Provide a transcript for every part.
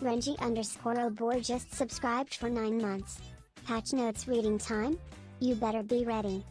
Renji_Obor just subscribed for 9 months. Patch notes reading time? You better be ready.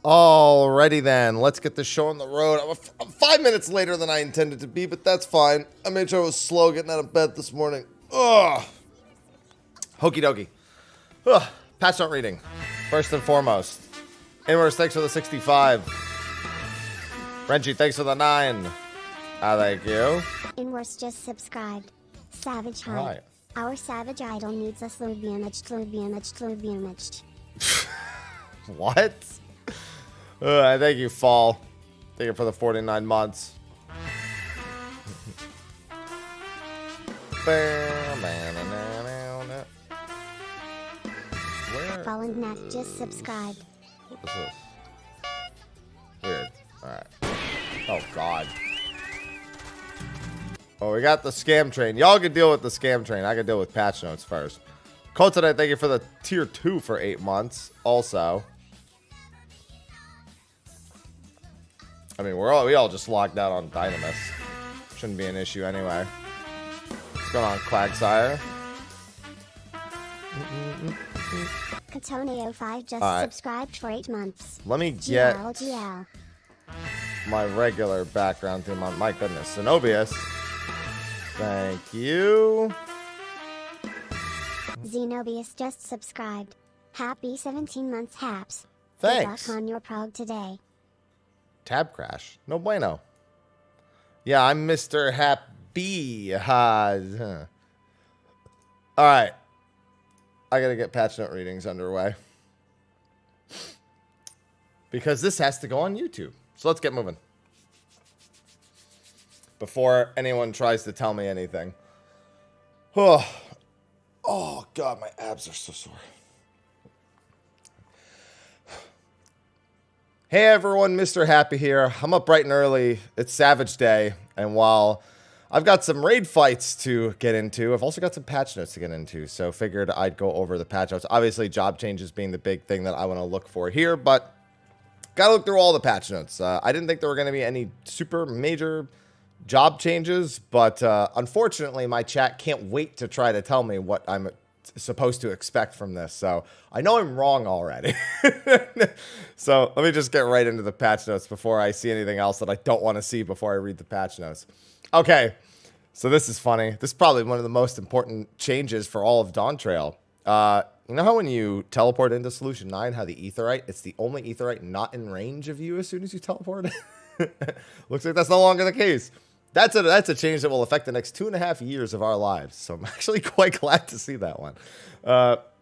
Alrighty then, let's get the show on the road. I'm 5 minutes later than I intended to be, but that's fine. I made sure I was slow getting out of bed this morning. Ugh. Hokey dokey. Ugh. Patch note reading. First and foremost. Inwards, thanks for the 65. Renji, thanks for the 9. Thank you. Inwards just subscribed. Savage High. Alright. Our savage idol needs us to be imaged. What? Thank you, Fall. Thank you for the 49 months. Where? Fallen Knack just subscribed. What is this? Weird. Alright. Oh, God. Oh, we got the scam train. Y'all can deal with the scam train. I can deal with patch notes first. Code today, thank you for the tier 2 for 8 months. Also. I mean, we all just locked out on Dynamis. Shouldn't be an issue anyway. What's going on, Quagsire? Katone05 just subscribed for 8 months. Let me get GL. my regular background theme on. My goodness. Zenobius. Thank you. Zenobius just subscribed. Happy 17 months, Haps. Thanks. Good luck on your prog today. Tab crash. No bueno. Yeah, I'm Mr. Happy. Alright. I gotta get patch note readings underway. Because this has to go on YouTube. So let's get moving. Before anyone tries to tell me anything. Oh, God, my abs are so sore. Hey everyone, Mr. Happy here. I'm up bright and early. It's Savage Day, and while I've got some raid fights to get into, I've also got some patch notes to get into, so figured I'd go over the patch notes. Obviously, job changes being the big thing that I want to look for here, but gotta look through all the patch notes. I didn't think there were going to be any super major job changes, but unfortunately, my chat can't wait to try to tell me what I'm supposed to expect from this, so I know I'm wrong already. So let me just get right into the patch notes before I see anything else that I don't want to see before I read the patch notes. Okay, So this is funny. This is probably one of the most important changes for all of Dawntrail. You know how when you teleport into Solution 9, how the Aetheryte, it's the only Aetheryte not in range of you as soon as you teleport? Looks like that's no longer the case. That's a change that will affect the next 2.5 years of our lives. So I'm actually quite glad to see that one.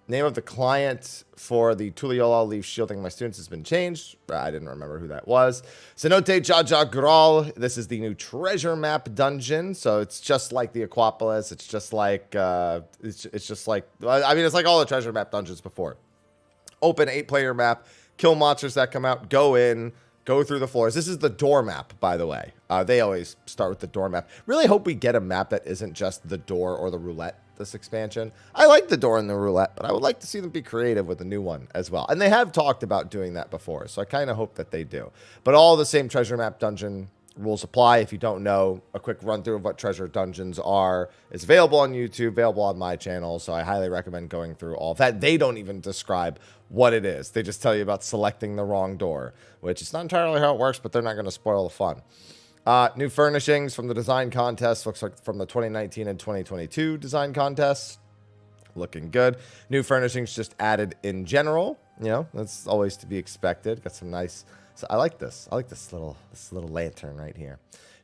Name of the client for the Tuliyola leaf shielding my students has been changed. I didn't remember who that was. Cenote Jaja Graal. This is the new treasure map dungeon. So it's just like the Aquapolis. It's just like it's just like, I mean, it's like all the treasure map dungeons before. Open 8-player map. Kill monsters that come out. Go in. Go through the floors. This is the door map, by the way. They always start with the door map. Really hope we get a map that isn't just the door or the roulette this expansion. I like the door and the roulette, but I would like to see them be creative with a new one as well. And they have talked about doing that before, so I kind of hope that they do. But all the same treasure map dungeon rules apply. If you don't know, a quick run through of what treasure dungeons are is available on YouTube, available on my channel, so I highly recommend going through all of that. They don't even describe what it is. They just tell you about selecting the wrong door, which is not entirely how it works, but they're not going to spoil the fun. New furnishings from the design contest. Looks like from the 2019 and 2022 design contests. Looking good. New furnishings just added in general. You know, that's always to be expected. Got some nice... So I like this. I like this little lantern right here.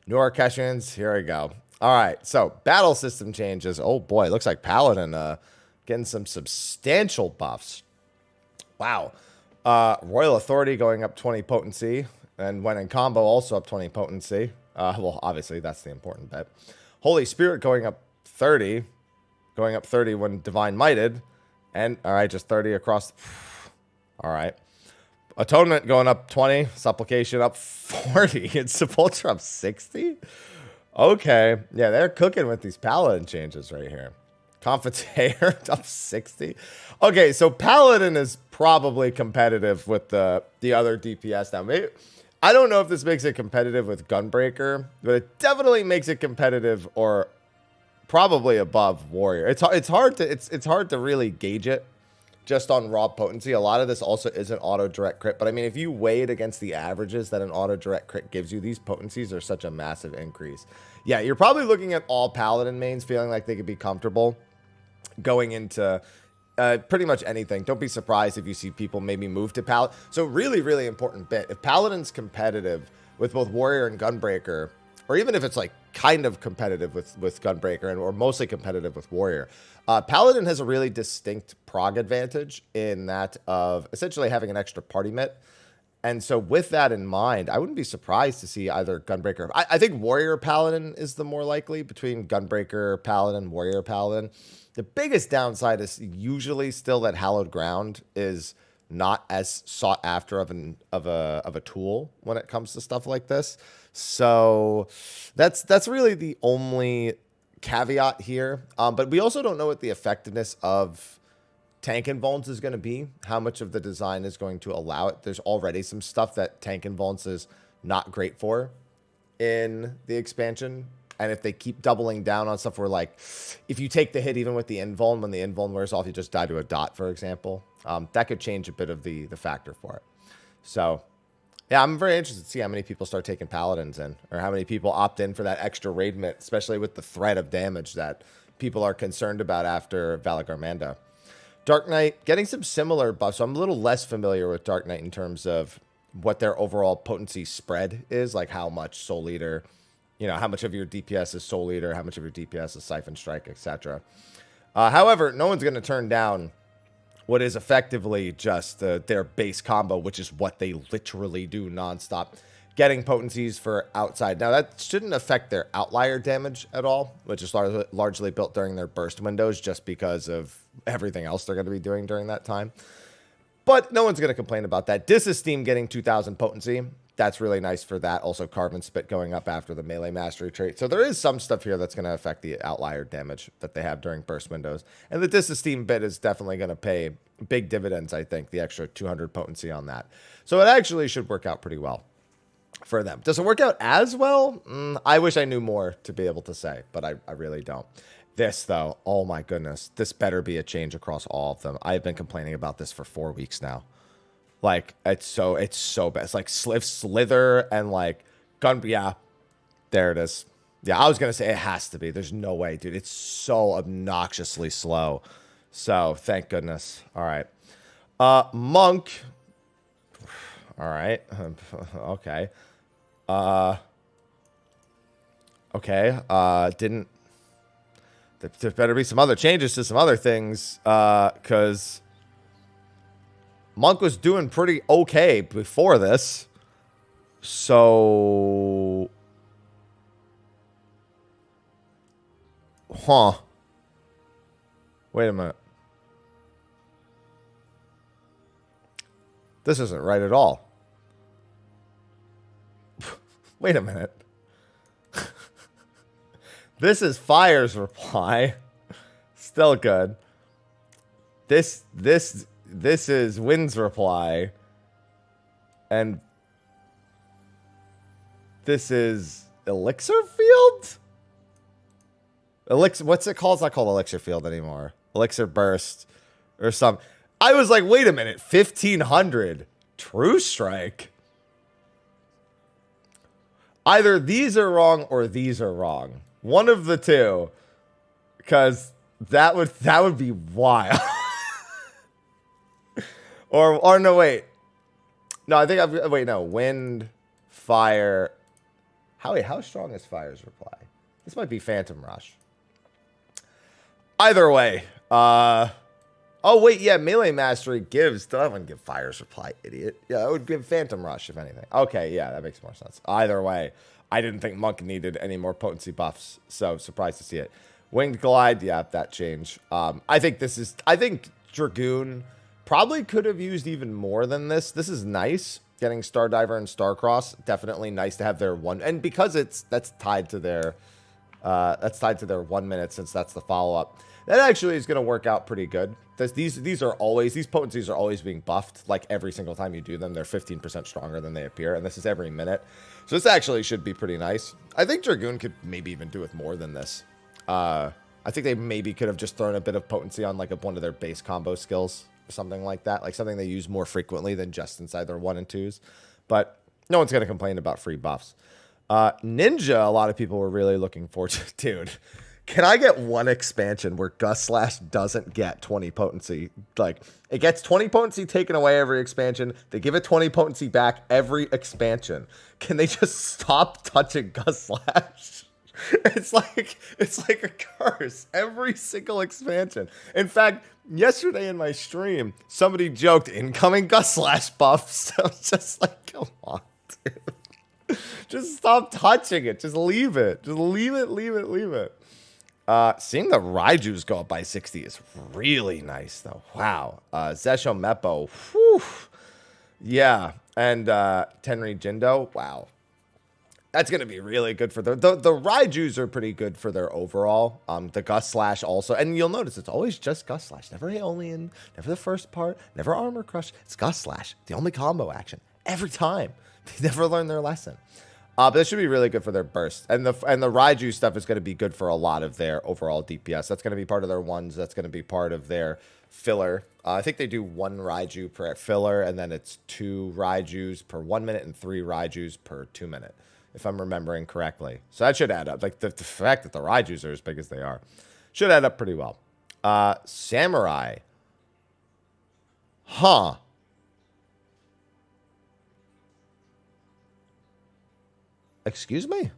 New ARCADIONs. Here we go. All right. So battle system changes. Oh boy, it looks like Paladin getting some substantial buffs. Wow. Royal Authority going up 20 potency. And when in combo, also up 20 potency. Well, obviously, that's the important bit. Holy Spirit going up 30. Going up 30 when Divine Mighted. And, all right, just 30 across. All right. Atonement going up 20. Supplication up 40. And Sepulchre up 60? Okay. Yeah, they're cooking with these Paladin changes right here. Confiteor up 60. Okay, so Paladin is probably competitive with the other DPS now. Maybe, I don't know if this makes it competitive with Gunbreaker, but it definitely makes it competitive or probably above Warrior. It's hard to really gauge it just on raw potency. A lot of this also isn't auto direct crit, but I mean, if you weigh it against the averages that an auto direct crit gives you, these potencies are such a massive increase. Yeah, you're probably looking at all Paladin mains feeling like they could be comfortable going into pretty much anything. Don't be surprised if you see people maybe move to Paladin. So really, really important bit. If Paladin's competitive with both Warrior and Gunbreaker, or even if it's like kind of competitive with Gunbreaker or mostly competitive with Warrior, Paladin has a really distinct prog advantage in that of essentially having an extra party mitt. And so with that in mind, I wouldn't be surprised to see either Gunbreaker. I think Warrior Paladin is the more likely between Gunbreaker Paladin, Warrior Paladin. The biggest downside is usually still that Hallowed Ground is not as sought after of a tool when it comes to stuff like this. So that's really the only caveat here. But we also don't know what the effectiveness of Tank and Vulns is going to be, how much of the design is going to allow it. There's already some stuff that Tank and Vulns is not great for in the expansion. And if they keep doubling down on stuff where, like, if you take the hit even with the invuln, when the invuln wears off, you just die to a dot, for example. That could change a bit of the factor for it. So, yeah, I'm very interested to see how many people start taking Paladins in, or how many people opt in for that extra raid mitt, especially with the threat of damage that people are concerned about after Valagarmanda. Dark Knight, getting some similar buffs. So I'm a little less familiar with Dark Knight in terms of what their overall potency spread is, like how much Soul Eater, you know, how much of your DPS is Soul Eater, how much of your DPS is Siphon Strike, etc. However, no one's going to turn down what is effectively just their base combo, which is what they literally do nonstop. Getting potencies for outside. Now, that shouldn't affect their outlier damage at all, which is largely built during their burst windows just because of everything else they're going to be doing during that time. But no one's going to complain about that. Disesteem getting 2,000 potency. That's really nice for that. Also, Carven Spit going up after the melee mastery trait. So there is some stuff here that's going to affect the outlier damage that they have during burst windows. And the Disesteem bit is definitely going to pay big dividends, I think, the extra 200 potency on that. So it actually should work out pretty well for them. Does it work out as well? I wish I knew more to be able to say, but I really don't. This, though, oh my goodness, this better be a change across all of them. I've been complaining about this for 4 weeks now. Like, it's so bad. It's like Slither and like Gun. Yeah, there it is. Yeah, I was going to say it has to be. There's no way, dude. It's so obnoxiously slow. So, thank goodness. All right. Monk. All right. Okay. Okay. Didn't... There better be some other changes to some other things. Because Monk was doing pretty okay before this. So... Huh. Wait a minute. This isn't right at all. Wait a minute. This is Fire's reply. Still good. This is Wind's reply. And this is Elixir Field? Elixir, what's it called? It's not called Elixir Field anymore. Elixir Burst or some. I was like, wait a minute, 1500 True Strike. Either these are wrong or these are wrong. One of the two, because that would be wild. or no, wait, no, I think wait, no, Wind, Fire. How strong is Fire's reply? This might be Phantom Rush. Either way, oh wait, yeah, Melee Mastery gives. I wouldn't give Fire's reply, idiot. Yeah, I would give Phantom Rush if anything. Okay, yeah, that makes more sense. Either way, I didn't think Monk needed any more potency buffs, so surprised to see it. Winged Glide, yeah, that change. I think Dragoon probably could have used even more than this. This is nice. Getting Stardiver and Starcross, definitely nice to have their one, and because that's tied to their 1 minute, since that's the follow-up. That actually is going to work out pretty good. These potencies are always being buffed. Like every single time you do them, they're 15% stronger than they appear, and this is every minute. So this actually should be pretty nice. I think Dragoon could maybe even do with more than this. I think they maybe could have just thrown a bit of potency on like one of their base combo skills or something like that, like something they use more frequently than just inside their 1 and 2s. But no one's going to complain about free buffs. Ninja, a lot of people were really looking forward to. Dude, can I get one expansion where Gust Slash doesn't get 20 potency? Like, it gets 20 potency taken away every expansion. They give it 20 potency back every expansion. Can they just stop touching Gust Slash? It's like a curse every single expansion. In fact, yesterday in my stream, somebody joked incoming Gust Slash buffs. I was just like, come on, dude. Just stop touching it. Just leave it. Just leave it. Seeing the Raijus go up by 60 is really nice, though. Wow. Zesho Meppo. Whew. Yeah. And Tenri Jindo. Wow. That's going to be really good for the Raijus are pretty good for their overall. The Gust Slash also. And you'll notice it's always just Gust Slash. Never Aeolian. Never the first part. Never Armor Crush. It's Gust Slash. The only combo action. Every time. They never learned their lesson. But this should be really good for their burst. And the Raiju stuff is going to be good for a lot of their overall DPS. That's going to be part of their ones. That's going to be part of their filler. I think they do 1 Raiju per filler, and then it's 2 Raijus per 1 minute and 3 Raijus per 2 minute, if I'm remembering correctly. So that should add up. Like the fact that the Raijus are as big as they are should add up pretty well. Samurai. Huh. Excuse me?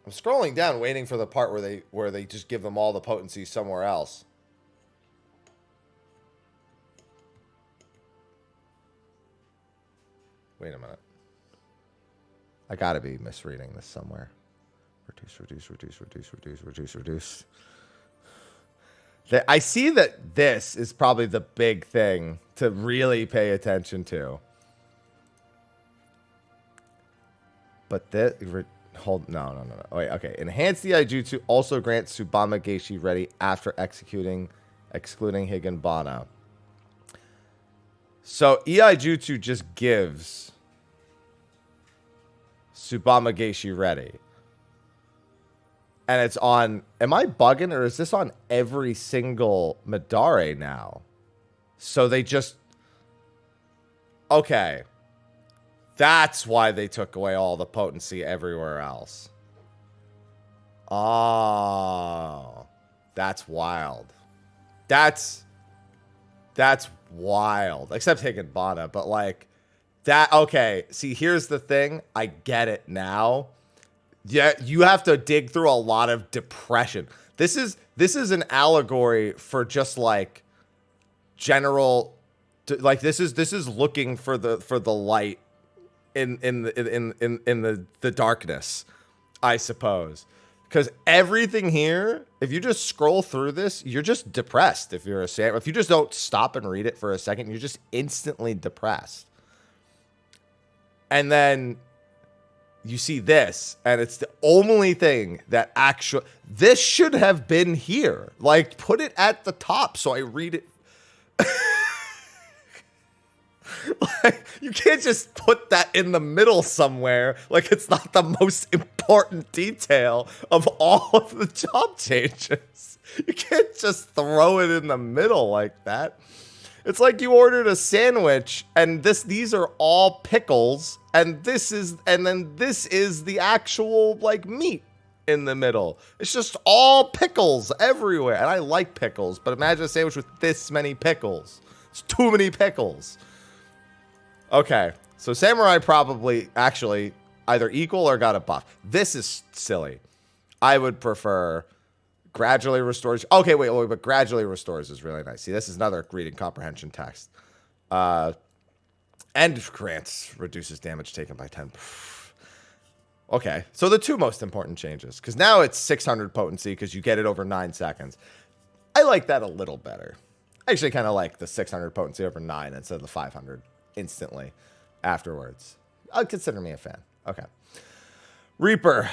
I'm scrolling down, waiting for the part where they just give them all the potency somewhere else. Wait a minute. I gotta be misreading this somewhere. Reduce. I see that this is probably the big thing to really pay attention to. But this... No. Wait, okay. Enhance the Ijutsu also grants Tsubama Geishi ready after excluding Higanbana. So Ijutsu just gives Tsubama Geishi ready. And it's on... Am I bugging, or is this on every single Madare now? So they just... Okay. That's why they took away all the potency everywhere else. Oh. That's wild. That's wild. Except Higginbana, but like that. Okay. See, here's the thing. I get it now. Yeah, you have to dig through a lot of depression. This is an allegory for just like general, like this is looking for the light in the darkness, I suppose. Because everything here, if you just scroll through this, you're just depressed. If you just don't stop and read it for a second, you're just instantly depressed. And then you see this, and it's the only thing that actually, this should have been here. Like, put it at the top so I read it. Like, you can't just put that in the middle somewhere. Like, it's not the most important detail of all of the job changes. You can't just throw it in the middle like that. It's like you ordered a sandwich and these are all pickles and then this is the actual like meat in the middle. It's just all pickles everywhere. And I like pickles, but imagine a sandwich with this many pickles. It's too many pickles. Okay, so Samurai probably actually either equal or got a buff. This is silly. I would prefer gradually restores. Okay, wait, but gradually restores is really nice. See, this is another reading comprehension text. And grants reduces damage taken by 10. Okay, so the two most important changes, because now it's 600 potency because you get it over 9 seconds. I like that a little better. I actually kind of like the 600 potency over 9 instead of the 500 instantly afterwards. I'd consider me a fan. Okay. Reaper.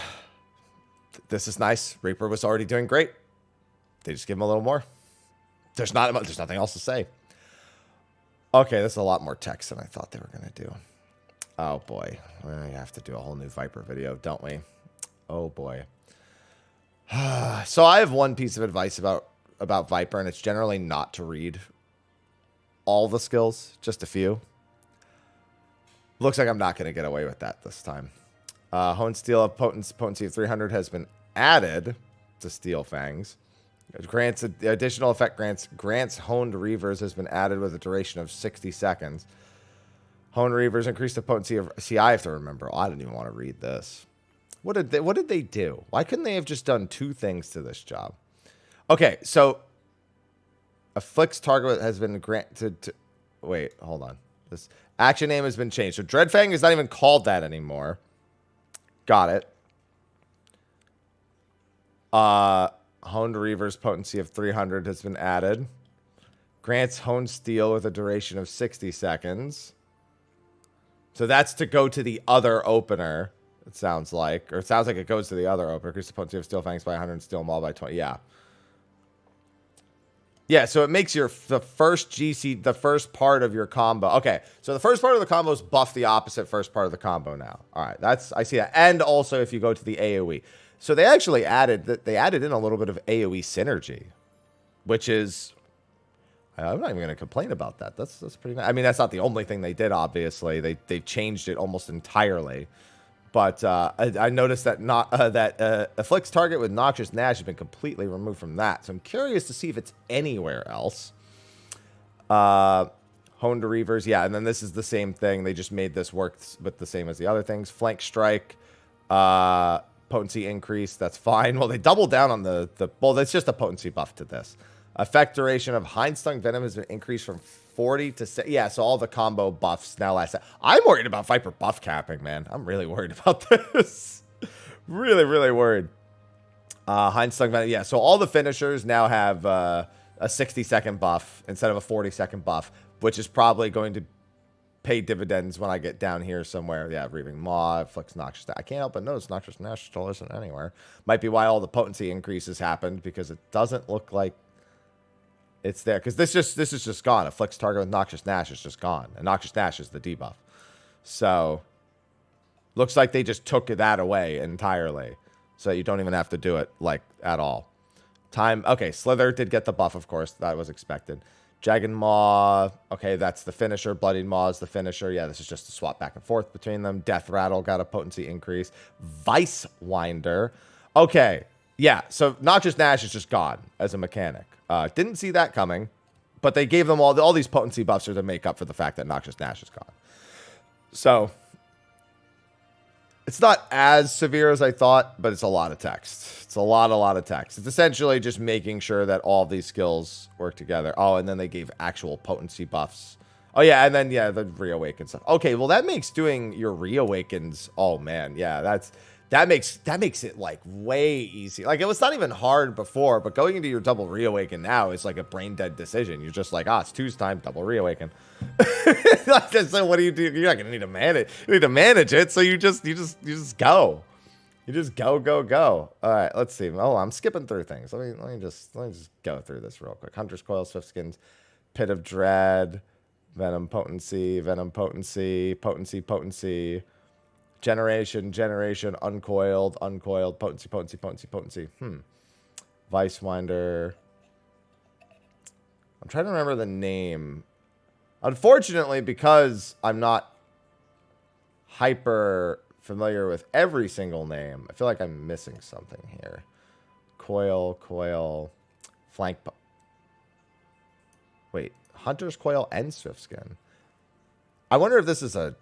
This is nice. Reaper was already doing great. They just give him a little more. There's nothing else to say. Okay, this is a lot more text than I thought they were going to do. Oh, boy. We have to do a whole new Viper video, don't we? Oh, boy. So I have one piece of advice about Viper, and it's generally not to read all the skills, just a few. Looks like I'm not going to get away with that this time. Honed Steel of potency of 300 has been added to Steel Fangs. Grants additional effect grants Honed Reavers has been added with a duration of 60 seconds. Honed Reavers increase the potency of. See, I have to remember. I didn't even want to read this. What did they do? Why couldn't they have just done 2 things to this job? Okay, so afflicts target has been granted to. Wait, hold on. This action name has been changed. So Dreadfang is not even called that anymore. Got it. Honed Reaver's potency of 300 has been added. Grants Honed Steel with a duration of 60 seconds. So that's to go to the other opener, it sounds like. Or it sounds like it goes to the other opener. Increase the potency of Steel Fangs by 100 and Steel Maul by 20. Yeah. Yeah, so it makes the first part of your combo. Okay, so the first part of the combo is buff the opposite first part of the combo now. All right, I see that. And also if you go to the AoE. So they actually added in a little bit of AoE synergy, which is, I'm not even going to complain about that. That's pretty nice. I mean, that's not the only thing they did, obviously. They changed it almost entirely. But I noticed that afflicts target with Noxious Gnash has been completely removed from that. So I'm curious to see if it's anywhere else. Honed Reavers, yeah, and then this is the same thing. They just made this work with the same as the other things. Flank Strike, potency increase, that's fine. Well, they doubled down on well, that's just a potency buff to this. Effect duration of Hindstung Venom has been increased from 40 to 6. Yeah, so all the combo buffs now last. I'm worried about Viper buff capping, man. I'm really worried about this. Really, really worried. Hindstung Venom. Yeah, so all the finishers now have a 60-second buff instead of a 40-second buff, which is probably going to pay dividends when I get down here somewhere. Yeah, Reaving Maw, Flicks Noxious Gnash. I can't help but notice Noxious Gnash still isn't anywhere. Might be why all the potency increases happened, because it doesn't look like it's there, because this is just gone. Afflicts target with Noxious Gnash is just gone, and Noxious Gnash is the debuff. So looks like they just took that away entirely, so you don't even have to do it like at all. Time. Okay, Slither did get the buff, of course. That was expected. Jagged Maw. Okay, that's the finisher. Bloodied Maw is the finisher. Yeah, this is just a swap back and forth between them. Death Rattle got a potency increase. Vice Winder. Okay, yeah, so Noxious Gnash is just gone as a mechanic. Didn't see that coming, but they gave them all these potency buffs to make up for the fact that Noxious Gnash is gone. So it's not as severe as I thought, but it's a lot of text. It's a lot of text. It's essentially just making sure that all of these skills work together. Oh, and then they gave actual potency buffs. Oh, yeah, and then, yeah, the Reawaken stuff. Okay, well, that makes doing your Reawakens... Oh, man, yeah, that makes it, like, way easy. Like, it was not even hard before, but going into your double Reawaken now is, like, a brain-dead decision. You're just like, it's 2's time, double Reawaken. So what do you do? You're not gonna need to manage. You need to manage it, so you just go. You just go. All right, let's see. Oh, I'm skipping through things. Let me just go through this real quick. Hunter's Coil, Swiftskins, Pit of Dread, Venom Potency, Potency, Generation, Uncoiled, Potency. Vice Winder. I'm trying to remember the name. Unfortunately, because I'm not hyper familiar with every single name, I feel like I'm missing something here. Coil, Flank. Wait, Hunter's Coil and Swiftskin. I wonder if this is a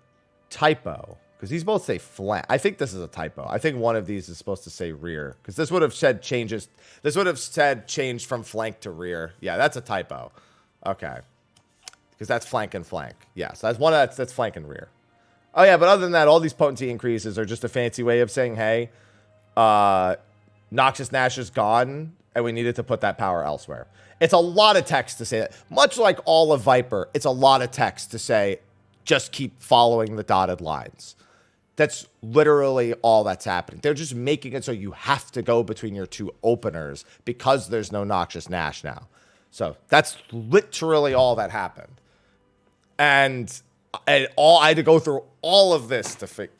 typo, because these both say flank. I think this is a typo. I think one of these is supposed to say rear, because this would have said changes. This would have said change from flank to rear. Yeah, that's a typo. Okay. Because that's flank and flank. Yeah, so that's flank and rear. Oh, yeah, but other than that, all these potency increases are just a fancy way of saying, hey, Noxious Gnash is gone, and we needed to put that power elsewhere. It's a lot of text to say that. Much like all of Viper, it's a lot of text to say, just keep following the dotted lines. That's literally all that's happening. They're just making it so you have to go between your two openers because there's no Noxious Gnash now. So that's literally all that happened. And I had to go through all of this to figure.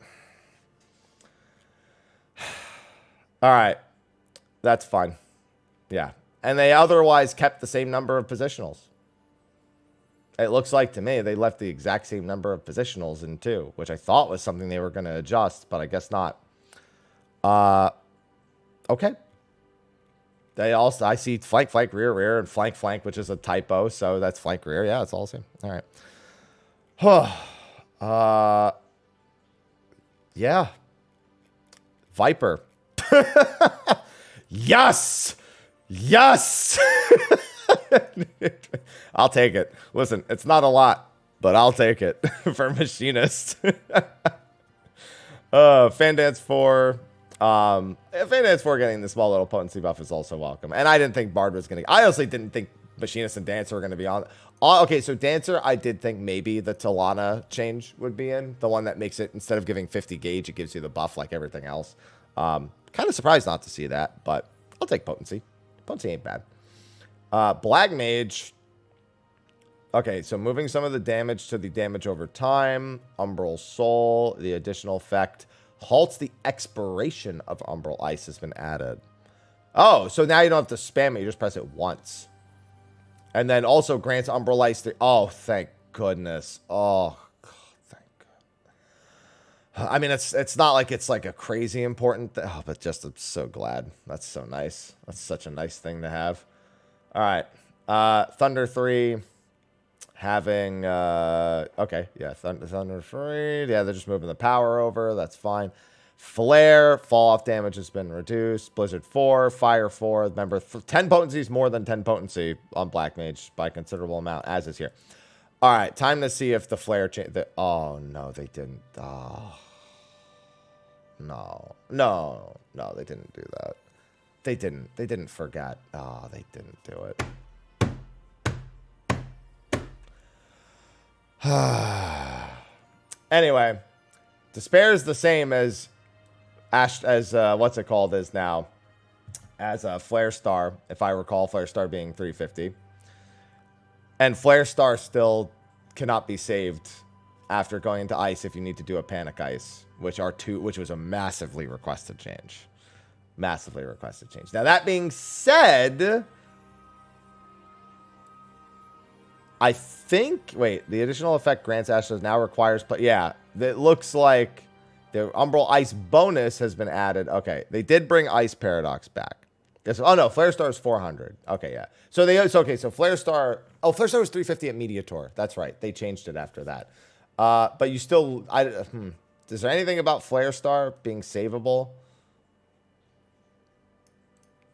All right. That's fine. Yeah. And they otherwise kept the same number of positionals. It looks like to me they left the exact same number of positionals in 2, which I thought was something they were going to adjust, but I guess not. Okay. They also, I see flank, rear, and flank, which is a typo, so that's flank, rear. Yeah, it's all the same. All right. Yeah. Viper. Yes. I'll take it. Listen, it's not a lot, but I'll take it for Machinist. Fandance 4. Fandance 4 getting the small little potency buff is also welcome. And I didn't think Bard was going to... I honestly didn't think Machinist and Dancer were going to be on... okay, so Dancer, I did think maybe the Talana change would be in. The one that makes it, instead of giving 50 gauge, it gives you the buff like everything else. Kind of surprised not to see that, but I'll take Potency. Potency ain't bad. Black Mage. Okay, so moving some of the damage to the damage over time. Umbral Soul, the additional effect. Halts the expiration of Umbral Ice has been added. Oh, so now you don't have to spam it. You just press it once. And then also grants Umbral Ice 3. Oh, thank goodness. Oh, God, thank God. I mean, it's not like it's like a crazy important thing. Oh, but just I'm so glad. That's so nice. That's such a nice thing to have. All right. Thunder 3. Having, okay, yeah, Thunder 3. Yeah, they're just moving the power over. That's fine. Flare, fall off damage has been reduced. Blizzard 4, Fire 4. Remember, 10 potency is more than 10 potency on Black Mage by a considerable amount, as is here. All right, time to see if the Flare change. Oh, no, they didn't. Oh. No, they didn't do that. They didn't forget. Oh, they didn't do it. Anyway, Despair is the same as what's it called is now as a Flare Star, if I recall, Flare Star being 350, and Flare Star still cannot be saved after going into ice if you need to do a Panic Ice, which was a massively requested change. Now that being said, I think, wait, the additional effect grants ashes now requires, but yeah, it looks like the Umbral Ice bonus has been added. Okay, they did bring Ice Paradox back. Yes, oh no, Flare Star is 400. Okay, yeah. So so Flare Star, oh, Flare Star was 350 at Mediator. That's right. They changed it after that. But you still, is there anything about Flare Star being savable?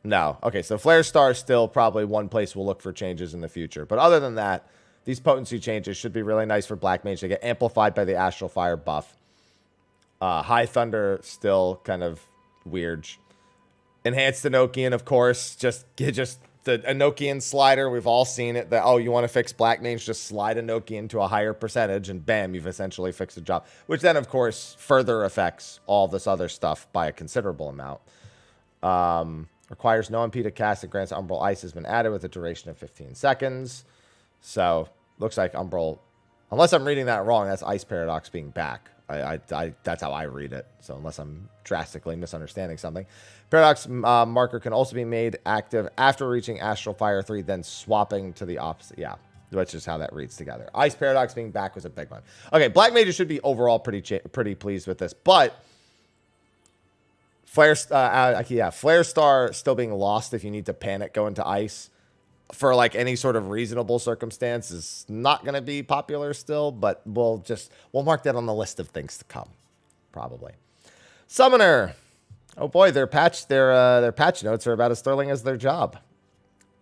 No. Okay, so Flare Star is still probably one place we'll look for changes in the future. But other than that, these potency changes should be really nice for Black Mage. They get amplified by the Astral Fire buff. High Thunder, still kind of weird. Enhanced Enochian, of course. Just the Enochian slider. We've all seen it. Oh, you want to fix Black Mage? Just slide Enochian to a higher percentage, and bam, you've essentially fixed the job. Which then, of course, further affects all this other stuff by a considerable amount. Requires no MP to cast and grants Umbral Ice has been added with a duration of 15 seconds. So, looks like Umbral, unless I'm reading that wrong, that's Ice Paradox being back. That's how I read it. So, unless I'm drastically misunderstanding something. Paradox marker can also be made active after reaching Astral Fire 3, then swapping to the opposite. Yeah, which is how that reads together. Ice Paradox being back was a big one. Okay, Black Mages should be overall pretty pleased with this, but Flare Star still being lost if you need to panic go into Ice for like any sort of reasonable circumstance is not going to be popular still, but we'll mark that on the list of things to come, probably. Summoner. Oh boy, their patch notes are about as sterling as their job.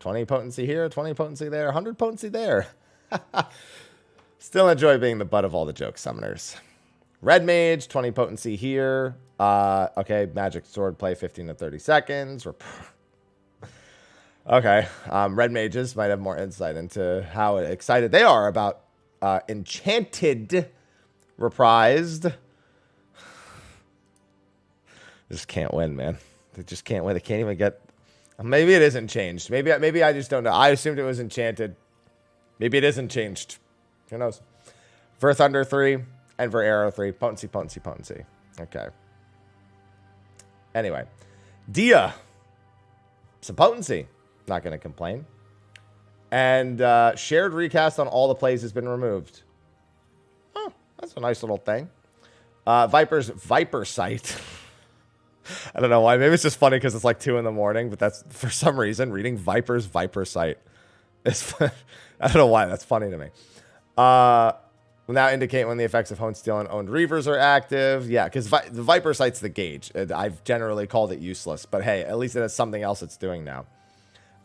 20 potency here, 20 potency there, 100 potency there. Still enjoy being the butt of all the jokes, Summoners. Red Mage, 20 potency here. Okay, Magic Sword play 15 to 30 seconds. Okay, Red Mages might have more insight into how excited they are about Enchanted Reprised. Just can't win, man. They just can't win. They can't even get... Maybe it isn't changed. Maybe I just don't know. I assumed it was Enchanted. Maybe it isn't changed. Who knows? For Thunder 3 and for Arrow 3. Potency, potency, potency. Okay. Anyway. Dia. Some potency. Not going to complain. And shared recast on all the plays has been removed. Oh, that's a nice little thing. Viper's Viper Sight. I don't know why. Maybe it's just funny because it's like 2 in the morning, but that's for some reason reading Viper's Viper Sight. I don't know why. That's funny to me. Will now indicate when the effects of Hone Steel and Owned Reavers are active. Yeah, because the Viper Sight's the gauge. I've generally called it useless, but hey, at least it has something else it's doing now.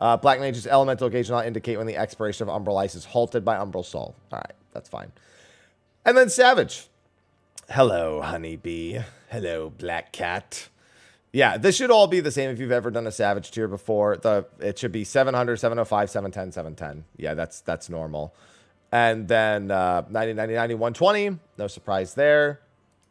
Black Mage's Elemental Gauge will not indicate when the expiration of Umbral Ice is halted by Umbral Soul. All right, that's fine. And then Savage. Hello, Honeybee. Hello, Black Cat. Yeah, this should all be the same if you've ever done a Savage tier before. It should be 700, 705, 710, 710. Yeah, that's normal. And then 90, 90, 90, 120. No surprise there.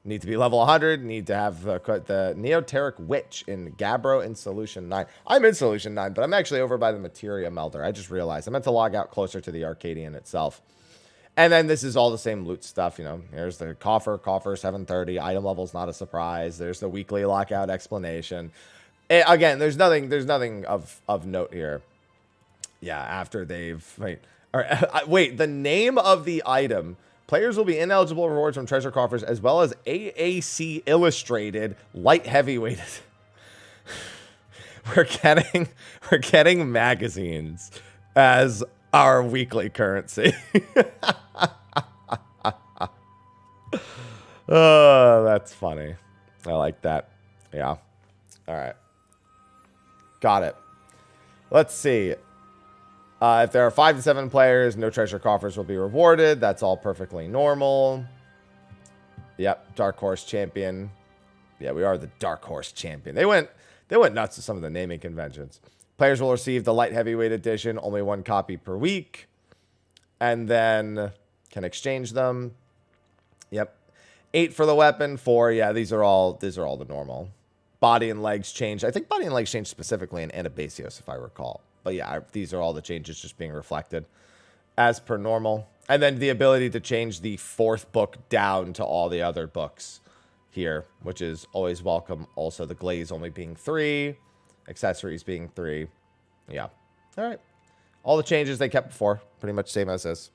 Need to be level 100. Need to have the Neoteric Witch in Gabbro in Solution 9. I'm in Solution 9, but I'm actually over by the Materia Melter. I just realized I meant to log out closer to the ARCADION itself. And then this is all the same loot stuff, you know. Here's the coffer 730. Item level's not a surprise. There's the weekly lockout explanation. Again, there's nothing of note here. Yeah, after they've wait, the name of the item. Players will be ineligible rewards from treasure coffers as well as AAC illustrated light heavyweighted. We're getting magazines as our weekly currency. Oh, that's funny. I like that. Yeah. All right. Got it. Let's see. If there are 5 to 7 players, no treasure coffers will be rewarded. That's all perfectly normal. Yep. Dark Horse Champion. Yeah, we are the Dark Horse Champion. They went nuts with some of the naming conventions. Players will receive the light heavyweight edition, only 1 copy per week, and then can exchange them. Yep. 8 for the weapon, 4. Yeah, these are all the normal. Body and legs changed. I think body and legs changed specifically in Anabasios, if I recall. But yeah, these are all the changes just being reflected as per normal. And then the ability to change the 4th book down to all the other books here, which is always welcome. Also, the glaze only being 3. Accessories being 3. Yeah. All right. All the changes they kept before. Pretty much same as this.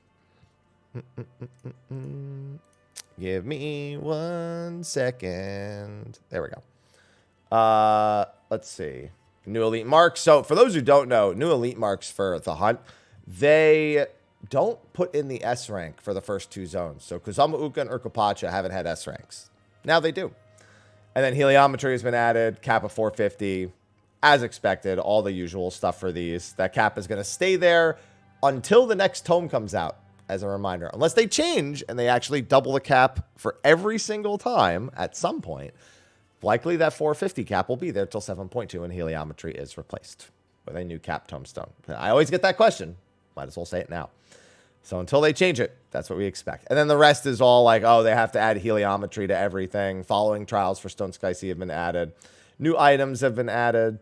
Give me 1 second. There we go. Let's see. New elite marks. So for those who don't know, new elite marks for the hunt, they don't put in the S rank for the first 2 zones. So Kusama Uka and Urkapacha haven't had S ranks. Now they do. And then heliometry has been added, cap of 450. As expected, all the usual stuff for these. That cap is going to stay there until the next tome comes out, as a reminder. Unless they change and they actually double the cap for every single time at some point, likely that 450 cap will be there till 7.2 and heliometry is replaced with a new cap tombstone. I always get that question. Might as well say it now. So until they change it, that's what we expect. And then the rest is all like, oh, they have to add heliometry to everything. Following trials for Stone Sky Sea have been added. New items have been added.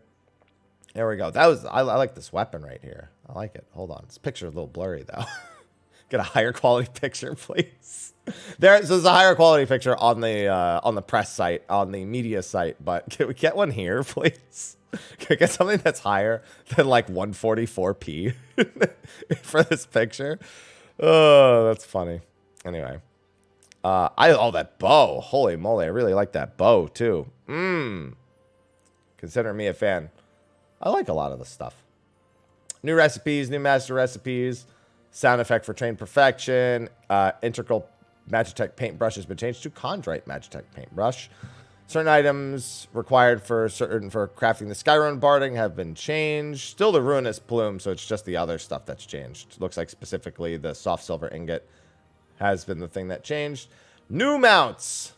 There we go. I like this weapon right here. I like it. Hold on. This picture is a little blurry, though. Get a higher quality picture, please. So there's a higher quality picture on the press site, on the media site, but can we get one here, please? Can we get something that's higher than like 144p for this picture? Oh, that's funny. Anyway, that bow. Holy moly, I really like that bow too. Consider me a fan. I like a lot of the stuff. New recipes, new master recipes. Sound effect for trained perfection. Integral Magitech paintbrush has been changed to Chondrite Magitech paintbrush. Certain items required for crafting the Skyrune barding have been changed. Still the Ruinous Plume, so it's just the other stuff that's changed. Looks like specifically the soft silver ingot has been the thing that changed. New mounts.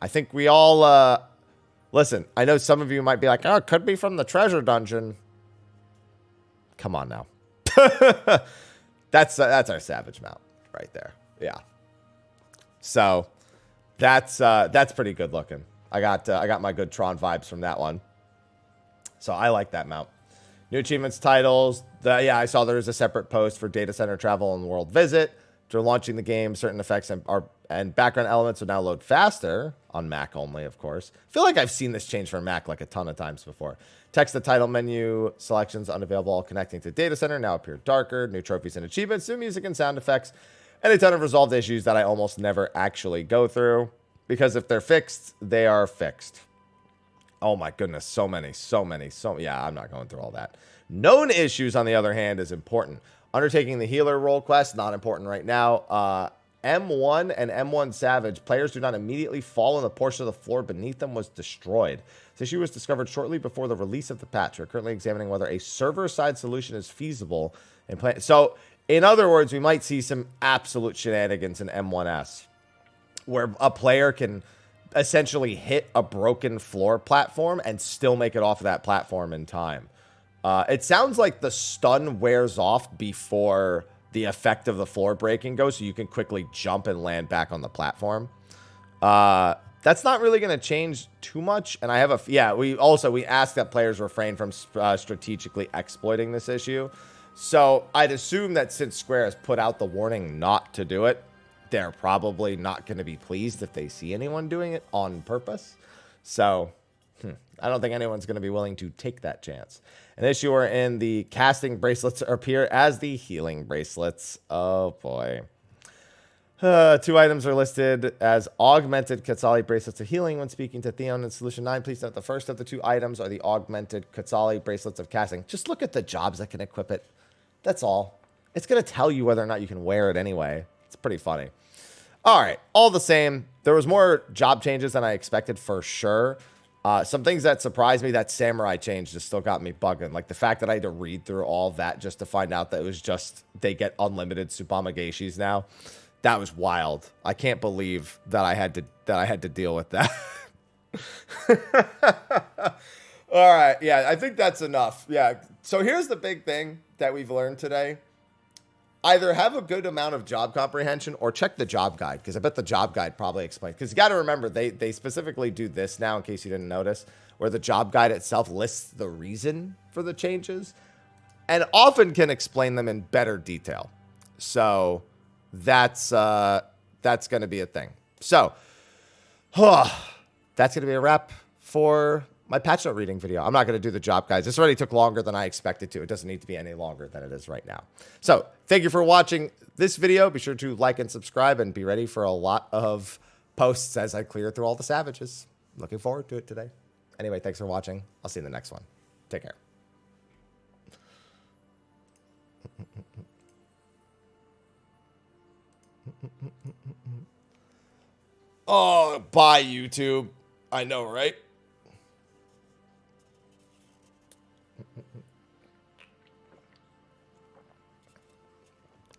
I think we all... listen, I know some of you might be like, oh, it could be from the treasure dungeon. Come on now. That's our Savage mount right there. Yeah. So that's pretty good looking. I got my good Tron vibes from that one. So I like that mount. New achievements, titles. I saw there was a separate post for data center travel and world visit. After launching the game, certain effects and background elements will now load faster on Mac only, of course. I feel like I've seen this change for Mac like a ton of times before. Text the title menu, selections unavailable, connecting to data center now appear darker. New trophies and achievements, new music and sound effects, and a ton of resolved issues that I almost never actually go through. Because if they're fixed, they are fixed. Oh my goodness, so many. Yeah, I'm not going through all that. Known issues, on the other hand, is important. Undertaking the healer role quest, not important right now. M1 and M1 Savage, players do not immediately fall in the portion of the floor beneath them was destroyed. This issue was discovered shortly before the release of the patch. We're currently examining whether a server-side solution is feasible. So, in other words, we might see some absolute shenanigans in M1S, where a player can essentially hit a broken floor platform and still make it off of that platform in time. It sounds like the stun wears off before the effect of the floor breaking goes, so you can quickly jump and land back on the platform. That's not really going to change too much. And I have we ask that players refrain from strategically exploiting this issue. So I'd assume that since Square has put out the warning not to do it, they're probably not going to be pleased if they see anyone doing it on purpose. So I don't think anyone's going to be willing to take that chance. An issuer in the casting bracelets appear as the healing bracelets. Oh, boy. 2 items are listed as augmented Quetzali bracelets of healing when speaking to Theon in Solution 9. Please note the first of the 2 items are the augmented Quetzali bracelets of casting. Just look at the jobs that can equip it. That's all. It's going to tell you whether or not you can wear it anyway. It's pretty funny. All right. All the same, there was more job changes than I expected for sure. Some things that surprised me, that samurai change just still got me bugging. Like the fact that I had to read through all that just to find out that it was just they get unlimited Tsubama Geishis now. That was wild. I can't believe that I had to deal with that. All right, yeah, I think that's enough. Yeah. So here's the big thing that we've learned today. Either have a good amount of job comprehension or check the job guide, because I bet the job guide probably explains. Because you got to remember, they specifically do this now, in case you didn't notice, where the job guide itself lists the reason for the changes and often can explain them in better detail. So that's going to be a thing. So that's going to be a wrap for my patch note reading video. I'm not going to do the job, guys. This already took longer than I expected to. It doesn't need to be any longer than it is right now. So thank you for watching this video. Be sure to like and subscribe and be ready for a lot of posts as I clear through all the savages. Looking forward to it today. Anyway, thanks for watching. I'll see you in the next one. Take care. Oh, bye, YouTube. I know, right?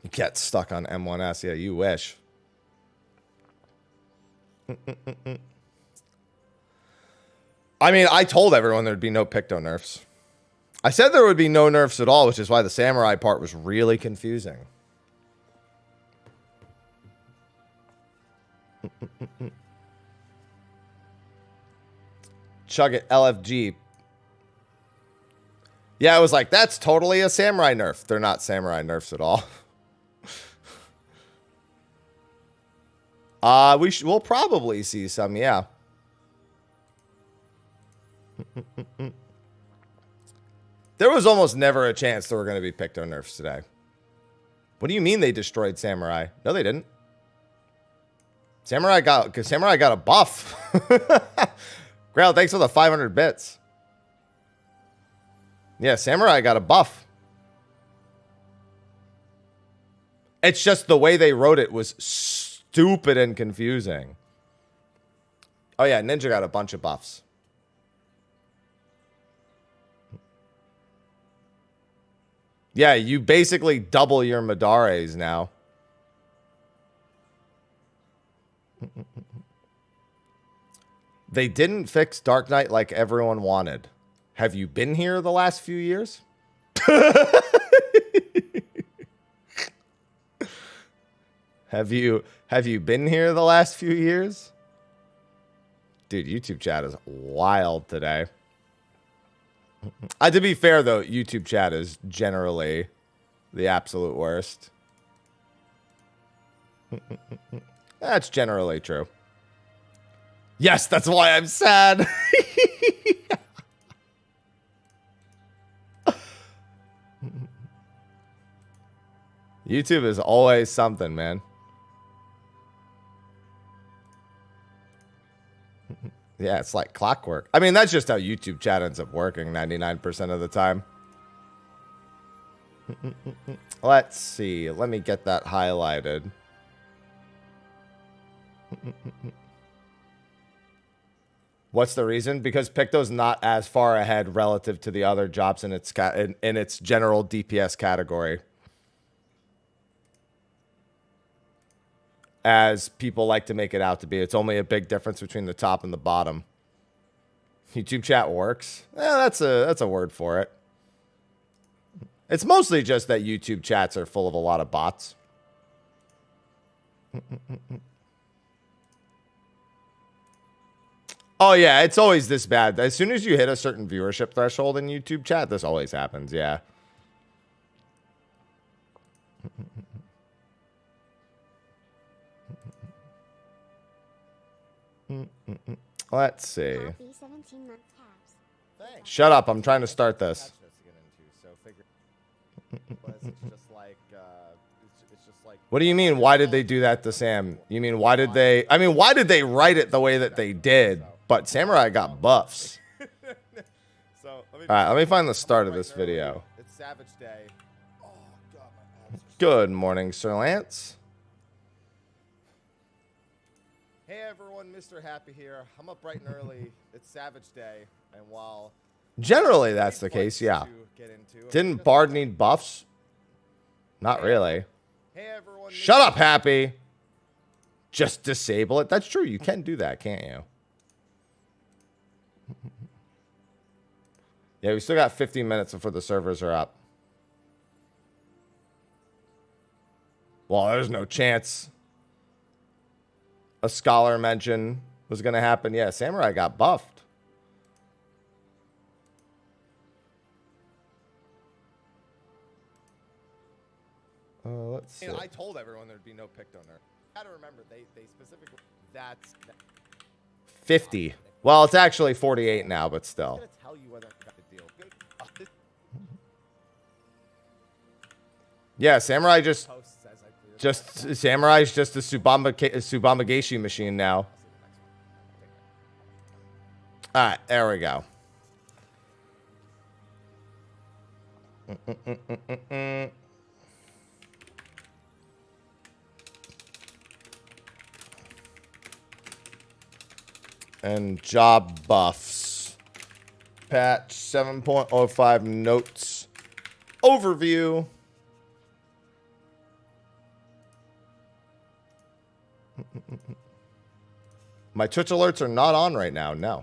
You get stuck on M1S. Yeah, you wish. I mean, I told everyone there'd be no Picto nerfs. I said there would be no nerfs at all, which is why the samurai part was really confusing. Chug it, LFG. Yeah, I was like, that's totally a samurai nerf. They're not samurai nerfs at all. We'll probably see some, yeah. There was almost never a chance there were going to be Picto nerfs today. What do you mean they destroyed Samurai? No, they didn't. Samurai got a buff. Grail, thanks for the 500 bits. Yeah, Samurai got a buff. It's just the way they wrote it was stupid and confusing. Oh yeah, Ninja got a bunch of buffs. Yeah, you basically double your Madares now. They didn't fix Dark Knight like everyone wanted. Have you been here the last few years? Have you been here the last few years? Dude, YouTube chat is wild today. To be fair, though, YouTube chat is generally the absolute worst. That's generally true. Yes, that's why I'm sad. YouTube is always something, man. Yeah, it's like clockwork. I mean, that's just how YouTube chat ends up working 99% of the time. Let's see. Let me get that highlighted. What's the reason? Because Picto's not as far ahead relative to the other jobs in its general DPS category as people like to make it out to be. It's only a big difference between the top and the bottom. YouTube chat works. That's a word for it. It's mostly just that YouTube chats are full of a lot of bots. Oh yeah, it's always this bad. As soon as you hit a certain viewership threshold in YouTube chat, this always happens, yeah. Let's see. Shut up, I'm trying to start this. What do you mean, why did they do that to Sam? You mean, why did they... I mean, why did they write it the way that they did? But Samurai got buffs. Alright, let me find the start of this video. It's Savage Day. Good morning, Sir Lance. Hey everyone, Mr. Happy here. I'm up bright and early. It's Savage Day, and while... Generally, that's the case, yeah. Didn't Bard need buffs? Not really. Hey everyone. Shut up, Happy. Just disable it. That's true. You can do that, can't you? Yeah, we still got 15 minutes before the servers are up. Well, there's no chance a scholar mention was going to happen. Yeah, Samurai got buffed. Let's see. I told everyone there'd be no Picto nerf. I gotta remember, they specifically... That's... 50. Well, it's actually 48 now, but still. Yeah, Samurai Samurai's just a Subamageshi machine now. Alright, there we go. And job buffs. Patch 7.05 notes. Overview. My Twitch alerts are not on right now, no.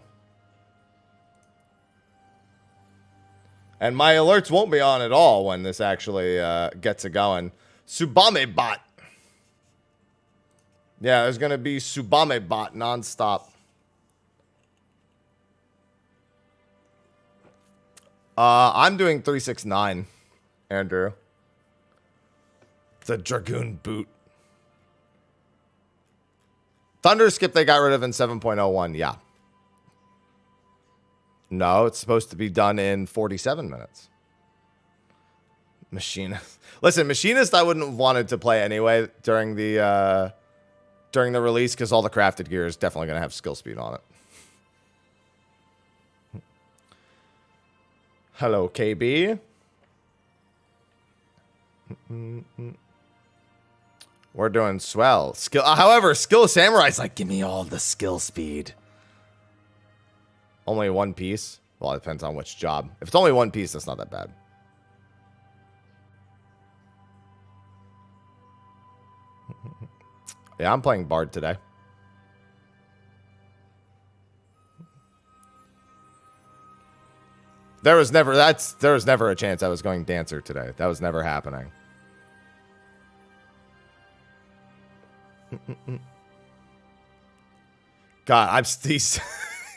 And my alerts won't be on at all when this actually gets it going. Subame bot. Yeah, there's going to be Subame bot nonstop. I'm doing 369, Andrew. It's a Dragoon boot. Thunder Skip they got rid of in 7.01, yeah. No, it's supposed to be done in 47 minutes. Machinist. Listen, Machinist I wouldn't have wanted to play anyway during the release because all the crafted gear is definitely going to have skill speed on it. Hello, KB. We're doing swell. However, Skill Samurai's like, give me all the skill speed. Only one piece? Well, it depends on which job. If it's only one piece, that's not that bad. Yeah, I'm playing Bard today. There was never a chance I was going Dancer today. That was never happening. God, I'm these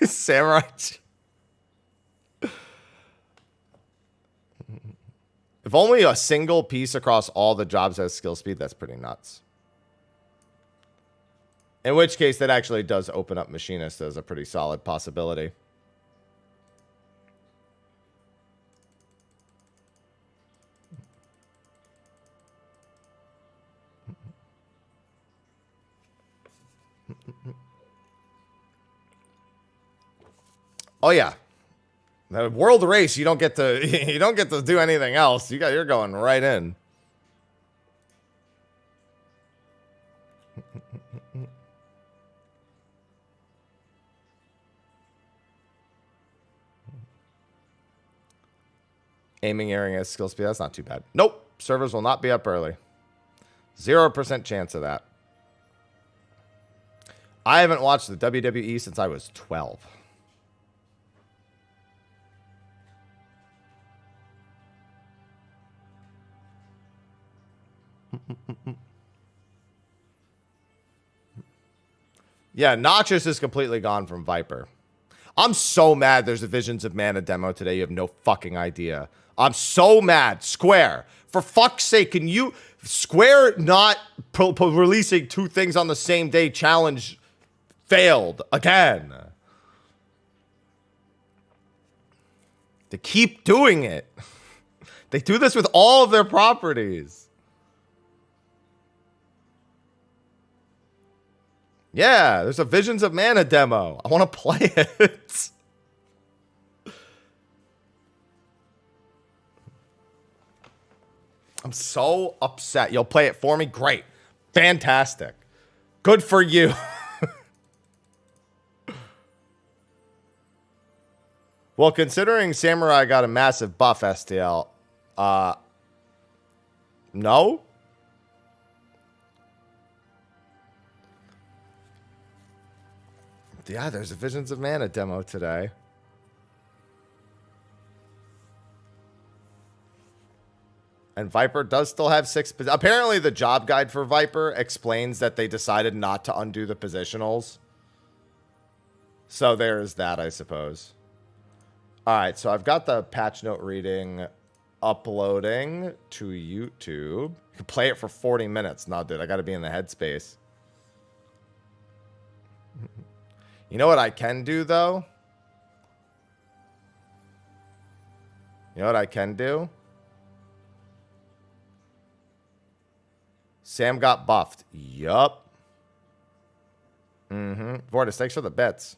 Samurai. If only a single piece across all the jobs has skill speed, that's pretty nuts. In which case, that actually does open up Machinist as a pretty solid possibility. Oh yeah, the world race. You don't get to do anything else. You're going right in. Aiming, airing as skill speed. That's not too bad. Nope. Servers will not be up early. 0% chance of that. I haven't watched the WWE since I was 12. Yeah, Noxious is completely gone from Viper. I'm so mad there's a Visions of Mana demo today. You have no fucking idea. I'm so mad. Square, for fuck's sake, can you... Square not releasing two things on the same day challenge failed again. They keep doing it. They do this with all of their properties. Yeah, there's a Visions of Mana demo. I want to play it. I'm so upset. You'll play it for me? Great. Fantastic. Good for you. Well, considering Samurai got a massive buff, STL, no? Yeah, there's a Visions of Mana demo today. And Viper does still have 6. Apparently, the job guide for Viper explains that they decided not to undo the positionals. So there's that, I suppose. All right, so I've got the patch note reading uploading to YouTube. You can play it for 40 minutes. No, dude, I got to be in the headspace. You know what I can do, though? You know what I can do? Sam got buffed. Yup. Vortis, thanks for the bets.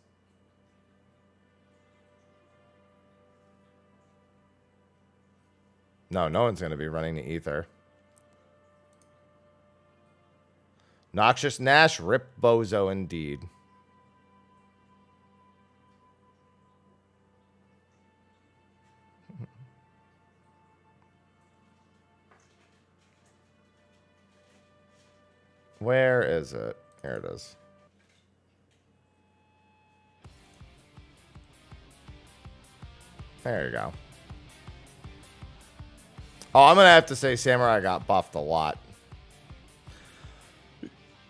No one's going to be running the ether. Noxious Nash, rip bozo indeed. Where is it? Here it is. There you go. Oh, I'm going to have to say Samurai got buffed a lot.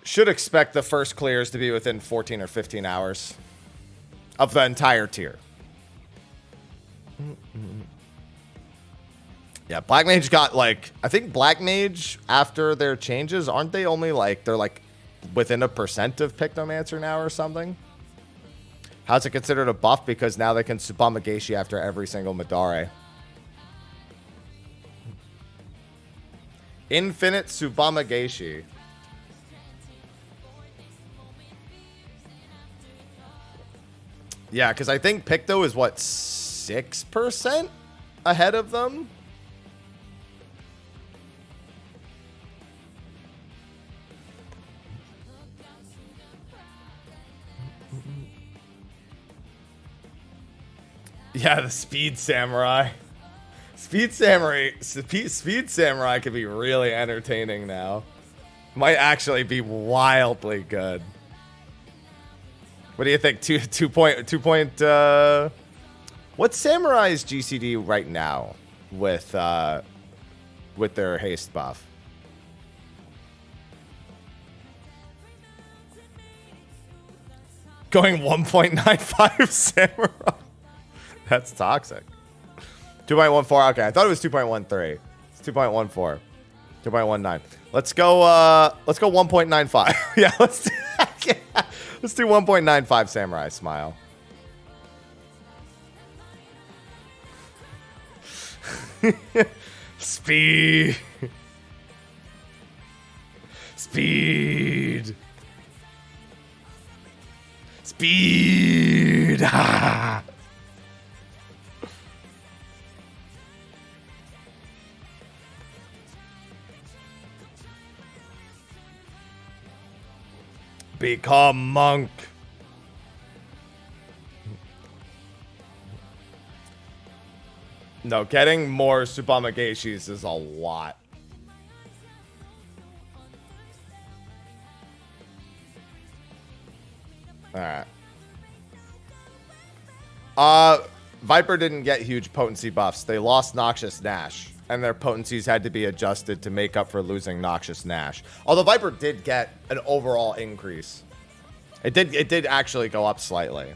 Should expect the first clears to be within 14 or 15 hours of the entire tier. Yeah, Black Mage got like, I think Black Mage after their changes, aren't they only like, they're like within 1% of Pictomancer now or something? How's it considered a buff? Because now they can Subamageshi after every single Madare. Infinite Subamageshi. Yeah, because I think Picto is what, 6% ahead of them? Yeah, the Speed Samurai. Speed Samurai could be really entertaining now. Might actually be wildly good. What do you think? What's Samurai's GCD right now with their haste buff? Going 1.95 Samurai. That's toxic. 2.14. Okay, I thought it was 2.13. It's 2.14. 2.19. Let's go 1.95. Yeah, let's do 1.95 Samurai Smile. Speed. Speed. Speed. Ah. Become monk. No, getting more Subamageshis is a lot. Alright. Viper didn't get huge potency buffs. They lost Noxious Nash, and their potencies had to be adjusted to make up for losing Noxious Nash. Although Viper did get an overall increase. It did actually go up slightly.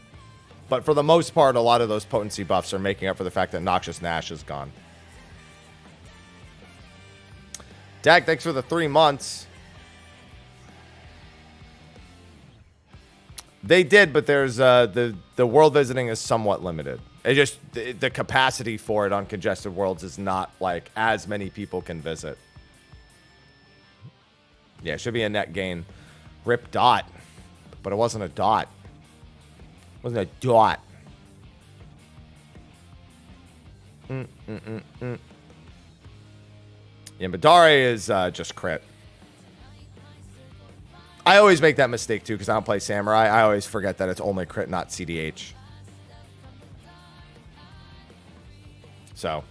But for the most part, a lot of those potency buffs are making up for the fact that Noxious Nash is gone. Dag, thanks for the 3 months. They did, but there's the world visiting is somewhat limited. It just the capacity for it on congested worlds is not like as many people can visit. Yeah, it should be a net gain. Rip dot, but it wasn't a dot. It wasn't a dot. Yeah, Madare is just crit. I always make that mistake too because I don't play Samurai. I always forget that it's only crit, not CDH. So,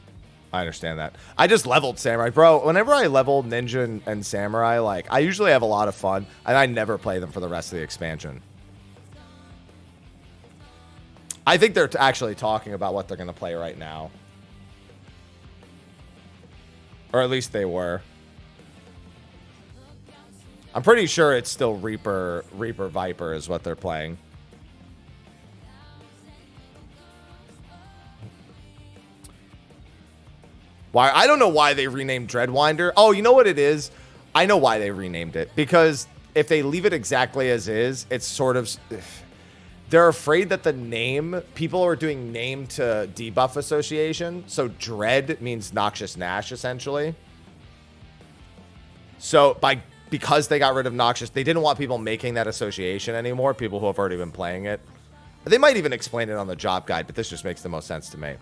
I understand that. I just leveled Samurai. Bro, whenever I level Ninja and Samurai, like, I usually have a lot of fun, and I never play them for the rest of the expansion. I think they're actually talking about what they're going to play right now. Or at least they were. I'm pretty sure it's still Reaper Viper is what they're playing. Why? I don't know why they renamed Dreadwinder. Oh, you know what it is? I know why they renamed it. Because if they leave it exactly as is, it's sort of... they're afraid that the name, people are doing name to debuff association. So dread means Noxious Nash, essentially. So because they got rid of Noxious, they didn't want people making that association anymore, people who have already been playing it. They might even explain it on the job guide, but this just makes the most sense to me.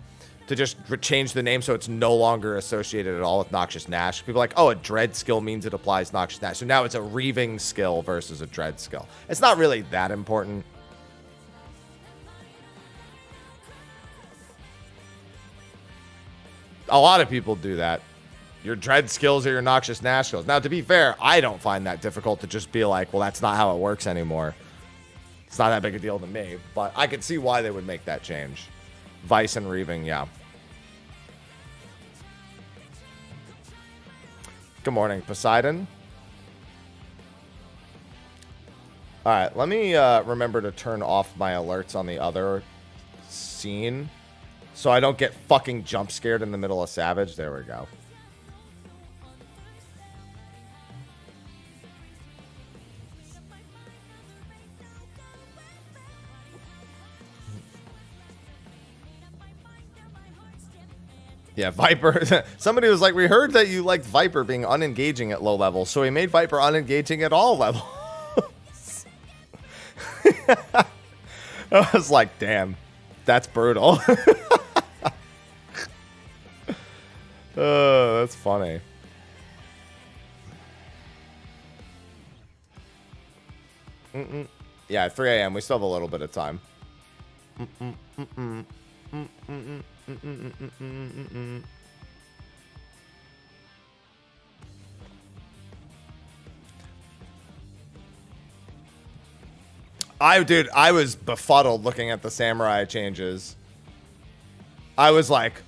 To just change the name so it's no longer associated at all with Noxious Nash. People are like, oh, a dread skill means it applies Noxious Nash. So now it's a reaving skill versus a dread skill. It's not really that important. A lot of people do that. Your dread skills or your Noxious Nash skills. Now, to be fair, I don't find that difficult to just be like, well, that's not how it works anymore. It's not that big a deal to me. But I could see why they would make that change. Vice and reaving, yeah. Good morning, Poseidon. All right, let me remember to turn off my alerts on the other scene so I don't get fucking jump scared in the middle of Savage. There we go. Yeah, Viper. Somebody was like, we heard that you liked Viper being unengaging at low levels, so we made Viper unengaging at all levels. I was like, damn, that's brutal. That's funny. Yeah, at 3 a.m. We still have a little bit of time. Dude, I was befuddled looking at the samurai changes. I was like,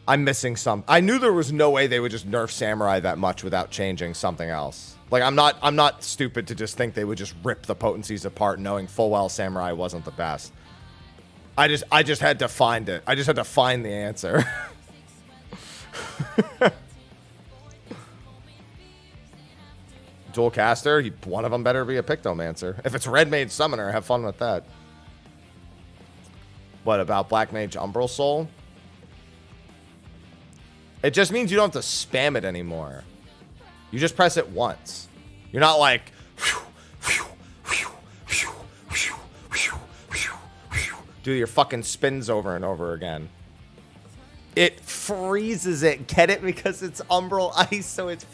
I'm missing some. I knew there was no way they would just nerf samurai that much without changing something else. Like, I'm not stupid to just think they would just rip the potencies apart knowing full well samurai wasn't the best. I just had to find it. I just had to find the answer. Dual caster, one of them better be a Pictomancer. If it's Red Mage Summoner, have fun with that. What about Black Mage Umbral Soul? It just means you don't have to spam it anymore. You just press it once. You're not like... do your fucking spins over and over again. It freezes it. Get it? Because it's Umbral Ice, so it's...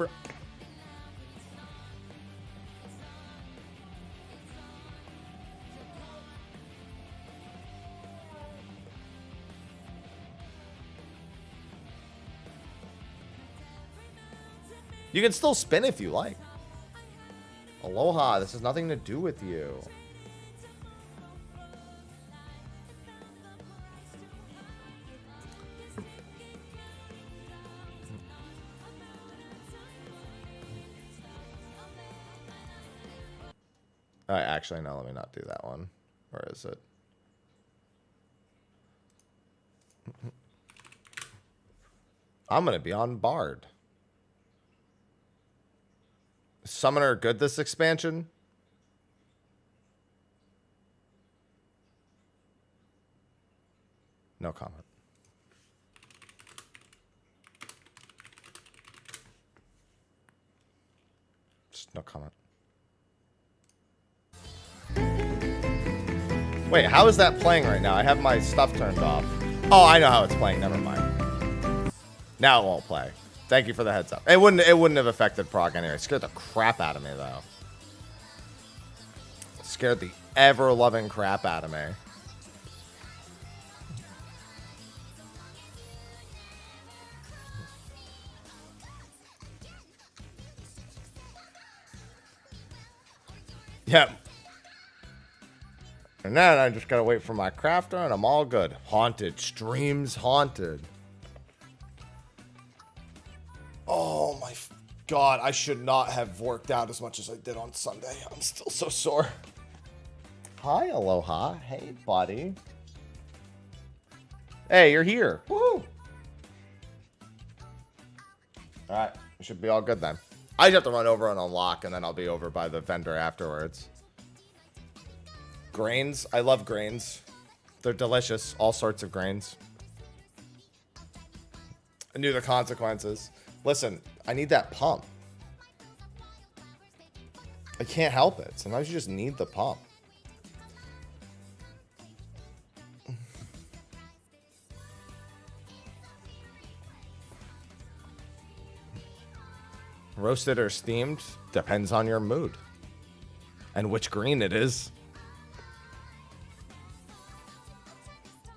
You can still spin if you like. Aloha, this has nothing to do with you. All right, actually, no, let me not do that one. Where is it? I'm going to be on Bard. Summoner good this expansion? No comment. Just no comment. Wait, how is that playing right now? I have my stuff turned off. Oh, I know how it's playing. Never mind. Now it won't play. Thank you for the heads up. It wouldn't have affected proc anyway. It scared the crap out of me though. It scared the ever-loving crap out of me. Yep. And then I just gotta wait for my crafter and I'm all good. Haunted. Streams haunted. Oh my God, I should not have worked out as much as I did on Sunday. I'm still so sore. Hi, Aloha. Hey, buddy. Hey, you're here. Woo! Alright, we should be all good then. I just have to run over and unlock, and then I'll be over by the vendor afterwards. Grains. I love grains. They're delicious. All sorts of grains. I knew the consequences. Listen, I need that pump. I can't help it. Sometimes you just need the pump. Roasted or steamed depends on your mood and which green it is.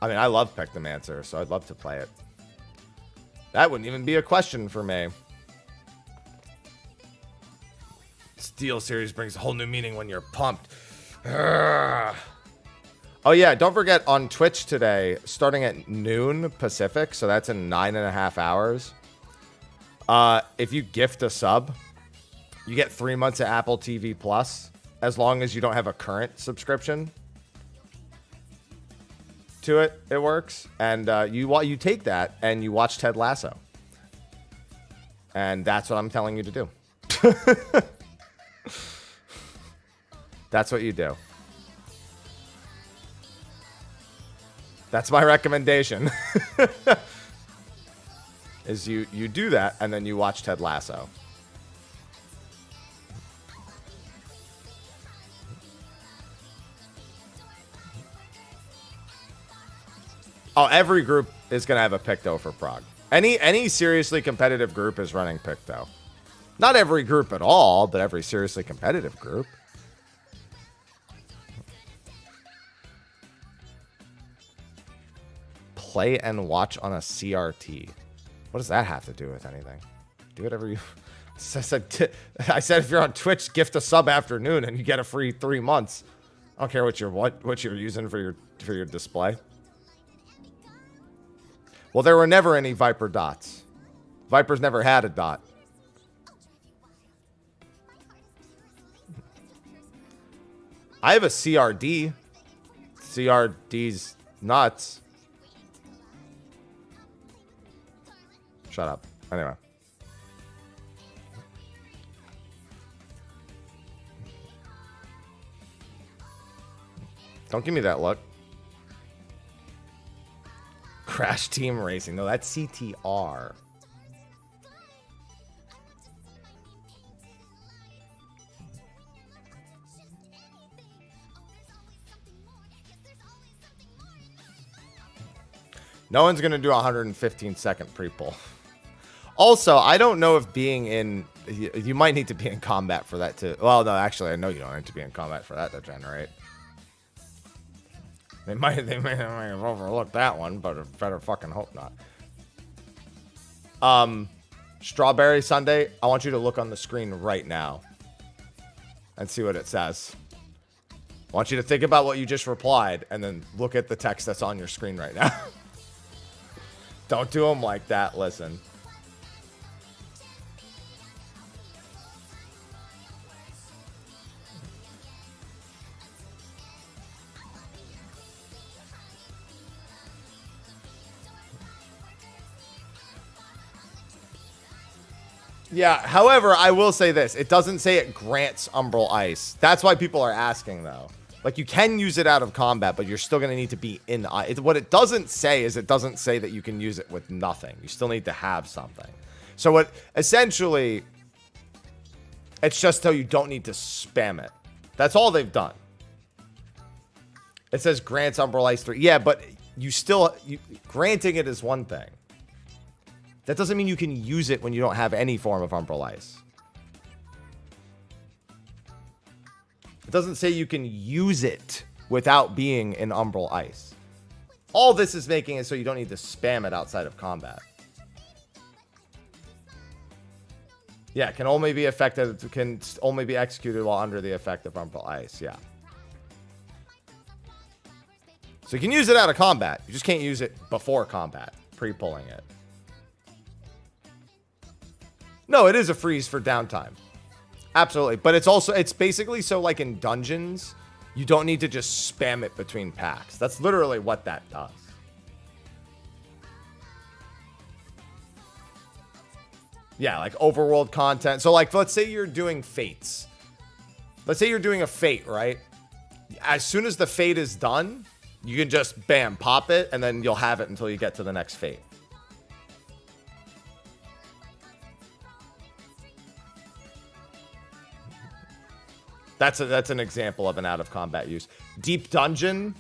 I mean, I love Pectomancer, so I'd love to play it. That wouldn't even be a question for me. Steel Series brings a whole new meaning when you're pumped. Urgh. Oh yeah, don't forget on Twitch today, starting at noon Pacific, so that's in 9.5 hours. If you gift a sub, you get 3 months of Apple TV Plus, as long as you don't have a current subscription to it. It works, and you take that and you watch Ted Lasso, and that's what I'm telling you to do. That's what you do. That's my recommendation. Is you do that and then you watch Ted Lasso. Oh, every group is going to have a Picto for Prague. Any seriously competitive group is running Picto. Not every group at all, but every seriously competitive group. Play and watch on a CRT. What does that have to do with anything? Do whatever you... I said if you're on Twitch, gift a sub afternoon and you get a free 3 months. I don't care what you're using for your display. Well, there were never any Viper dots. Viper's never had a dot. I have a CRD. CRD's nuts. Shut up. Anyway. Don't give me that look. Crash Team Racing. No, that's CTR. No one's going to do a 115-second pre-pull. Also, I don't know if being in... You might need to be in combat for that to... Well, no, actually, I know you don't need to be in combat for that to generate. They might have overlooked that one, but I better fucking hope not. Strawberry Sunday, I want you to look on the screen right now and see what it says. I want you to think about what you just replied and then look at the text that's on your screen right now. Don't do them like that, listen. Yeah, however, I will say this. It doesn't say it grants Umbral Ice. That's why people are asking, though. Like, you can use it out of combat, but you're still going to need to be in ice. What it doesn't say is it doesn't say that you can use it with nothing. You still need to have something. So what essentially, it's just so you don't need to spam it. That's all they've done. It says grants Umbral Ice 3. Yeah, but you still... granting it is one thing. That doesn't mean you can use it when you don't have any form of Umbral Ice. It doesn't say you can use it without being in Umbral Ice. All this is making it so you don't need to spam it outside of combat. Yeah, can only be effective, can only be executed while under the effect of Umbral Ice. Yeah. So you can use it out of combat. You just can't use it before combat, pre-pulling it. No, it is a freeze for downtime. Absolutely. But it's also, it's basically so like in dungeons, you don't need to just spam it between packs. That's literally what that does. Yeah, like overworld content. So like, let's say you're doing fates. Let's say you're doing a fate, right? as soon as the fade is done, you can just, bam, pop it, and then you'll have it until you get to the next fade. That's an example of an out-of-combat use. Deep Dungeon,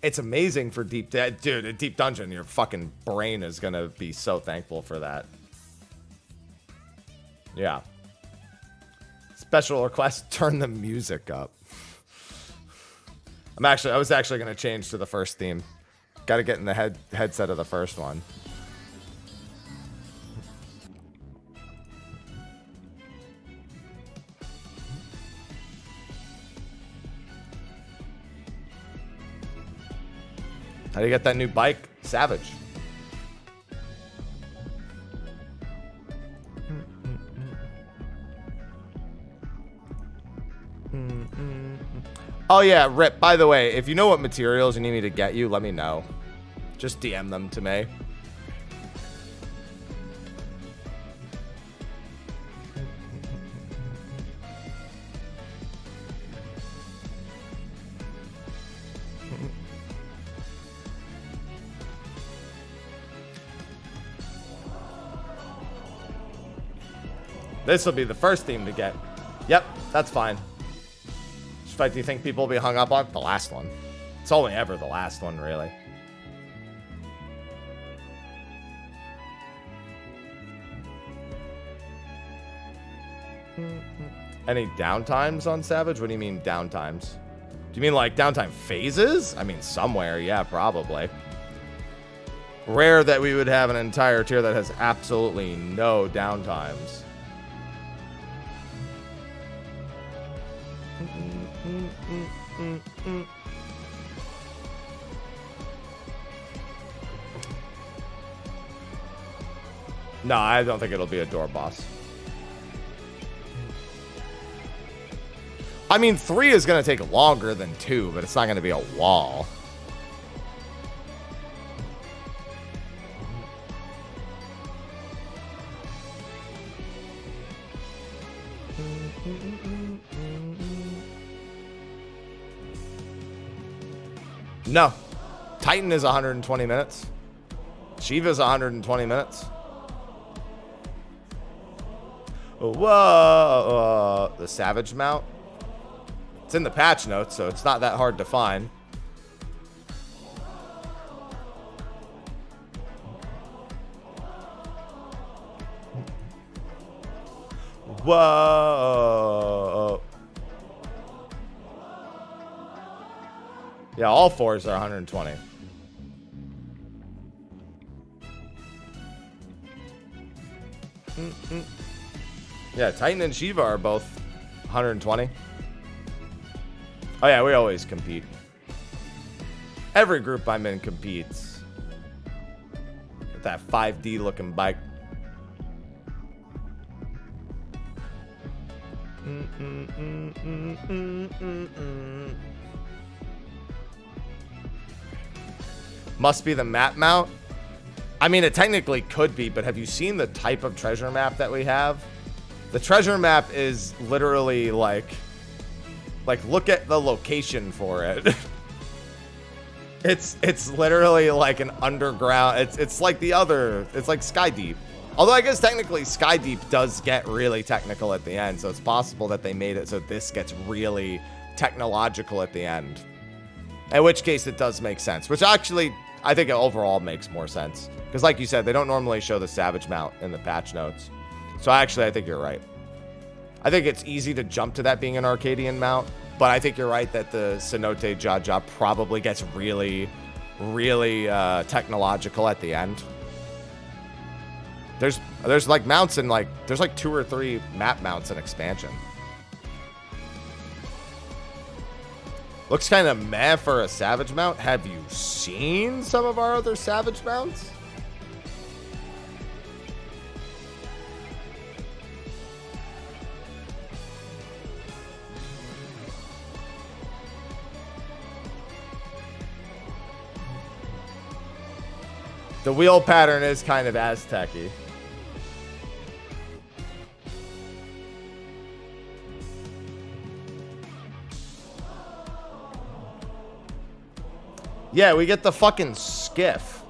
it's amazing for Deep... Dude, a Deep Dungeon, your fucking brain is going to be so thankful for that. Yeah. Special request, turn the music up. I was actually going to change to the first theme. Got to get in the headset of the first one. How do you get that new bike? Savage. Oh yeah, Rip, by the way, if you know what materials you need me to get you, let me know. Just DM them to me. This will be the first theme to get. Yep, that's fine. Which fight do you think people will be hung up on? The last one. It's only ever the last one, really. Any downtimes on Savage? What do you mean downtimes? Do you mean like downtime phases? I mean, somewhere, yeah, probably. Rare that we would have an entire tier that has absolutely no downtimes. No, I don't think it'll be a door boss. I mean, 3 is going to take longer than 2, but it's not going to be a wall. No. Titan is 120 minutes. Shiva's 120 minutes. Whoa. The Savage mount. It's in the patch notes, so it's not that hard to find. Whoa. Yeah, all 4s are 120. Yeah, Titan and Shiva are both 120. Oh yeah, we always compete. Every group I'm in competes. With that 5D looking bike. Must be the map mount. I mean, it technically could be, but have you seen the type of treasure map that we have? The treasure map is literally like look at the location for it. It's literally like an underground. It's like the other. It's like Sky Deep. Although I guess technically Sky Deep does get really technical at the end, so it's possible that they made it so this gets really technological at the end. In which case it does make sense, which actually I think it overall makes more sense. Because like you said, they don't normally show the Savage mount in the patch notes. So actually I think you're right. I think it's easy to jump to that being an Arcadian mount, but I think you're right that the Cenote Jaja probably gets really, really technological at the end. There's like mounts in like, there's like 2 or 3 map mounts in expansion. Looks kind of meh for a Savage mount. Have you seen some of our other Savage mounts? The wheel pattern is kind of Aztec-y. Yeah, we get the fucking skiff.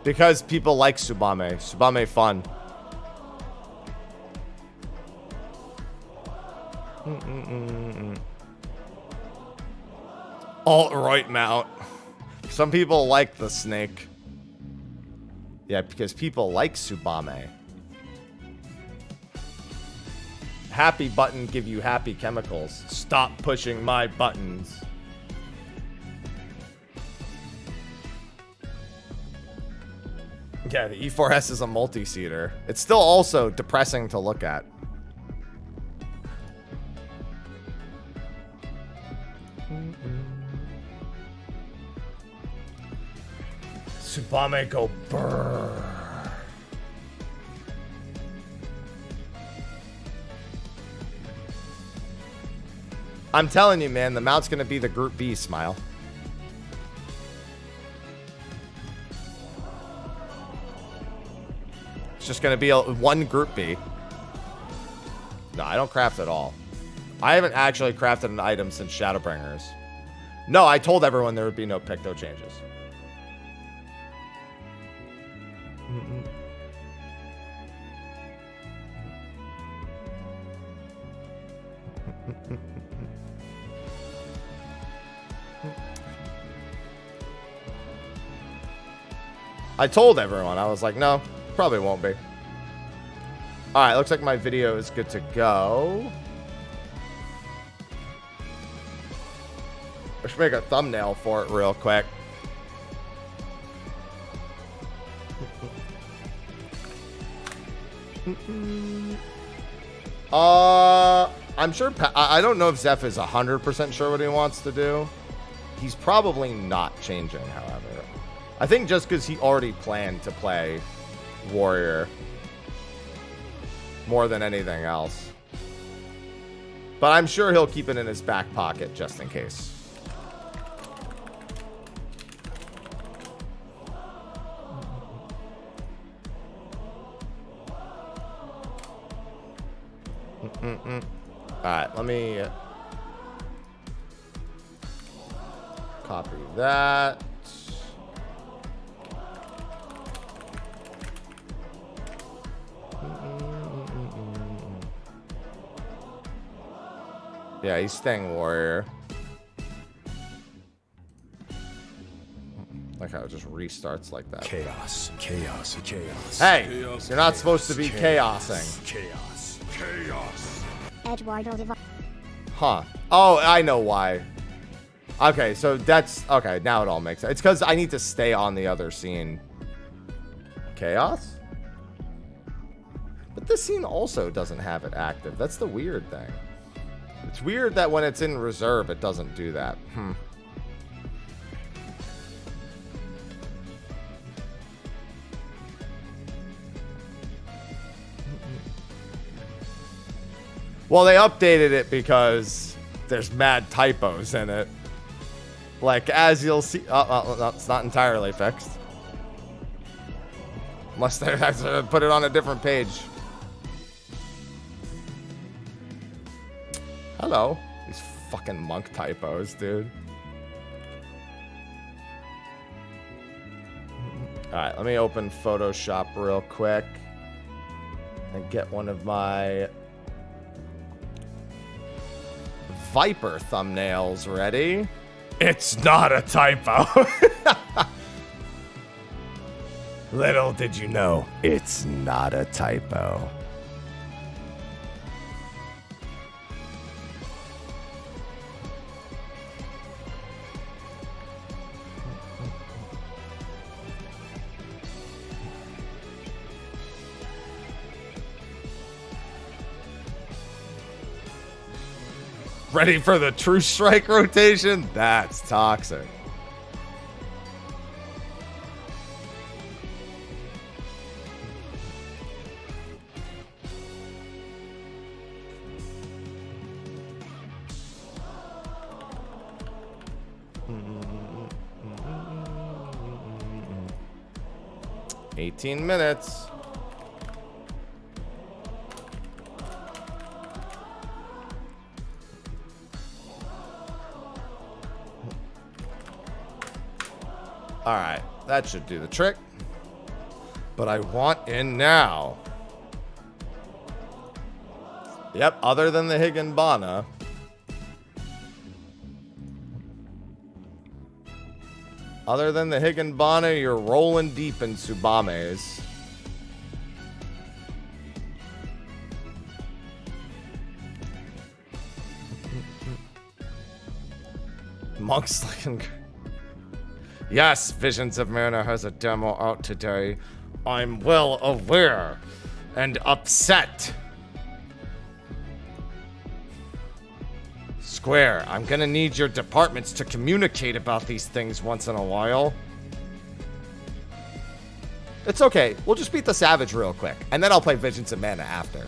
Because people like Tsubame. Tsubame fun. Alt-right mount. Some people like the snake. Yeah, because people like Tsubame. Happy button give you happy chemicals. Stop pushing my buttons. Yeah, the E4S is a multi-seater. It's still also depressing to look at. Tsubame go brrr. I'm telling you, man, the mount's gonna be the Group B smile. It's just gonna be one Group B. No, I don't craft at all. I haven't actually crafted an item since Shadowbringers. No, I told everyone there would be no Picto changes. I told everyone. I was like, no, probably won't be. All right, looks like my video is good to go. I should make a thumbnail for it real quick. I'm sure. I don't know if Zeph is 100% sure what he wants to do. He's probably not changing, however. I think just because he already planned to play Warrior more than anything else. But I'm sure he'll keep it in his back pocket just in case. Alright, let me copy that. Yeah, he's staying Warrior. Like how it just restarts like that. Chaos, chaos, chaos. Hey, chaos, you're not chaos, supposed to be chaos, chaosing. Chaos, chaos. Eduardo Diva. Huh. Oh, I know why. Okay, so that's... Okay, now it all makes sense. It's because I need to stay on the other scene. Chaos? But this scene also doesn't have it active. That's the weird thing. It's weird that when it's in reserve, it doesn't do that. Well, they updated it because there's mad typos in it. Like, as you'll see... no, it's not entirely fixed. Unless they have to put it on a different page. Hello. These fucking monk typos, dude. Alright, let me open Photoshop real quick. And get one of my... Viper thumbnails ready. It's not a typo. Little did you know, it's not a typo. Ready for the True Strike rotation? That's toxic. 18 minutes. All right, that should do the trick. But I want in now. Yep, other than the Higginbana. Other than the Higginbana, you're rolling deep in Tsubames. Monk's looking good. Yes, Visions of Mana has a demo out today. I'm well aware and upset. Square, I'm gonna need your departments to communicate about these things once in a while. It's okay. We'll just beat the Savage real quick, and then I'll play Visions of Mana after.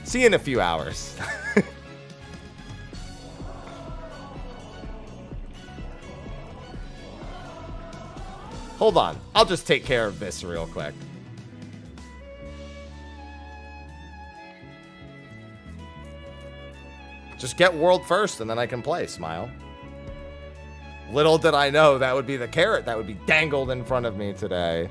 See you in a few hours. Hold on. I'll just take care of this real quick. Just get world first, and then I can play. Smile. Little did I know that would be the carrot that would be dangled in front of me today.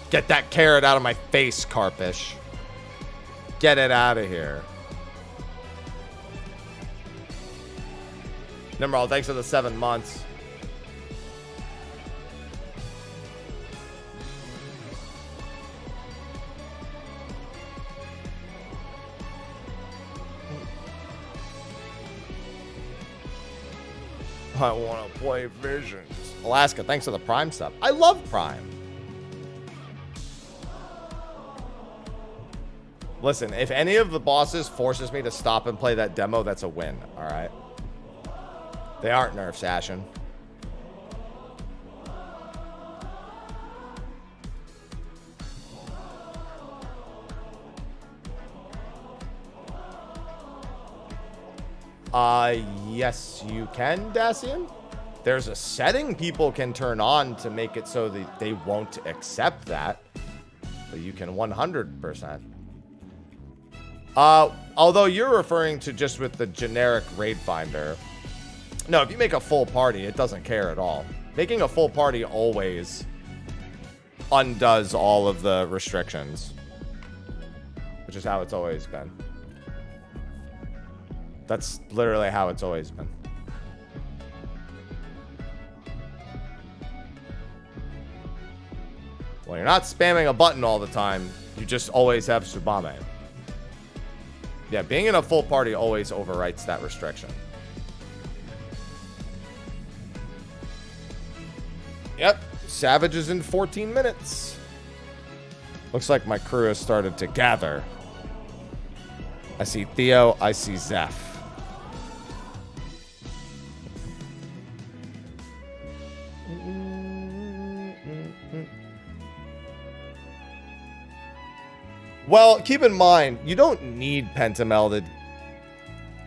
Get that carrot out of my face, Carpish. Get it out of here. Nimrod, thanks for the 7 months. I want to play Visions. Alaska, thanks for the Prime sub. I love Prime. Listen, if any of the bosses forces me to stop and play that demo, that's a win, all right? They aren't nerfs, Ashen. Yes, you can, Dacian. There's a setting people can turn on to make it so that they won't accept that. But you can 100%. Although you're referring to just with the generic raid finder. No, if you make a full party, it doesn't care at all. Making a full party always undoes all of the restrictions. Which is how it's always been. That's literally how it's always been. Well, you're not spamming a button all the time. You just always have Tsubame. Yeah, being in a full party always overwrites that restriction. Yep, Savage is in 14 minutes. Looks like my crew has started to gather. I see Theo, I see Zeph. Well, keep in mind, you don't need pentamelded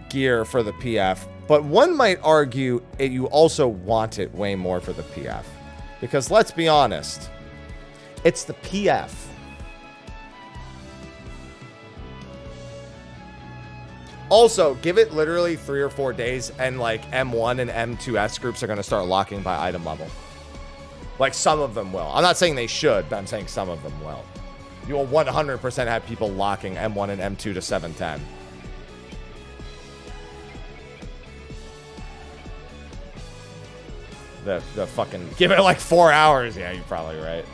gear for the PF, but one might argue you also want it way more for the PF. Because let's be honest, it's the PF. Also, give it literally 3 or 4 days and like M1 and M2S groups are going to start locking by item level. Like some of them will. I'm not saying they should, but I'm saying some of them will. You will 100% have people locking M1 and M2 to 710. The fucking... Give it like 4 hours. Yeah, you're probably right.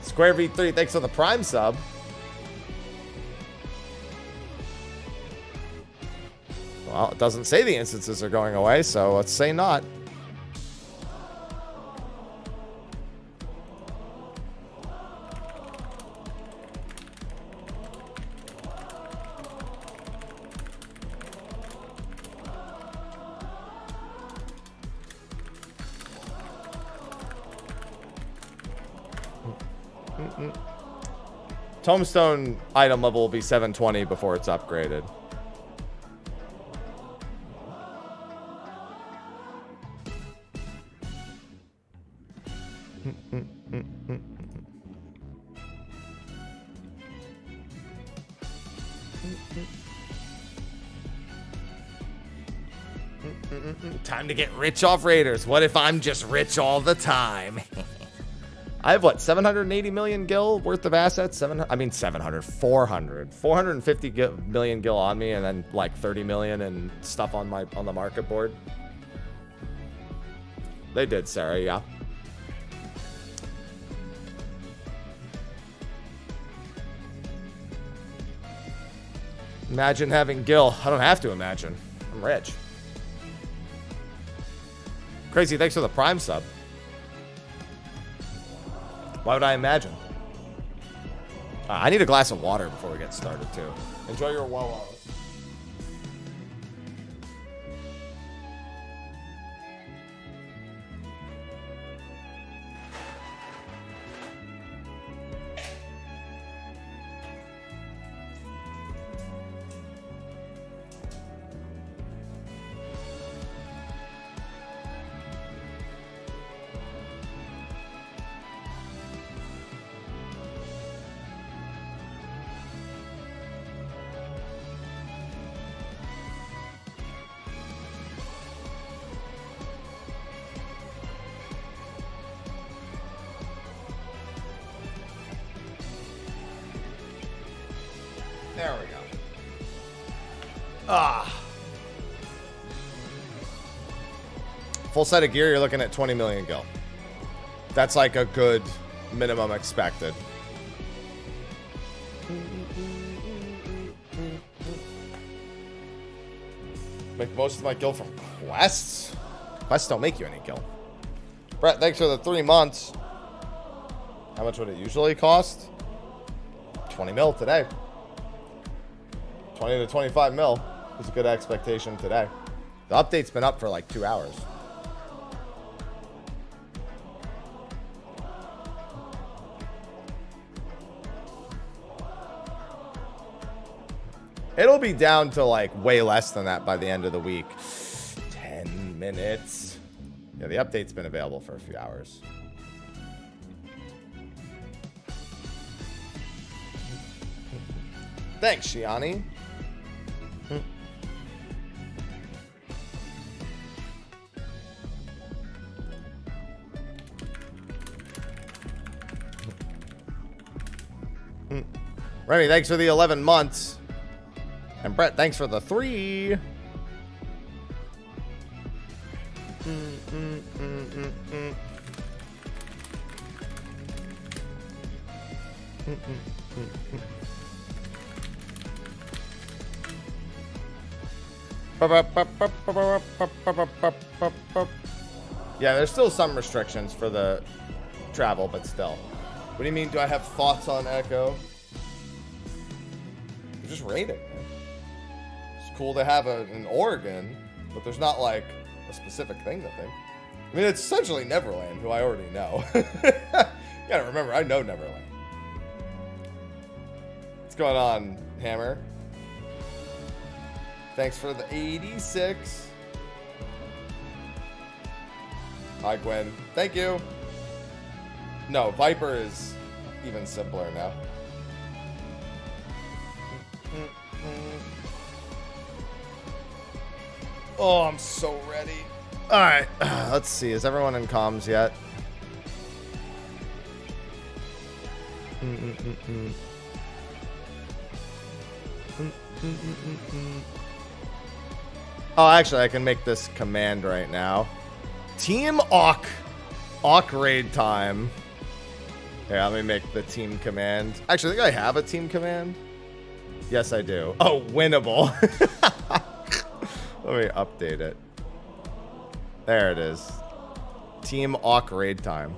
Square V3, thanks for the Prime sub. Well, it doesn't say the instances are going away, so let's say not. Tombstone item level will be 720 before it's upgraded. Time to get rich off raiders. What if I'm just rich all the time? I have what, 780 million gil worth of assets? 450 million gil on me, and then like 30 million and stuff on the market board. They did, Sarah, yeah. Imagine having gil. I don't have to imagine. I'm rich. Crazy, thanks for the Prime sub. Why would I imagine? I need a glass of water before we get started, too. Enjoy your Wawa. There we go. Full set of gear, you're looking at 20 million gil. That's like a good minimum expected. Make most of my gil from quests? Quests don't make you any gil. Brett, thanks for the 3 months. How much would it usually cost? 20 mil today. 20 to 25 mil is a good expectation today. The update's been up for like 2 hours. It'll be down to like way less than that by the end of the week. 10 minutes. Yeah, the update's been available for a few hours. Thanks, Shiani. Remy, thanks for the 11 months. And Brett, thanks for the 3. Yeah, there's still some restrictions for the travel, but still. What do you mean, do I have thoughts on Echo? You're just raiding, man. It's cool to have an Oregon, but there's not like a specific thing to think. I mean, it's essentially Neverland, who I already know. You gotta remember, I know Neverland. What's going on, Hammer? Thanks for the 86. Hi, Gwen. Thank you. No, Viper is even simpler now. Oh, I'm so ready. All right, let's see. Is everyone in comms yet? Oh, actually, I can make this command right now. Team Awk. Awk raid time. Yeah, let me make the team command. Actually, I think I have a team command. Yes, I do. Oh, winnable. Let me update it. There it is. Team Awk raid time.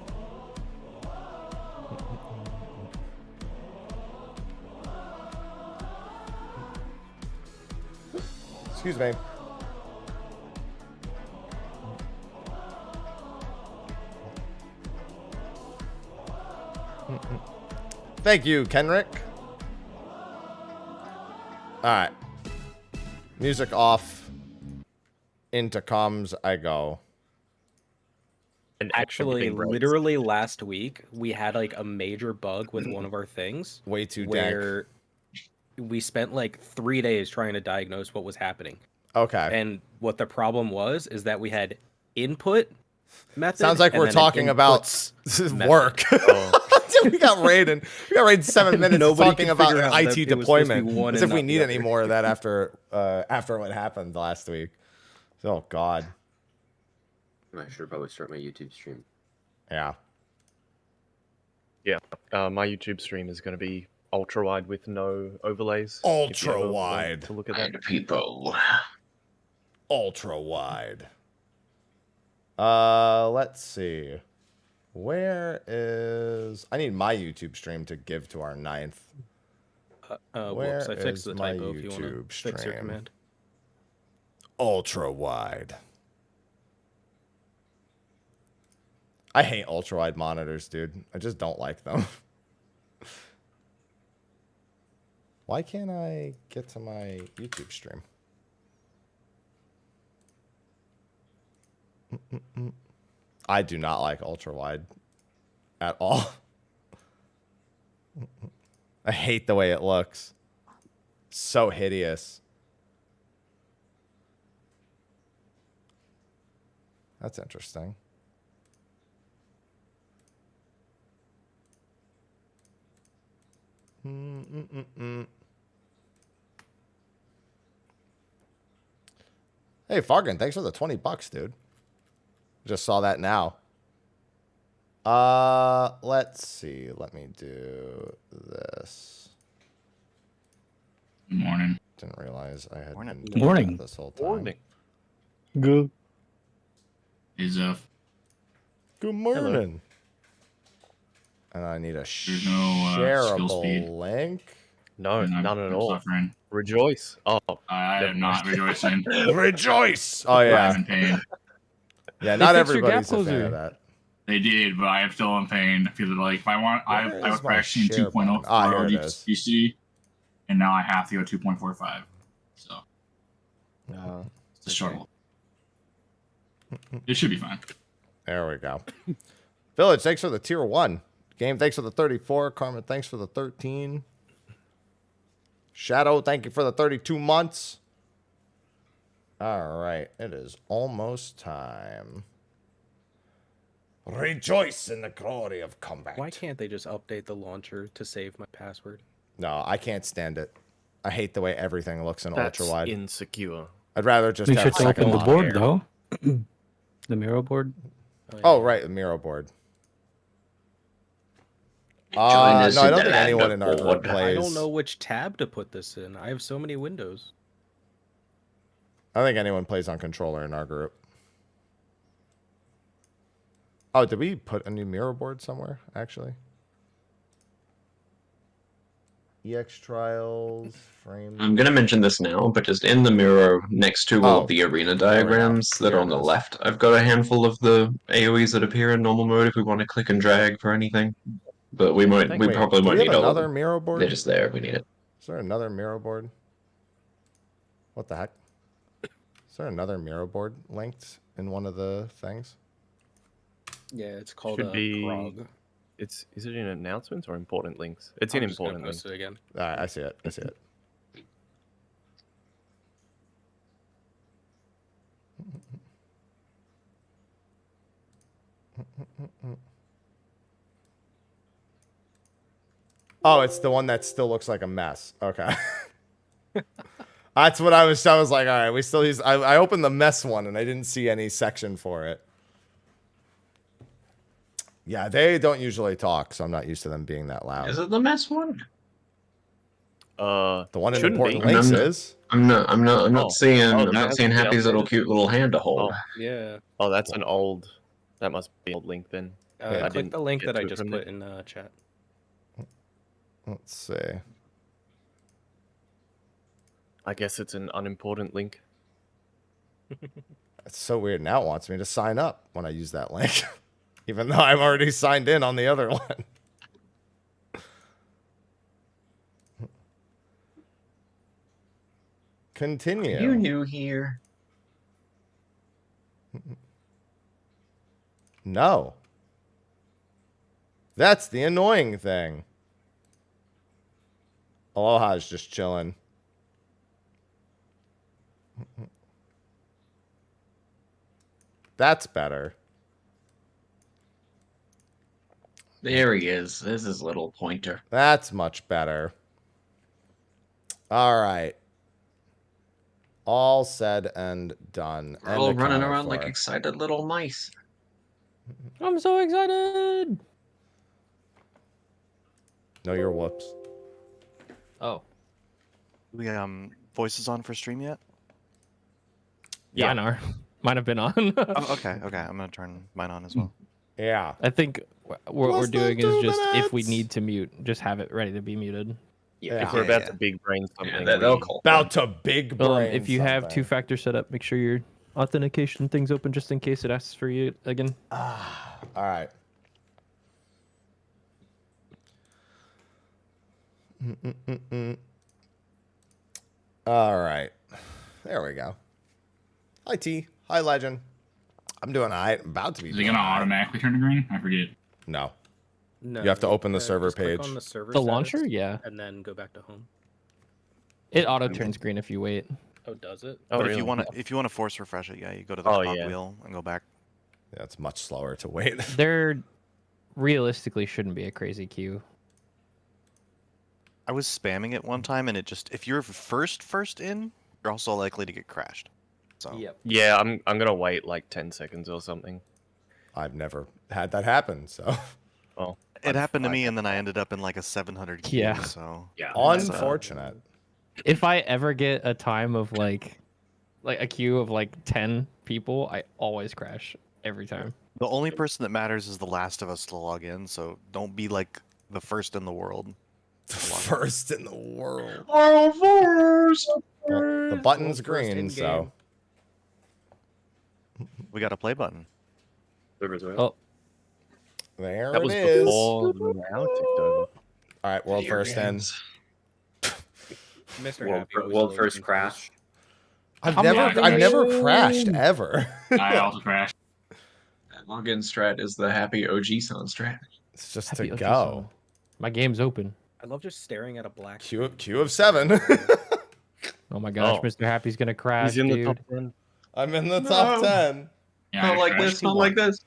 Excuse me. Thank you, Kenrick. All right. Music off. Into comms I go. And Actually, everything breaks. literally last week, we had like a major bug with one of our things. Way too dank. where we spent like 3 days trying to diagnose what was happening. Okay. And what the problem was is that we had input method. Sounds like and we're then an talking about inputs work. method. We got raided. We got raided 7 minutes Nobody talking could about figure out an that IT it was supposed to be deployment. one As and if we not need the any other. more of that after what happened last week. Oh God. I should probably start my YouTube stream. Yeah. Yeah, my YouTube stream is going to be ultra wide with no overlays. if you Ultra ever want wide. To look at that. And people. Ultra wide. Let's see. Where is... I need my YouTube stream to give to our 9th. Where Whoops, I fixed is the my typo if you want to YouTube fix your stream? command. Ultra wide. I hate ultra wide monitors, dude. I just don't like them. Why can't I get to my YouTube stream? I do not like ultra wide at all. I hate the way it looks. So hideous. That's interesting. Hey, Fargan, thanks for the $20, dude. Just saw that now. Let's see. Let me do this. Good morning. Didn't realize I had Morning. been doing Morning. that this whole time. Morning. GOOO. Is Good morning. And I need a There's no, skill speed. shareable link. No, and none at I'm all. suffering. Rejoice. Oh, I am not rejoicing. Rejoice! Oh, I'm yeah. in pain. Yeah, not fixed your everybody's gap a fan closer. of that. They did, but I am still in pain. I feel like if I want, I Where was is my practicing share 2.0 button? for Ah, here it already is. UCD, and now I have to go 2.45. So it's a struggle. It should be fine. There we go. Village, thanks for the tier 1. Game, thanks for the 34. Carmen, thanks for the 13. Shadow, thank you for the 32 months. All right, it is almost time. Rejoice in the glory of combat. Why can't they just update the launcher to save my password? No, I can't stand it. I hate the way everything looks in that's ultra wide. insecure. I'd rather just Make have sure to second open the lock. board, though. The Miro board. Oh, right, the Miro board. Join us No, I in don't the think land anyone of in our group board. plays. I don't know which tab to put this in. I have so many windows. I don't think anyone plays on controller in our group. Oh, did we put a new Miro board somewhere, actually? EX trials, frame. I'm gonna mention this now, but just in the mirror next to all Oh. of the arena diagrams that Here are it on the is. left, I've got a handful of the AoEs that appear in normal mode if we want to click and drag for anything. But we Wait, probably do won't we need have all of another them. Miro board? They're just there if we need it. Is there another Miro board? What the heck? Is there another Miro board linked in one of the things? Yeah, it's called Should be- Krog. Is it in announcements or important links? It's in I'm just gonna important links. post it again. All right, I see it. I see it. Oh, it's the one that still looks like a mess. Okay. That's what I was like, all right, we still use... I opened the mess one, and I didn't see any section for it. Yeah, they don't usually talk, so I'm not used to them being that loud. Is it the mess one? The one in shouldn't important be. links I'm not- is... I'm not Oh. seeing. Oh, I'm that not has seeing to be Happy's little updated. cute little hand to hold. Oh, Yeah. oh, that's an old. That must be an old link then. I Click didn't the link get that to I it just from put there. in chat. Let's see. I guess it's an unimportant link. It's so weird. Now it wants me to sign up when I use that link. Even though I'm already signed in on the other one. continue. You new here? No. That's the annoying thing. Aloha's just chilling. That's better. There he is. There's his little pointer. That's much better. All right. All said and done. We're all running around like excited little mice. I'm so excited. Know your whoops. Oh. We voices on for stream yet? Yeah, I know. Might have been on. Oh, okay. I'm gonna turn mine on as well. Yeah. I think what we're doing is just if we need to mute, just have it ready to be muted. Yeah. If we're about to big brain something, they'll call. About to big brain if you have something. two-factor set up, make sure your authentication thing's open just in case it asks for you again. All right. All right. There we go. Hi, T. Hi, Legend. I'm doing all right. I'm about to be Is it doing gonna all right. automatically turn to green? I forget. No. No, You have to open the server just click page. on the server The launcher? status Yeah. and then go back to home. It auto turns green if you wait. Oh, does it? Oh, But really? if you want to force refresh it, yeah, you go to the Oh, clock yeah. wheel and go back. Yeah, it's much slower to wait. There realistically shouldn't be a crazy queue. I was spamming it one time, and it just if you're first in, you're also likely to get crashed. So Yep. Yeah, I'm gonna wait like 10 seconds or something. I've never had that happen, so. Well, it happened to me, and then I ended up in like a 700 queue. Yeah. So Yeah. Unfortunate. If I ever get a time of like a queue of like 10 people, I always crash every time. the only person that matters is the last of us to log in. So don't be like the first in the world. First in the world. Oh, first. Well, the button's First green, in so. We got a play button. Oh, There that it was is. before now ticked over. All right, world Here first it in. is. Mr. World, Happy was world low first confused. crash. I've I'm never crashed ever. I also crashed. That login strat is the happy OG sound strat. It's just happy to OG go. song. My game's open. I love just staring at a black Queue of 7. Oh my gosh, Oh. Mr. Happy's gonna crash, He's in the dude. top 10. I'm in the top No. 10. Yeah, Not I like crashed. this. Not like this.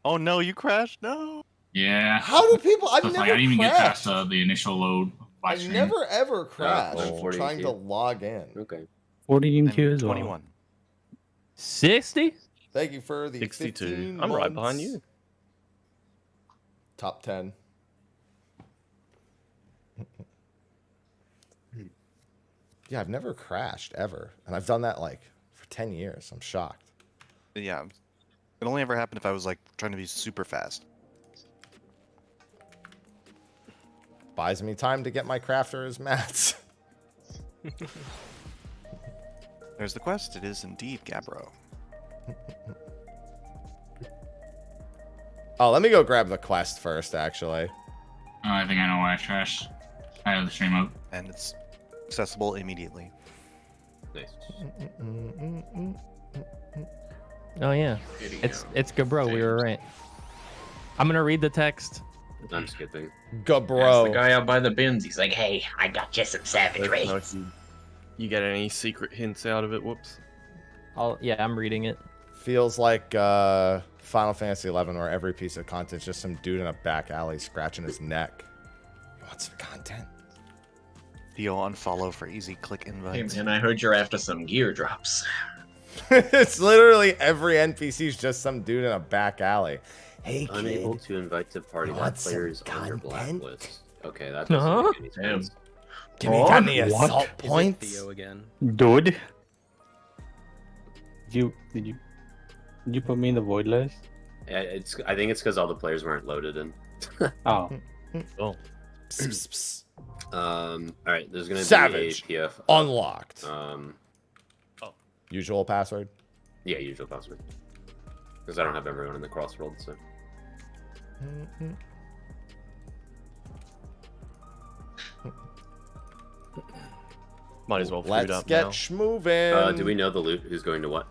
Oh no, you crashed! No. Yeah. How do people? I've So it's never like I didn't even get crashed. past the initial load. By I've stream. never ever crashed well, 40 trying to queue. log in. Okay. 40 in And queue as well. 21. 60? Thank you for the 62. 15 I'm right behind months. you. Top 10. Yeah, I've never crashed ever, and I've done that like for 10 years. I'm shocked. Yeah. It only ever happened if I was like trying to be super fast. Buys me time to get my crafters mats. There's the quest. It is indeed Gabbro. Oh, let me go grab the quest first, actually. Oh, I think I know why I crashed. I have the stream up. And it's accessible immediately. Nice. Oh yeah. It's good, bro. We were right. I'm gonna read the text. I'm skipping. That's Bro. the guy out by the bins. He's like, Hey, I got you some Let savagery. us know if you get any secret hints out of it. Whoops. I'm reading it. Feels like Final Fantasy XI, where every piece of content is just some dude in a back alley scratching his neck. You want some content? Theo unfollow for easy click hey invites. man, I heard you're after some gear drops. It's literally every NPC's just some dude in a back alley. Hey, Unable kid. to invite to party You that want some players on your content? blacklist. Okay, that doesn't make any Damn. sense. Give me got any What? assault Is it points? Theo again? Dude. Did you put me in the void list? Yeah, I think it's because all the players weren't loaded in. Oh. Oh. Psst, psst, psst. All right, there's gonna Savage. be a PF. Unlocked. Usual password. Yeah, usual password. Because I don't have everyone in the crossroad, so. Might as well food Let's up get now. schmoving. Do we know the loot? Who's going to what?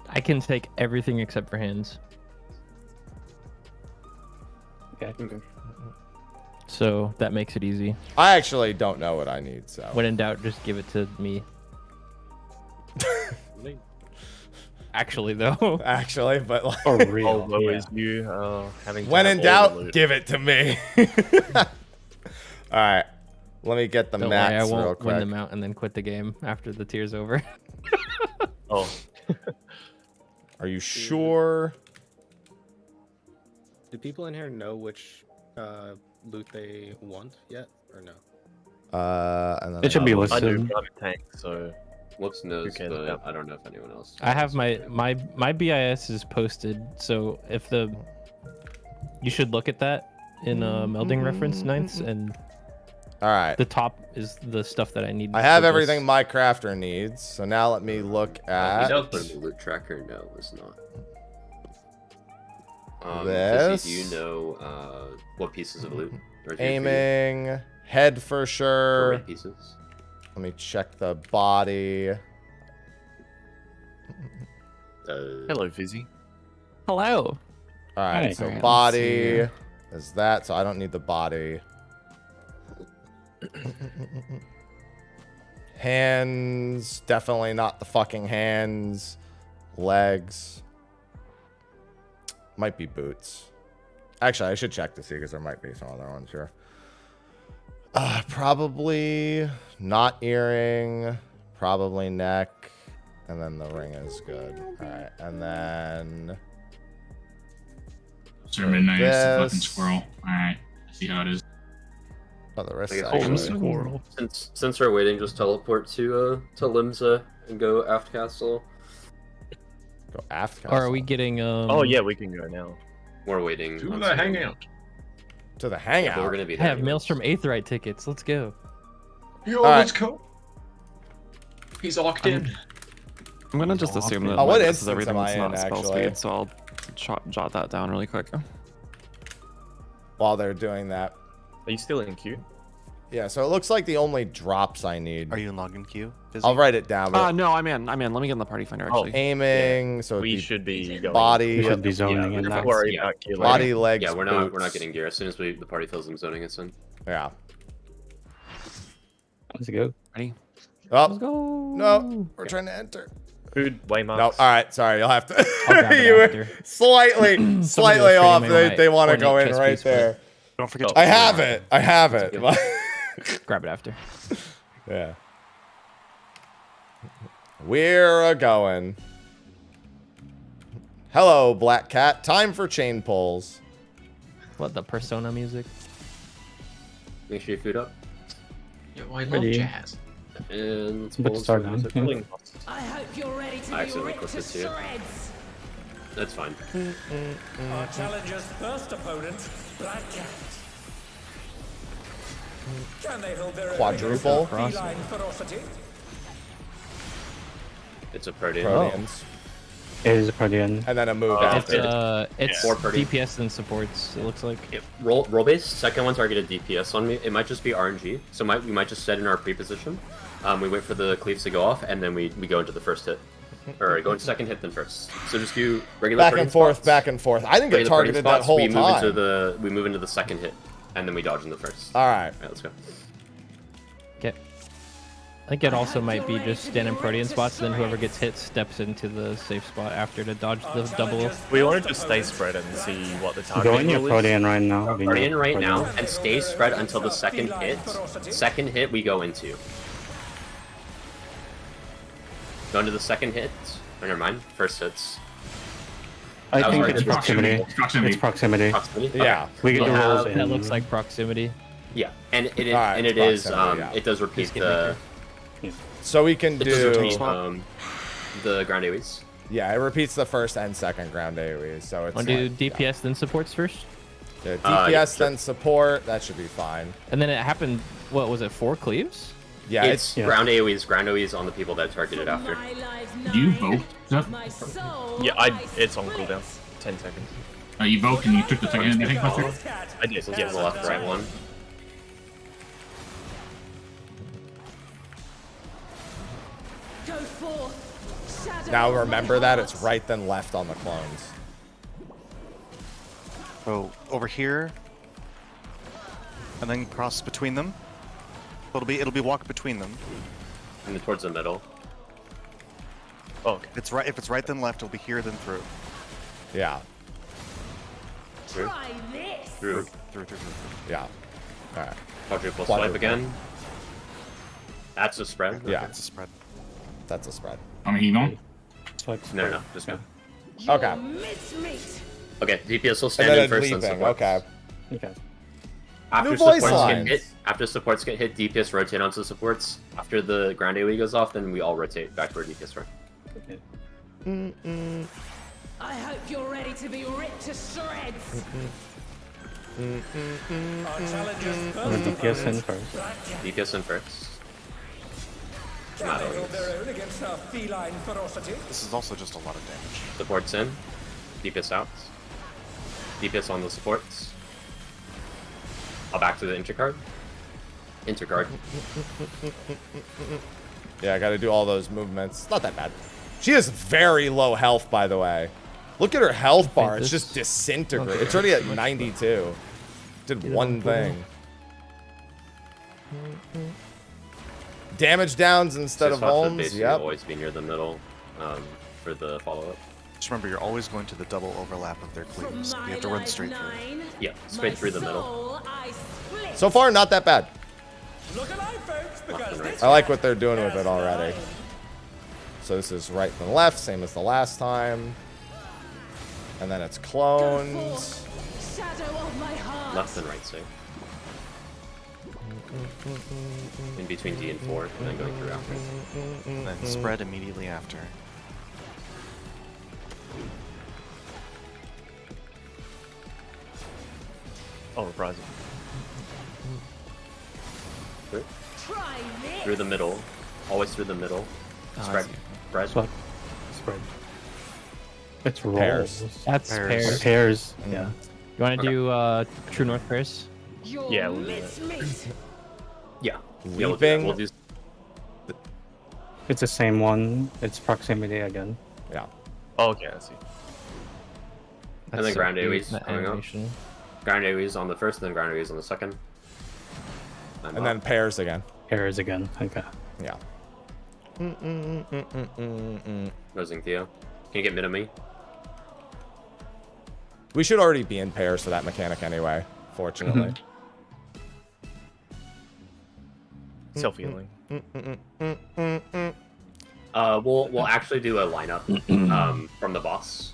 I can take everything except for hands. Okay. So that makes it easy. I actually don't know what I need, so. When in doubt, just give it to me. Actually, though. Actually, but like, For real. Although Yeah. is you having to when have in all the doubt, loot. give it to me. All right, let me get the Don't worry, I mats real won't win quick. the mount and then quit the game after the tier's over. Oh, Are you sure? Do people in here know which loot they want yet, or no? And then It should be I do. listed. I'm a tank, so Whoops knows, cares but about- I don't know if anyone else. I have knows. my BIS is posted, so if the you should look at that in melding reference ninths, and All right. the top is the stuff that I need. I have for everything this. my crafter needs. So now let me look He at does put in the loot tracker. No, it's not. This. Fizzy, do you know what pieces of loot? Or is it for you? aiming, head for For sure. what pieces? Let me check the body. hello, Fizzy. Hello. All right, Hi. so Alright, let's see body here. is that. So I don't need the body. Hands, definitely not the fucking hands. Legs. Might be boots. Actually, I should check to see because there might be some other ones here. Probably not earring. Probably neck. And then the ring is good. All right, and then Sir Midnight is the fucking this. squirrel. Alright, see how it is. oh, the wrist I guess actually. we'll Squirrel. Since we're waiting, just teleport to Limsa and go aft castle. Go aft. Or are we castle. getting Oh yeah, we can go now. We're waiting To on the someone. hangout. to the Yeah, hangout? but we're gonna be I there have anyways. Maelstrom Aetheryte tickets. Let's go. Yo, Alright. let's go. He's locked in. I'm gonna just assume that Oh, what this instance is everything am that's I not in, spell actually? speed, so I'll jot that down really quick. While they're doing that. Are you still in queue? Yeah, so it looks like the only drops I need. Are you in login queue? I'll write it down. But No, I'm in. Let me get in the party finder Oh, actually. aiming, so it'd We be should be going. body, We should be zoning in Don't now. worry Yeah. about gear body, later. legs, Yeah, we're not boots. getting gear. As soon as the party fills them zoning, it's in. Yeah. Let's go. Ready? Oh, go. no, we're trying to enter. Food No, waymarks. all right, sorry, you'll have to. I'll grab it you were after. slightly was off. trading my They want to go ornate in chess right piece, but- there. Don't forget Oh. I have it. I have it. Grab it after. Yeah. We're going. Hello, Black Cat. Time for chain pulls. What, the Persona music? Make sure you food up. Yo, I love Ready. jazz. And let's But pull start some on. music. Pulling- I hope you're ready to I be accidentally ripped clicked to it too. shreds. That's fine. Our challenger's first opponent, Black Cat. Can they hold their own Quadruple. against our feline ferocity? It's a Protean. Proteans. It is a Guardian. And then a move It's after. it's Four party. DPS and supports. It looks like. Roll base. Second one targeted DPS on me. It might just be RNG. So we might just set in our pre-position. We wait for the cleaves to go off, and then we go into the first hit. Or go into second hit, then first. So just do regular Back party and forth, spots. back and forth. I didn't get Regular party targeted that spots, whole we move time. we move into the second hit, and then we dodge in the first. All right. Alright, let's go. Okay. I think it also might be just stand in Protean spots, then whoever gets hit steps into the safe spot after to dodge the double. We want to just stay spread and see what the target Go in your is. Guardian right now. Guardian right now, and stay spread until the second hit. Second hit we go into. Go into the second hit. Oh, never mind. First hits. I That was think already it's good. proximity. Proximity. It's proximity. Proximity? Yeah. Okay. We get We the rolls have- in. That looks like proximity. Yeah, and it Alright, and it it's is proximity, yeah. it does repeat Biscuit the So we can it does repeat do. the ground AoEs. Yeah, it repeats the first and second ground AoE. So it's. Want to like, do DPS then supports first? yeah, yeah, DPS sure. then support. That should be fine. And then it happened. What was it? 4 cleaves? Yeah, It's yeah. ground AoEs on the people that targeted after. You vote, Zeph? Yeah, it's on cooldown. 10 seconds. You vote and you took the second hit, you think, Buster? I did. Yeah, Yes. the left right one. Now remember that it's right then left on the clones. So over here, and then cross between them. It'll be walk between them. And towards the middle. Oh, okay. If it's right then left, it'll be here then through. Yeah. Through. Through. Yeah. All right. Quadruple swipe again. That's a spread. Yeah. That's a spread. That's a spread. I'm healing. No, just go. Okay. Okay, DPS will And stand then in first, then leaping. supports. Okay. Okay. After New voice supports lines. get hit, after supports get hit, DPS rotate onto supports. After the ground AoE goes off, then we all rotate back to where DPS were. Okay. I hope you're ready to be ripped to shreds. Our challengers DPS in first. DPS in first. Can they hold their own against our feline ferocity? This is also just a lot of damage. Supports in. DPS out. DPS on the supports. I'll back to the intercard. Intercard. Yeah, I got to do all those movements. Not that bad. She has very low health, by the way. Look at her health bar. It's just disintegrated. It's already at 92. Did one thing. Damage downs instead of homes. Yep. Always be near the middle for the follow-up. Just remember, you're always going to the double overlap of their cleaves. You have to run straight through. Yeah, straight through the middle. So far, not that bad. Look alive, folks, because this I like what they're doing with it already. So this is right and left, same as the last time. And then it's clones. Left and right safe. In between D and 4, and then going through after. And then spread immediately after. Oh, reprisal. Through the middle. Always through the middle. Spread. Spread. Spread. It's rolls. Pairs. That's pairs. Pairs. Yeah. You want to do True North pairs? Yeah, we'll do that. Yeah. Leaping. We'll do. It's the same one. It's proximity again. Yeah. Oh, okay, I see. And then ground AoEs that coming up. animation. Ground AoEs on the first, and then ground AoEs on the second. And then pairs again. Pairs again. Okay. Yeah. Nosing Theo. Can you get mid of me? We should already be in pairs for that mechanic anyway, fortunately. Self-healing. We'll actually do a lineup from the boss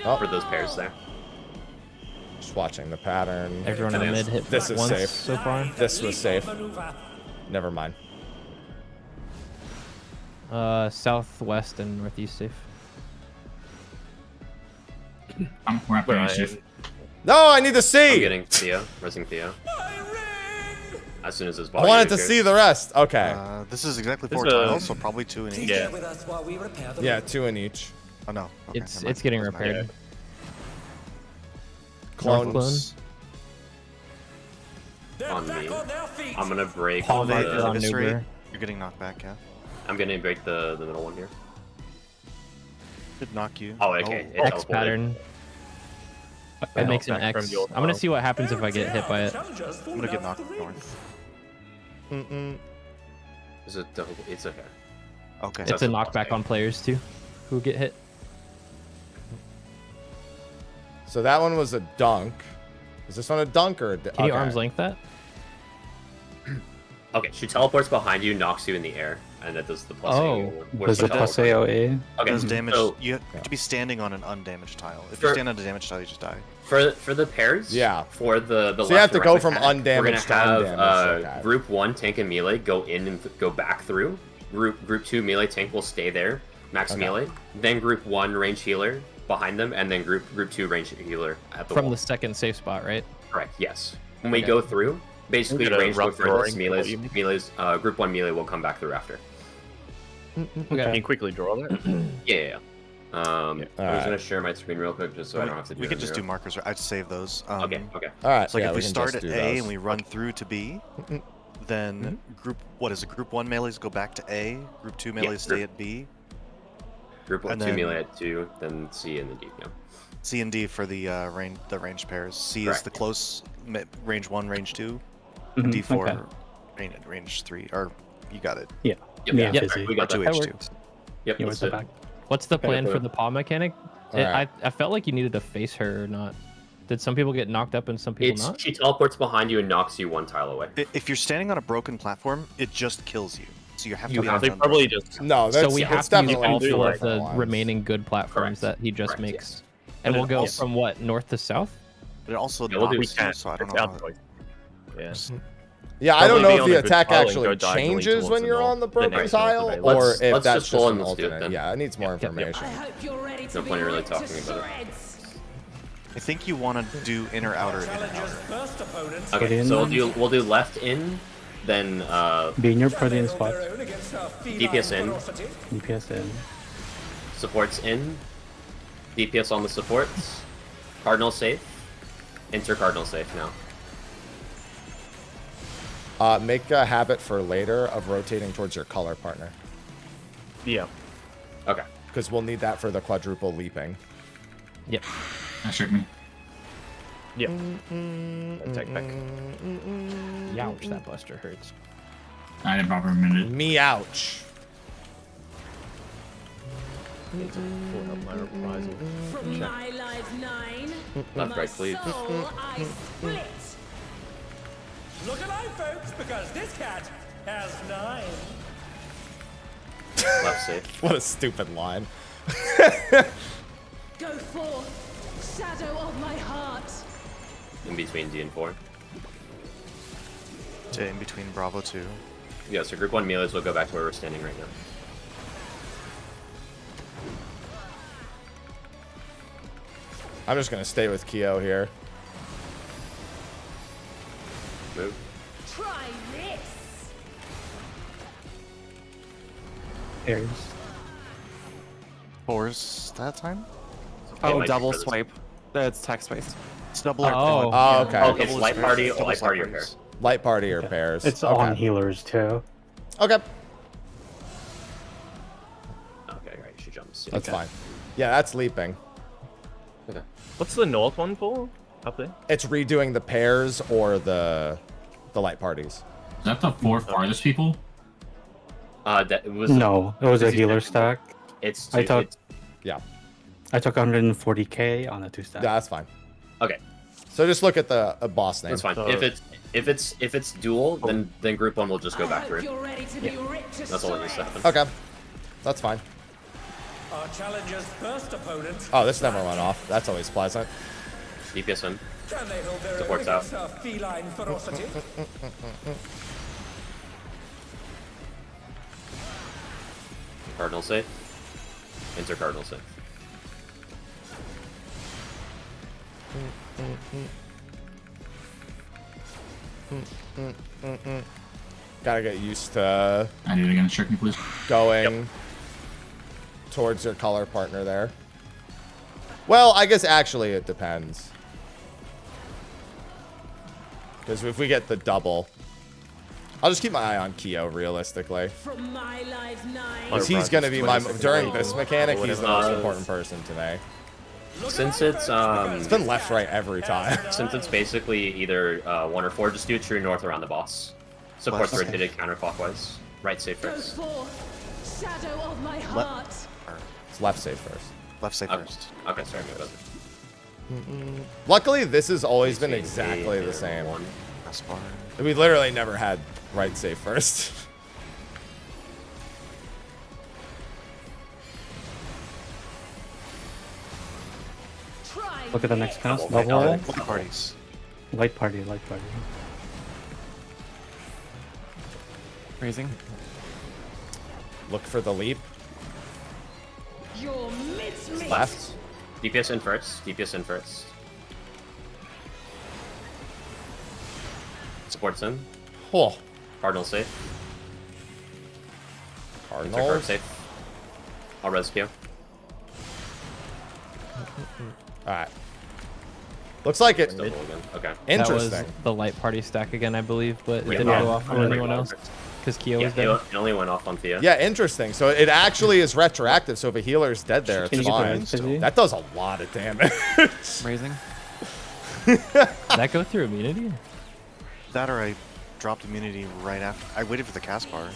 for those pairs there. Just watching the pattern. Everyone in the mid hit This is once safe. so far. This was safe. Never mind. Southwest and northeast safe. We're not playing shift. No, I need to I'm see. getting Theo, resing Theo. As soon as his I body wanted to appears. see the rest. Okay. This is exactly This 4 is, tiles, so probably 2 in each. Yeah. with us while we repair the Yeah, 2 in each. Oh no. Okay, It's never mind. getting Doesn't matter. repaired. Clones. They're On back me. on their feet. I'm gonna break Holiday the, on Eviscerate, Nuber. you're getting knocked back, yeah? I'm gonna break the middle one here. Should knock you. Oh, okay. It X teleported. pattern. It makes an back from X. the old I'm gonna file. see what happens if I get hit by it. I'm gonna get knocked north. Is it double? It's okay. Okay. It's a knockback on players too, who get hit. So that one was a dunk. Is this one a dunk or a Can you arm's length that? Okay, she teleports behind you, knocks you in the air, and it does the plus. Oh. Does the plus AOE? Okay, Does damage. so You have to be standing on an undamaged tile. If For- you stand on a damaged tile, you just die. for the pairs, Yeah. For the So you have left to and go right from mechanic, undamaged to we're gonna undamaged, have okay. group 1 tank and melee go in and go back through. Group 2 melee tank will stay there, max Okay. melee. Then group 1 range healer behind them, and then group 2 range healer at the From wall. the second safe spot, right? Correct. Yes. When we Okay. go through, basically We're gonna range go rough furthest. drawing, what Melee's group 1 melee will come back through after. Can you quickly draw that? Yeah. I was Alright. gonna share my screen real quick just so I don't have to do We it could just do zero. markers. I'd save those. Okay. All right. So like yeah, if we can start just at do A those. and we run through to B, then Group 1 melees go back to A, Group 2 melees stay at B. Group 1, And 2 then- melee at 2, then C and then D. Yeah. C and D for the ranged pairs. C is Correct. the close range 1, range 2, Mhm, and D4 okay. range 3. Or you got it. Yeah. Yep. Me and Yep. Fizzy. We got Or 2 that. H2. Yep. You That's went it. back. What's the plan Okay. for the paw mechanic? Alright. I felt like you needed to face her or not. Did some people get knocked up and some people not? She teleports behind you and knocks you 1 tile away. If you're standing on a broken platform, it just kills you. So you have to You be have on to the probably unbroken. just. No, So that's, we that's have to use definitely all do four like of the lines. remaining good platforms Correct. that he just Correct, makes. yes. And we'll go also- from what, north to south? But it also Yeah, we'll do knocks you, can. so I don't It's know. out choice. Yeah. Yeah, I don't Probably know be if on the a good attack tile and actually go diagonally changes towards when the you're north, on the the broken next north tile, available. or Let's- if let's that's just just pull an and let's do it alternate. then. Yeah, it needs more Yep, yep, yep. information. I hope you're ready to No be point in really ripped to talking about it. shreds. I think you want to do inner outer inner Challenger's outer. first opponent Okay, in. so we'll do left in, then Be in your can protein they hold spot. their own against her feline DPS in. ferocity? DPS in. supports in, DPS on the supports, cardinal safe, enter cardinal safe now. Make a habit for later of rotating towards your color partner, Yeah. Okay. because we'll need that for the quadruple leaping. Yep. That shook me. Yep. Attack back. Youch, that buster hurts. I didn't proper minute. Me ouch. Need to pull up my reprisal. From my life 9, Left, my right, please. soul I split. Look alive, folks, because this cat has 9. Left safe. What a stupid line. Go forth, shadow of my heart. In between D and 4. To in between Bravo 2. Yeah, so group 1 melees will go back to where we're standing right now. I'm just gonna stay with Kyo here. Move. Try this. Airs. 4's that time? It Oh, might be double for this- swipe. That's text based. It's double or Oh. quad. Oh, okay. Oh, it's light party or light party or pair. Light party or pairs. It's okay. on healers too. Okay, Okay, right, she jumps. Yeah. that's fine. Yeah, that's leaping. Okay. What's the north one for? Up there? It's redoing the pairs or the light parties. Is that the 4 farthest people? That it was No, it was a it's- healer stack. It's I thought- it's- Yeah, I took 140k on a 2-stack. yeah, that's fine. okay. So just look at the boss name. That's fine. So- If it's dual, then group 1 will just go I hope backward. you're ready to be ripped to That's all that needs to shreds. happen. Okay, that's fine. Our challenger's first opponent. Oh, this never went off. That's always pleasant. DPS in. Can they hold their own Supports out. against her feline ferocity? Cardinal safe. Enter cardinal safe. Gotta get used to I did it again. Shook me, please. going towards your color partner there. Well, I guess actually it depends. Because if we get the double, I'll just keep my eye on Kyo realistically. From my life 9. Because he's going to be my, during this mechanic, he's the most important person to me. Since it's It's been left, right every time. since it's basically either 1 or 4, just do a true north around the boss. Supports Left rotated counterclockwise. Right safe Go first. forth, shadow of my heart. It's left safe first. Left safe Okay. first. Okay, sorry, my bad. Luckily, this has always been Between exactly D the and same. 1. Last bar. We literally never had right safe first. Try Look at the next cast. Double Double. light Light parties. Light party, light party. Raising. Look for the leap. your mincemeat. Left. DPS in first. DPS in first. Supports in. Oh, Cardinal safe. Enter card Cardinals. safe. I'll rescue. Alright. Looks like it. Double again. Okay. Interesting. That was the light party stack again, I believe, but it Yeah. didn't Yeah. go off on anyone else because Kyo was dead. It only went off on Thea. Yeah, interesting. So it actually is retroactive. So if a healer's dead there, it's fine. That does a lot of damage. Raising. Did that go through immunity? That or I dropped immunity right after. I waited for the cast bar.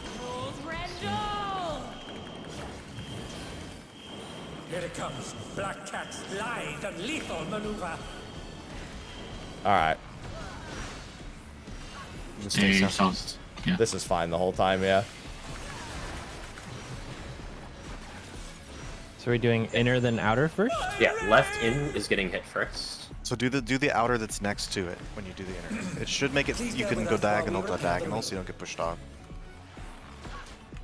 Here it comes. Black Cat's lithe and lethal maneuver. All right. Just stay south. Yeah. This is fine the whole time, yeah. So we're doing inner then outer first? Yeah, left in is getting hit first. So do the outer that's next to it when you do the inner. It should make it you can go diagonal to diagonal so you don't get pushed off.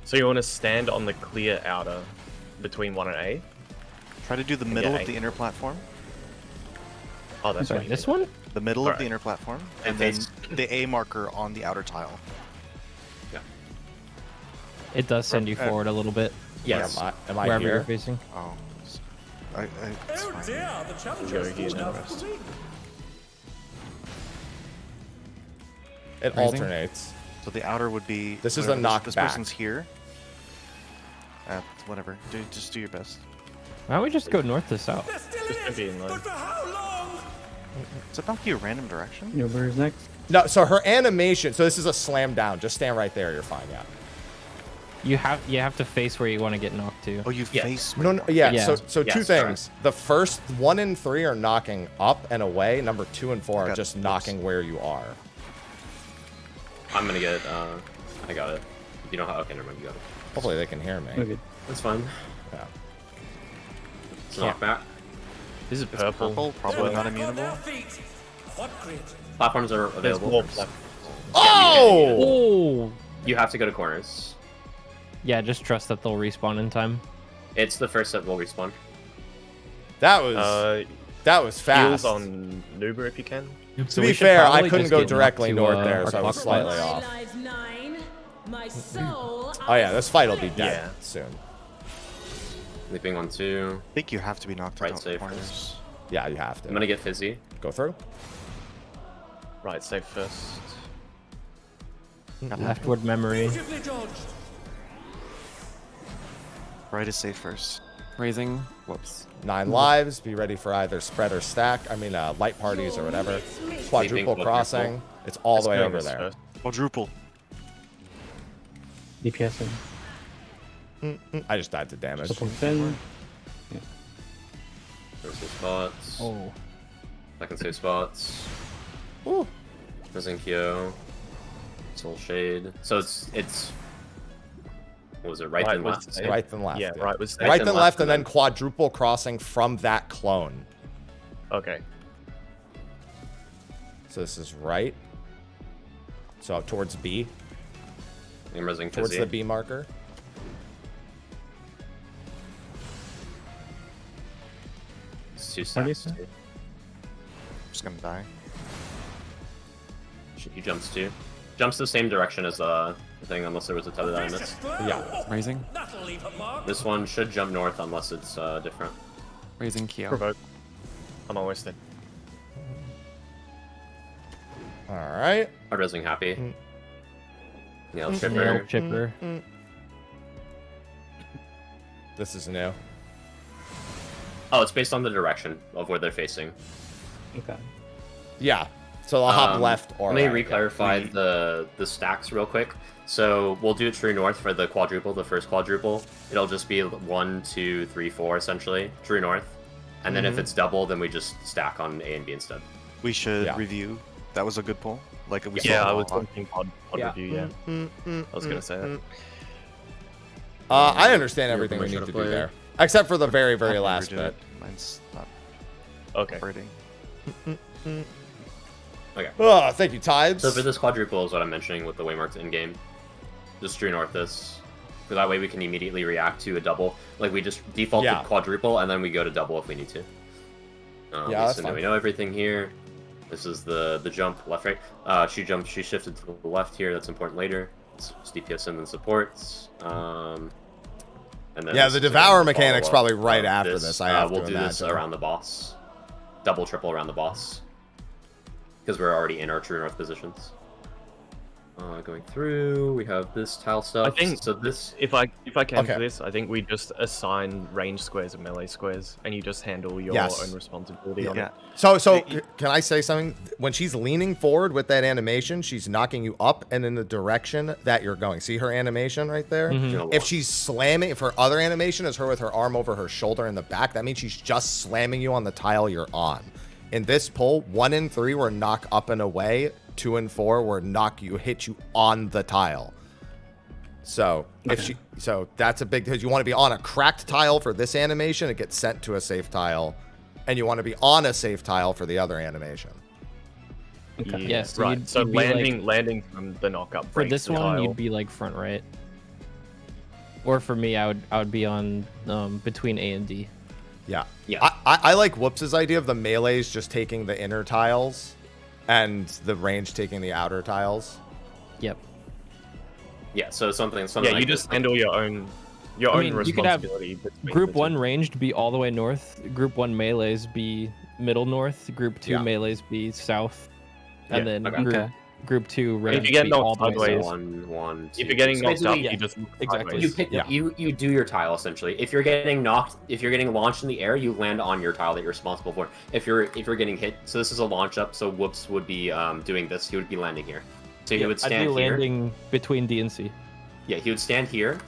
So you want to stand on the clear outer between 1 and A? Try to do the middle of the inner platform. Oh, that's Sorry, right. this one? The middle of the inner platform, and then the A marker on the outer tile. Yeah. It does send you forward a little bit. Yes. Am I wherever here? you're facing. Oh. It's Oh fine. dear, the challenge Go is here good now. enough to win. It alternates. So the outer would be. This is a knockback. This person's here. Whatever. Just do your best. Why don't we just go north to south? Just be in line. But for how long? Does it knock you a random direction? Uber's next. No, so her animation. So this is a slam down. Just stand right there. You're fine. Yeah. You have to face where you want to get knocked to. Oh, you face. No, yeah. Yeah. So two things. The first 1 and 3 are knocking up and away. Number 2 and 4 are just knocking where you are. I'm gonna get. I got it. You know how? Okay, never mind. You got it. Hopefully they can hear me. Okay. That's fine. Yeah. It's knockback. This is purple. Probably not On immutable. their feet. What grid? Platforms are There's available. more first. platforms. Oh! You have to go to corners. Yeah, just trust that they'll respawn in time. It's the first that will respawn. That was fast. Heals on Nuber if you can. To be fair, I couldn't go directly north there, so I was slightly off. Oh yeah, this fight will be dead soon. Leaping on 2. I think you have to be knocked Right out safe corners. first. Yeah, you have to. I'm gonna get fizzy. Go through. Right, safe first. Leftward memory. Beautifully dodged. Right is safe first. Raising. Whoops. 9 lives. Be ready for either spread or stack. I mean, light parties or whatever. Quadruple crossing. It's all the way over there. Quadruple. DPS in. I just died to damage. Support in. There's some spots. Oh. Second safe spots. Ooh. Prison Kyo. Soul Shade. So it's what was it? Right then left. Right then left. Yeah, right was right then left, and then quadruple crossing from that clone. Okay. So this is right. So up towards B. I'm raising towards fizzy. the B marker. It's 2 stacks. Just gonna die. He jumps 2. Jumps the same direction as the thing, unless there was a tether that I missed. Yeah. Raising. That'll leave a mark. This one should jump north unless it's different. Raising Kyo. Provoke. I'm almost dead. All right. Hard raising happy. Nail chipper. Nail chipper. This is new. Oh, it's based on the direction of where they're facing. Okay. Yeah. So I'll hop left or Let me right. re-clarify the stacks real quick. So we'll do true north for the quadruple, the first quadruple. It'll just be 1, 2, 3, 4 essentially, true north. And then if it's double, then we just stack on A and B instead. We should review. That was a good pull. Like we Yeah, saw I a was lot. thinking pod review, yeah. I was gonna say that. I understand everything we need to do there. Except for the very, very I'll last redo bit. it. Mine's not Okay. operating. Okay. Oh, thank you, Tides. So for this quadruple is what I'm mentioning with the waymarks in-game. Just true north this. For that way we can immediately react to a double. Like we just default to quadruple and then we go to double if we need to. Yeah, that's so fine. now we know everything here. This is the jump, left, right. She shifted to the left here, that's important later. It's DPS and then supports. And then Yeah, this the is Devour a mechanic's follow-up probably right of after this, I have we'll to do this imagine. around the boss. Double, triple around the boss. because we're already in our true north positions. Going through, we have this tile stuff. I think so. This, if I can for this, I think we just assign range squares and melee squares, and you just handle your own responsibility on it. So can I say something? When she's leaning forward with that animation, she's knocking you up and in the direction that you're going. See her animation right there? If she's slamming, if her other animation is her with her arm over her shoulder in the back, that means she's just slamming you on the tile you're on. In this pull, 1 and 3 were knock up and away. 2 and 4 were hit you on the tile. So so that's a big, because you want to be on a cracked tile for this animation, it gets sent to a safe tile, and you want to be on a safe tile for the other animation. Okay. Yeah, so right. So you'd be landing from the knock up. For this one, you'd be like front right. Or for me, I would be on between A and D. Yeah. I like Whoops's idea of the melees just taking the inner tiles and the range taking the outer tiles. Yep. Yeah, so something Yeah, you like just this. handle your own responsibility. You could have Group 1 ranged be all the way north, Group 1 melees be middle north, Group 2 melees be south, and then Group 2 range if you get be all knocked the way sideways, south. If you're getting knocked up, you just You pick you do your tile essentially. If you're getting launched in the air, you land on your tile that you're responsible for. If you're getting hit, so this is a launch up, so Whoops would be doing this. He would be landing here. So he would stand I'd be here. landing between D and C. Yeah, he would stand here.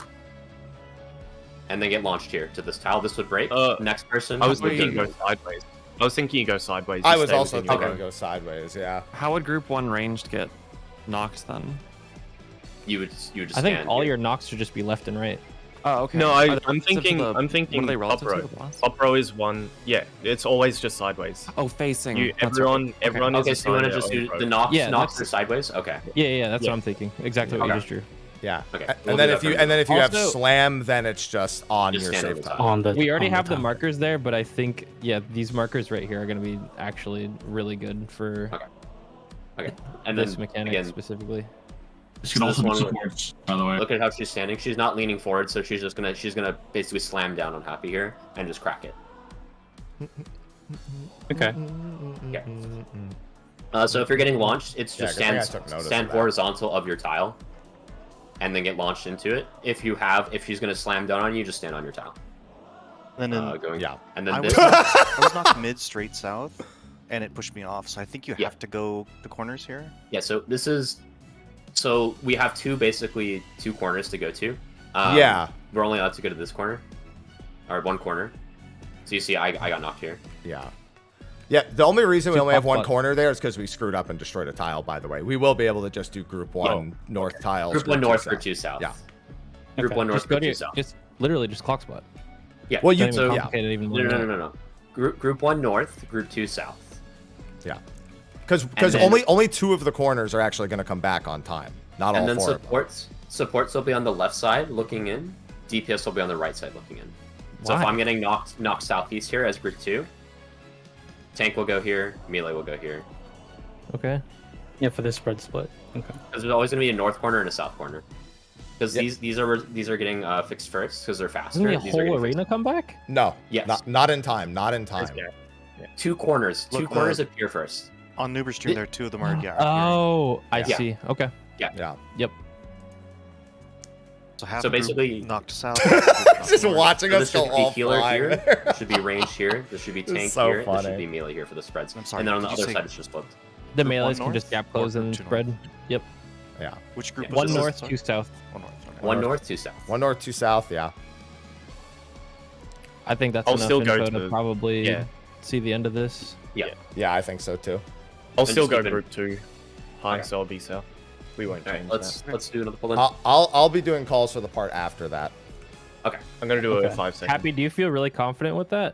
And then get launched here to this tile. This would break. Next person. I was would thinking go sideways. I was thinking you go sideways. I you was stay also within your thinking own. go sideways, yeah. How would Group 1 ranged get knocked then? You would just I think stand all here. your knocks should just be left and right. Oh, okay. No, Are I'm they thinking. relative to I'm the- thinking. what are they relative Top to row. the boss? Top row is one. Yeah, it's always just sideways. Oh, facing. You, That's everyone, right. everyone Okay, is so you want to assigned just their do own the row. knocks Yeah, knocks that's- are sideways? Okay. Yeah, that's what I'm thinking. Exactly what you just drew. Yeah. Okay. And We'll then do if that you for have Also- slam, then it's just on Just your stand safe on tile. the We already have the top. markers there, but I think these markers right here are going to be actually really good for Okay. And this then mechanic again, specifically. This could So also this be one- supports, by the way. look at how she's standing. She's not leaning forward, so she's gonna basically slam down on Happy here and just crack it. Okay. Yeah. So if you're getting launched, it's just Yeah, 'cause I stand took notice stand of that. horizontal of your tile, and then get launched into it. If she's gonna slam down on you, just stand on your tile. And then And then I this. was knocked mid straight south, and it pushed me off. So I think you have to go the corners here. Yeah, so this is, so we have two corners to go to. Yeah. We're only allowed to go to this corner, or one corner. So you see, I got knocked here. Yeah. Yeah, the only reason we Two only have one pop-up. corner there is because we screwed up and destroyed a tile, by the way. We will be able to just do group 1 north tiles. Group 1 north, group 2 south. Yeah. Group Okay. 1 north, Just go group to 2 your, south. just literally just clock spot. Yeah. Well, you Don't even so, complicate it even more. than that. No. Group 1 north, group 2 south. Yeah. Because And then- only 2 of the corners are actually going to come back on time. Not all And then 4 of them. supports will be on the left side looking in. DPS will be on the right side looking in. So if Why? I'm getting knocked southeast here as group 2, tank will go here, melee will go here. Okay. Yeah, for this spread split. Okay. Because there's always going to be a north corner and a south corner. Because these are getting fixed first because they're faster. Doesn't the These are whole getting arena come back? No. Yes. Not in time. Not in time. fixed. Two corners. Two Look, corners appear first. On Nuber's stream, there two of them are Oh, I Yeah. see. Okay. Yeah. Yep. So half So the group basically- knocked south. Just watching So us this go should be all healer flying here. there. This should be range here. This should be This tank is so here. This funny. should be melee here for the spreads. I'm sorry, And then on the did you other say side, it's just flipped. The Group melees one can just north gap close or and group two spread. Yep. Yeah. Which group Yeah, was One this? north, Sorry? 2 south. One north. Okay. One north, 2 south. 1 north, 2 south, yeah. I think that's I'll enough still go info to- to probably yeah. see the end of this. Yeah, I think so too. I'll And still just go keep it- group 2 high, Okay. so I'll be south. We won't All right, change let's do another pull in. I'll be doing calls for the part after that. Okay. I'm gonna do Okay. a 5 second. Happy, do you feel really confident with that?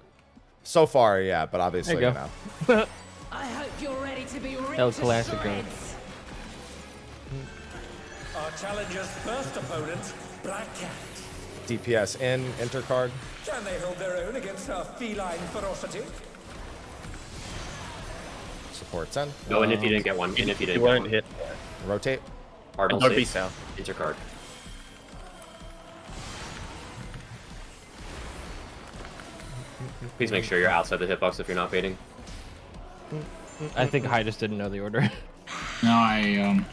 So far, yeah, but obviously, There you go. I hope you're ready to be ripped El to Clasico. shreds. Our challenger's first opponent, Black Cat. DPS in, intercard. Can they hold their own against our feline ferocity? Supports in. Go in if you didn't get one. In if you You didn't get won't one. hit. Rotate. Cardinal Don't be safe. south. Intercard. Please make sure you're outside the hitbox if you're not baiting. I think I just didn't know the order. No, I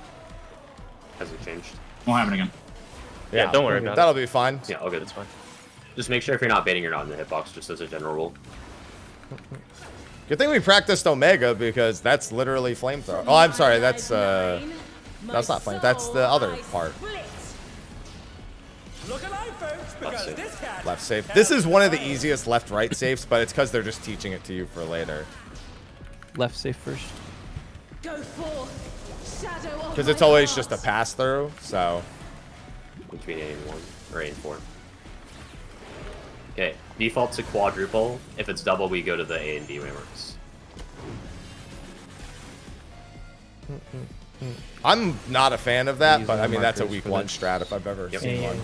Hasn't changed. won't happen again. Yeah, don't worry about it. That'll be fine. Yeah, okay, That's fine. Just make sure if you're not baiting, you're not in the hitbox, just as a general rule. Good thing we practiced Omega because that's literally flamethrower. Oh, I'm sorry. That's not flame. That's the other part. Look alive, folks, because this cat Left safe. This is one of the easiest left-right safes, but it's because they're just teaching it to you for later. Left safe first. Go forth, shadow of Because my it's always heart. just a pass-through, so... Between A and 1, or A and 4. Okay, default to quadruple. If it's double, we go to the A and B when it works. I'm not a fan of that, but I mean, that's a markers week for one this. strat if I've ever seen one.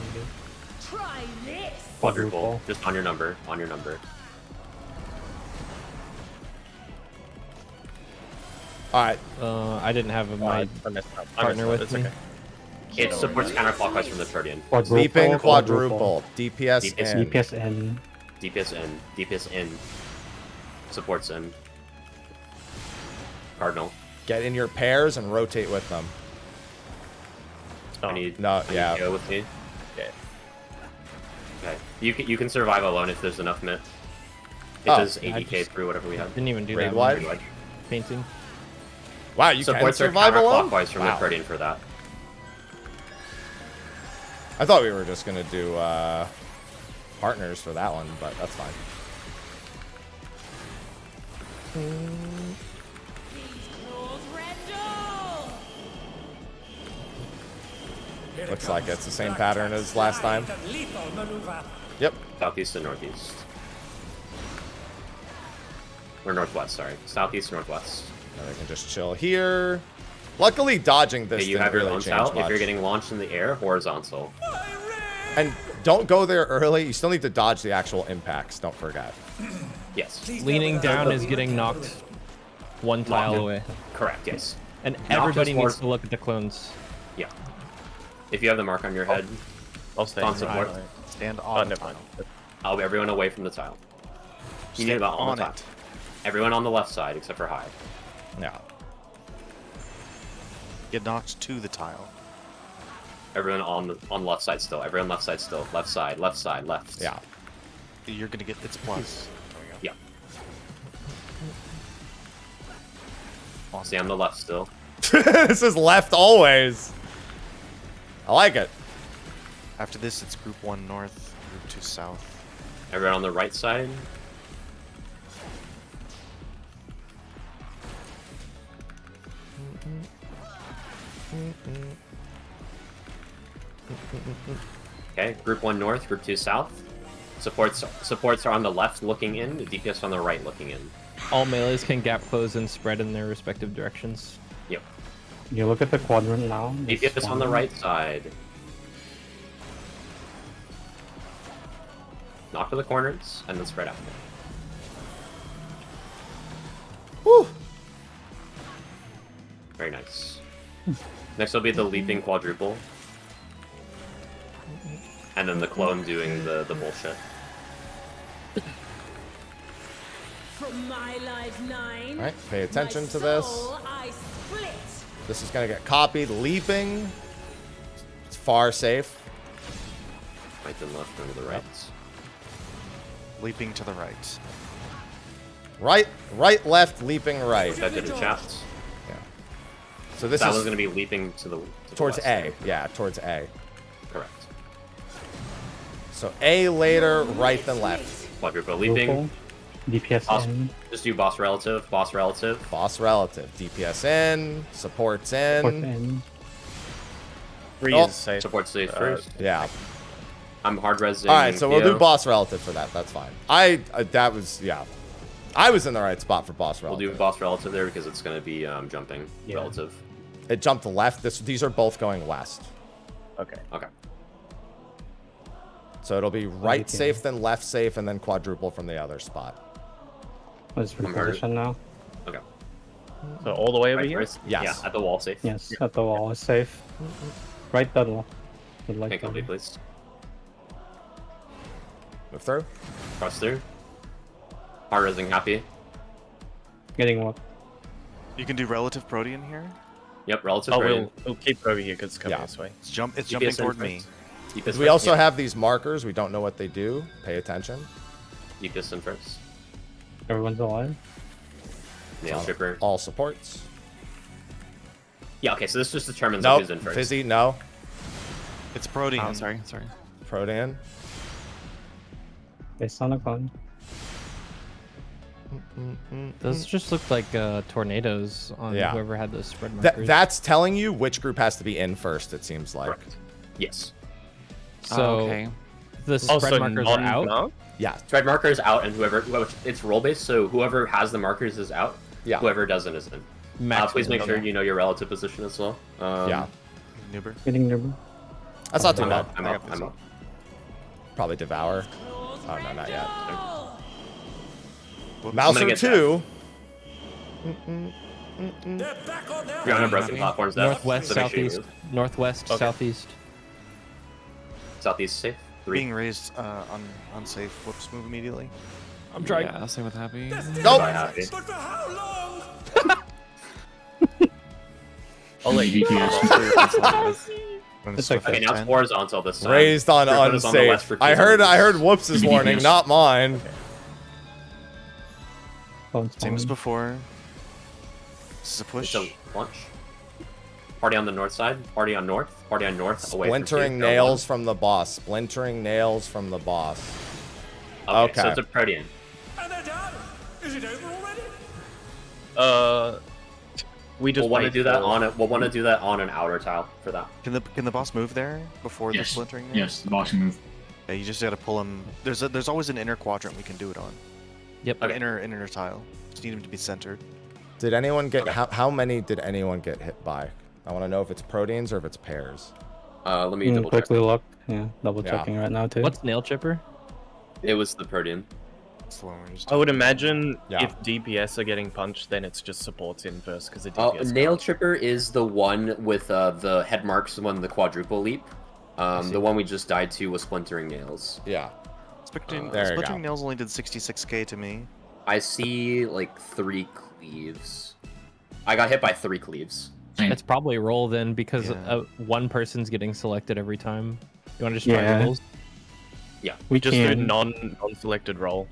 Try this. Quadruple, just on your number, Alright. I didn't have my I messed up. partner with It's me. okay. It supports counterclockwise from the Tritian. Leaping quadruple. DPS in. DPS in. DPS in. DPS in. Supports in. Cardinal. Get in your pairs and rotate with them. I need No, I need yeah. to go with me. Okay. Okay. You can survive alone if there's enough mit. It Oh, does yeah, I 80k just through whatever we have. Didn't even do Raid that. wide? one. Painting. Wow, you can Supports are survive alone? counterclockwise from Wow. the Tritian for that. I thought we were just going to do partners for that one, but that's fine. Looks like it's the same pattern as last time. Yep. Southeast and northeast. Or northwest, sorry. Southeast, northwest. And we can just chill here. Luckily, dodging this Okay, you didn't have your really launch change out. much. If you're getting launched in the air, horizontal. And don't go there early. You still need to dodge the actual impacts. Don't forget. Yes. Leaning down is getting knocked one tile away. Correct, yes. And Knocked everybody is needs more- to look at the clones. Yeah. If you have the mark on your head, I'll stay on in support. right. Stand Oh, on the never mind. tile. I'll be everyone away from the tile. You need Stand about on on the tile. it. Everyone on the left side except for High. Yeah. Get knocked to the tile. Everyone on the left side still. Everyone left side still. Left side, left side, left. Yeah. You're gonna get its plus. Yeah. Stay on the left still. This is left always. I like it. After this, it's group 1 north, group 2 south. Everyone on the right side. Okay, group 1 north, group 2 south. Supports are on the left looking in, the DPS on the right looking in. All melees can gap close and spread in their respective directions. Yep. You look at the quadrant now. DPS on the right side. Knock to the corners and then spread out. Woo! Very nice. Next will be the leaping quadruple. And then the clone doing the bullshit. From my life 9. All right, pay attention to this. I split. This is going to get copied. Leaping. It's far safe. Right then left, then to the right. Leaping to the right. Right, left, leaping right. That did the chat. Yeah. So this that is was going to be leaping to the towards west, A. right? Yeah, towards A. Correct. So A later, right then left. Quadruple leaping. DPS Boss, in. just do boss relative, boss relative. Boss relative. DPS in. Supports in. Support in. Freeze Oh. is safe. Support stays first. Yeah. I'm hard resing. All right, so we'll do Theo. boss relative for that. That's fine. That was, yeah. I was in the right spot for boss We'll relative. do boss relative there because it's going to be jumping Yeah. relative. It jumped left. These are both going west. Okay. Okay. So it'll be right Okay. safe, then left safe, and then quadruple from the other spot. What's I'm hurt. reposition now? Okay. So all the way over Right here? first? Yes. Yeah, at the wall safe. Yes, at the wall is safe. Right double. Would like Can't to. complete, please. Move through. Cross through. Hard resing happy. Getting what? You can do relative Protean here. Yep, relative Oh, Protean. we'll keep it over here because it's coming this way. It's jumping DPS toward in me. first. Because we also have these markers. We don't know what they do. Pay attention. DPS in first. Everyone's alive. Nail Stripper. All supports. Yeah, okay, so this just determines Nope. who's in first. Fizzy, no. It's Protean. Oh, sorry. Protean. Based on a cone. Those just look like tornadoes on Yeah. whoever had those spread markers. That's telling you which group has to be in first, it seems like. Yes. So okay. the spread markers are out. Yeah. Spread markers out, and whoever it's role based, so whoever has the markers is out. Yeah. Whoever doesn't is in. Please make sure you know your relative position as well. Yeah. Noober. Getting Noober. That's not too I'm bad. up. I'm up. I'm up. Probably Devour. Oh, no, not yet. I'm gonna Mouser get 2. You're on a broken platforms now. Northwest, so make sure you southeast, move. northwest, Okay. southeast. Southeast safe. 3. Being raised unsafe. Whoops, move immediately. I'm trying. Yeah, same with Happy. Nope. Happy. But for how long? I'll let you It's okay. Okay, now it's horizontal this time. Raised on Group is the unsafe. west for I two heard zones. Whoops' warning, not mine. Same as before. This is a push. So launch. Party on the north side. Party on north. Party on north. Away from Splintering two. Go nails from the boss. Splintering nails from the boss. one. Okay, so it's a Protean. And they're done. Is it over already? We just We'll want to wait do that for- on it. We'll want to do that on an outer tile for that. Can the boss move there before the Yes. splintering? nails? Yes, the boss can move. Yeah, you just gotta pull him. There's always an inner quadrant we can do it on. Yep. An inner tile. Just need him to be centered. Did anyone get how many did anyone get hit by? I want to know if it's proteins or if it's pairs. Let me double check. Quickly look. Yeah, double checking right now too. What's nail chipper? It was the Protean. That's the one we're just I would imagine Yeah. if DPS are getting punched, then it's just supports in first because the Oh, DPS. Nail Tripper is the one with the head marks, the one the quadruple leap. The one we just died to was Splintering Nails. Yeah. Splintering There you go. nails only did 66k to me. I see like 3 cleaves. I got hit by 3 cleaves. It's probably roll then because one person's getting selected every time. You want to just try rolls? Yeah. We just do non-selected roll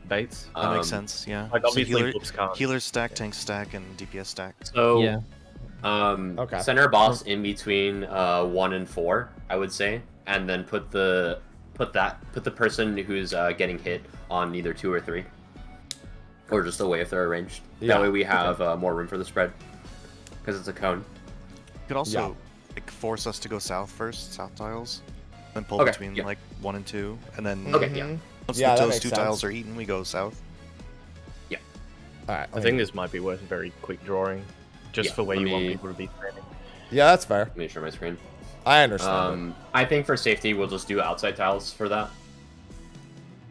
baits. That makes sense. Yeah. Like So obviously Whoops can't. healers stack, tank stack, and DPS stack. So Yeah. Center boss in between 1 and 4, I would say, and then put the person who's getting hit on either 2 or 3, or just away if they're arranged. Yeah. That way we have more room for the spread because it's a cone. You could also like force us to go south first, south tiles, then pull Okay, between yeah. like 1 and 2, and then once Yeah, that those makes 2 sense. tiles are eaten, we go south. All right. I think this might be worth a very quick drawing, just Yeah, for where let you want me- people to be standing. Yeah, that's fair. Let me share my screen. I understand. I think for safety, we'll just do outside tiles for that.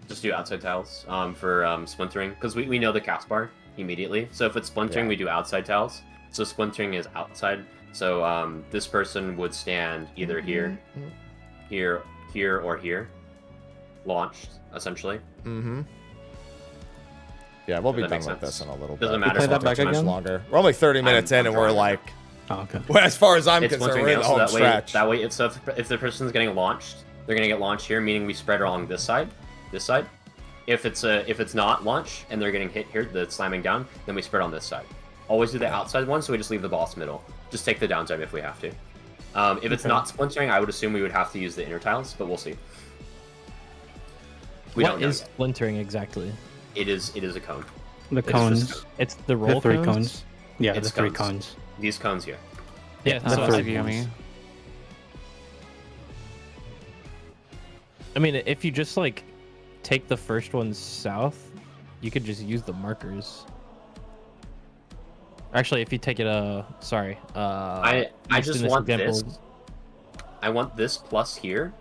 Just do outside tiles for splintering, because we know the cast bar immediately. So if it's splintering, we do outside tiles. So splintering is outside. So this person would stand either here, here, here, or here. Launched, essentially. Mm-hmm. Yeah, we'll be That done makes with sense. this in a little Doesn't bit. matter. Play that back Much again? longer. We're only 30 minutes in, I'm and we're drawing it like, Oh, okay. well, as far as I'm It's concerned, splintering we're in the nails, so home stretch. that way, it's if the person's getting launched, they're gonna get launched here, meaning we spread along this side. If it's not launch and they're getting hit here, the slamming down, then we spread on this side. Always do the outside one, so we just leave the boss middle. Just take the downside if we have to. If it's not splintering, I would assume we would have to use the inner tiles, but we'll see. We What don't know is yet. splintering exactly? It is a cone. The It's cones. just- It's the roll The 3 cones? cones. Yeah, It's the 3 cones. cones. These cones here. Yeah, The so Sounds three like yummy. cones. I mean, if you just like take the first one south, you could just use the markers. Actually, if you take it, I just just in want example- this. I want this plus here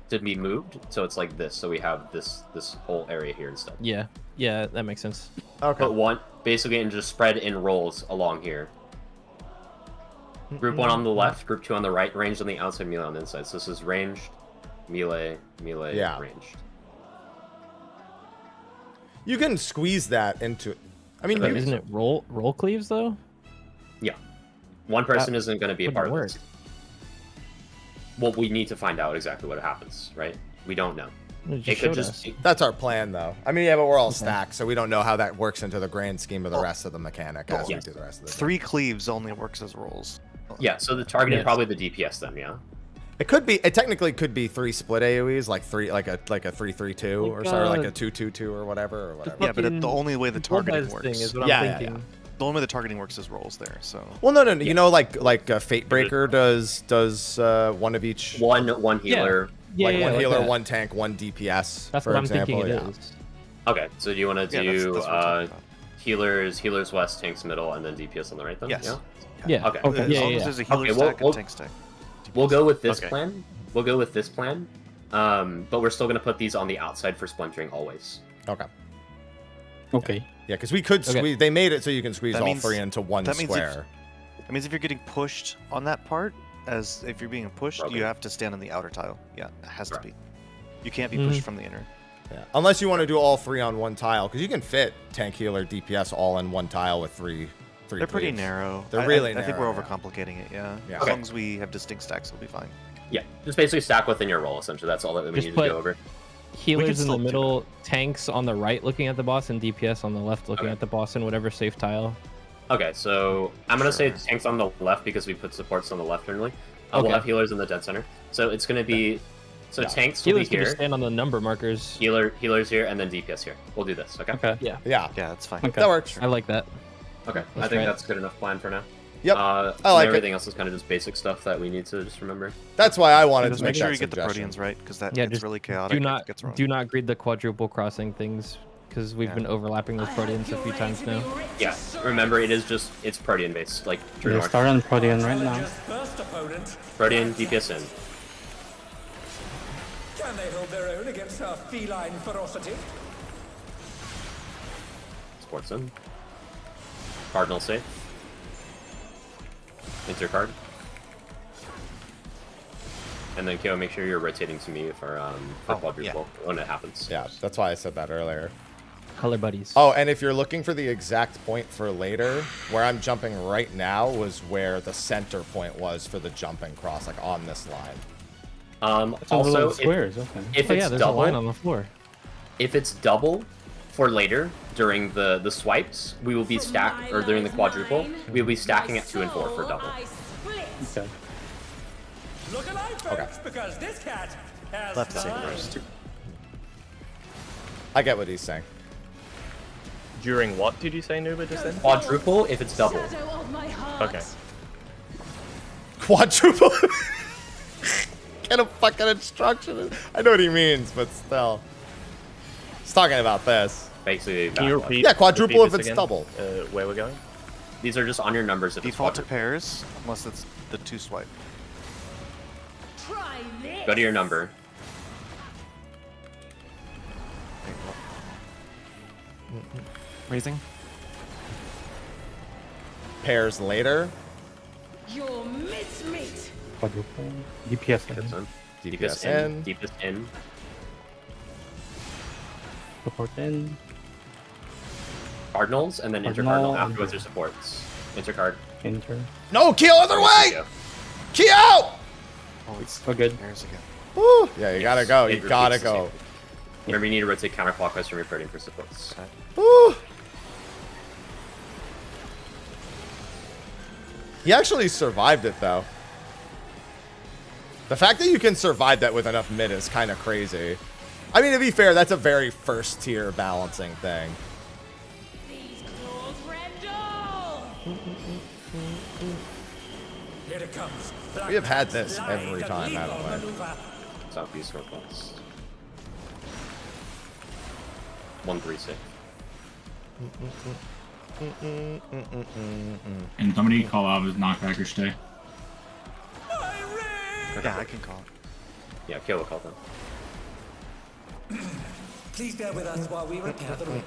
to be moved, so it's like this. So we have this whole area here instead. Yeah, that makes sense. Okay. Put one basically and just spread in rolls along here. Group 1 on the left, group 2 on the right, ranged on the outside, melee on the inside. So this is ranged, melee, Yeah. ranged. You can squeeze that into. I mean, Wait, isn't it roll cleaves though? Yeah. One person isn't going to be a part of this. Well, we need to find out exactly what happens, right? We don't know. It could just be... That's our plan, though. I mean, yeah, but we're all stacked, so we don't know how that works into the grand scheme of the rest of the mechanic as we do the rest of the 3 cleaves only works as rolls. Yeah, so the targeting probably the DPS then, yeah. It could be. It technically could be 3 split AOEs, like a 3-3-2 or sorry, like a 2-2-2 or whatever. Yeah, but the only way the targeting works. Is what I'm thinking. The only way the targeting works is rolls there. So. Well, no. You know, like Fatebreaker does one of each. One healer. One healer, one tank, one DPS. That's for what example. I'm thinking it is. Okay, so do you want to do that's healers west, tanks middle, and then DPS on the right then? Yes. Yeah. Okay. As long as there's a healer stack and tank stack. We'll go with this plan. We'll go with this plan. But we're still going to put these on the outside for splintering always. Okay. Okay. Yeah, because we could squeeze. They made it so you can squeeze all means, 3 into one square. That means if you're getting pushed on that part, as if you're being pushed, you have to stand on the outer tile. Yeah, it has to be. You can't be pushed from the inner. Yeah, unless you want to do all 3 on one tile, because you can fit tank, healer, DPS all in one tile with 3. They're pretty narrow. They're really narrow. I think we're overcomplicating it. Yeah. As long as we have distinct stacks, we'll be fine. Yeah, just basically stack within your roll. Essentially, that's all that we need to go over. Healers in the middle, tanks on the right looking at the boss, and DPS on the left looking at the boss in whatever safe tile. Okay, so I'm going to say tanks on the left because we put supports on the left normally. We'll have healers in the dead center. So it's going to be... So tanks will be here. Healers stand on the number markers. Healers here, and then DPS here. We'll do this, okay? Okay. Yeah. Yeah, that's fine. Okay. That works. I like that. Okay, I think that's a good enough plan for now. Yep. I like everything else is kind of just basic stuff that we need to just remember. That's why I wanted to make sure that you get the suggestion. Proteans right, because that gets really chaotic. Do not greed the quadruple crossing things, because we've been overlapping with Proteans a few times now. Yeah, remember it's Protean based, like true north. Start on Protean right now. Protean, DPS in. Can they hold their own against our feline ferocity? Sports in. Cardinal safe. Intercard. And then KO, make sure you're rotating to me for quadruple when it happens. Yeah, that's why I said that earlier. Color buddies. Oh, and if you're looking for the exact point for later, where I'm jumping right now was where the center point was for the jumping cross, like on this line. Also, squares. If there's it's double, a line on the floor. If it's double for later during the swipes, we will be stacked, or during the quadruple, we will be stacking at 2 and 4 for double. Okay. Look alive, folks, because this cat has Left safe first. I get what he's saying. During what did you say, Nuba, just then? Quadruple if it's double. Okay. Quadruple? Get a fucking instruction. I know what he means, but still. He's talking about this. Basically, can you repeat? Yeah, quadruple if it's again, double. Where we're going? These are just on your numbers. If Default to pairs, unless it's the 2 swipe. Try this. Go to your number. Raising. Pairs later. Your mincemeat. Quadruple. DPS in. DPS in. DPS in. Support in. Cardinals, and then intercardinal afterwards your supports. Intercard. Inter. No, Keel, other way! Keel out! Oh, it's so good. Pairs again. Woo. Yeah, you gotta go. You gotta go. Remember, you need to rotate counterclockwise from your Protean for supports. Woo. He actually survived it, though. The fact that you can survive that with enough mid is kind of crazy. I mean, to be fair, that's a very first-tier balancing thing. These claws rendle. Here it comes. We have had this every time, haven't we? Southeast northwest. 136. And somebody call out his knockbacker stay. Yeah, I can call. Yeah, Kill will call them. Please bear with us while we repair the ring.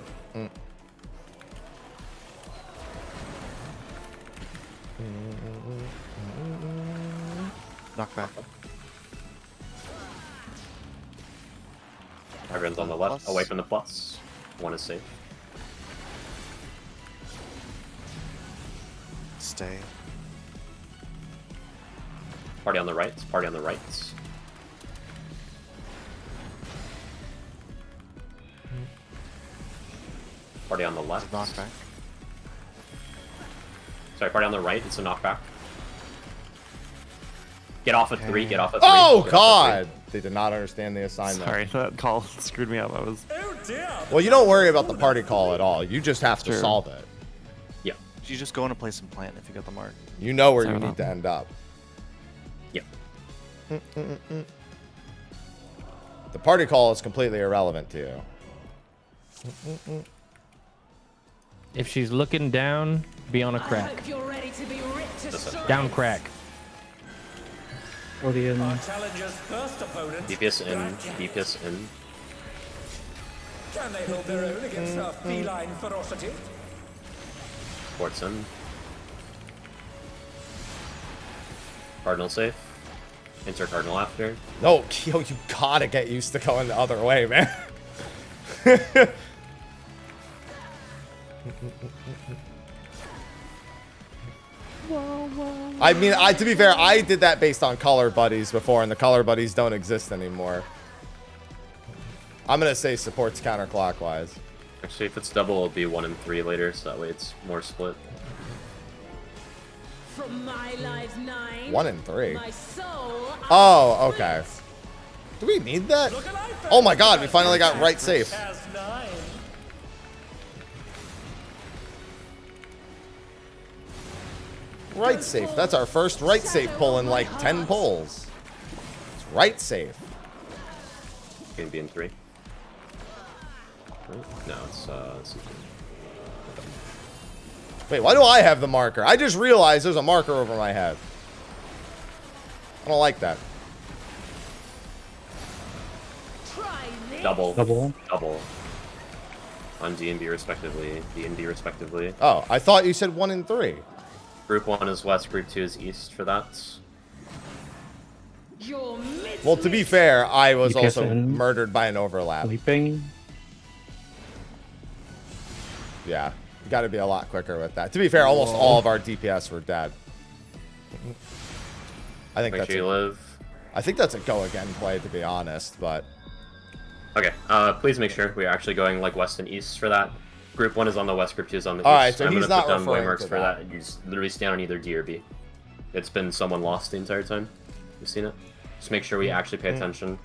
Knockback. Everyone's on the left, away from the plus. One is safe. stay. Party on the right. Party on the right. Party on the left. Knockback. Sorry, party on the right. It's a knockback. Get off of 3. Get off of 3. Oh God! They did not understand the assignment. Sorry, that call screwed me up. I was. Well, you don't worry about the party call at all. You just have to solve it. Yeah. You just go into place and plant if you got the mark. You know where you need to end up. Yeah. The party call is completely irrelevant to you. If she's looking down, be on a crack. You're ready to be ripped to shreds. Down crack. Our challenger's first opponent. DPS in. DPS in. Can they hold their own against our feline ferocity? Sports in. Cardinal safe. Enter Cardinal after. No, yo, you gotta get used to going the other way, man. I mean, to be fair, I did that based on color buddies before, and the color buddies don't exist anymore. I'm gonna say supports counterclockwise. Actually, if it's double, it'll be 1 and 3 later, so that way it's more split. From my life 9. 1 and 3. My soul. Oh, okay. Do we need that? Oh my God, we finally got right safe. Right safe. That's our first right safe pull in like 10 pulls. It's right safe. Gonna be in 3. No, it's Wait, why do I have the marker? I just realized there's a marker over my head. I don't like that. double. Double. On D and B respectively. D and D respectively. Oh, I thought you said 1 and 3. Group 1 is west, group 2 is east for that. Well, to be fair, I was also murdered by an overlap. Sleeping. Yeah, you got to be a lot quicker with that. To be fair, almost all of our DPS were dead. I think that's a go again play, to be honest, but Okay, please make sure we're actually going like west and east for that. Group 1 is on the west, group 2 is on the east. Alright, so I'm he's gonna not put down referring waymarks to for that. that. You just literally stand on either D or B. It's been someone lost the entire time. You've seen it. Just make sure we actually pay attention.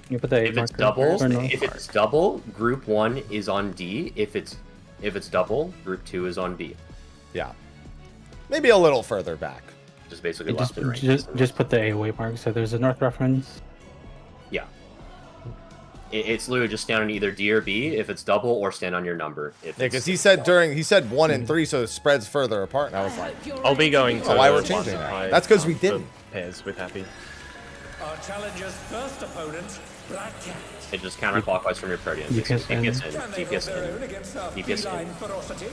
You put the If it's double, group 1 is on D. If it's double, group 2 is on B. Yeah. Maybe a little further back. Just basically Just, left and right. just put the AOA mark so there's a north reference. Yeah. It's literally just stand on either D or B if it's double, or stand on your number. Yeah, because he said 1 and 3, so it spreads further apart, and I was like, I'll be going to. oh, why we're changing that? That's because we didn't. Pairs with Happy. Our challenger's first opponent, Black Cat. It just counterclockwise from your Protean. DPS in. DPS in. Can they hold DPS their own in. against our DPS feline in. ferocity?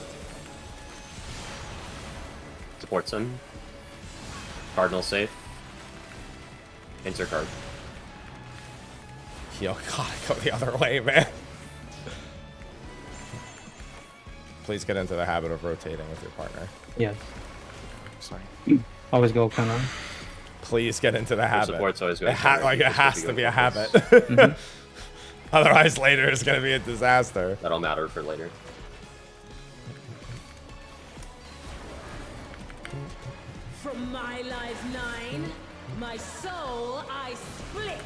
Supports in. Cardinal safe. Enter card. Yo, God, go the other way, man. Please get into the habit of rotating with your partner. Yes. Sorry. Always go kind of. Please get into the habit. support's always going It has to be a habit. Mhm. Otherwise, later it's going to be a disaster. That'll matter for later. From my life 9, my soul I split.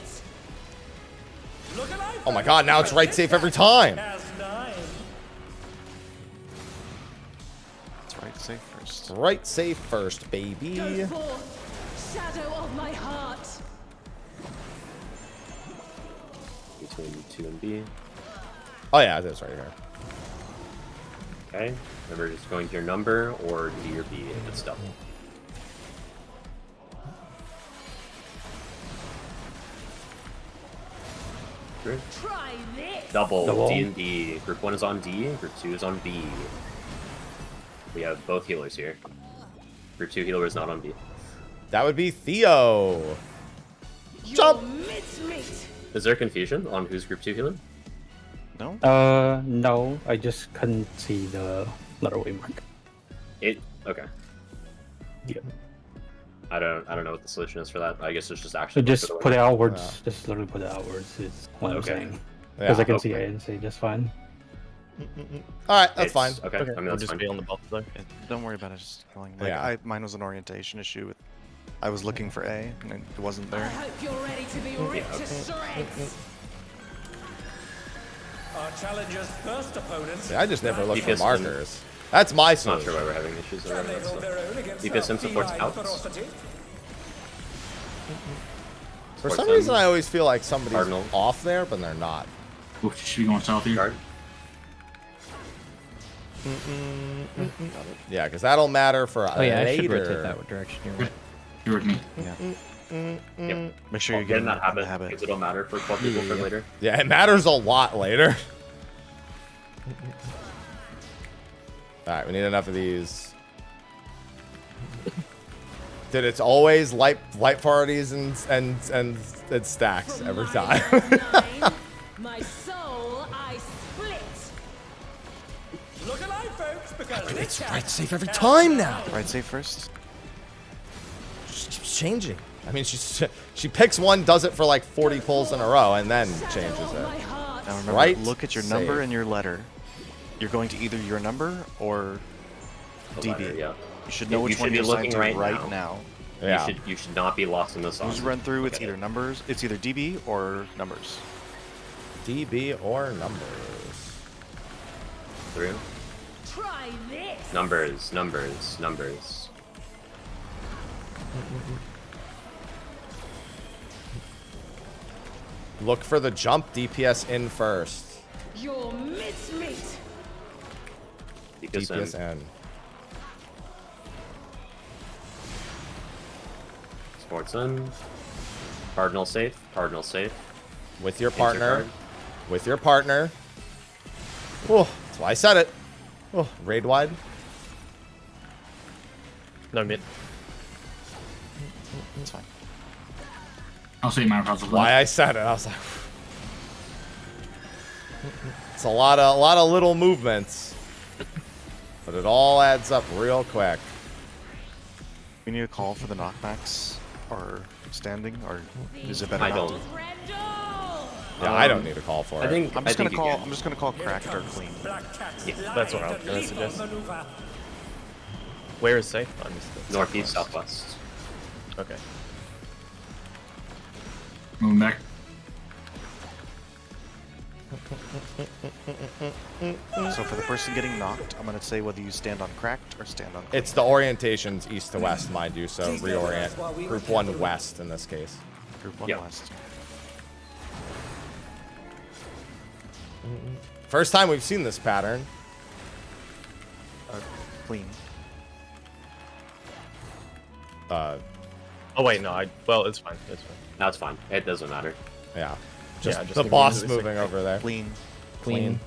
Look alive! Oh my God, now it's right safe every time. Has 9. It's right safe first. Right safe first, baby. Go forth, shadow of my heart. Between 2 and B. Oh yeah, it is right here. Okay. Remember just going to your number or D or B if it's double. Sure. Try this. Double. D and B. Group 1 is on D, group 2 is on B. We have both healers here. Group 2 healer is not on B. That would be Theo. Jump! Is there confusion on who's group 2 healer? No? No, I just couldn't see the letter way mark. Okay. Yep. I don't know what the solution is for that. I guess it's just So actually. just put it outwards. Just literally put it outwards. Is what I'm Okay. saying. Because I can see okay. it and say just fine. All right, that's fine. Okay, I mean, We'll that's just fine. be on the buff though. Don't worry about it. Just going. Like, Yeah. mine was an orientation issue. I was looking for A, and it wasn't I there. hope you're ready to be ripped to shreds. Our challenger's first opponent. See, I just never look for DPS markers. That's my Not solution. sure why we're having issues Can around they that hold their stuff. own against DPS our supports feline outs. ferocity? For Supports some them. reason, I always feel like somebody's Cardinal. off there, but they're not. Ooh, should be going south here. Guard. Yeah, because that'll matter for Oh yeah, I should later. rotate that direction. You're right. You're with me. Yep. Make sure you Get get in that in the habit because it'll matter for 12 people for later. Yeah, it matters a lot later. All right, we need enough of these. Dude, it's always light parties and stacks From every my time. life 9, my soul I split. Look alive, folks, because It's this right safe every time now. Right safe first. She keeps changing. I mean, she picks one, does it for like 40 pulls in a row, and then changes it. Now remember, Right look at your number safe. and your letter. You're going to either your number or The DB. letter, yeah. You should know You which should one be you're assigned looking to right now. Yeah. You should not be lost in this. Just run through. It's either numbers. It's either DB or numbers. DB or numbers. Through. Try this. Numbers, numbers, numbers. Look for the jump DPS in first. Your mincemeat. DPS in. Sports in. Cardinal safe. Cardinal safe. With your Answer partner. card. With your partner. Oh, that's why I said it. Oh, raid wide. No mid. It's fine. I'll say my across the Why I said it. I was like, it's a lot of little movements, but it all adds up real quick. We need a call for the knockbacks or standing, or is it better? I not don't. to? Yeah, I don't need a call for it. I'm just gonna call. I'm just gonna call cracked or clean. Yeah, that's what I was gonna suggest. Where is safe? I missed it. Northeast, southwest. Okay. Moving back. So for the person getting knocked, I'm gonna say whether you stand on cracked or stand on clean. It's the orientations east to west, mind you, so reorient. Group 1 west in this case. Group 1 west. First time we've seen this pattern. Clean. Oh wait, no. Well, it's fine. It's fine. That's fine. It doesn't matter. Yeah. Just The leave it boss into the moving over there. Clean. Clean.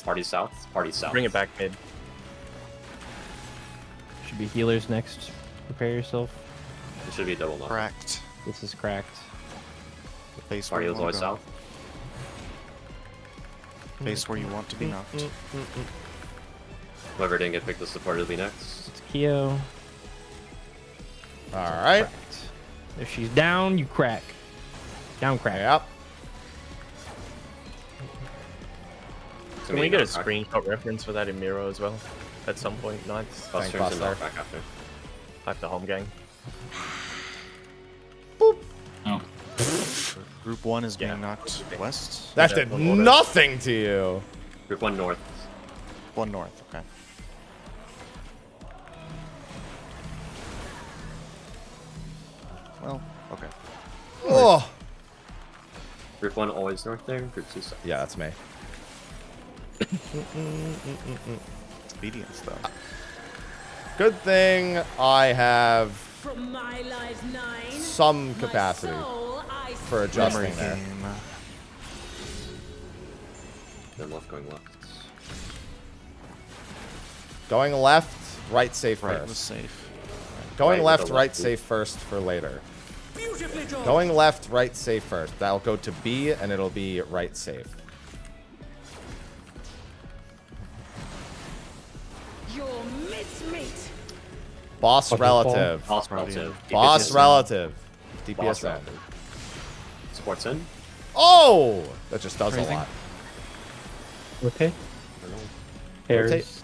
Party south. Party south. Bring it back mid. Should be healers next. Prepare yourself. It should be a double knock. Cracked. This is cracked. Face Party where is you want always to go. south. Face where you want to be knocked. Whoever didn't get picked the support will be next. It's Kyo. All right. Cracked. If she's down, you crack. Down crack. Yep. Can we get a screenshot reference for that in Miro as well? At some point, nice. Buster and knock back after. I have the home gang. Oh. Group 1 is being knocked west. That did nothing to you. Group 1 north. 1 north. Okay. Well, okay. Oh. Group 1 always north there. Group 2 south. Yeah, that's me. Obedience, though. Good thing I have From my life 9, some my capacity soul I for adjusting Memory there. game. Then left going left. Going left, right safe Right first. was safe. Going Right, left, with the right left. safe first for later. Beautifully done. Going left, right safe first. That'll go to B and it'll be right safe. Your mincemeat. Boss relative. Boss relative. Boss DPS relative. in. DPS Boss in. relative. Sports in. Oh! That just does Crazy. a lot. Okay. Rotate. Pairs.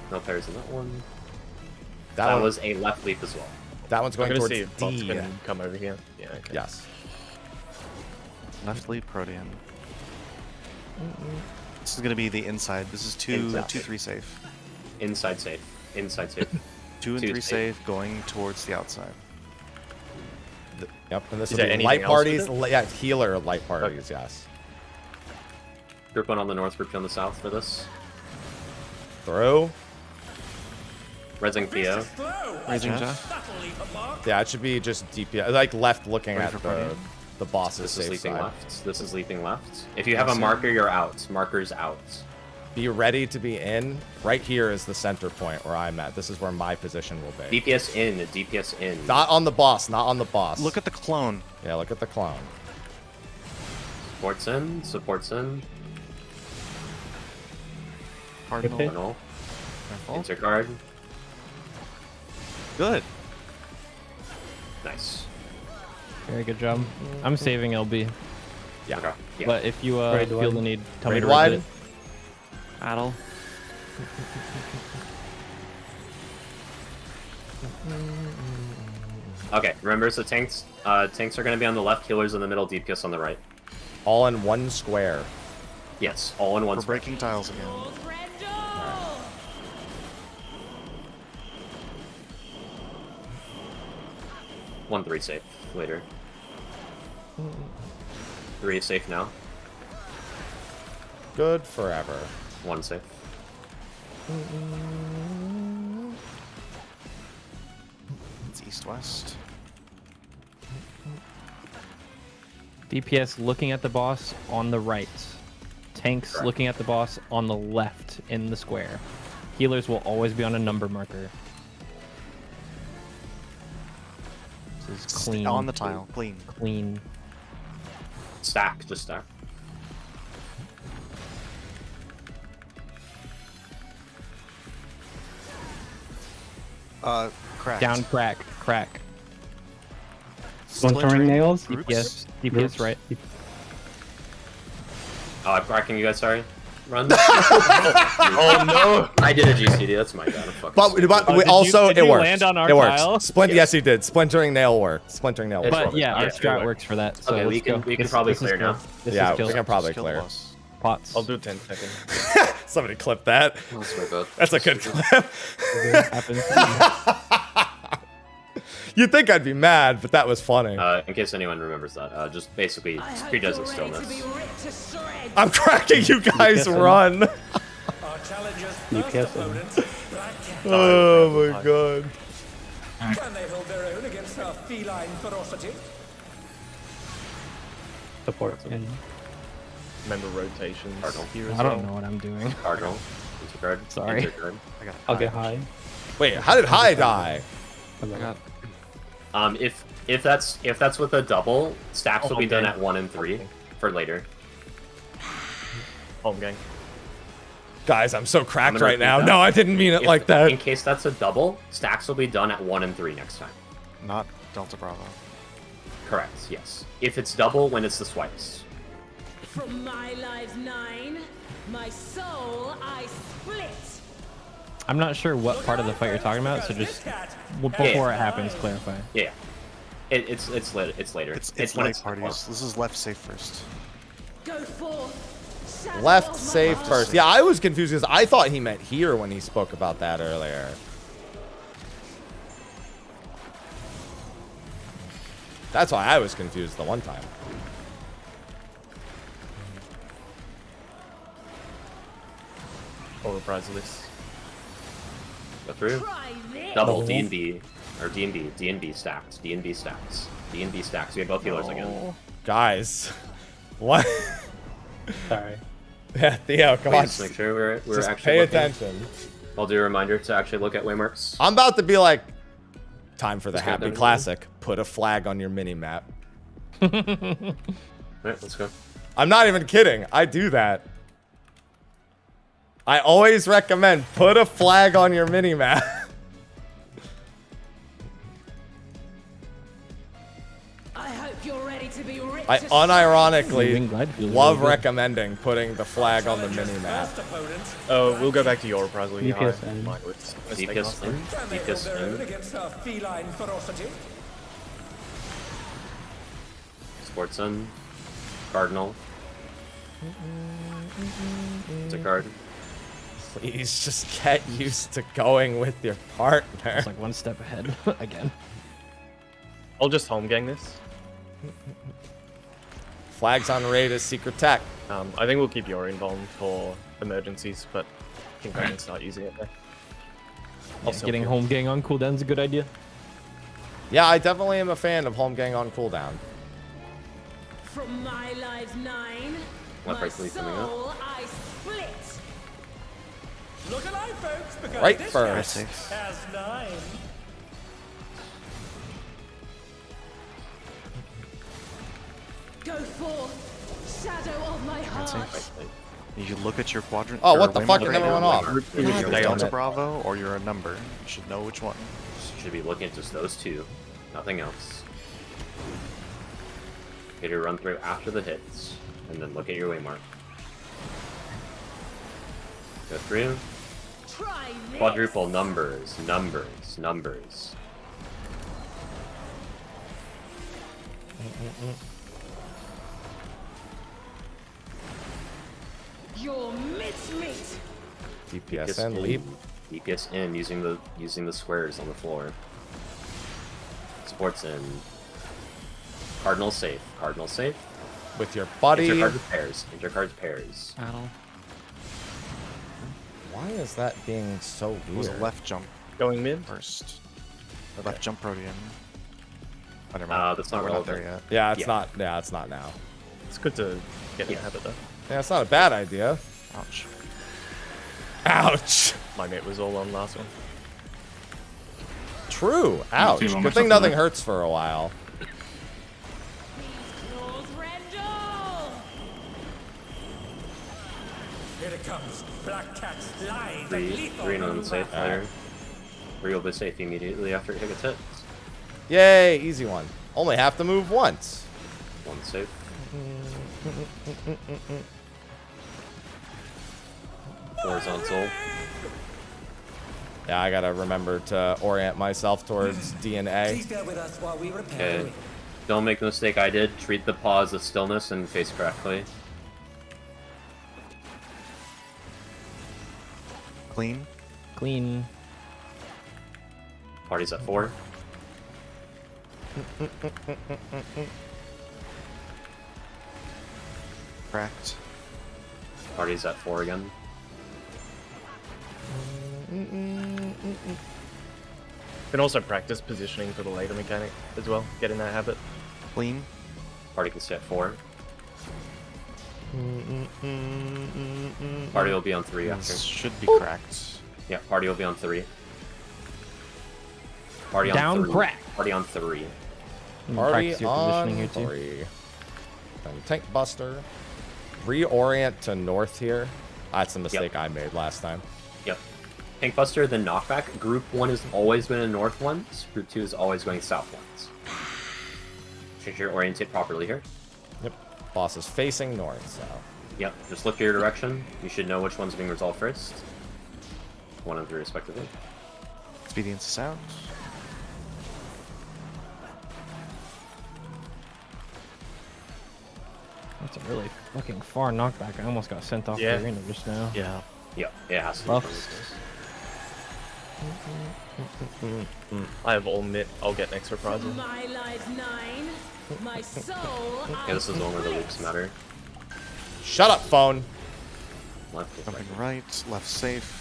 No pairs in that one. That That one- was a left leap as well. That one's I'm going gonna towards see if bot's D. gonna come over here. Yeah. Okay. Yes. Left lead Protean. This is gonna be the inside. This is two, Exactly. 2-3 safe. Inside safe. Inside safe. 2 and Two 3 safe. safe going towards the outside. Yep, and this Is will there be anything light else parties. with it? Yeah, healer light parties, yes. Group 1 on the north, group 2 on the south for this. Throw. Rezzing Theo. Raging Jeff. Yeah, it should be just DPS, like left looking Ready at for the Protean? boss's This is safe leaping side. left. This is leaping left. If you have a Yes, marker, you're out. Marker's out. Be ready to be in. Right here is the center point where I'm at. This is where my position will be. DPS in. DPS in. Not on the boss, not on the boss. Look at the clone. Yeah, look at the clown. Supports in. Supports in. Cardinal. Okay. Cardinal. Careful. Intercard. Good. Nice. Very good job. I'm saving LB. Yeah. Okay. Yeah. But if you Raid feel wide. the need, tell me Raid to wide? raid it. Battle. Okay. Remember, so tanks are going to be on the left, healers in the middle, DPS on the right. All in one square. Yes, all in one. We're square. breaking tiles again. Brendo! 1-3 safe later. 3 is safe now. Good forever. 1 safe. It's east-west. DPS looking at the boss on the right. Tanks Correct. looking at the boss on the left in the square. Healers will always be on a number marker. This is clean. On the tile. Clean. Clean. Stack, just stack. Cracked. Down, crack, crack. Splintering nails. DPS, DPS Groups. right. Oh, I'm cracking you guys, sorry. Run. Oh no! I did a GCD, that's my bad. I'm fucking But stupid. we also, did it you works. land on our it works. tile? Yes, he did. Splintering nail worked. Splintering nail It's worked. But yeah, our Yeah, strat it works for that. So Okay, we let's can- go. we can This- probably this is clear kill. now. This Yeah, is we kill. can probably Just kill the clear. boss. Pots. I'll do 10 seconds. Somebody clip that. That's my bad. That's a good clip. Happens. You'd think I'd be mad, but that was funny. In case anyone remembers that, just basically Speed Desert Stillness. I'm cracking you guys, DPS. run. Our challenger's first DPS. opponent, Black Cat. Oh my god. Can they hold their own against our feline ferocity? Support. And Remember rotations. Cardinal. Here as I don't well. know what I'm doing. Cardinal. Intercard. Sorry. Intercard. I got I'll get high. Wait, how did High die? If that's with a double, stacks will be done Okay. at 1 and 3 for later. Home gang. Guys, I'm so cracked gonna right repeat now. that. No, I didn't mean it If- like that. In case that's a double, stacks will be done at 1 and 3 next time. Not Delta Bravo. Correct. Yes. If it's double, when it's the swipes. From my life 9, my soul I split. I'm not sure what part of the fight you're talking about, so just before it happens, clarify. Yeah. It's later. It's later. It's when light it's parties. This is left safe first. Go forth. shadow Left of my safe heart. first. Yeah, I was confused because I thought he meant here when he spoke about that earlier. That's why I was confused the one time. Overprice list. Go through. Try this. Double D&B. Or D&B. D&B stacks. D&B stacks. D&B stacks. We have both healers again. Guys. What? Sorry. Yeah, Theo, come on. Please make sure we're Just actually pay looking. attention. I'll do a reminder to actually look at waymarks. I'm about to be like, time for the Let's go, happy Devin. classic. Put a flag on your mini map. Alright, let's go. I'm not even kidding. I do that. I always recommend put a flag on your mini-map. I hope you're ready to be ripped I to unironically love recommending putting the flag on the mini-map. Oh, we'll go back to your prize league. DPS DPS in. DPS in. Against her feline ferocity. Sports in. Cardinal. It's a card. Please just get used to going with your partner. It's like one step ahead again. I'll just home gang this. Flags on raid is secret tech. I think we'll keep your involved for emergencies, but I think I can start using it there. Getting home gang on cooldown is a good idea. Yeah, I definitely am a fan of home gang on cooldown. From my life 9, Left my right sleeve coming up. soul I split. Look alive, folks, because Right this first. guy has 9. Go forth, shadow of my heart. You look at your quadrant. Oh, or what the waymarker fuck? It right never now. went off. You're God either damn Delta it. Bravo or you're a number. You should know which one. Should be looking at just those two. Nothing else. Get your run through after the hits. And then look at your waymark. Go through. Try this. Quadruple numbers. Numbers. Numbers. Your mincemeat. DPS in, leap. DPS in using the squares on the floor. Sports in. Cardinal safe. Cardinal safe. With your buddy. Intercards pairs. Intercards pairs. Battle. Why is that being so It was a weird? left jump Going mid? first. Left jump Protean. Oh, never mind. That's not We're relevant. there yet. Yeah, it's not. Yeah, it's not now. It's good to get in the habit though. Yeah, it's not a bad idea. Ouch. Ouch. My mate was all on last one. True. Ouch. too, Good almost thing up nothing there. hurts for a while. Claws Rendell. Here it comes. Black Cat's live and Three lethal. and unsafe fighter. Three will be safe immediately after it gets hit. Yay, easy one. Only have to move once. One safe. Horizontal. Yeah, I gotta remember to orient myself towards DNA. Please bear with us while we repair the Okay. rig. Don't make the mistake I did. Treat the pause as stillness and face correctly. Clean. Clean. Party's at 4. Cracked. Party's at 4 again. Can also practice positioning for the later mechanic as well. Get in that habit. Clean. Party can stay at 4. Party will be on 3 after. This should be cracked. Yeah, party will be on 3. Party on Down 3. crack. Party on 3. Party Practice your positioning on here too. 3. Then tank buster. Reorient to north here. That's a mistake I made last time. Yep. Tank Buster, then knockback. Group 1 has always been in north ones. Group 2 is always going south ones. Should you orientate properly here? Yep. Boss is facing north, so. Yep. Just look your direction. You should know which one's being resolved first. 1 and 3 respectively. Expedience is out. That's a really fucking far knockback. I almost got sent off Yeah. the arena just now. Yeah. Yep. It has to be. Buffs. I have all mid. I'll get next reprisal. From my life 9, my soul Okay, this is the one where the loops matter. Shut up, phone. Left is Jumping right. right. Left safe.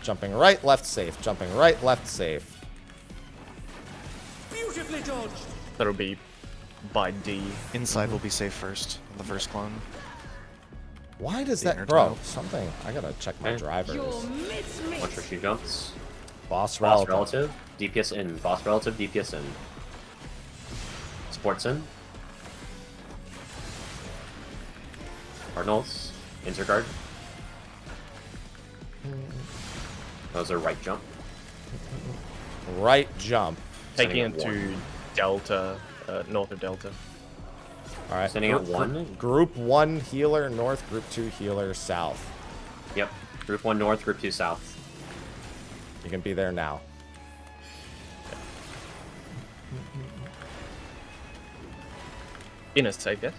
Jumping right, left safe. Jumping right, left safe. Beautifully dodged. That'll be by D. Inside will be safe first. On the first clone. Why does The that, inner bro? tile. Something. I gotta check my Okay. drivers. your mincemeat. Watch where she jumps. Boss Boss relative. relative. DPS in. Boss relative. DPS in. Sports in. Cardinals. Intercard. That was a right jump. Right jump. Taking it to Delta, north of Delta. All right. Sending out 1. Group 1 healer north, group 2 healer south. Yep. Group 1 north, group 2 south. You can be there now. Inner safe, yes?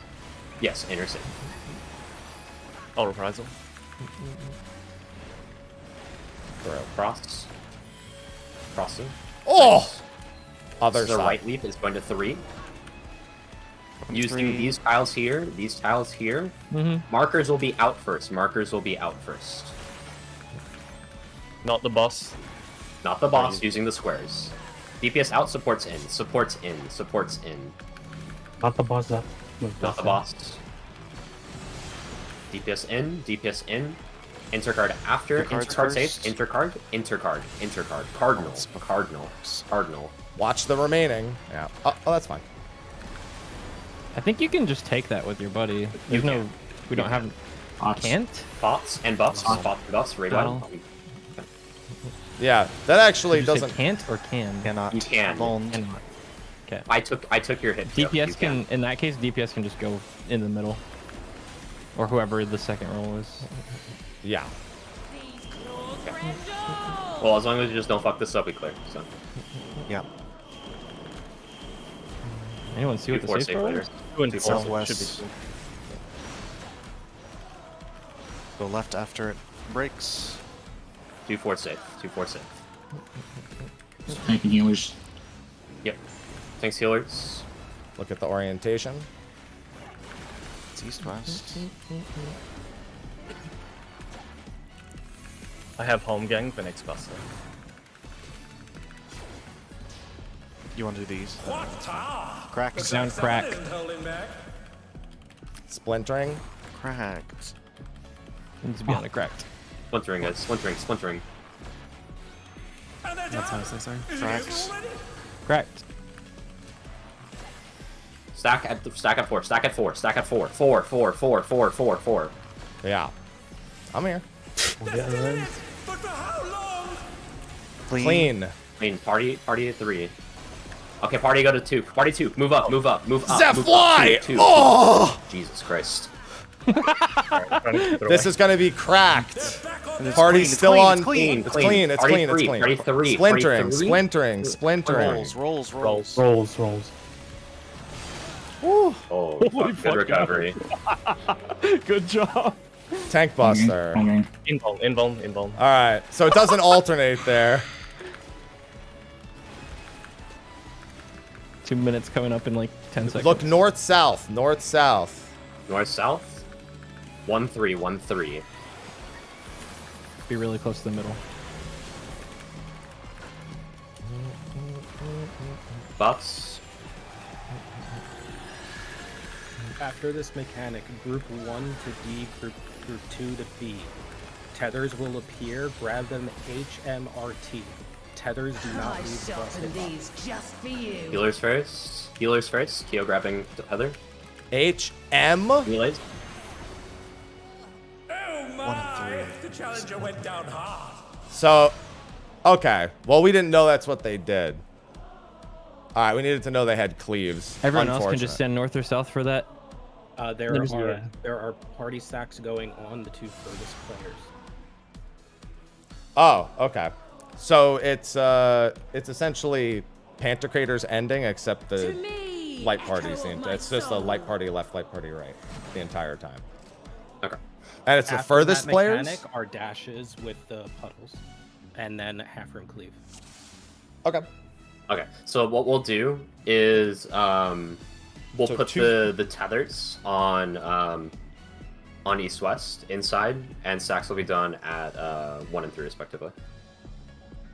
Yes, inner safe. All reprisal. Cross. Crossing. Oh! Nice. Other The side. right leap is going to 3. Using these tiles here, markers will be out first. Markers will be out first. Not the boss. Not the boss, using the squares. DPS out, supports in, supports in, supports in. Not the boss up. Not the boss. DPS in, DPS in. Intercard after, intercard safe, intercard, intercard, intercard. Cardinal, cardinal, cardinal. Watch the remaining. Yeah. Oh, that's fine. I think you can just take that with your buddy. There's no, we don't have. Can't. Bots and buffs. Bots and buffs. Raid one. Yeah, that actually Did you say doesn't. Can't or can? Cannot. You can. Cannot. Okay. I took your hit. Joe. DPS You can, in that case, DPS can just go in the middle, or whoever the second roll is. Yeah. Okay. Well, as long as you just don't fuck this up, we clear. So. Yeah. Anyone see what the safe throw is? Southwest. Go left after it breaks. 2-4 safe. 2-4 safe. Tanking healers. Yep. Thanks, healers. Look at the orientation. It's east-west. I have home gang for next buster. You want to do these? Cracks. Down crack. Splintering. Cracked. Needs to be on a cracked. Splintering, guys. Splintering, splintering. That's how I say sorry. Cracks. Cracked. Stack at 4. Stack at 4. Stack at 4. 4, 4, 4, 4, 4, 4. Yeah. I'm here. Clean. Clean. Party at 3. Okay, party go to 2. Party 2. Move up, move up, move up. Zeph, move fly! Up. 2. Oh! Jesus Christ. This is gonna be cracked. Party's still on. It's clean. It's clean. It's clean. It's clean. Party 3. Splintering. Splintering. Splintering. Rolls. Woo. Oh, fuck. Good recovery. Good job. Tank buster. Invuln. All right. So it doesn't alternate there. 2 minutes coming up in like 10 seconds. Look north south. North south. North south. 1-3. 1-3. Be really close to the middle. Buffs. After this mechanic, group 1 to D, group 2 to B. Tethers will appear. Grab them HMRT. Tethers do not leave the bus hitbox. Just for you. Healers first. Healers first. Keo grabbing the Heather. HM. Relays. Oh my! The challenger went down hard. So, okay. Well, we didn't know that's what they did. All right, we needed to know they had cleaves. Everyone else can just send north or south for that. There are party stacks going on the 2 furthest players. Oh, okay. So it's essentially Pantocrator's ending, except the light party scene. It's just a light party left, light party right, the entire time. Okay. And it's the After furthest that players. mechanic are dashes with the puddles, and then half room cleave. Okay. Okay. So what we'll do is we'll put the tethers on east-west inside, and stacks will be done at 1 and 3 respectively.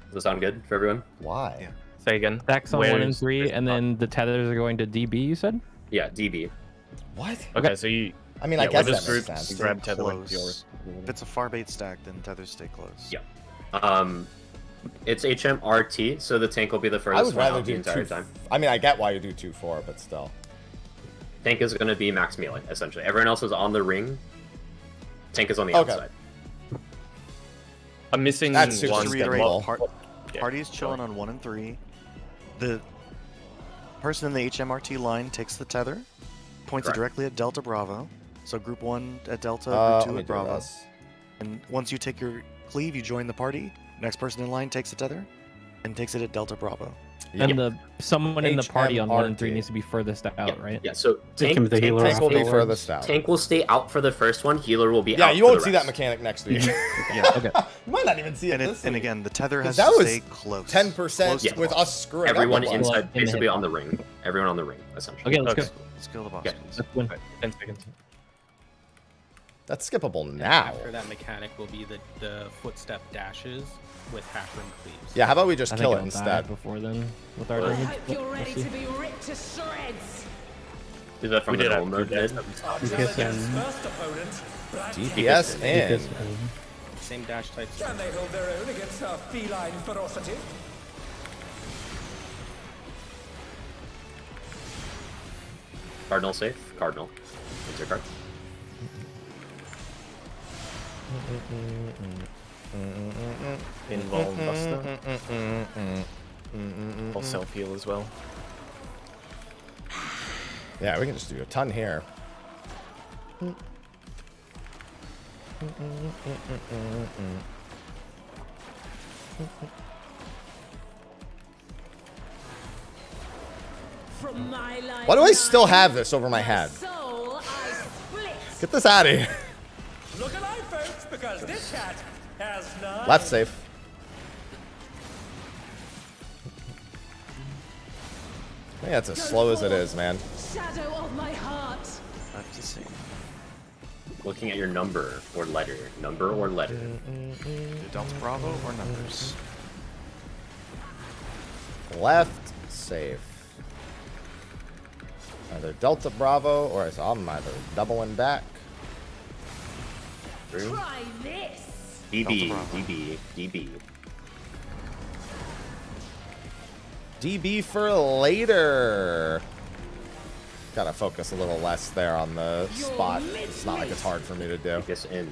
Does that sound good for everyone? Why? Yeah. Say again. Stacks on 1 and 3, and then the tethers are going to DB, you said? Yeah, DB. What? Okay, so you. I mean, I guess we'll that just makes group sense. grab tether Close. with yours. If it's a far bait stack, then tethers stay close. Yeah. It's HMRT, so the tank will be the I furthest would one rather out the do entire 2. time. I mean, I get why you do 2-4, but still. Tank is going to be max melee, essentially. Everyone else is on the ring. Tank is on the Okay. outside. I'm missing That's super one. Just to reiterate, skippable. party's chilling on 1 and 3. The person in the HMRT line takes the tether, points it Correct. directly at Delta Bravo. So group 1 at Delta, Let group 2 me at do Bravo. this. And once you take your cleave, you join the party. Next person in line takes the tether and takes it at Delta Bravo. And someone in the party on 1 and 3 HMRT. needs to be furthest out, right? Yeah, so Tank will Tank will be furthest out. Tank will stay out for the first one. Healer will be out. Yeah, you for won't the see rest. that mechanic next week. Yeah. Okay. You might not even see it. And again, the tether has that to was stay close. 10% Yeah. with us screwing Everyone up. a bunch. inside, in the basically hit. on the ring. Everyone on the ring, essentially. Okay, let's go. Let's kill the boss. Okay. please. Let's win. 10 seconds. That's skippable now. After that mechanic will be the footstep dashes with hackroom cleaves. Yeah, how about we just I kill think it I'll die instead? before then with our Well, I damage. hope you're ready to be ripped to shreds. Is that from We the did normal have mode? Ed? DPS First opponent, Black DPS in. Same dash types. Can they hold their own against our feline ferocity? Cardinal safe. Cardinal. What's your card? Involve Buster. Or self heal as well. Yeah, we can just do a ton here. From my life Why do I still have this over my head? soul I split. Get this out of here. Look alive, folks, because this cat has none. Left safe. I think that's as slow as it is, man. Shadow of my heart. I have to see. Looking at your number or letter. Number or letter. Delta Bravo or numbers? Left safe. Either Delta Bravo or I'm either doubling back. True. Try this. DB. Delta Bravo. DB. DB. DB for later. Gotta focus a little less there on the spot. It's not like it's hard for me to do. Keep this in.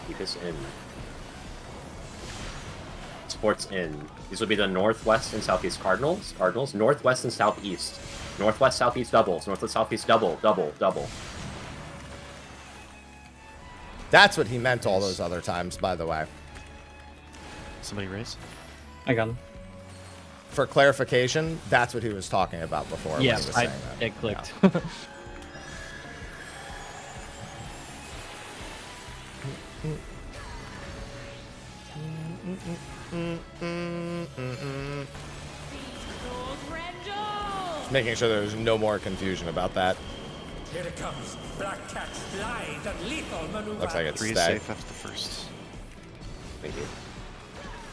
Keep this in. Sports in. These will be the northwest and southeast cardinals. Cardinals. Northwest and southeast. Northwest, southeast doubles. Northwest, southeast double. Double. Double. That's what he meant all those other times, by the way. Somebody raise? I got him. For clarification, that's what he was talking about before. when he was Yes, saying that. it clicked. Making sure there's no more confusion about that. Here it comes. Black Cat's lithe and lethal maneuver. Looks like it's 3 is stay. safe after the first. Thank you.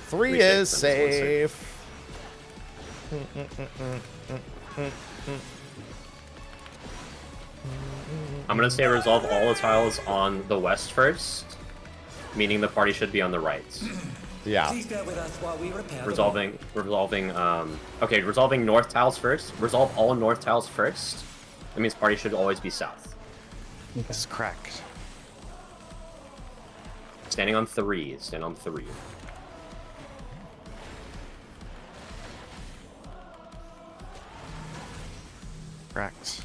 3 Three is safe, safe. I'm gonna say resolve all the tiles on the west first, meaning the party should be on the right. Yeah. Please bear with us while we repair the Resolving north tiles first. Resolve all north tiles first. That means party should always be south. It's cracked. Standing on 3. Stand on 3. Cracked.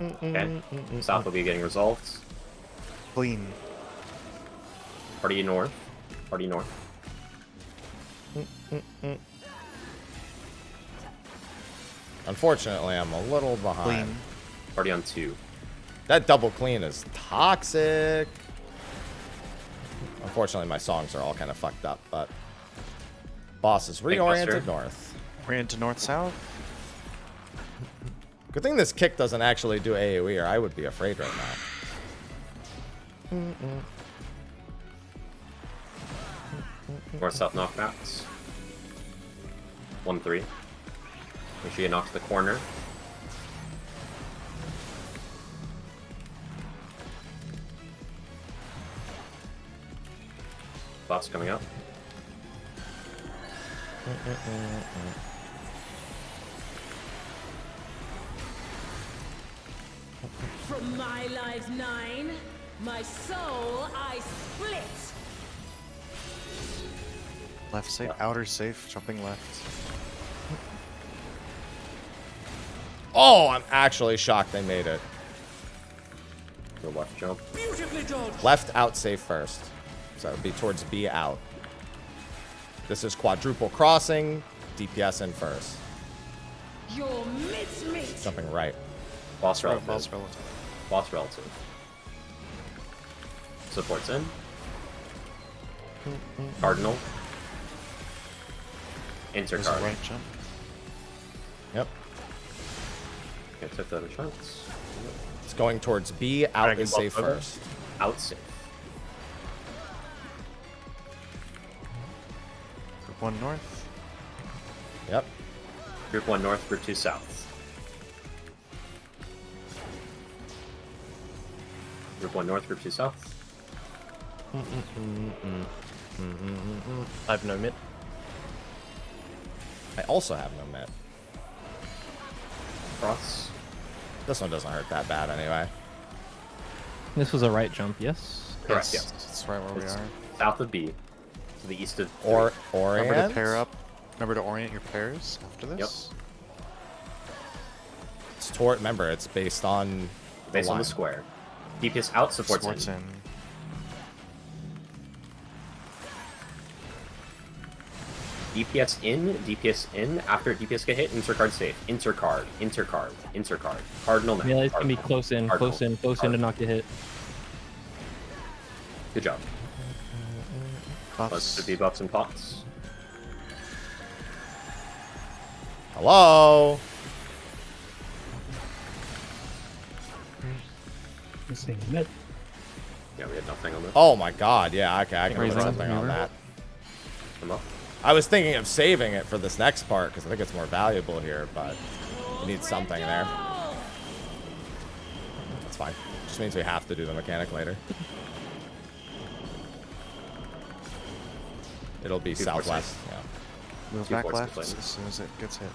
Okay. South will be getting resolved. Clean. Party north. Party north. Unfortunately, I'm a little behind. Clean. Party on 2. That double clean is toxic. Unfortunately, my songs are all kind of fucked up, but boss is reoriented Buster. north. Ran to north-south. Good thing this kick doesn't actually do AoE, or I would be afraid right now. North-south knockbacks. 1-3. Make sure you knock to the corner. Boss coming up. From my lives 9, my soul I split. Left safe, outer safe, jumping left. Oh, I'm actually shocked they made it. The left jump. Beautifully dodged. Left out safe first. So it'd be towards B out. This is quadruple crossing. DPS in first. Your mincemeat. Jumping right. Boss relative. Boss relative. Boss relative. Supports in. Cardinal. There's a Intercard. right jump. Yep. Okay, took the other shots. It's going towards B. Out Dragon is Ball safe over. first. Out safe. Group 1 north. Yep. Group 1 north, group 2 south. Group 1 north, group 2 south. I have no mid. I also have no mid. Cross. This one doesn't hurt that bad anyway. This was a right jump, yes? Correct, yes. That's right where we It's are. south of B. To the east of Or Remember to orient. pair up. Remember to orient your pairs after this. It's toward. Remember, it's based on. Based on line. the square. DPS out, supports Sports in. in. DPS in, after DPS get hit, intercard safe. Intercard. Cardinal now. Melee's gonna be close in, Cardinal. close in to not get hit. Good job. Let's do debuffs and pots. Hello. Yeah, we had nothing on this. Oh my God. Yeah. Okay. I can put Raising something on maneuver. that. Come up. I was thinking of saving it for this next part because I think it's more valuable here, but we need something there. That's fine. Just means we have to do the mechanic later. It'll be Two southwest. forces. Yeah. Move Two back forces left playing. as soon as it gets hit.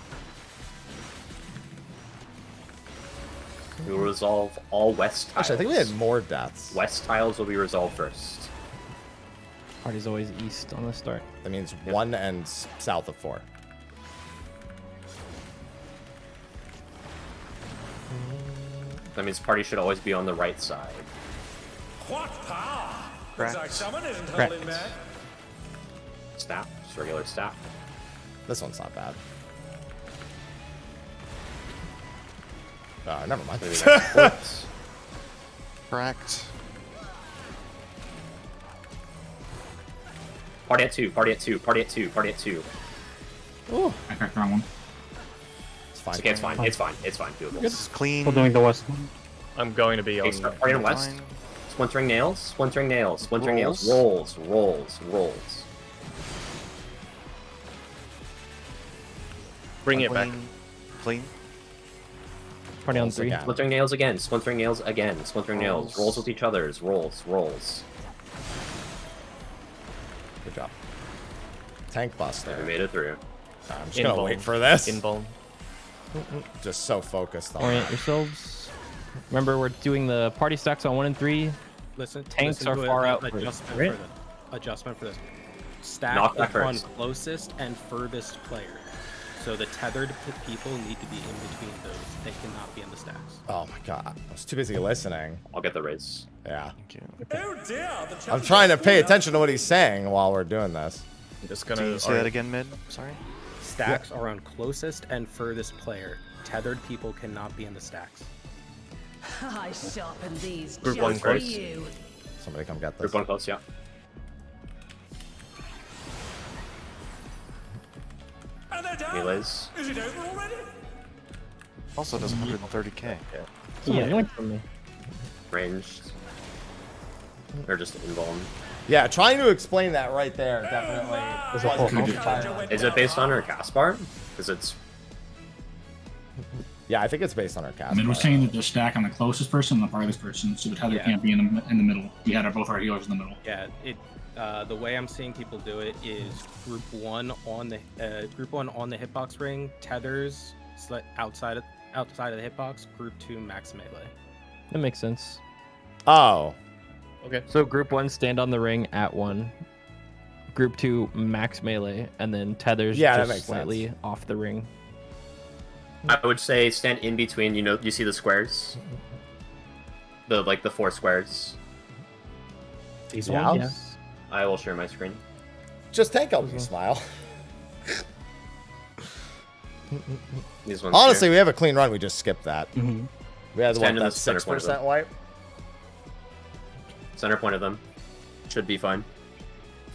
We will resolve all west tiles. Actually, I think we had more deaths. West tiles will be resolved first. Party's always east on the start. That means 1 and south of 4. That means party should always be on the right side. What power? Correct. Looks like someone isn't Correct. holding back. Staff, just regular staff. This one's not bad. Never mind. Maybe next ports. Correct. Party at 2, party at 2, party at 2, party at 2. Oh, I cracked the wrong one. It's fine. It's okay, it's fine, it's fine, it's fine. Doable. This is clean. Still doing the west one. I'm going to be on. Okay, start party on west. Fine. Splintering nails, splintering nails, splintering nails. Rolls. Rolls. Bring it back. Clean. Party on 3. again. Splintering nails again, splintering nails again, splintering nails. Rolls with each other's, rolls. Good job. Tank buster. We made it through. I'm just gonna wait for this. Inbone. Just so focused on Orient that. yourselves. Remember, we're doing the party stacks on 1 and 3. Listen, Tanks listen are to far an out. Adjustment for this. Stack Knock back on first. closest and furthest player. So the tethered people need to be in between those. They cannot be in the stacks. Oh my God. I was too busy listening. I'll get the raise. Yeah. Oh dear. The I'm trying to pay attention to what he's saying while we're doing this. I'm just Do gonna. you say that again, mid? Sorry. Stacks are on closest and furthest player. Tethered people cannot be in the stacks. I sharpen these Group just one for close. you. Somebody come get this. Group 1 close, yeah. And they're down. Melees. Is it over already? Also does 130k. Yeah, went from me. Ranged. Or just invuln. Yeah, trying to explain that right there definitely. Is it based on her cast bar? Because it's. Yeah, I think it's based on our cast. Mid was bar. saying that the stack on the closest person and the farthest person, so the tether Yeah. can't be in the middle. We had both our healers in the middle. Yeah, the way I'm seeing people do it is group one on the hitbox ring, tethers outside of the hitbox, group 2 max melee. That makes sense. Oh. Okay. So group 1 stand on the ring at 1. Group 2 max melee, and then tethers Yeah, that just makes slightly sense. off the ring. I would say stand in between. You know, you see the squares, the 4 squares. These Yeah. ones? I will share my screen. Just take out me, Smile. These ones. Honestly, here. we have a clean run. We just skipped that. Mm-hmm. We had Stand what, in that the center point of 6% them. wipe. Center point of them should be fine.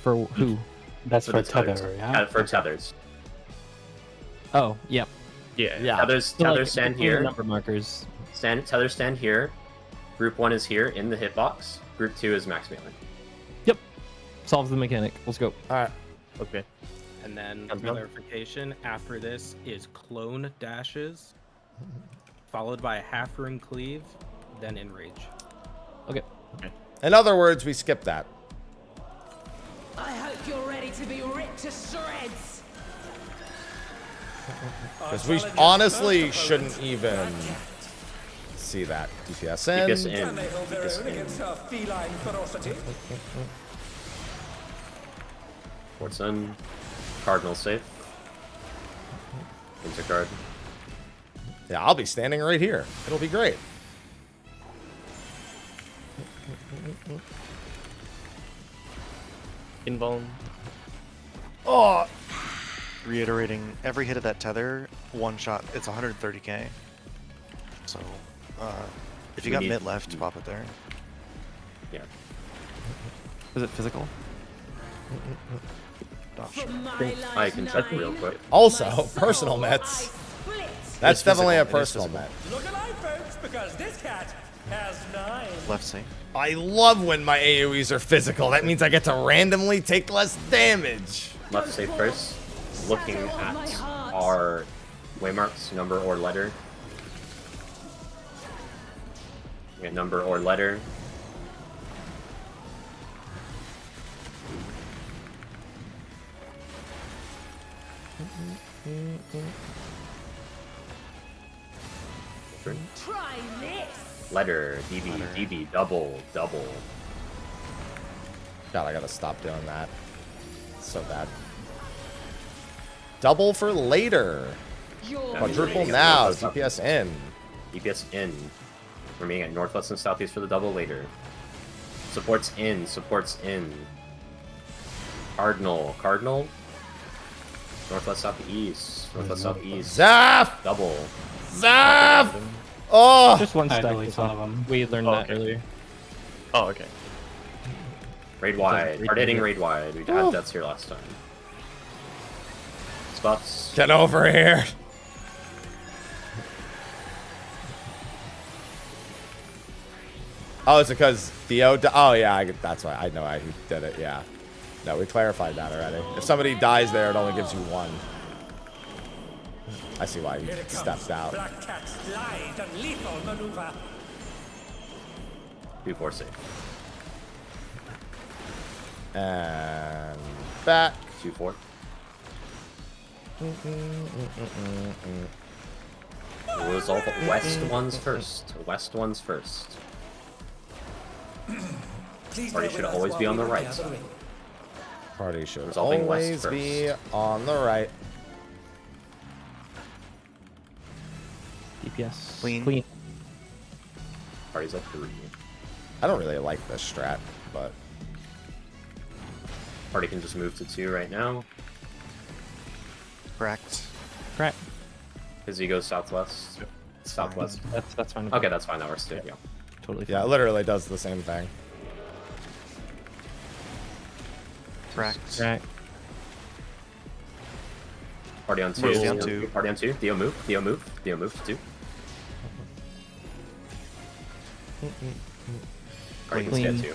For who? That's for the tethers. tether, yeah? For tethers. Oh, yep. Yeah. Tethers stand between the here. Number markers. Tethers stand here. Group 1 is here in the hitbox. Group 2 is max melee. Yep. Solves the mechanic. Let's go. All right. Okay. And then Sounds good. clarification after this is clone dashes, followed by a half rune cleave, then enrage. Okay. In other words, we skipped that. I hope you're ready to be ripped to shreds. Because we honestly shouldn't even see that. DPS in. DPS in. Can they hold their DPS own in. against our feline ferocity? Forts in. Cardinal safe. Intercard. Yeah, I'll be standing right here. It'll be great. Invuln. Oh, Reiterating, every hit of that tether, one shot, it's 130k. So, if you We got need- mid left, pop it there. Yeah. Is it physical? Not sure. For my I life can check 9, real quick. also, my personal soul I mets. split. That's It's definitely a physical. It is personal physical. met. Look alive, folks, because this cat has 9. Left safe. I love when my AoEs are physical. That means I get to randomly take less damage. Left safe first. Looking at our waymarks, number or letter. We got number or letter. Try this. Letter, DB, DB, double. God, I gotta stop doing that. It's so bad. Double for later. You're Quadruple Yeah. now. DPS in. DPS in. Remaining at northwest and southeast for the double later. Supports in. Cardinal. Northwest, southeast. Northwest, southeast. Zaf! Double. Zaf! Oh! Just one I stack. deleted one of them. We learned that okay. earlier. Oh, okay. Raid wide. Hard hitting raid wide. We had deaths here last time. Spots. Get over here. Oh, is it because Theo? Oh, yeah, that's why. I know who did it, yeah. No, we clarified that already. If somebody dies there, it only gives you 1. I see why he Here it comes. stepped out. Black cat's lithe and lethal maneuver. 2-4 safe. And back. 2-4. It was all the west ones first. West ones first. Please Party bear should with us always while be on we the right repair side. ring. Party should Resolving west always be on the right. DPS. Clean. Party's at 3. I don't really like this strat, but Party can just move to 2 right now. Correct. Correct. Because he goes southwest. Southwest. That's fine. Okay, that's fine. That works too. Yeah. Totally fine. yeah, it literally does the same thing. Correct. Right. Party on 2. Party on 2. Party on 2. Theo move. Theo move to 2. Party can stay at Clean. 2.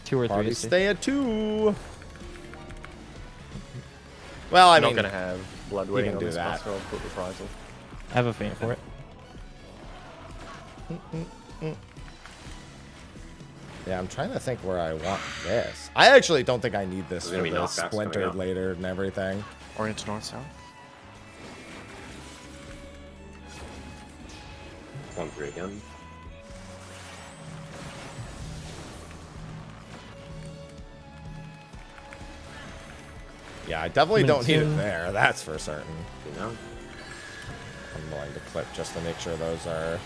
2 or 3. Party is safe. stay at 2. Well, I I'm mean, not gonna have blood you waiting can on do this that. spot, so I'll put reprisal. I have a feint for it. Yeah, I'm trying to think where I want this. I actually don't think I need this There's for gonna be the knockbacks coming splintered up. later and everything. Orient north south. 1-3 again. Yeah, I definitely don't need it Minutes in. there. That's for certain. You know? I'm willing to clip just to make sure those are.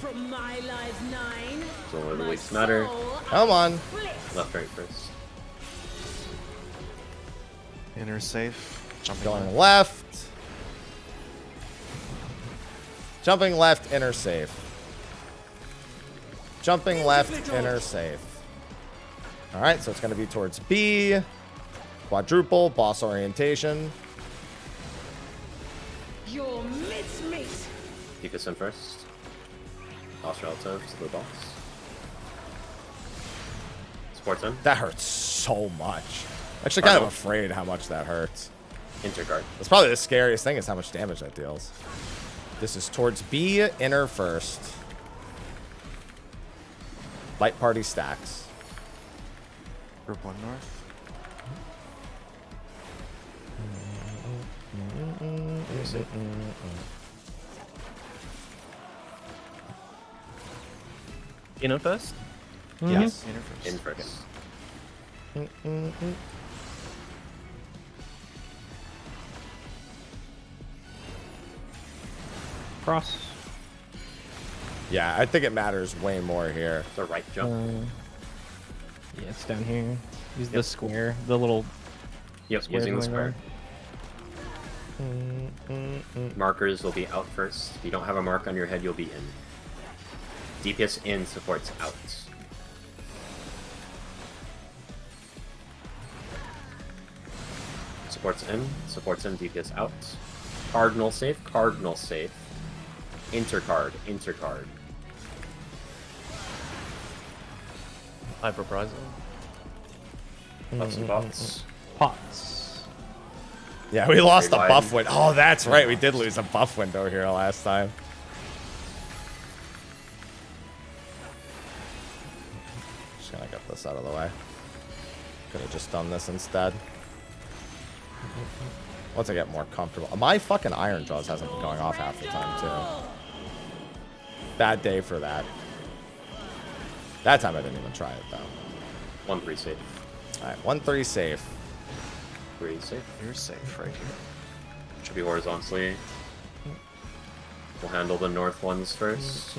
From my life 9. So the my weights matter. soul Come on. I split. Left, right first. Inner safe. Jumping Going left. Jumping left, inner safe. Jumping left, inner safe. All right, so it's going to be towards B. Quadruple, boss orientation. Your mincemeat. Keep this in first. Boss relative to the boss. Sports in. That hurts so much. Actually, kind of afraid how much that hurts. Interguard. That's probably the scariest thing is how much damage that deals. This is towards B, inner first. Light party stacks. Group 1 north. Inner first? Yes, inner first. In first. Cross. Yeah, I think it matters way more here. The right jump. Yeah, it's down here. Use the square, the little. Yep, square using the going square. on. Markers will be out first. If you don't have a mark on your head, you'll be in. DPS in supports out. Supports in, DPS out. Cardinal safe, intercard. High reprisal. Pots and bots. Pots. Yeah, we lost the Revive. buff window. Oh, that's right. We did lose a buff window here last time. Just gonna get this out of the way. Could have just done this instead. Once I get more comfortable. My fucking Iron Jaws hasn't been going off half the time, too. Bad day for that. That time I didn't even try it, though. 1-3 safe. Alright, 1-3 safe. 3 safe. You're safe right here. Should be horizontally. We'll handle the north ones first.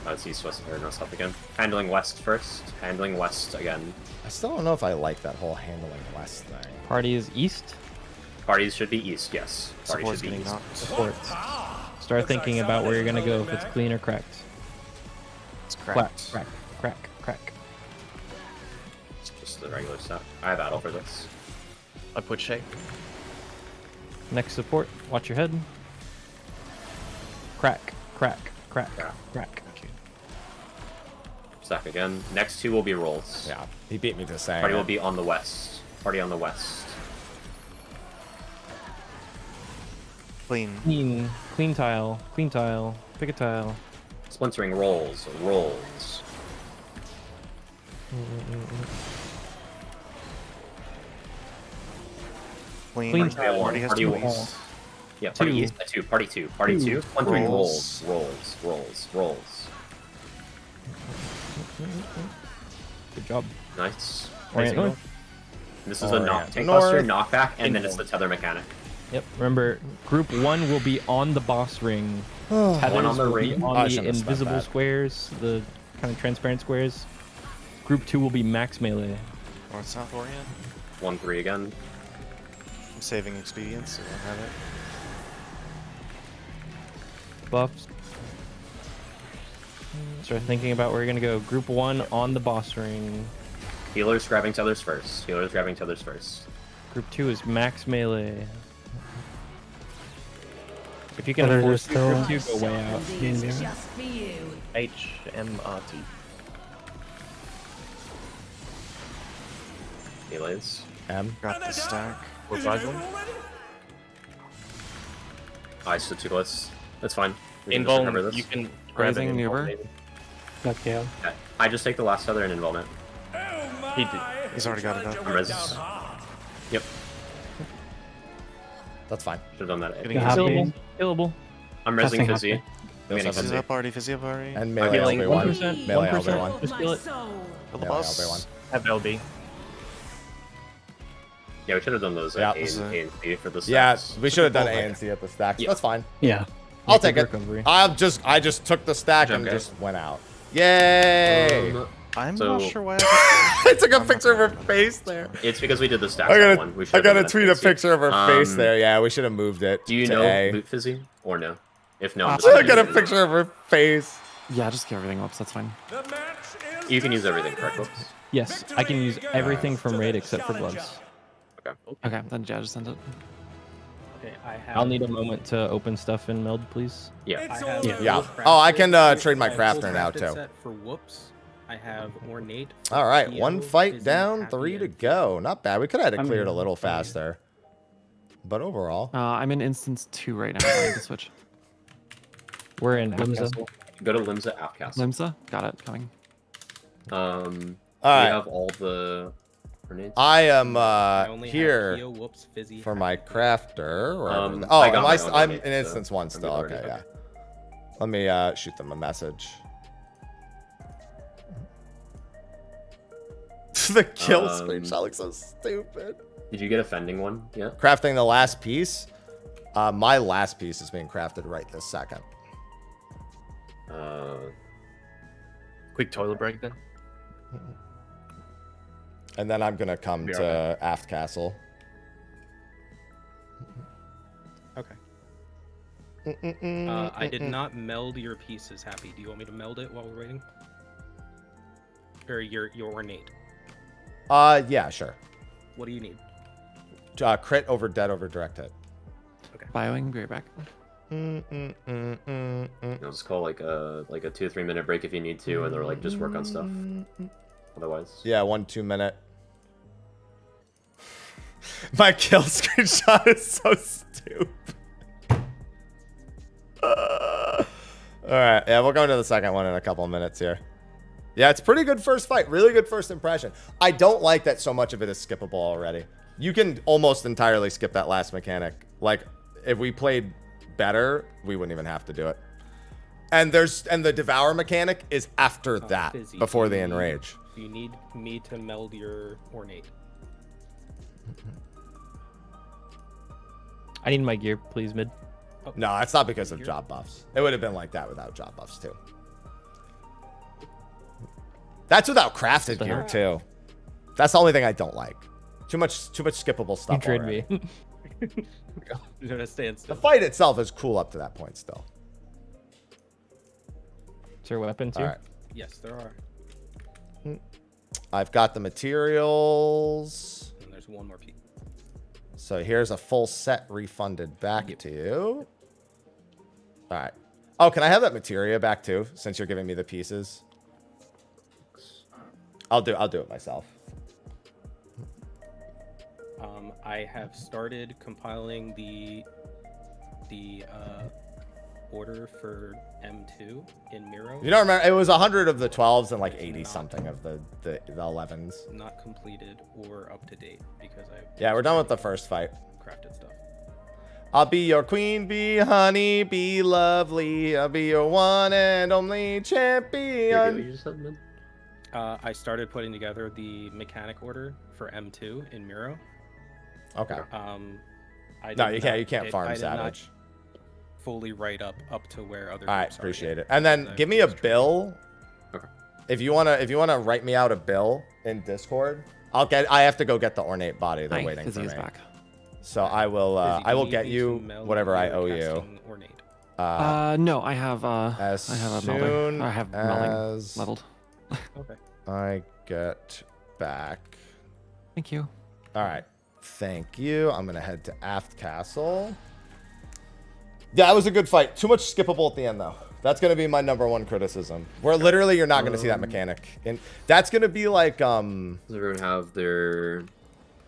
It's east, west, or no, south again. Handling west first. Handling west again. I still don't know if I like that whole handling west thing. Party is east. Parties should be east, yes. Parties Support's should be getting east. knocked. Supports. Start thinking about where you're gonna go if it's clean or cracked. It's Crack, cracked. crack. It's just the regular stuff. I have battle for this. I put shape. Next support. Watch your head. Crack. Stack again. Next two will be rolls. Yeah, he beat me to saying Party it. will be on the west. Party on the west. Clean. Clean tile. Pick a tile. Splintering rolls. Clean. tile. Party has Party two will- east. Yeah, party Two. east. Party two. Splintering Rolls. rolls. Good job. Nice. Orient north. This is a Orient tank north. cluster, knockback, and then it's the tether mechanic. Yep. Remember, group 1 will be on the boss ring. Tethers One on the will be ring. on I the shouldn't have spent invisible that. squares, the kind of transparent squares. Group 2 will be max melee. North south orient. 1-3 again. I'm saving expedience, so I don't have it. Buffs. Start thinking about where you're gonna go. Group 1 on the boss ring. Healers grabbing tethers first. Group 2 is max melee. If you can Others afford are still- group 2, go way out. This is just for you. HMRT. Melees. M. Got the stack. Reprisal. I stood too close. That's fine. We can just recover Invuln, this. you can grab Raising an maneuver. invuln, maybe. Okay. Okay. I just take the last tether and involve it. He did. He's already got it up. Res. Yep. That's fine. Should have done that. Getting Killable. Killable. I'm resing Testing Fizzy. Fizzy up already, fizzy up already. And melee LB1. Melee LB1. Just kill it. Kill the Melee boss. LB1. Have LB. Yeah, we should have done those Yeah. at A and C for the stacks. Yeah, we should have done A and C at the stacks. Yeah. That's fine. Yeah. I'll take it. Recovery. I just took the stack and Okay. just went out. Yay! I'm So- not sure why I I took a picture of her face there. It's because we did the stacks I at gotta, one. We I should have gotta done tweet that a picture of her face Um, there. Yeah, we should have moved it. Do you to know A. Boot Fizzy or no? If no, I got a picture of her face. Yeah, just give everything ups. That's fine. You can use everything, correct, Whoops? Yes, I can use everything from raid except for gloves. Okay. Okay, then yeah, just send it. Okay, I have. I'll need a moment to open stuff in meld, please. Yeah. I have Yeah. full Oh, I crafted- can trade my I have full crafter now crafted too. set for whoops. I have ornate. All right, Theo, one fight Fizzy, down, Happy, 3 to and- go. Not bad. We could have had it I'm cleared a in. little faster. But overall, I'm in instance 2 right now. I need to switch. We're in Limsa. Castle. Go to Limsa Aft Castle. Limsa, got it. Coming. All We right. have all the grenades. I am I only have here Theo, whoops, Fizzy, for my Happy. crafter. I Oh, got my own I'm grenade, in so instance 1 I'm still. good already. Okay, yeah. Let me shoot them a message. The kill screenshot looks so stupid. Did you get a fending one? Yeah. Crafting the last piece. My last piece is being crafted right this second. Quick toilet break then. And then I'm gonna come Be to Aft Castle. Okay. I did not meld your pieces, Happy. Do you want me to meld it while we're waiting? Or your ornate? Yeah, sure. What do you need? Crit over dead over direct hit. Bioing, be right back. I'll just call like a 2 or 3 minute break if you need to, and they're like just work on stuff. Otherwise. Yeah, 1-2 minute. My kill screenshot is so stupid. Alright, yeah, we'll go into the second one in a couple of minutes here. Yeah, it's pretty good first fight. Really good first impression. I don't like that so much of it is skippable already. You can almost entirely skip that last mechanic. Like, if we played better, we wouldn't even have to do it. And the devour mechanic is after that, Fizzy, before do the you enrage. Do you need me to meld your ornate? I need my gear, please, mid. No, it's not because of job buffs. It would have been like that without job buffs too. That's without crafted gear too. That's the only thing I don't like. Too much skippable stuff. You trade already. me. You're gonna stand still. The fight itself is cool up to that point still. Is there a weapon too? All right. Yes, there are. I've got the materials. And there's one more piece. So here's a full set refunded back to you. All right. Oh, can I have that materia back too, since you're giving me the pieces? I'll do it myself. I have started compiling the order for M2 in Miro. You don't remember? It was 100 of the 12s and like 80 something of the 11s. Not completed or up to date because I. Yeah, we're done with the first fight. Crafted stuff. I'll be your queen, be honey, be lovely. I'll be your one and only champion. I started putting together the mechanic order for M2 in Miro. Okay. No, you can't farm Savage. Fully write up to where other. All right, groups are appreciate yet. it. And then give me a bill. Okay. If you wanna write me out a bill in Discord, I have to go get the ornate body. They're waiting for me. Back. So I will get you whatever I owe you. No, I have a soon melder. I have melding as leveled. Okay. I get back. Thank you. All right. Thank you. I'm gonna head to Aft Castle. Yeah, that was a good fight. Too much skippable at the end though. That's gonna be my #1 criticism. Where literally you're not gonna see that mechanic, and that's gonna be like Does everyone have their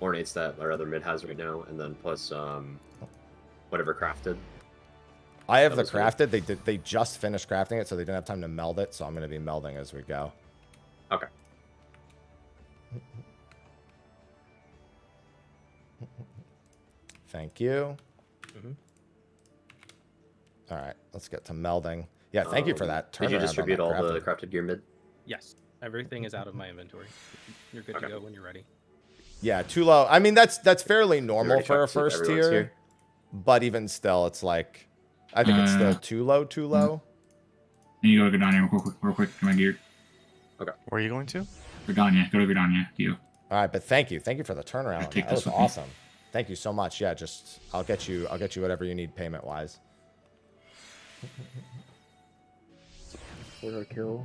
ornates that our other mid has right now, and then plus whatever crafted? I have the crafted. They just finished crafting it, so they didn't have time to meld it. So I'm gonna be melding as we go. Okay. Thank you. All right, let's get to melding. Yeah, thank you for that. Did you turnaround on distribute that all the crafting. crafted gear mid? Yes, everything is out of my inventory. You're good to go when you're ready. Yeah, too low. I mean, that's fairly normal already for a checked if first everyone's tier, here? but even still, it's like I think it's still too low. Too low. You go to Gardania real quick. My gear. Okay. Where are you going to? Gardania. Go to Gardania. You. All right, but thank you for the turnaround. On that was awesome. Thank you so much. Yeah, just I'll get you whatever you need payment wise. Kill.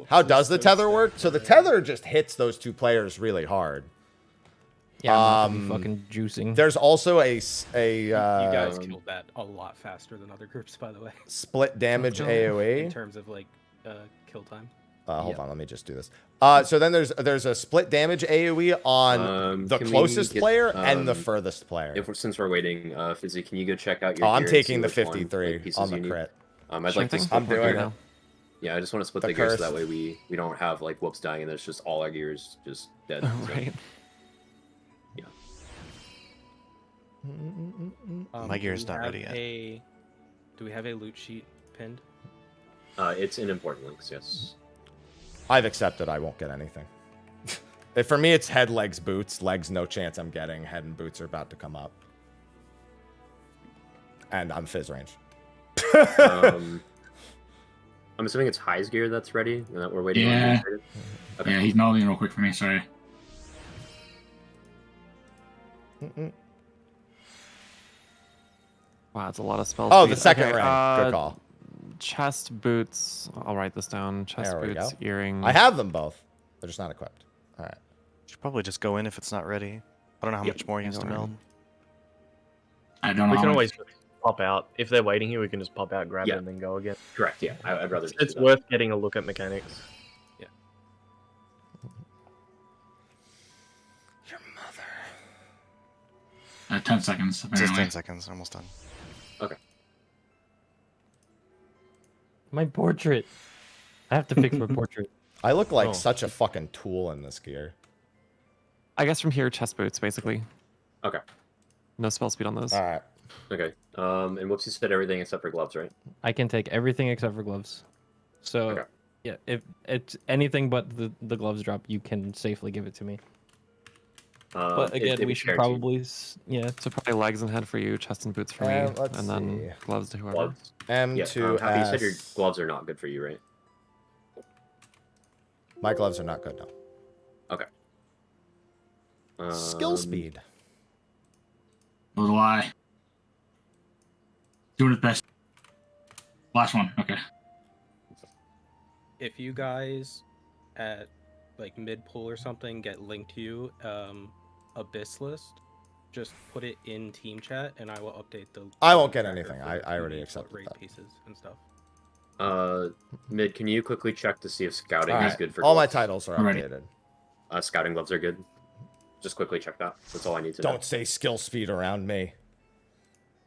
How does the tether work? So the tether just hits those two players really hard. Yeah, I'm not gonna be fucking juicing. There's also You guys killed that a lot faster than other groups, by the way. split damage AoE In terms of like kill time. Hold on, let me just do this. So then there's a split damage AoE on the closest player and the furthest player. Since we're waiting, Fizzy, can you go check out your? I'm gear and taking see the which 53 on the crit. I'd like to. I'm doing it. Yeah, I just want to split the gear so that way we don't have like whoops dying and there's just all our gears just dead. Right. Yeah. My gear is not ready yet. Do we have a loot sheet pinned? It's in important links, yes. I've accepted I won't get anything. For me, it's head, legs, boots. Legs, no chance I'm getting. Head and boots are about to come up. And I'm fizz range. I'm assuming it's High's gear that's ready and that we're waiting on. Yeah. Okay. Yeah, he's melting real quick for me. Sorry. Wow, it's a lot of spells. Oh, the second ring. Good call. Chest boots. I'll write this down. Chest There we boots, go. earrings. I have them both. They're just not equipped. All right. Should probably just go in if it's not ready. I don't know how much more he has to meld. I don't know. We can how always much- pop out. If they're waiting here, we can just pop out, grab Yeah. it, and then go again. Correct, yeah. I'd rather just It's do that. worth getting a look at mechanics. Yeah. 10 seconds. Apparently. Just 10 seconds. Almost done. Okay. My portrait. I have to fix my portrait. I look like Oh. such a fucking tool in this gear. I guess from here, chest boots, basically. Okay. No spell speed on those. All right. Okay. And Whoopsie said everything except for gloves, right? I can take everything except for gloves. So, Okay. yeah, if it's anything but the gloves drop, you can safely give it to me. But again, we should probably, yeah. So probably legs and head for you, chest and boots for me, let's and then see. gloves to whoever. Gloves. M2S. Happy, you said your gloves are not good for you, right? My gloves are not good, no. Okay. Skill speed. It was a lie. Doing his best. Last one. Okay. If you guys at like mid pool or something get linked to you Abyss list, just put it in team chat and I will update the. I won't get anything. I already accepted raid that. pieces and stuff. Mid, can you quickly check to see if scouting All is right. good for all my gloves? titles are Already. updated. Scouting gloves are good. Just quickly check that. That's all I need to know. Don't say skill speed around me.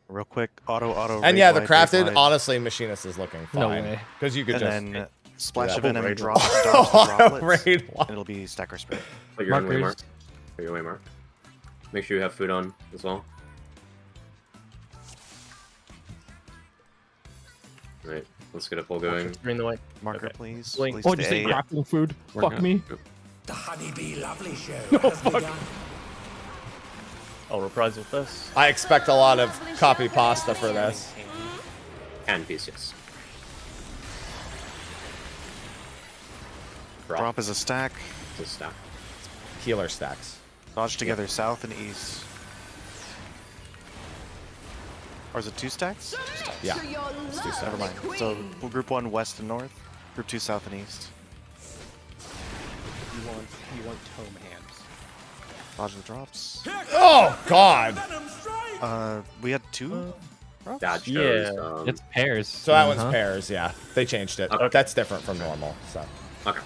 Real quick, auto. And yeah, the raid crafted, wide. honestly, Machinist is looking No fine. way. Because you could And just... then splash of that. venom Raid drops wide. the droplets, Raid and wide. it'll be stacker spray. Put your own way, Markers. Mark. Put your way, Mark. Make sure you have food on as well. Alright, let's get a pull going. You're in the way. Marker, Okay. please. Blink. Place Oh, to just say A. crafting food. We're Fuck good. me. The Honeybee Lovely Show No, has fuck. begun. I'll reprisal first. I expect a lot of copy pasta for this. And piece, yes. Drop is a stack. It's a stack. Healer stacks. Dodge together south and east. Or is it 2 stacks? 2 stacks. Yeah. It's 2 stacks. Never mind. So group 1 west and north. Group 2 south and east. You want tome hands. Dodge the drops. Oh, God. We had 2 drops? That shows, Yeah. It's pairs. So that one's pairs, yeah. They changed it. Okay. That's different from normal, so... Okay.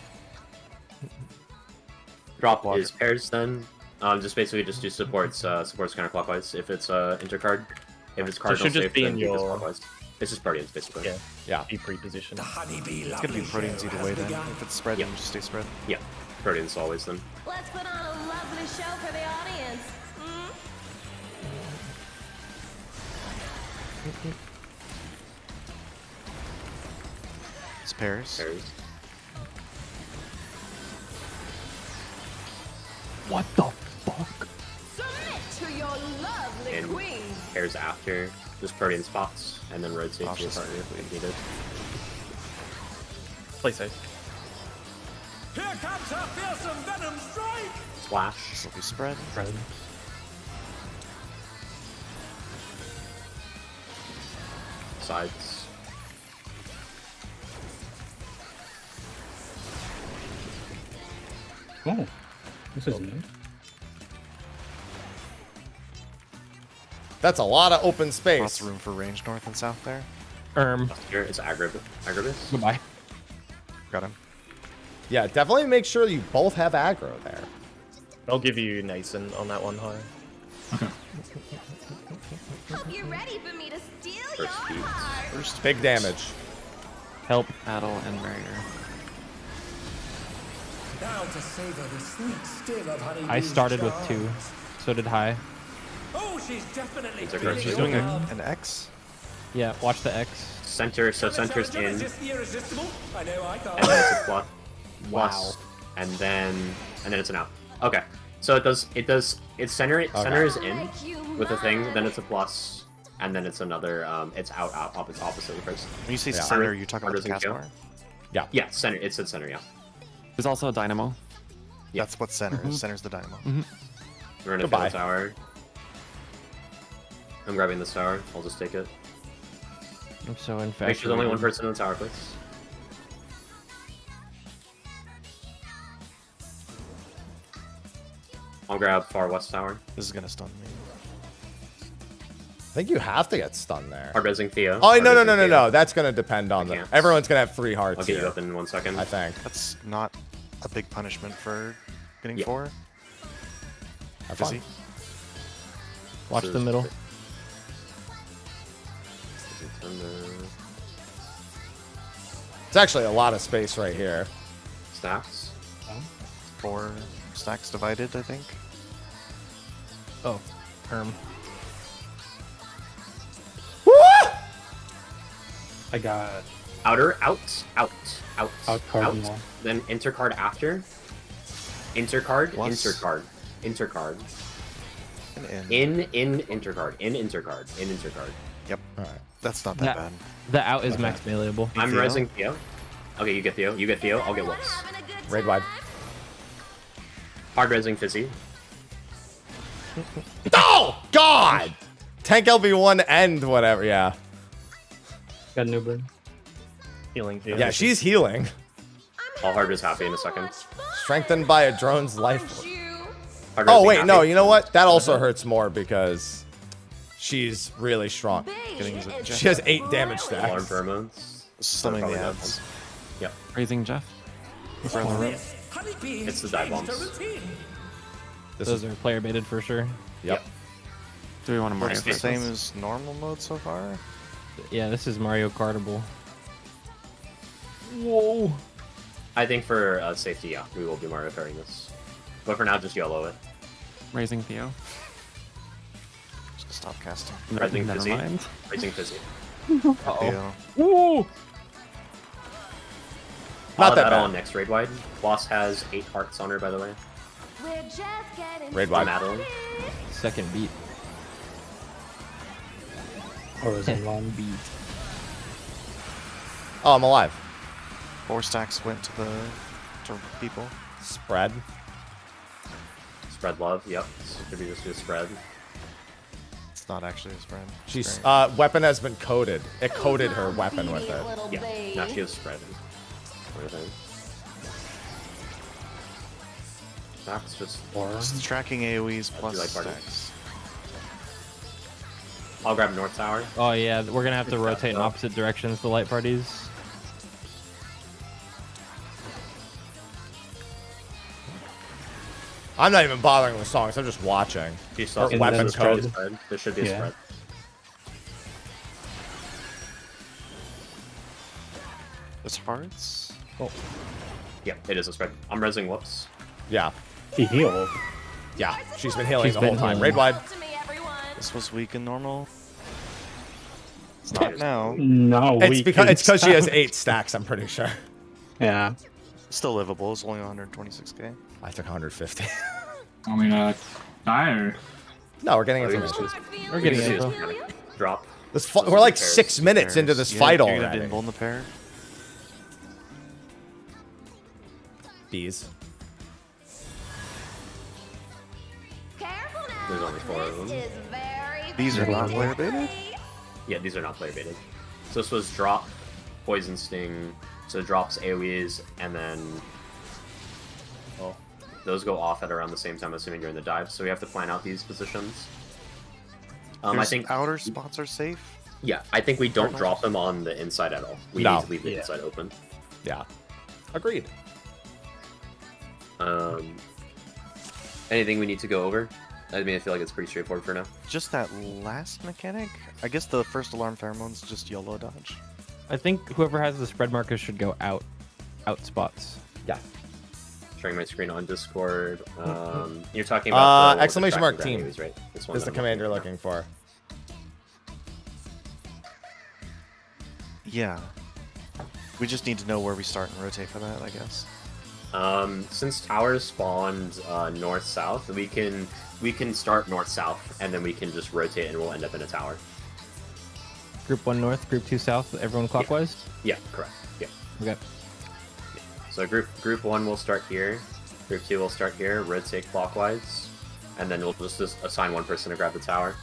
Drop is pairs then. Just basically just do supports. Supports counterclockwise. If it's intercard, if it's cardinal should just safe, be then in keep this your- clockwise. It's just Guardians basically. Yeah. Yeah. Be pre-positioned. The Honeybee It's Lovely gonna be proteins Show either has way then. begun. If it's spread, then just stay spread. Yeah. Guardians always then. Let's put on a lovely show for the audience. It's pairs. What the fuck? Submit to your lovely And queen. pairs after. Just protein spots, and then rotate to your partner if needed. Play safe. Here comes a fearsome venom strike! Splash. This will be spread. Sides. Oh, this is new. That's a lot of open space. Lots of room for range north and south there. Here is Agribus. Goodbye. Got him. Yeah, definitely make sure you both have aggro there. I'll give you Nathan on that one high. Hope you're ready for me to steal your heart. First Big damage. Help, battle, and barrier. Now to savor the sweet sting of honey. I started with 2. So did High. Oh, she's definitely She's doing an X. Yeah, watch the X. Center, so center's in. And Resist the irresistible? I know I can't. then it's a plus. Wow. And then it's an out. Okay. So it's center is in with the thing, then it's a plus, and then it's another it's out opposite first. When you say center, you talking about the cast bar? Yeah. Yeah, center. It said center, yeah. There's also a dynamo. Yeah. That's what center is. Center's the dynamo. We're gonna fill the tower. I'm grabbing this tower. I'll just take it. I'm so infected. Make sure there's only one person in the tower, please. I'll grab far west tower. This is gonna stun me. I think you have to get stunned there. Hard resing Theo. Oh, no. That's going to depend on them. Everyone's going to have 3 hearts I'll get here. you up in 1 second. I think. That's not a big punishment for getting 4. Have fun. Watch the middle. It's actually a lot of space right here. Stacks. 4 stacks divided, I think. Oh, Perm. I got Outer, out, card now. then intercard after. Intercard, Plus. intercard. And In intercard. Yep. All right. That's not that bad. The out is max meleeable. I'm resing Theo. Okay, you get Theo. I'll get Whoops. Raid wide. Hard resing Fizzy. Oh, God! Tank LB1 and whatever, yeah. Got new burn. Healing Theo. Yeah, she's healing. All hard is happy in a second. Strengthened by a drone's life. Hard Oh, resing wait, happy. no, you know what? That also hurts more because she's really strong. She has 8 damage stacks. Alarm pheromones. Slumming the Probably ads. Yep. Raising Jeff. Around the room. It's the dive bombs. Those are player baited for sure. Yep. Do we want to Mario It's the Kart same this? as normal mode so far. Yeah, this is Mario Kartable. Whoa. I think for safety, yeah, we will be Mario Karting this. But for now, just YOLO it. Raising Theo. Just stop casting. Resing Never Fizzy. mind. Raising Fizzy. Theo. Woo! Not that that bad. on next raid wide. Boss has 8 hearts on her, by the way. We're just getting Raid wide. Madeline. Second beat. Horizon one. Beat. Oh, I'm alive. 4 stacks went to people. Spread. Spread love. Yep. Should be just do a spread. It's not actually a spread. She's weapon has been coded. It coded her weapon with it. Yeah. Now she has spread. Everything. That's just. Just tracking AoEs plus like party? stacks. I'll grab North Tower. Oh yeah, we're gonna have to rotate in opposite directions, the light parties. I'm not even bothering with songs. I'm just watching. She saw Her weapon code. spread. There should be a spread. It's hearts. Oh. Yeah, it is a spread. I'm resing Whoops. Yeah. She healed. Yeah, she's been healing She's the whole been time. healing. Raid wide. This was weak and normal. It's not now. No, It's because she has 8 stacks, I'm pretty sure. Yeah. Still livable. It's only 126k. I took 150. Want me to die or? No, we're getting information. We're getting info. Drop. We're like 6 minutes into this fight You're gonna already. dimble in the pair. Bees. There's only 4 of them. These are not player baited? Yeah, these are not player baited. So this was drop, poison sting, so it drops AoEs, and then those go off at around the same time, assuming you're in the dive. So we have to plan out these positions. I think outer spots are safe. Yeah, I think we don't drop them on the inside at all. We need to leave the inside open. Yeah, agreed. Anything we need to go over? I mean, I feel like it's pretty straightforward for now. Just that last mechanic? I guess the first alarm pheromones just YOLO dodge. I think whoever has the spread markers should go out spots. Yeah. Sharing my screen on Discord. You're talking about exclamation mark team enemies, right? This is the command you're looking for. Yeah. We just need to know where we start and rotate for that, I guess. Since towers spawned north-south, we can start north-south, and then we can just rotate, and we'll end up in a tower. Group 1 north, group 2 south, everyone clockwise? Yeah, correct. Yeah. Okay. So group 1 will start here, group 2 will start here, rotate clockwise, and then we'll just assign one person to grab the tower.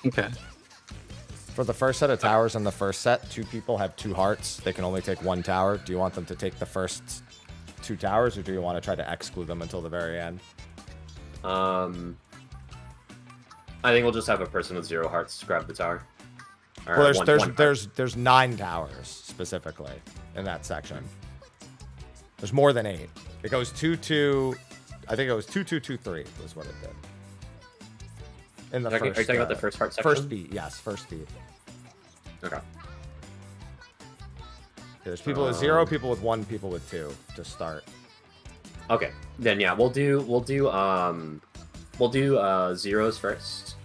Okay. For the first set of towers in the first set, 2 people have 2 hearts. They can only take 1 tower. Do you want them to take the first 2 towers, or do you want to try to exclude them until the very end? I think we'll just have a person with 0 hearts grab the tower. Or Well, one there's 9 towers specifically in that section. There's more than 8. It goes 2-2. I think it was 2-2-2-3 was what it did. In the first. Are you talking about the first heart section? First beat, yes, first beat. Okay. There's people with 0, people with 1, people with 2 to start. Okay, then yeah, we'll do zeros first.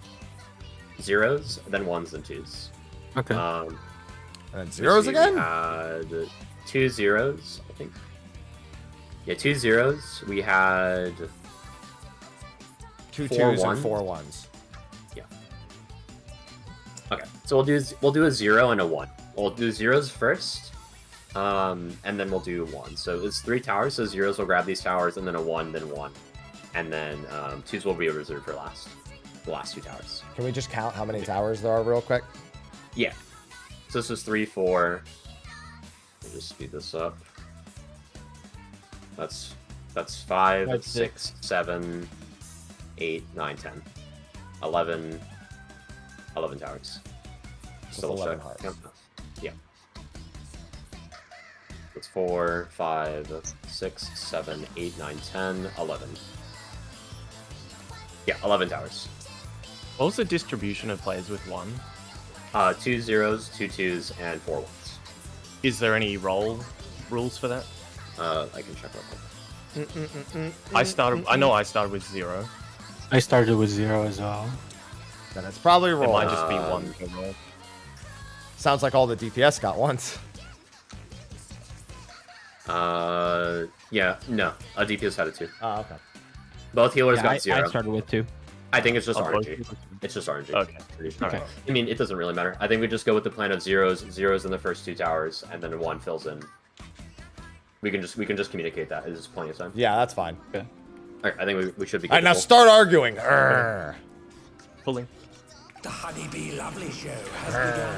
Zeros, then 1s and 2s. Okay. And then zeros again? We had 2 zeros, I think. Yeah, 2 zeros. We had 2 4 2s and 4 1s. Yeah. Okay, so we'll do a 0 and a 1. We'll do zeros first, and then we'll do 1. So it's 3 towers. So zeros will grab these towers, and then a 1, then 1, and then 2s will be reserved for last. The last 2 towers. Can we just count how many towers there are real quick? Yeah. So this is 3, 4. Let me just speed this up. That's 5, 6, 7, 8, 9, 10, 11 towers. So 11 hearts. Yeah. That's 4, 5, 6, 7, 8, 9, 10, 11. Yeah, 11 towers. What was the distribution of players with 1? 2 zeros, 2 2s, and 4 1s. Is there any roll rules for that? I can check real quick. I know I started with 0. I started with 0 as well. Then it's probably roll. It might just be 1 per roll. Sounds like all the DPS got once. Yeah, no. A DPS had a 2. Oh, okay. Both healers got 0. I started with 2. I think it's just both? RNG. It's just RNG. Okay. Okay. I mean, it doesn't really matter. I think we just go with the plan of zeros in the first 2 towers, and then 1 fills in. We can just communicate that. There's plenty of time. Yeah, that's fine. Okay. All right, I think we should be. All right, now start arguing. Pulling. The Honeybee Lovely Show has begun.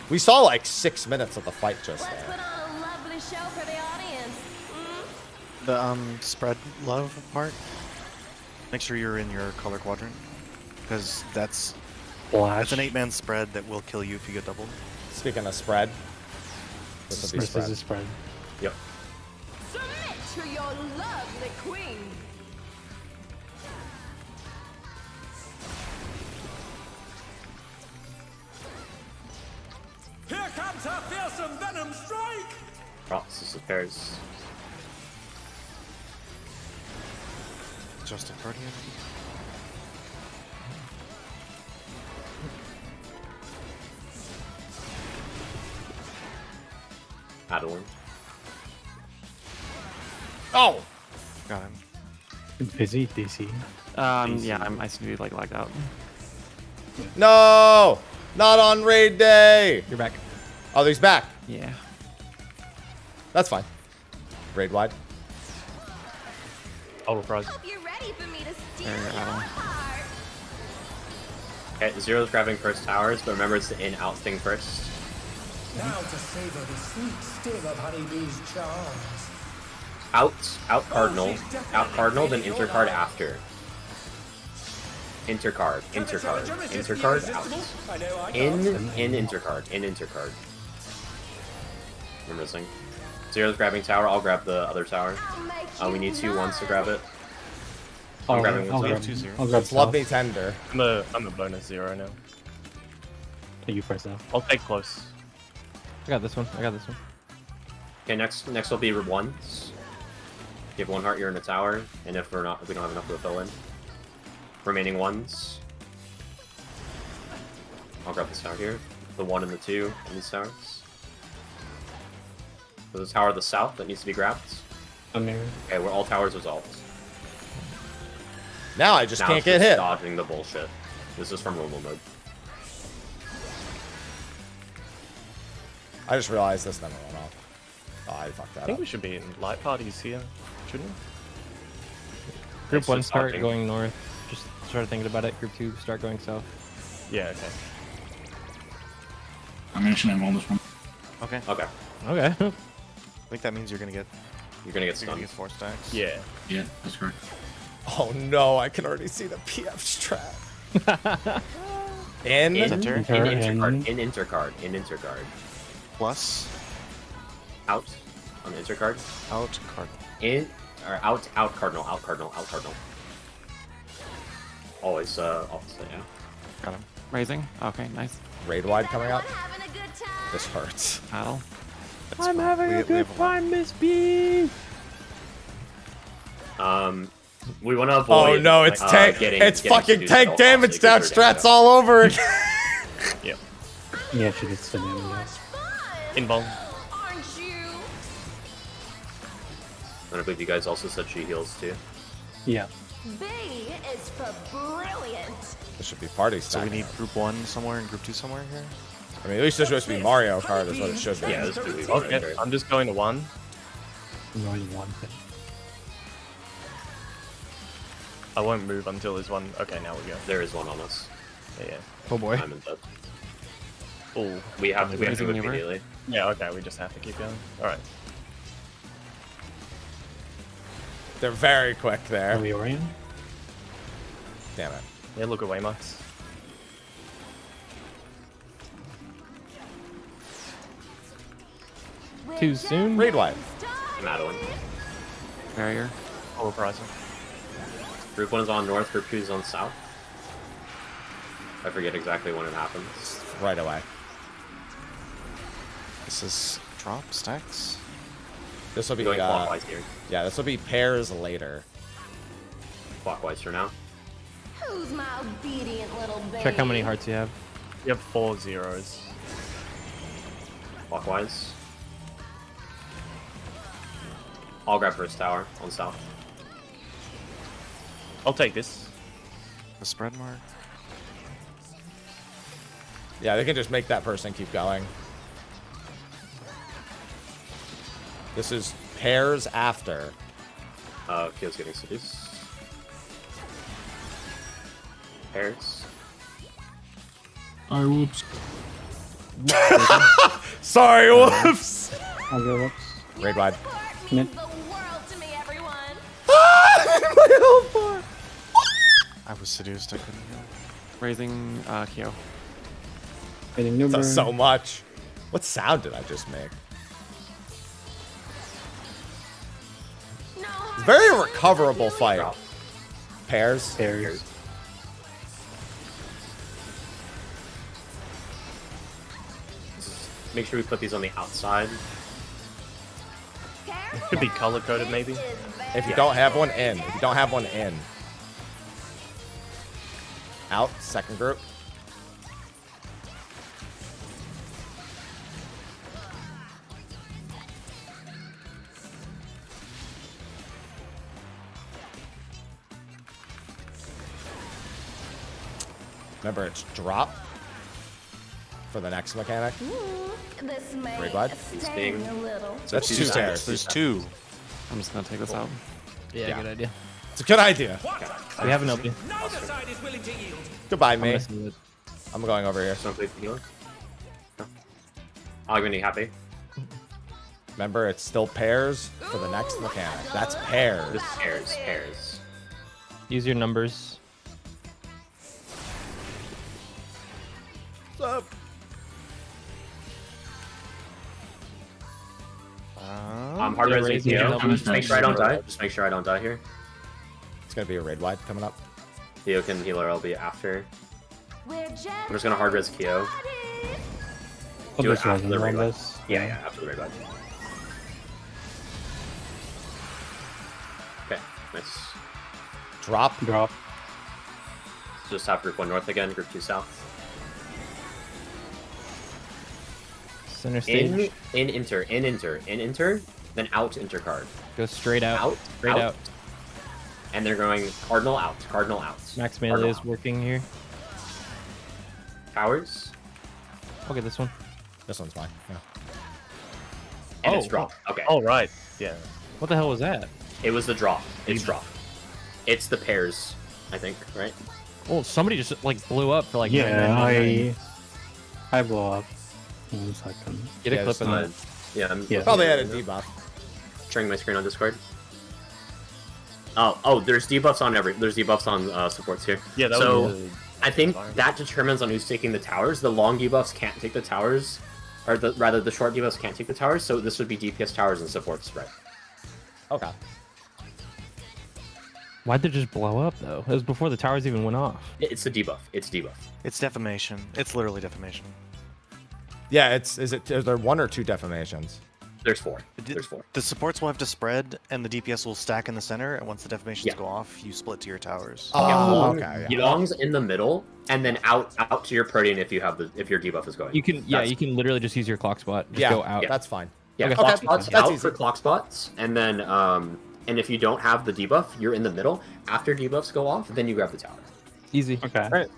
We saw like 6 minutes of the fight just Let's put there. on a lovely show for the audience. The spread love part. Make sure you're in your color quadrant, because that's an 8-man spread that will kill you if you get doubled. Speaking of spread, this will be This spread. is a spread. Yep. Submit to your lovely queen. Here comes her fearsome venom strike! Process of pairs. Just a Guardian. Madeline. Oh! Got him. Busy DC. Yeah, I seem to be like lagged out. No! Not on raid day! You're back. Oh, he's back. Yeah. That's fine. Raid wide. Overprice. Hope you're ready for me to steal There, your Adam. heart. Okay, Zero's grabbing first towers, but remember it's the in-out thing first. Now to savor the sweet sting of Honeybee's charms. Out Cardinal, then intercard after. Intercard, out. In intercard. Remember this thing. Zero's grabbing tower, I'll grab the other tower. We need 2 ones to grab it. I'm grabbing one. I'll grab Love me tender. I'm a bonus 0 now. You first now. I'll take close. I got this one. Okay, next will be ones. If you have 1 heart, you're in a tower, and if we don't have enough to fill in. Remaining ones. I'll grab this tower here. The 1 and the 2 in these towers. There's a tower to the south that needs to be grabbed. Okay, we're all towers resolved. Now I just Now can't it's get just hit. Dodging the bullshit. This is from normal mode. I just realized this never went off. Oh, I fucked that I think up. we should be in light parties here, shouldn't we? Group It's 1 just start dodging. going north. Just start thinking about it. Group 2 start going south. Yeah, okay. I'm gonna shenanigans on this one. Okay. Okay. Okay. I think that means you're gonna get stunned. 4 stacks. Yeah. Yeah, that's correct. Oh no, I can already see the PF strat. In intercard. Plus. Out on the intercard. Out Cardinal. Out Cardinal. Always opposite, yeah. Got him. Raising. Okay, nice. Raid wide coming up. Having a good time. This hurts. Paddle. I'm having a good time, Miss B. We want to avoid. Oh no, it's tank. It's fucking tank damage down strats all over again. Yep. Yeah, she did shenanigans. Invuln. Aren't you? And I believe you guys also said she heals too. Yeah. B is for brilliant. This should be party So we stacking. need group 1 somewhere and group 2 somewhere here? I mean, at least this supposed to be Mario Kart is what it should be. Yeah, this could be Okay, I'm just going to 1. I'm going 1 thing. I won't move until there's 1. Okay, now we go. There is 1 on us. Yeah. Oh boy. I'm in dead. Oh. We have to Raising move maneuver. immediately. Yeah, okay, we just have to keep going. Alright. They're very quick Are there. we Orion? Damn it. Yeah, look away, Max. Too soon. Raid wide. Madeline. Barrier. Overpricing. Group 1 is on north, group 2 is on south. I forget exactly when it happens. Right away. This is drop stacks. This will be Going clockwise here. yeah. This will be pairs later. Clockwise for now. Who's my obedient little baby? Check how many hearts you have. You have 4 zeros. Clockwise. I'll grab first tower on south. I'll take this. The spread mark. Yeah, they can just make that person keep going. This is pairs after. Kyo's getting seduced. Pairs. Oh, whoops. Sorry, whoops. I'll go whoops. Raid wide. Mid. The world to me, everyone. I was seduced, I couldn't heal. Raising Kyo. Hitting new Does burn. so much. What sound did I just make? It's a very recoverable fight. Pairs. Pairs. Make sure we put these on the outside. Could be color coded, maybe. If you don't have one, in. If you don't have one, in. Out. Second group. Remember, it's drop for the next mechanic. This may Raid wide? sting a little. That's two stairs. There's two. I'm just gonna take this out. Yeah, good idea. It's a good idea. We have an open. Neither side is willing to yield. Goodbye, me. I'm going over here. Don't play the healer. I'm gonna be happy. Remember, it's still pairs for the next mechanic. That's pairs. Just pairs. Use your numbers. What's up? Hard res Theo. Just make sure I don't die. Just make sure I don't die here. It's gonna be a raid wide coming up. Theo can heal her LB after. I'm just gonna hard res Kyo. Do it after the raid wide. Yeah, after the raid wide. Okay, nice. Drop. Just have group 1 north again, group 2 south. Center stage. In enter, then out enter card. Go straight out. Straight out. And they're going cardinal out. Max melee is working here. Towers. Okay, this one. This one's fine. Yeah. And it's drop. Okay. Oh, right. Yeah. What the hell was that? It was the drop. It's drop. It's the pairs, I think, right? Oh, somebody just like blew up for like. Yeah, I blow up. 1 second. Get a clip of that. Yeah. Probably had a debuff. Sharing my screen on Discord. Oh, there's debuffs on there's debuffs on supports here. Yeah, that so was I think that determines on who's taking the towers. The long debuffs can't take the towers, or rather the short debuffs can't take the towers. So this would be DPS towers and support spread. Okay. Why'd they just blow up though? It was before the towers even went off. It's the debuff. It's debuff. It's defamation. It's literally defamation. Yeah, is there 1 or 2 defamations? There's 4. There's 4. The supports will have to spread, and the DPS will stack in the center. And once the defamations go off, you split to your towers. Oh, okay. Yeah. Longs in the middle, and then out to your protean if your debuff is going. You can you can literally just use your clock spot. Just go out. That's fine. Yeah, Okay. clock spots That's out easy. for clock spots, and then and if you don't have the debuff, you're in the middle. After debuffs go off, then you grab the tower. Easy. Okay. All right,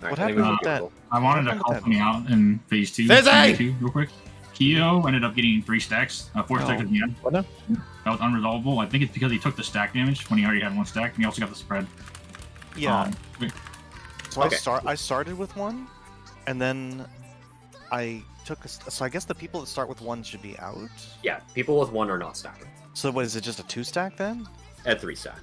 What happened with that? I wanted to call something out in phase 2. Fizzy! Real quick. Kyo ended up getting 3 stacks, 4 stacks at the end. What now? That was unresolvable. I think it's because he took the stack damage when he already had 1 stack, and he also got the spread. Yeah. So Okay. I started with 1, and then I took so I guess the people that start with 1 should be out. Yeah, people with 1 are not stacked. So what is it? Just a 2 stack then? At 3 stack,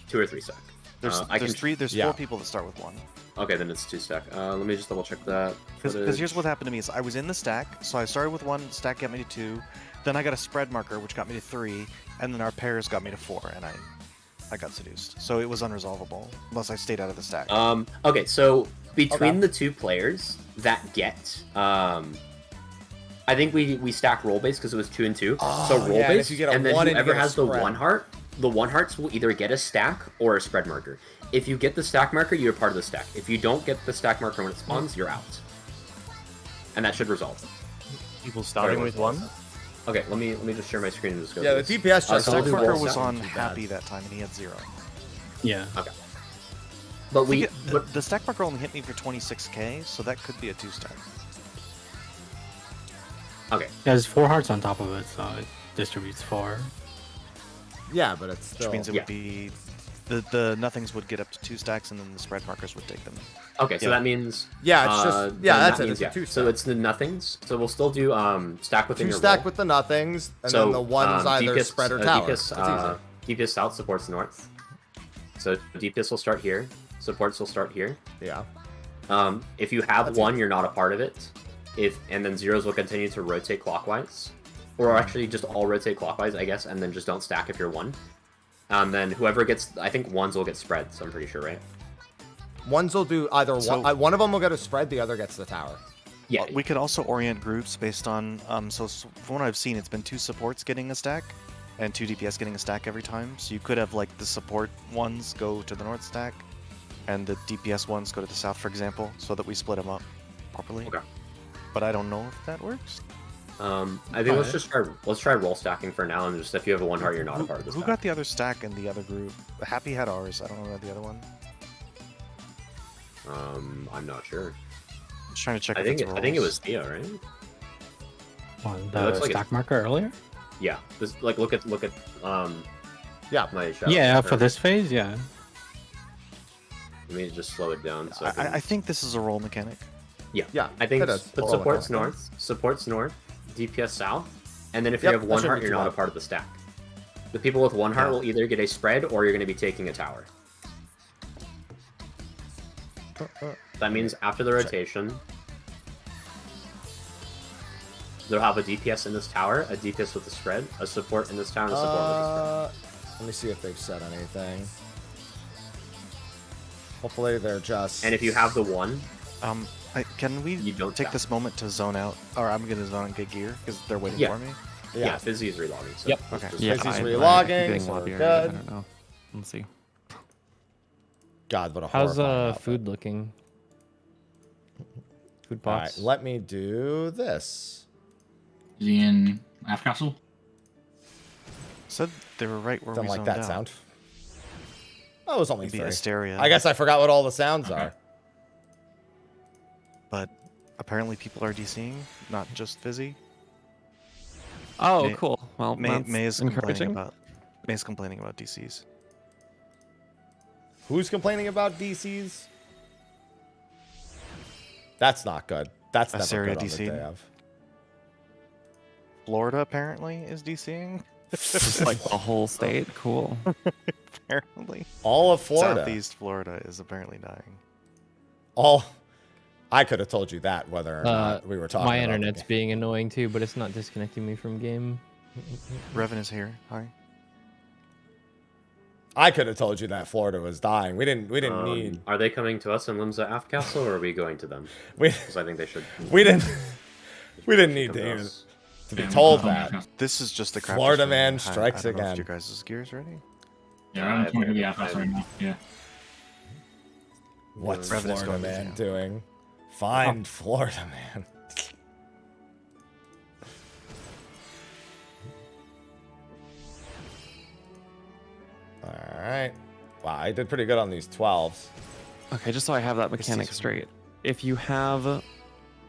2 or 3 stack. There's I can 3. There's 4 people that start with 1. Okay, then it's 2 stack. Let me just double check that. Because here's what happened to me: is I was in the stack, so I started with 1 stack, got me to 2. Then I got a spread marker, which got me to 3, and then our pairs got me to 4, and I got seduced. So it was unresolvable unless I stayed out of the stack. Okay, so between the 2 players that get I think we stack roll base because it was 2 and 2. So roll yeah, base, if you get a and then 1 and you whoever get a has the spread. 1 heart, the 1 hearts will either get a stack or a spread marker. If you get the stack marker, you're part of the stack. If you don't get the stack marker when it spawns, you're out. And that should resolve. People starting with 1? Okay, let me just share my screen and just go. Yeah, the through DPS this. just So Stack we'll do marker roll was stack. on happy that time, and he had 0. Yeah. Okay. But the stack marker only hit me for 26k, so that could be a 2 stack. Okay. There's 4 hearts on top of it, so it distributes 4. Yeah, but it's still... Which means it would be the nothings would get up to 2 stacks, and then the spread markers would take them. Okay, so that means Yeah, it's just... Yeah, that's it. means, It's a 2 stack. So it's the nothings. So we'll still do stack within 2 your stack roll. with the nothings, and So, then the 1's either DPS, spread or tower. DPS, DPS South supports North. So DPS will start here. Supports will start here. Yeah. If you have 1, you're not a part of it. And then zeros will continue to rotate clockwise. Or actually just all rotate clockwise, I guess, and then just don't stack if you're 1. Then whoever gets... I think 1s will get spread, so I'm pretty sure, right? 1's will do either... So- one of them will get a spread, the other gets the tower. Yeah. We could also orient groups based on... So from what I've seen, it's been 2 supports getting a stack, and 2 DPS getting a stack every time. So you could have, like, the support ones go to the north stack, and the DPS ones go to the south, for example, so that we split them up properly. Okay. But I don't know if that works. I think let's try roll stacking for now, and just if you have a 1 heart, you're not a part of the Who stack. got the other stack in the other group? Happy had ours. I don't know about the other one. I'm not sure. Just trying to check. I think it was Theo, right? On the stack marker earlier? Yeah. This like look at yeah, my shot. Yeah, for this phase, yeah. Let me just slow it down. So I think this is a roll mechanic. Yeah. I think it is. put supports north, DPS south, and then if you have one heart, you're not a part of the stack. The people with one heart will either get a spread or you're going to be taking a tower. That means after the rotation, they'll have a DPS in this tower, a DPS with a spread, a support in this tower, and a support with a spread. Let me see if they've said anything. Hopefully they're just... And if you have the one... can we take this moment to zone out? Or I'm going to zone and get gear, because they're waiting for me. Yeah, Fizzy's relogging. So yep. Okay. Fizzy's relogging, so we're good. I don't know. Let's see. God, what a How's food looking? Food pots. Alright, let me do this. Is he in Half Castle? Said they were right where Don't we like zoned that out. sound. Oh, it was only Maybe 3. Asteria. I guess I forgot what all the sounds are. But apparently people are DCing, not just Fizzy. Oh, cool. Well, May is encouraging. complaining about DCs. Who's complaining about DCs? That's not good. That's never Asteria good on DC. the day of. Florida apparently is DCing. Like the whole state. Cool. Apparently. All of Florida. Southeast Florida is apparently dying. I could have told you that whether or not we were talking My about internet's being annoying too, but it's not disconnecting me from game. Revan is here. Hi. I could have told you that Florida was dying. We didn't need. Are they coming to us in Limsa Af Castle, or are we going to them? Because I think they should. We didn't need to be told that. This is just the crap. Florida man strikes I don't know again. if your guys' gear's ready. Yeah, I'm going to the Half Castle right now. Yeah. What's Revan is Florida going man down. doing? Find Florida man. All right. Wow, I did pretty good on these 12s. Okay, just so I have that mechanic straight. If you have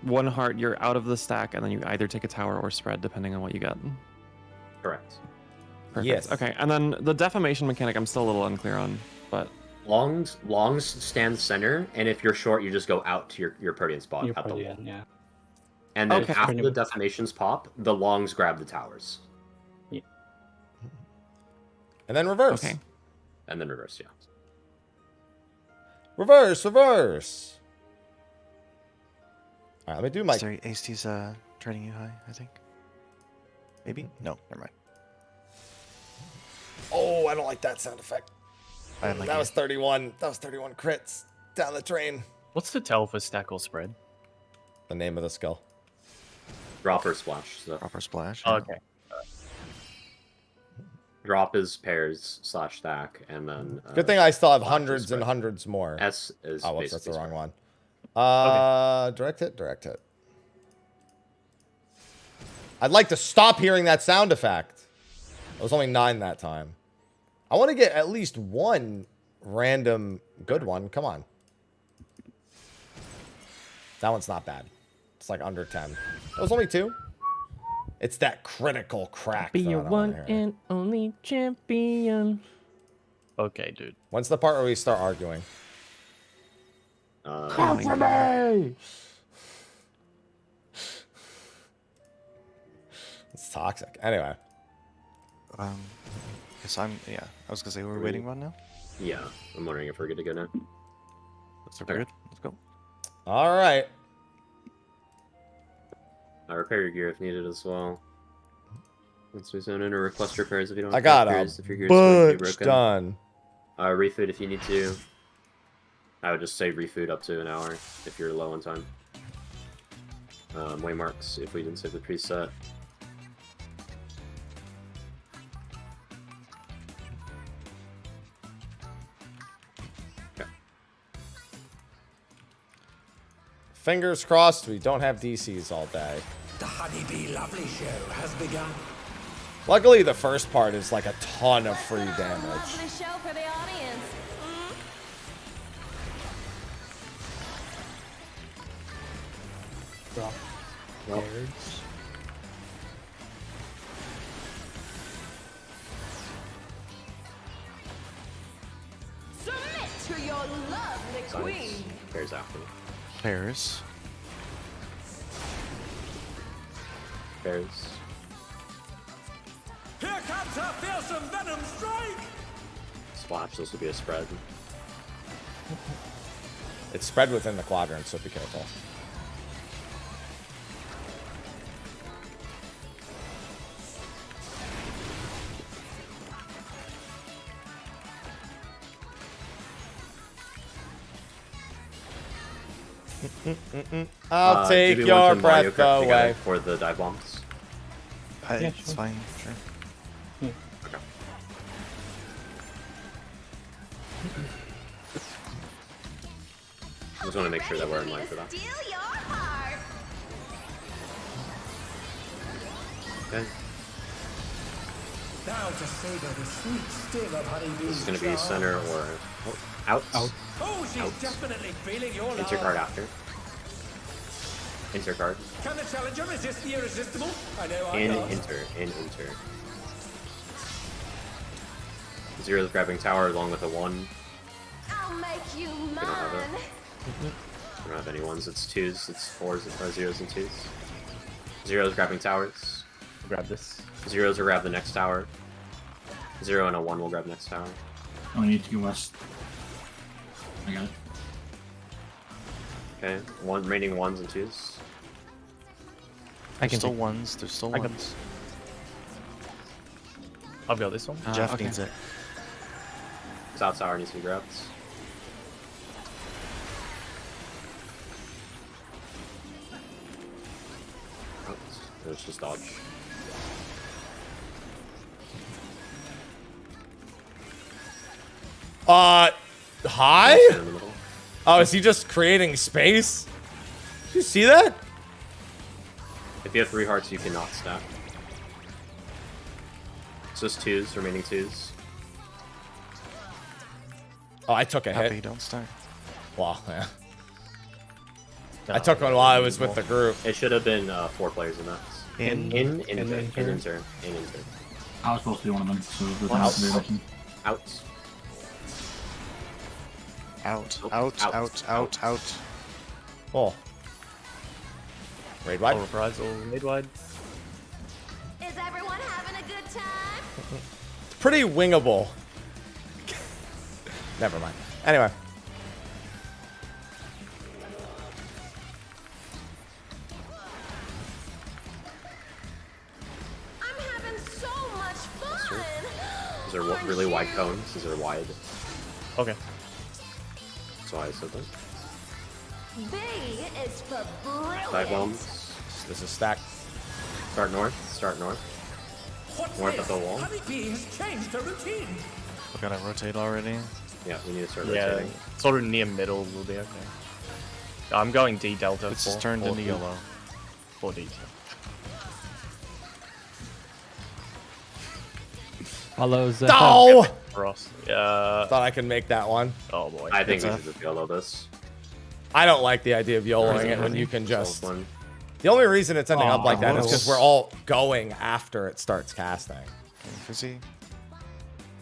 one heart, you're out of the stack, and then you either take a tower or spread, depending on what you get. Correct. Perfect. Yes. Okay, and then the defamation mechanic, I'm still a little unclear on, but Longs stand center, and if you're short, you just go out to your Purdian spot at the wall. Yeah. And then Okay. after the defamations pop, the longs grab the towers. And then reverse. Okay. And then reverse, yeah. Reverse. All right, let me do my... Sorry, AST's trading you high, I think. Maybe? No, never mind. Oh, I don't like that sound effect. I like That was 31. That was 31 crits down the drain. What's the tell for stack or spread? The name of the skill. Drop or splash. So. Proper splash. Oh, okay. Drop is pairs / stack, and then... Good thing I still have splash is hundreds and spread. hundreds more. S is Oh, whoops, that's the basically wrong spread. one. Direct hit. I'd like to stop hearing that sound effect. It was only 9 that time. I want to get at least one random good one. Come on. That one's not bad. It's like under 10. It was only 2. It's that critical crack. Be that I your don't one wanna hear. and only champion. Okay, dude. When's the part where we start arguing? Come for me! It's toxic. Anyway. Guess I was gonna say we're waiting on now. Yeah, I'm wondering if we're good to go now. So we're good. Let's go. All right. Repair your gear if needed as well. Once we zone in or request repairs if you don't I have got repairs, a if your gear's going to be bunch broken. done. Refood if you need to. I would just say refood up to an hour if you're low on time. Waymarks if we didn't save the preset. Fingers crossed we don't have DCs all day. The Honeybee Lovely Show has begun. Luckily, the first part is like a ton of free damage. Lovely show for the audience. Drop. Nope. Pairs. Submit to your lovely queen. Pairs after. Pairs. Pairs. Here comes a fearsome venom strike! Splash. This will be a spread. It's spread within the quadrant, so be careful. I'll take your breath away. For the dive bombs. Yeah, It's fine, sure. Okay. I just want to make sure that we're in line for that. Okay. Now to savor the sweet sting of honeybees. This is going to be center or out. Out. Oh, she's Out. definitely feeling your love. Intercard after. Intercard. Can the challenger resist the irresistible? I know I In can't. inter. Zero's grabbing tower along with a 1. I'll make you We don't have it. mine. We don't have any 1s. It's 2s. It's 4s. It's 0s and 2s. Zero's grabbing towers. Grab this. Zero's will grab the next tower. 0 and a 1 will grab next tower. Oh, I need to go west. I got it. Okay. Remaining 1s and 2s. There's still ones. There's still I got ones. I've got this one. Jeff okay. needs it. South tower needs to be grabbed. Oh, let's just dodge. Hi? In the middle. Oh, is he just creating space? Did you see that? If you have 3 hearts, you cannot stack. So it's 2s, remaining 2s. Oh, I took a Happy, hit. don't start. Well, yeah. I took one while I was with the group. It should have been 4 players in that. In. Inter. I was supposed to be one of them, so there's Out. not to be looking. Out. Out. Nope. Out. Out. Oh. Raid wide. All reprisal, mid wide. Is everyone having a good time? It's pretty wingable. Never mind. Anyway. I'm having so much fun. These are really wide cones. These are wide. Okay. That's why I said that. B is for brilliant. Dive bombs. This is stacked. Start north. Start north. What's North this? of the wall. Honeybee has changed her routine. We gotta rotate already. Yeah, we need to start Yeah, rotating. sort of near middle will be okay. I'm going D delta. It's just turned into yellow. 4 D. Hello, Zeph. Oh! Ross. Thought I could make that one. Oh boy. I think we should just YOLO this. I don't like the idea of YOLOing it when you can just... One. The only reason it's ending up like that is because whoops. we're all going after it starts casting. Fizzy.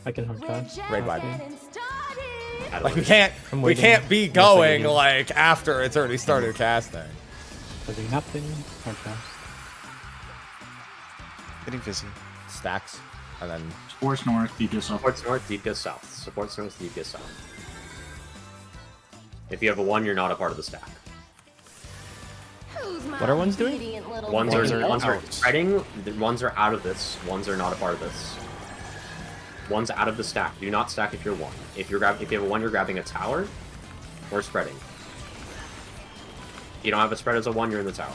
I can hard pass. Raid wide. Getting started. Like we can't be going like after it's already started casting. Doing nothing. Hard pass. Getting fizzy. Stacks. And then Sports north, DPS south. Supports north, deep goes south. Supports north, deep goes south. If you have a 1, you're not a part of the stack. Who's my What are ones doing? obedient little Ones baby? are spreading. The ones are out of this. Ones are not a part of this. One's out of the stack. Do not stack if you're 1. If you have a 1, you're grabbing a tower or spreading. If you don't have a spread as a 1, you're in the tower.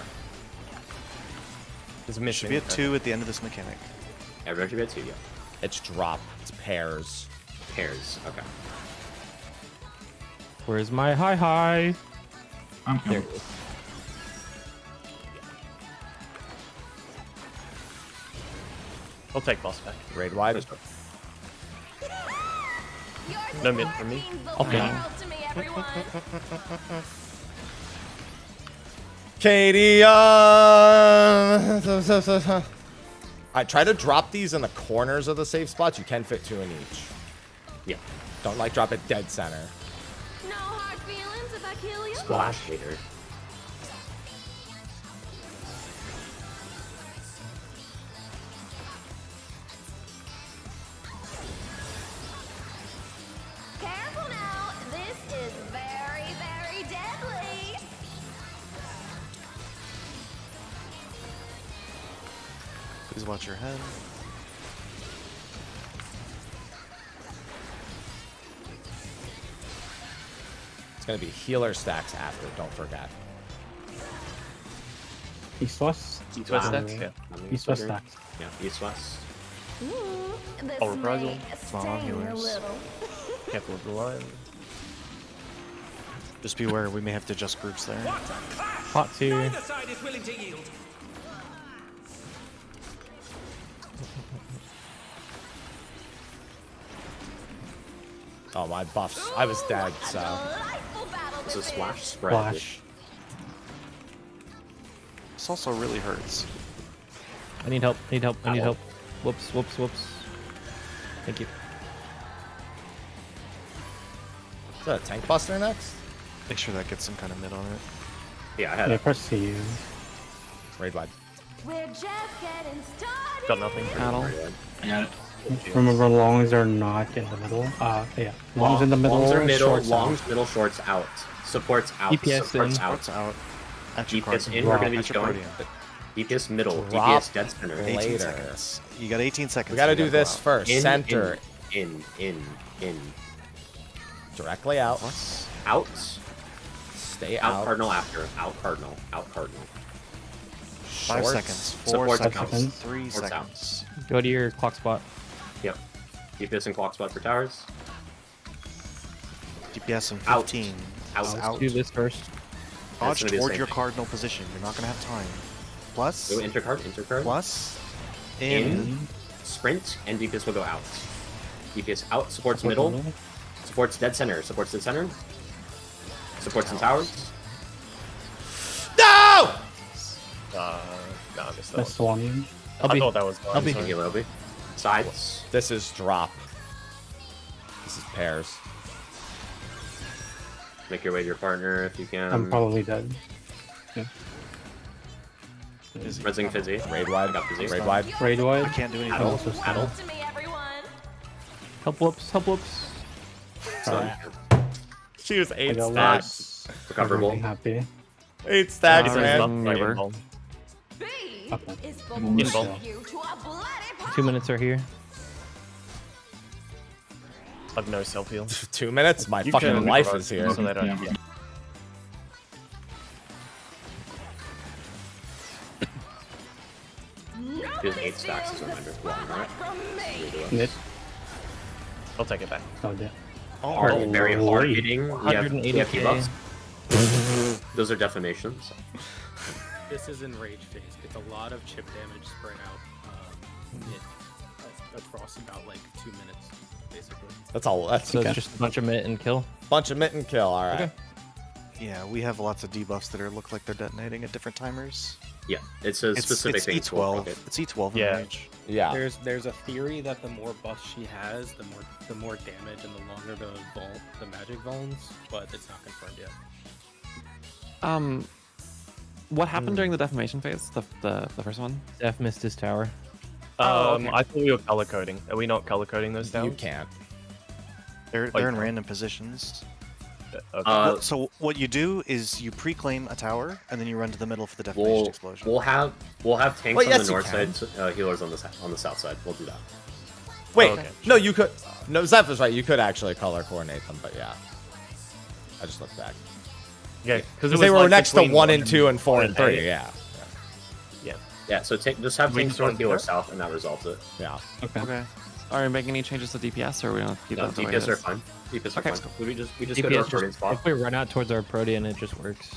There's a Should mission. be at 2 at the end of this mechanic. Everyone should be at 2, yeah. it's drop. It's pairs. Pairs, okay. Where's my hi? I'm There coming. it is. I'll take boss back. Raid wide. You're No mid for me. means the Okay. world to me, everyone. Katie, I try to drop these in the corners of the safe spots. You can fit 2 in each. Yeah. Don't like drop it dead center. No hard feelings if I kill you. Splash hater. Careful now. This is very, very deadly. Please watch your head. It's gonna be healer stacks after. Don't forget. East-west? East-west stacks? Yeah. East-west stacks. Yeah, east-west. This Oh, reprisal. may Come on, sting a healers. little. Careful with the line. Just beware, we may have to adjust groups there. Hot tier. Neither side is willing to yield. Oh, my buffs. I was dead, so. It's a splash spread. Flash. This also really hurts. I need help. Need help. I need help. Whoops. Whoops. Whoops. Thank you. Is that a tank buster next? Make sure that gets some kind of mid on it. Yeah, I had Yeah, it. perceive. Raid wide. We're just getting started. Got nothing. Paddle. I got it. Remember, longs are not in the middle. Yeah, longs in the middle. Longs are middle. shorts Longs out. middle. Shorts out. Supports out. DPS supports in. out. Shorts out. At your DPS card. in. We're gonna be At your going. Guardian. DPS middle. Drop DPS dead center. 18 later. seconds. You got 18 seconds. We gotta You do go this out. first. Center. In. Directly out. Plus. Out. Stay Out out. cardinal after. Out cardinal. Out cardinal. 5 Shorts. seconds. 4 Supports seconds. out. 3 Supports out. seconds. Go to your clock spot. Yep. DPS and clock spot for towers. DPS in Out. 15. Out. Is Let's out. do this first. Dodge That's gonna be the toward same your thing. cardinal position. You're not gonna have time. Plus. Go intercard. Plus. In. Sprint, and DPS will go out. DPS out, supports middle, supports dead center, supports dead center, supports in towers. No! Nah, I missed that That's one. one. I thought that was I'll be- Thank you, Lobby. Sides. This is drop. This is pairs. Make your way to your partner if you can. I'm probably dead. Yeah. Rinsing Fizzy. Raid wide. I got Fizzy. Raid wide. Raid wide. I can't do anything. Paddle. Also Paddle. To me, everyone. Help whoops. Help whoops. So, She was I 8 got stacks. one. recoverable. Really happy. 8 stacks, Alright, man. done. Right, Neighbor. involved. B Okay. is Involved. for you to a bloody pulp. 2 minutes are here. I've no self heal. 2 minutes? My You fucking can life recover, is here. So they don't. Yeah. There's 8 stacks as a reminder. One, right? From me. Mid. I'll take it back. Oh, yeah. Oh, very hard Holy. hitting. We have 180K. debuffs. Those are defamations. This is in rage phase. It's a lot of chip damage spread out across about like 2 minutes, basically. That's all. That's So it's just a bunch of mitt and kill. bunch of mitt and kill. All right. Okay. Yeah, we have lots of debuffs that look like they're detonating at different timers. Yeah, it's a specific it's thing. to E12. it. It's E12 in Yeah. range. Yeah. There's a theory that the more buffs she has, the more damage and the longer the magic zones, but it's not confirmed yet. What happened during the defamation phase? The first one? Def missed his tower. okay. I thought we were color coding. Are we not color coding those down? You can't. They're Oh, you in can't. random positions. Okay. So what you do is you pre-claim a tower and then you run to the middle for the defamation explosion. We'll have tanks Well, on yes, the you north can. side, healers on the south side. We'll do that. Wait. Okay. No, you could. No, Zeph is right. You could actually color coordinate them, but yeah. I just looked back. Yeah, Because they were next to 1 and 2 and 4 and 3. eight. Yeah. Yeah, so just have We tanks can on healer start south, and that resolves it. Yeah. Okay. Are we making any changes to DPS, or we don't keep No, that the way it DPS are is? fine. DPS are Okay. fine. We just go to our DPS Protean just, spot. if we run out towards our Protean, it just works.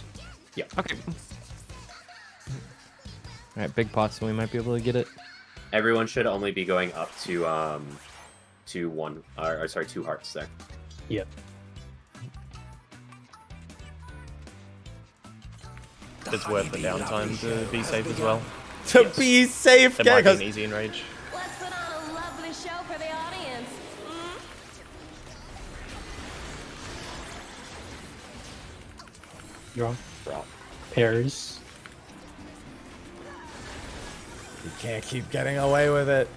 Yeah. Okay. Alright, big pots, so we might be able to get it. Everyone should only be going up to 2 hearts there. Yep. if it's worth the downtime to be safe as well. To be safe, It might be because an easy enrage. Let's put on a lovely show for the audience. Draw. Pairs. you can't keep getting away with it.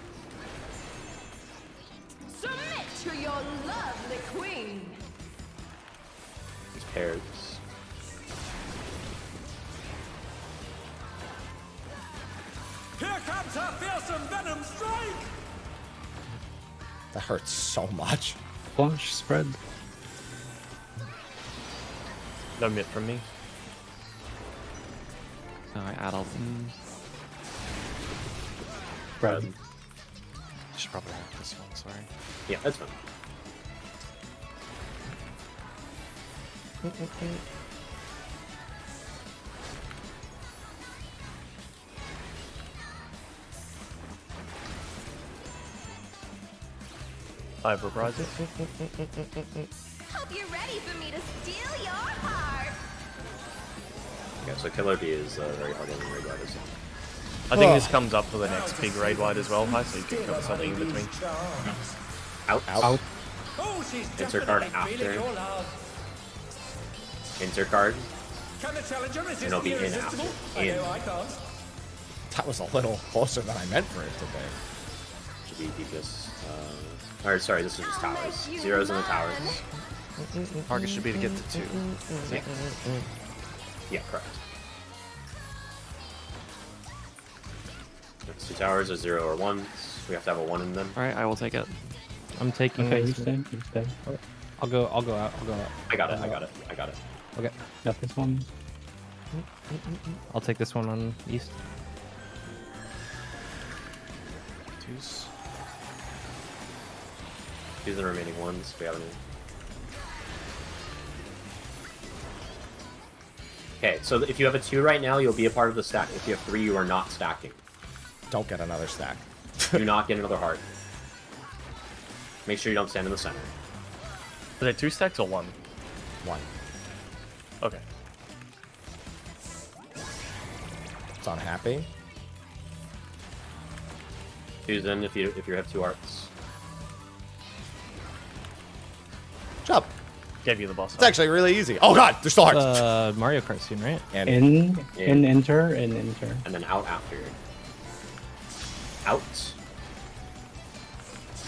Submit to your lovely queen. These pairs. Here comes her fearsome venom strike! That hurts so much. Flash spread. No mid from me. I addled. Spread. Should probably have this one, sorry. Yeah, that's fine. I've reprised it. Hope you're ready for me to steal your heart. Yeah, so Killer B is very hard on the raid wide as well. I think this comes up for the next big raid wide as well, Hi, so you can cover something in between. Out. Out. Oh, she's Insert card definitely feeling after. your love. Insert card. Can the challenger resist And it'll be the in irresistible? after. I In. know I can't. That was a little closer than I meant for it to be. Should be DPS. Or sorry, this is just towers. Zeros in the towers. Target should be to get to 2. Yeah. Yeah, correct. It's 2 towers, a 0 or 1. We have to have a 1 in them. All right, I will take it. I'm taking. Okay, you stay. You stay. I'll go out. I got it. Okay. Got this one. I'll take this one on east. 2s. Do the remaining ones if we have any. Okay, so if you have a 2 right now, you'll be a part of the stack. If you have 3, you are not stacking. Don't get another stack. Do not get another heart. Make sure you don't stand in the center. Are there 2 stacks or 1? 1. Okay. It's unhappy. 2's in if you have 2 hearts. Jump. Gave you the boss. It's actually really easy. Oh god, there's still hearts. Mario Kart soon, right? And In In. enter. And then out after. Out.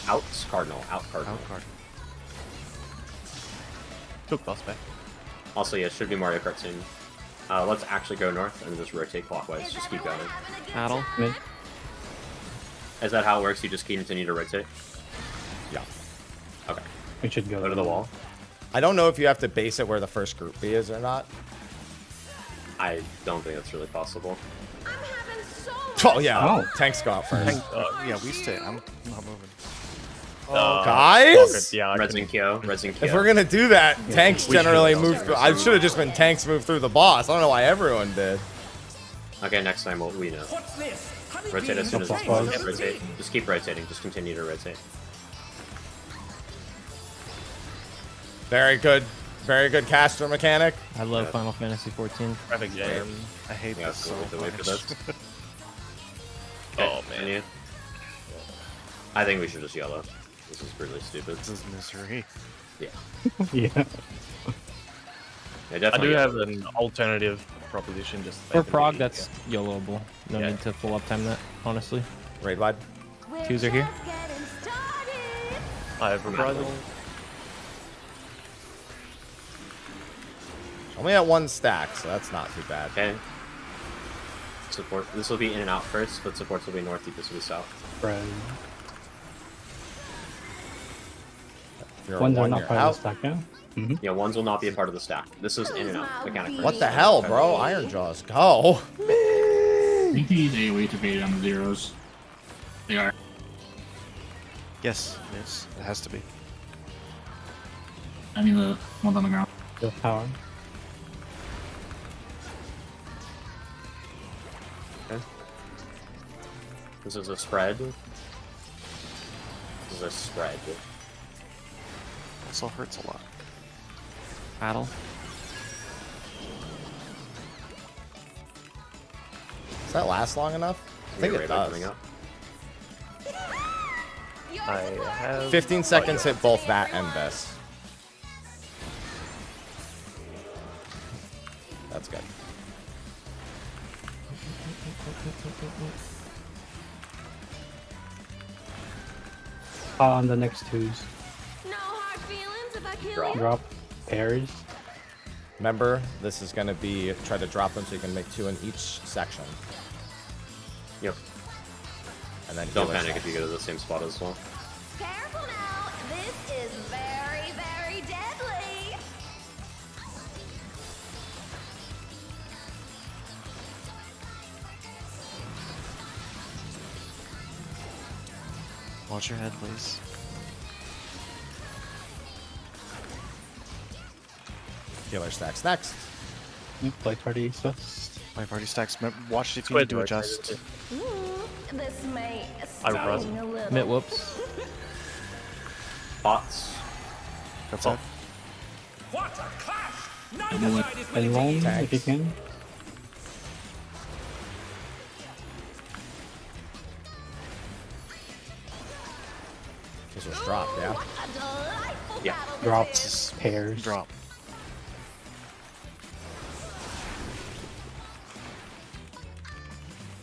Out cardinal. Out cardinal. Out card. Took boss back. Also, yeah, it should be Mario Kart soon. Let's actually go north and just rotate clockwise. Just keep going. Addle. Mid. Is that how it works? You just continue to rotate? Yeah. Okay. We should go to the wall. I don't know if you have to base it where the first group B is or not. I don't think that's really possible. Oh yeah. Tanks go out first. Yeah, we stay. I'm not moving. Guys? Yeah, Reds and Kyo. If we're gonna do that, tanks We generally should. move through. I should have just been tanks move through the boss. I don't know why everyone did. Okay, next time we know. What's this? Rotate as soon as it's possible. Yeah, rotate. Just keep rotating. Just continue to rotate. Very good caster mechanic. I love Final Fantasy 14. Traffic jam. I hate Yeah, this so wait for much. this. Oh man. Yeah. I think we should just yellow. This is really stupid. This is misery. Yeah. Yeah. Yeah, I definitely do yellow. have an alternative proposition. Just For prog, that's YOLOable. No Yeah. need to full uptime that, honestly. Raid wide. 2s are here. I have reprisal. Only at 1 stack, so that's not too bad. Okay. Support. This will be in and out first, but supports will be north. This will be south. Spread. If you're Ones are one, not you're part out. of the stack, yeah? Mm-hmm. Yeah, ones will not be a part of the stack. This is in and out mechanic first. What the hell, bro? Iron Jaws, go. I think these AoE to bait on the zeros. They are. Yes, yes, it has to be. I mean the ones on the ground. The power. Okay. This is a spread. This is a spread. Also hurts a lot. Addle. Does that last long enough? I think it does. I have 15 seconds hit both that and this. That's good. On the next twos. No hard feelings if I kill you. Drop pairs. Remember, this is going to be try to drop them so you can make 2 in each section. Yep. And then don't panic if you go to the same spot as well. Careful now. This is very, very deadly. Watch your head, please. Healer stacks next. Play party first. Play party stacks. Watch if you need to adjust. This may I run. sting a little. Mid whoops. Bots. That's it. What a clash! Neither side is And winning. long if you can. This was dropped, yeah? Yeah. Drops pairs. Drop.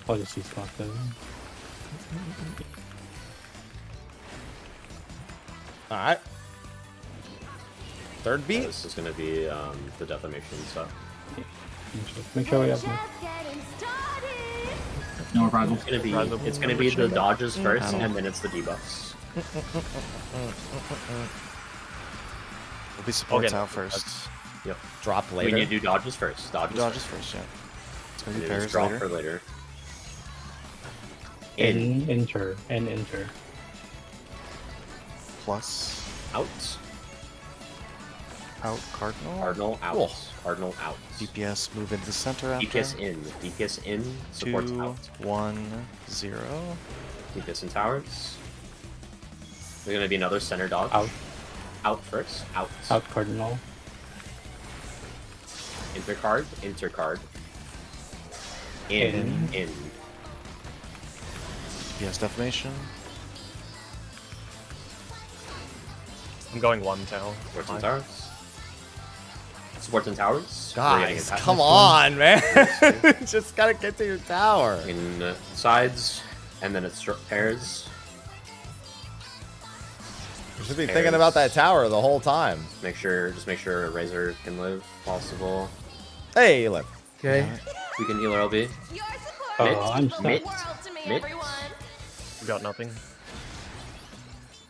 I'll just use spot though. Alright. Third beat? This is going to be the defamation stuff. Make sure we have enough. No reprisal. It's gonna be the dodges first, and then it's the debuffs. We'll be supports out first. Yep. Drop We later. need to do dodges first. Dodges first, yeah. It's gonna be And then pairs drop later. for later. Enter. Plus. Out. Out cardinal. Cardinal out. Cool. Cardinal out. DPS move into the center after. DPS in. DPS in. Supports 2, out. 1, 0. DPS in towers. There's gonna be another center dodge. Out. Out first. Out. Out cardinal. Intercard. Intercard. In. In. DPS defamation. I'm going 1 tower. Supports in towers. Supports in towers. Guys, come on, man. Just gotta get to your tower. In sides, and then it's pairs. You should be thinking about that tower the whole time. Just make sure Razor can live, possible. Hey, you live. Okay. We can heal our LB. Oh, I'm stuck. Mitt. You got nothing.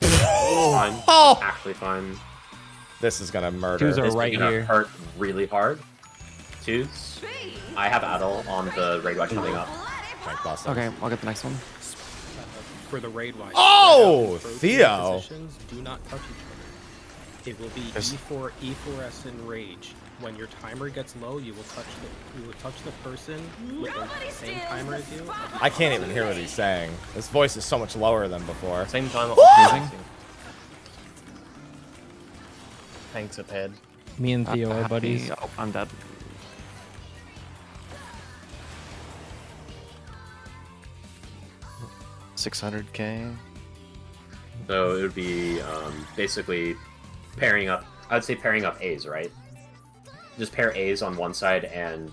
Fine. Oh. Actually fine. This is gonna murder. Twos are This is right gonna here. hurt really hard. Twos. I have Adel on the raid watch coming up. Okay, I'll get the next one. For the raid watch. Oh, spread out. Theo. Positions do not touch each other. It will be E4, E4S, and rage. When your timer gets low, you will touch the person with the same timer as you. I can't even hear what he's saying. His voice is so much lower than before. Same time. Woo! Thanks, Aped. Me and Theo are buddies. Oh, I'm dead. $600K. So it would be basically pairing up. I would say pairing up A's, right? Just pair A's on one side and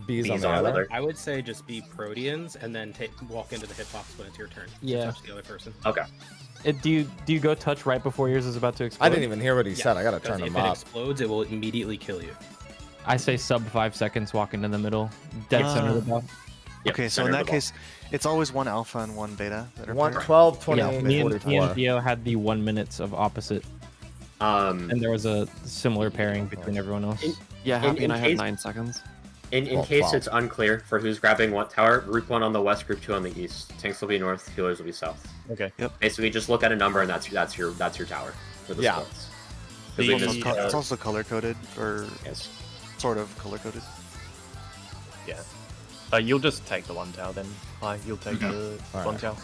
B's on the other. I would say just be Proteans and then walk into the hitbox when it's your turn. Yeah. Touch the other person. Okay. Do you go touch right before yours is about to explode? I didn't even hear what he said. I gotta Because turn if him it up. explodes, it will immediately kill you. I say sub 5 seconds, walk into the middle, dead center of the ball. Yep, Okay, so in center of that the case, it's always one alpha and one beta that are One, paired. 12, 20, Yeah, me and 44. Theo had the 1 minutes of opposite, and there was a similar pairing between everyone else. Yeah, Happy in and I have case- 9 seconds. In Well, case 12. it's unclear for who's grabbing what tower, group 1 on the west, group 2 on the east. Tanks will be north, healers will be south. Okay. Basically, just look at a number and that's your tower for the Yeah. splits. 'Cause It's we also, just- it's also color coded, or yes. sort of color coded. Yeah. You'll just take the 1 tower then. You'll take the Alright. 1 tower.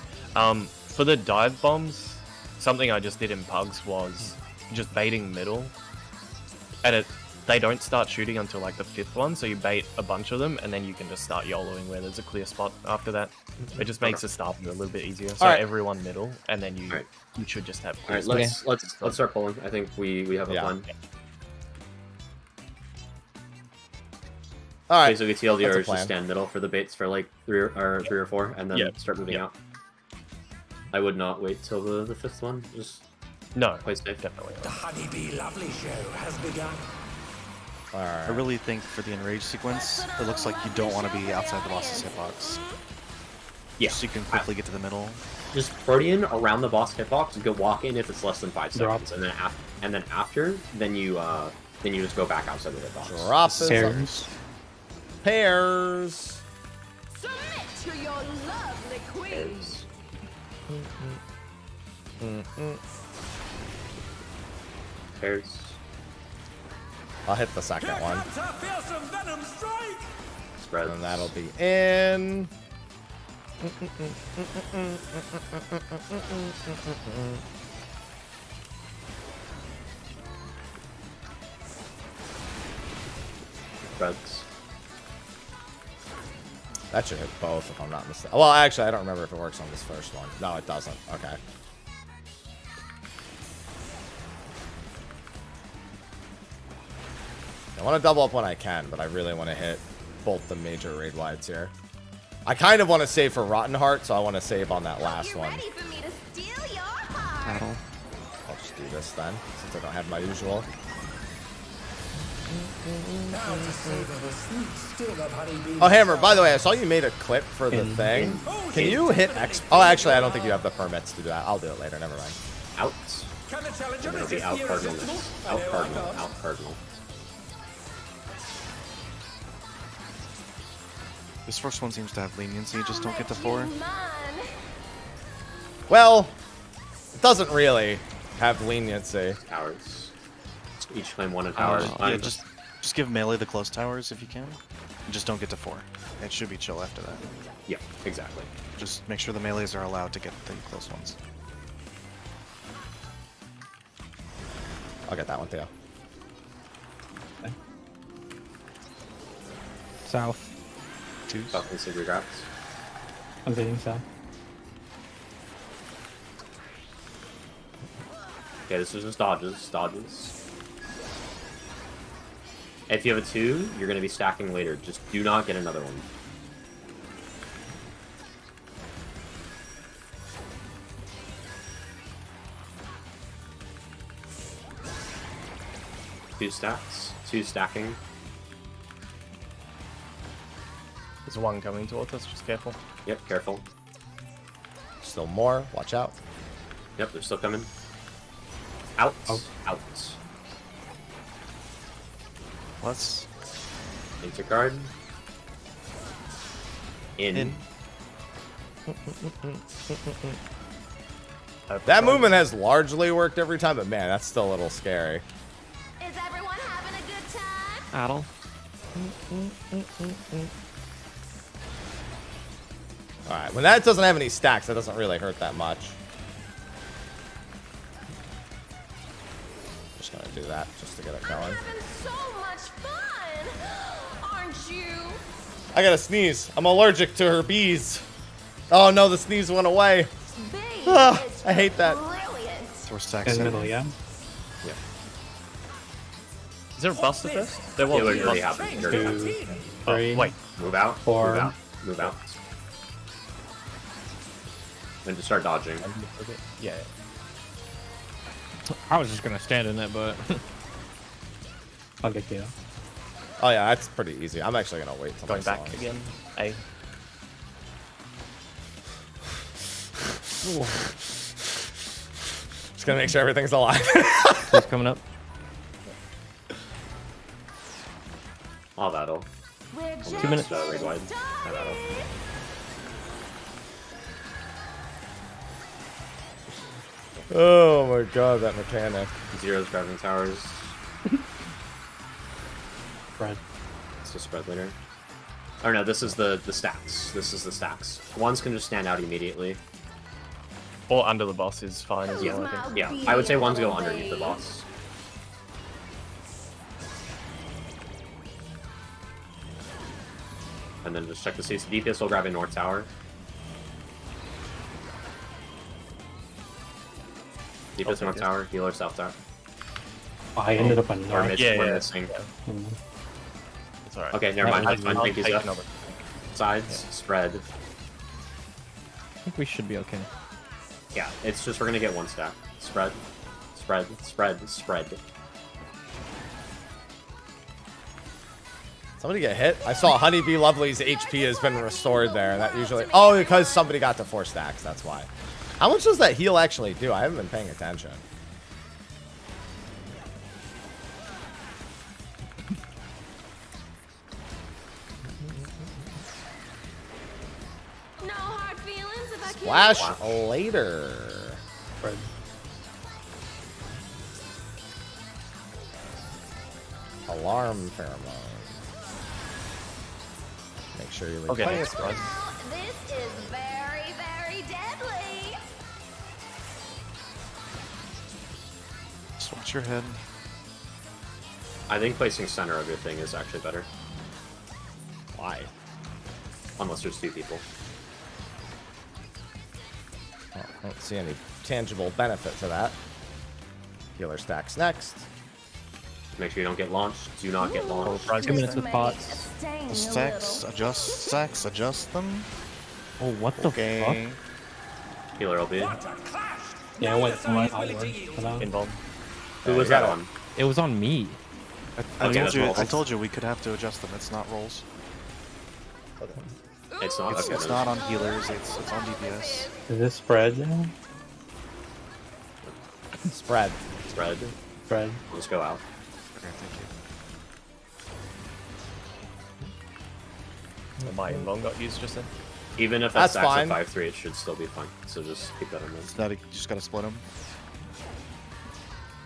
For the dive bombs, something I just did in Pugs was just baiting middle. And they don't start shooting until like the 5th one, so you bait a bunch of them, and then you can just start YOLOing where there's a clear spot after that. It just makes the starting a little bit easier. So everyone middle, and then you should just have clear Alright, let's start pulling. I think we have a plan. All right. Basically, TLDR is just stand middle for the baits for like 3 or 4, and then start moving out. I would not wait till the 5th one. Just play safe. Definitely. The Honeybee Lovely Show has begun. I really think for the enrage sequence, it looks like you don't want to be outside the boss's hitbox. Yeah. So you can quickly get to the middle. Just Protean around the boss hitbox, go walk in if it's less than 5 seconds, and then after, then you just go back outside the hitbox. Drop Pairs. Pairs. Submit to your lovely queen. Pairs. I'll hit the second one. Spread. And that'll be in. Spreads. That should hit both if I'm not mistaken. Well, actually, I don't remember if it works on this first one. No, it doesn't. Okay. I want to double up when I can, but I really want to hit both the major raid wides here. I kind of want to save for Rotten Heart, so I want to save on that last one. Battle. I'll just do this then, since I don't have my usual. Oh, Hammer, by the way, I saw you made a clip for the thing. Can you hit X? Oh, actually, I don't think you have the permits to do that. I'll do it later. Never mind. Out. It'll be out cardinal. Out cardinal. Out cardinal. This first one seems to have leniency, just don't get to 4. Well, it doesn't really have leniency. Towers. Each claim 1 tower. Yeah, just give melee the close towers if you can. And just don't get to 4. It should be chill after that. Yeah, exactly. Just make sure the melees are allowed to get the close ones. I'll get that one too. South. South and Secret Labs. I'm getting south. Okay, this is just dodges. Dodges. If you have a 2, you're going to be stacking later. Just do not get another one. Two stacks. 2 stacking. There's one coming towards us, just careful. Yep, careful. Still more. Watch out. Yep, they're still coming. Out. Out. Plus. Intercard. In. That movement has largely worked every time, but man, that's still a little scary. Is everyone having a good time? Addle. Alright, when that doesn't have any stacks, that doesn't really hurt that much. Just gonna do that just to get it going. Having so much fun, aren't you? I gotta sneeze. I'm allergic to her bees. Oh no, the sneeze went away. Ah, I hate that. We're stacks In the middle, yeah. Yeah. Is there a buster first? There It was. already happened. It already happened. 2, Oh, 3, wait. Move out. 4. Move out. Move out. Then just start dodging. Yeah. I was just gonna stand in it, but I'll get you. Oh yeah, that's pretty easy. I'm actually gonna wait till Going my back songs. again. A. Just gonna make sure everything's alive. he's coming up. All that'll. 2 minutes. Raid wide. All that'll. Oh my god, that mechanic. Zero's grabbing towers. Spread. It's just spread later. Or no, this is the stacks. This is the stacks. Ones can just stand out immediately. Or under the boss is fine as Yeah, well, I think. yeah. I would say ones go underneath the boss. And then just check the CC. DPS will grab a North Tower. DPS North Tower, healer South Tower. I ended up on We're North. missing. It's alright. Okay, never mind. That's fine. Thank you, Zeph. another. Sides, spread. I think we should be okay. Yeah, it's just we're gonna get one stack. Spread, spread, spread, spread. Somebody get hit? I saw Honeybee Lovely's HP has been restored there. That usually... Oh, because somebody got to 4 stacks. That's why. How much does that heal actually do? I haven't been paying attention. No hard feelings if I Splash later. Right. Alarm pheromone. Make sure you leave plenty of space. This is very, very deadly. Just watch your head. I think placing center of your thing is actually better. Why? Unless there's 2 people. Well, I don't see any tangible benefit to that. Healer stacks next. Make sure you don't get launched. Do not get launched. 2 minutes with pots. The stacks, adjust them. Oh, what the Okay. fuck? Healer will be. Yeah, I went outwards for that. Involved. Who was that on? It was on me. I told you we could have to adjust them. It's not rolls. It's not. It's, Okay, it's not on healers. It's on DPS. Is this spread now? Spread. Spread. Spread. Let's go out. Okay, thank you. My invuln got used just then. Even if that's That's fine. at 5-3, it should still be fine. So just keep that in mind. It's not, you just gotta split them.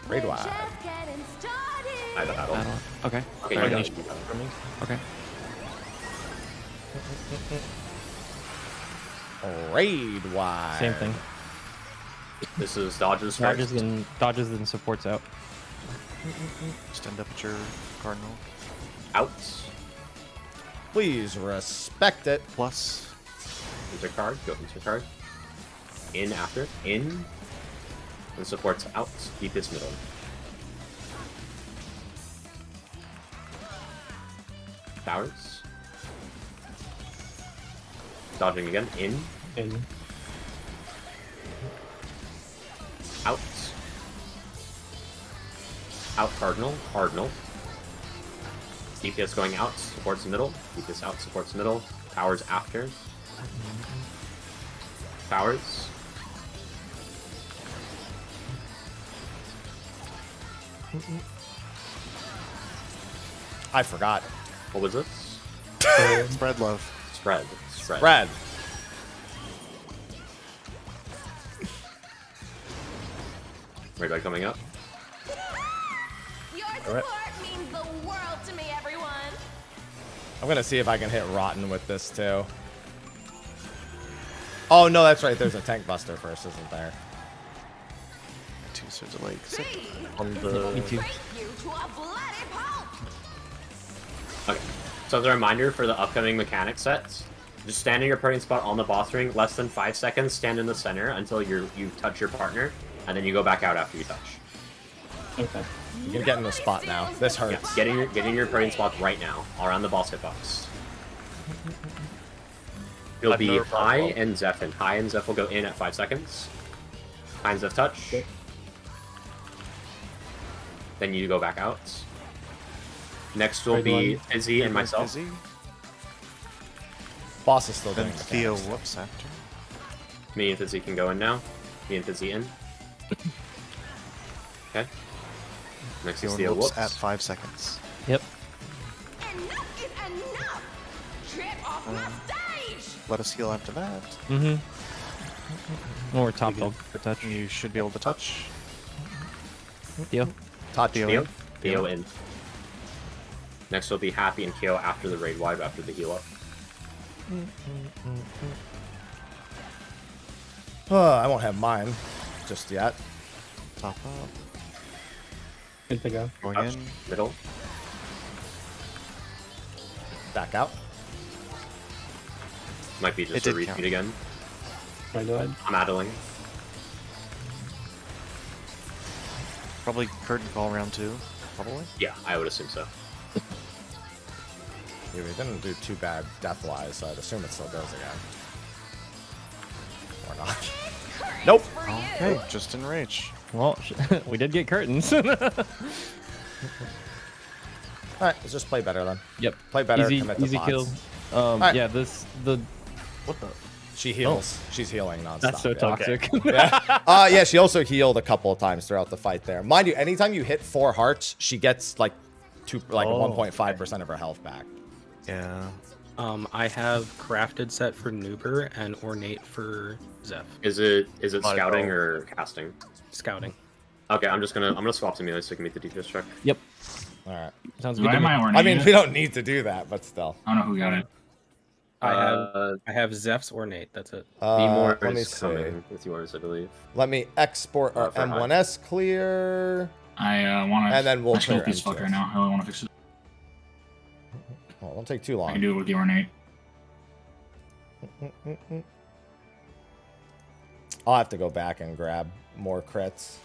Raid wide. I have a battle. Okay. Okay, Sorry, you no. guys should be better. Okay. Raid wide. Same thing. This is dodges first. Dodges then supports out. Stand up at your cardinal. Out. Please respect it. Plus. Enter card. Go enter card. In after. In. And supports out. Deepest middle. Towers. Dodging again. In. In. Out. Out cardinal. Cardinal. DPS going out. Supports middle. DPS out. Supports middle. Towers after. Towers. I forgot. What was this? Spread love. Spread. Spread. Spread. Radar coming up. Your support means the world to me, everyone. I'm gonna see if I can hit Rotten with this too. Oh no, that's right. There's a tank buster first, isn't there? 2 swords of light. Sick. On the... Me too. Okay. So as a reminder for the upcoming mechanic sets, just stand in your parting spot on the boss ring, less than 5 seconds, stand in the center until you touch your partner, and then you go back out after you touch. Okay. You're getting the spot now. This hurts. Yeah, get in your parting spot right now, around the boss hitbox. It'll be High and Zeph in. High and Zeph will go in at 5 seconds. High and Zeph touch. Then you go back out. Next will be Fizzy and myself. Fizzy. Boss is still Then doing Theo mechanics. whoops after. Me and Fizzy can go in now. Me and Fizzy in. Okay. Next is Theo whoops whoops. at 5 seconds. Yep. Enough is enough. Trip off my stage. Let us heal after that. Mm-hmm. Or top dog for touch. You should be able to touch. Theo. Touch. Theo. Theo in. Next will be Happy and Kyo after the raid wide, after the heal up. I won't have mine just yet. Top up. Good to go. Going Touch. in. Middle. Back out. Might be just a repeat again. My God. I'm idling. Probably curtain call round 2. Probably. Yeah, I would assume so. Yeah, we didn't do too bad death-wise, so I'd assume it still goes again. Or not. Nope. Okay, just enrage. Well, we did get curtains. All right, let's just play better then. Yep. Play better. Easy, commit to easy bots. kill. Alright. Yeah, What the? She heals. She's healing nonstop. That's so yeah. toxic. Yeah. Yeah, she also healed a couple of times throughout the fight there. Mind you, anytime you hit 4 hearts, she gets like 1.5% of her health back. Yeah. I have crafted set for Noober and ornate for Zeph. Is it scouting or casting? Scouting. Okay, I'm gonna swap to melee so I can meet the DPS check. Yep. All right. Sounds Do good. I to me. have my I mean, ornate? we don't need to do that, but still. I don't know who got it. I have Zeph's ornate. That's it. More let me is see. coming with yours, I believe. Let me export our For M1S clear. I want to. And then we'll I clear scope this fucker M2S. now. I want to fix it. Oh, it won't take too long. I can do it with the ornate. I'll have to go back and grab more crits.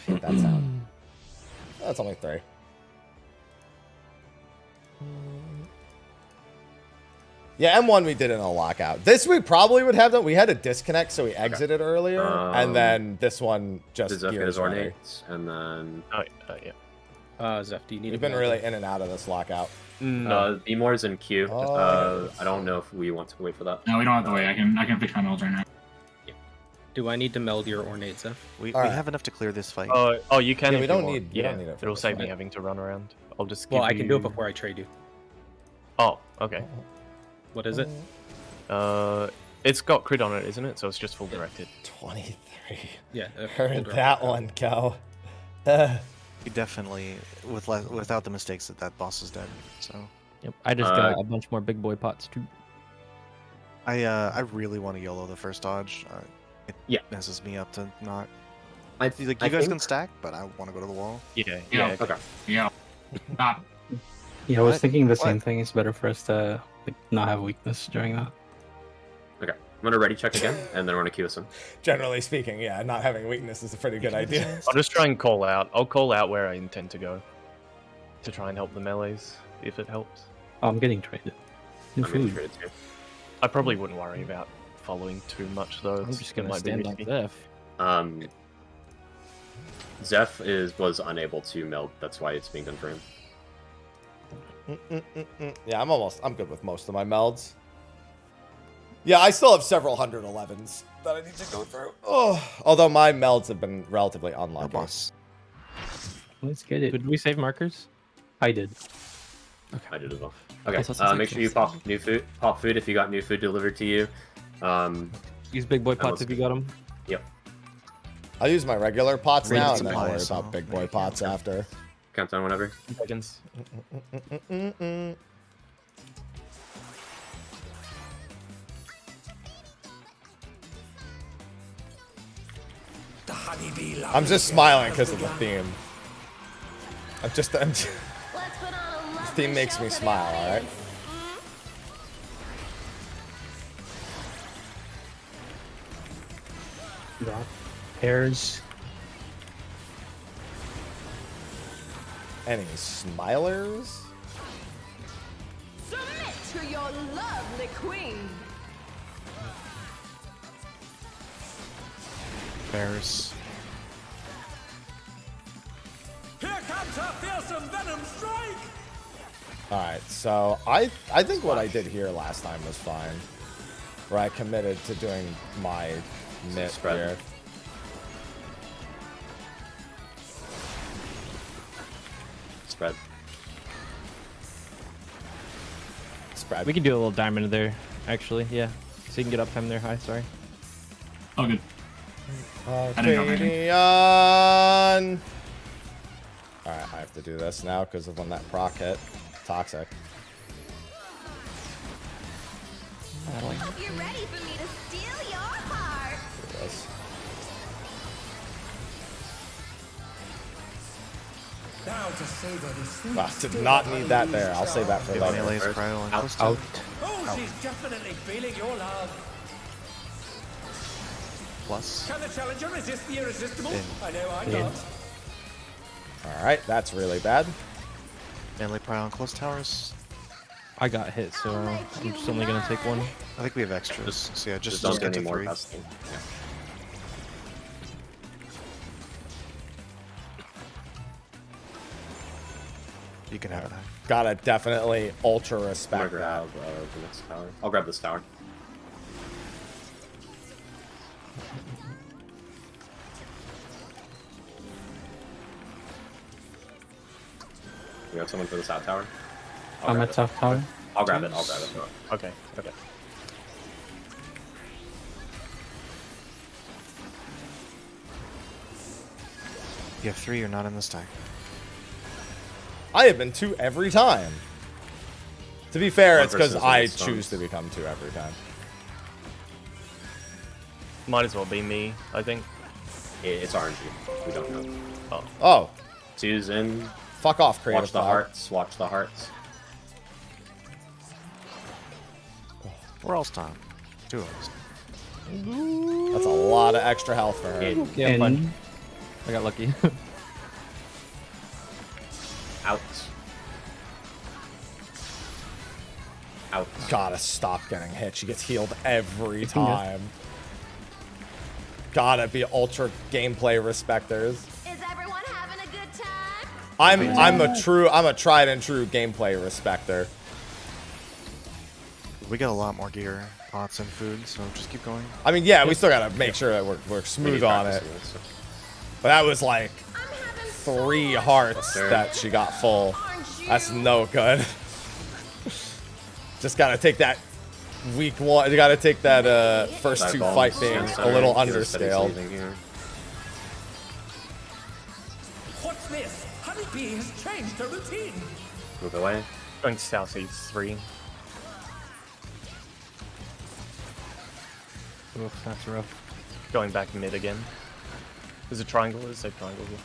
Hate that sound. That's only 3. Yeah, M1 we did in a lockout. This we probably would have done. We had a disconnect, so we exited earlier, and then this one just Zeph gears his ready. ornates, and then yeah. Zeph, do you need? We've been really in and out of this lockout. B-More's in queue. Oh, I don't know if we want to wait for that. No, we don't have to wait. I can fix my build right now. Do I need to meld your ornate, Zeph? We All right. have enough to clear this fight. Oh, you can. Yeah, if we you don't want. need- we Yeah, don't need it for it'll this save me fight. having to run around. I'll just. Well, give I can do it you- before I trade you. Oh, okay. What is it? It's got crit on it, isn't it? So it's just full directed. 23. Yeah. Heard that one go. We definitely, without the mistakes, that boss is dead. So. Yep. I just got a bunch more big boy pots too. I really want to YOLO the first dodge. It messes me up to not. I you guys can stack, but I want to go to the wall. Yeah. Okay. Yeah. Stop. Yeah, I was thinking the same thing. It's better for us to not have weakness during that. Okay. I'm gonna ready check again, and then we're gonna queue us in. Generally speaking, yeah, not having weakness is a pretty good idea. I'll just try and call out. I'll call out where I intend to go, to try and help the melees if it helps. Oh, I'm getting traded. I'm getting traded too. I probably wouldn't worry about following too much though. I'm just gonna stand on Zeph. Zeph was unable to meld. That's why it's being confirmed. Yeah, I'm good with most of my melds. Yeah, I still have several 111s that I need to go through. Oh, although my melds have been relatively unlucky. Boss. Let's get it. Did we save markers? I did. I did as well. Okay. Make sure you pop new food. Pop food if you got new food delivered to you. Use big boy pots if you got them. Yep. I'll use my regular pots Rated now, and then I'll worry supplies, about big boy pots after. Countdown whenever. Seconds. The honeybee I'm just smiling because of the theme. This theme makes me smile, alright? Got pairs. Any smilers? Submit to your lovely queen. Bears. Here comes a fearsome venom strike! Alright, so I think what I did here last time was fine. Where I committed to doing my knit Spread. here. Spread. Spread. We can do a little diamond there, actually. Yeah. So you can get uptime there high. Sorry. Oh, good. ARCADION! Alright, I have to do this now because of when that proc hit. Toxic. Hope you're ready for me to steal your heart. Do this. Now to savor the sweet Did not need that there. I'll save that for later. Melee's cryo on Out. coastal. Oh she's definitely feeling your love. Plus. Can the challenger resist the irresistible? I know I'm In. not. All right, that's really bad. Melee pride on close towers. I got hit, so I'm just only gonna take one. I think we have extras. So yeah, just don't get do to any more 3. casting. Yeah. You can have that. Gotta definitely ultra I'm gonna respect that. grab the next tower. I'll grab this tower. We have someone for the south tower. I'm at South Tower. I'll grab it. I'll grab it. Okay. Okay. You have 3. You're not in the stack. I have been 2 every time. To be fair, One it's because person's I in the choose stones. to become 2 every time. Might as well be me, I think. It's RNG. We don't know. Oh. Oh. 2's in. Fuck off, creative. Watch the hearts. Watch the hearts. Where else, Tom? 2 of us. That's a lot of extra health for her. Yeah, I'm fine. I got lucky. Out. Out. Gotta stop getting hit. She gets healed every time. Gotta be ultra gameplay respecters. Is everyone having a good time? I'm a tried and true gameplay respecter. We got a lot more gear, pots, and food, so just keep going. I mean, yeah, we still gotta make sure that we're smooth on it. But that was like 3 hearts that she got full. That's no good. Just gotta take that week 1. You gotta take that first 2 fight being a little underscaled. What's this? Honeybee has changed her routine. Move away. Going south east 3. Oof, that's rough. Going back mid again. There's a triangle. There's a triangle here.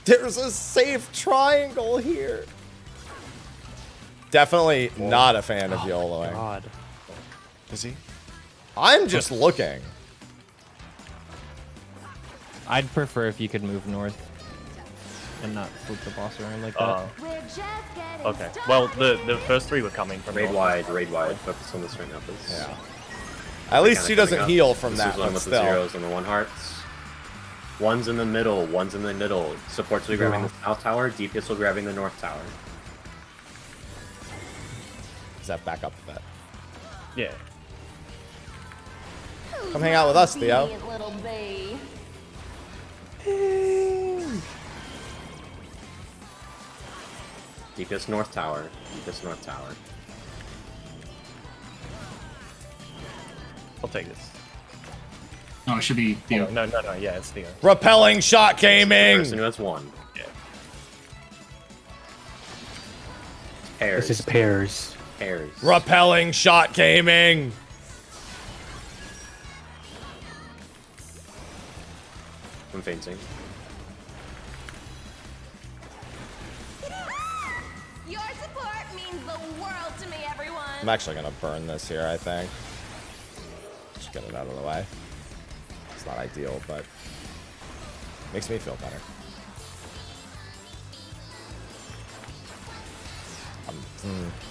There's a safe triangle here. Definitely not a fan of YOLOing. God. Is he? I'm just looking. I'd prefer if you could move north and not flip the boss around like that. Okay. Well, the first 3 were coming from Raid north. wide. Focus on this right now, please. Yeah. At least she doesn't heal from this that, is one but with still. the 0s and the 1 hearts. One's in the middle. One's in the middle. Supports will be grabbing the south tower. DPS will be grabbing the north tower. Does that back up a bit? Yeah. Come hang out with us, Theo. Little bee. DPS north tower. DPS north tower. I'll take this. No, it should be Theo. Oh, no. Yeah, it's Theo. Repelling shot gaming. Person who has 1. Yeah. Pairs. This is pairs. Pairs. Repelling shot gaming. I'm fainting. Your support means the world to me, everyone. I'm actually gonna burn this here, I think. Just get it out of the way. It's not ideal, but makes me feel better.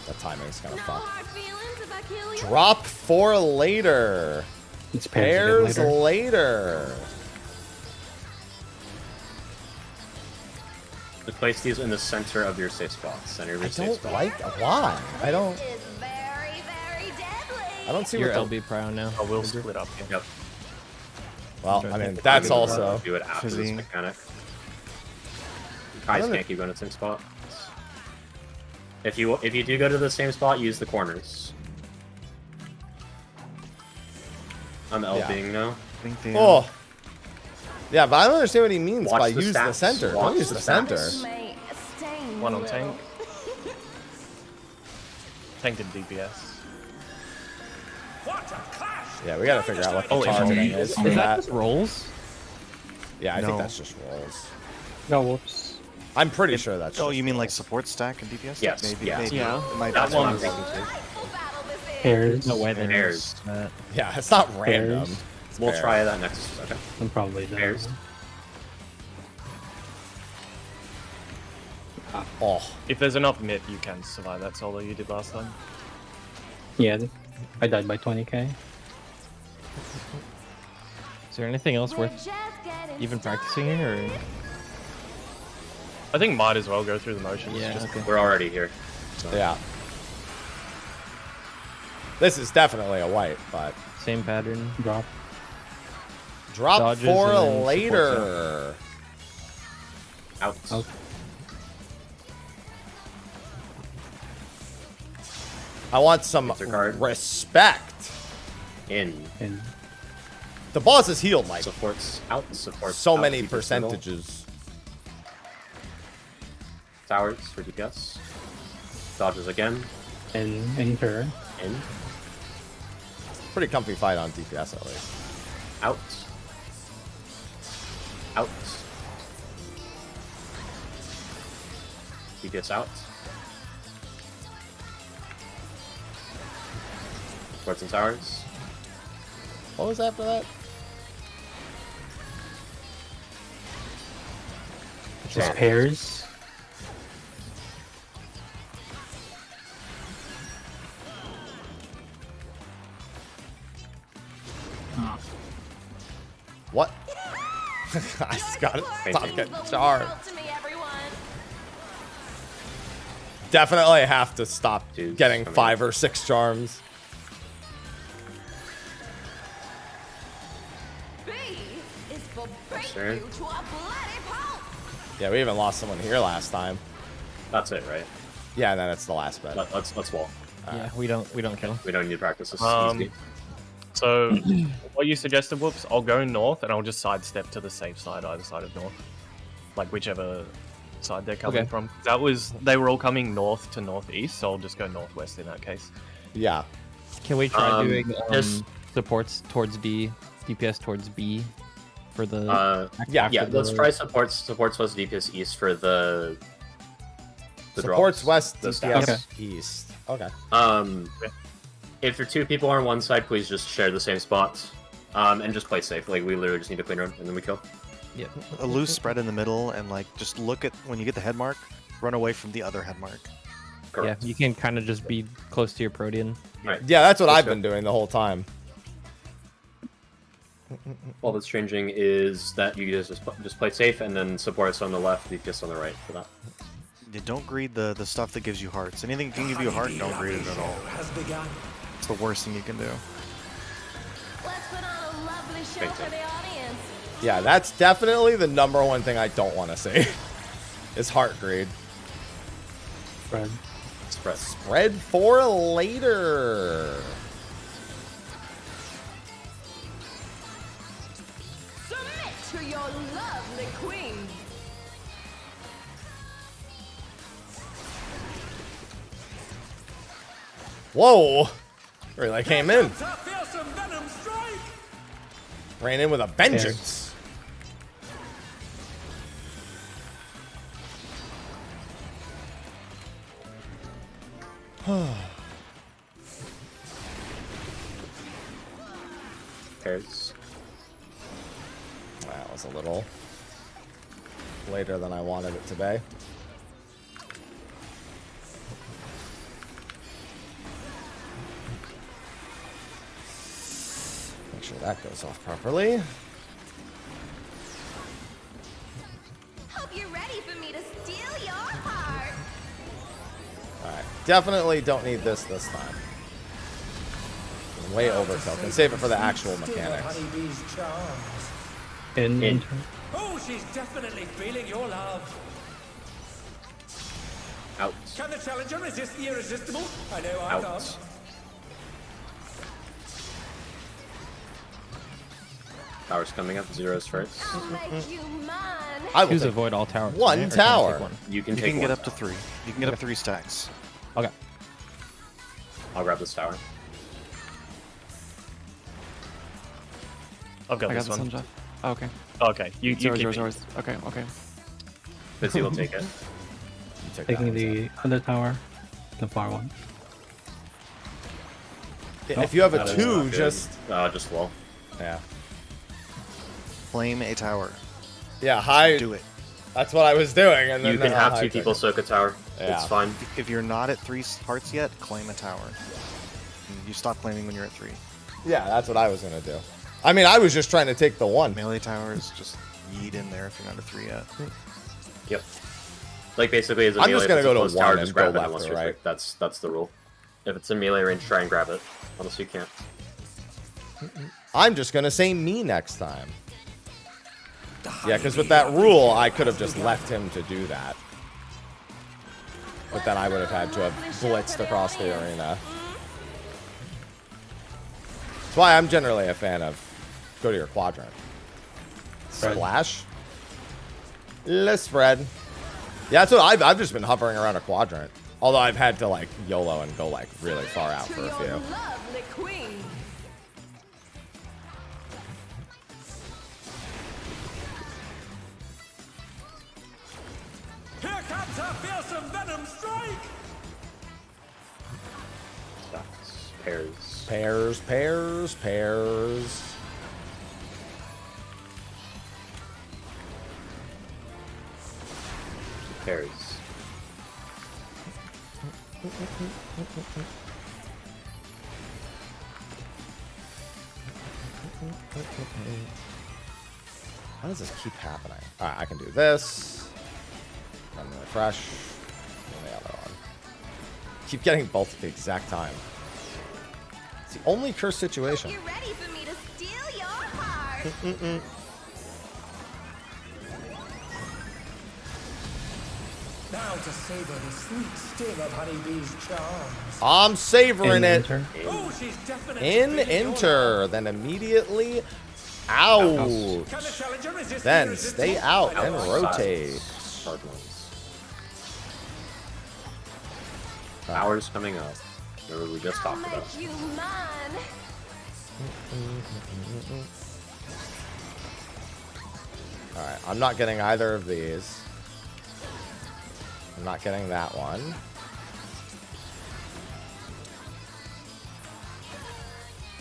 That timing's kind of fucked. Hard feelings if I kill you. Drop 4 later. It's Pairs pairs later. later. To place these in the center of your safe spots. Center of your I safe don't spot. like why. I don't. Is very, very deadly. I don't see You're what the, LB Pro now. Oh, we'll split up. Yeah. Yep. well, I mean, that's also. Do it after this Fizzy. mechanic. I Kais don't can't keep going to the same spot. If you do go to the same spot, use the corners. I'm LBing now. Oh. Yeah, but I don't understand what he means Watch by the use the stats. center. Watch Don't use the the center. May stain 1 on you. tank. Tank did DPS. What a clash! Yeah, we gotta figure out what the Oh, it's targeting only- is it's for Is that that. just rolls? Yeah, I think No. that's just rolls. No, whoops. I'm pretty sure that's. Oh, just you mean like rolls. support stack and DPS? Yes, Maybe. yeah. Maybe. Yeah. It might That's be. what I'm Rifle thinking too. battle Pairs. No way they Pairs. Yeah, it's not random. Pairs. It's We'll pairs. try that next. Okay. I'm probably done. Pairs. Oh, If there's enough MIT, you can survive that solo you did last time. Yeah, I died by 20k. Is there anything else worth even practicing here? Or? I think might as well go through the motions. Yeah, just okay. We're already here. yeah. This is definitely a wipe, but Same pattern. Drop. drop Dodges for and then support later. Out. Out. I want some It's a card. respect. In. In. The boss is healed like Supports out. Supports so out, many DPS middle. percentages. Towers for DPS. Dodges again. In. Enter. In. Pretty comfy fight on DPS at least. Out. Out. DPS out. Supports and towers. What was after that? Just pairs. What? I just got it. Stop getting charged. Definitely have to stop getting 5 or 6 charms. Sure. Yeah, we even lost someone here last time. That's it, right? Yeah, and then it's the last bet. Let's wall. Yeah, we don't kill. We don't need to practice this. Easy. So, what you suggested, Whoops, I'll go north and I'll just sidestep to the safe side, either side of north. Like whichever side they're coming from. They were all coming north to northeast, so I'll just go northwest in that case. Yeah. Can we try doing just- supports towards D, DPS towards B for the yeah. after Let's the- try supports west DPS east for the Supports drops. west, The DPS stats. east. Okay. If the 2 people are on one side, please just share the same spots. And just play safe. Like we literally just need to clean room and then we kill. Yep. A loose spread in the middle, and like just look at when you get the head mark, run away from the other head mark. Correct. Yeah, you can kind of just be close to your Protean. Right. Yeah, that's what Let's I've go. been doing the whole time. All that's changing is that you guys just play safe, and then supports on the left, DPS on the right for that. You don't greed the stuff that gives you hearts. Anything that can give you a heart, don't greed it at all. It's the worst thing you can do. Yeah, that's definitely the #1 thing I don't want to see. Is heart greed. Spread. Spread for later. Submit to your lovely queen. Whoa. Really came in. Ran in with a vengeance. Pairs. That was a little later than I wanted it to be. Make sure that goes off properly. Hope you're ready for me to steal your heart. Alright, definitely don't need this time. Way overkill. Can save it for the actual mechanics. Honeybee's charms. In. Enter. Oh, she's definitely feeling your love. Out. Can the challenger resist the irresistible? I know I Out. can't. Towers coming up. Zeros first. I will Choose take avoid all towers. one right? Or can I take tower. one? You can You take can one get up to tower. 3. You can get up 3 stacks. Okay. I'll grab this tower. I've got I got this this one. one, Jeff. Oh, okay. Okay, you keep it. Yours. Okay. Busy will take it. You take that Taking one, the other tower. The far one. If you have a 2, just wall. Yeah. Claim a tower. Yeah, hide. Do it. That's what I was doing. And then You can have 2 people soak a tower. Yeah. It's fine. If you're not at 3 hearts yet, claim a tower. You stop claiming when you're at 3. Yeah, that's what I was gonna do. I mean, I was just trying to take the 1. Melee towers, just yeet in there if you're not at 3 yet. Yep. Like basically, as a I'm melee, just gonna if it's go a to close tower, 1 just and grab go it left unless or you're right. That's the rule. If it's in melee range, try and grab it. Unless you can't. I'm just gonna say me next time. Yeah, because with that rule, I could have just left him to do that. But then I would have had to have blitzed across the arena. That's why I'm generally a fan of go to your quadrant. Splash. Let's spread. Yeah, that's what I've just been hovering around a quadrant. Although I've had to like YOLO and go like really far out for a few. Lovely queen. Here comes a fearsome venom strike! Stacks. Pairs. Pairs, pairs, pairs. Pairs. How does this keep happening? Alright, I can do this. Then refresh. And the other one. Keep getting both at the exact time. It's the only cursed situation. You're ready for me to steal your heart. Now to savor the sweet sting of honeybee's charms. I'm savoring it. Oh, she's definitely In, feeling your enter, then immediately out. Can the challenger resist the Then irresistible? stay out and Outside. rotate. Hard ones. Towers coming up. Remember we just talked about. You mine. Alright, I'm not getting either of these. I'm not getting that one.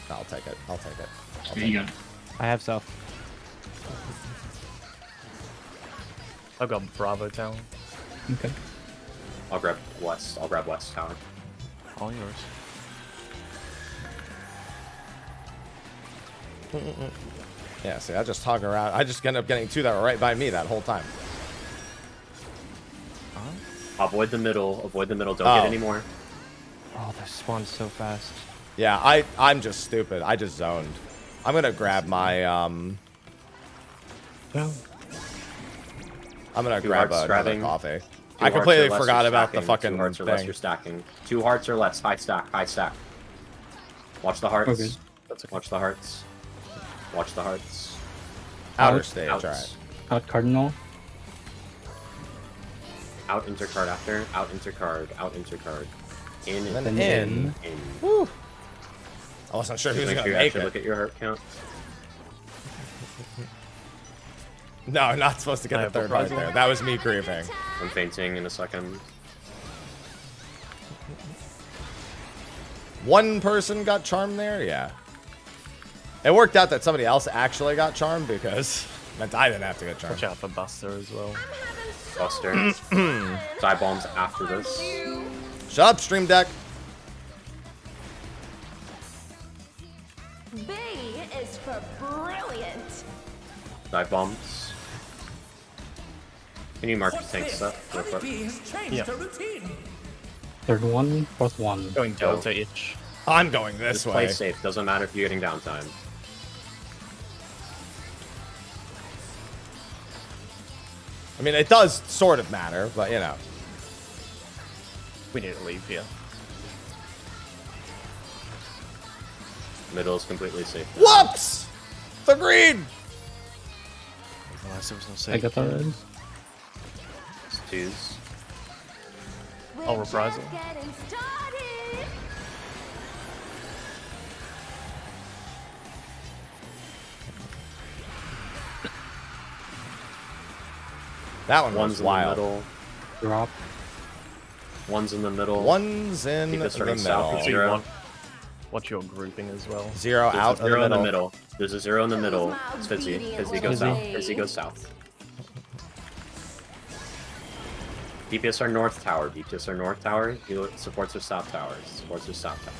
I'll take it. I'll take it. I'll There take you it. go. I have south. I've got Bravo Tower. Okay. I'll grab west. I'll grab west tower. All yours. Yeah, see, I just hog around. I just end up getting 2 that were right by me that whole time. Avoid the middle. Avoid the middle. Don't Oh. get any more. Oh, they spawned so fast. Yeah, I'm just stupid. I just zoned. I'm gonna grab my I'm gonna 2 grab hearts another grabbing. coffee. 2 I hearts completely or less forgot you're about the stacking. fucking 2 hearts or less thing. you're stacking. 2 hearts or less. High stack. High stack. Watch the hearts. Okay. Watch the hearts. Watch the hearts. Outer stage, Outs. alright. Out cardinal. Out intercard after. Out intercard. Out intercard. In. And then in. in. Woo. I wasn't sure who was Make gonna sure you make actually it. look at your heart count. No, not supposed to get the third heart there. That was me grieving. I'm fainting in a second. One person got charmed there? Yeah. It worked out that somebody else actually got charmed because it meant I didn't have to get charmed. Watch out for Buster as well. Buster. Side bombs after this. Shut up, Stream Deck. B is for brilliant. Dive bombs. Can you mark the tank stuff? Real quick? Honeybee has changed Yeah. her routine. Third one, fourth one. Going Delta itch. I'm going this Just play way. safe. Doesn't matter if you're getting downtime. I mean, it does sort of matter, but you know. We need to leave here. Middle is completely safe. Whoops! The green! Unless there was no I save. got that. It's 2s. I'll reprise it. Getting started. That one One's was in wild. the middle. Drop. One's in the middle. One's in Keep the it starting middle. south at 0. watch your grouping as well. Zero There's out a zero of the middle. There's a zero in the middle. It's Fizzy. Fizzy goes south. Fizzy goes south. DPS are north tower. DPS are north tower. Healer supports are south tower. Supports are south tower.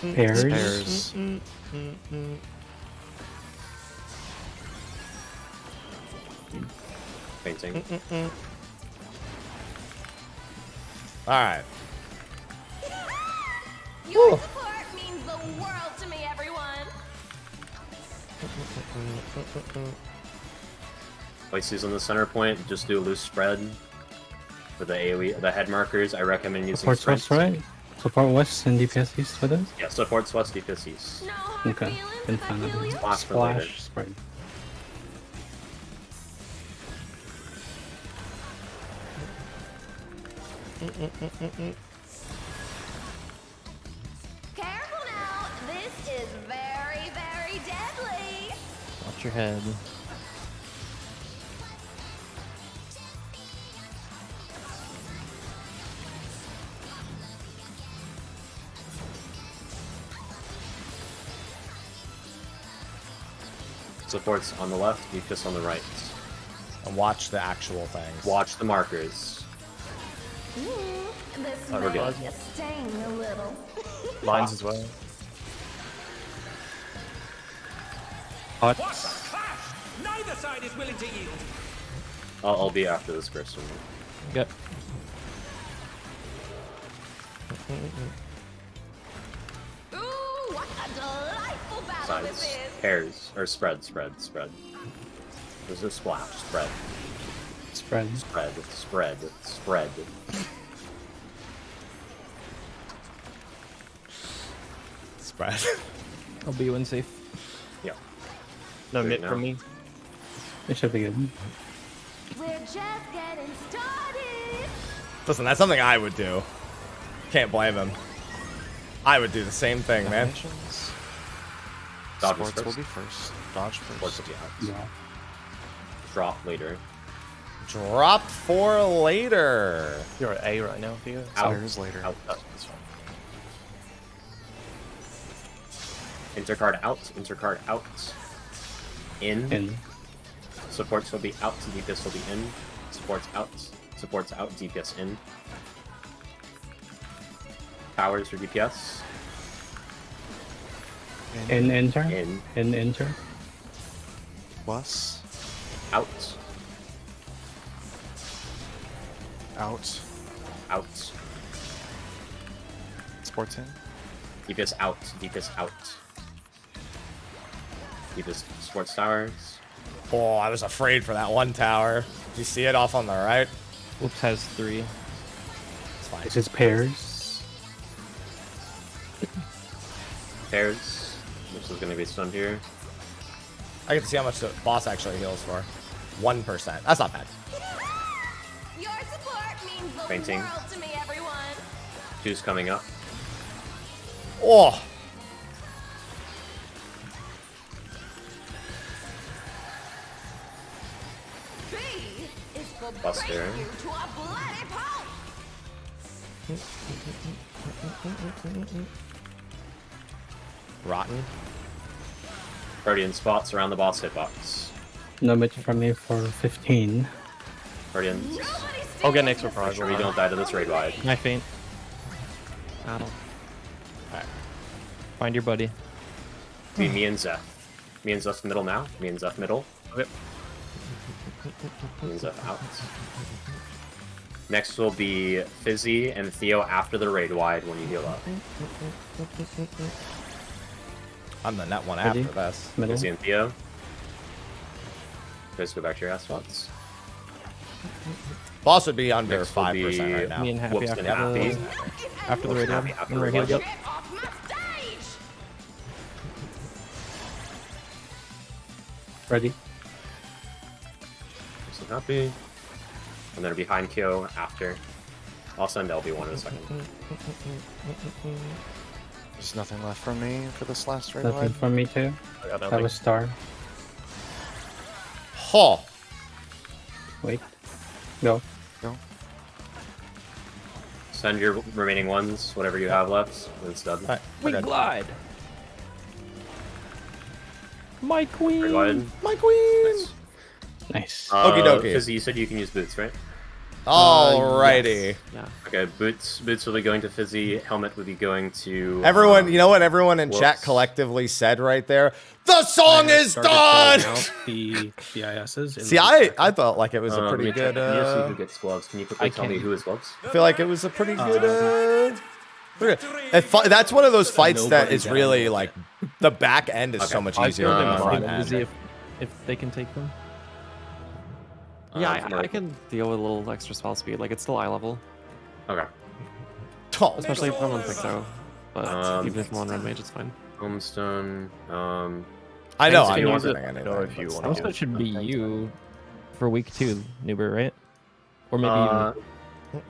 Pairs. Painting. Alright. Your support means the world to me, everyone. Places on the center point. Just do a loose spread for the AoE, the head markers. I recommend using Support strength. west, right? Support west and DPS east for this? Yeah, supports west, DPS east. Okay. Been fine. Splash for later. Splash spread. Careful now. This is very, very deadly. Watch your head. Supports on the left, DPS on the right. And watch the actual things. Watch the markers. This we're may good. be sting a little. Lines as well. What the clash? Neither side is willing to yield. I'll be after this person. Yep. Ooh, what a delightful battle this Sides. is. Pairs. Or spread. There's a splash. Spread. Spread. Spread. I'll be in safe. Yeah. No Good mid now. from me. It should be good. We're just getting started. Listen, that's something I would do. Can't blame him. I would do the same thing, man. Dodge Sports first. will be first. Dodge Sports first. will be out. Yeah. Drop later. Drop for later. You're at A right now, Theo. Pairs later. Out. That's fine. Intercard out. Intercard out. In. Supports will be out. DPS will be in. Supports out. Supports out. DPS in. Towers for DPS. In enter. In. Enter. Plus. Out. Out. Out. Sports in. DPS out. DPS out. DPS sports towers. Oh, I was afraid for that one tower. Did you see it off on the right? Whoops has 3. It's fine. This is pairs. Pairs. This is going to be stunned here. I get to see how much the boss actually heals for. 1%. That's not bad. Your support means the Fainting. world to me, everyone. Two's coming up. Oh! B is for Buster. breaking you to a bloody pulp. Rotten. Guardian spots around the boss hitbox. No match from me for 15. Guardians. I'll get an extra prize. Make sure we don't die to this raid wide. I faint. Battle. Alright. Find your buddy. Be me and Zeph. Me and Zeph middle now. Me and Zeph middle. Okay. Me and Zeph out. Next will be Fizzy and Theo after the raid wide when you heal up. I'm the net one Ready? after this. Middle. Fizzy and Theo. You guys go back to your ass spots. Boss would be under Next will 5% be right now. Me and Happy Whoops after and Happy. after the Whoops and radio. Happy after When we're the healed up. Get off my stage. Ready? Whoops and Happy. And then behind Kyo after. I'll send LB1 in a second. There's nothing left from me for this last raid Nothing ride. from me too. Have a star. Huh. Wait. Go. Go. Send your remaining ones, whatever you have left, when it's done. We glide. My queen. Very good. My queen. Nice. Okie dokie. Because you said you can use boots, right? Alrighty. Yes. Yeah. Okay, boots will be going to Fizzy. Helmet will be going to Everyone, you know what everyone in chat Whoops. collectively said right there? The song is done! The BISs. See, I felt like it was a pretty good. Yes, who gets gloves? Can you quickly tell me who has gloves? I feel like it was a pretty good. That's one of those fights that is really like the back end is so much easier than the front end. If they can take them. Yeah, I can deal with a little extra spell speed. Like, it's still eye level. Okay. Especially if I'm on Pixo. But even if I'm on Red Mage, it's fine. Homestone. I know. Thanks, I use know. it, or if you want Also, it should be you for week 2, Nuber, right? Or maybe even. I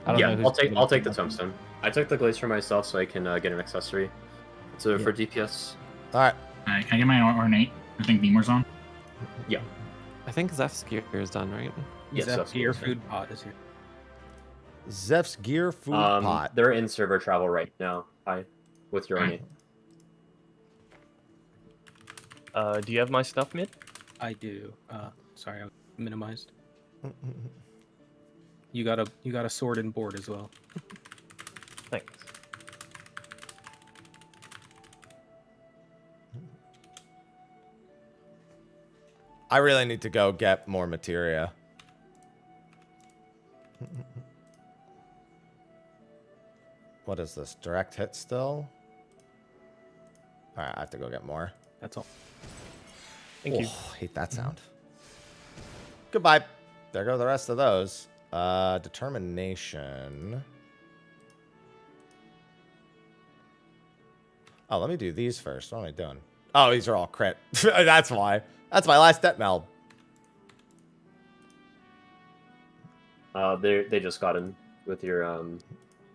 don't yeah, know I'll take the tombstone. I took the glaze for myself so I can get an accessory. So for DPS. All right. Can I get my ornate? I think Beamer's on. Yeah. I think Zeph's gear is done, right? Yes, Zeph's gear food pot is here. Zeph's gear food pot. They're in server travel right now. Hi, with your ornate. Do you have my stuff, Mid? I do. Sorry, I minimized. You got a sword and board as well. Thanks. I really need to go get more materia. What is this? Direct hit still? Alright, I have to go get more. That's all. Thank you. Hate that sound. Goodbye. There go the rest of those. Determination. Oh, let me do these first. What am I doing? Oh, these are all crit. That's why. That's my last step meld. They just got in with your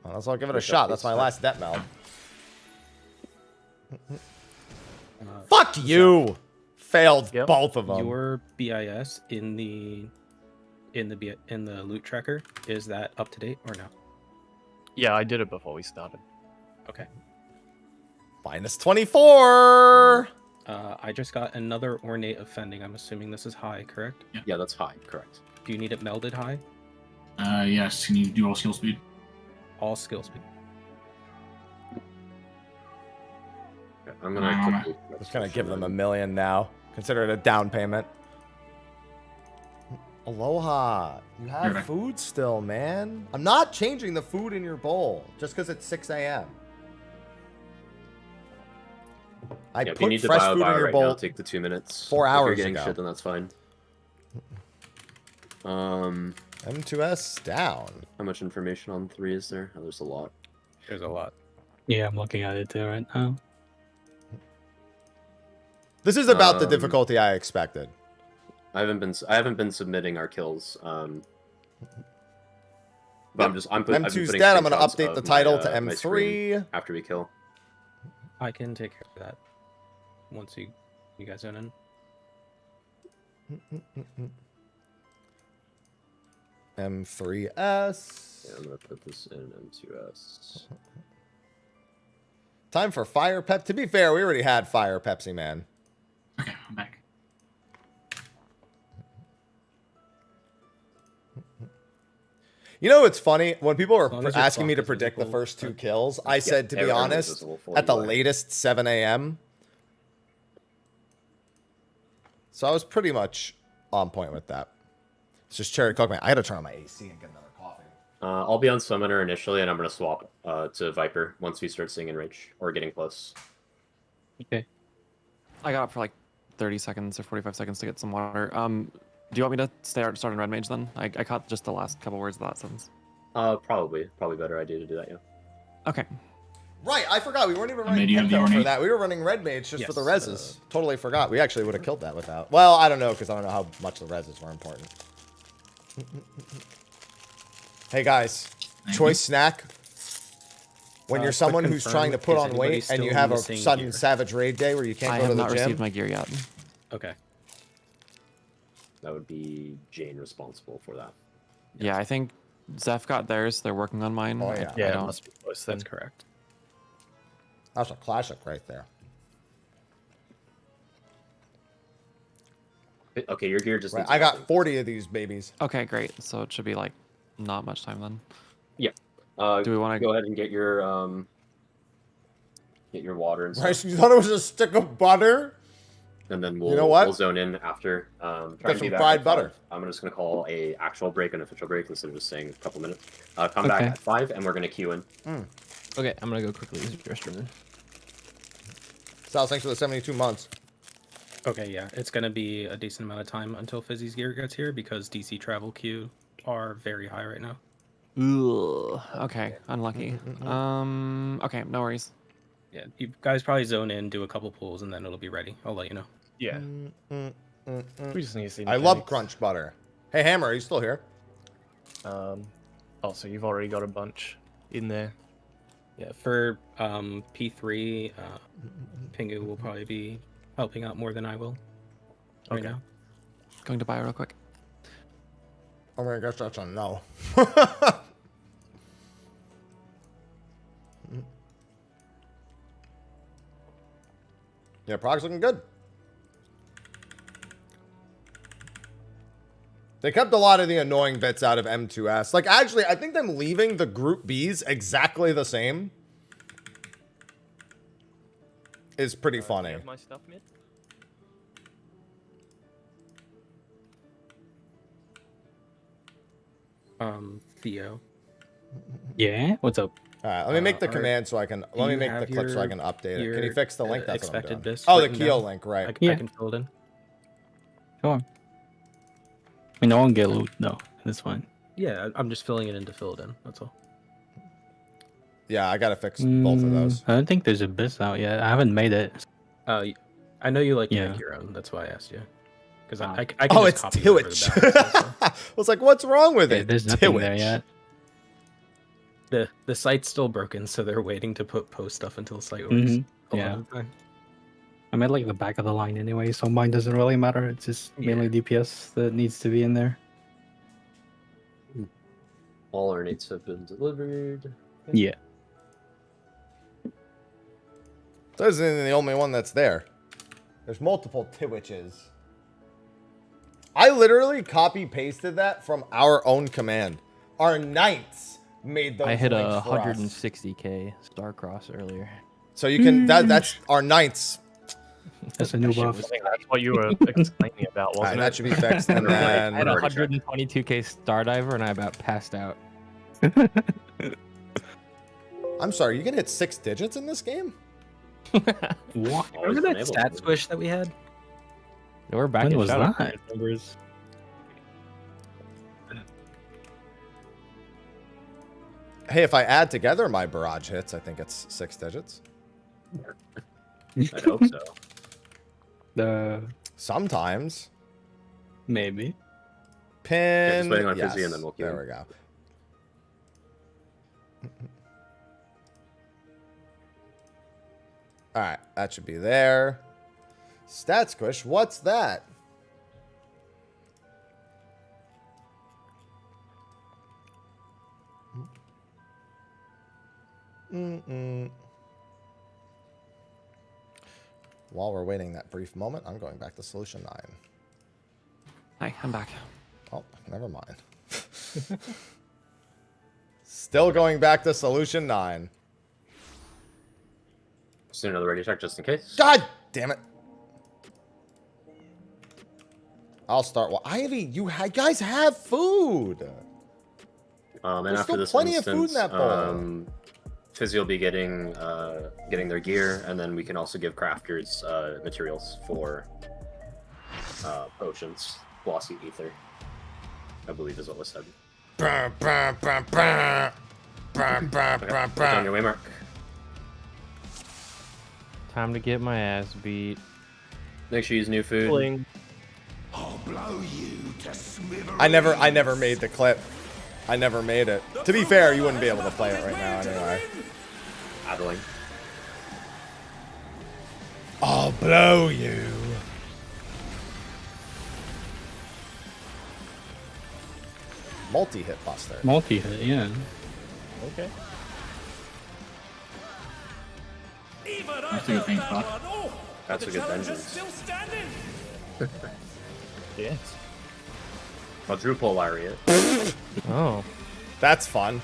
Well, so I'll give it a shot. That's my last step meld. Fuck you! Failed both of them. Your BIS in the loot tracker, is that up to date or no? Yeah, I did it before we started. Okay. Minus 24. I just got another ornate offending. I'm assuming this is high, correct? Yeah, that's high, correct. Do you need it melded high? Yes. Can you do all skill speed? All skill speed. Okay, I'm gonna just gonna give them $1 million now. Consider it a down payment. Aloha. You have food still, man. I'm not changing the food in your bowl just because it's 6 a.m. I if you put need to fresh buy a food in bio your right bowl. now, take the 2 minutes. 4 If hours you're getting ago. shit, then that's fine. M2S down. How much information on 3 is there? Oh, there's a lot. There's a lot. Yeah, I'm looking at it too right now. This is about the difficulty I expected. I haven't been submitting our kills. But I'm putting M2's dead. I'm gonna screenshots update the of title my, to my screen M3 after we kill. I can take care of that once you guys are in. M3S. Yeah, I'm gonna put this in M2S. Time for Fire Pep. To be fair, we already had Fire Pepsi Man. Okay, I'm back. You know what's funny? When people were long as your asking me clock to is predict the visible. first 2 kills, I said, to be everyone is honest, visible for at the you, right? latest 7 a.m. So I was pretty much on point with that. It's just Cherry Coke, man. I gotta turn on my AC and get another coffee. I'll be on Summoner initially, and I'm gonna swap to Viper once we start seeing Enrage or getting close. Okay. I got up for like 30 seconds or 45 seconds to get some water. Do you want me to start in Red Mage then? I caught just the last couple words of that sentence. Probably better idea to do that, yeah. Okay. Right, I forgot. We weren't even running Maybe you have the Pento for ornate. that. We were running Red Mage just for the Yes, reses. Totally forgot. We actually would have killed that without. Well, I don't know, because I don't know how much the reses were important. Hey, guys. Choice snack. When you're someone quick who's confirm, trying to put is on anybody weight and you still have a missing sudden gear? savage raid day where you can't I go to have the not gym. received my gear yet. Okay. That would be Jane responsible for that. Yeah, I think Zeph got theirs. They're working on mine. Oh, yeah. I Yeah, it don't. must be close then. That's correct. That's a classic right there. Okay, your gear just. Right, needs I got nothing. 40 of these babies. Okay, great. So it should be like not much time then. Yeah. Do we want to go ahead and get your water and stuff, Right, you thought it was a stick of butter? and then we'll You know what? we'll zone in after. Try Get and be some back fried at butter. 5. I'm just gonna call a actual break, an official break, instead of just saying a couple minutes. Come back Okay. at 5, and we're gonna queue in. Okay, I'm gonna go quickly use the restroom. Sal, thanks for the 72 months. Okay, yeah, it's gonna be a decent amount of time until Fizzy's gear gets here because DC travel queue are very high right now. Ugh, okay, unlucky. Okay, no worries. Yeah, you guys probably zone in, do a couple pulls, and then it'll be ready. I'll let you know. Yeah. We just need to see. I love crunch butter. Hey, Hammer, are you still here? Oh, so you've already got a bunch in there. Yeah, for P3, Pingu will probably be helping out more than I will right now. Going to buy real quick. I mean, I guess that's a no. Yeah, Prague's looking good. They kept a lot of the annoying bits out of M2S. Like, actually, I think them leaving the Group Bs exactly the same is pretty funny. Have my stuff, mid? Theo. Yeah, what's up? All right, let me make the command so I can. Let me you make the have clip so I your- can update it. your, Can you fix the link? That's what I'm expected doing. bis Oh, the written Keel down? link, right? I Yeah. can fill it in. Come on. I mean, I won't get loot though. That's fine. Yeah, I'm just filling it in to fill it in. That's all. Yeah, I gotta fix both of those. I don't think there's a bis out yet. I haven't made it. I know you like to Yeah. make your own. That's why I asked you. Because Ah. I can Oh, just it's copy over the Twitch. background, so- I was like, what's wrong with Yeah, it? there's nothing there Twitch. yet. The site's still broken, so they're waiting to post stuff until the site works. Mhm, a lot yeah. of the time. I'm at like the back of the line anyway, so mine doesn't really matter. It's just mainly DPS that needs to be in there. All our nates have been delivered. Yeah. This isn't the only one that's there. There's multiple Twitches. I literally copy pasted that from our own command. Our knights made those. I hit a links for us. 160k Starcross earlier. So you can that's our knights. That's a new Shit, buff. I think that's what you were explaining about, All right, wasn't that it? should be fixed. And I then had a 122k Stardiver and I about passed out. I'm sorry, you can hit 6 digits in this game? What? Remember that stat squish that we had? We're back When in was Shadow that? numbers. Hey, if I add together my barrage hits, I think it's 6 digits. I hope so. Sometimes. Maybe. Pin. just waiting on yes. Fizzy and then we'll queue There in. we go. All right, that should be there. Stat squish, what's that? While we're waiting that brief moment, I'm going back to solution 9. Hi, I'm back. Oh, never mind. Still going back to solution 9. Just do another ready check just in case. God damn it. I'll start. Well, Ivy, you guys have food. And There's after still this plenty of food in instance, that bowl. Fizzy will be getting their gear, and then we can also give crafters materials for potions. Glossy ether, I believe is what was said. Okay, put on your way, Mark. Time to get my ass beat. Make sure you use new food. I'll blow you to smithereens. I never made the clip. I never made it. To be fair, you wouldn't be able to play it right now anyway. Battling. I'll blow you. Multi-hit buster. Multi-hit, yeah. Okay. That's a good thing, Buck. That's a good vengeance. Yes. Quadruple lariat. Oh. That's fun.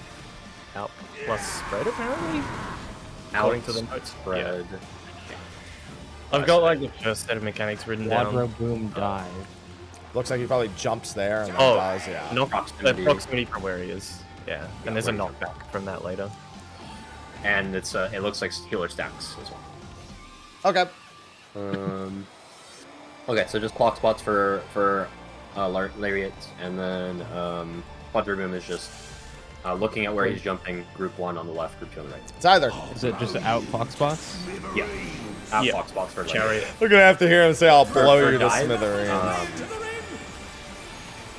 Out plus spread, apparently? According to the notes. Spread. Yeah. I've got like the first set of mechanics written Quadro down. boom dive. Looks like he probably jumps there and then Oh, dies. Yeah. no Proximity. proximity from where he is. Yeah, and there's a knockback from that later. And it's it looks like healer stacks as well. Okay. Okay, so just clock spots for lariat, and then Quadro boom is just looking at where he's jumping. Group 1 on the left, group 2 on the right. It's either. Is it just out clock spots? Yeah. Clock spots for Chariot. We're gonna have to hear him say, "I'll blow for you to dive, smithereens."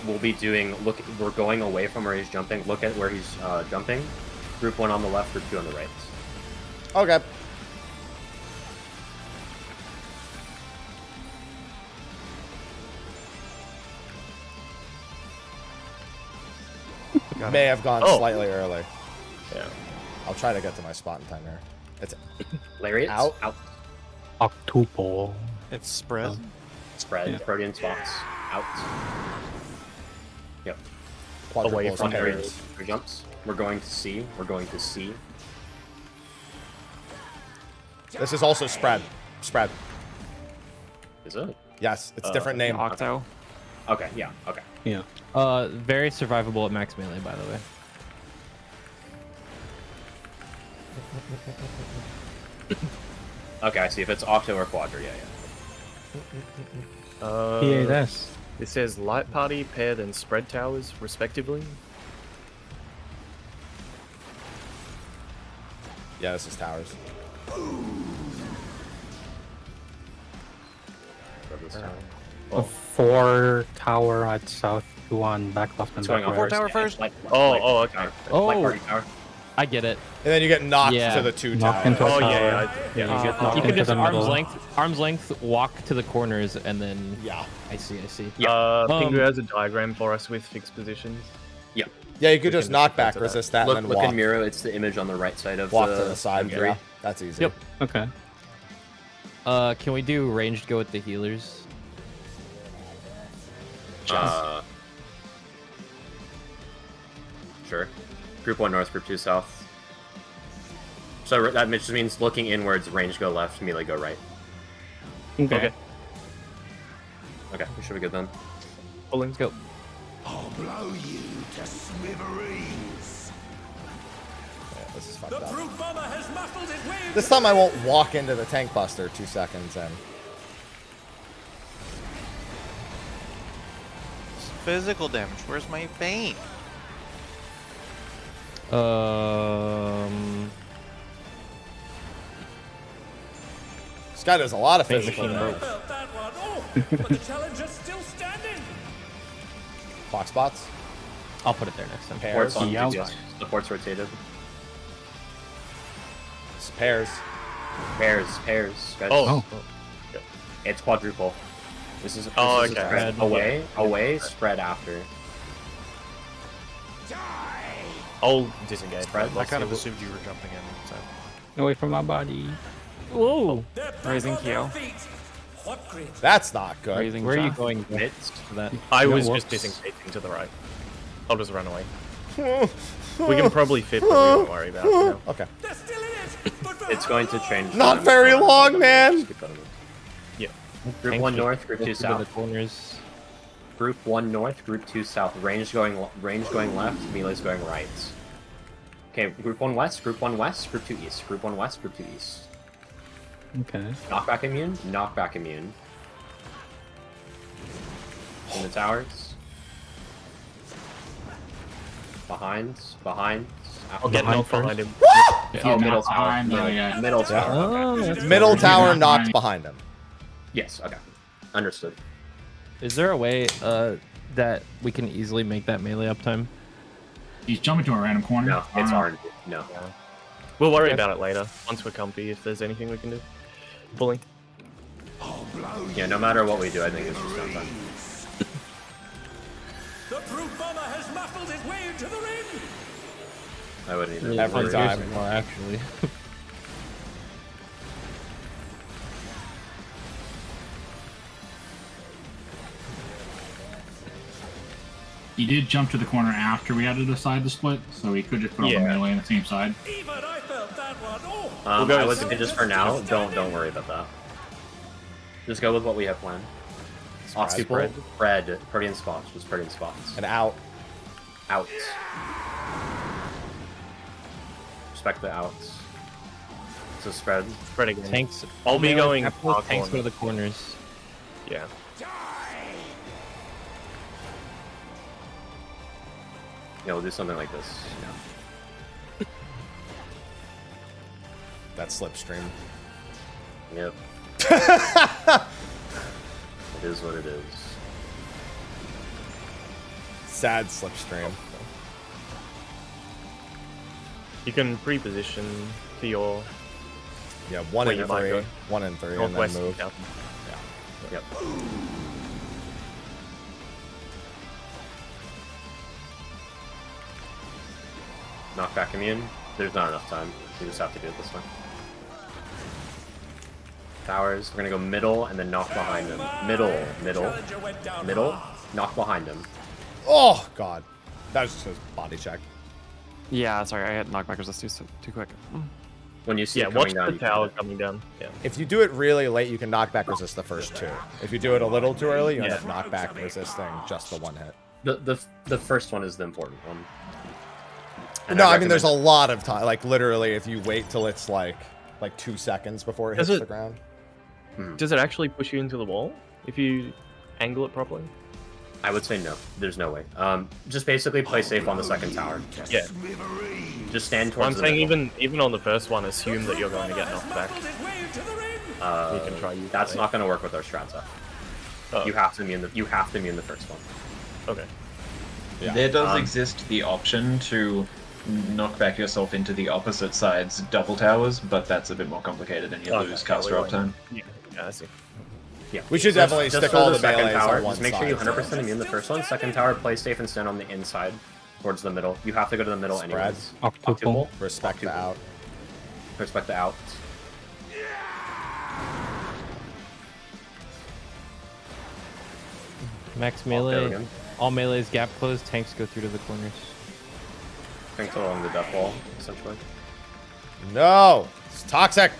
We'll be doing we're going away from where he's jumping. Look at where he's jumping. Group 1 on the left, group 2 on the right. Okay. May have gone slightly early. Yeah. I'll try to get to my spot in time here. It's Lariat out. Octuple. It's spread. Spread. Yeah. Protean spots out. Yep. quadruple Away from area pairs. for jumps. We're going to C. We're going to C. This is also spread. Spread. Is it? Yes, it's different name. Octo. Okay. Yeah. Okay. Yeah. Very survivable at max melee, by the way. Okay. I see. If it's Octo or Quadra, yeah. P8S. It says light party, paired, and spread towers, respectively. Yeah, this is towers. A 4 tower at south, 2 on back left and What's going back on? right. Tower first. Okay. Light party tower. I get it. And then you get knocked Yeah. to the 2 Knocked towers. into a tower. You get knocked You can into just the middle. arm's length walk to the corners and then. Yeah. I see. Pingu has a diagram for us with fixed positions. Yeah. Yeah, you could just can knock go back, to that. resist that, Look and then in walk. Miro. It's the image on the right side of Walk the to the side. M3. Yeah, that's easy. Yep. Okay. Can we do ranged go with the healers? Sure. Group 1 north, group 2 south. So that just means looking inwards, range go left, melee go right. Okay. Okay, we should be good then. Let's go. I'll blow you to smithereens. Yeah, this is The fucked up. brute bomber has muscled his way. This time I won't walk into the tank buster 2 seconds in. Physical damage. Where's my bane? This guy does a lot of physical machine damage. Felt that one. Oh, but the challenger's still standing. Clock spots. I'll put it there next time. Pairs. Supports on Yeah. DPS. Supports rotated. It's pairs. Pairs, guys. Oh. It's quadruple. This is Oh, this is okay. spread. Away, spread after. I'll disengage. Spread. I kind of assumed you were jumping in. So. Away from my body. Whoa! They're back Raising on their Kyo. feet. What great. That's not good. Raising Where are you shaft. going Mitts. for that? I was Whoops. just disengaging to the right. I'll just run away. We can probably fit, but we don't worry about it now. Okay. They're still in it. But for It's how going to long? change. Not very long, man. Yeah. Group 1 north, group 2 The south. corners. Group 1 north, group 2 south. Range going left, melee's going right. Okay, group 1 west, group 1 west, group 2 east. Group 1 west, group 2 east. Okay. Knockback immune, knockback immune. In the towers. Behind. I'll get knocked behind him. Oh, middle tower. behind, yeah. Middle tower. Oh, okay. that's Middle good. tower knocked behind him. Yes, okay. Understood. Is there a way that we can easily make that melee uptime? He's jumping to a random corner. No, it's Uh, RNG. No. We'll worry about it later, once we're comfy, if there's anything we can do. Pulling. Yeah, no matter what we do, I think it's just downtime. The brute bomber has muffled his way into the ring. I wouldn't even. Every time. Well, actually. He did jump to the corner after we had to decide the split, so he could just put all the melee on the same side. Even I felt that one. Oh. I would say just for now, don't worry about that. Just go with what we have planned. Off people, spread, pretty in spots, just pretty in spots. And out. Outs. Respect the outs. So spread. Spread again. Tanks. I'll be going tanks go to the corners. Yeah. Yeah, we'll do something like this. Yeah. That slipstream. Yep. It is what it is. Sad slipstream. You can pre-position for your... Yeah, 1 and 3. 1 and 3, and then Northwest, move. south. Yeah. Yep. Knockback immune. There's not enough time. You just have to do it this way. Towers. We're gonna go middle and then knock behind him. Middle, knock behind him. Oh god, that was just his body check. Yeah, sorry, I had knockback resist too quick. When you see it watch coming down, the tower coming down. Yeah. If you do it really late, you can knockback resist the first 2. If you do it a little too early, you end up knockback resisting just the 1 hit. The first one is the important one. And no, I mean there's a lot of time. Like literally, if you wait till it's like 2 seconds before it hits the ground. Does it actually push you into the wall if you angle it properly? I would say no. There's no way. Just basically play safe on the second tower. Yeah. Just stand towards. I'm saying even on the first one, assume that you're going to get knocked back. You can try. That's not going to work with our strats. You have to immune the first one. Okay. Yeah. There does exist the option to knock back yourself into the opposite side's double towers, but that's a bit more complicated and you lose caster uptime. Yeah, I see. Yeah. We should definitely just stick all the second melees tower. on one Just make sure you side. 100% immune the first one. Second tower, play safe and stand on the inside towards the middle. You have to go to the middle anyways. Octuple. Respect the out. Respect the out. Max melee. All melees gap closed. Tanks go through to the corners. Tanks along the death wall, essentially. No! It's toxic!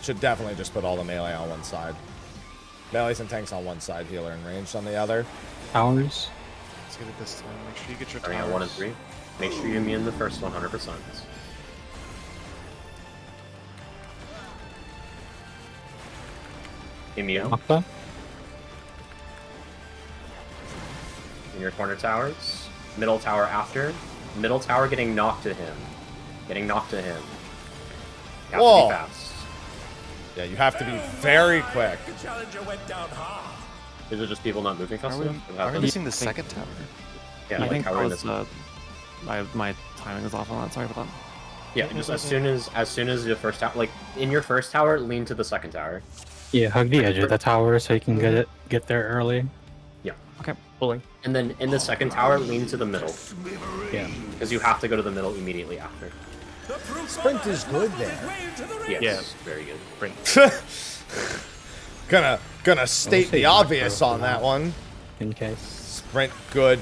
Should definitely just put all the melee on one side. Melees and tanks on one side, healer and ranged on the other. Towers. Let's get it this time. Make sure you get your Starting at towers. 1 and 3. Make sure you immune the first 100%. Immune. Octa. In your corner towers. Middle tower after. Middle tower getting knocked to him. Getting knocked to him. You have to be fast. Yeah, you have to be very quick. The challenger went down hard. Is it just people not moving fast enough? Are we missing the second tower? Yeah, I like think how that we're was, my timing is off on that. Sorry about that. Yeah, just as soon as your first tower, like in your first tower, lean to the second tower. Yeah, hug the edge of the tower so you can get there early. Yeah. Okay. Pulling. And then in the second tower, lean to the middle. Yeah. Because you have to go to the middle immediately after. Sprint is good there. Yes. Yeah. Very good. Gonna state the obvious on that one. In case. Sprint good.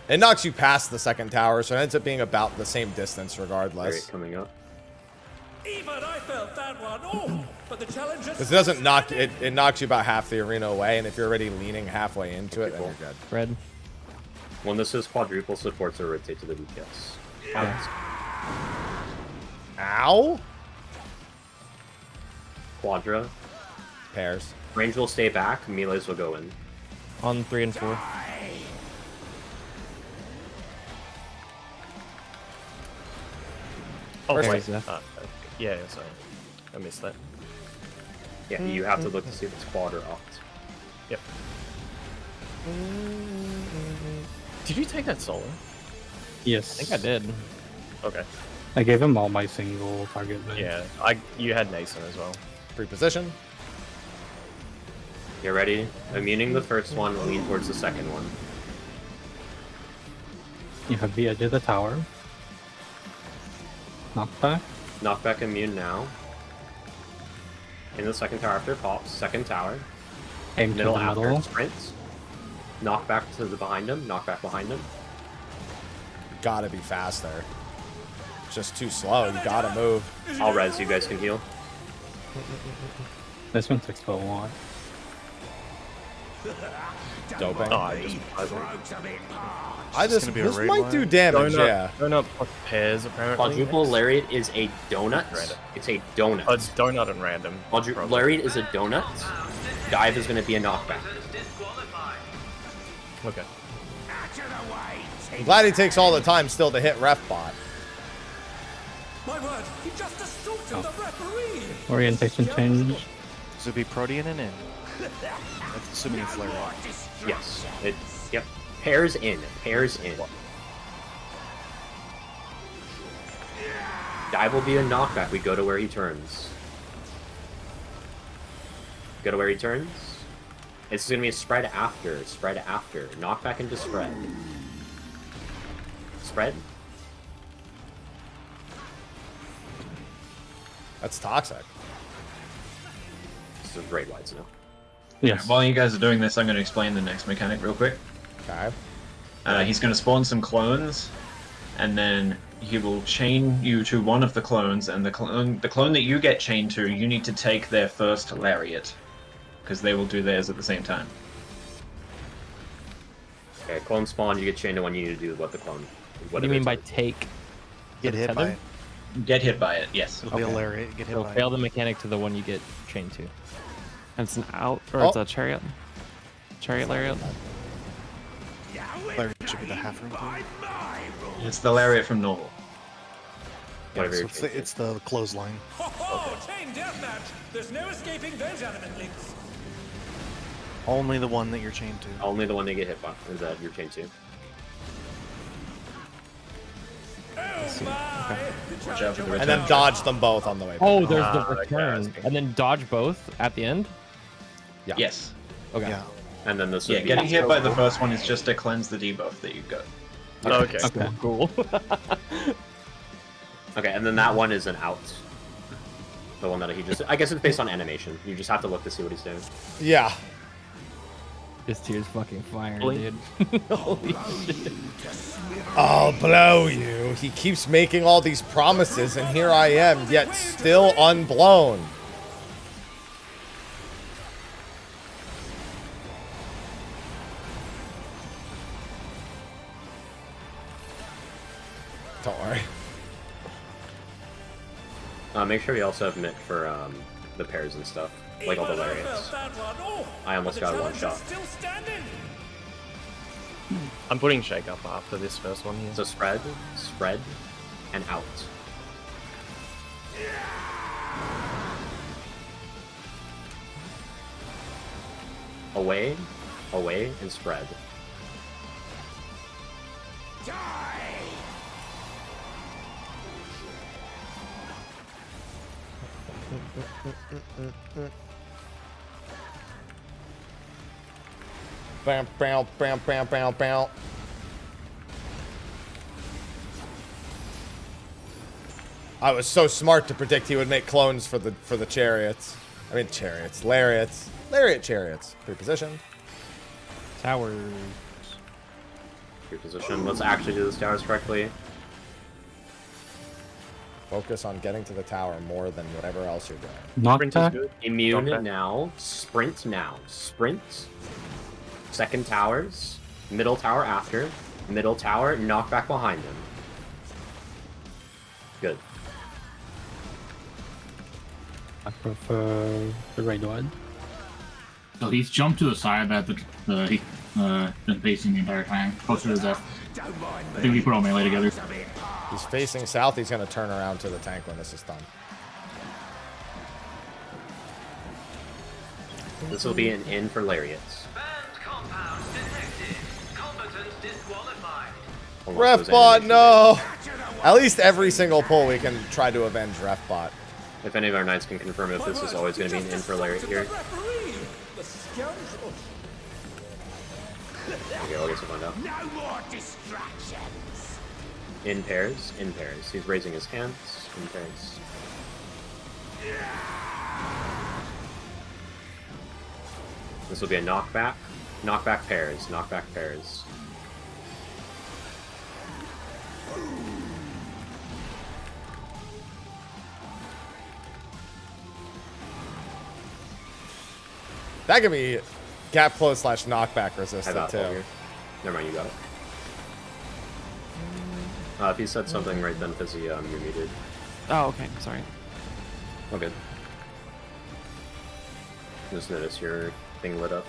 It knocks you past the second tower, so it ends up being about the same distance regardless. Coming up. Even I felt that one. Oh, but the challenger. Because it doesn't knock it knocks you about half the arena away, and if you're already leaning halfway into it, then you're good. Red. When this is quadruple supports or rotate to the DPS. Ow! Quadra. Pairs. Range will stay back, melees will go in. On 3 and 4. Oh, First wait. one. Yeah, sorry. I missed that. Yeah, you have to look to see if it's quad or oct. Yep. Did you take that solo? Yes. I think I did. Okay. I gave him all my single target. Then. Yeah, you had Nason as well. Pre-position. Get ready. Immuning the first one, lean towards the second one. You have the edge of the tower. Knockback. Knockback immune now. In the second tower after it pops. Second tower. Aim to Middle the after middle. sprint. Knockback to the behind him. Knockback behind him. Gotta be faster. Just too slow. You gotta move. I'll res. You guys can heal. This one takes a lot. Doping. Oh, This might do damage, yeah. Donut plus pairs, apparently. Quadruple Lariat is a donut. Random. It's a donut. Oh, it's donut and random. Lariat is a donut. Dive is going to be a knockback. Okay. I'm glad he takes all the time still to hit ref bot. My word, he just assaulted the referee! Orientation change. So it'd be Protean and in. That's assuming it's Lariat. Yes. Yep. Pairs in. Pairs in. Dive will be a knockback. We go to where he turns. Go to where he turns. It's going to be a spread after. Spread after. Knockback into spread. Spread. That's toxic. This is raid wides now. Yes. While you guys are doing this, I'm going to explain the next mechanic real quick. Okay. He's going to spawn some clones, and then he will chain you to one of the clones, and the clone that you get chained to, you need to take their first lariat, because they will do theirs at the same time. Okay, clone spawn, you get chained to one, you need to do what the clone... What do you mean by take? Get hit by it. Get hit by it, yes. It'll be a lariat. Get hit So by fail it. the mechanic to the one you get chained to. And it's an out, or it's a chariot. Chariot lariat. Lariat should be the half room. It's the lariat from normal. Whatever So you're it's the clothesline. Chain deathmatch! There's no escaping those animate links! Only the one that you're chained to. Only the one they get hit by is that you're chained to. Watch out for the return. And then dodge them both on the way back. Oh, there's the return. And then dodge both at the end? Yeah. Yes. Okay. Yeah. And then this Yeah, would be... getting hit by the first one is just to cleanse the debuff that you've got. Okay. Okay, cool. Okay, and then that one is an out. The one that he just... I guess it's based on animation. You just have to look to see what he's doing. Yeah. This tier's fucking fire, Holy- dude. Holy shit. I'll blow you. He keeps making all these promises, and here I am, yet still unblown. Don't worry. Make sure you also have Mitt for the pairs and stuff. Like all the lariats. I almost got one shot. I'm putting Shake up after this first one here. So spread, and out. Away, and spread. Bam, bam, bam, bam, bam, bam. I was so smart to predict he would make clones for the chariots. I mean chariots, lariats, lariat chariots. Pre-position. Towers. Reposition. Let's actually do this towers correctly. Focus on getting to the tower more than whatever else you're doing. Knockback. Immune now. Sprint now. Sprint. Second towers. Middle tower after. Middle tower. Knockback behind him. Good. I prefer the right one. So he's jumped to the side that he's been facing the entire time, closer to death. I think we put all melee together. He's facing south. He's going to turn around to the tank when this is done. This will be an in for lariats. Refbot, no! At least every single pull we can try to avenge Refbot. If any of our knights can confirm if this is always going to be an in for lariat here. Okay, I'll guess we'll find out. No more distractions. In pairs, in pairs. He's raising his hands. In pairs. This will be a knockback. Knockback pairs. Knockback pairs. That could be gap close / knockback resistant too. Here. Never mind, you got it. If you said something right then, Fizzy, you're muted. Oh, okay. Sorry. Oh, good. Just notice your thing lit up.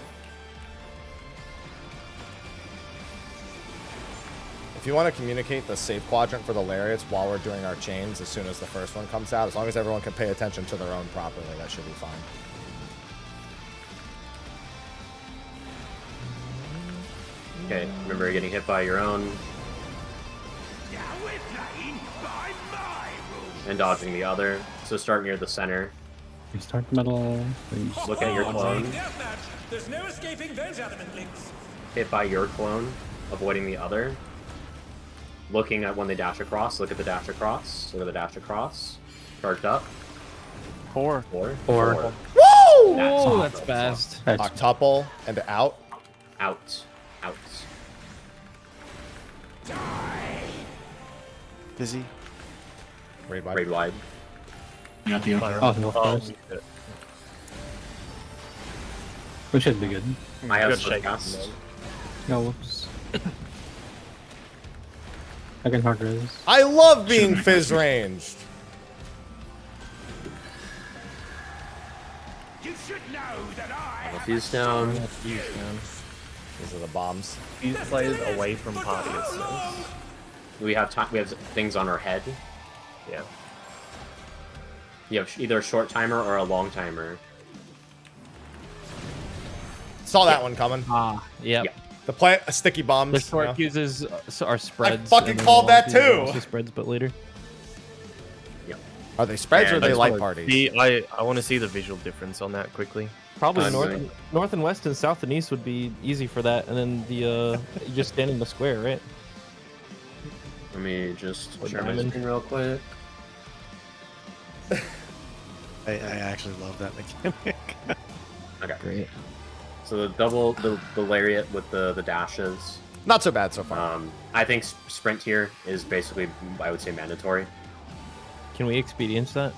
If you want to communicate the safe quadrant for the lariats while we're doing our chains as soon as the first one comes out, as long as everyone can pay attention to their own properly, that should be fine. Okay, remember you're getting hit by your own. And dodging the other. So start near the center. You start middle. Look at your clone. There's no escaping those element links. Hit by your clone, avoiding the other. Looking at when they dash across. Look at the dash across. Look at the dash across. Charged up. 4. 4. Woo! That's That's fast. Octuple and out. Out. Out. Busy. Raid wide. Raid wide. You got the Oh, no first. We should be good. I have Good split shake. cast. No, whoops. I can hard res. I love being fizz ranged. You should know that I Fuse down. These are the bombs. Fuse players away from party itself. We have things on our head. Yeah. You have either a short timer or a long timer. Saw that one coming. Ah, yep. Yeah. The plant sticky bombs. The short you know? fuses are spreads. fucking and then called the long that fuses are too. also spreads, but later. Are they spreads or are And they that's light what- parties? I want to see the visual difference on that quickly. Probably I'm north, doing- north and west and south and east would be easy for that, and then the you just stand in the square, right? Let me just Or share my diamond. screen real quick. I actually love that mechanic. Okay. Great. So the double, the lariat with the dashes. Not so bad so far. I think sprint here is basically, I would say, mandatory. Can we experience that?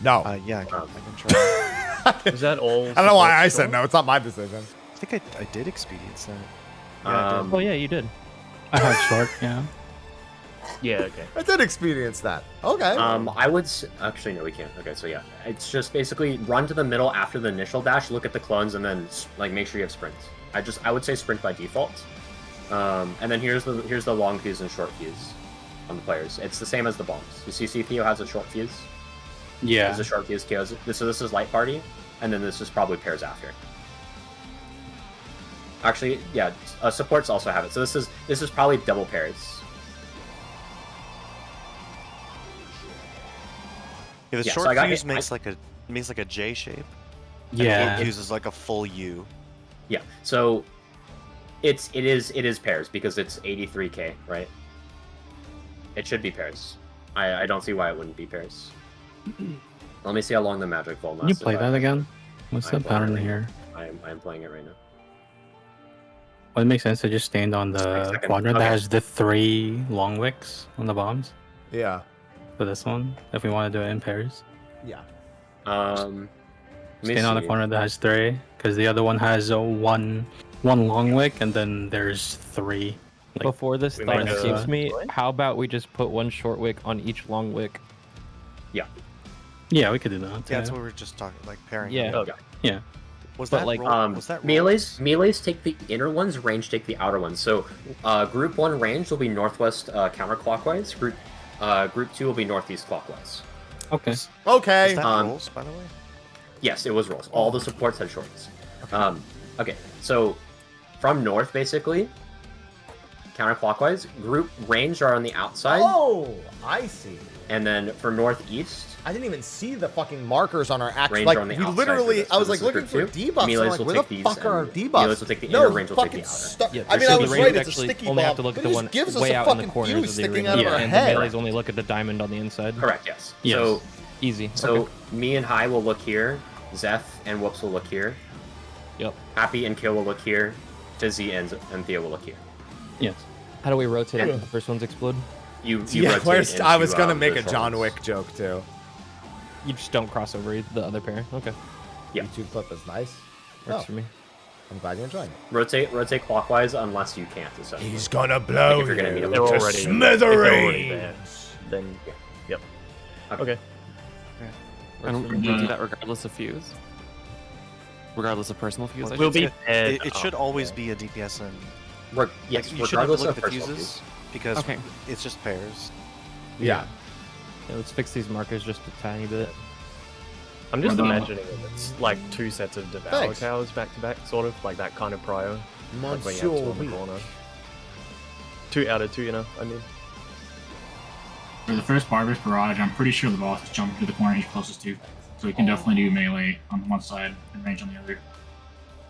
No. Yeah, I can try. Is that all? I don't know why I said no. It's not my decision. I think I did experience that. Oh yeah, you did. I had short, yeah. Yeah, okay. I did experience that. Okay. I would actually no, we can't. Okay, so yeah, it's just basically run to the middle after the initial dash, look at the clones, and then like make sure you have sprint. I would say sprint by default. And then here's the long fuse and short fuse on the players. It's the same as the bombs. You see, CPO has a short fuse. Yeah. There's a short fuse. KOs. So this is light party, and then this is probably pairs after. Actually, yeah, supports also have it. So this is probably double pairs. Yeah, the Yeah, so short I got fuse hit- makes like a J shape. Yeah. And the fuse is like a full U. Yeah, so it is pairs because it's 83k, right? It should be pairs. I don't see why it wouldn't be pairs. Let me see how long the magic ball lasts. Can you play that again? What's the pattern here? I am playing it right now. Well, it makes sense to just stand on the Second. quadrant Okay. that has the 3 long wicks on the bombs. Yeah. For this one, if we want to do it in pairs. Yeah. Let me Stand on the see. corner that has 3, because the other one has one long wick, and then there's 3. Like, Before this we thought might go- escapes me, how about we just put one short wick on each long wick? Yeah. yeah, we could do that. Yeah, that's what we were just talking, like pairing. Yeah. Okay. Yeah. Was But that like, was that melees take the inner ones, range take the outer ones. So group 1 range will be northwest counterclockwise. Group 2 will be northeast clockwise. Okay. Okay. Is that rolls, by the way? Yes, it was rolls. All the supports had shorts. Okay, so from north, basically, counterclockwise, group range are on the outside. Oh, I see. And then for northeast, I didn't even see the fucking markers on our actual. range Like, are on the we outside literally, for this. I was So like this is looking for group 2. debuffs. I'm Melees like, will where take the these, fuck are our and debuffs? melees will take the inner, range will take the outer. Yeah, I mean, so I the was range right. It's a actually sticky only bomb, have to look but at it the just one gives us way a out in the fucking corners fuse of the sticking arena. out of our and head. the melees only look at the diamond on the inside. Correct, yes. Yes. So easy. So Okay. me and Hai will look here. Zeph and Whoops will look here. Yep. Happy and Kill will look here. Fizzy and Theo will look here. Yes. How do we rotate after the first ones explode? You rotate I was gonna make the a John short ones. Wick joke too. You just don't cross over the other pair. Okay. Yeah. YouTube clip is nice. Works for me. I'm glad you enjoyed it. Rotate clockwise unless you can't. Essentially. He's gonna blow if you're gonna meet you up They're with already, if they're already there, then yep. Okay. And we do that regardless of fuse? Regardless of personal fuse? I We'll should be say? dead. It should always be a DPS and yes, you should have to regardless look of at the personal fuses fuse. because Okay. it's just pairs. Yeah. Yeah, let's fix these markers just a tiny bit. I'm just Well done. imagining it. It's like 2 sets of Devour Thanks. Towers back to back, sort of like that kind of prio. Like when you have 2 on the corner. 2 out of 2, you know. I mean, For the first Barber's Barrage, I'm pretty sure the boss is jumping to the corner he's closest to. So he can definitely do melee on one side and range on the other.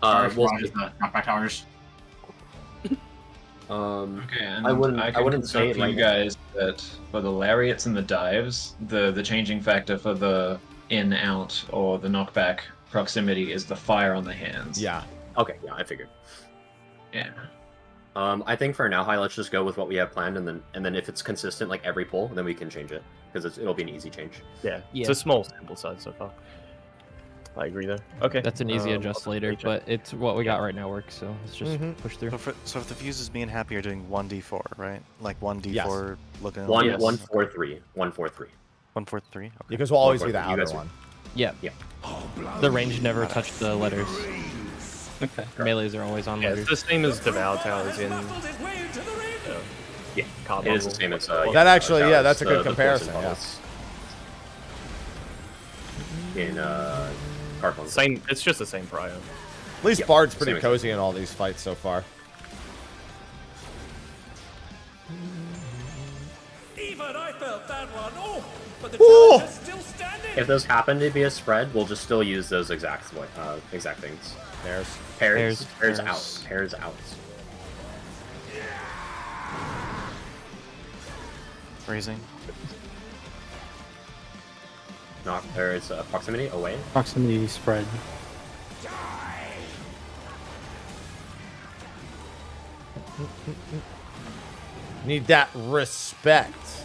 Barber's We'll Barrage is the knockback towers. Okay, and I wouldn't say it for right you guys that for the lariats and the dives, the changing factor for the in out or the knockback proximity is the fire on the hands. Yeah. Okay, yeah, I figured. Yeah. I think for now, Hai, let's just go with what we have planned, and then if it's consistent, like every pull, then we can change it because it'll be an easy change. yeah. Yeah. It's a small sample size so far. I agree there. Okay. That's an easy adjust later, but it's what we got right now works, so let's just push through. So if the fuses, me and Happy are doing 1d4, right? Like 1d4 looking. 1 4 3 1 4 3. 1 4 3. Okay. Because we'll always be the You outer guys are- one. Yeah. Yeah. The range never touched the letters. Okay. Melees are always on Yeah, letters. it's the same as Devour Towers in Yeah, Carbuncle. it is the same as That actually, yeah, that's a the- good the comparison. Poison Yeah. Balls. In Carbuncle. Same. It's just the same prio. At least Yeah, Bard's pretty same cozy in all these fights so far. Even I felt that one. Oh, but the Ooh. challenge is still standing. If those happen to be a spread, we'll just still use those exact things. There's Pairs Pairs. out. Pairs out. Raising. Not there's proximity away. Proximity spread. need that respect.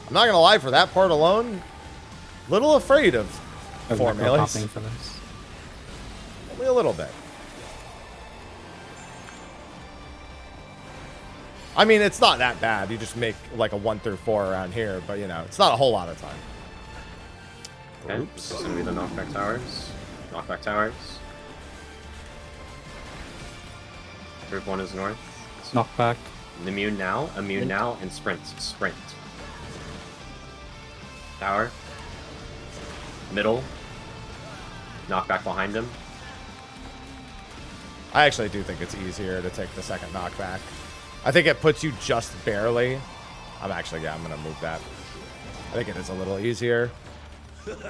I'm not gonna lie, for that part alone, little afraid of four melees. For this. Only a little bit. I mean, it's not that bad. You just make like a 1 through 4 around here, but you know, it's not a whole lot of time. Okay, this is gonna be the knockback towers. Knockback towers. Group 1 is north. Knockback. Immune now, and sprint. Sprint. Tower. Middle. Knockback behind him. I actually do think it's easier to take the second knockback. I think it puts you just barely. I'm gonna move that. I think it is a little easier.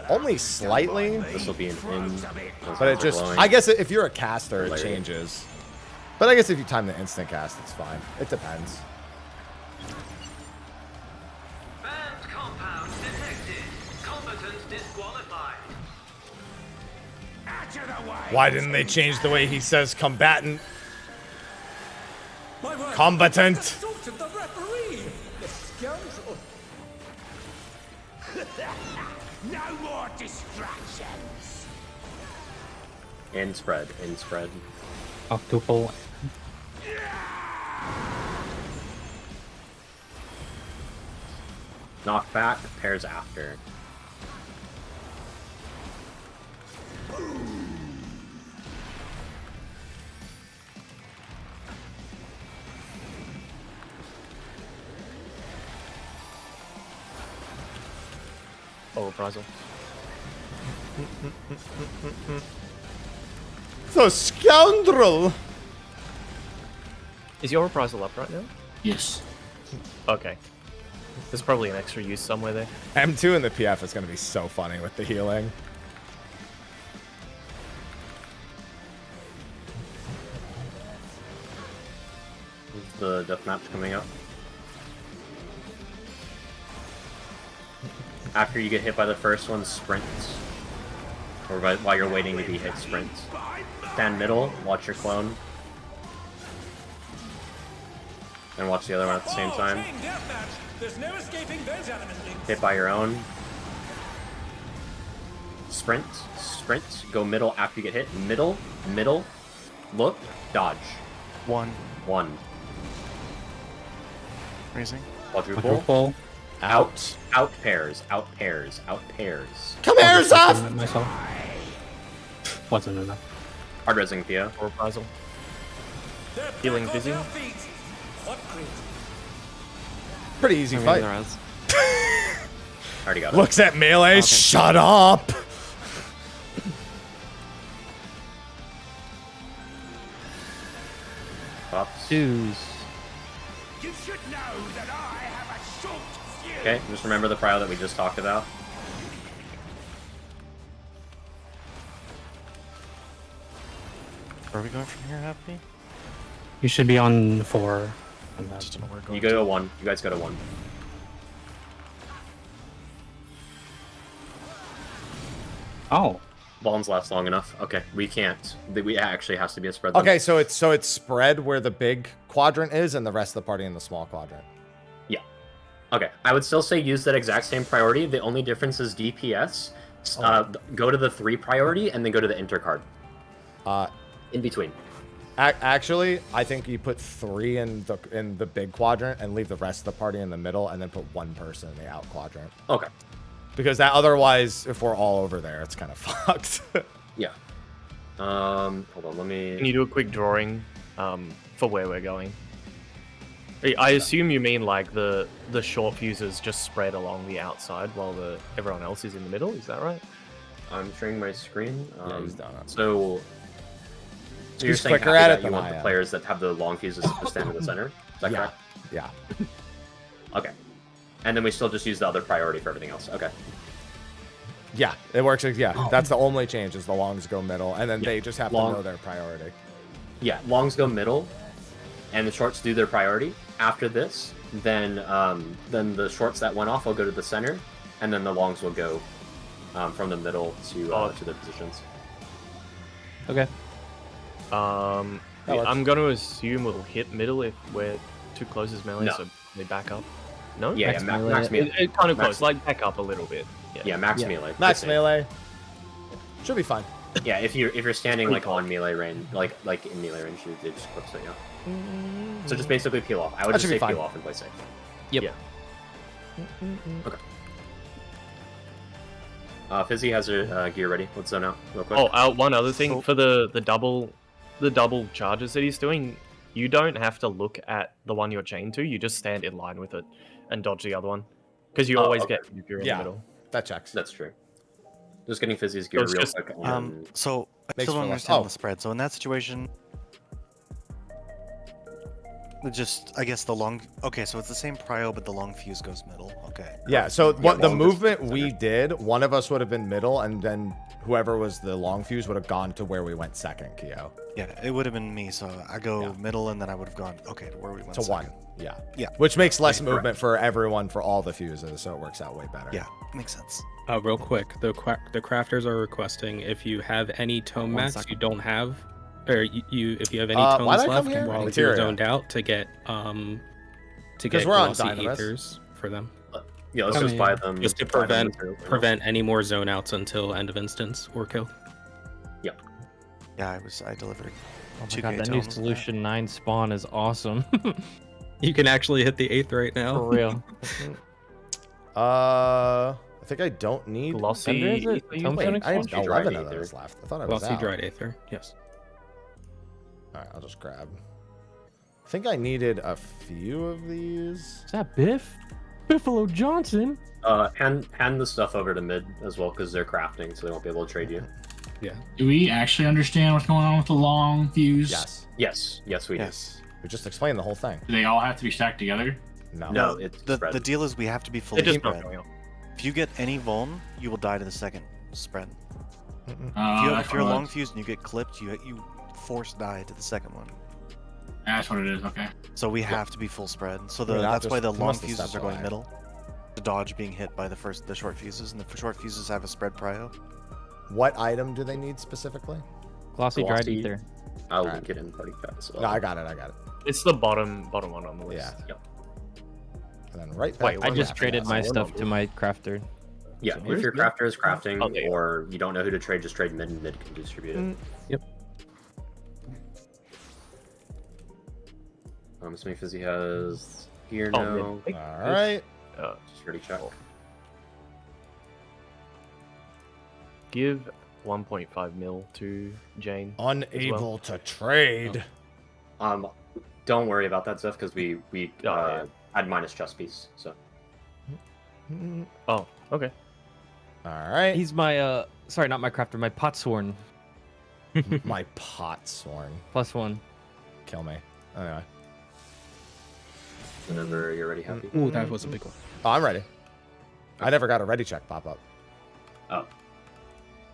Only slightly. This will be an in. But it just, I guess if you're a caster, it changes. But I guess if you time the instant cast, it's fine. It depends. Banned compound detected. Combatant disqualified. Out of the way. Why didn't they change the way he says combatant? My word, Combatant. that's the assault of the referee. The scoundrel. No more distractions. In spread. In spread. Octuple. Knockback pairs after. Oh, reprisal. The scoundrel! Is your reprisal up right now? Yes. Okay. There's probably an extra use somewhere there. M2 in the PF is going to be so funny with the healing. Is the deathmatch coming up? After you get hit by the first one, sprint. Or while you're waiting to be hit, sprint. Stand middle, watch your clone. And watch the other one at the same time. Hit by your own. Sprint, sprint, go middle after you get hit. Middle, middle, look, dodge. One. Raising. Quadruple. Out. Out pairs. Out pairs. Out pairs. Come here, Zaf! Myself. Wasn't enough. Hard resing Theo. Or reprisal. Healing busy. Pretty easy fight. Already got it. Looks at melee. Okay. Shut up! Pops. Twos. You should know that I have a short fuse. Okay, just remember the prio that we just talked about. Where are we going from here, Happy? You should be on 4. You go to 1. You guys go to 1. Oh. Bombs last long enough. Okay, we can't. We actually has to be a spread. Okay, so it's spread where the big quadrant is, and the rest of the party in the small quadrant. Yeah. Okay, I would still say use that exact same priority. The only difference is DPS. Go to the 3 priority, and then go to the intercard. In between. Actually, I think you put 3 in the big quadrant and leave the rest of the party in the middle, and then put 1 person in the out quadrant. Okay. Because that otherwise, if we're all over there, it's kind of fucked. Yeah. Hold on, let me... Can you do a quick drawing for where we're going? I assume you mean like the short fuses just spread along the outside while everyone else is in the middle. Is that right? I'm sharing my screen. Yeah, he's done it. So you're He's saying quicker at it you than want I the am. players that have the long fuses to stand in the center? Is that correct? Yeah. Okay. And then we still just use the other priority for everything else. Okay. Yeah, it works. Yeah, that's the only change is the longs go middle, and then they just have to know their priority. Yeah, longs go middle, and the shorts do their priority. After this, then the shorts that went off will go to the center, and then the longs will go from the middle to their positions. Okay. I'm going to assume we'll hit middle if we're too close as melee, so they back up. No? Yeah, max melee. It's kind of close, like back up a little bit. Yeah, max melee. Max melee. Should be fine. Yeah, if you're standing like on melee range, like in melee range, it just clips it, yeah. So just basically peel off. I would just say peel off and play safe. Yep. Yeah. Okay. Fizzy has her gear ready. Let's zone out real quick. Oh, one other thing for the double charges that he's doing, you don't have to look at the one you're chained to. You just stand in line with it and dodge the other one, because you always get if you're in the middle. That checks. That's true. Just getting Fizzy's gear real quick. So I still don't understand the spread. So in that situation, I guess the long. Okay, so it's the same prio, but the long fuse goes middle. Okay. Yeah. So what the movement we did, one of us would have been middle, and then whoever was the long fuse would have gone to where we went second, Kyo. Yeah, it would have been me. So I go middle, and then I would have gone to where we went to second. 1. Yeah. Yeah. Which makes less movement for everyone for all the fuses, so it works out way better. Yeah, makes sense. Real quick, the crafters are requesting if you have any tome mats you don't have, or if you have any tomes left while you're zoned out to get glossy ethers for them. Yeah, let's just buy them. Just to prevent any more zone outs until end of instance or kill. Yeah. Yeah, I delivered. Oh my god, that new Solution 9 spawn is awesome. You can actually hit the 8th right now. For real. I think I don't need glossy. Wait, I have 11 of those left. I thought I was glossy out. dried aether. Yes. All right, I'll just grab. I think I needed a few of these. Is that Biff? Buffalo Johnson. Hand the stuff over to mid as well because they're crafting, so they won't be able to trade you. Yeah. Do we actually understand what's going on with the long fuse? Yes. Yes, we do. We just explained the whole thing. Do they all have to be stacked together? No, it's the deal is we have to be fully just spread. don't go. If you get any vuln, you will die to the second spread. That's If you're what it long is. fused and you get clipped, you force die to the second one. That's what it is. Okay. So we have to be full spread. So We're not that's why the just- long must have fuses stepped are going away. middle, to dodge being hit by the short fuses, and the short fuses have a spread prio. What item do they need specifically? Glossy dried ether. I'll Alright. link it in party chat as well. No, I got it. It's the bottom one on the list. Yeah. Yep. And then right back. Wait, I to just that. traded my So stuff to my crafter. Yeah, So if where's your mid? crafter is crafting, Oh, there you or you don't know who to trade, just trade mid, and mid can distribute it. Yep. I'm assuming Fizzy has gear Oh, now. mid. All right. Just ready check. Give 1.5 mil to Jane. Unable to trade. Don't worry about that stuff because we had minus chest piece. So Oh, okay. All right. He's my sorry, not my crafter, my potsworn. My pot sworn. +1. Kill me. Anyway. whenever you're ready, happy. Ooh, that was a big one. Oh, I'm ready. I never got a ready check pop up. Oh.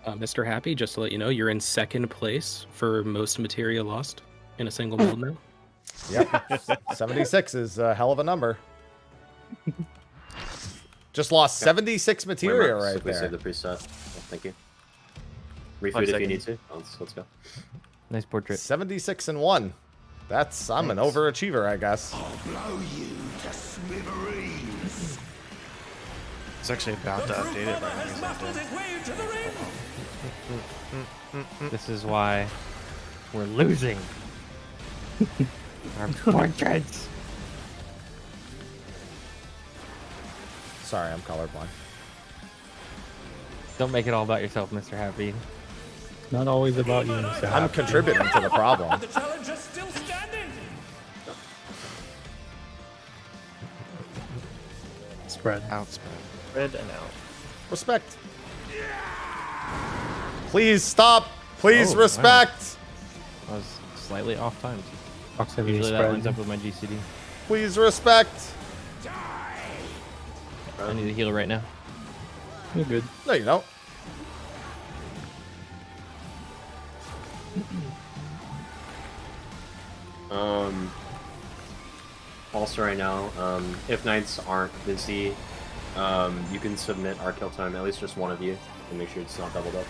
Mr. Happy, just to let you know, you're in second place for most materia lost in a single mold now. Yep. 76 is a hell of a number. Just lost 76 materia right We there. saved the preset. Thank you. Refood if you need to. Let's go. Nice portrait. 76 and 1. That's I'm an overachiever, I guess. I'll blow you to smithereens. It's actually about to update it right has muffled his way to the ring. This is why we're losing. Our portraits. Sorry, I'm colorblind. Don't make it all about yourself, Mr. Happy. Not always about you, Mr. I'm Happy. contributing to the problem. The challenger's still standing. Spread. Outspread. Spread and out. Respect. Please stop. Please Oh, respect. I was slightly off timed. Proximity Usually that spread. lines up with my GCD. Please respect. I need to heal right now. You're good. No, you don't. Also right now, if knights aren't busy, you can submit our kill time, at least just one of you, and make sure it's not doubled up.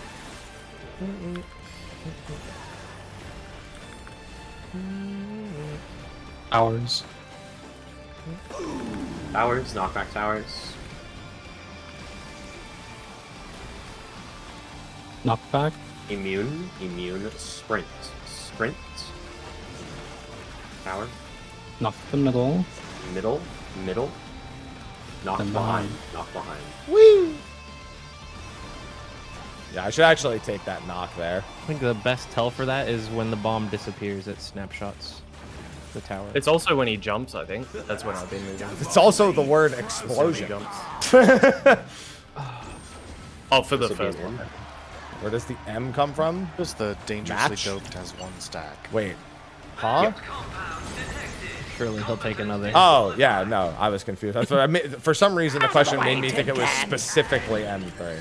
Hours. Towers, knockback towers. Knockback. Immune, sprint. Sprint. Tower. Knock the middle. Middle. Knock Then behind. behind. Knock behind. Woo! Yeah, I should actually take that knock there. I think the best tell for that is when the bomb disappears, it snapshots the tower. It's also when he jumps, I think. That's when I've been moving. It's also the word explosion. Oh, for the first one. Where does the M come from? Just the dangerously Match? doped has one stack. Wait. Huh? Surely he'll take another. Oh, yeah, no, I was confused. That's what I mean. For some reason, the question made me think it was specifically M3.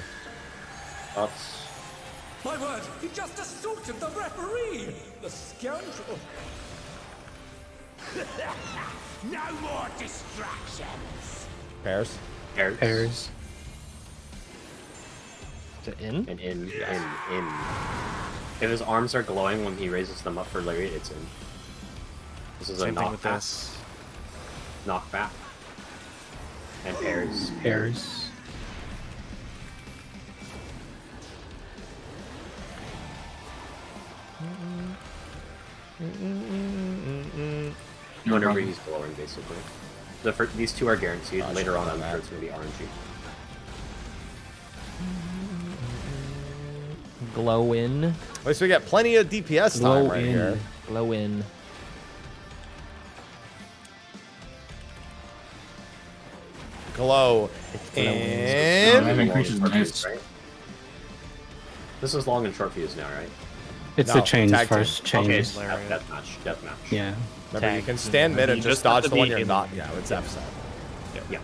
My word, he just assaulted the referee! The scoundrel! No more distractions. Pairs? Pairs. To in? And in. If his arms are glowing when he raises them up for lariat, it's in. This is Same a thing with knockback. this. Knockback. And pairs. Pairs. Whenever he's glowing, basically. These two are guaranteed. Later on, I'm sure it's going to be RNG. Glow in. At least we get plenty of DPS time right here. Glow in. glow. That And increases the hits. Right? This is long and short fuse now, right? It's No, the chains tag team. first. Chains. Okay, deathmatch. Yeah. remember, you can stand mid and You just just have dodge to the one be you're in- not. Yeah, it's F7. Yeah.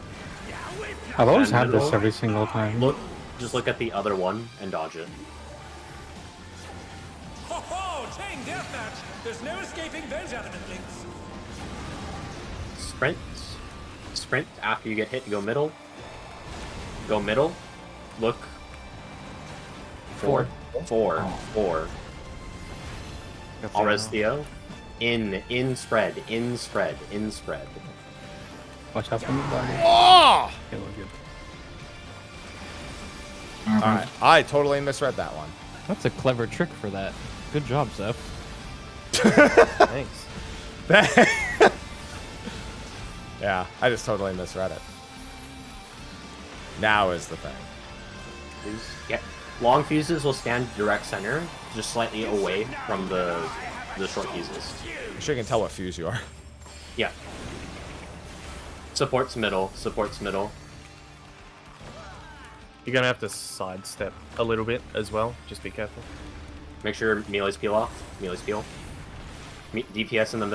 I've always And had this middle. every single time. Just look at the other one and dodge it. Ho ho! Chain deathmatch! There's no escaping those element links. Sprint. After you get hit, you go middle. Go middle. Look. Four. I'll res Theo. In spread. Watch out for me, buddy. Oh! Okay, we're good. Alright, I totally misread that one. That's a clever trick for that. Good job, Zeph. Thanks. Yeah, I just totally misread it. Now is the thing. Yeah. Long fuses will stand direct center, just slightly away from the short fuses. I'm sure you can tell what fuse you are. Yeah. Supports middle. You're gonna have to sidestep a little bit as well. Just be careful. Make sure melees peel off. DPS in the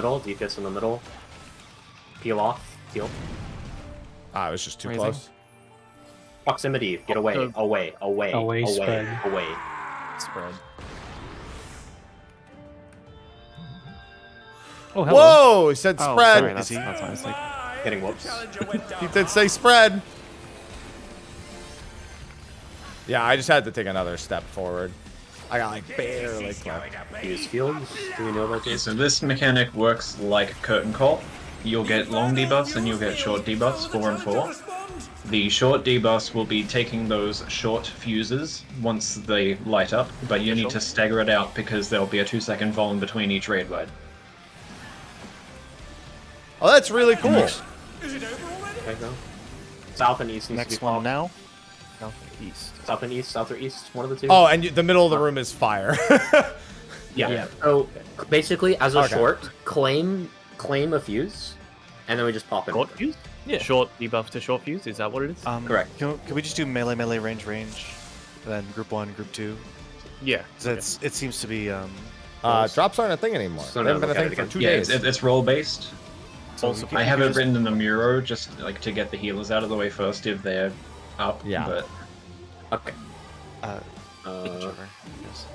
middle. Peel off. Peel. Ah, it was just too Raising. close. Proximity. Get away. Away. Spread. Spread. Oh, hello. Whoa! He said Oh, spread. sorry, that's my mistake. Getting whoops. He did say spread. Yeah, I just had to take another step forward. I got like barely close. Use fields. Do we know about Okay, this? so this mechanic works like curtain call. You'll get long debuffs and you'll get short debuffs, 4 and 4. The short debuffs will be taking those short fuses once they light up, but you need to stagger it out because there'll be a 2-second volume between each raid wide. Oh, that's really cool. Okay, go. South and east needs to Next be one followed. now. South or east, one of the two. Oh, and the middle of the room is fire. Yeah. So basically, as a Okay. short, claim a fuse, and then we just pop in. Short fuse? Yeah. Short debuff to short fuse. Is that what it is? Correct. Can we just do melee, range, then group 1, group 2? Yeah. 'Cause it seems to be drops aren't a thing anymore. So They haven't been a look at thing it for again. 2 Yeah, days. it's role based. Also, I have it written in the Muro just like to get the healers out of the way first if they're up. Yeah. But okay. whichever. Yes.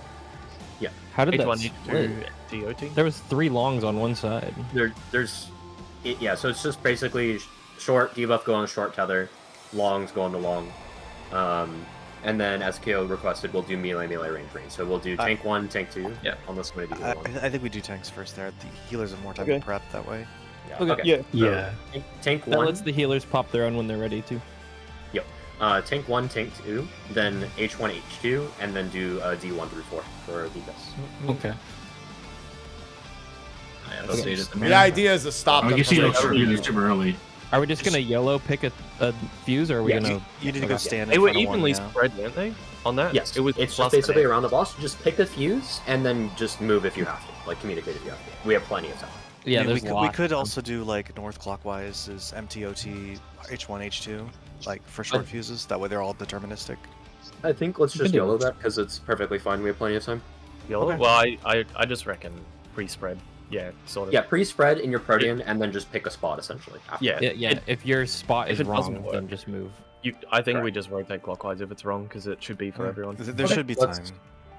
Yeah. How did Each that one need to split? do DOT? There was 3 longs on one side. Yeah. So it's just basically short debuff go on short tether, longs go on the long, and then as KO requested, we'll do melee, range. So we'll do tank 1, tank 2. Yeah. Unless we do I one. think we do tanks first there. The healers have more time Okay. to prep that way. Okay. Yeah. Yeah. Tank That 1. lets the healers pop their own when they're ready to. Yep. Tank 1, tank 2, then H1, H2, and then do D1 through 4 for DPS. Okay. I have updated the The idea is to stop I them guess from you don't like, shoot super early. Are we just gonna yellow pick a fuse, or are we Yeah, gonna? You need to go stand They in were front of one evenly now. spread, weren't they? On that? Yes, It was it's plus just basically an around the boss. Just pick a fuse and then just move if you have to. Like communicate if you have to. We have plenty of time. Yeah, there's we could also do like north clockwise is MTOT, H1, H2, like for short fuses. That way they're all deterministic. I think let's can just do yellow it. that because it's perfectly fine. We have plenty of time. Yellow? Okay. Well, I just reckon pre-spread. Yeah, sort of. Yeah, pre-spread in your Protean and then just pick a spot essentially. After. Yeah. Yeah. If your spot if is it doesn't wrong, work. then just move. I think we just rotate clockwise if it's wrong because it should be for everyone. There Okay, should be time.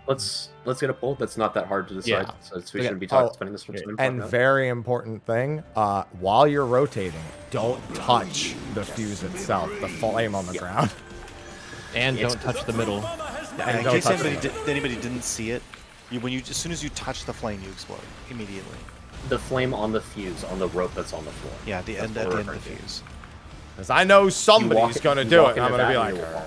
let's get a poll. That's not that hard to decide. Yeah. So we Okay. shouldn't be Oh, spending this much time. and talking about it. very important thing, while you're rotating, don't touch the fuse itself, the flame on the ground. And don't touch the middle. And in don't case touch anybody didn't see it, as soon as you touch the flame, you explode immediately. The flame on the fuse on the rope that's on the floor. Yeah, at the end of the fuse. Because I know somebody's walk- going to you do walk it, and I'm into going to be that like... and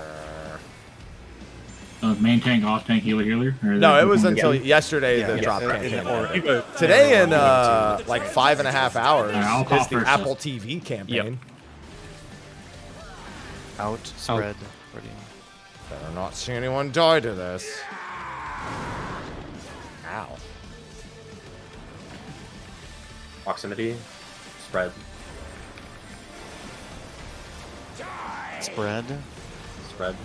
you'll walk. Main tank, off tank, healer. Or No, it was yeah. until yesterday the drop yeah, campaign. or- Today in like 5.5 hours I'll call is the first. Apple TV campaign. Out, spread, ready. Better not see anyone die to this. Ow. Proximity, spread. Spread. Spread.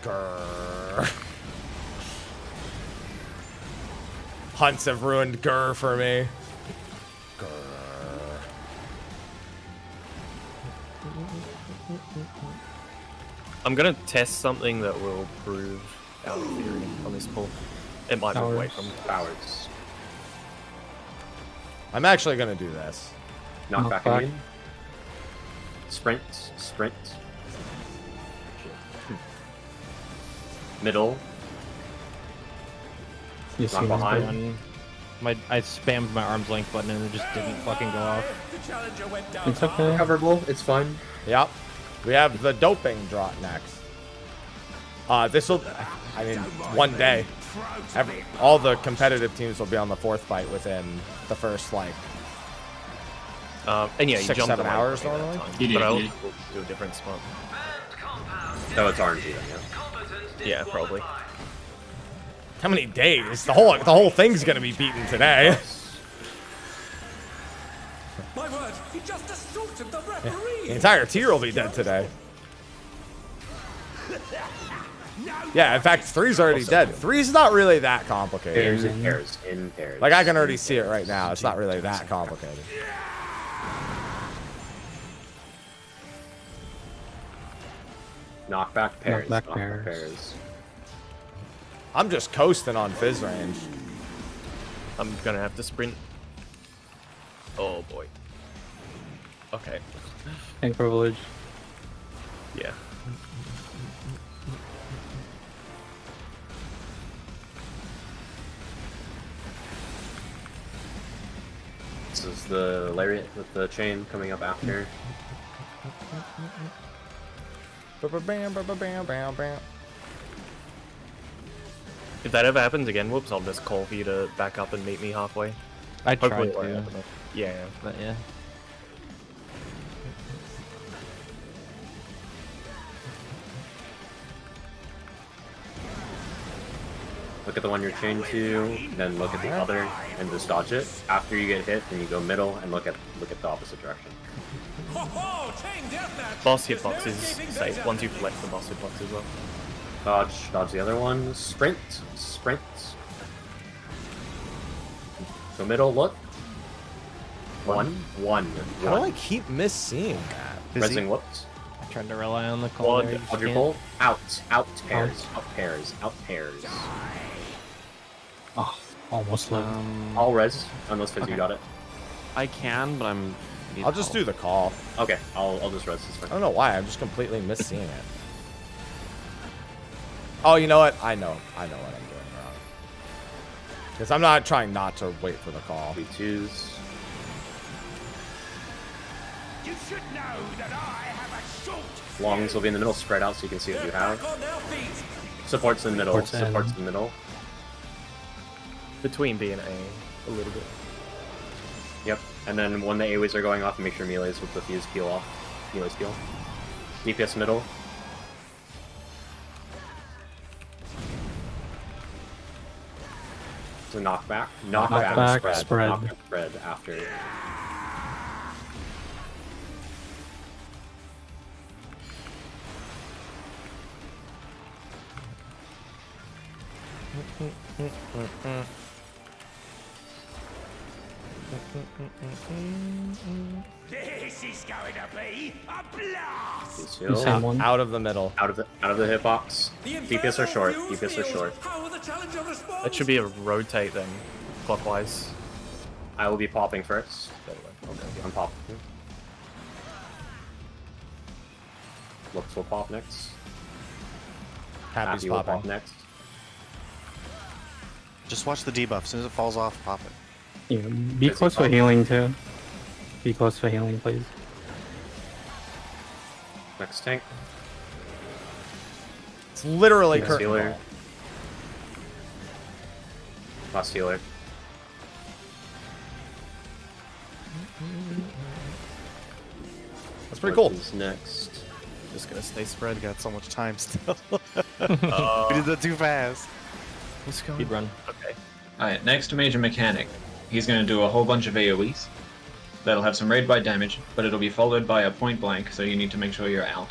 Grrr. Hunts have ruined Grr for me. Grr. I'm gonna test something that will prove our theory on this pull. It might move away from Powers. I'm actually gonna do this. Knock back again. Sprint. Sprint. Middle. You Knock behind. I spammed my arm's length button and it just didn't fucking go off. It's okay. Recoverable. It's fine. Yep. We have the doping drop next. This will, I mean, one day. All the competitive teams will be on the 4th fight within the first, like, and yeah, you 6-7 hours normally. But I'll do a different spot. No, it's RNG then, yeah. Yeah, probably. How many days? The whole thing's gonna be beaten today. My word, he just assaulted the referee. The entire tier will be dead today. Yeah, in fact, 3's already dead. 3's not really that complicated. Pairs in pairs. Like, I can already see it right now. It's not really that complicated. Knockback pairs. Knockback Knockback pairs. I'm just coasting on fizz range. I'm gonna have to sprint. Oh boy. Okay. Tank privilege. Yeah. This is the lariat with the chain coming up after. If that ever happens again, whoops, I'll just call for you to back up and meet me halfway. I Hopefully tried it won't to. happen. Yeah. But yeah. Look at the one you're chained to, then look at the other, and just dodge it. After you get hit, then you go middle and look at the opposite direction. Boss hitbox is safe once you've left the boss hitbox as well. Dodge the other one. Sprint. Go middle, look. One. How do I keep misseeing that? Resing whoops. I tried to rely on the call. there, you just Quadruple. can't. Out pairs. Out pairs. Oh, almost low. All res, unless Fizz, you got it. I can, but I'm. I'll just do the call. Okay, I'll just res this one. I don't know why. I'm just completely misseeing it. Oh, you know what? I know what I'm doing wrong. Because I'm not trying not to wait for the call. B2s. You should know that I have a short Longs will be in the middle, spread out so you can see what you have. Supports in the middle. Supports in the middle. Between B and A, a little bit. Yep. And then when the AoEs are going off, make sure melees with the fuse peel off. Melees peel. DPS middle. It's a knockback. Knockback spread. Knockback spread after. This is going to be a blast! Out of the middle. Out of the hitbox. DPS are short. DPS are short. That should be a rotate then, clockwise. I will be popping first. Okay. I'm popping. Looks will pop next. Happy's Happy will popping. pop next. Just watch the debuff. As soon as it falls off, pop it. Yeah, be close for healing too. Be close for healing, please. Next tank. It's literally Next curtain healer. call. Last healer. That's pretty cool. Who's next? Just gonna stay spread. We got so much time still. Uh, we did that too fast. What's going Speed run. Okay. Alright, next major mechanic. He's going to do a whole bunch of AoEs. That'll have some raid bite damage, but it'll be followed by a point blank, so you need to make sure you're out.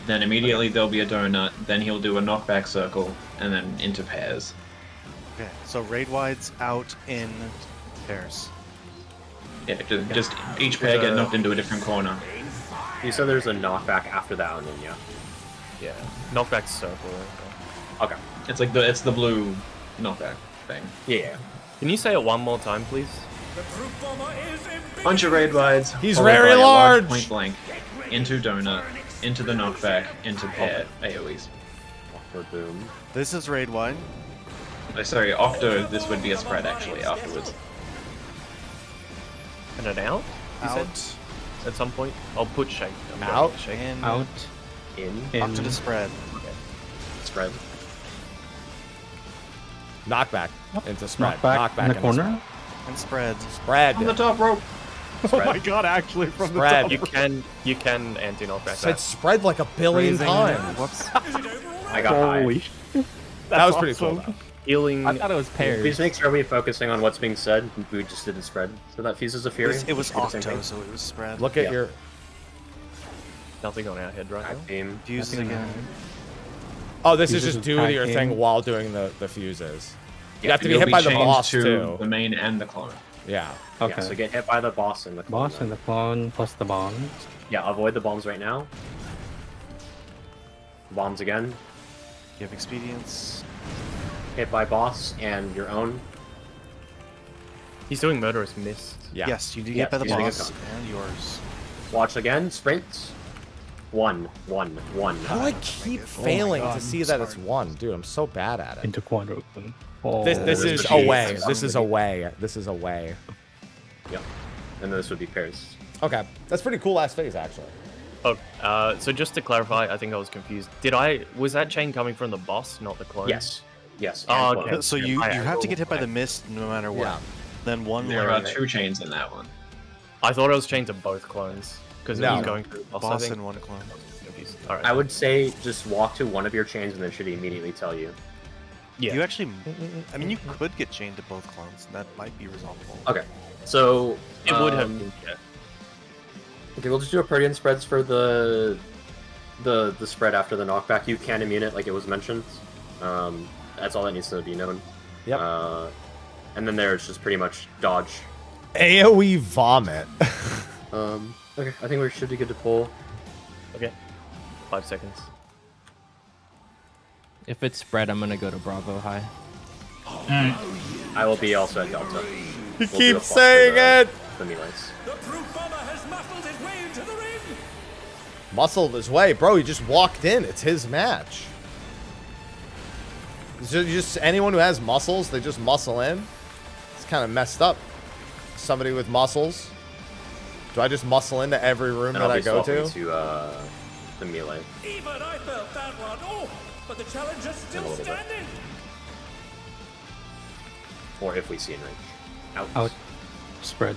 Then immediately there'll be a donut, then he'll do a knockback circle, and then into pairs. Okay, so raid wide's out in pairs. Yeah, just each pair get knocked into a different corner. You said there's a knockback after that one, then yeah. Yeah, knockback circle. Okay. It's like it's the blue knockback thing. Yeah. Can you say it one more time, please? Bunch of raid wides. He's followed very by a large. Point blank, into donut, into the knockback, into pair AoEs. Boom. This is raid wide. Sorry, Octo. This would be a spread actually afterwards. And an out? You Out. said? At some point? I'll put shake. I'm going Out. with shake. In. Out. In. Up to the spread. Okay. Spread. Knockback into spread. Knockback in the into corner. And spread. Spread. On the top rope. Oh my god, actually from Spread. the top. You can anti-knockback Said that. spread like a billion Raising. times. Whoops. I got high. Holy That was pretty cool. Though. Healing. I thought it was pairs. Please make sure we're focusing on what's being said. We just didn't spread. So that fuses a fury. It was Should be the same Octo, thing. so it was spread. Look at Yeah. your. Nothing on our head right now. Back beam. Fuses again. Oh, this is Fuses just with doing your packing. thing while doing the fuses. You Yeah, have to be you'll hit by the chained boss to too. the main and the clone. Yeah. Okay. Yeah, so get hit by the boss and the clone. Boss and the clone plus the bombs. Yeah, avoid the bombs right now. Bombs again. You have expedience. Hit by boss and your own. He's doing murderous mist. Yeah. Yes, you do Yeah, get by the he's doing a boss and yours. Watch again. Sprint. One. How do I keep failing to see that it's one, dude? I'm so bad at it. Into quadruple. Oh. This is away. This is away. This is away. Yep. And this would be pairs. Okay, that's pretty cool last phase actually. Oh, so just to clarify, I think I was confused. Was that chain coming from the boss, not the clone? Yes. Yes. Oh, and okay. clone. So you have to get hit by the mist no matter what. Yeah. Then one There layer. are 2 chains in that one. I thought I was chained to both clones because it No. was going through the boss. I Boss think. and one clone. Confused. All right. I would say just walk to one of your chains and then should immediately tell you. Yeah. You actually, I mean, you could get chained to both clones. That might be resolvable. Okay. So It would have been. Yeah. Okay, we'll just do a Purdian spreads for the spread after the knockback. You can immune it, like it was mentioned. That's all that needs to be known. Yep. And then there's just pretty much dodge. AOE vomit. Okay, I think we should be good to pull. Okay. 5 seconds. If it's spread, I'm gonna go to Bravo high. Alright. I will be also at Delta. He We'll do a keeps plus for saying it. The melees. The brute bomber has muscled his way into the ring. Muscled his way, bro. He just walked in. It's his match. Just anyone who has muscles, they just muscle in. It's kind of messed up. Somebody with muscles. Do I just muscle into every room And that I'll I be go swapping to? the melee. Even I felt that one. Oh, but the challenger's still little bit. standing. Or if we see in range. Out. Out. Spread.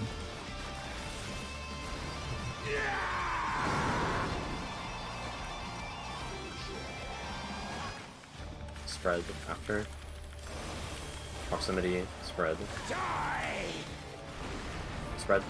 Spread after. Proximity. Spread. Spread.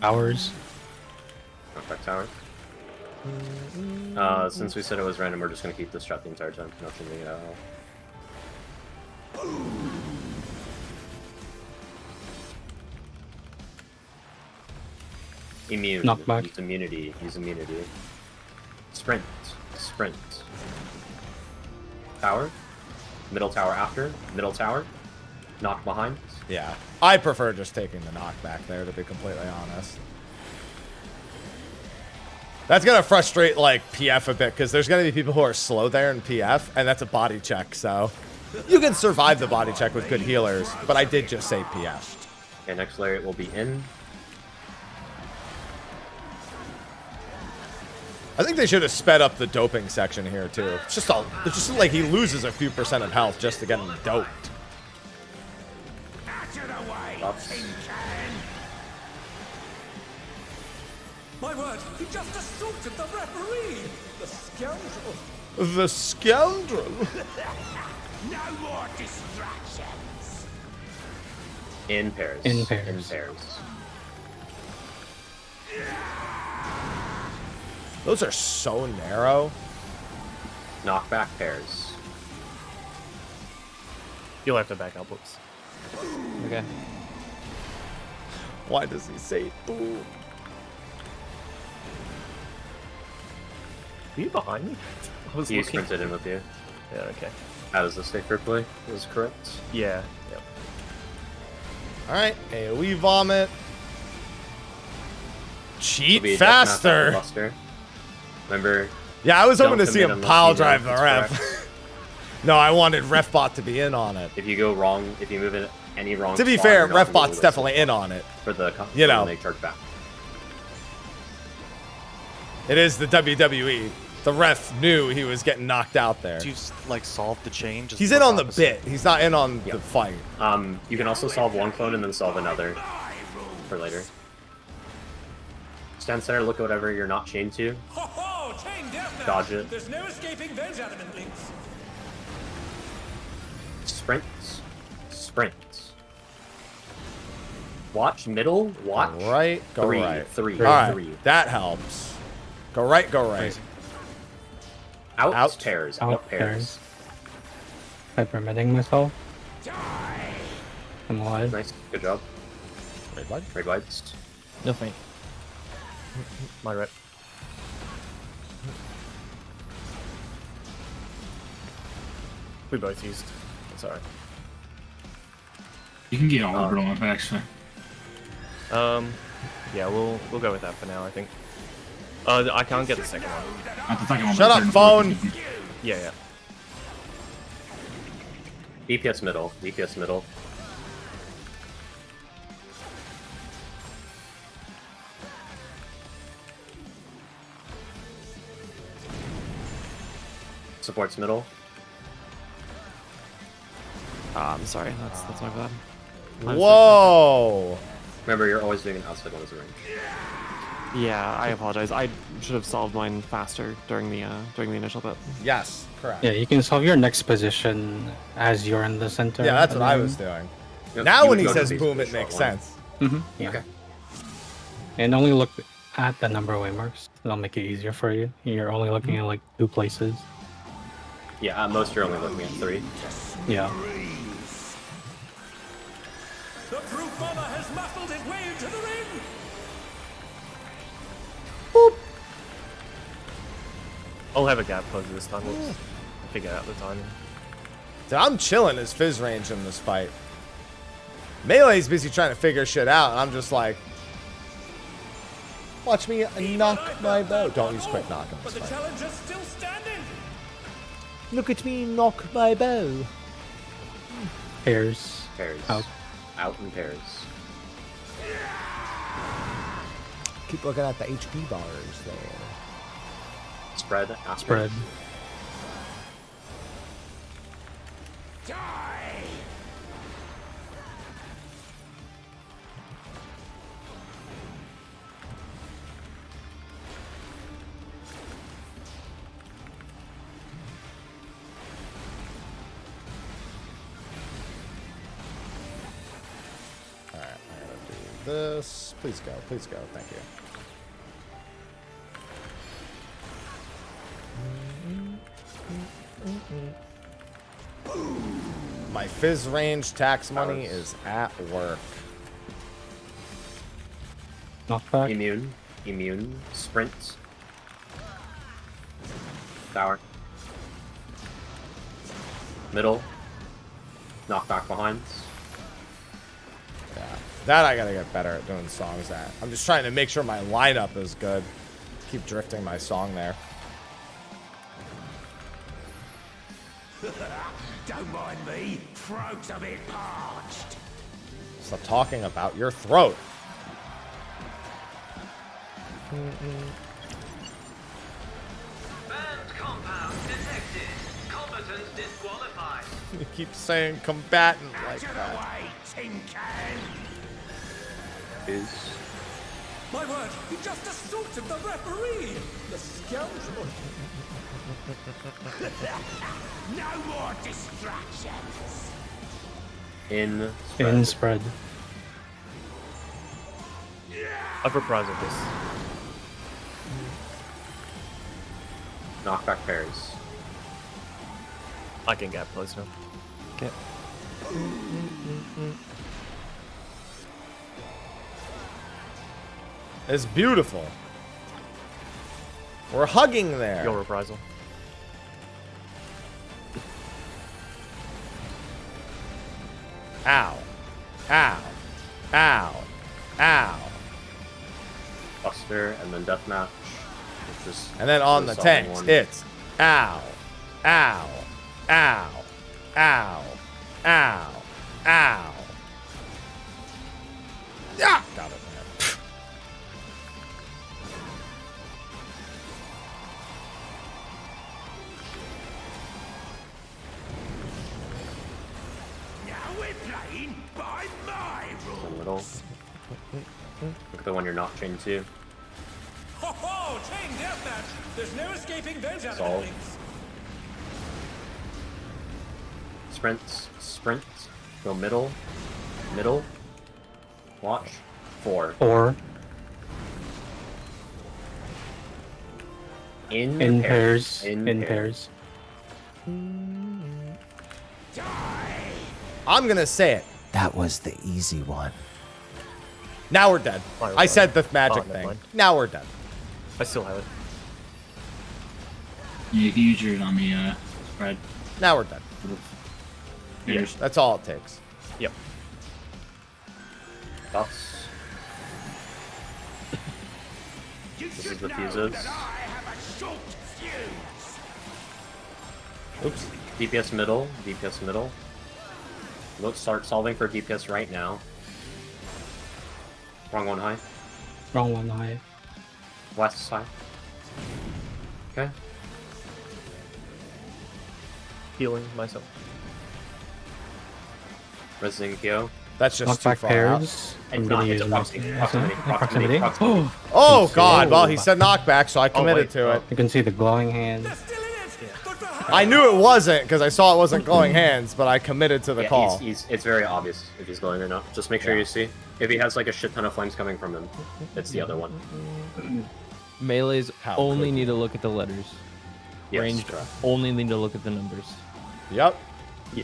Hours. Knockback tower. Since we said it was random, we're just gonna keep this strat the entire time. Not changing it at all. Immune. Knockback. Use immunity. Use immunity. Sprint. Sprint. Tower. Middle tower after. Middle tower. Knock behind. Yeah. I prefer just taking the knockback there, to be completely honest. That's going to frustrate, like, PF a bit, because there's going to be people who are slow there in PF, and that's a body check, so... You can survive the body check with good healers, but I did just say PF. Okay, next layer will be in. I think they should have sped up the doping section here too. It's just like he loses a few % of health just to get him doped. My word, he just assaulted the referee! The scoundrel! The scoundrel! No more distractions! In pairs. In pairs. In pairs. Those are so narrow. Knockback pairs. You'll have to back up, whoops. Okay. Why does he say boo? Are you behind me? I was He looking. sprinted in with you. Yeah, okay. How does the safer play? Is correct? Yeah, yep. Alright, AoE vomit. Cheat Will be a death faster. match after Buster. Remember? Yeah, I was hoping don't to see commit him unless pile you know drive the it's ref. correct. No, I wanted RefBot to be in on it. If you go wrong, if you move in any wrong To be spot, fair, you're not gonna be able RefBot's to definitely sit in on it. for the You know. when they charge back. It is the WWE. The ref knew he was getting knocked out there. Do you like solve the change? He's in on the bit. He's not in on the fight. You can also solve one clone and then solve another for later. Stand center, look at whatever you're not chained to. Ho ho! Chain deathmatch! Dodge it. There's no escaping those adamant links. Sprints. Sprints. Watch middle. Watch. Go right. Go three, right. Three. All right. Three. That helps. Go right. Go right. Out pairs. Out Out pairs. Hypermitting myself. I'm alive. Nice. Good job. Raid wide. Raid wides. No feint. My rep. We both used. It's alright. You can get all orbital up actually. Yeah, we'll go with that for now, I think. I can't get the second one. Not the second one. Shut but up, the phone. third one. Yeah. DPS middle. DPS middle. Supports middle. I'm sorry, that's my bad. Whoa! Remember, you're always doing an outside one as a range. Yeah, I apologize. I should have solved mine faster during the initial bit. Yes, correct. Yeah, you can solve your next position as you're in the center. Yeah, that's and what I then- was doing. Yep, Now you when would he go to says these boom, for it the makes short one. sense. Yeah. Okay. And only look at the number of waymarks. That'll make it easier for you. You're only looking at like 2 places. Yeah, at most you're only looking at 3. Yeah. The brute bomber has muscled his way into the ring! I'll have a gap close this time. We'll figure out the timing. Dude, I'm chilling his fizz range in this fight. Melee's busy trying to figure shit out, and I'm just like, watch me knock my bow. Don't use quick knock in But this the fight. challenger's still standing! Look at me knock my bow. Pairs. Pairs. Out. Out in pairs. Keep looking at the HP bars there. Spread. After. Spread. Alright, I'm gonna do this. Please go, thank you. My fizz range tax money is at work. Knockback. Immune. Sprint. Tower. Middle. Knockback behind. Yeah, that I gotta get better at doing songs at. I'm just trying to make sure my lineup is good. Keep drifting my song there. Don't mind me. Throat's a bit parched. Stop talking about your throat. Combatant disqualified. You keep saying combatant like Get that. away, tin can! Is My word, he just assaulted the referee! The scoundrel! No more distractions! in In spread. I've reprised this. knockback pairs. I can get close now. Okay. It's beautiful. We're hugging there. Your reprisal. Ow. Ow. Ow. Ow. Buster and then deathmatch. And then on the tanks, it's ow. Ow. Ow. Ow. Ow. Ow. Yeah. Got it. Now we're playing by my rules. Middle. Look at the one you're not chained to. Ho ho! Chain deathmatch! There's no escaping those Solve. happenings. Sprints. Sprint. Go middle. Middle. Watch. 4. Or In pairs. In In pairs. pairs. I'm gonna say it. That was the easy one. Now we're dead. Oh, I said the magic never thing. mind. Now we're dead. I still have it. Yeah, you can use yours on the spread. Now we're dead. Pairs. That's all it takes. Yep. Buffs. You This should is the know fuses. that I have a short fuse. Oops. DPS middle. DPS middle. Let's start solving for DPS right now. Wrong one high. Wrong one high. West side. Okay. Healing myself. Resident KO. That's just too Knockback far pairs. It's I'm not, gonna it's use proximity. proximity. Proximity. Proximity. Oh God! Well, he said knockback, so I committed to it. You can see the glowing hand. I knew it wasn't because I saw it wasn't glowing hands, but I committed to the Yeah, call. it's very obvious if he's glowing or not. Just make sure you see. If he has like a shit ton of flames coming from him, it's the other one. Melees only need to look at the letters. Yes, Ranged correct. only need to look at the numbers. Yep. Yeah.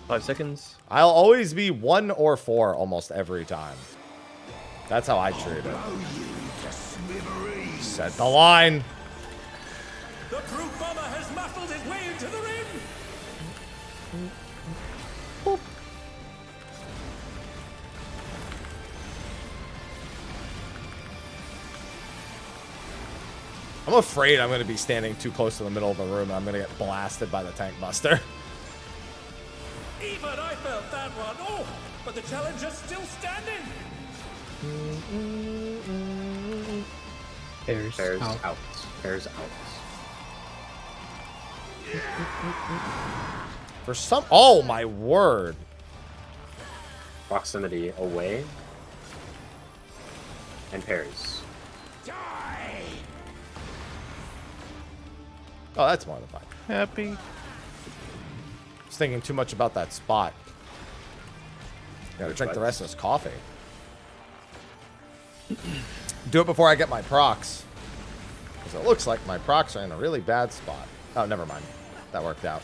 5 seconds. I'll always be 1 or 4 almost every time. That's how I treat it. Set the line. The brute bomber has muscled his way into the ring! I'm afraid I'm going to be standing too close to the middle of the room and I'm going to get blasted by the tank buster. Even I felt that one! Oh! But the challenger's still standing! Pairs. Pairs out. out. Pairs out. For some... Oh, my word. Proximity away. And pairs. Oh, that's more than fine. Happy. I was thinking too much about that spot. Gotta drink the rest of this coffee. Do it before I get my procs. Because it looks like my procs are in a really bad spot. Oh, never mind. That worked out.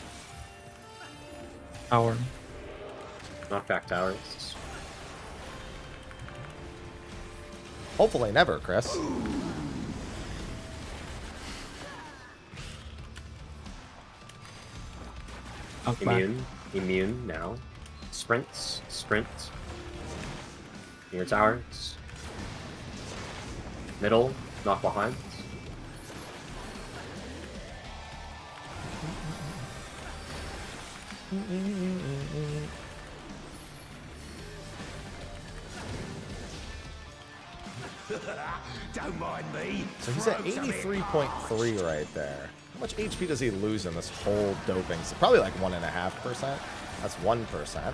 Tower. Knockback towers. Hopefully never, Chris. Immune. Immune now. Sprints. Sprint. Near towers. Middle. Knock behind. Don't mind me. So he's at 83.3 right there. How much HP does he lose in this whole doping? So probably like 1.5%. That's 1%.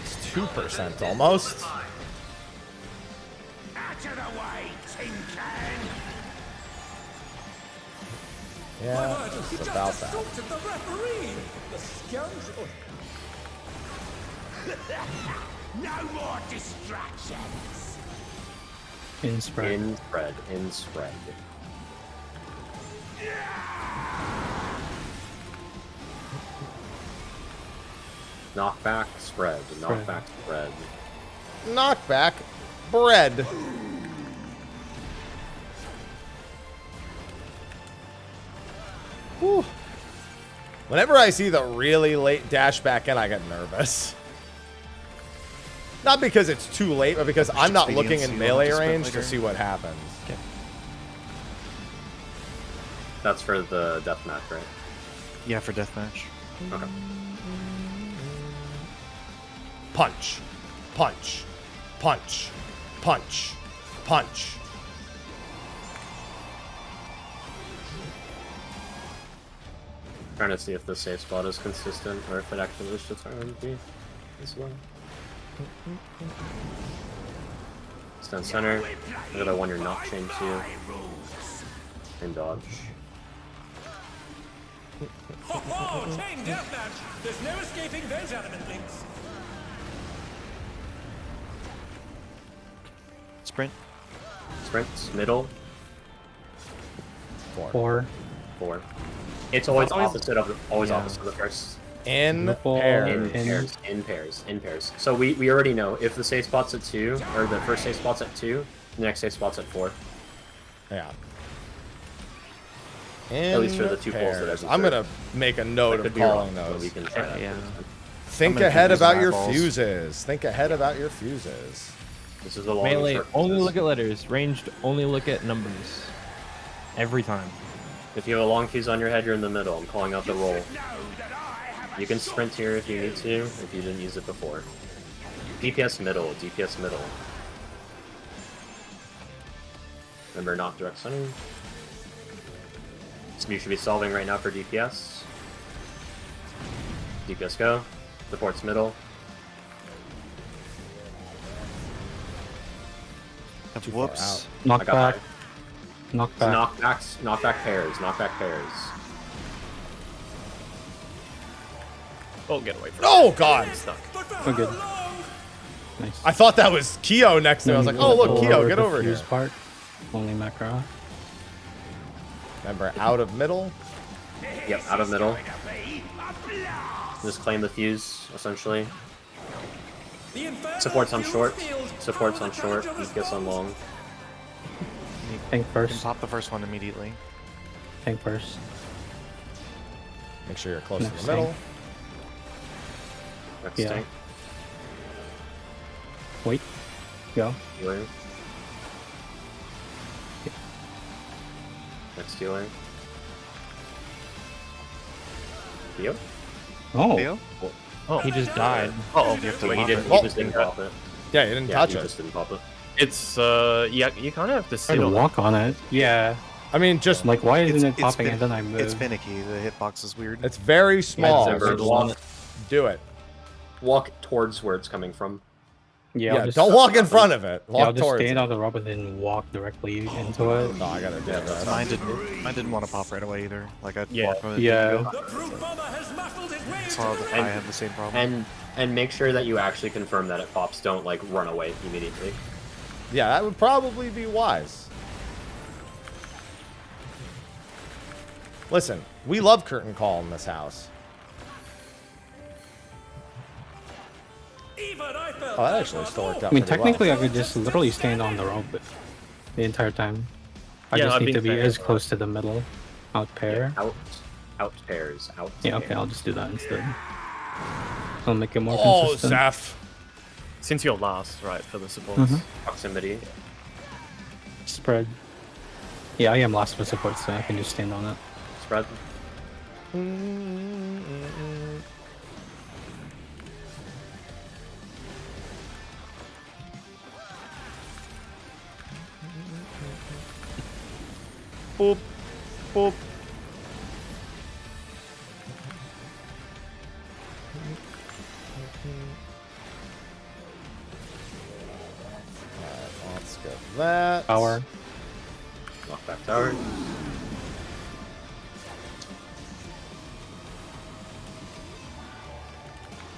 It's 2% almost. Out of the way, tin can! Yeah, it's about that. Assaulted the referee! The scoundrel! No more distractions! In spread. In spread. In spread. Knockback, spread. Knockback, spread. Knockback, bread. Whew. Whenever I see the really late dash back in, I get nervous. Not because it's too late, but because I'm not looking in melee range to see what happens. Okay. That's for the deathmatch, right? Yeah, for deathmatch. Okay. Punch, punch, punch, punch, punch. Trying to see if the safe spot is consistent or if it actually is just RNG as well. Stand center. Look at the one you're not chained to. And dodge. Ho ho! Chain deathmatch! There's no escaping those element links! Sprint. Sprints, middle. 4. It's always opposite of opposite of the first. In pairs. In pairs. So we already know if the safe spot's at 2, or the first safe spot's at 2, the next safe spot's at 4. Yeah. At least for the 2 poles that I've I'm gonna make a note of calling those. We can try that. Yeah. Think ahead about your fuses. Think ahead about your fuses. This is a long Melee, only look at letters. Ranged, only look at numbers. Every time. If you have a long fuse on your head, you're in the middle. I'm calling out the roll. You can sprint here if you need to, if you didn't use it before. DPS middle, DPS middle. Remember, not direct center. So you should be solving right now for DPS. DPS go. Supports middle. Whoops. Knockback. Knockback pairs. Oh, get away from Oh, God. Stuck. We're good. Nice. I thought that was Keo next to me. I was like, oh, look, Keo, get over here. Part. Only macro. Remember, out of middle. Yep, out of middle. Just claim the fuse, essentially. Supports on short. DPS on long. Tank You first. can pop the first one immediately. Tank first. Make sure you're close Next to the middle. Next Yeah. tank. Wait. Go. Healer. Next healer. Theo? Oh. Theo? Oh, He just died. Oh, You have to wait, pop he it. just didn't pop it. Yeah, you didn't touch he it. just didn't pop it. It's yeah, you kind of have to Try sit to on it. walk on it. Yeah. I mean, just Like, why isn't it It's popping fin- and then I move? It's finicky. The hitbox is weird. it's very small. Remember, So just walk, do it. walk towards where it's coming from. Yeah, Yeah, don't walk in front of it. Yeah, Walk I'll just towards stand it. on the rope and then walk directly into it. No, I gotta do that. Mine didn't want to pop right away either. Like I Yeah. walked from it. Yeah. The brute bomber has muffled his way Saw into that the I had the same problem. And make sure that you actually confirm that it pops. Don't like run away immediately. Yeah, that would probably be wise. Listen, we love curtain call in this house. Oh, that actually still worked out. I mean, pretty technically, well. I could just literally stand on the rope the entire time. I Yeah, just I'd need be to be fair. as close to the middle. Out pair. Out pairs. Out. Yeah, okay, I'll just do that instead. I'll make it more Oh, consistent. Zeph. Since you're last, right, for the supports. Mhm. Proximity. Spread. Yeah, I am last for support, so I can just stand on it. Spread. Boop. Boop. Alright, let's get that. Power. Knockback tower.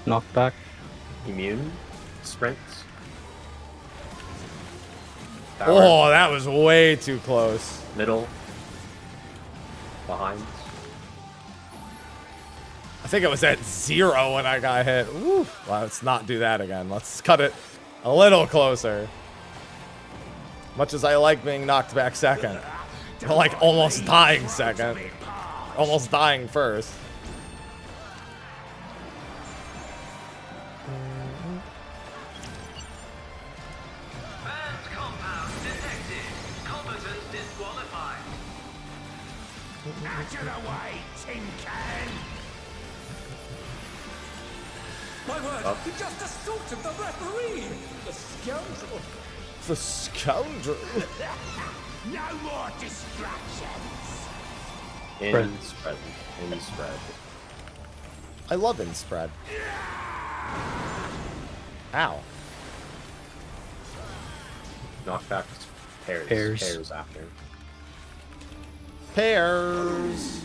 Knockback. Immune. Sprint. Power. Oh, that was way too close. Middle. Behind. I think it was at 0 when I got hit. Woo. Well, let's not do that again. Let's cut it a little closer. Much as I like being knocked back second. I like almost dying second. Almost dying first. Banned compound detected. Combatant disqualified. Out of the way, tin can! My word, he just assaulted the referee! The scoundrel! The scoundrel. No more distractions! In spread. In spread. I love in spread. Ow. Knockback pairs. Pairs. Pairs after. Pairs.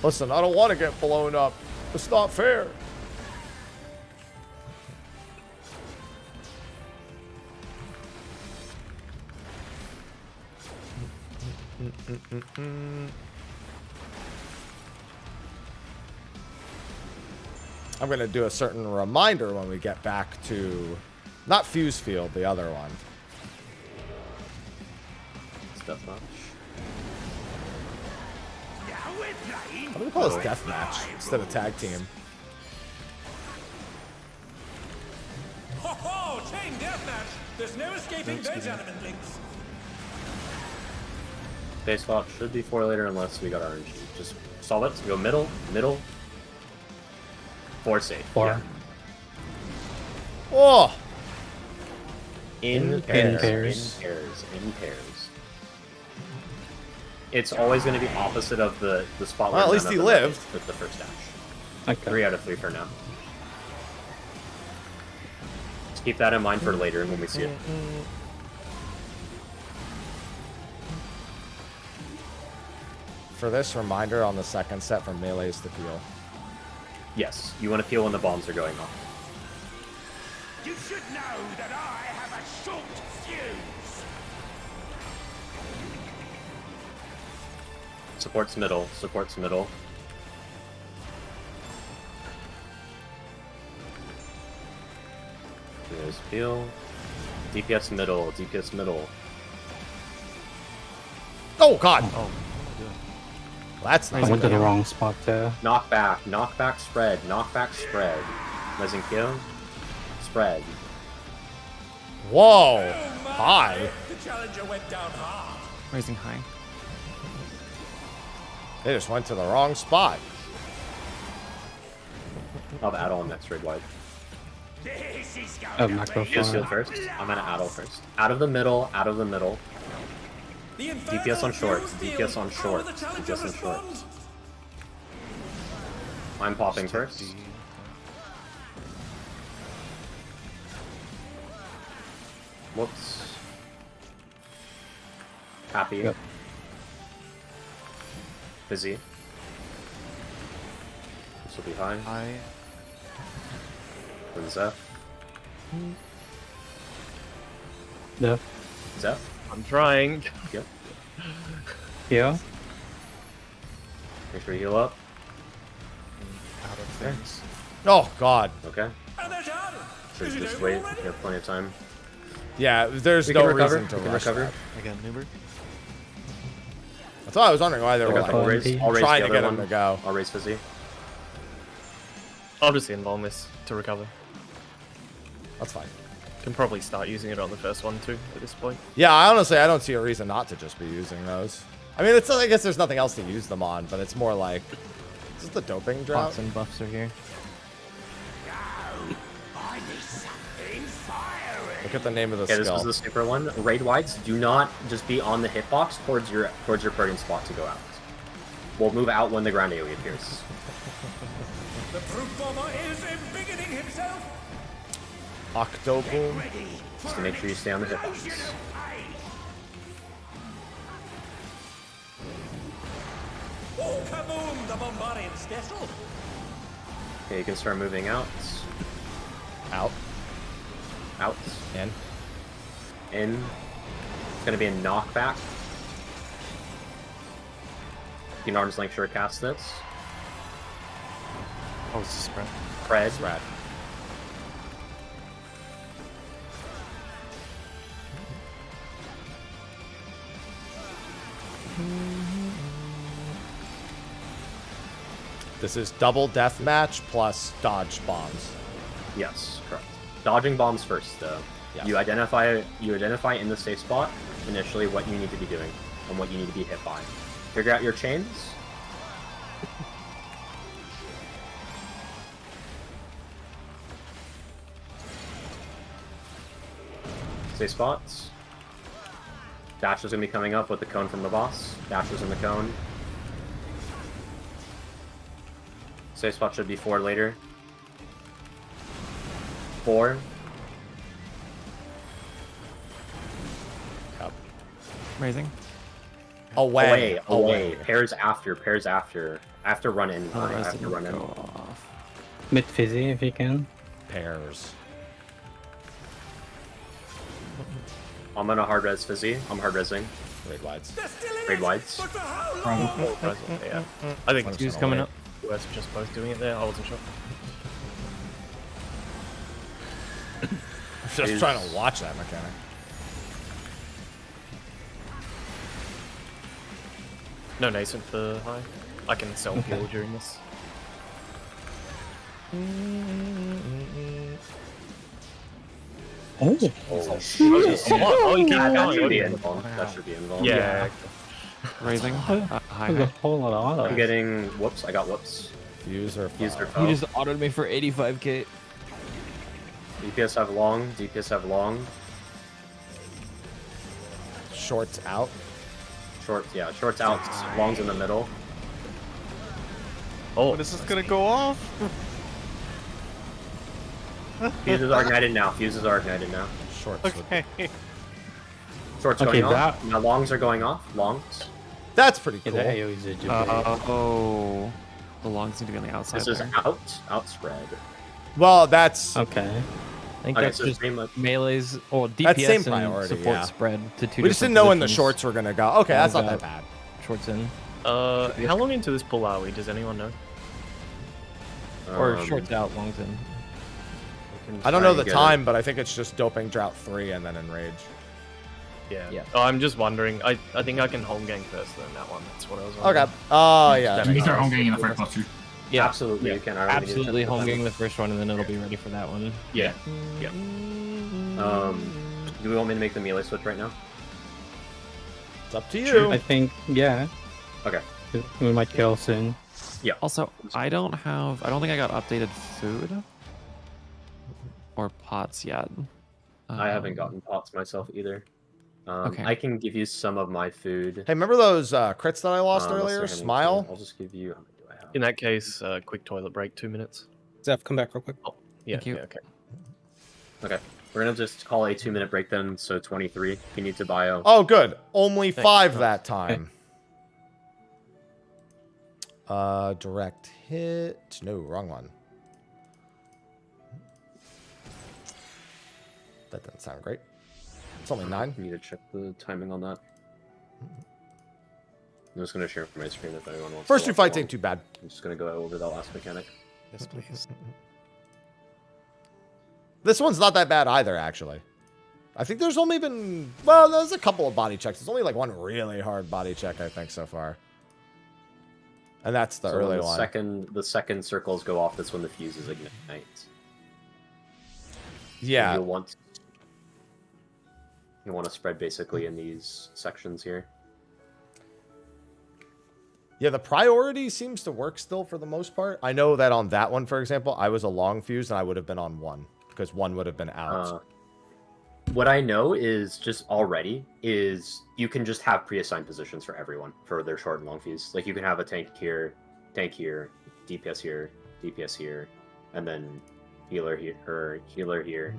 Listen, I don't want to get blown up. It's not fair. I'm going to do a certain reminder when we get back to, not Fuse Field, the other one. Deathmatch. What do we call this deathmatch instead of tag team? Ho ho! Chain deathmatch! There's no escaping those element links! Base swap should be 4 later unless we got RNG. Just solve it. Go middle, middle. 4 safe. 4. Yeah. Oh! In pairs. In pairs. It's always going to be opposite of the spot where well, at least he lived with the first dash. Okay. 3 out of 3 for now. Just keep that in mind for later when we see it. For this reminder on the second set from melees to peel. Yes, you want to peel when the bombs are going off. You should know that I have a short fuse! Supports middle, supports middle. There's peel. DPS middle, DPS middle. Oh god! Oh. That's nice. I went to the wrong spot there. Knockback, knockback spread, knockback spread. Rising kill. Spread. Whoa! High. The challenger went down hard. Rising high. They just went to the wrong spot. I'll have Addle next raid wide. Oh, macro Fuse field first. I'm gonna Addle first. Out of the middle, out of the middle. DPS on short, DPS on short, DPS on short. I'm popping first. Whoops. Happy. Yep. Busy. This will be high. High. And Zeph. Yeah. Zeph. I'm trying. Yep. Yeah. Make sure you heal up. Out of things. Oh god. Okay. So just wait. You have plenty of time. Yeah, there's We no can recover. reason to We can rush recover. that. Again, Nuber. I thought I was wondering why they were Okay, I'll raise trying the to get other him one. to go. I'll raise Fizzy. I'll just involve this to recover. That's fine. Can probably start using it on the first one too at this point. Yeah, honestly, I don't see a reason not to just be using those. I mean, it's I guess there's nothing else to use them on, but it's more like, is this the doping drought? Pots and buffs are here. Look at the name of the Okay, skill. this was the super one. Raid wides, do not just be on the hitbox towards your parting spot to go out. We'll move out when the ground AoE appears. The fruit bomber is embiggening himself. Octoboom. Just to make sure you stay on the hitbox. Oh, kaboom! The bombardier's special. Okay, you can start moving out. Out. Out. In. In. It's gonna be a knockback. You can arm's length short cast this. Oh, it's a spread. Pred. Spread. This is double deathmatch plus dodge bombs. Yes, correct. Dodging bombs first, though. Yes. You identify in the safe spot initially what you need to be doing and what you need to be hit by. Figure out your chains. Safe spots. Dash is gonna be coming up with the cone from the boss. Dash is in the cone. Safe spot should be 4 later. 4. Up. Raising. Away. Pairs after. After run in. After run in. Mid fizzy if you can. Pairs. I'm gonna hard res fizzy. I'm hard resing. Raid wides. Raid wides. Yeah. I think Who's coming up? We're just both doing it there. I wasn't sure. Just trying to watch that mechanic. No nascent for high. I can self heal during this. Oh. Oh, you keep That going. should be involved. That should be involved. Yeah. Raising. High. There's a whole lot of auto. I'm getting whoops. I got whoops. Fuse or Fuse or foul. foul. He just autoed me for 85k. DPS have long. DPS have long. Shorts out. Short. Yeah. Shorts out. Longs in the middle. Oh, When is this gonna go off? Fuses are ignited now. Fuses are ignited now. Shorts. Okay. Shorts Okay, going off. Now longs are going off. Longs. That's pretty cool. Yeah, that AoE's a Oh. The longs need to be on the outside. This is there. outspread. Well, that's Okay. I think Okay, that's so just pretty much. melees or DPS That's same and priority, support yeah. spread to two. we just didn't different know when the positions. shorts were gonna go. Okay, that's not that bad. Shorts in. How long into this pull are we? Does anyone know? Or shorts out, longs in. I don't know the time, but I think it's just doping drought 3 and then enrage. Yeah. Oh, I'm just wondering. I think I can home gang first then that one. That's what I was wondering. Okay. Oh yeah. You can start home getting in the first cluster. Yeah, absolutely. You can. I really need to Absolutely check home that. gang the first one, and then it'll be ready for that one. Yeah. Yeah. Do we want me to make the melee switch right now? It's up to you. I think, yeah. Okay. We might kill soon. Yeah. Also, I don't think I got updated food or pots yet. I haven't gotten pots myself either. Okay. I can give you some of my food. Hey, remember those crits that I lost Unless earlier? they're gonna Smile. need to. I'll just give you. How many do I have? In that case, quick toilet break, 2 minutes. Zeph, come back real quick. Oh, yeah. Thank you. Yeah. Okay. Okay. We're gonna just call a 2-minute break then. So 23. If you need to buy a. Oh, good. Only Thanks. 5 that time. Direct hit. No, wrong one. That doesn't sound great. It's only 9. I need to check the timing on that. I'm just gonna share from my screen if anyone wants. First to 2 watch fights along. ain't too bad. I'm just gonna go over that last mechanic. Yes, please. This one's not that bad either, actually. I think there's only been, well, there's a couple of body checks. There's only like one really hard body check, I think, so far. And that's the So early when one. the second circles go off, that's when the fuses ignite. Yeah. You'll want to spread basically in these sections here. Yeah, the priority seems to work still for the most part. I know that on that one, for example, I was a long fuse and I would have been on 1 because 1 would have been out. What I know is just already is you can just have pre-assigned positions for everyone for their short and long fuse. Like you can have a tank here, DPS here, and then healer here, or healer here,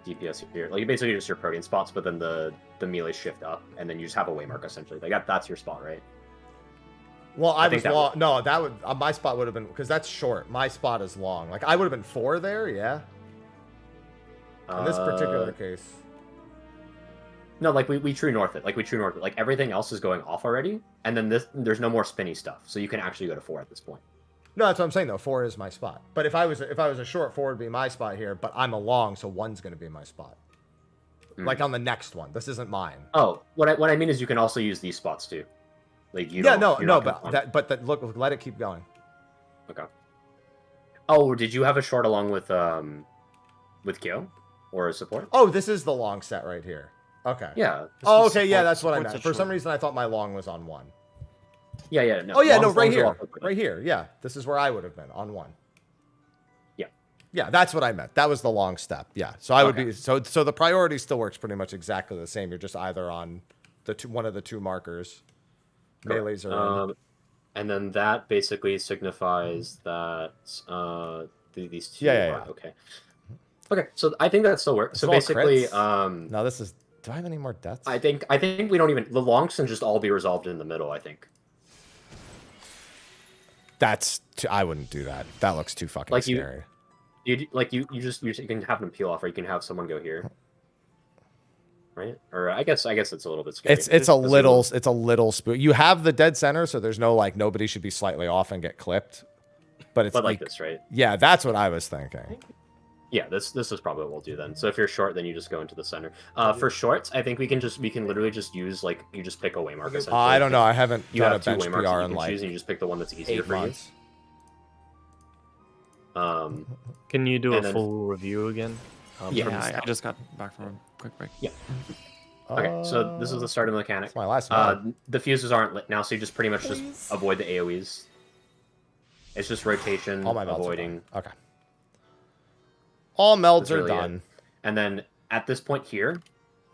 DPS here. Like basically just your protein spots, but then the melee shift up, and then you just have a waymark essentially. Like that's your spot, right? Well, I was long. No, that would my spot would have been because that's short. My spot is long. Like I would have been 4 there, yeah. In this particular case. No, like we true north it. Like everything else is going off already, and then there's no more spinny stuff, so you can actually go to 4 at this point. No, that's what I'm saying though. 4 is my spot. But if I was a short, 4 would be my spot here. But I'm a long, so 1's going to be my spot. Like on the next one. This isn't mine. Oh, what I mean is you can also use these spots too. Like you. Look, let it keep going. Okay. Oh, did you have a short along with Kyo? Or a support? Oh, this is the long set right here. Okay. Yeah. Oh, okay. Yeah, that's what I meant. For some reason, I thought my long was on 1. Yeah. No. Oh, yeah. No, right here. Right here. Yeah. This is where I would have been on 1. Yeah. Yeah, that's what I meant. That was the long step. Yeah. So I would be. So the priority still works pretty much exactly the same. You're just either on one of the 2 markers. Melees are. And then that basically signifies that these 2 Yeah. Okay. Okay, so I think that still works. So basically, now this is. Do I have any more deaths? I think we don't even. The longs can just all be resolved in the middle. I think. I wouldn't do that. That looks too fucking scary. You can have them peel off, or you can have someone go here. Right? Or I guess it's a little bit scary. It's a little spook. You have the dead center, so there's no like nobody should be slightly off and get clipped. But it's like this, right? Yeah, that's what I was thinking. Yeah, this is probably what we'll do then. So if you're short, then you just go into the center. For shorts, I think we can literally just use like you just pick a waymark. Essentially. I don't know. I haven't you done have a bench two PR waymarks in like choose, and you just pick the one that's easier for months. you. Can you do a full review again? I just got back from a quick break. Yeah. Okay, so this is the start of the mechanic. That's my last one. The fuses aren't lit now, so you just pretty much just avoid the AoEs. It's just rotation, All my melds avoiding. Are done. Okay. All melds are really done. It. And then at this point here,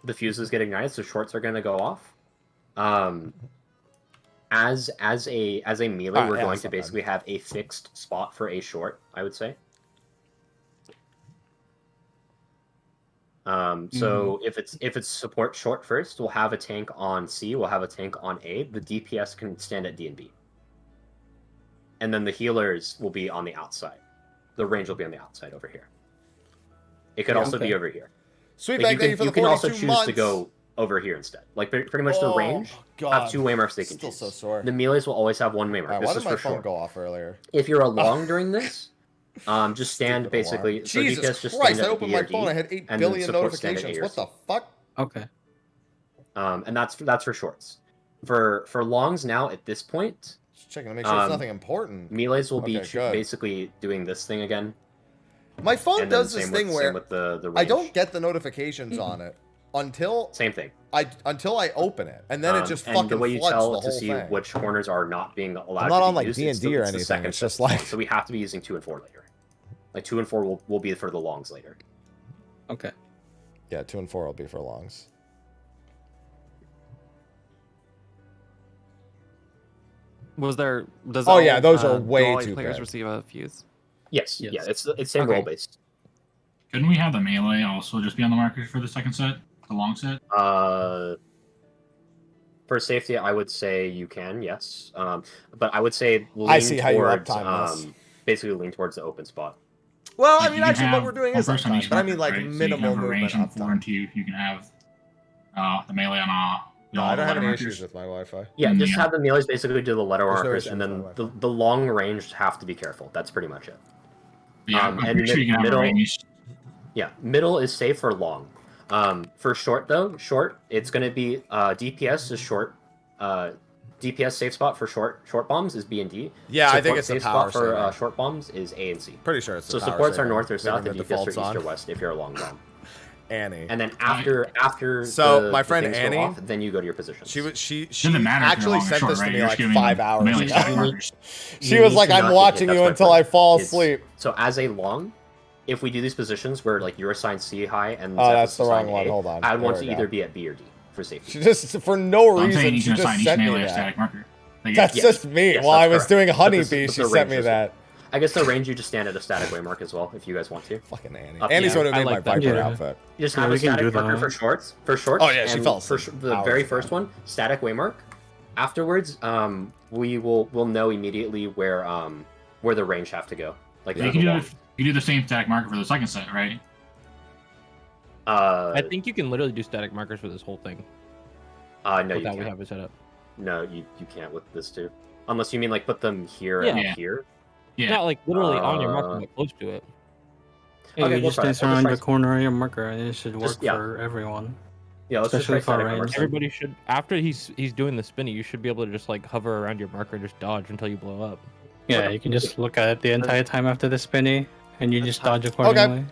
the fuses get ignited, so shorts are going to go off. As a melee, we're going to basically have a fixed spot for a short, I would say. So if it's support short first, we'll have a tank on C, we'll have a tank on A. The DPS can stand at D and B. And then the healers will be on the outside. The range will be on the outside over here. It could also be over here. Sweet, like thank you for the 42 can also choose months. to go over here instead. Like pretty much the range have 2 waymarks they can choose. So sore. The melees will always have 1 waymark. Right, this why is did my for phone sure. go off earlier? If you're along during this, just stand basically. So Jesus DPS just Christ! stand I at opened D or my phone. D, I had 8 and billion then support stand at notifications. A or What the fuck? Okay. And that's for shorts. For longs now at this point. Just checking to make sure it's nothing important. Melees will be good. basically doing this thing again. My phone does this thing where with the I don't get the notifications on it until same thing. Until I open it, and then it just fucking the way you floods tell the to whole see thing. which corners are not being allowed. I'm not to on be like used. D&D or the anything. second It's just step. like so we have to be using 2 and 4 later. Like 2 and 4 will be for the longs later. Okay. Yeah, 2 and 4 will be for longs. Was there? Does Oh yeah, those are do way all too players big. receive a fuse? Yes. Yeah, it's same role based. Couldn't we have the melee also just be on the markers for the second set, the long set? For safety, I would say you can, yes. But I would say lean I see how you towards, uptime this. basically lean towards the open spot. Well, Like, I mean, you can actually, what have we're doing one is person on uptime, each but I mean, marker, like, right? So minimal you can have a movement range on 4 uptime. and 2. You can have the melee on No, all I the don't have letter any markers. issues with my Wi-Fi. Yeah, just have the melees basically do the letter There's no markers, issue and with then my Wi-Fi. the long range have to be careful. That's pretty much it. Yeah, I'm and pretty sure you can have middle, a range. Yeah, middle is safe for long. For short though, it's going to be DPS is short. DPS safe spot for short bombs is B and D. Yeah, I think Support it's the safe power spot for saver. short bombs is A and C. Pretty sure it's the So power supports are saver. north or Leaving south, the and DPS defaults are east on. or west if you're a long bomb. Annie. And then after So the, my the friend things go Annie, off, then you go to your position. she Doesn't matter if you're actually long or sent short, this to right? me You're like just giving 5 them hours melee ago. static markers. She was like, I'm watching you until I fall It's- asleep. So as a long, if we do these positions where like you're assigned C high and Oh, Zeph that's is the wrong assigned one. A, Hold on. I would want There to we either go. be at B or D for safety. She just, for no I'm reason, saying you she can just assign each sent me melee a that. static marker. Like, That's just me. While I was doing a honeybee, she sent me that. I guess the range you just stand at a static waymark as well, if you guys want to. Fucking Annie. Up Annie's to you. what made my Viper outfit. You just Yeah, have we a can static do marker that. for shorts. For shorts. Oh, yeah, she and fell for asleep the hours very ago. first one, static waymark. Afterwards, we'll know immediately where the range have to go. Like you can do the same static marker for the second set, right? I think you can literally do static markers for this whole thing. No, you without we can't. have it set up. No, you can't with this too. Unless you mean like put them here Yeah. and here. Not like literally on your marker, but close to it. Yeah, Okay, you we'll just try it. dance We'll just around try the corner of your marker, and it should work Just- yeah. for everyone. Yeah, let's just especially try for static range. markers. Everybody should, after he's doing the spinny, you should be able to just like hover around your marker and just dodge until you blow up. Yeah, you can just look at it the entire time after the spinny, and you just dodge accordingly.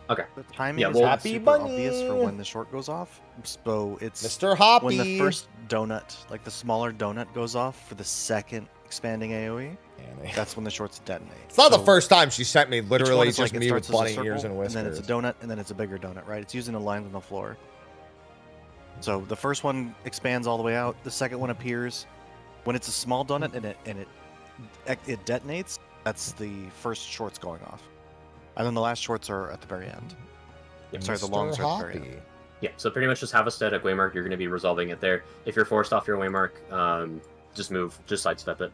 Okay. The timing Yeah, is well- not Happy super obvious for bunny. when the short goes off. So it's Mr. Hoppy. when the first donut, like the smaller donut, goes off for the second expanding AOE. Annie. That's when the shorts detonate. It's not the So first time she sent me each one literally is just like, it me with starts as a bunny ears circle, and whiskers. then it's a donut, and then it's a bigger donut, right? It's using a line on the floor. So the first one expands all the way out. The second one appears when it's a small donut and it detonates. That's the first shorts going off, and then the last shorts are at the very end. Sorry, the longs are at the very end. Yeah, so pretty much just have a static waymark. You're going to be resolving it there. If you're forced off your waymark, just move, just sidestep it.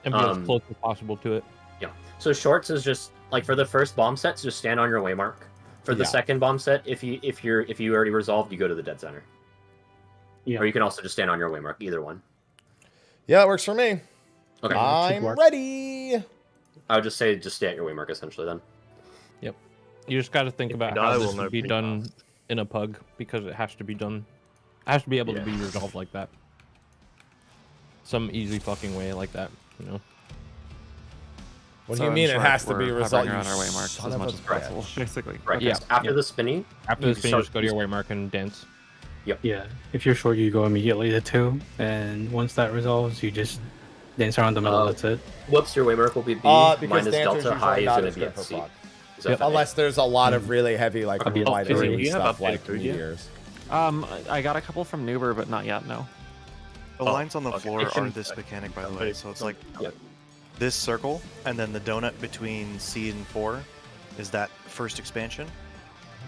And be as close as possible to it. Yeah. So shorts is just like for the first bomb sets, just stand on your waymark. For the Yeah. second bomb set, if you already resolved, you go to the dead center. Yeah. Or you can also just stand on your waymark, either one. Yeah, it works for me. Okay. I'm ready. I would just say just stay at your waymark essentially then. Yep. You just got to think about die, how we'll this know would be pretty done in a pug because it has to be done. It has to be able to be resolved like that. Some easy fucking way like that, you know. What So do you in mean it short, has to be we're resolved? hovering You around our waymarks son as of much a as possible, bitch. basically. Right. Yeah. After the spinning. After you the spin, start- just go to your waymark and dance. Yep. Yeah, if you're short, you go immediately to 2, and once that resolves, you just dance around the middle. That's it. Whoops, your waymark will be B. Because minus dancers delta usually high is not going as to be good at for C. block. Is that Unless there's a lot of really heavy, like wide Fizzy, area do you have stuff updated like food yet? meteors. I got a couple from Nuber, but not yet. No. The lines on the floor It can- are this mechanic, by the way. So it's like Yeah. this circle, and then the donut between C and 4 is that first expansion.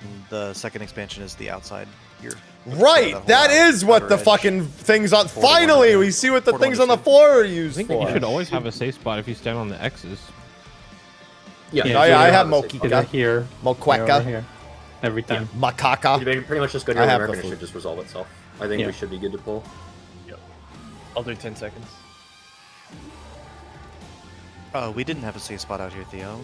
And the second expansion is the outside here. Right, that is what the fucking things on. Finally, we see what the things on the floor are used I think for. you should always have a safe spot if you stand on the X's. Yeah. Oh yeah, I have Either Mokika, here, Mokweka, or here, every time. Makaka. You pretty much just go to I your have waymark the and it food. should just resolve itself. I think Yeah. we should be good to pull. I'll do 10 seconds. We didn't have a safe spot out here, Theo.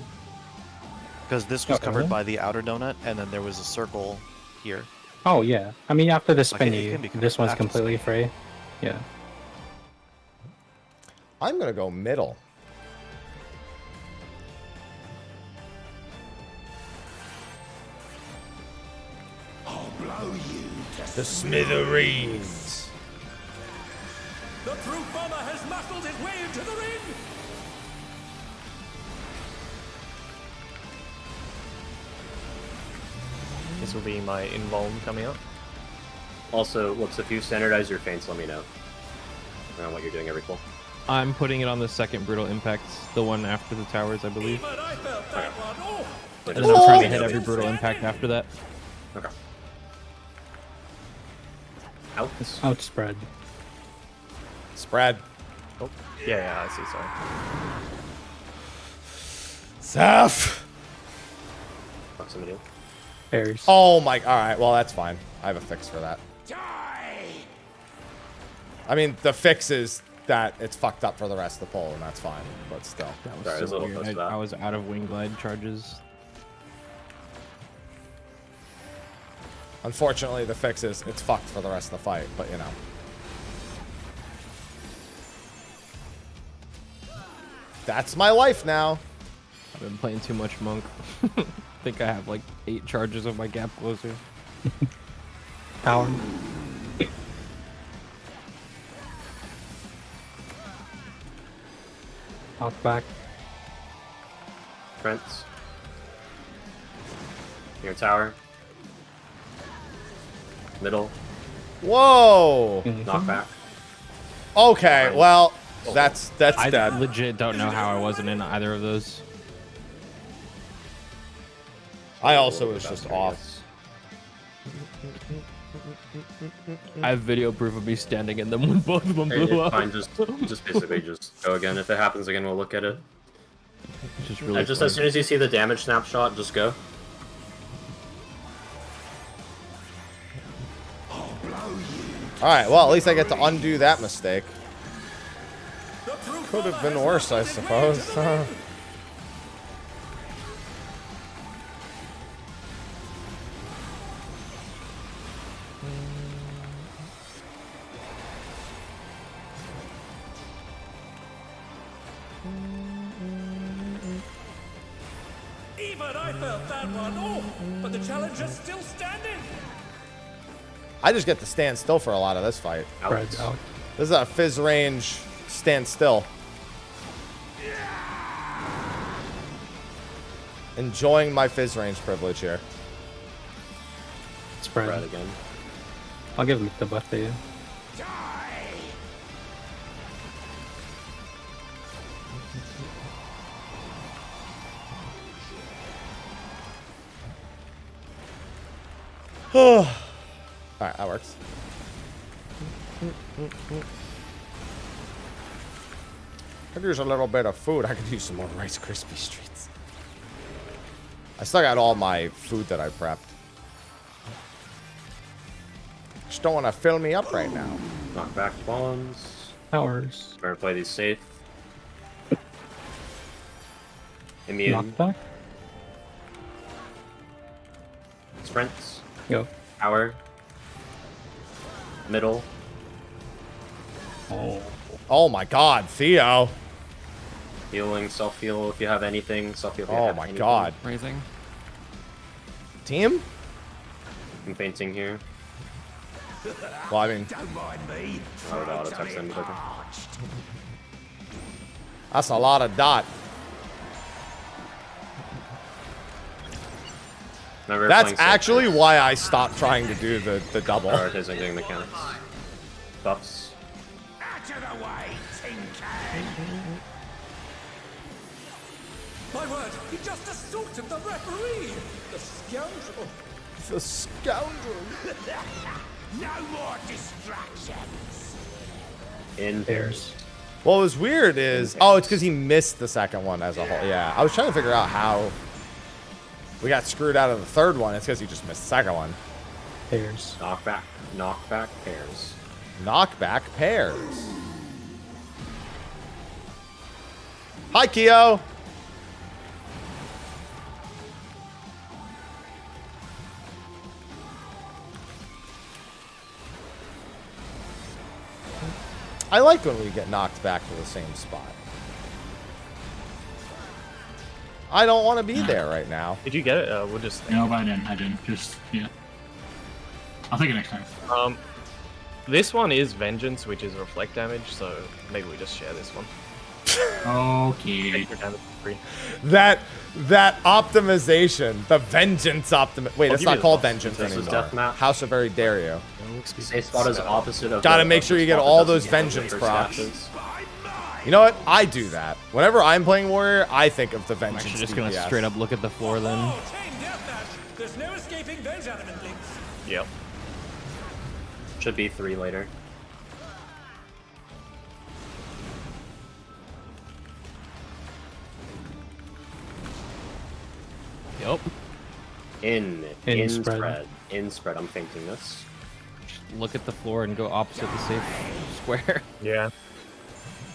Because this was covered by the outer donut, and then there was a circle here. Oh yeah, I mean after the Okay, it spinny, can be this one's after the completely free. Yeah. I'm gonna go middle. I'll blow you to The smithereens. The true bomber has muscled his way into the ring! This will be my invuln coming up. Also, whoops, if you standardize your feints, let me know. Around what you're doing every pull. I'm putting it on the second brutal impact, the one after the towers, I believe. But I felt that one. Oh! And then I'm trying to hit every brutal impact after that. Okay. Out. Outspread. Spread. Oh, yeah, I see, sorry. Zeph. Proximity. Bears. Oh my. All right. Well, that's fine. I have a fix for that. Die! I mean, the fix is that it's fucked up for the rest of the poll, and that's fine. But still. That was Sorry, I was a so little weird. close to that. I was out of wing glide charges. Unfortunately, the fix is it's fucked for the rest of the fight. But you know. That's my life now. been playing too much Monk. I think I have like 8 charges of my gap closer. Power. Knock back. Prince. Near tower. Middle. Whoa! Knock back. Okay, well, that's I dead. legit don't know how I wasn't in either of those. I also was just off. I have video proof of me standing in them when both of them blew up. Fine, just basically just go again. If it happens again, we'll look at it. Just really Just as soon as you see the damage snapshot, just go. Alright, well, at least I get to undo that mistake. Could have been worse, I suppose. Even I felt that one. Oh, but the challenger's still standing. I just get to stand still for a lot of this fight. Spreads out. This is a fizz range stand still. Enjoying my fizz range privilege here. Spread again. I'll give Mick the buff to you. Alright, that works. Could use a little bit of food. I could use some more Rice Krispie treats. I still got all my food that I prepped. Just don't want to fill me up right now. Knock back bombs. Powers. Better play these safe. Immune. Knockback. Sprints. Go. Power. Middle. Oh my god, Theo. Healing, self-heal if you have anything. Self-heal if you Oh have my anything. god. Raising. Team? I'm fainting here. Well, I mean, Don't mind me. I would auto text them. Okay. that's a lot of dot. Remember That's playing safe actually first. why I stopped trying to do the double. Prioritizing doing mechanics. Buffs. Out of the way, tin can. My word, he just assaulted the referee. The scoundrel. The scoundrel. No more distractions. In pairs. What was weird is, oh, it's because he missed the second one as a whole. Yeah, I was trying to figure out how we got screwed out of the third one. It's because he just missed the second one. Pairs. Knockback. Knockback pairs. Knockback pairs. Hi, Keo. I like when we get knocked back to the same spot. I don't want to be there right now. Did you get it? We'll just. No, but I didn't. I didn't. Just, yeah. I'll take it next time. This one is Vengeance, which is reflect damage, so maybe we just share this one. Okay. Take your damage free. That optimization, the vengeance optimi. Wait, I'll it's give you not the called buff. vengeance This is anymore. deathmatch. House of Very Dario. Safe spot is opposite of. Gotta the- make of sure the you get spot all that those doesn't get vengeance first procs. actions. You know what? I do that. Whenever I'm playing Warrior, I think of the I'm vengeance. actually just gonna DPS. straight up look at the floor then. Chain deathmatch. There's no escaping those adamant links. Yep. Should be 3 later. Yep. In spread. spread. In spread. I'm fainting this. Just look at the floor and go opposite the safe square. Yeah.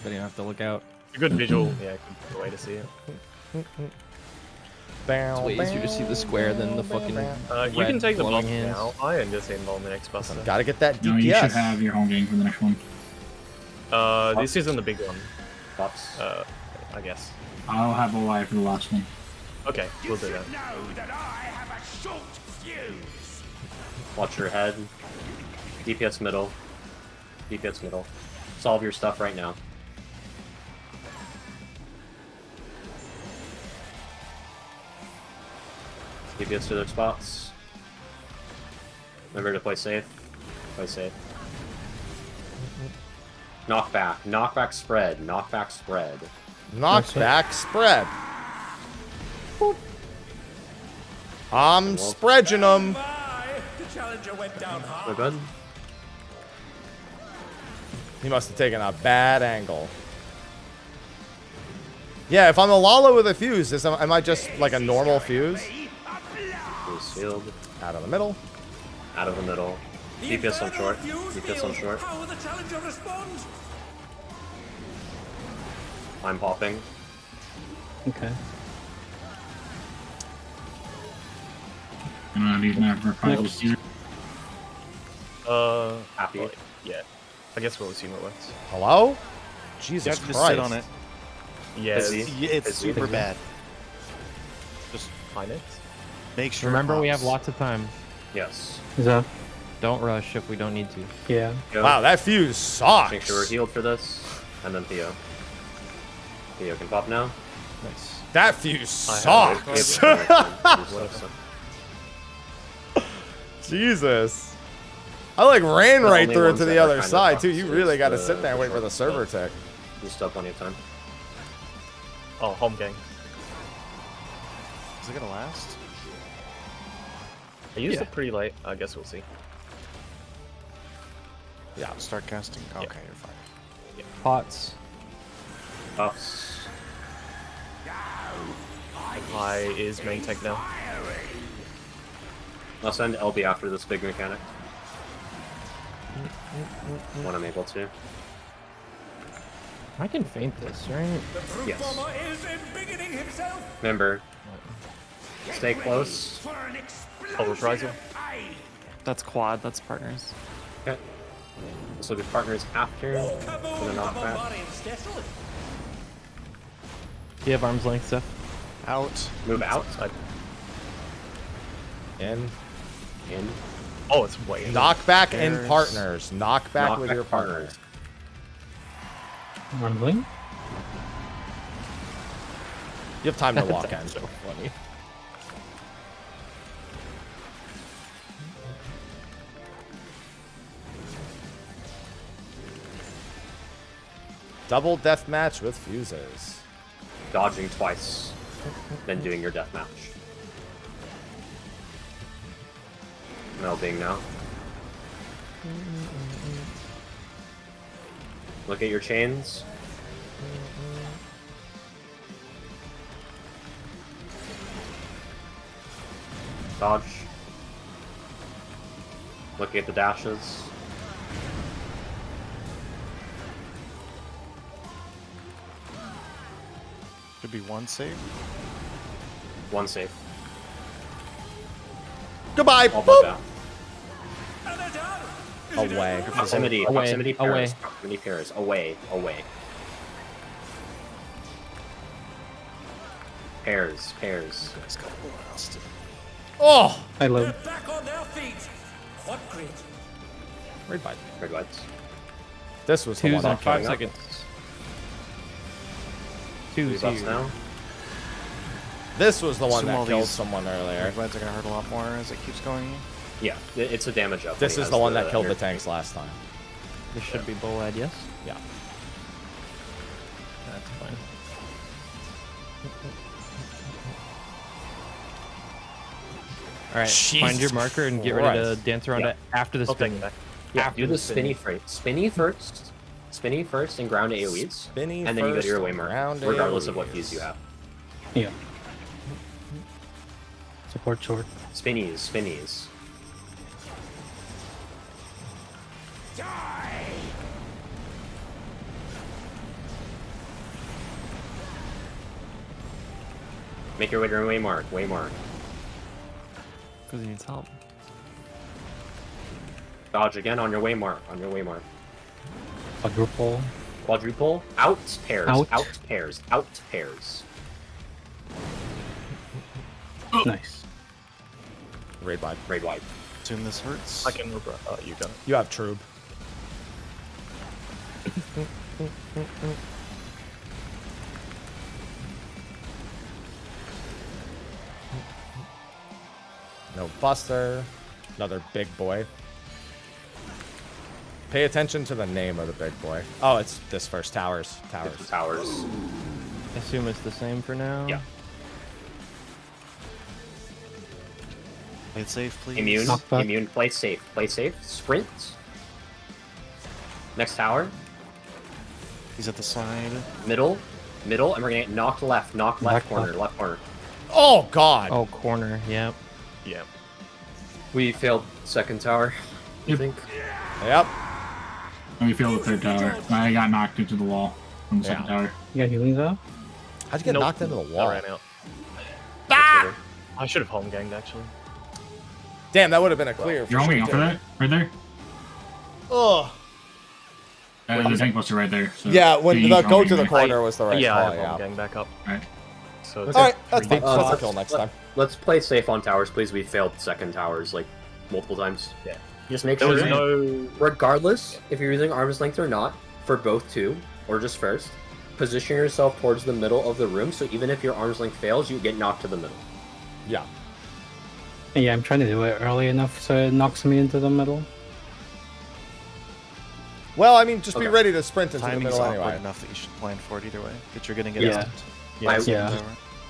Then you don't have to look out. A good visual. Yeah, good way to see it. It's way easier to see the square than the fucking. You can take the buff glowing hands. now. I and just handle on the next buster. Gotta get that No, you should DPS. have your home game for the next one. This isn't the big one. Buffs. I guess. I'll have OI for the last one. Okay, we'll do that. Know that I have a short fuse. Watch your head. DPS middle. DPS middle. Solve your stuff right now. DPS to their spots. Remember to play safe. Play safe. Knockback. Knockback spread. Knockback spread. Knockback spread. Boop. I'm spreading them. The challenger went down hard. We're good. He must have taken a bad angle. Yeah, if I'm a Lala with a fuse, am I just like a normal fuse? Fuse field. Out of the middle. Out of the middle. DPS on short. DPS on short. How will the challenger respond? I'm popping. Okay. And these map for Chronicles here. Happy. Well, yeah. I guess we'll assume it works. Hello? You Jesus have to Christ. just sit on it. Yeah. It's super bad. Just find it. Make sure. Remember, we have pops. lots of time. Yes. Is that? Don't rush if we don't need to. Yeah. Go. Wow, that fuse sucks. Make sure we're healed for this. And then Theo. Theo can pop now. Nice. That fuse I have sucks. Jesus. I like ran The right only through it ones to that the are other kinda side tough too. You really is got to the- sit there and wait for the short server stuff. tick. You still have plenty of time. Oh, home gang. Is it gonna last? I used Yeah. it pretty late. I guess we'll see. Yeah. Start casting. Okay, you're fine. Pots. Puffs. High is main tech now. I'll send LB after this big mechanic. When I'm able to. I can feint this, right? The brute Yes. bomber is embiggening himself. Remember, stay close. For an Oh, reprisal. aid. That's quad. That's partners. Okay. This will be partners after for the Kaboom! The knockback. bombardier's desolate. Do you have arm's length stuff? Out. Move out. In. In. Oh, it's way in. Knockback and There's- partners. Knockback with Knockback your partner. partners. Rumbling? You have time to walk in. So funny. Double death match with fuses. Dodging twice. Then doing your deathmatch. Melding now. Look at your chains. Dodge. Look at the dashes. Should be one save. One safe. Goodbye. All Boop. down. Away. Proximity. Away, Proximity pairs. away. Proximity pairs. Away. Away. Pairs. Pairs. Oh! I live. They're back on their feet. What great. Red bite. Red lights. This was the Two's one on that 5 killed. seconds. Two's Buffs here. now. This was the one Assume all that killed these someone earlier. Red lights are gonna hurt a lot more as it keeps going. Yeah, it's a damage up. This when he is has the one that killed air- the tanks last time. This should be bullhead, yes? Yeah. That's fine. Alright, find your Jesus marker and get ready to Christ. dance around Yeah. it after the I'll take spinning. it back. Yeah, After do the the spinny first. Spinny first and ground AoEs. Spinny and then you go to your first way and mark, ground regardless of what AoEs. fuse you have. Yeah. Support short. Spinnies. Make your way to your way mark. Because he needs help. Dodge again on your way mark. Quadruple. Quadruple. Out pairs. Out. Out pairs. Nice. Raid wide. Raid wide. Assume this hurts. I can regret. Oh, you got it. You have Troob. No Buster. Another big boy. Pay attention to the name of the big boy. Oh, it's this first. Towers. Towers. Towers. I assume it's the same for now. Yeah. Play it safe, please. Immune. Immune. Play safe. Play safe. Sprint. Next tower. He's at the side. Middle. Middle. And we're gonna get knocked left. Knocked left corner. Left corner. Oh, God. Oh, corner. Yep. Yeah. We failed second tower, I think. Yep. And we failed the third tower. I got knocked into the wall from the second tower. You got healing though? How'd you get knocked into the wall? I ran out. Ah! I should have home ganged actually. Damn, that would have been a clear. You're only off for that? Right there? Oh. The tank buster right there. So Yeah, when you the can go home to the gang corner was the right Yeah, call. I have home gang back up. Right. So All right, that's fine. Uh, Let's kill next time. Let's play safe on towers, please. We failed second towers like multiple times. Yeah. Just make There sure. was no. Regardless if you're using arm's length or not, for both two or just first, position yourself towards the middle of the room. So even if your arm's length fails, you get knocked to the middle. Yeah. Yeah, I'm trying to do it early enough so it knocks me into the middle. Well, I mean, just be ready to sprint into Timing's the middle awkward anyway. enough that you should plan for it either way. That you're gonna get Yeah. stumped. Yeah.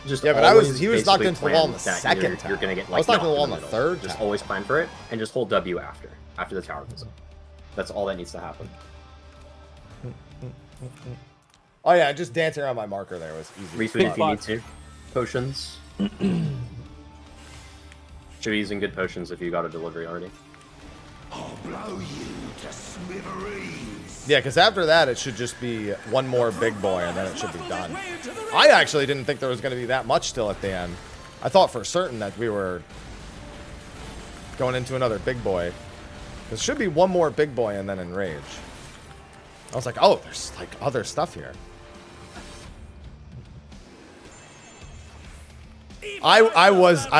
Just Yeah, but always he was knocked basically into the wall in plan the that second You're gonna get I like was knocked into the wall in knocked the in middle. third Just time. always plan for it and just hold W after the tower goes up. That's all that needs to happen. Oh yeah, just dancing around my marker there was easy. Retweet if you need to. Potions. Should be using good potions if you got a delivery already. I'll blow you to smithereens. Yeah, because after that, it should just be one more big boy, and then it should be done. I actually didn't think there was going to be that much still at the end. I thought for certain that we were going into another big boy. There should be one more big boy and then enrage. I was like, oh, there's like other stuff here. I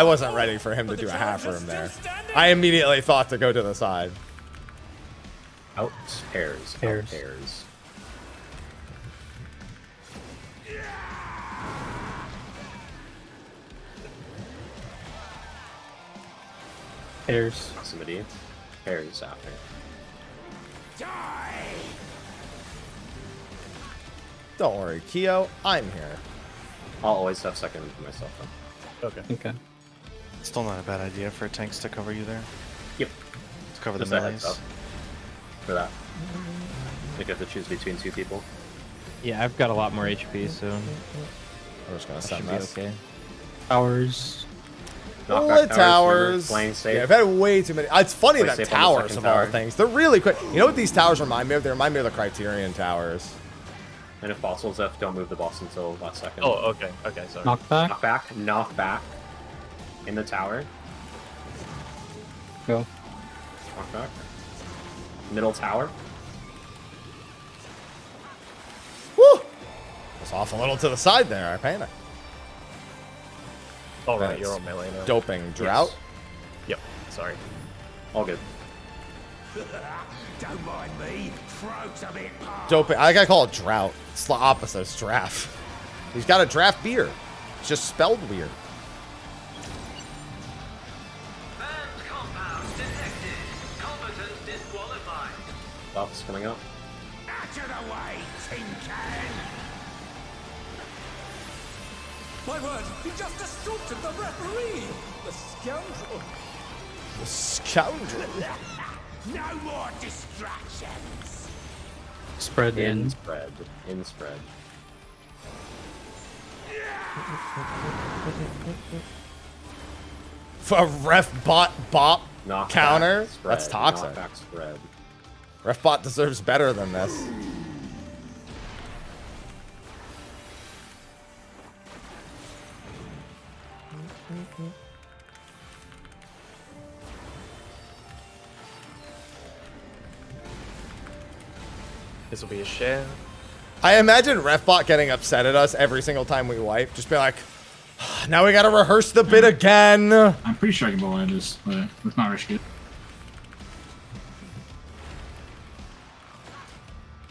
wasn't ready for him to do a half room there. I immediately thought to go to the side. Out pairs. Pairs. Out pairs. Pairs. Proximity. Pairs after. Don't worry, Keo, I'm here. I'll always have second for myself though. Okay. Okay. Still not a bad idea for tanks to cover you there. Yep. To cover Just the a heads melees. up for that. Like you have to choose between two people. Yeah, I've got a lot more HP, so I'm just gonna I send should be this. okay. Towers. Knockback The towers. remember, playing safe. Yeah, I've had way too many. It's funny Play that safe on the towers second of all tower. things. They're really quick. You know what these towers remind me of? They remind me of the Criterion towers. And if possible, Zeph, don't move the boss until last second. Oh, okay. Okay, sorry. Knockback. Knockback. Knockback. In the tower. Go. Knockback. Middle tower. Woo! Was off a little to the side there. I panicked. Oh, right, That's you're on melee now. Doping drought. Yep. Sorry. All good. Don't mind me. Throat a bit. Doping. I gotta call it drought. It's the opposite. It's draft. He's got a draft beer. It's just spelled weird. Banned compound detected. Combatants disqualified. Buffs coming up. Out of the way, tin can. My word, he just assaulted the referee! The scoundrel! The scoundrel. No more distractions. Spread in. Spread. In spread. For a ref bot Knockback counter. Spread. That's toxic. Knockback spread. Ref bot deserves better than this. This will be a share. I imagine Refbot getting upset at us every single time we wipe. Just be like, Now we gotta rehearse the bit again. I'm pretty sure I can bullet this, but let's not risk it.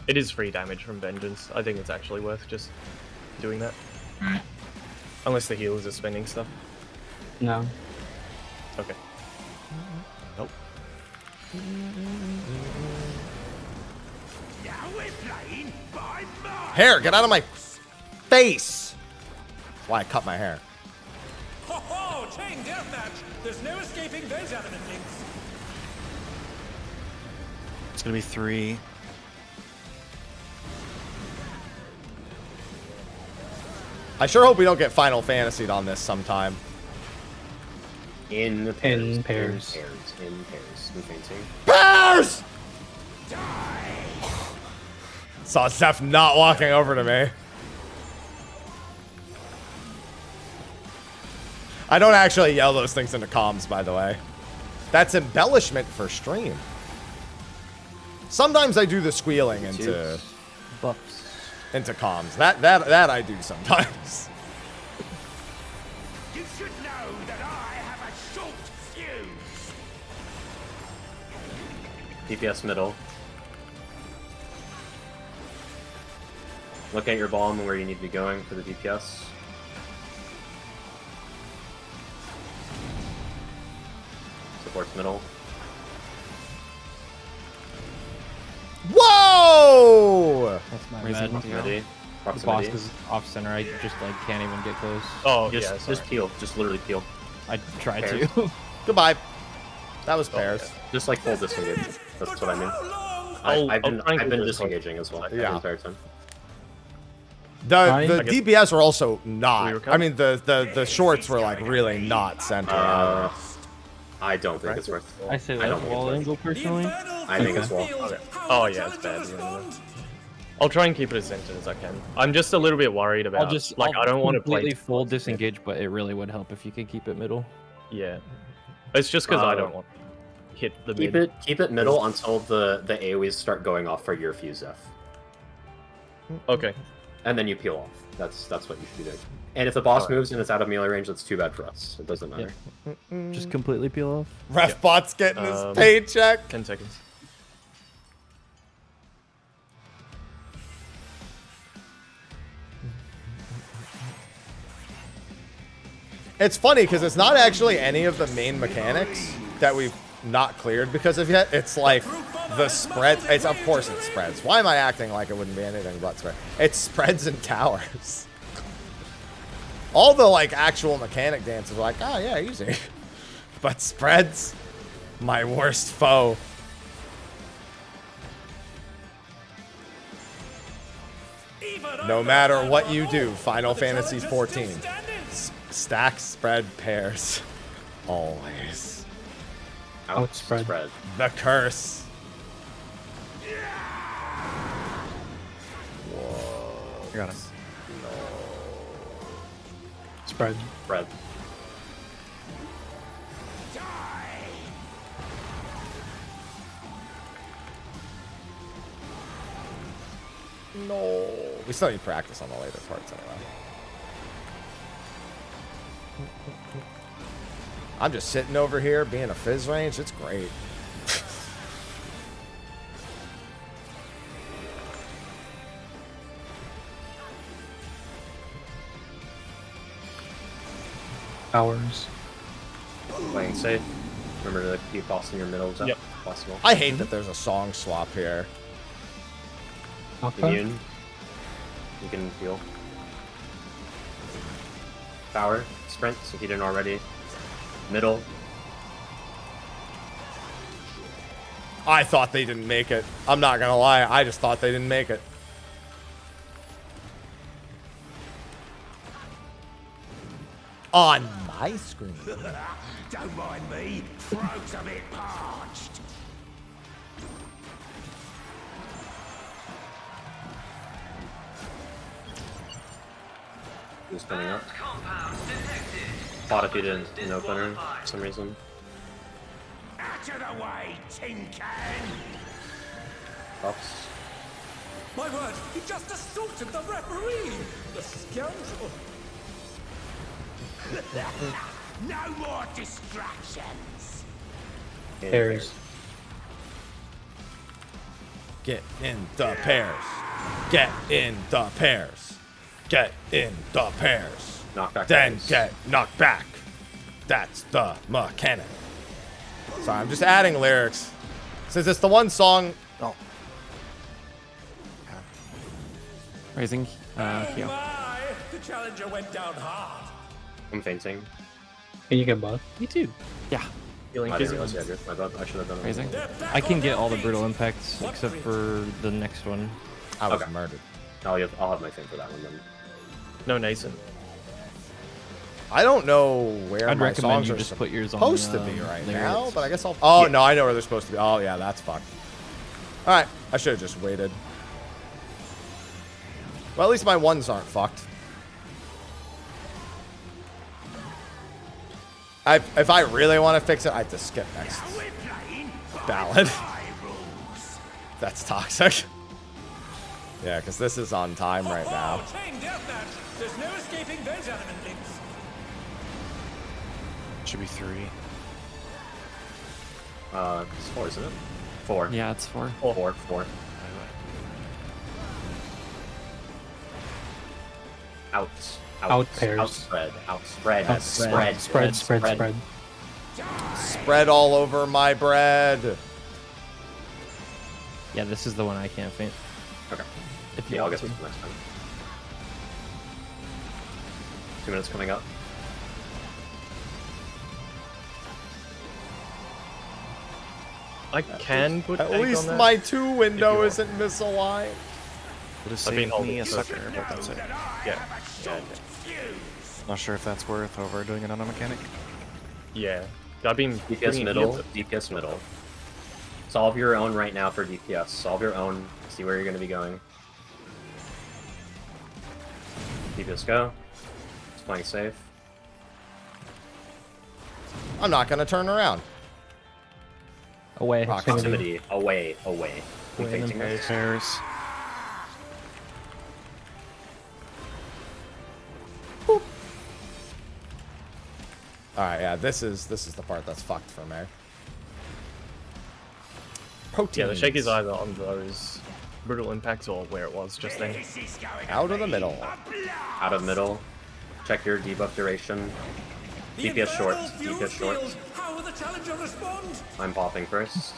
It is free damage from Vengeance. I think it's actually worth just doing that. Alright. Unless the healers are spending stuff. No. Okay. Nope. Now we're playing by my Hair, get out of my face. That's why I cut my hair. Ho ho! Chain deathmatch! There's no escaping those element links. It's gonna be 3. I sure hope we don't get Final Fantasied on this sometime. In pairs. In pairs. In pairs. In fainting. Bears! Saw Zeph not walking over to me. I don't actually yell those things into comms, by the way. That's embellishment for stream. Sometimes I do the squealing into buffs. Into comms. That I do sometimes. You should know that I have a short fuse. DPS middle. Look at your bomb and where you need to be going for the DPS. Supports middle. Whoa! That's my Raising med. Proximity. The boss Proximity. is off center. I just like can't even get close. Oh, Just, yeah, just peel. Just literally peel. I tried Pairs. to. Goodbye. That was pairs. Just like full disengage. That's what I mean. I've been disengaging as well the entire time. The DPS were also not. I mean, the shorts were like really not centered. I don't think it's worth. I say I that don't think wall it's angle personally. I think it's wall. Okay. Oh yeah, it's bad. I'll try and keep it as centered as I can. I'm just a little bit worried about. I don't want to play completely full disengage, but it really would help if you could keep it middle. Yeah, it's just because I don't want to hit the mid. Keep it middle until the AoEs start going off for your fuse F. Okay. And then you peel off. That's what you should be doing. And if the boss moves and it's out of melee range, that's too bad for us. It doesn't matter. Just completely peel off. Refbot's getting his paycheck. 10 seconds. It's funny because it's not actually any of the main mechanics that we've not cleared because of yet. It's like the spread. It's of course it spreads. Why am I acting like it wouldn't be anything but spread? It's spreads and towers. All the like actual mechanic dances are like, oh yeah, easy. But spreads, my worst foe. No matter what you do, Final Fantasy XIV. Stack, spread, pairs. Always. Outspread. The curse. I got him. Spread. Spread. No. We still need practice on the later parts anyway. I'm just sitting over here being a fizz range. It's great. Hours. Playing safe. Remember to keep bossing your middles up if possible. I hate that there's a song swap here. Immune. You can heal. Power. Sprint, if you didn't already. Middle. I thought they didn't make it. I'm not gonna lie. I just thought they didn't make it. On my screen. Don't mind me. Throat's a bit parched. Who's coming up? Thought if you didn't in opener for some reason. Out of the way, tin can. Ups. My word, he just assaulted the referee! The scoundrel! No more distractions. Pairs. Get in the pairs. Get in the pairs. Get in the pairs. Knock back. Then pairs. get knocked back. That's the mechanic. Sorry, I'm just adding lyrics. Since it's the one song. Oh. Raising. Heal. My, the challenger went down hard. I'm fainting. Can you get buff? Me too. Yeah. Healing I didn't physical. realize you had your- my bad. I should have done it. Raising. I can get all the brutal impacts except for the next one. I was murdered. I'll have my thing for that one then. No nascent. I don't know where I'd my recommend songs you are just put yours on, supposed to be right lyrics. now, but I guess I'll. Oh no, I know where they're supposed to be. Oh yeah, that's fucked. All right, I should have just waited. Well, at least my ones aren't fucked. If I really want to fix it, I have to skip next ballad. That's toxic. Yeah, because this is on time right now. Chain deathmatch. There's no escaping those element links. Should be 3. It's 4, isn't it? 4. Yeah, it's 4. 4. Out pairs. Outspread. Outspread. Spread. Spread all over my bread. Yeah, this is the one I can't faint. Okay. If you Yeah, I'll want get to. this next time. 2 minutes coming up. I can put At egg least on that. my 2 window isn't misaligned. Would have I've been saved holding me a it. sucker, but that's it. Yeah. Not sure if that's worth overdoing it on a mechanic. Yeah. I've been DPS bringing middle. heals- DPS middle. Solve your own right now for DPS. Solve your own. See where you're going to be going. DPS go. It's playing safe. I'm not gonna turn around. Away. Proximity. Away. I'm Away and fainting then this. Pairs. All right, yeah, this is the part that's fucked for me. Proteins. Yeah, the shake is either on those brutal impacts or where it was just then. Out of the middle. Out of middle. Check your debuff duration. DPS short. DPS short. How will the challenger respond? I'm popping first.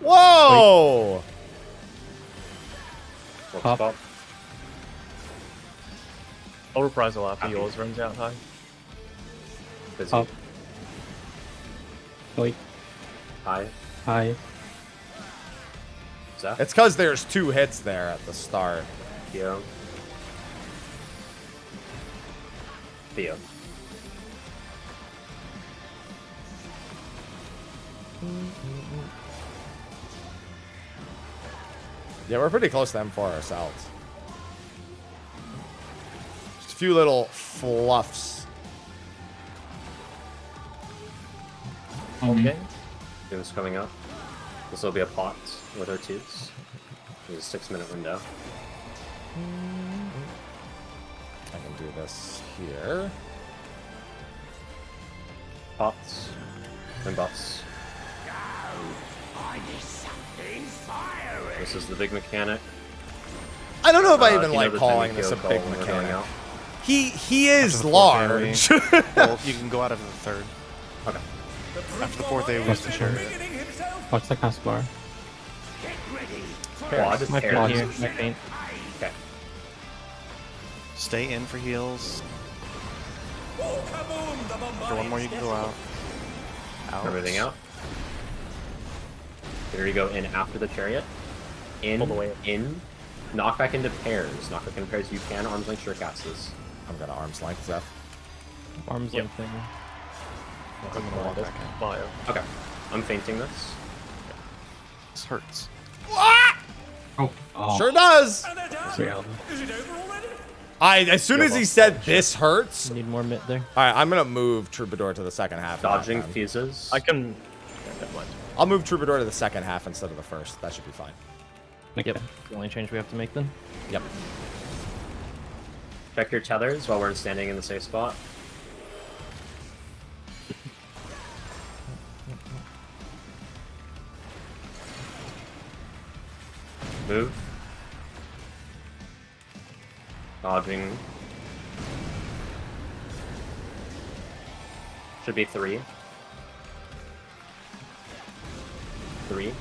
Whoa! Pop. Pop. I'll reprisal after yours runs out high. Busy. Up. Wait. High. High. Zeph. It's because there's 2 hits there at the start. Theo. Theo. Yeah, we're pretty close to M4 ourselves. Just a few little fluffs. Okay. Doom's coming up. This will be a pot with our tubes. There's a 6-minute window. I can do this here. Pots. And buffs. I need something fiery. This is the big mechanic. I don't know if I You even know like the calling thing this a we big call when we're going mechanic. out? He After is the 4th large. AoE. Well, you can go out after the 3rd. Okay. After the 4th AoE is the chariot. What's the cast bar? Quad. My Pairs. faint here. My faint. Okay. Stay in for heals. Oh, kaboom! The After one more, you can go out. Out. Everything out. Here you go in after the chariot. In. All the way In. Knock back into pairs. Knock back into pairs. You can arms length sure cast this. I'm gonna arm's length, Zeph. Arms Yep. length thing. I'm gonna walk back in. Bio. Okay. I'm fainting this. This hurts. Oh. Sure does. And they're down. Yeah. Is it over already? As soon as he said this hurts, Need more mid there. all right, I'm gonna move Troubadour to the second half. of that Dodging then. fuses. I can. Never mind. I'll move Troubadour to the second half instead of the first. That should be fine. Yep. The only change we have to make then. Yep. Check your tethers while we're standing in the safe spot. Move. Dodging. Should be 3. 3.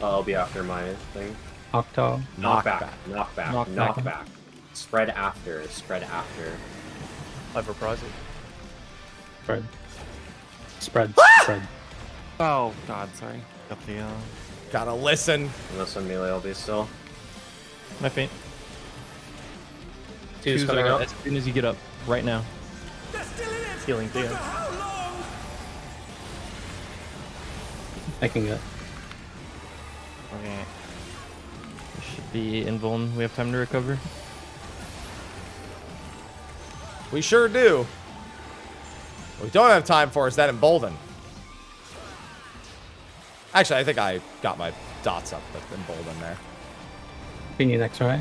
I'll be after my thing. Octo. Knockback. Knockback. Knockback. Knockback. Spread after. Spread after. I've reprised it. Spread. Spread. Spread. Oh god, sorry. Up the Gotta listen. Unless one melee will be still. My faint. Two's coming up. As soon as you get up, right now. Healing Theo. I can get. Okay. We should be invuln. We have time to recover. We sure do. What we don't have time for is that embolden. Actually, I think I got my dots up with embolden there. Opinion next, right?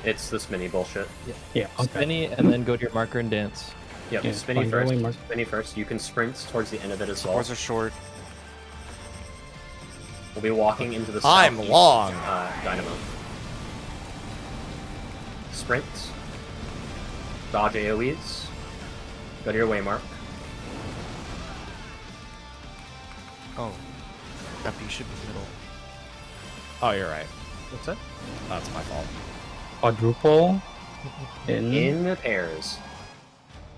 It's this mini bullshit. Yeah. Okay. Spinny, and then go to your marker and dance. Yep, Yeah, spinny fine, first. really, Mark. Spinny first. You can sprint towards the end of it as well. Supports are short. We'll be walking into the I'm southeast, long. Dynamo. Sprint. Dodge AoEs. Go to your waymark. Oh. After you should be middle. Oh, you're right. What's that? That's my fault. Quadruple. In pairs.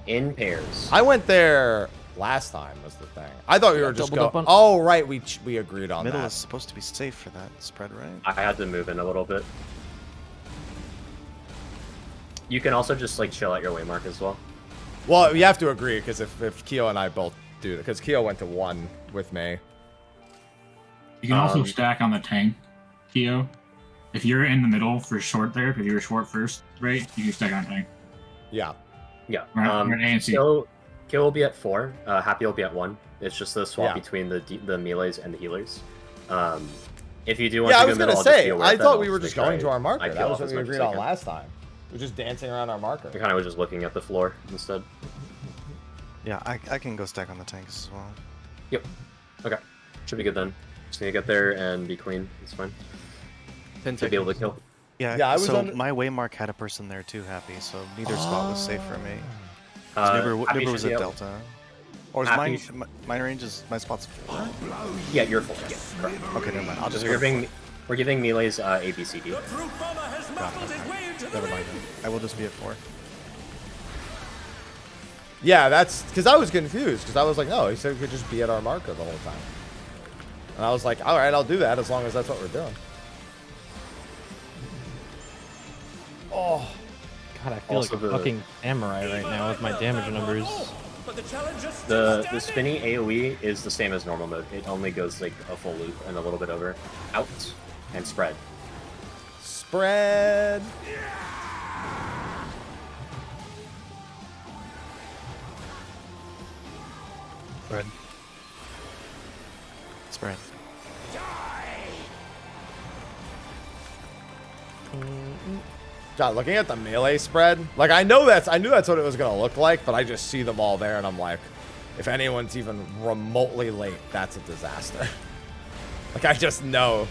In pairs. I went there last time was the thing. I thought we were just doubled going. up on- Oh, right. We agreed on Middle that. is supposed to be safe for that spread, right? I had to move in a little bit. You can also just like chill at your waymark as well. Well, you have to agree because if Keo and I both do that, because Keo went to 1 with me. You can also stack on the tank, Keo. If you're in the middle for short there, if you're short first, right, you can stack on tank. Yeah. Yeah. Right, A and C. Kill will be at 4. Happy will be at 1. It's just the swap Yeah. between the melees and the healers. If you do want Yeah, to I go was middle, gonna I'll just say. be aware I of that. thought I'll we were make just sure going to our marker. I That peel was off what as we much as agreed I on can. last time. We were just dancing around our marker. I kind of was just looking at the floor instead. Yeah, I can go stack on the tanks as well. Yep. Okay. Should be good then. Just need to get there and be clean. It's fine. 10 Should be able to seconds. kill. Yeah, I was so on- my waymark had a person there too, Happy, so neither spot was safe for me. Happy Nibber was should at be able- Delta. Or is Happy mine, sh- my range is, my spot's 4? Yeah, you're full. Yeah, correct. Okay, never mind. I'll just we're go giving we're giving melees A, B, C, D. Never mind. I will just be at 4. Yeah, that's because I was confused because I was like, no, he said we could just be at our marker the whole time. And I was like, all right, I'll do that as long as that's what we're doing. Oh, God, I feel Also like a the- fucking samurai right now with my damage numbers. The spinny AoE is the same as normal mode. It only goes like a full loop and a little bit over. Out and spread. spread. Spread. Spread. God, looking at the melee spread, like I knew that's what it was gonna look like, but I just see them all there, and I'm like, if anyone's even remotely late, that's a disaster. Like I just know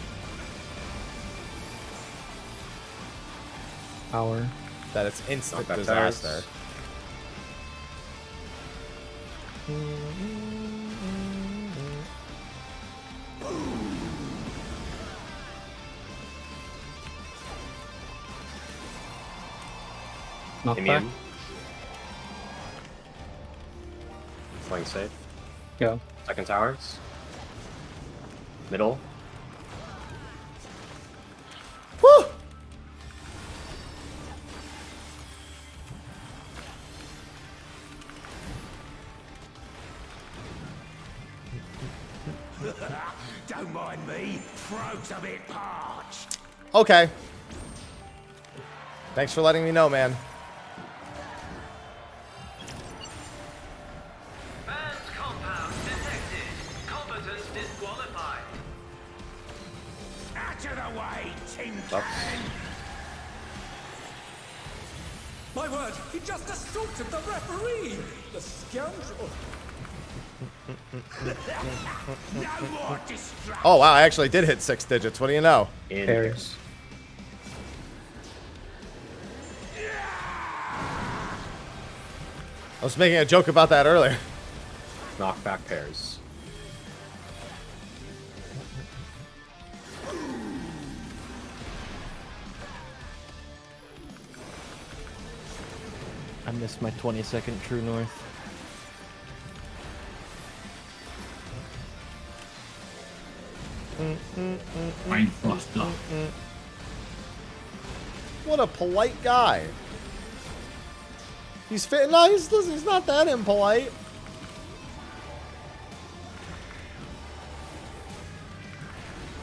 Power. that it's instant Knockback disaster. towers. Knockback. Immune. Playing safe. Go. Second towers. Middle. Woo! Don't mind me. Throat's a bit parched. Okay. Thanks for letting me know, man. Banned compound detected. Competence disqualified. My word, he just assaulted the referee! The scoundrel! No more distraction. Oh wow, I actually did hit 6 digits. What do you know? Pairs. I was making a joke about that earlier. Knockback pairs. I missed my 20-second true north. Fine, fluffed up. What a polite guy. He's fit. No, he's not that impolite.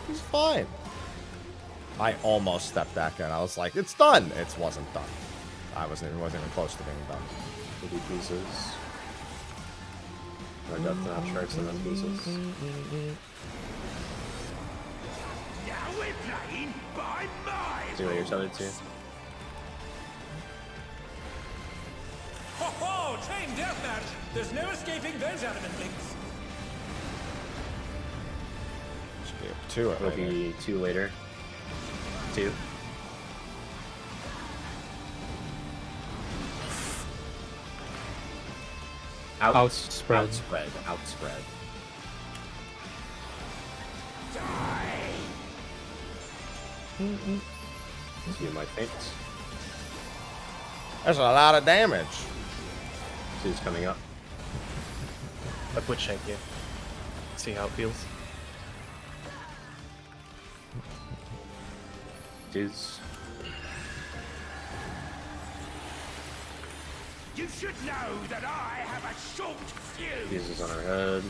He's fine. I almost stepped back in. I was like, it's done. It wasn't done. It wasn't even close to being done. Maybe pieces. Or death not sharks in those pieces. Now we're playing by my See what you're tethered to. Ho ho! Chain deathmatch! There's no escaping those adamant links. Should be up 2 It'll be 2 later. 2. Outspread. Outspread. See my feint. That's a lot of damage. See who's coming up. I put shank here. See how it feels. Dudes. You should know that I have a short fuse. Fuses on our head.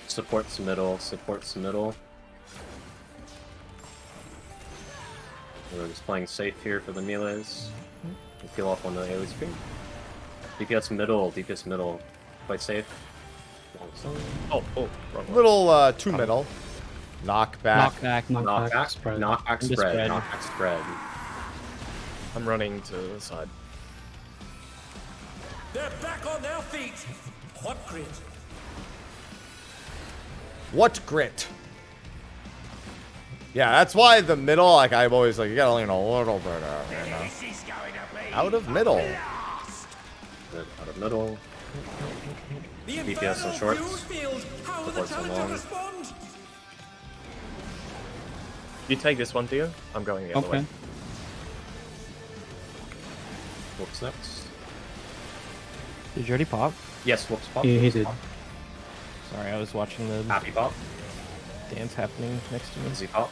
Supports middle. We're just playing safe here for the melees. We peel off one of the AoE screen. DPS middle. Quite safe. Oh, wrong one. Little 2 middle. Knockback. Knockback spread. Knockback spread. I'm running to the side. They're back on their feet. What grit? What grit? Yeah, that's why the middle, like, I'm always like, you gotta lean a little bit out, you know? This is going to be Out of middle. Out of middle. The DPS on infernal shorts. fuse field. How will the Supports on challenger long. respond? You take this one, Theo. I'm going the other way. Whoops next. Did you already pop? Yes, whoops pop. He Whoops, did. pop. Sorry, I was watching the Happy pop. dance happening next to me. Easy pop.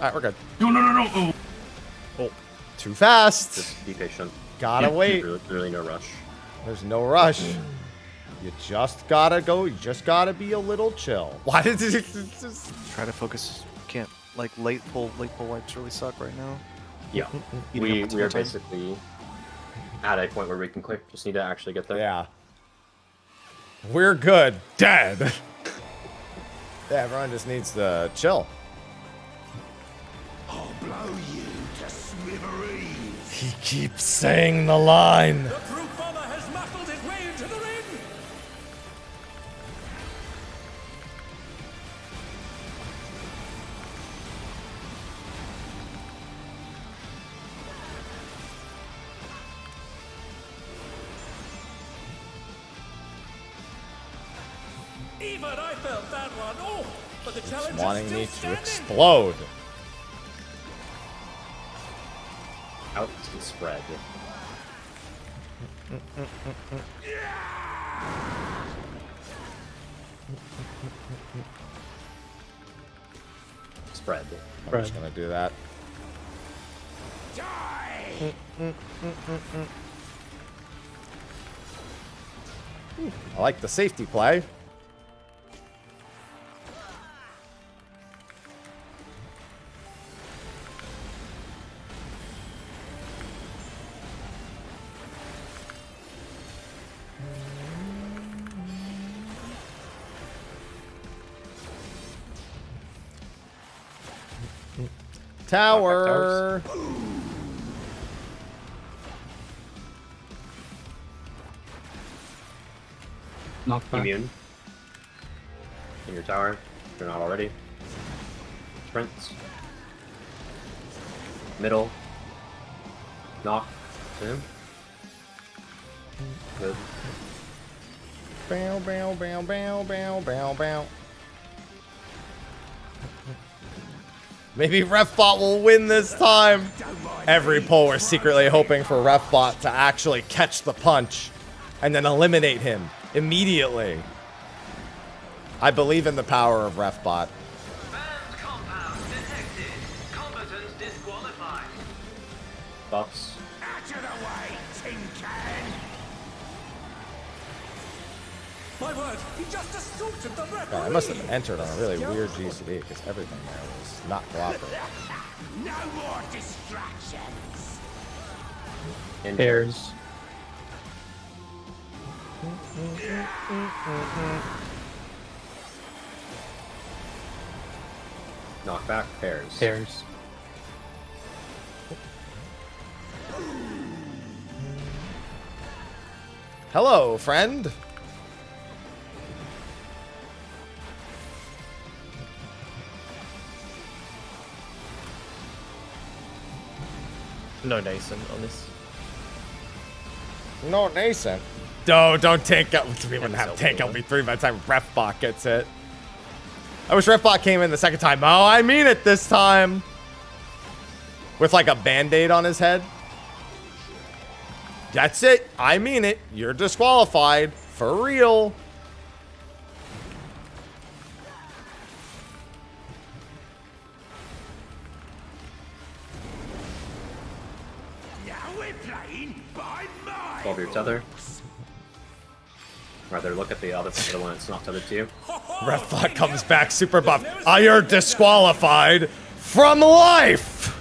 Alright, we're good. No. Oh, Too fast. Just be patient. Gotta wait. Really no rush. There's no rush. You just gotta go. You just gotta be a little chill. Why did it just... Try to focus. Can't, like, late pull wipes really suck right now. Yeah. Eating We up a ton are of time. basically at a point where we can click. Just need to actually get there. Yeah. We're good. Dead. Yeah, everyone just needs to chill. I'll blow you to smithereens. He keeps saying the line. The brute bomber has muscled his way into the ring. Even I felt that one. Oh, but the challenge is Wanting still me to standing. explode. Out to spread. Spread. I'm just gonna do that. I like the safety play. Tower. Knockback. Immune. In your tower, if you're not already. Sprints. Middle. Knock. To him. Good. Bow, bow, bow, bow, bow, bow, bow. Maybe Refbot will win this time. Every pull, we're secretly hoping for Refbot to actually catch the punch and then eliminate him immediately. I believe in the power of Refbot. Buffs. Out of the way, tin can! My word, he just assaulted the referee! God, I must have entered on a really weird GCD because everything there was not cooperative. No more distractions! Pairs. Knockback. Pairs. Pairs. Hello, friend. No nascent on this. No nascent. Don't tank out. We wouldn't have tank LV3 by the time Refbot gets it. I wish Refbot came in the second time. Oh, I mean it this time. With like a band-aid on his head. That's it. I mean it. You're disqualified. For real. Now we're playing by my 12 your tether. Rather look at the other one that's not tethered to you. Refbot comes back super buff. You're disqualified from life.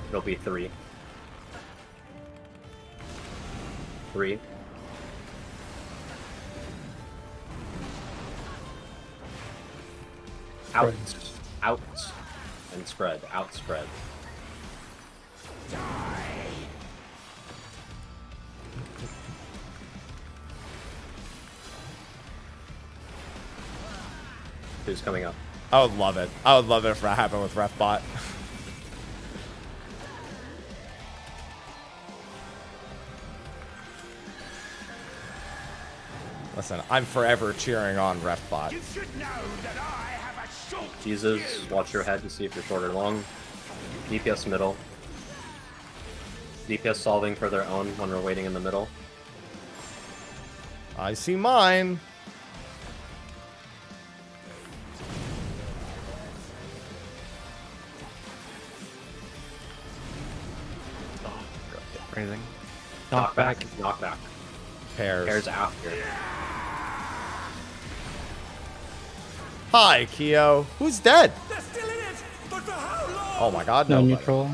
It'll be 3. 3. Out. Out. And spread. Out spread. Who's coming up? I would love it. I would love it if that happened with Refbot. Listen, I'm forever cheering on Refbot. You should know that I have a short Jesus, watch your head to see if you're short or long. DPS middle. DPS solving for their own when we're waiting in the middle. I see mine. Anything? Knockback. Knockback. Pairs. Pairs after. Hi, Keo. Who's dead? They're still in it, but for how long? Oh my god, No nobody. neutral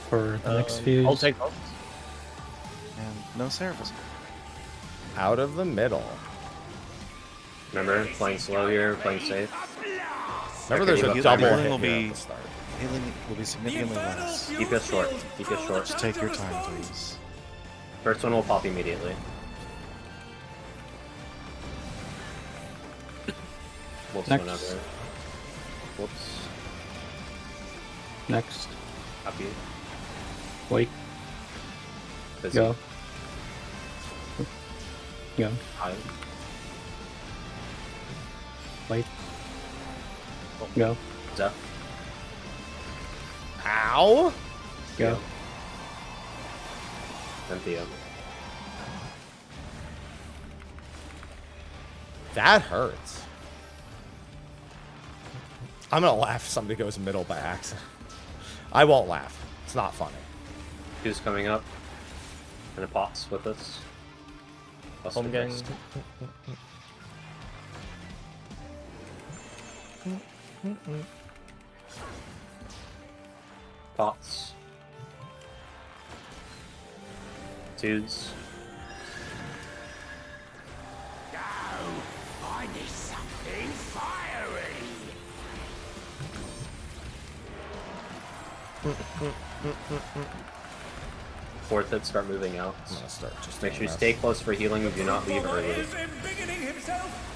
for the next fuse. I'll take off. And no Seraphis. Out of the middle. Remember, playing slow here, playing safe. Remember, there's a Healing double hit will here be at the start. healing will be significantly less. DPS short. DPS short. Just take your time, please. First one will pop immediately. Whoops, Next. whenever. Whoops. Next. Happy. Wait. Busy. Go. Go. High. Wait. Go. Zeph. Ow! Go. Then Theo. That hurts. I'm gonna laugh if somebody goes middle by accident. I won't laugh. It's not funny. Who's coming up? And it pops with us. Us Home gang. first. Pots. Dudes. I need something fiery. Fourth hit, start moving out. I'm gonna start just make sure you doing stay close for healing. Do not leave early. himself.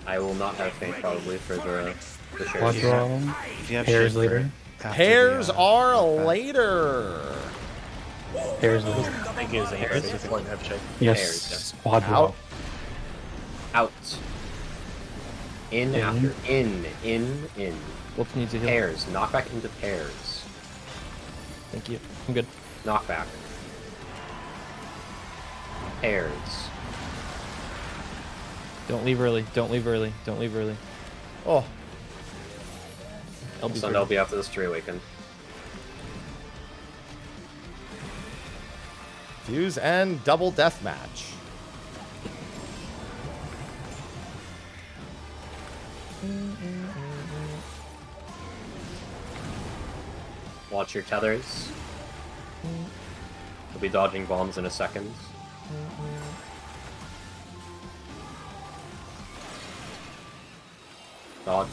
I will not have faint probably for the shares. What's wrong? If you have Pairs shape later. Pairs are later. Pairs later. I think it was a hair. It's going to have shape. Yes. Pairs, Squad Out. roll. Out. In after. In. Whoops needs a heal. Pairs. Knock back into pairs. Thank you. I'm good. Knock back. Pairs. Don't leave early. Don't leave early. Don't leave early. Oh. I'll be after this tree awaken. Fuse and double death match. Watch your tethers. We'll be dodging bombs in a second. Dodge.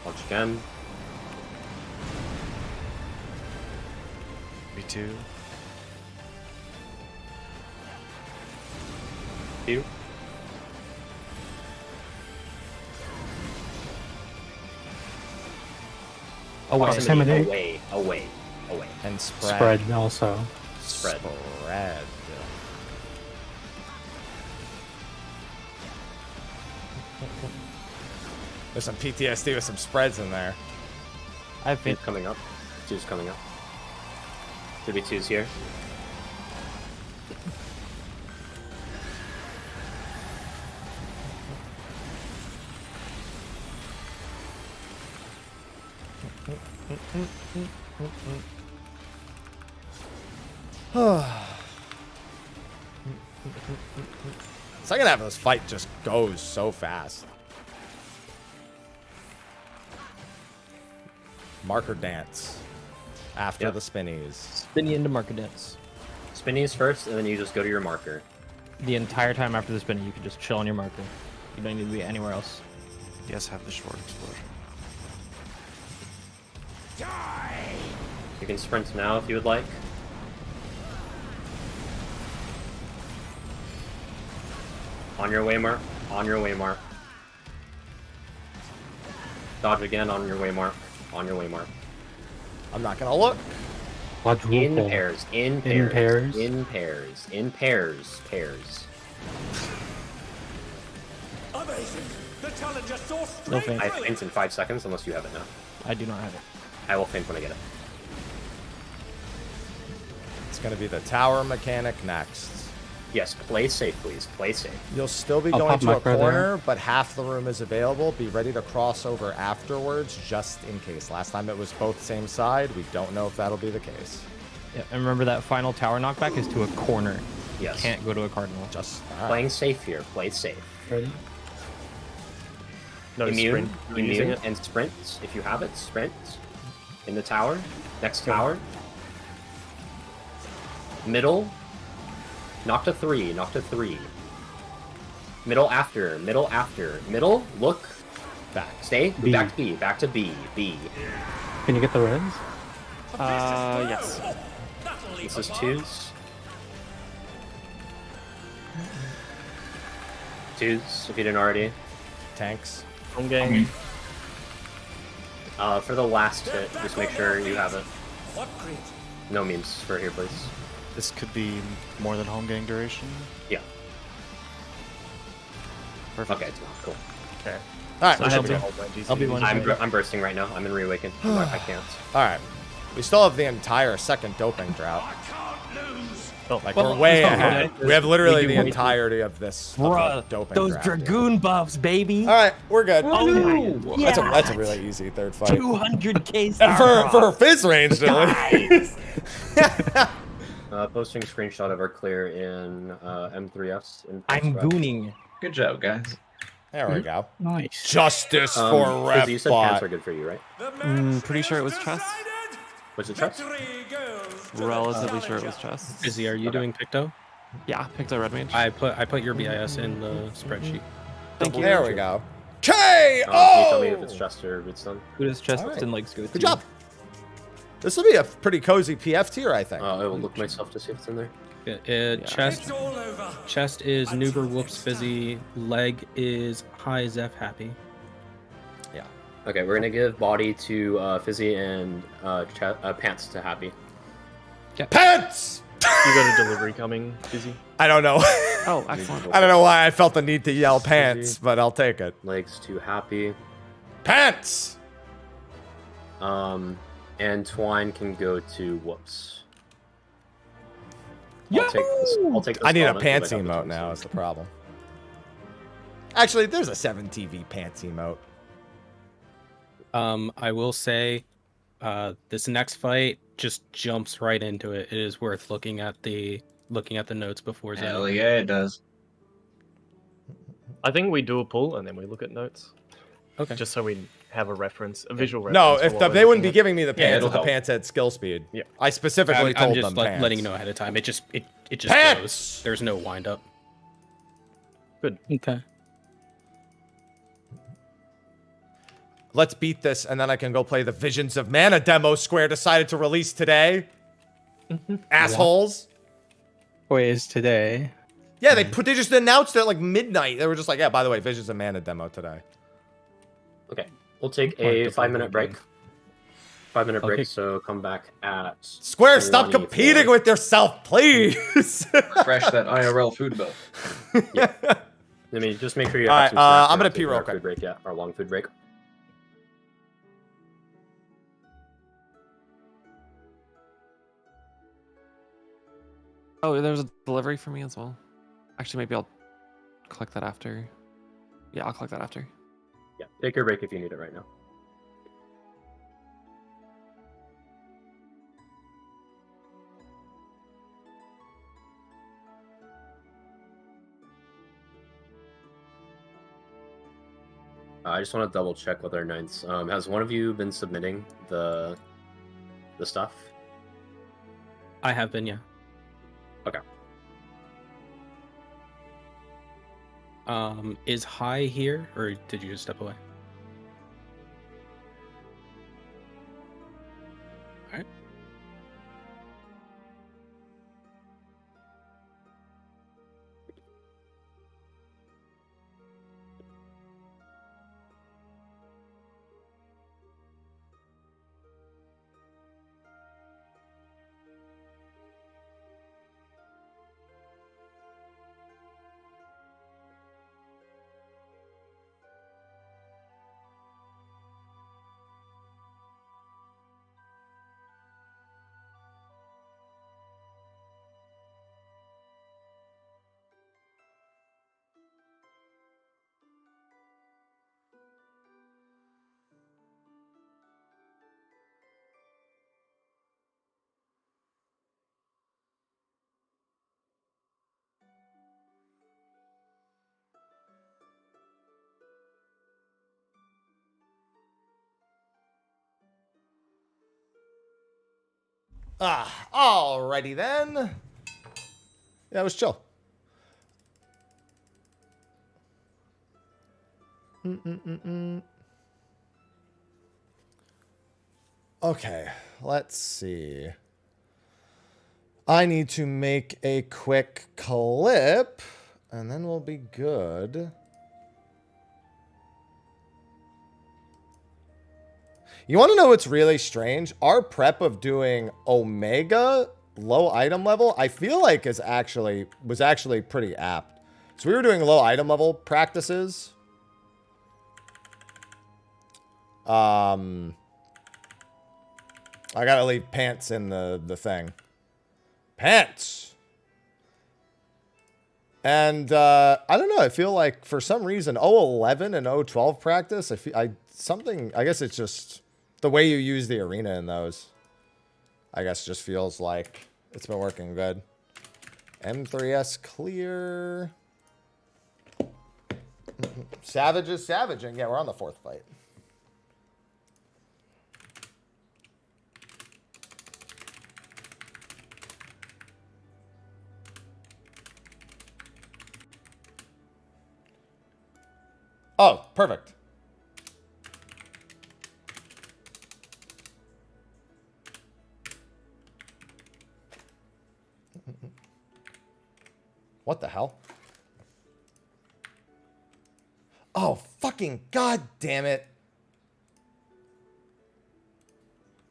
Dodge again. B2. Two. Proximity. Away. And spread. Spread also. Spread. There's some PTSD with some spreads in there. I have faith. Coming up. Two's coming up. Should be twos here. Second half of this fight just goes so fast. Marker dance. After the spinnies. Spinny into marker dance. Spinnies first, and then you just go to your marker. The entire time after the spinny, you can just chill on your marker. You don't need to be anywhere else. Yes, have the short explosion. You can sprint now if you would like. On your way, Mark. On your way, Mark. Dodge again on your way, Mark. On your way, Mark. I'm not gonna look. In pairs. In pairs. pairs. In pairs. In pairs. Pairs. Amazing. The challenger saw No straight feint. I feint in 5 seconds unless you have it now. I do not have it. I will feint when I get it. It's gonna be the tower mechanic next. Yes, play safe, please. Play safe. You'll still be I'll going pop to a macro corner, there. but half the room is available. Be ready to cross over afterwards, just in case. Last time it was both same side. We don't know if that'll be the case. Yeah, and remember that final tower knockback is to a corner. Yes. You can't go to a cardinal. Just Playing safe here. Play safe. Ready? No Immune. sprint. You're using Immune it. and sprint. If you have it, sprint. In the tower. Next tower. Middle. Knock to 3. Knock to 3. Middle after. Middle after. Middle. Look. back. Stay. B. Back to B. Back to B. B. Can you get the reds? Yes. This is twos. Twos, if you didn't already. Tanks. Home game. For the last hit, just make sure you have it. Upgrade. No memes for here, please. This could be more than home gang duration. Yeah. Perfect. Okay, cool. Okay. All right. So we I should have be- to hold my GC. I'll be one. I'm bursting right now. I'm in Reawaken. I can't. All right. We still have the entire second doping drought. I can't lose. Oh, Like Well, we're way no, ahead. no, We have literally we the can wait. entirety of this of the Bruh, doping those draft here. dragoon buffs, baby. All right, we're good. Oh, That's a really easy third fight. 200k for fizz range, at least. Posting a screenshot of our clear in M4S. I'm gooning. Good job, guys. There we go. Nice. Justice for Fizzy, you said pants Refbot. are good for you, right? Pretty sure it was chess. What's it, chest? Relatively sure it was chess. Izzy, are you doing Picto? Yeah, picked a red mage. I put your BIS in the spreadsheet. Thank you. There we go. K. Can you tell me if it's chest or Rootstone? Who does chest All right. and legs go to? Good job. This will be a pretty cozy PF tier, I think. I will look myself to see if it's in there. Chest is Noober Whoops Fizzy. Leg is High Zeph Happy. Yeah. Okay, we're gonna give body to Fizzy and pants to Happy. Pants! You got a delivery coming, Fizzy? I don't know. Oh, excellent. I don't know why I felt the need to yell pants, but I'll take it. Legs to Happy. Pants! And Twine can go to Whoops. I'll take this I need a comment, pants but I have emote the now, two. is the problem. Actually, there's a 7TV pants emote. I will say, this next fight just jumps right into it. It is worth looking at the notes before. Hell yeah, it does. I think we do a pull and then we look at notes. Okay. Just so we have a reference, a visual reference. No, for if what they we're wouldn't be looking at. giving me the pants it'll if the help. pants had skill speed. Yeah. I specifically I'm told just them pants. letting you know ahead of time. It just Pants! goes. There's no wind up. Good. Okay. Let's beat this, and then I can go play the Visions of Mana demo Square decided to release today. Assholes. Wait, is today? Yeah, they just announced it at like midnight. They were just like, yeah, by the way, Visions of Mana demo today. Okay, we'll take a 5-minute break. 5-minute break, so come back at... Square, stop competing with yourself, please! Refresh that IRL food bill. Yeah. I mean, just make sure you All have right, some snacks. I'm gonna We're not pee taking real our quick. Food break, yeah, our long food break. Oh, there's a delivery for me as well. Actually, maybe I'll collect that after. Yeah, I'll collect that after. Yeah, take your break if you need it right now. I just want to double check with our ninths. Has one of you been submitting the stuff? I have been, yeah. Okay. Is High here, or did you just step away? All right. Alrighty then. Yeah, it was chill. Okay, let's see. I need to make a quick clip, and then we'll be good. You want to know what's really strange? Our prep of doing Omega low item level, I feel like was actually pretty apt. So we were doing low item level practices. I gotta leave pants in the thing. Pants. And I don't know. I feel like for some reason 011 and 012 practice, I guess it's just the way you use the arena in those. I guess just feels like it's been working good. M4S clear. Savage is savaging. Yeah, we're on the fourth fight. Oh, perfect. What the hell? Oh, fucking god damn it.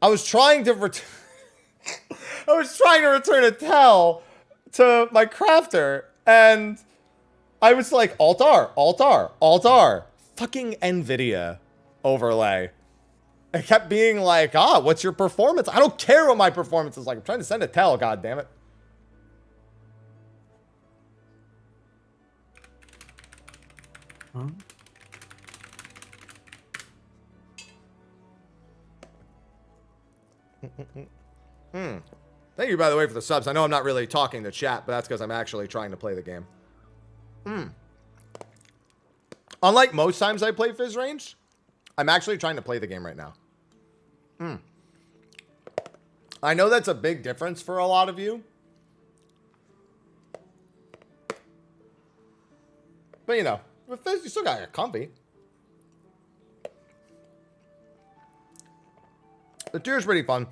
I was trying to return a tell to my crafter, and I was like, Alt-R, Alt-R, Alt-R. Fucking NVIDIA overlay. It kept being like, what's your performance? I don't care what my performance is like. I'm trying to send a tell, god damn it. Huh? Thank you, by the way, for the subs. I know I'm not really talking to chat, but that's because I'm actually trying to play the game. Unlike most times I play Fizz Range, I'm actually trying to play the game right now. I know that's a big difference for a lot of you. But, you know, with Fizz, you still got your comfy. The tier's pretty fun.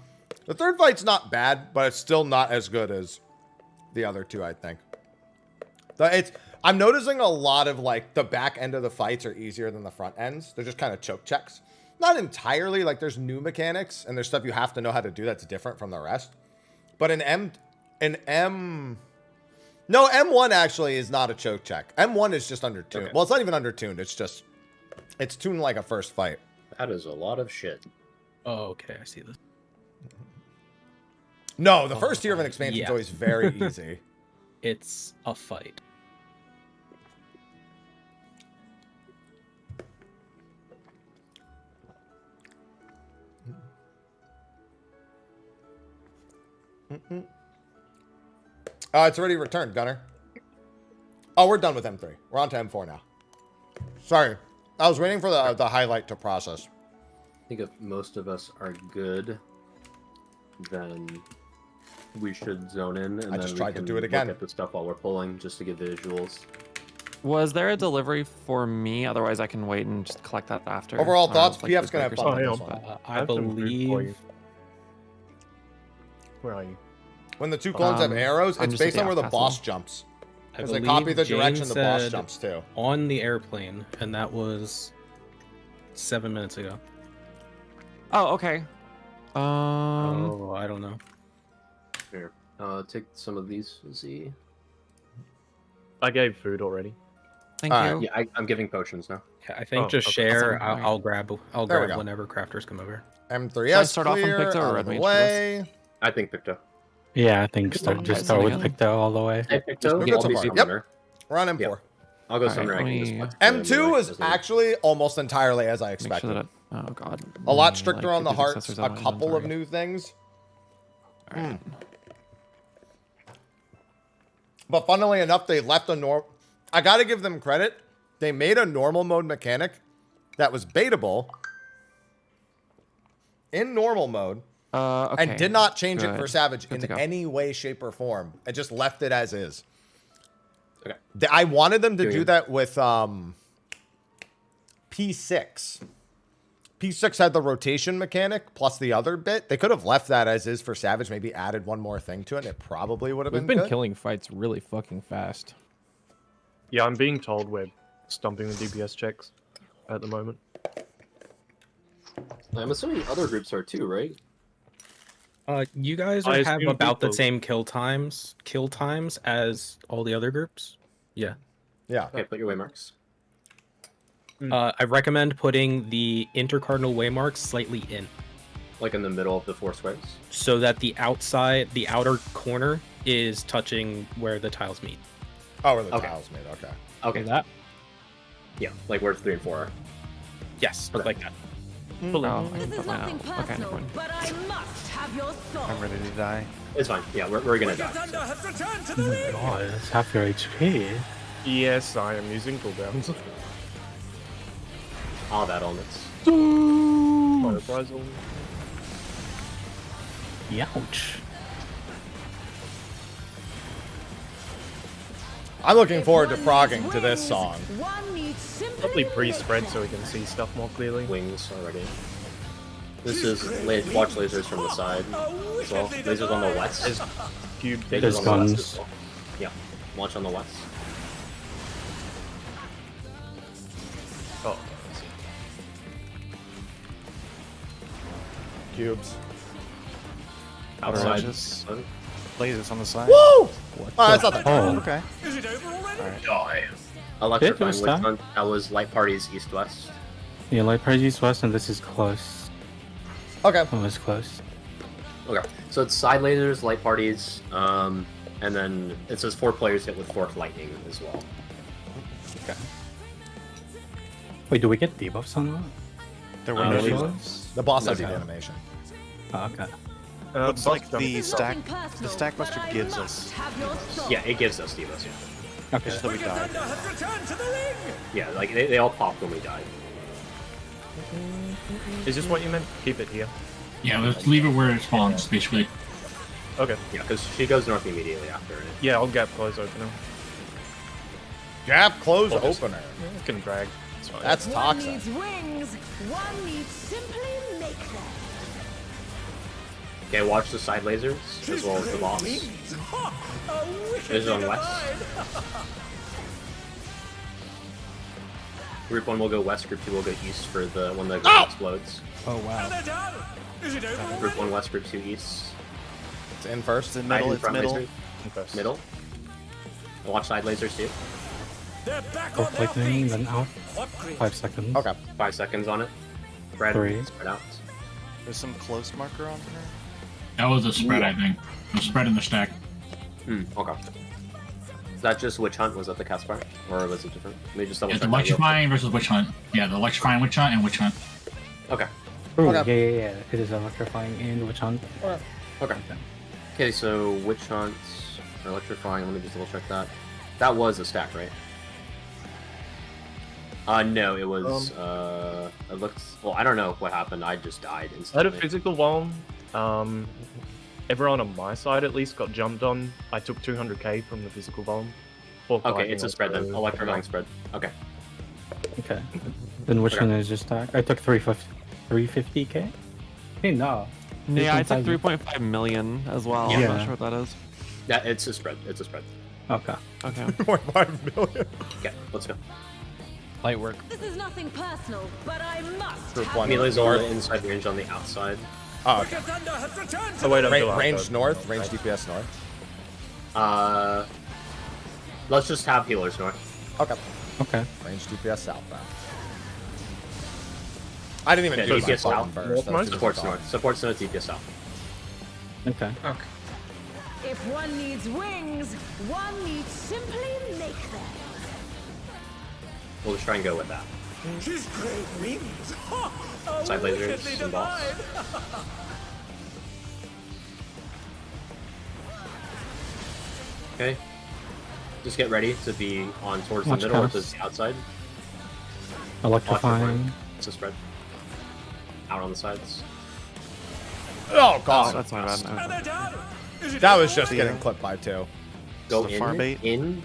The third fight's not bad, but it's still not as good as the other two, I think. I'm noticing a lot of, like, the back end of the fights are easier than the front ends. They're just kind of choke checks. Not entirely. Like, there's new mechanics, and there's stuff you have to know how to do that's different from the rest. But no, M1 actually is not a choke check. M1 is just undertuned. Okay. Well, it's not even undertuned. It's tuned like a first fight. That is a lot of shit. Oh, okay. I see this. No, the first tier of an expansion is always very easy. It's a fight. It's already returned, Gunner. Oh, we're done with M3. We're on to M4 now. Sorry. I was waiting for the highlight to process. I think if most of us are good, then we should zone in. And I just tried to do it again. Look at the stuff while we're pulling, just to get visuals. Was there a delivery for me? Otherwise, I can wait and just collect that after. Overall thoughts? PF's gonna have fun with this one. I believe. Where are you? When the two clones have arrows, it's based on where the boss jumps. Because they copy the direction the boss jumps to. On the airplane, and that was 7 minutes ago. Oh, okay. Oh, I don't know. Here, take some of these, Z. I gave food already. Thank you. Yeah, I'm giving potions now. Yeah, I think just share. I'll grab whenever crafters come over. M3S start off on Picto or Red Mage? way. I think Picto. Yeah, I think start with Picto all the way. Hey, Picto, Yep. We're on M4. Yep. I'll go Summoner. M2 is actually almost entirely as I expected. Sure oh god. A lot stricter on the hearts. A couple of new things. Right. But funnily enough, they left a normal. I gotta give them credit. They made a normal mode mechanic that was baitable in normal mode. Okay. And did not change it for Savage in any way, shape, or form. And just left it as is. Okay. I wanted them to do that with P6. P6 had the rotation mechanic plus the other bit. They could have left that as is for Savage, maybe added one more thing to it, and it probably would have been good. We've been killing fights really fucking fast. Yeah, I'm being told we're stomping the DPS checks at the moment. I'm assuming other groups are too, right? You guys have about the same kill times as all the other groups. Yeah. Yeah. Okay, put your waymarks. I recommend putting the intercardinal waymarks slightly in. Like in the middle of the 4 squares? So that the outer corner is touching where the tiles meet. Oh, where the tiles meet, okay. Okay. Like that? Yeah, like where 3 and 4 are. Yes, like that. Oh, I can put mine out. Okay, never mind. But I must have your soul. I'm ready to die. It's fine. Yeah, we're gonna die. Thunder has returned to the ring. God, that's half your HP. Yes, I am using cooldowns. All that elements. Youch. I'm looking forward to frogging to this song. One needs Probably pre-spread so we can see stuff more clearly. Wings already. This is watch lasers from the side as well. Lasers on the west. Lasers on the west as well. Yeah, launch on the west. Oh. Cubes. Outside. Lasers on the side. Woo! Oh, that's not that. Oh, okay. Is it over already? Alright. Die. Electrifying witch hunt. That was light parties east-west. Yeah, light parties east-west, and this is close. Okay. Almost close. Okay, so it's side lasers, light parties, and then it says 4 players hit with forked lightning as well. Okay. Wait, do we get debuffs on that? There were no debuffs. The boss has Okay. the animation. Oh, okay. Looks like the stack buster gives us. Yeah, it gives us debuffs, yeah. Okay. Just that we died. Yeah, like they all popped when we died. Is this what you meant? Keep it here. Yeah, let's leave it where it spawns, basically. Okay. Yeah, because she goes north immediately after it. Yeah, I'll gap close opener. Gap close Or just- opener. I can drag. It's fine. That's One toxic. needs wings, one needs simply make them. Okay, watch the side lasers as well as the boss. Lasers on west. Group 1 will go west, Group 2 will go east for the one that explodes. Oh wow. Is it over? Group 1 west, Group 2 east. It's in first. It's in middle. Hide in It's front middle. lasers. Middle. And watch side lasers too. They're back Go on their lightning, feet. then out. What creep? 5 seconds. Okay. 5 seconds on it. Spread. 3. Spread out. There's some close marker on there. That was a spread, I think. A spread in the stack. Okay. Is that just witch hunt? Was that the cast part? Or was it different? Let me just double It's check. that real quick. electrifying versus witch hunt. Yeah, the electrifying witch hunt and witch hunt. Okay. Ooh, Okay. yeah. It is electrifying and witch hunt. Okay. Okay, so witch hunt, electrifying. Let me just double check that. That was a stack, right? No, it was. It looked. Well, I don't know what happened. I just died I had instantly. a physical one. Everyone on my side at least got jumped on. I took 200k from the physical bomb. Okay, it's a spread then. Electrifying spread. Okay. Okay. Then which one is just stack? I took 350k? Hey, no. Yeah, I took 3.5. 3.5 million as well. Yeah. I'm not sure what that is. Yeah, it's a spread. It's a spread. Okay. Okay. 3.5 million. Okay, let's go. Light work. This is nothing personal, but I must Group have 1 Melee's all inside range on the outside. Oh, okay. Thunder has returned Oh, wait, until Range after. north. Range DPS north. Let's just have healers north. Okay. Okay. Range DPS southbound. I didn't even Yeah, do my DPS button south. first. That was too much Supports thought. north. Supports north. DPS south. Okay. If one needs wings, one needs simply make them. We'll just try and go with that. His great wings. Ha! Side lasers Wickedly and boss. divine. Okay. Just get ready to be on towards Watch the middle or cast. to the outside. Electrifying. It's a spread. Out on the sides. Oh Oh, god. that's my bad. And they're down. Is it That over? was just getting clipped by 2. Go the in. far bait. In.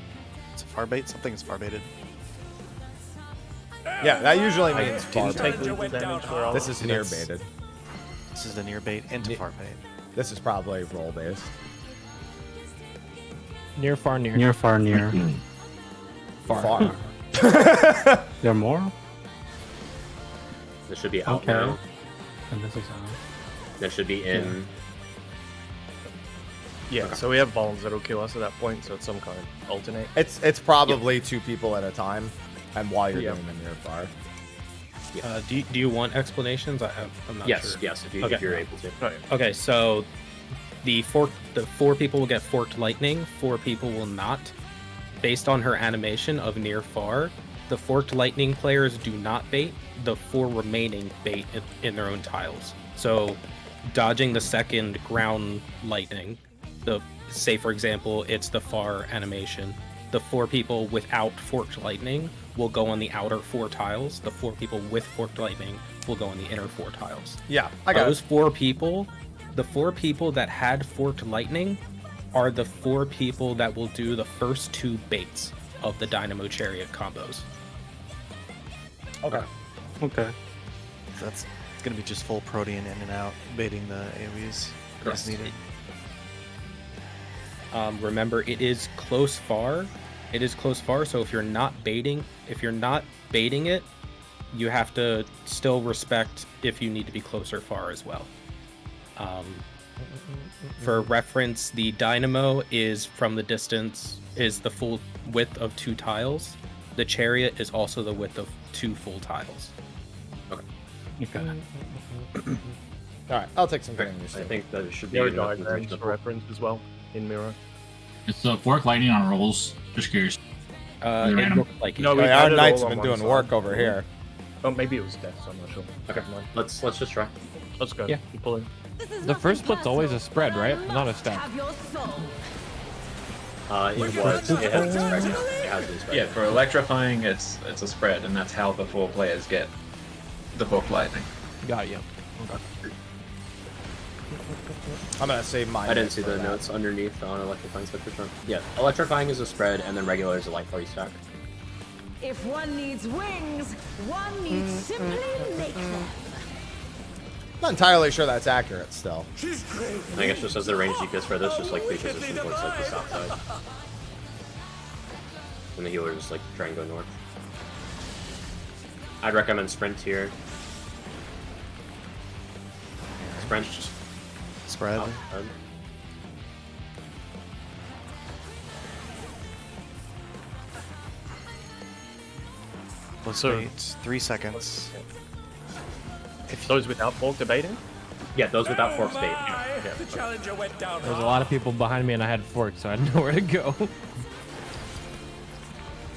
It's a far bait. Something is far baited. Yeah, that usually I means far didn't take bait. lethal damage where I This was. is near That's- baited. This is the near bait into far bait. This is probably roll based. Near, far, near. Near, far, near. Far. There are more? This should be out Okay. now. And this is out. This should be in. Yeah, so we have bombs that'll kill us at that point, so it's some kind of alternate. It's probably 2 people at a time, and while you're Yeah. doing the near far. Do you want explanations? I'm not Yes, sure. yes, if Okay. you're able to. Okay, so the 4 people will get forked lightning, 4 people will not. Based on her animation of near far, the forked lightning players do not bait. The 4 remaining bait in their own tiles. So, dodging the second ground lightning, say for example, it's the far animation. The 4 people without forked lightning will go on the outer 4 tiles. The 4 people with forked lightning will go on the inner 4 tiles. Yeah, I got Those it. 4 people, the 4 people that had forked lightning are the 4 people that will do the first 2 baits of the Dynamo Chariot combos. Okay. Okay. That's gonna be just full Protean in and out, baiting the AoEs as needed. Remember, it is close far. It is close far. So if you're not baiting it, you have to still respect if you need to be close or far as well. For reference, the dynamo is from the distance is the full width of 2 tiles. The chariot is also the width of 2 full tiles. Okay. All right, I'll take some getting used to. I think that it should be There are enough diagrams information. for reference as well in Mirror. It's the fork lightning on rolls. Just curious. It looked like No, we our had it knights all have on been one doing side. work over here. Oh, maybe it was death, so I'm not sure. Okay, let's just try. Let's go. Yeah. Keep pulling. The first split's always a spread, right? Not a stack. It was. It has been spread. It has been spread. Yeah, for electrifying, it's a spread, and that's how the 4 players get the fork lightning. Got you. Okay. I'm gonna save mine. I didn't see for the that. notes underneath on electrifying spectrum. Yeah, electrifying is a spread, and then regular is a light party stack. If one needs wings, one needs simply make them. Not entirely sure that's accurate still. I guess just as the range DPS for this, just like pre-position towards like the south side. And the healer just like try and go north. I'd recommend sprint here. Sprint. Spread. Up, spread. Let's So- wait 3 seconds. If those without fork debating? Yeah, those without forks bait. The challenger went down There's a lot of people behind me, and I had forks, so I had nowhere to go.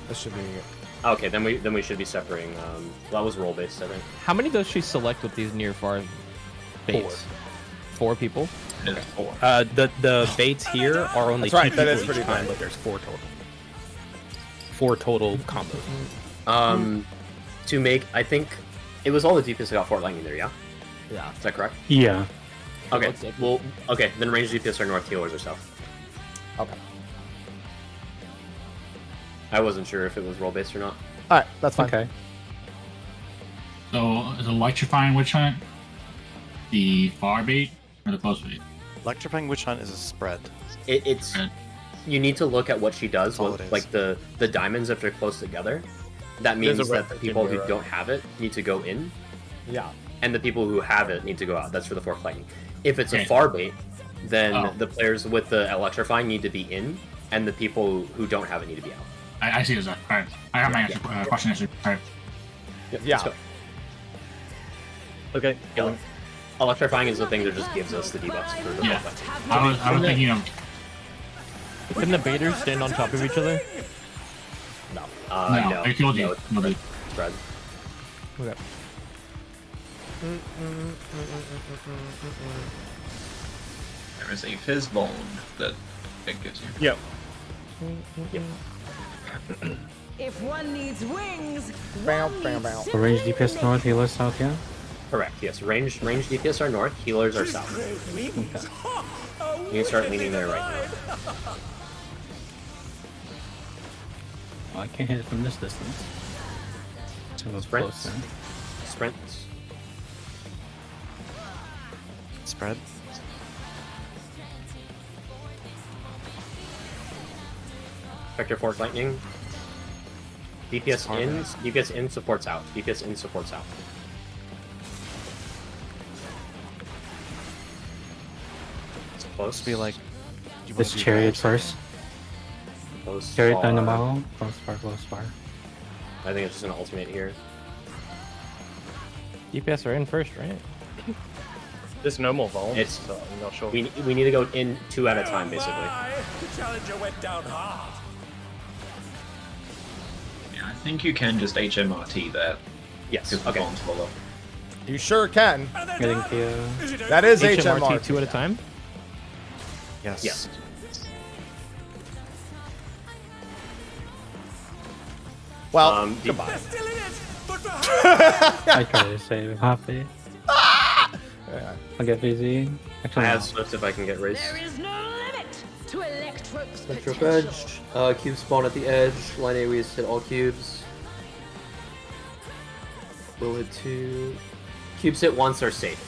This should be. Okay, then we should be separating. That was roll based, I think. How many does she select with these near far baits? 4 people. The baits here are only That's right, 2 that people is each pretty time, big. but there's 4 total. 4 total combos. To make, I think it was all the DPS that got Fort Lightning there, yeah? Yeah. Is that correct? Yeah. Okay, well, okay, then range DPS are north, healers are south. Okay. I wasn't sure if it was roll based or not. All right, that's fine. Okay. So, is electrifying witch hunt the far bait or the close bait? Electrifying Witch Hunt is a spread. It's you need to look at what she does all with it is. like the diamonds if they're close together. That There's means a that the reference people in who Mirror. don't have it need to go in, Yeah. and the people who have it need to go out. That's for the fork lightning. If it's a Okay. far bait, then Oh. the players with the electrifying need to be in, and the people who don't have it need to be out. I see it as that. Alright. I got my answer, question answered. Alright. Yeah. Let's go. Okay. Yeah. Electrifying is the thing that just gives us the debuffs for the Yeah. fork lightning. I was thinking of. Can the baiters stand on top of each other? No. No, I told you. No, it's No, they- spread. Okay. There is a fizz bone that it gives you. Yep. If one needs wings, Bow, one bow, needs bow. So range simply DPS make north, healer south, yeah? Correct. Yes. Range DPS are north, healers are south. You can start leaning there right now. Well, I can't hit it from this distance. Too Sprint. close then. Sprint. Spread. Vector Fork Lightning. DPS in, supports out. DPS in, supports out. It's close. Be like. This chariot first. Close. Chariot far. dynamo. Close far, close far. I think it's just gonna ultimate here. DPS are in first, right? There's no more volume, It's- so I'm not sure. We need to go in 2 at a time, basically. The challenger went down hard. Yeah, I think you can just HMRT that. Yes. Because the Okay. bombs full up. You sure can. Getting to That is HMRT HMRT. 2 at a time? Yes. Yes. Well, Deep- goodbye. Still in it, but for I try to save happy. Yeah. I'll get busy. I Actually, have no. Swift if I can get race. There is no limit to Electro's Electric potential. Edge. Cube spawn at the edge. Line AoEs hit all cubes. Will it to... Cubes hit once are safe.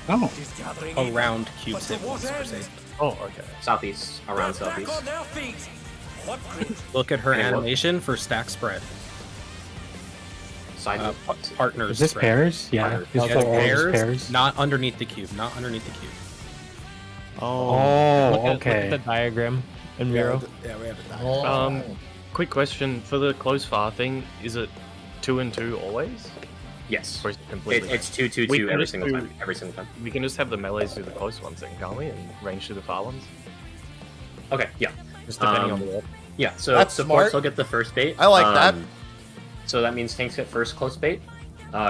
Oh. Around cubes hit once are safe. Oh, okay. Southeast, around southeast. Look at her And what? animation for stack spread. Side Partners. Is this spread. pairs? Yeah. Partners. It's Yeah, for all these pairs, pairs. not underneath the cube. Not underneath the cube. Oh, Look at okay. the diagram in Miro. Yeah, we have it. Down. Quick question for the close far thing: is it 2 and 2 always? Yes. Or is it completely? It's 2-2-2 We can every just single do- time. Every single time. We can just have the melees do the close ones then, can't we? And range do the far ones. Okay, yeah. Just depending on the wall. Yeah, so That's supports smart. will get the first bait. I like that. So that means tanks get first close bait.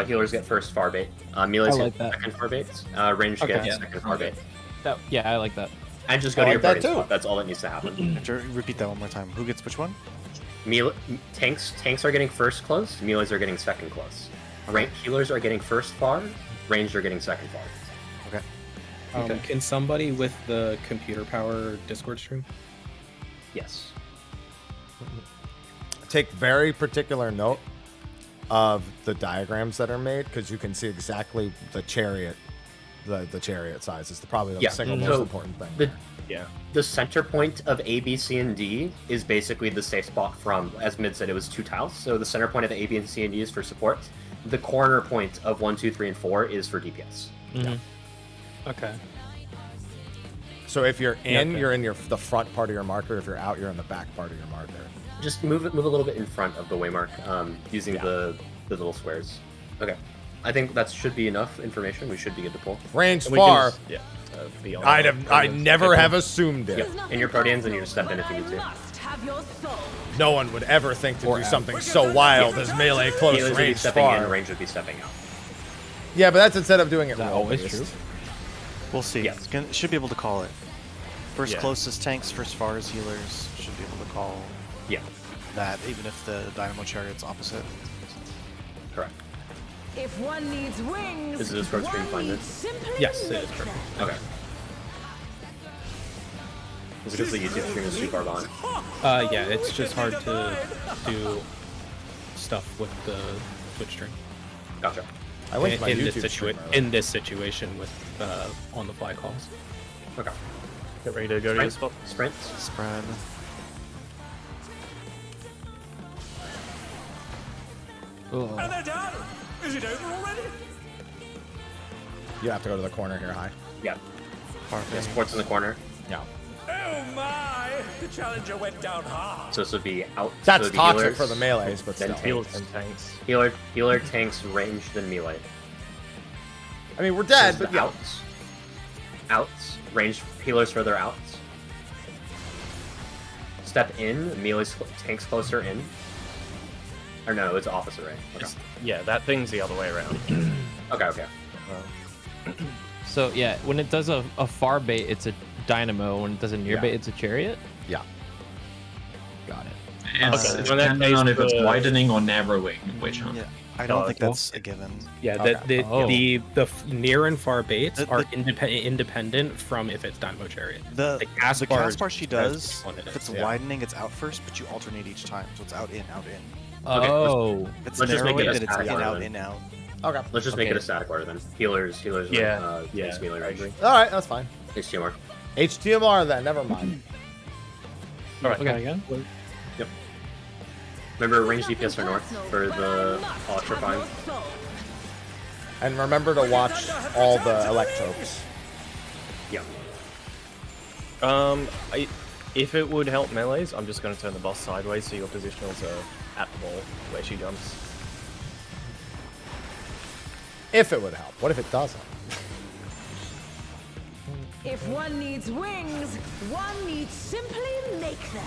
Healers get first far bait. Melees I like get that. second far bait. Range Okay. gets Yeah. second far bait. Yeah, I like that. And just go I to like your that party too. spot. That's all that needs to happen. Repeat that one more time. Who gets which one? Tanks are getting first close. Melees are getting second close. Healers are getting first far. Ranged are getting second far. Okay. Can somebody with the computer power Discord stream? Yes. Take very particular note of the diagrams that are made because you can see exactly the chariot, the chariot size is probably the single most important thing. The center point of A, B, C, and D is basically the safe spot from, as Mid said, it was 2 tiles. So the center point of the A, B, and C, and D is for support. The corner point of 1, 2, 3, and 4 is for DPS. Okay. So if you're in, you're in the front part of your marker. If you're out, you're in the back part of your marker. Just move a little bit in front of the waymark using the little squares. Okay. I think that should be enough information. We should be good to pull. Range And we can far. just- beyond I that. never have assumed it. Yeah. In your proteans, and you just step in if you need to. No one would ever think to do something so wild as melee close Healers would be range stepping far. in, range would be stepping out. Yeah, but that's instead of doing it that roll always based. true? We'll see. Yeah. Should be able to call it. First Yeah. closest tanks, first fars healers. Should be able to call Yeah. that, even if the Dynamo Chariot's opposite. Correct. If one needs wings, Is the Discord stream one fine needs then? simply Yes, it make is perfect. them. Okay. Is it because the YouTube stream is too far behind? Yeah, it's just hard to do stuff with the Twitch stream. Gotcha. I linked my in YouTube this stream in this situation with on the fly calls. Okay. Get ready to go to your spot. Sprint. Spread. And they're done! Is it over already? You have to go to the corner here, high. Yeah. Yeah, support's in the corner. Yeah. Oh my! The challenger went down hard. So this would be out. That's so the toxic healers, for the melees, but then still. tanks. And tanks. Healer tanks ranged then melee. I mean, we're dead, So but the yeah. outs, range healers further out. Step in, melee's tanks closer in. Or no, it's opposite, right? Okay. Yeah, that thing's the other way around. Okay. So yeah, when it does a far bait, it's a dynamo. When it does a near Yeah. bait, it's a chariot. Yeah. Got it. It's Okay, so in that depending on case, if it's the- widening or narrowing Witch Hunt. Yeah, I don't Oh, think well. that's a given. Yeah, Okay. the near and far baits The- are independent from if it's Dynamo Chariot. The cast bar cast is bar she as does, one it if it's is, widening, it's out first, but you alternate each time. So it's out, in, out, in. Okay, Oh, If it's let's just make narrowing, it a then it's static in, order out, then. in, out. Okay. Let's just make it Okay. a static order then. Healers, Yeah, tanks, melee range. All right, that's fine. HTMR. HTMR then, never mind. All right. Okay, again? Yep. Remember, range DPS are north for the electrifying. And remember to watch all the electropes. Yeah. If it would help melees, I'm just going to turn the boss sideways so your positionals are at the ball where she jumps. If it would help. What if it doesn't? If one needs wings, one needs simply make them.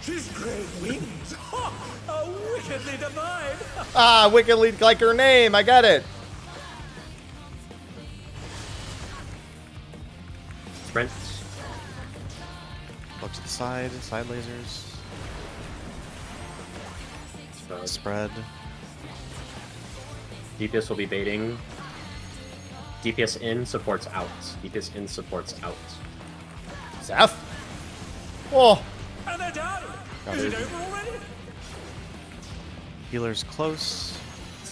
She's great wings! Ha! A wickedly divine! Ah, wickedly like her name. I get it. Sprints. Look to the side lasers. Spread. DPS will be baiting. DPS in supports out. DPS in supports out. Seth? Oh. And they're done! Is it over already? Healer's close.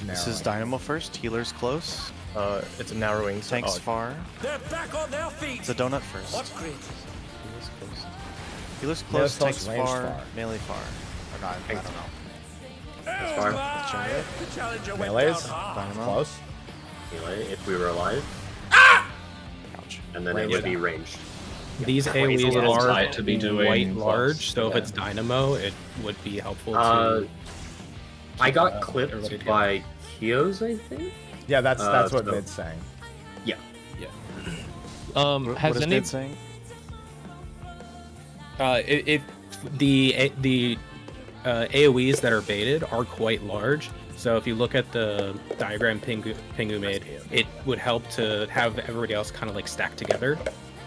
This is Dynamo first. Healer's close. It's a narrowing. Tanks far. They're back on their feet. It's a donut first. What great? Healer's close. Tanks range far. Melee far. Or not? I don't know. That's far. The challenger went Melee's down hard. Dynamo. close. Melee, if we were alive. Ouch. And then it would be ranged. These Crazy AoEs little are side to be doing quite plus. large, so if Yeah. it's Dynamo, it would be helpful Uh, to. I got everybody clipped together. by Kios, I think. Yeah, that's what so- Mid's saying. Yeah. Has what is any Mid saying? If the AoEs that are baited are quite large, so if you look at the diagram Pingu made, it would help to have everybody else kind of like stack together,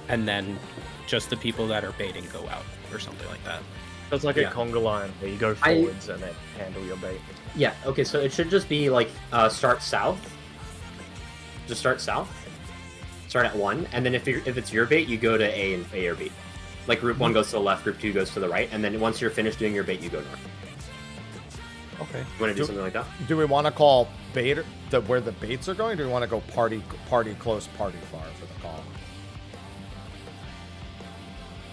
and then just the people that are baiting go out or something like that. It's like Yeah. a conga line where you go forwards and then handle your bait. Yeah, okay, so it should just be like start south. Just start south. Start at 1, and then if it's your bait, you go to A or B. Like group 1 goes to the left, group 2 goes to the right, and then once you're finished doing your bait, you go north. Okay. You want to do something like that? Do we want to call bait where the baits are going? Or do we want to go party close, party far for the call?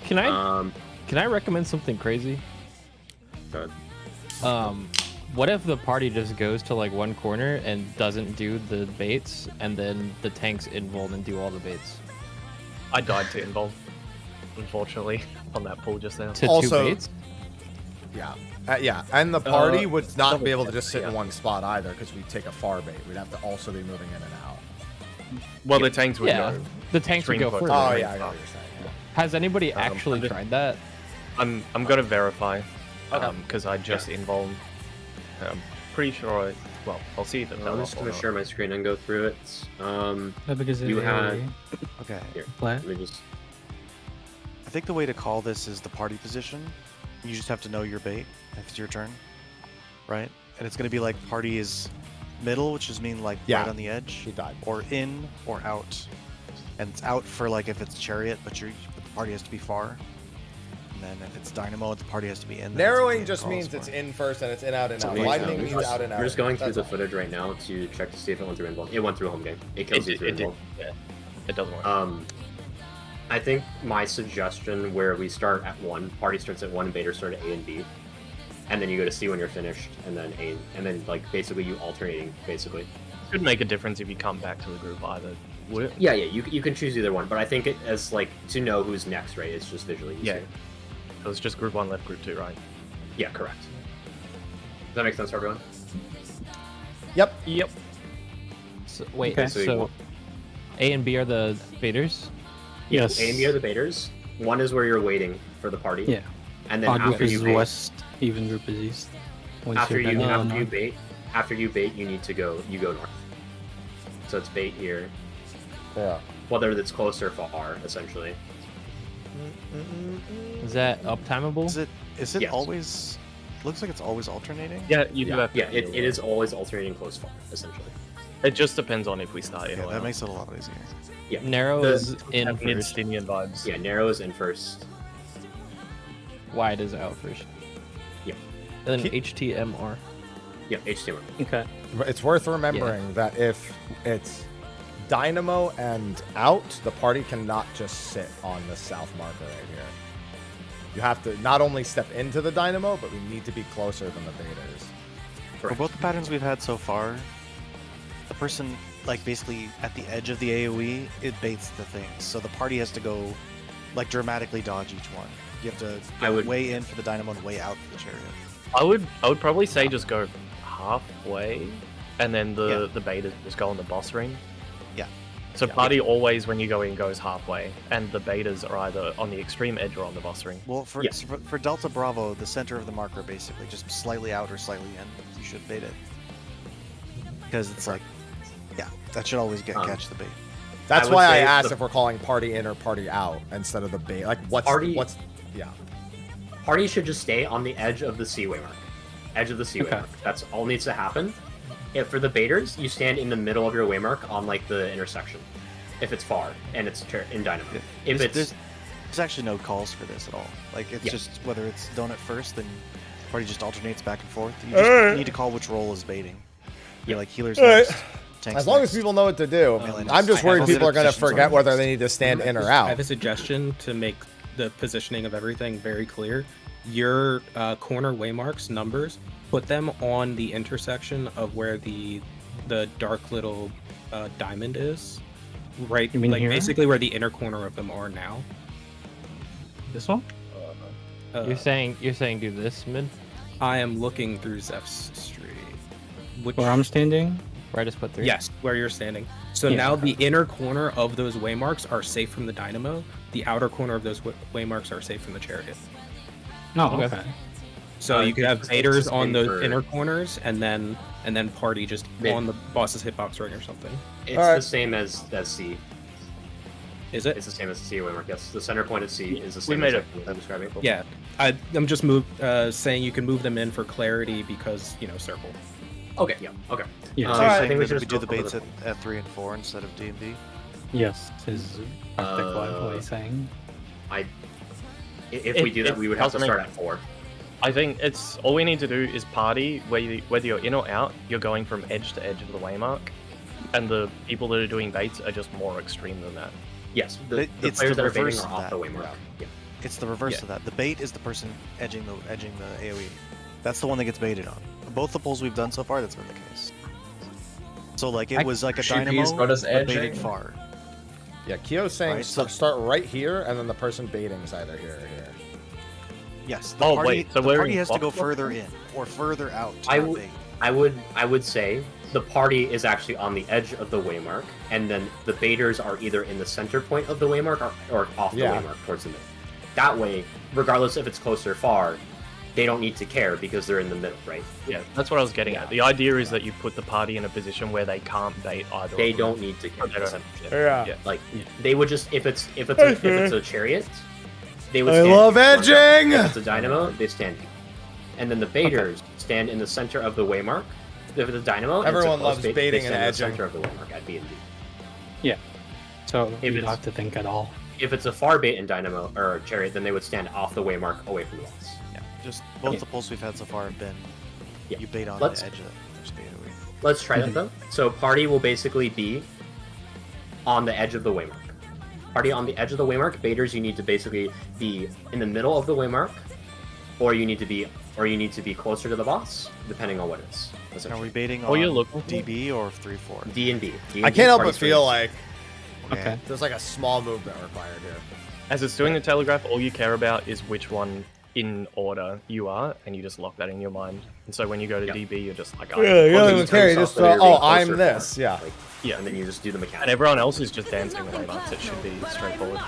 Can I recommend something crazy? Go ahead. What if the party just goes to like one corner and doesn't do the baits, and then the tanks invuln and do all the baits? I died to invuln, unfortunately, on that pull just now. To Also- 2 baits? Yeah. Yeah, and the party would not be able to double just sit check, in yeah. one spot either, because we'd take a far bait. We'd have to also be moving in and out. Well, the tanks would Yeah, go. the tanks would go Stream further. Oh, right? yeah, I know what you're saying. Yeah. Has anybody actually I'm just- tried that? I'm gonna verify, because I just invuln. I'm pretty sure. I'll see if it I'm fell just off or gonna not. share my screen and go through it. Because You had. Okay. Here, Plant. let me just. I think the way to call this is the party position. You just have to know your bait if it's your turn, right? And it's gonna be like party is middle, which is mean like Yeah. right on the edge, She died. or in or out. And it's out for like if it's chariot, but the party has to be far. And then if it's dynamo, the party has to be in. then it's Narrowing in just calls means for it's it. in first and it's in, out, and out. We're Widening just- means out and out. We're just going through That's the all. footage right now to check to see if it went through invuln. It went through home game. It kills you through It did. invuln. Yeah, it doesn't work. I think my suggestion where we start at 1, party starts at 1, and baiters start at A and B, and then you go to C when you're finished, and then A, and then like basically you alternating basically. Could make a difference if you come back to the group either, would it? Yeah, you can choose either one, but I think it as like to know who's next, right? It's just visually easier. Yeah. So it's just group 1 left, group 2, right? Yeah, correct. Does that make sense for everyone? Yep. Yep. So, wait, Okay. So you so want- A and B are the baiters? Yes. A and B are the baiters. 1 is where you're waiting for the party. Yeah. And then Odd group after is you bait, west, even group is east. Once after you're you done, after you north. bait, after you bait, you need to go. You go north. So it's bait here. Yeah. Whether it's close or far, essentially. Is that uptimable? Is it Yes. always? Looks like it's always alternating. Yeah, you do Yeah, have to. yeah. It is always alternating close far, essentially. It just depends on if we start in Yeah, or that out. makes it a lot easier. Yeah. Narrow The- is in Have first. mid-Stinian vibes. Yeah, narrow is in first. Wide is out first. Yeah. And then HTMR. Yeah, HTML. Okay. It's worth remembering that if it's dynamo and out, the party cannot just sit on the south marker right here. You have to not only step into the dynamo, but we need to be closer than the baiters. For both the patterns we've had so far, the person like basically at the edge of the AoE, it baits the things. So the party has to go like dramatically dodge each one. You have to go way in for the dynamo and way out for the chariot. I would probably say just go halfway, and then the betas just go on the boss ring. Yeah. So party always when you go in goes halfway, and the betas are either on the extreme edge or on the boss ring. Well, for Delta Bravo, the center of the marker basically just slightly out or slightly in. You should bait it because it's like, yeah, that should always catch the bait. That's why I asked if we're calling party in or party out instead of the bait. Like, what's yeah. Party should just stay on the edge of the seaway mark. Edge of the seaway mark. That's all needs to happen. If for the baiters, you stand in the middle of your waymark on like the intersection. If it's far and it's in dynamo. If it's there's actually no calls for this at all. Like it's just whether it's donut first, then Party just alternates back and forth. You just need to call which role is baiting. Yeah, like healers next. Tanks As long next. as people know what to do. I'm just worried people are going to forget whether they need to stand in or I out. have a suggestion to make the positioning of everything very clear. Your corner waymarks numbers, put them on the intersection of where the dark little diamond is. Right, You mean like here? basically where the inner corner of them are now. This one? You're saying do this mid? I am looking through Zeph's street. Where I'm standing? Where I just put 3? Yes, where you're standing. So Yeah. now the inner corner of those waymarks are safe from the dynamo. The outer corner of those waymarks are safe from the chariot. Oh, okay. So you could have it's baiters just on in those for- inner corners, and then party just Mid. on the boss's hitbox ring or something. It's Alright. the same as C. Is it? It's the same as the C waymark. Yes, the center point at C is the same. made as it. I'm describing. Yeah, I'm just saying you can move them in for clarity because circle. Okay. Yeah. Okay. Yeah. So you're I saying think we that should we just do go the for baits at 3 and 4 instead of D and B? Yes, is what he's saying. If we do that, we would have to start at 4. I think it's all we need to do is party whether you're in or out. You're going from edge to edge of the waymark, and the people that are doing baits are just more extreme than that. Yes, the It's players the that are baiting reverse are of off that. the waymark. Yeah. It's the reverse of that. The bait is the person edging the AoE. That's the one that gets baited on. Both the pulls we've done so far, that's been the case. So like it was like a dynamo, got us but baited edging. far. Yeah, Kyo's saying Right, so- start right here, and then the person baiting is either here or here. Yes. The Oh, party, wait, so the we're party in has to go block? further in or further out. To I not would- bait. I would say the party is actually on the edge of the waymark, and then the baiters are either in the center point of the waymark or off the Yeah. waymark towards the middle. That way, regardless if it's close or far, they don't need to care because they're in the middle, right? Yeah, that's what I was getting at. The idea is that you put the party in a position where they can't bait either. They of them. don't need to care. They don't have to care. Yeah. Yeah. Like they would just if it's a chariot, they would. I Stand love in front. edging! If it's a dynamo, they stand here. And then the baiters stand in the center of the waymark. If it's a dynamo, and it's a Everyone close loves bait, baiting they and stand in the edging. center of the waymark at B and D. Yeah. So If you don't it's- have to think at all. If it's a far bait and dynamo or chariot, then they would stand off the waymark away from the walls. Yeah. Just both the pulls we've had so far have been you bait on Let's- the edge of the AoE. Let's try that though. So party will basically be on the edge of the waymark. Party on the edge of the waymark. Baiters, you need to basically be in the middle of the waymark, or you need to be closer to the boss, depending on what it is. Are we baiting Oh, you're on looking for? DB or 3-4? D and B. I can't help but feel like Okay. there's like a small movement required here. As it's doing the telegraph, all you care about is which one in order you are, and you just lock that in your mind. And so when you go to DB, you're just like, Yeah, you don't even care. You just I'm this. Yeah. Yeah, and then you just do the mechanics. And everyone else is just dancing the waymarks. It should be straightforward.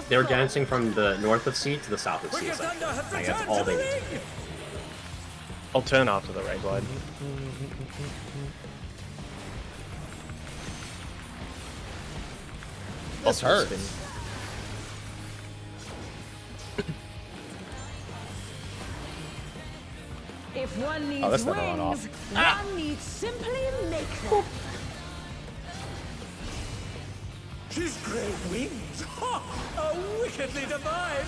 They're dancing from the north of C to the south of C. Essentially. Like, that's all they need. I'll turn after the raid glide. This hurts. If one needs Oh, that's never wings, went off. one needs simply make them. She's great wings. Ha! How wickedly divine.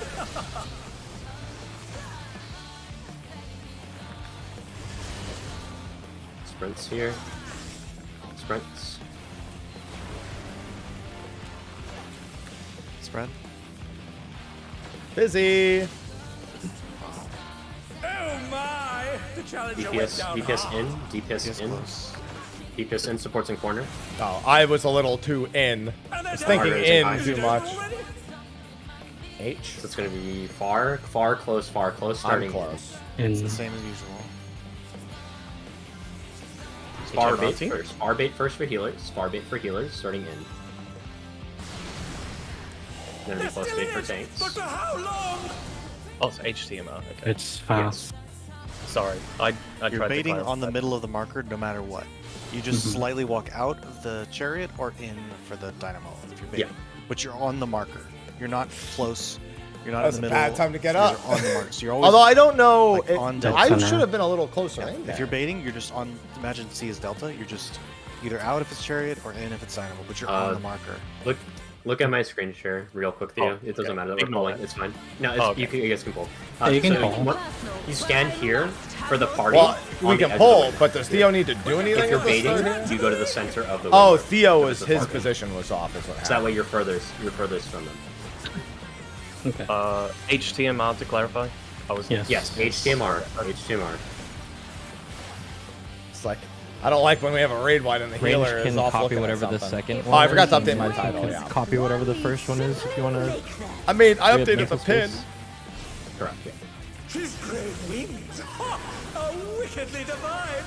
Sprints here. Sprints. Spread. Busy. Oh my! The challenger went DPS, down DPS hard. in, DPS in. close. DPS in, supports in corner. Oh, I was a little too in. I was thinking in too much. H. So it's going to be far, close, starting I'm close. It's the same as usual. Far bait HMRT? first. Far bait first for healers. Far bait for healers, starting in. Then we close bait for tanks. But for how long? Oh, it's HTML. Okay. It's fast. Sorry, I You're tried to baiting clarify. on the middle of the marker no matter what. You just slightly walk out of the chariot or in for the dynamo if you're baiting. But you're on the marker. You're not close. You're not That's in the a middle. bad time to get you're up. on the marker. So you're always Although I don't know, like, on Delta. I should have been a little closer in there. If you're baiting, you're just on. Imagine C is Delta. You're just either out if it's chariot or in if it's dynamo, but you're on the marker. Look at my screen share real quick, Theo. It doesn't matter that we're Ignore pulling. it. It's fine. No, it's, Okay. you guys can pull. Yeah, you can pull. You stand here for the party. Well, we on the can edge of the pull, window. but does Theo need to do anything? If you're at this baiting, time? you go to the center of the Oh, window. Theo was the his party. position was off. Is what So happened. that way you're furthest from them. Okay. HTMR to clarify. I was Yes. Yes, HTMR. HTMR. It's like I don't like when we have a raid wide and the Range healer is can off copy looking at whatever the something. second Oh, one I forgot to is, update my and title. can Yeah. Copy whatever the first one is if you want to. I mean, I updated the pin. Correct. Yeah. His great wings are wickedly divine.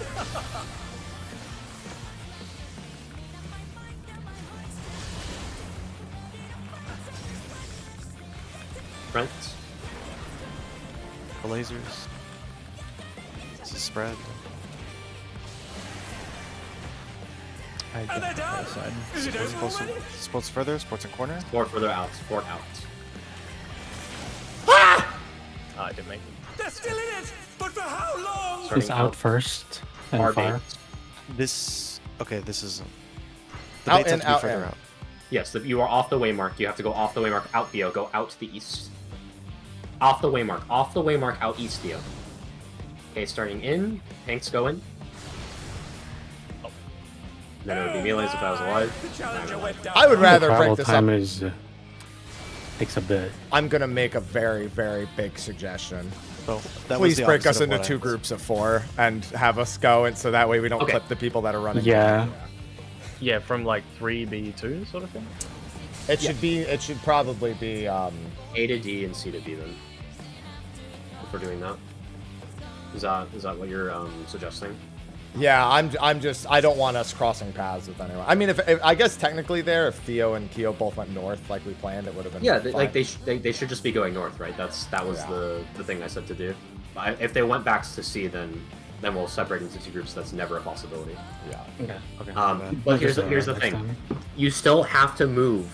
Brent. The lasers. This is spread. I And they're done. Is it over already? Sports further, sports in corner. Sport further out. Sport out. I didn't make it. They're still in it, but for how long? He's out first and Far fire. bait. This okay. This isn't. The Out baits have and to be out further and. out. Yes, you are off the waymark. You have to go off the waymark. Out, Theo. Go out to the east. Off the waymark. Off the waymark. Out east, Theo. Okay, starting in. Hanks going. Oh. Then it would be melees if I was alive. The challenger went down. I would rather Travel break this time up. is takes a bit. I'm gonna make a very, very big suggestion. So that was Please the break opposite us of into what I 2 was- groups of 4 and have us go, and so that way we don't Okay. clip the people that are running. Yeah. Yeah, from like 3B2 sort of thing. It should be. It should probably be. A to D and C to B then. If we're doing that. Is that what you're suggesting? Yeah, I'm just. I don't want us crossing paths with anyone. I mean, if I guess technically there, if Theo and Keo both went north like we planned, it would have been. Yeah, fine. like they should just be going north, right? That was the thing I said to do. If they went back to C, then we'll separate into 2 groups. That's never a possibility. Yeah. Okay. Okay. But here's the thing: you still have to move.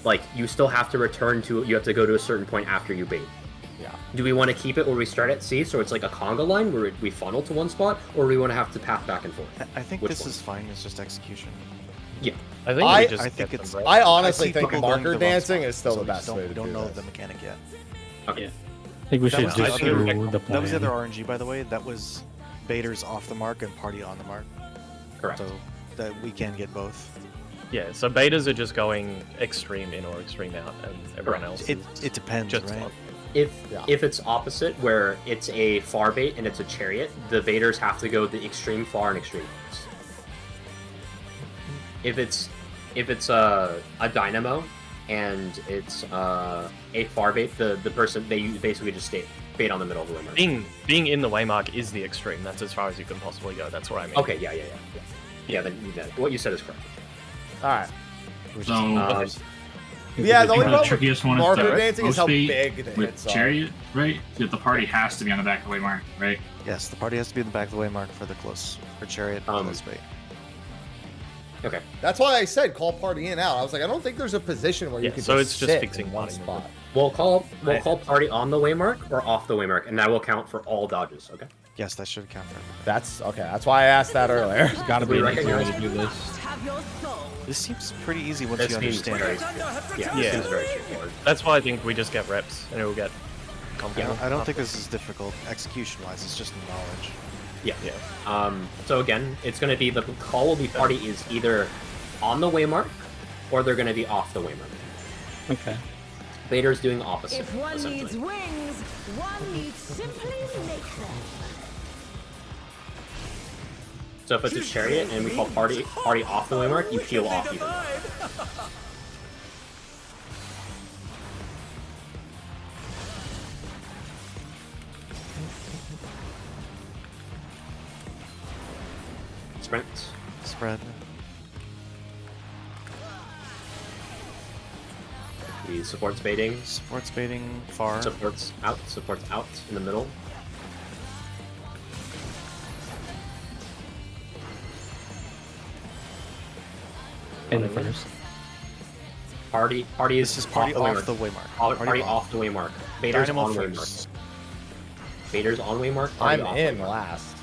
Like you still have to return to. You have to go to a certain point after you bait. Yeah. Do we want to keep it where we start at C, so it's like a conga line where we funnel to one spot, or do we want to have to path back and forth? I think Which this one? is fine. It's just execution. Yeah. I think I we just think get it's- them, I right? honestly see think people going to marker the wrong dancing spot, is still so the we best just way to don't do know this. the mechanic yet. Okay. I think we That should was just the other- do the plan. That was the other RNG, by the way. That was baiters off the mark and party on the mark. Correct. So that we can get both. Yeah, so betas are just going extreme in or extreme out, and everyone else It is it depends, just right? on. If it's opposite, where it's a far bait and it's a chariot, the baiters have to go the extreme far and extreme close. If it's a dynamo and it's a far bait, the person they basically just stay bait on the middle of the waymark. Being in the waymark is the extreme. That's as far as you can possibly go. That's what I mean. Okay, yeah. Then what you said is correct. All right. So, Yeah, the only the problem trickiest with one is marker the dancing is how post bait big the with hits are. chariot, right? That the party has to be on the back of the waymark, right? Yes, the party has to be in the back of the waymark for the close for chariot close bait. Okay. That's why I said call party in out. I was like, I don't think there's a position where you Yeah, can so just it's just sit fixing in one party spot. We'll call party on the waymark or off the waymark, and that will count for all dodges. Okay. Yes, that should count for everything. That's okay. That's why I asked that earlier. There's got to be We an easier way recognize- to do this. This seems pretty easy once This you seems understand very it. Yeah, Yeah. seems very straightforward. That's why I think we just get reps, and it will get comfortable. I don't think this is difficult execution-wise. It's just knowledge. Yeah. So again, it's going to be the call will be party is either on the waymark or they're going to be off the waymark. Okay. Vader's doing opposite. If one essentially. needs wings, one needs simply make them. So if it's a chariot and we call party off the waymark, you peel off even. Sprint. Spread. The support's baiting. Support's baiting far. Support's out. Support's out in the middle. In the first. Party is This is party off off the waymark. Party off the waymark. Vader's Dynamo on first. waymark. Vader's on waymark. Party I'm off in waymark. last.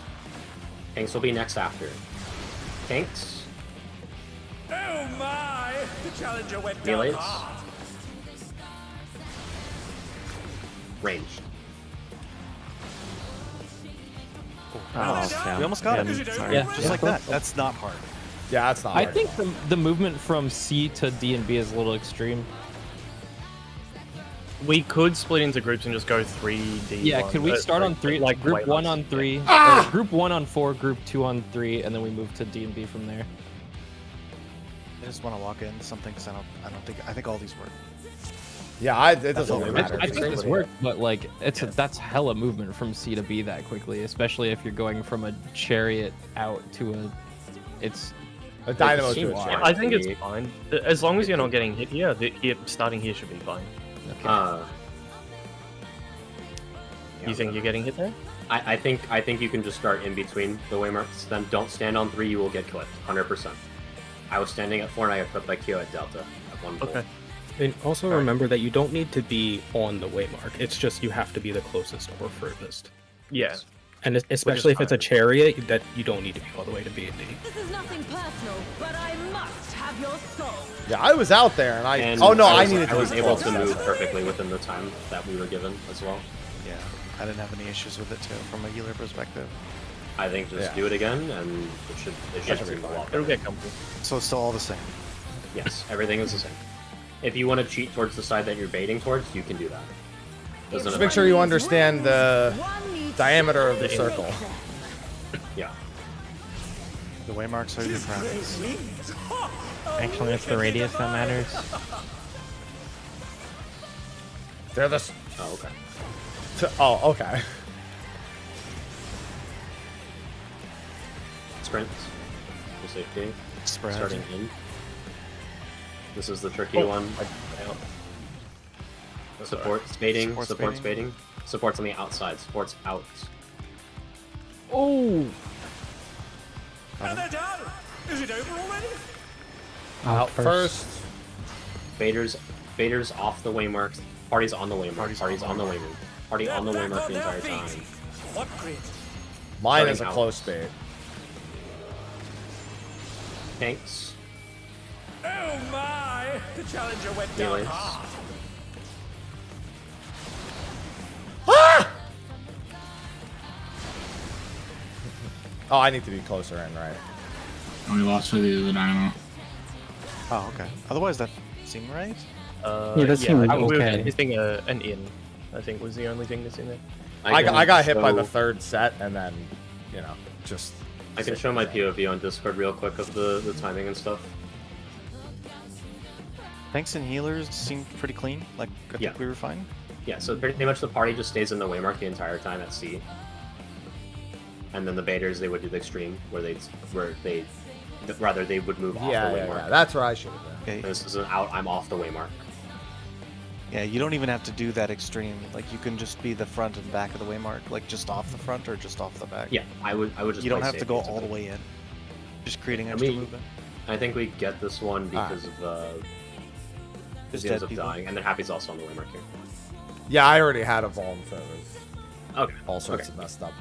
Tanks will be next after. Tanks. Oh my! The challenger went Melees. down hard. Range. Oh, we almost got it. Sorry. Yeah, Just like that. That's not hard. Yeah, that's not I hard. think the movement from C to D and B is a little extreme. We could split into groups and just go 3D. Yeah, could we start on 3, like group 1 on 3, or group 1 on 4, group 2 on 3, and then we move to D and B from there? I just want to lock in something because I think all these work. Yeah, it doesn't really matter. I think this works, but like that's hella movement from C to B that quickly, especially if you're going from a chariot out to a dynamo to to a chariot. I think it's fine as long as you're not getting hit here. Starting here should be fine. Okay. You think you're getting hit there? I think you can just start in between the waymarks. Then don't stand on 3. You will get clipped 100%. I was standing at 4 and I got clipped by Kyo at Delta at 1 Okay. And also remember that you don't need to be on the waymark. It's just you have to be the closest or furthest. Yeah. And especially if it's a chariot, that you don't need to be all the way to B and D. This is nothing personal, but I must have your soul. Yeah, I was out there and I. And I needed to. I was be able close. to move perfectly within the time that we were given as well. Yeah, I didn't have any issues with it too from a healer perspective. I think just do it again, and it should seem a lot better. It'll get comfy. So it's still all the same. Yes, everything is the same. If you want to cheat towards the side that you're baiting towards, you can do that. Just make sure you understand the diameter of the circle. Yeah. The waymarks are your friends. Actually, it's the radius that matters. They're the. Oh, okay. Oh, okay. Sprint. For safety. Spread. Starting in. This is the tricky one. Support spading. Support spading. Support's on the outside. Support's out. Oh! And they're done. Is it over already? Out first. Bader's off the waymarks. Party's on the waymark. Party's on the waymark. Party on the waymark the entire time. What grid? Mine is a Starting out. close bait. Tanks. Oh my! The challenger went down Melees. hard. Oh, I need to be closer in, right? And we lost to the dynamo. Oh, okay. Otherwise, that seemed right. Yeah, that seemed I was okay. missing an in. I think was the only thing missing there. I got hit by the third set, and then, just. I can show my POV on Discord real quick of the timing and stuff. Tanks and healers seemed pretty clean. Like, I think we were fine. Yeah, so pretty much the party just stays in the waymark the entire time at C. And then the baiters, they would do the extreme, where they would move off the waymark. Yeah, that's where I should have been. Okay. And this is an out, I'm off the waymark. Yeah, you don't even have to do that extreme. Like, you can just be the front and back of the waymark, like just off the front or just off the back. Yeah, I would just. You don't play have to safe go into all the it. way in. Just creating And extra we- movement. I think we get this one because of Just he ends dead up people. dying, and then Happy's also on the waymark here. Yeah, I already had a Vuln, so it was Okay. all sorts of messed up.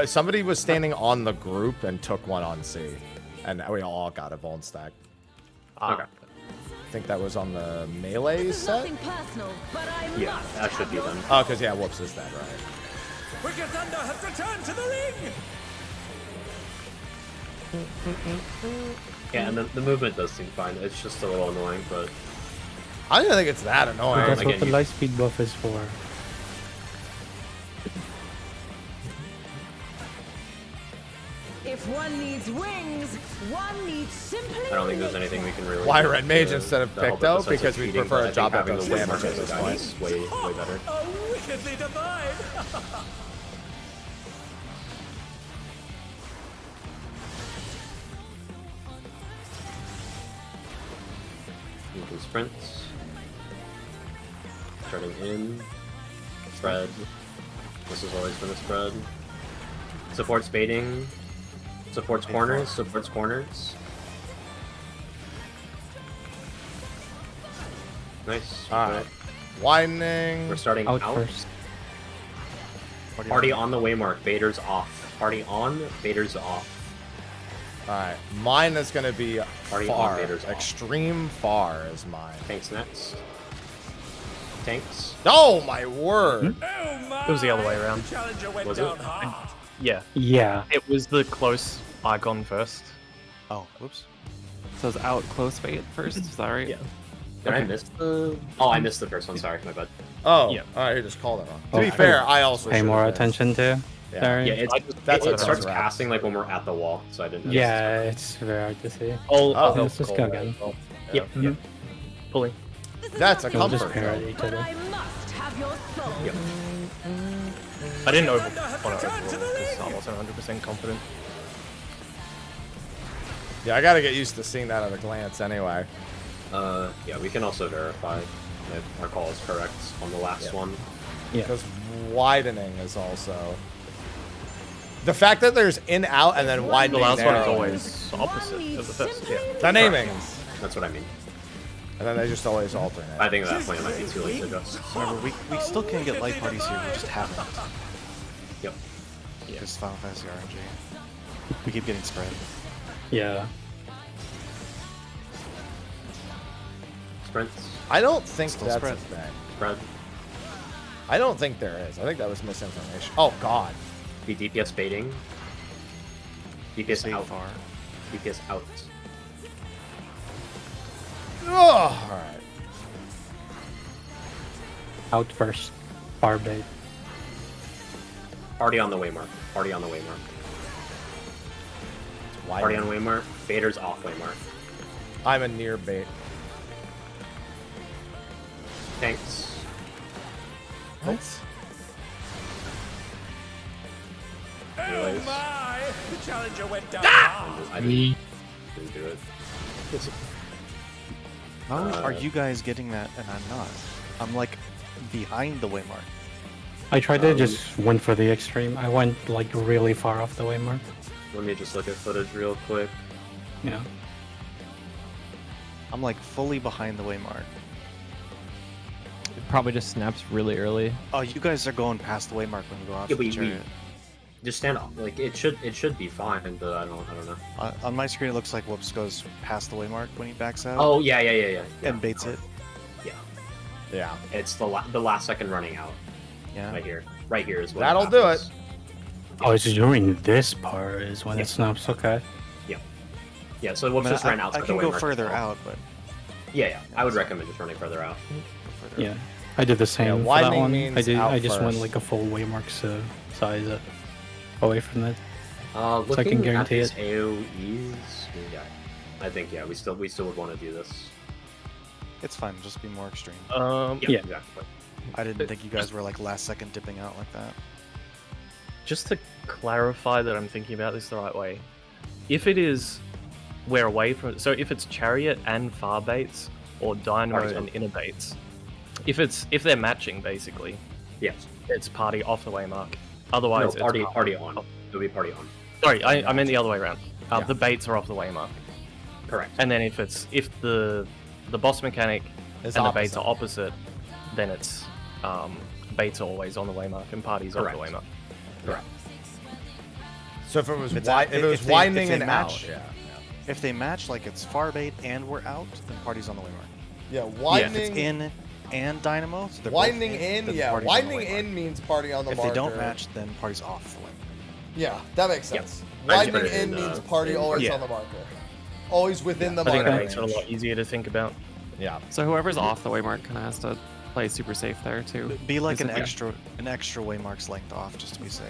Somebody was standing on the group and took one on C, and we all got a Vuln stack. Okay. I think that was on the melee This is set. nothing personal, but I Yeah, must that should have be your them. Oh, because yeah, Whoops is dead, right? Wicked Thunder has returned to the ring. Yeah, and the movement does seem fine. It's just a little annoying, but I don't think it's that annoying. That's Again, what the you- light speed buff is for. If one needs wings, one needs simply. I don't think there's anything we can really. Why do Red Mage to- instead of to help Picto? with the sense Because of we cheating, prefer but a I job think that having does the damage waymark at this as a point. guide is way better. Oh, wickedly divine. You can sprint. Starting in. Spread. This has always been a spread. Supports baiting. Supports corners. Supports corners. Nice. Alright. Widening. We're starting out. First. Party on the waymark. Baiters off. Party on. Baiters off. Alright, mine is gonna be Already on far. Vader's off. Extreme far is mine. Tanks next. Tanks. Oh my word! It was the other way around. Was it? Yeah. Yeah. It was the close icon first. Oh, whoops. So it's out close fate first, is that right? Yeah. Did I miss the... Oh, I missed the first one, sorry, my bad. Oh, Yeah. alright, you just called it wrong. Oh, to be fair, I also pay should've more missed. attention to. Yeah. Sorry. Yeah, it that's starts right. casting like when we're at the wall, so I didn't notice. Yeah, it's very hard to see. I'll Oh, help let's just call go that again. as well. Yeah. Yep. Pulling. That's a We'll just comfort. pair zone. at each other. I must have your soul. Yep. I didn't want to overhaul because I wasn't 100% confident. Yeah, I gotta get used to seeing that at a glance anyway. Yeah, we can also verify if our call is correct on the last one. Yeah. Because widening is also... The fact that there's in-out and then The widening last one is narrow always opposite of the first. Yeah. The naming. That's what I mean. And then they just always alternate. I think that plan might be too late to adjust. Remember, we still can get light parties here, we just haven't. Yep. Because Final Fantasy RNG. We keep getting spread. Yeah. Sprints. I don't think Still that's spread. a thing. Spread. I don't think there is. I think that was misinformation. Oh, God. Be DPS baiting. DPS Stay out. far. DPS out. Oh, alright. Out first. Far bait. Party on the waymark. Party on the waymark. Party on waymark. Vader's off waymark. I'm a near bait. Tanks. What? Oh my! The challenger went down Ah! hard. I didn't do it. How are you guys getting that and I'm not? I'm like behind the waymark. I tried to just went for the extreme. I went like really far off the waymark. Let me just look at footage real quick. Yeah. I'm like fully behind the waymark. It probably just snaps really early. Oh, you guys are going past the waymark when you go off Yeah, the we chariot. just stand up. Like it should be fine, but I don't know. On my screen, it looks like Whoops goes past the waymark when he backs out. Oh yeah. And baits it. Yeah. Yeah. It's the last second running out. Yeah. Right here. Right here is what That'll do it. happens. Oh, it's during this part is when it snaps. Okay. Yeah, so we'll just run outside I the can way go mark further as well. out, but Yeah. I would recommend just running further out. Yeah. I did the same for that widening one. means I out just went first. like a full waymark size away from that. So I Looking can at guarantee these it. AoEs, yeah, I think we still would want to do this. it's fine. Just be more extreme. Yeah. Exactly. I didn't think you guys were like last second dipping out like that. Just to clarify that I'm thinking about this the right way, if it is we're away from, so if it's chariot and far baits or dynamo Party's and on. inner baits, if they're matching basically, Yes. it's party off the waymark. Otherwise, No, it's party on. It'll be party on. Sorry, I meant the other way around. Yeah. The baits are off the waymark, Correct. and then if the boss mechanic It's and the baits opposite. are opposite, then it's baits are always on the waymark and parties off the Correct. waymark. Correct. So if it was, If if it was widening and match, out, yeah. If they match, like it's far bait and we're out, then party's on the waymark. Yeah, If widening, it's in and dynamo, so they're both widening in, then yeah, party's on the widening waymark. in means party on the If marker. they don't match, then party's off the waymark. Yeah, that makes Yeah. sense. I just Widening put it in in, means party always yeah. on the marker. Always within the I think marker. that makes it a lot easier to think about. Yeah. So whoever's off the waymark kind of has to play super safe there too. Be like an Because if- extra waymark's length off just to be safe.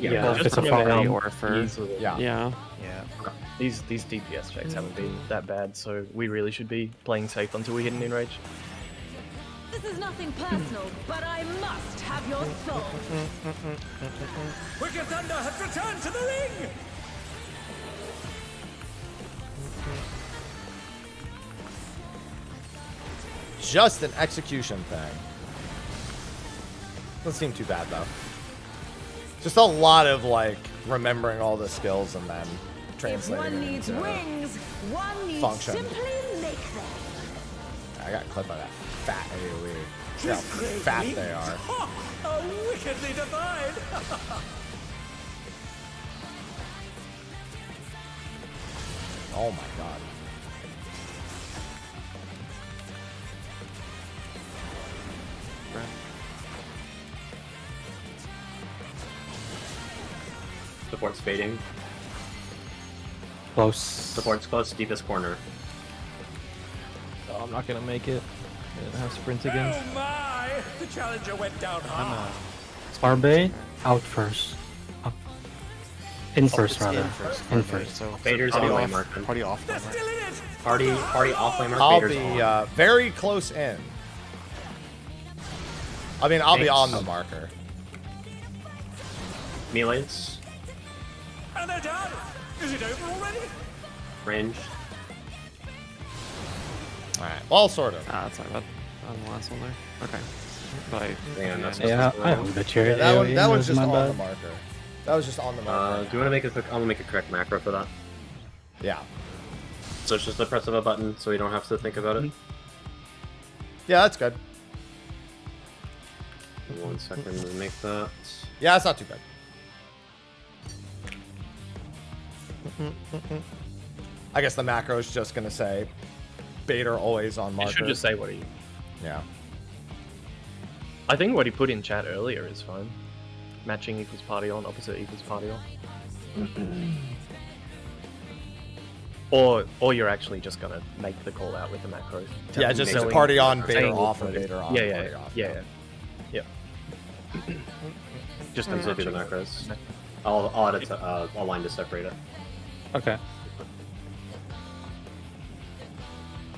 Yeah. Well, if just it's a remember far how or for easily- Yeah. yeah. Yeah. These DPS checks haven't been that bad, so we really should be playing safe until we hit an enrage. This is nothing personal, but I must have your soul. Wicked Thunder has returned to the ring! Just an execution thing. Doesn't seem too bad though. Just a lot of like remembering all the skills and then If translating one it needs into wings, one needs function. simply make them. I got clipped by that fat AoE. See how fat they are. How wickedly divine! Oh my god. Support's fading. Close. Support's close, deepest corner. Oh, I'm not gonna make it. I didn't have sprint again. Oh my! The challenger went down hard. Sparbay out first. Up. In first, it's rather. in first. In Okay, first. So Vader's party on off. waymark. Party off. They're still in it. Party off waymark. I'll Vader's be on. very close in. I mean, I'll be Thanks. on the marker. Melees. And they're done. Is it over already? Range. Alright, well, sort of. Ah, that's not bad. On the last one there. Okay. But Yeah, I have the chariot. Yeah, that AoE, one's just my on bad. the marker. That was just on the marker. Do you want to make a quick? I'm gonna make a correct macro for that. Yeah. So it's just the press of a button, so we don't have to think about it. Yeah, that's good. 1 second to make that. Yeah, that's not too bad. I guess the macro is just gonna say Bader always on marker. It should just say what he. Yeah. I think what he put in chat earlier is fine. Matching equals party on, opposite equals party off. Or you're actually just gonna make the call out with the macro. Yeah, just Telling- party on, Bader saying off, or what- Bader on, Yeah, party yeah, off. yeah, yeah. Just Those will be the macros. I'll add it to a line to separate it. Okay.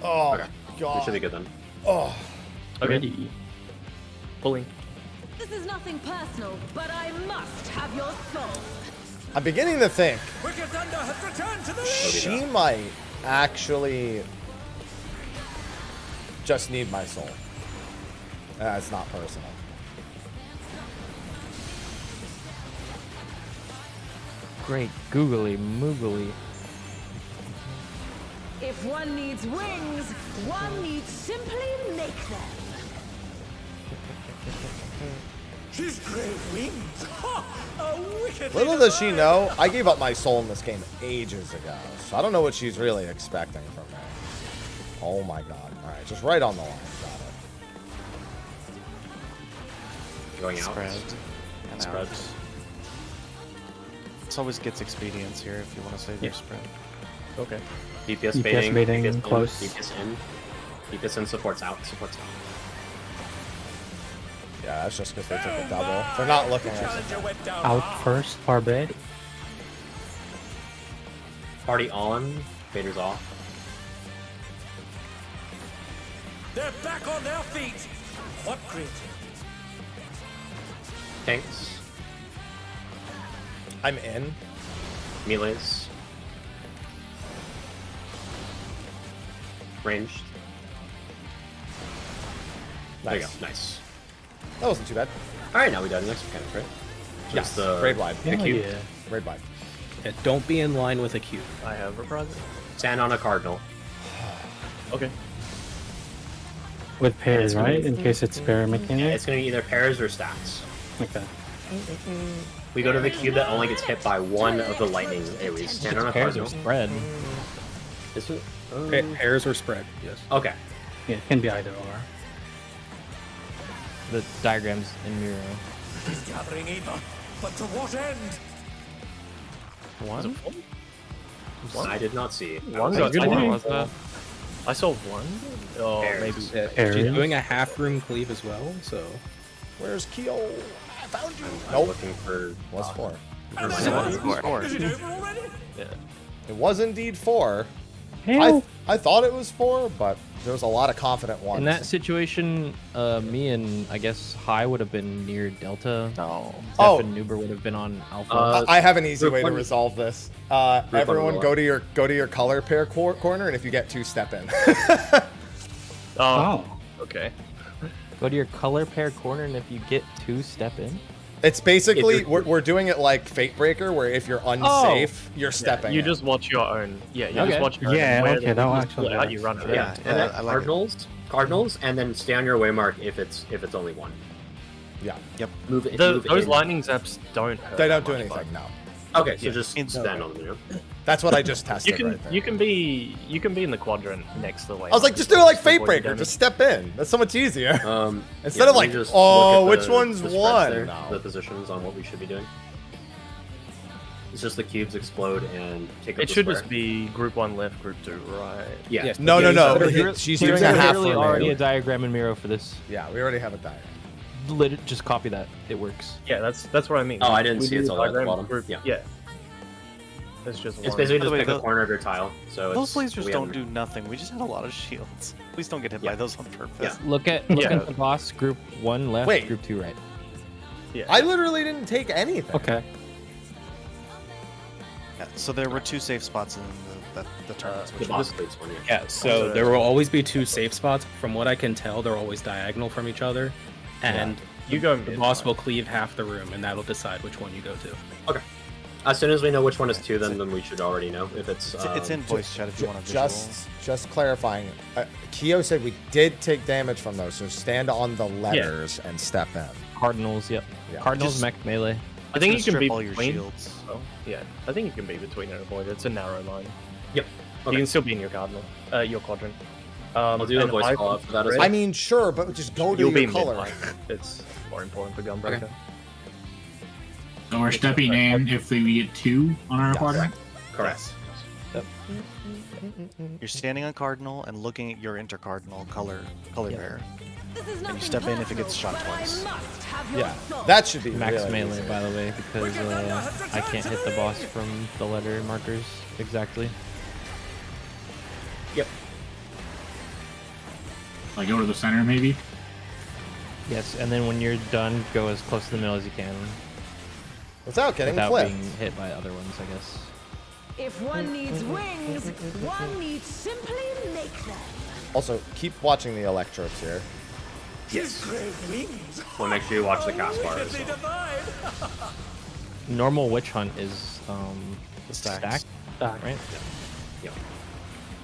Oh, Okay. God. We should be good then. Oh. Okay. Pulling. This is nothing personal, but I must have your soul. I'm beginning to think Wicked Thunder has returned to the she might actually just need my soul. It's not personal. Great googly moogly. If one needs wings, one needs simply make them. She's great wings. Ha! A wicked Little does she know, I gave up my soul in this game ages ago, so I don't know what she's really expecting from me. Oh my god. Alright, just right on the line. Got it. Going out. Spread. And Spread. out. It always gets expedience here if you want to save your spread. Okay. DPS DPS baiting. baiting, DPS close. In, DPS in. DPS in, supports out. Supports out. Yeah, that's just because they took a double. They're not looking at us. Out first, Sparbay. Party on. Vader's off. They're back on their feet. What grit? Tanks. I'm in. Melees. Ranged. There you go. Nice. That wasn't too bad. Alright, now we got the next mechanic, right? Yes, the raid wide. The cube. Yeah. Raid wide. Yeah, don't be in line with a cube. I have reprisal. Stand on a cardinal. Okay. With pairs, gonna right? be- In case it's pair mechanic. It's going to be either pairs or stacks. Okay. We go to the cube that only gets hit by one of the lightning AoEs. Stand on a Pairs or cardinal. spread. Is it? Pairs or spread, yes. Okay. Yeah, it can be either or. The diagrams in Miro. He's gathering either. But to what end? One? I did not see. One I got did taken. not. I saw one. Oh, Pairs. maybe. Yeah, she's doing a half room cleave as well, so. Where's Keo? I found you. I'm Nope. looking for. Was 4. And Is they're it done. four? Is it over already? Yeah. It was indeed 4. Hell. I thought it was 4, but there was a lot of confident ones. In that situation, me and I guess High would have been near Delta. No. Oh. And Nuber would have been on Alpha. I have an easy Group way to one- resolve this. Group Everyone one go to your color pair corner, and if you get 2, step in. Oh. Okay. Go to your color pair corner, and if you get 2, step in. It's basically If you're- we're doing it like Fate Breaker, where if you're unsafe, you're stepping. You in. just watch your own. Yeah, you Okay. just watch your own. Yeah, and where okay, the that one people actually split out, works. you run it. Yeah, and I then like it. cardinals, and then stay on your waymark if it's only one. Yeah. Yep. Move it. Those move in. lightning zaps don't hurt. They that do much, anything. No. Okay, so just stand on them. You know? That's what I just tested right there. You can be in the quadrant next to the way. I was like, just do it like Fate Breaker. Just step in. That's so much easier. Instead Yeah, of like, just oh, look at which one's the spreads one? there, No. The positions on what we should be doing. It's just the cubes explode and take up It the should square. just be group 1 left, group 2 right. Yeah. Yes, No. She's doing a half literally for already me. a diagram in Miro for this. Yeah, we already have a diagram. Just copy that. It works. Yeah, that's what I mean. Oh, I didn't We see do it's all at the diagram bottom. group- Yeah. Yeah. It's just It's one. basically By the just way, pick a the- corner of your tile. So Those it's, lasers we don't haven't- do nothing. We just had a lot of shields. Please don't get hit by those on purpose. Yeah. Look at the boss. Group 1 left. Wait. Group 2 right. Yeah. I literally didn't take anything. Okay. Yeah, so there were 2 safe spots in the tournaments. The Which boss plates one, yeah. Yeah, so there will always be 2 safe spots. From what I can tell, they're always diagonal from each other. And You go the boss will cleave half the room, and that'll decide which one you go to. Okay. As soon as we know which one is 2, then we should already know if it's. it's in voice chat if you want to visual. Just clarifying. Keo said we did take damage from those, so stand on the letters and step in. Cardinals, yep. Yeah. Cardinals, Just- mech, melee. I think you Just can be strip all your between. shields. Oh, yeah, I think you can be between and avoid. It's a narrow line. Yep. You can still be in your cardinal, your quadrant. I'll do the and voice I call out for that as red- well. I mean, sure, but just go to You'll be your color. mid-line. It's more important for Gunbreaker. Okay. So we're stepping in if we get 2 on our quadrant. Correct. You're standing on cardinal and looking at your intercardinal color bearer. And you step in if it gets shot twice. Yeah, that should be Max really melee, easy. by the way, because I can't hit the boss from the letter markers exactly. Yep. Like go to the center maybe. Yes, and then when you're done, go as close to the middle as you can. Without getting without clipped. being hit by other ones, I guess. If one needs wings, one needs simply make them. Also, keep watching the electrodes here. Yes. Well, make sure you watch the cast bar as well. Normal witch hunt is The stacks. stack, right? Yep.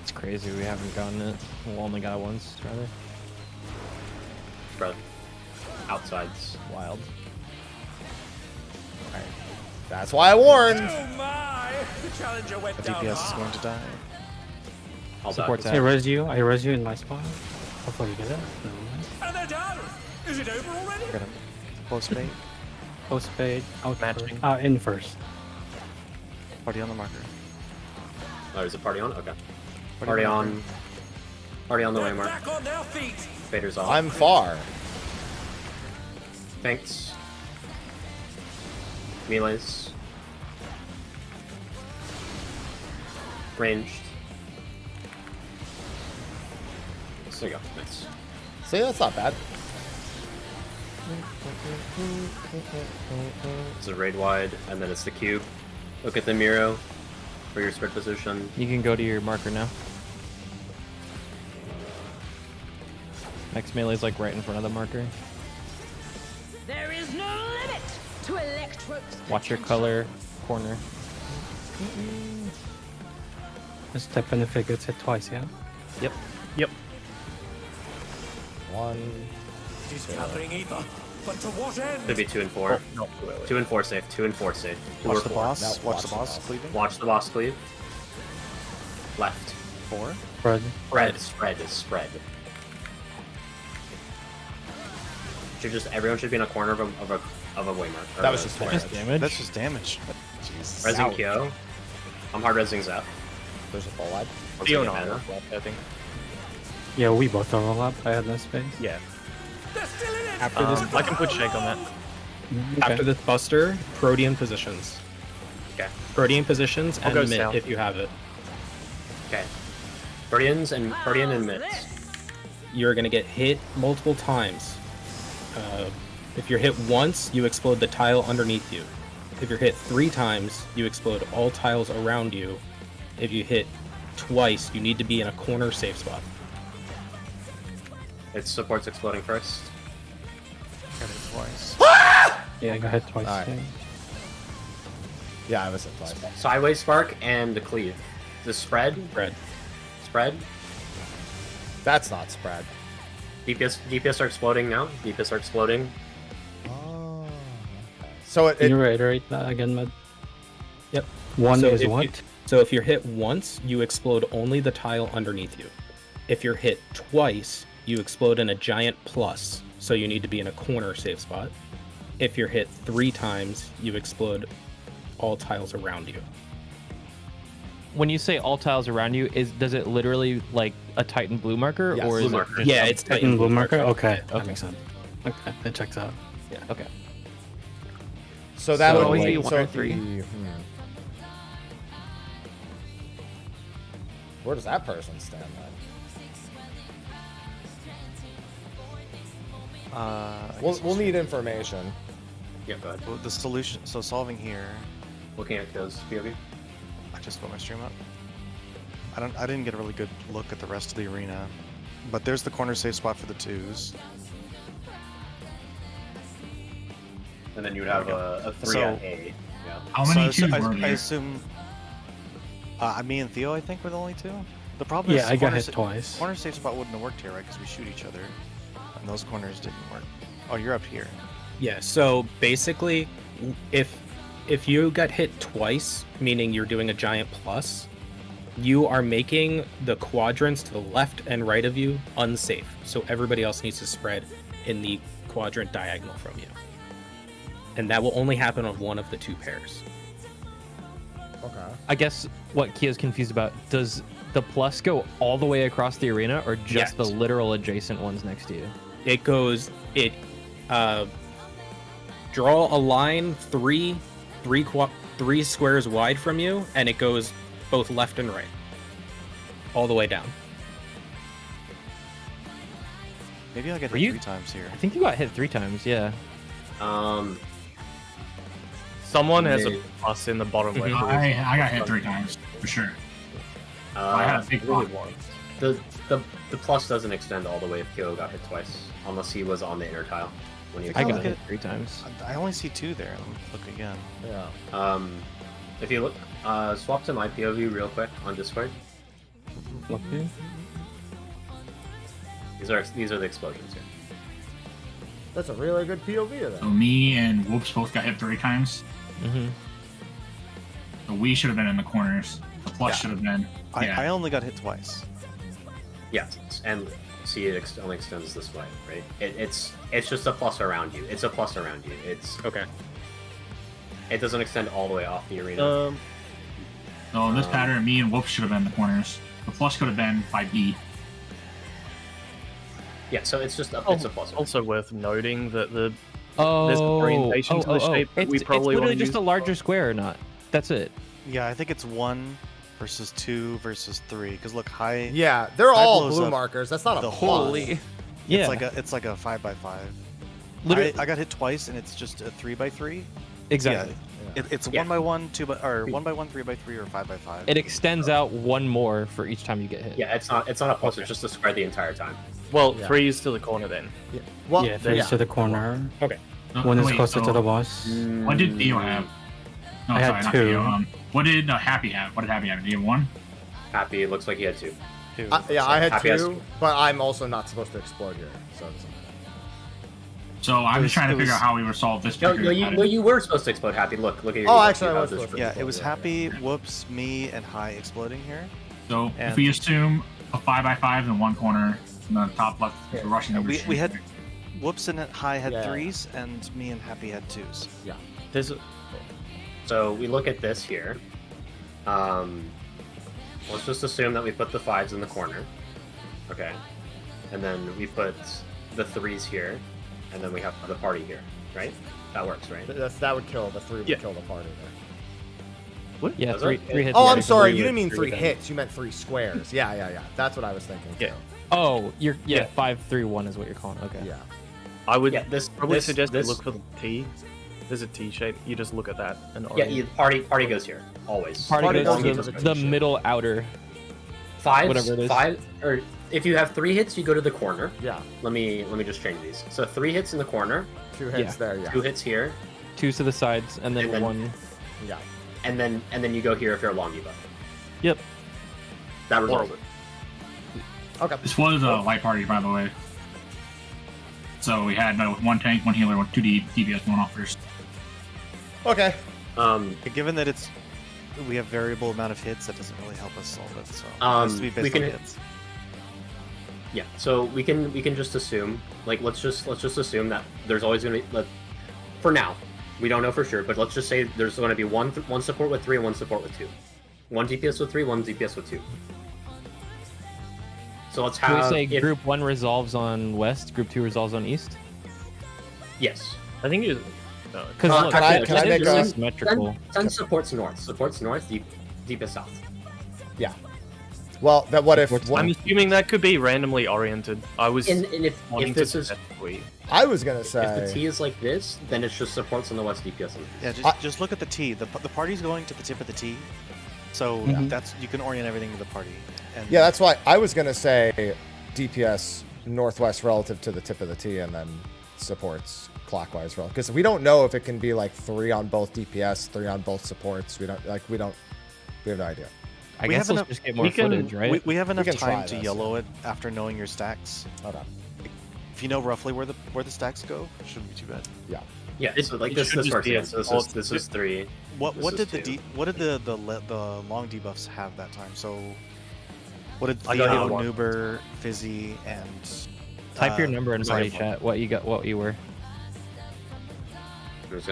It's crazy. We haven't gotten it. We only got it once, rather. Brother. Outsides. Wild. Alright. That's why I warned. Oh my! The challenger went The down DPS is hard. going to die. I'll Support die. that. I res you in my spot. Hopefully you get it. Never mind. And they're down. Is it over already? We're gonna post bait. Post fade, out Matching. first. In first. Party on the marker. Oh, is it party on? Okay. Party on. Party on the way, They're Mark. back on their feet. Fader's off. I'm far. Thanks. Melees. Ranged. There you go. Nice. See, that's not bad. It's a raid wide, and then it's the cube. Look at the Miro for your spread position. You can go to your marker now. Max melee is like right in front of the marker. There is no limit to Electro's Watch your color corner. Just step in if it gets hit twice, yeah? Yep. Yep. One. She's gathering ether, but to what end? Could be 2 and 4. No, wait, wait. 2 and 4 safe. 2 and 4 safe. 2 or Watch the 4. boss. No, Watch the boss cleaving. Watch the boss cleave. Left. 4. Spread. Spread. Spread is spread. Should just everyone should be in a corner of a way mark. That was just Just damage. That's just damage. Jesus. Resing Kyo. I'm hard resing Zeph. There's a full wide. Once Theo I and get I mana. overlap, I think. Yeah, we both overlap. I had no space. Yeah. They're still in it. After this, I can put shake on that. after this buster, Protean positions. Okay. Protean positions I'll and go mid south. if you have it. Okay. Guardians and Guardian and Mitts. You're gonna get hit multiple times. If you're hit once, you explode the tile underneath you. If you're hit 3 times, you explode all tiles around you. If you hit twice, you need to be in a corner safe spot. It supports exploding first. Got it twice. Yeah, go ahead twice. Alright. Yeah. Yeah, I was at twice. Sideways spark and the cleave. The spread. Spread. Spread. That's not spread. DPS are exploding now. DPS are exploding. So Can you reiterate that again, Med? Yep. One So is if what? you- So if you're hit once, you explode only the tile underneath you. If you're hit twice, you explode in a giant plus, so you need to be in a corner safe spot. If you're hit 3 times, you explode all tiles around you. When you say all tiles around you, does it literally like a Titan blue marker, Yes, or blue is marker. it Yeah, it's Titan blue marker. Okay, that Okay. makes sense. Okay, that checks out. Yeah. Okay. So that So would always be be 1 or 3. Where does that person stand then? We'll need information. Yeah, go ahead. Well, the solution. So solving here. Looking at those POV. I just put my stream up. I didn't get a really good look at the rest of the arena, but there's the corner safe spot for the 2s. And then you would have a 3 So- at A. Yeah. How many So 2s I were there? assume. Me and Theo, I think, were the only 2. The problem is, Yeah, I got corner hit twice. Corner safe spot wouldn't have worked here, right? Because we shoot each other, and those corners didn't work. Oh, you're up here. Yeah, so basically, if you got hit twice, meaning you're doing a giant plus, you are making the quadrants to the left and right of you unsafe. So everybody else needs to spread in the quadrant diagonal from you. And that will only happen on one of the 2 pairs. Okay. I guess what Kia's confused about, does the plus go all the way across the arena, or just Yes. the literal adjacent ones next to you? It goes, draw a line 3 squares wide from you, and it goes both left and right, all the way down. Maybe I'll get Were hit you- 3 times here. I think you got hit 3 times, yeah. Someone has a plus in the bottom left. I got hit 3 times, for sure. I had a big really block. The plus doesn't extend all the way if Kyo got hit twice, unless he was on the inner tile. When he I got extended. hit 3 times. I only see 2 there. Let me look again. Yeah. If you look, swap to my POV real quick on Discord. Okay. These are the explosions here. That's a really good POV of So that. me and Whoops both got hit 3 times. Mm-hmm. So we should have been in the corners. The plus Yeah. should have been. Yeah. I only got hit twice. Yes, and see, it only extends this way, right? It's just a plus around you. It's a plus around you. It's okay. It doesn't extend all the way off the arena. So in this pattern, me and Whoops should have been in the corners. The plus could have been by B. Yeah, so it's just it's a plus. Also worth noting that there's Oh, orientation to the shape. It's, We probably it's literally want just a larger square or not. That's it. Yeah, I think it's 1 versus 2 versus 3. Because look, high. Yeah, they're high all blows blue up markers. That's not a the plus. holy. Yeah. It's like a 5x5. Literally- I got hit twice, and it's just a 3x3. Exactly. Yeah, it's 1x1, 2x, or 1x1, 3x3, or 5x5. It extends out 1 more for each time you get hit. Yeah, it's not a plus. It's just a square the entire time. Well, Yeah. 3 is to the corner then. Yeah. Well, Yeah, 3 is to the corner. Okay. 1 is Wait, closer to so the boss. What did Theo have? No, I had sorry, not 2. Theo. What did Happy have? What did Happy have? Did he have 1? Happy, it looks like he had 2. Yeah, I had Happy has 2, but I'm also not supposed to explode here. So it's So I'm just trying to figure out how we would solve this. No, particular pattern. you were supposed to explode Happy. Look at your. Oh, email. actually, You I have was this supposed to. Yeah, it was Happy, Whoops, me, and High exploding here. So And- if we assume a 5x5 in one corner, and the top left, we're rushing over. We had Whoops and High had Yeah. 3s, and me and Happy had 2s. Yeah. So we look at this here. Let's just assume that we put the 5s in the corner. Okay. And then we put the 3s here, and then we have the party here, right? That works, right? That would kill the 3 would Yeah. kill the party there. What? Yeah, Does three it? hits. Oh, yeah, I'm sorry. three You didn't mean with 3 damage. hits. You meant 3 squares. Yeah. That's what I was thinking. Yeah. too. Oh, you're 5-3-1 is what you're calling. Okay. Yeah. I would this probably this- suggest this- you look for the T. There's a T shape. You just look at that and Yeah, party goes here always. Party goes goes to to the middle outer. Five, whatever it is. 5, or if you have 3 hits, you go to the corner. Yeah. Let me just change these. So 3 hits in the corner. 2 hits there. Yeah. 2 hits here. 2 to the sides, and then, And then- 1. Yeah. And then you go here if you're a long debuff. Yep. That resolves it. Okay. This was a light party, by the way. So we had 1 tank, 1 healer, 2 DPS going off first. Okay. Given that it's we have variable amount of hits, that doesn't really help us solve it. So it has to be based on hits. Yeah, so we can just assume, like, let's just assume that there's always gonna be, for now, we don't know for sure, but let's just say there's gonna be one support with 3 and one support with 2, one DPS with 3, one DPS with 2. So let's have. Can we say group 1 resolves on west, group 2 resolves on east? Yes, I think you. Because can I make a symmetrical? 10 supports north, DPS south. Yeah. Well, that what if? I'm assuming that could be randomly oriented. I was. And if this is, I was gonna say, if the T is like this, then it's just supports on the west, DPS on the east. Yeah, just look at the T. The party's going to the tip of the T, so that's you can orient everything to the party. And yeah, that's why I was gonna say DPS northwest relative to the tip of the T, and then supports clockwise relative, because we don't know if it can be like 3 on both DPS, 3 on both supports. We have no idea. I guess let's just get more footage, right? We have enough time to yellow it after knowing your stacks. Hold on. If you know roughly where the stacks go, it shouldn't be too bad. Yeah. Yeah, it's like this works. Yeah, so this is 3. What did the long debuffs have that time? So what did Theo, Nuber, Fizzy, and type your number in party chat. What you got? What you were?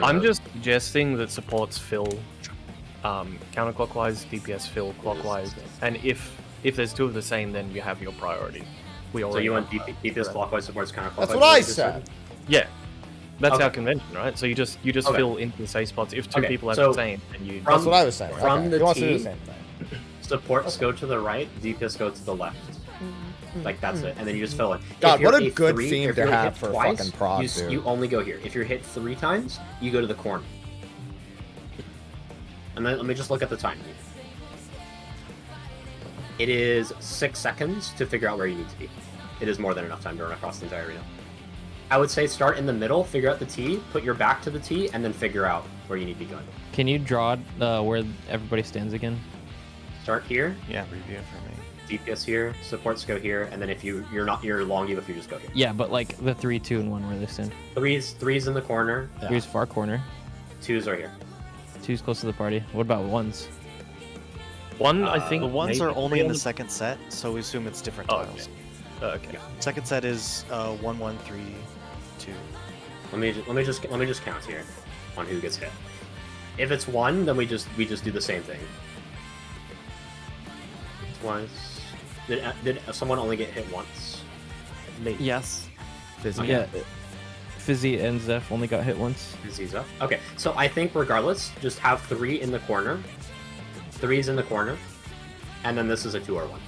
I'm just suggesting that supports fill counterclockwise, DPS fill clockwise, and if there's 2 of the same, then you have your priority. So you want DPS clockwise, supports counterclockwise? That's what I said. Yeah, that's our convention, right? So you just fill into the safe spots. If 2 people have the same, and you. That's what I was saying. From the T, do the same thing. Supports go to the right, DPS go to the left. Like that's it, and then you just fill it. God, what a good theme to have for fucking prod, dude. You only go here. If you're hit 3 times, you go to the corner. And then let me just look at the time. It is 6 seconds to figure out where you need to be. It is more than enough time to run across the entire arena. I would say start in the middle, figure out the T, put your back to the T, and then figure out where you need to be going. Can you draw where everybody stands again? Start here. Yeah, review it for me. DPS here, supports go here, and then if you're long debuff, you just go here. Yeah, but like the 3, 2, and 1 where they stand. 3's in the corner. 3's far corner. 2's are here. 2's close to the party. What about 1's? 1, I think the 1s are only in the second set, so we assume it's different tiles. Okay. Yeah. Second set is 1, 1, 3, 2. Let me just count here on who gets hit. If it's 1, then we just do the same thing. Twice. Did someone only get hit once? Maybe. Yes. Fizzy. Yeah. Fizzy and Zeph only got hit once. Fizzy, Zeph. Okay, so I think regardless, just have 3 in the corner. 3's in the corner, and then this is a 2 or 1.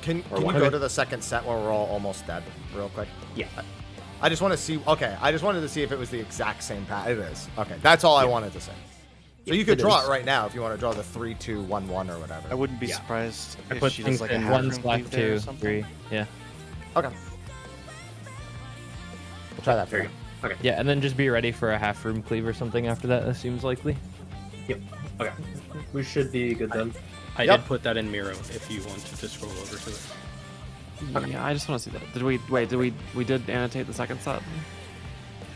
Can you go to the second set where we're all almost dead, real quick? Yeah. I just want to see. Okay, I just wanted to see if it was the exact same path. It is. Okay, that's all I wanted to say. So you could draw it right now if you want to draw the 3, 2, 1, 1 or whatever. I wouldn't be surprised I if put she things does like a in half 1 room slash cleave there or 2, something. 3. Yeah. Okay. We'll try that for you. Okay. Yeah, and then just be ready for a half room cleave or something after that. That seems likely. Yep. Okay. We should be good then. I did put that in Miro if you wanted to scroll over to it. Yeah, I just want to see that. Did we did annotate the second set?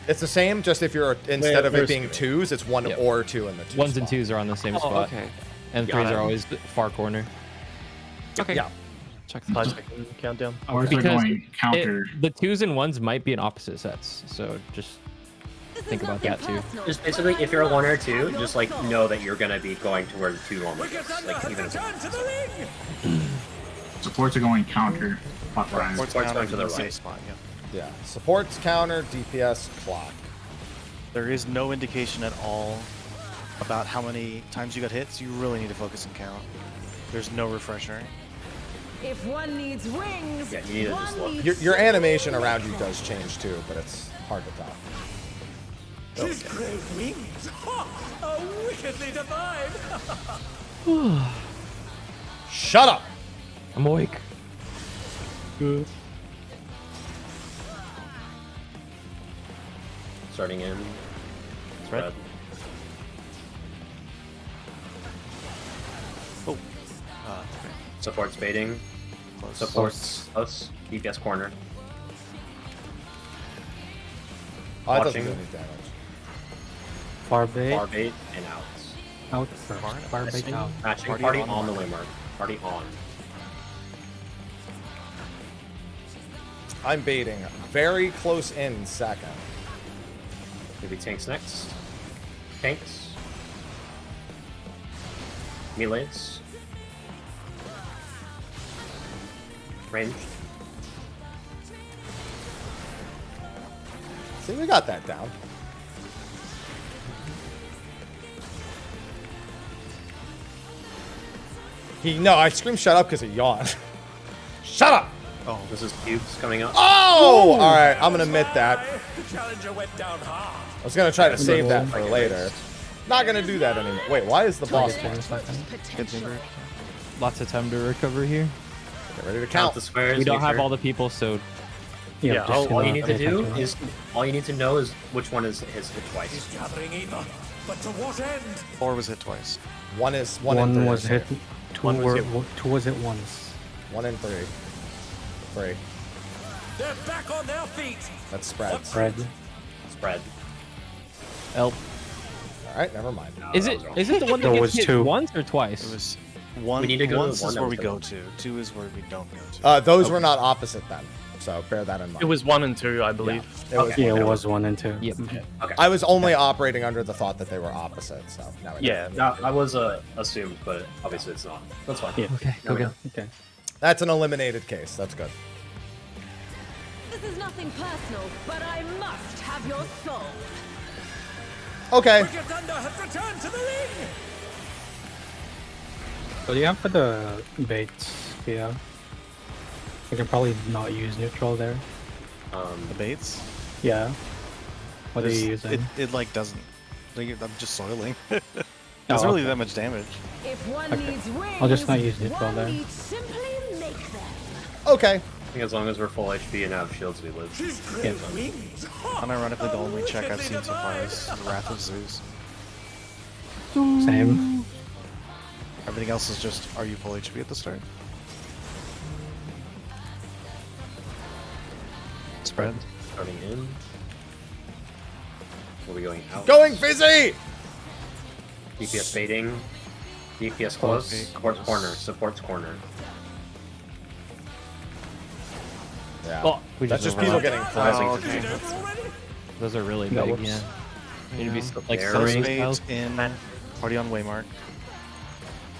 It's the same, just if you're instead of it being 2s, it's 1 or 2 in the 2 1s spot. and 2s are on the same Oh, spot. okay. And 3s are always far corner. Okay. Yeah. Check the countdown. Ours are going counter. The 2s and 1s might be in opposite sets, so just think about that too. Just basically, if you're a 1 or 2, just like know that you're gonna be going to where the 2 normally is. Like even if Supports are going counter. Clockwise. Supports going to the right. Spot, yeah. Yeah. Supports counter, DPS clock. There is no indication at all about how many times you got hit, so you really need to focus and count. There's no refresher. If one needs wings, yeah, you need to just look. Your animation around you does change too, but it's hard to tell. His great wings! Ha! A wickedly divine! Shut up! I'm awake. Good. Starting in. Spread. Oh. Okay. Supports baiting. Supports us. DPS corner. Oh, that doesn't Watching. do any damage. Far bait. Far bait and out. Out first. Firebait out. Matching party on the way mark. Party on. I'm baiting. Very close in second. Maybe tanks next. Tanks. Melees. Ranged. See, we got that down. No, I screamed shut up because he yawned. Shut up! Oh, this is cubes coming up. Oh! Alright, I'm gonna admit that. The challenger went down hard. I was gonna try to save that for later. Not gonna do that anymore. Wait, why is the boss? Lots of time to recover here. Get ready to count. The squares. We don't have all the people, so Yeah, all you need to do is know is which one is hit twice. He's gathering either, but to what end? 4 was hit twice. One is One was hit. Two was hit once. 1 and 3. 3. They're back on their feet. That's spread. Spread. Elp. Alright, never mind. Is it the one that gets hit once or twice? It was one. We need to go once to one is where we that go was to. 2 is where we don't go to. Those were not opposite then, so bear that in mind. It was 1 and 2, I believe. Yeah, it was 1 and 2. Yep. Okay. I was only operating under the thought that they were opposite, so now I Yeah, I was assumed, but obviously it's not. That's fine. Yeah. Okay, There we go. Okay. That's an eliminated case. That's good. This is nothing personal, but I must have your soul. Okay. Wicked Thunder has returned to the ring. So do you have for the baits? Yeah. We can probably not use neutral there. The baits? Yeah. What are you using? It like doesn't. Like, I'm just soiling. Doesn't really that much damage. If one Okay. needs wings, I'll just not use neutral one there. needs simply make them. Okay. I think as long as we're full HP and have shields, we live. She's great wings. Unironically, the only check I've seen so far is the Wrath of Zeus. Same. Everything else is just, are you full HP at the start? Spread. Starting in. We'll be going out. Going fizzy! DPS baiting. DPS close. Supports corner. Supports corner. Yeah. Oh, we That's just overlap. people getting close. okay. Those are really That big, works. yeah. Need to be like Very some Bait styles. in Party on Waymark.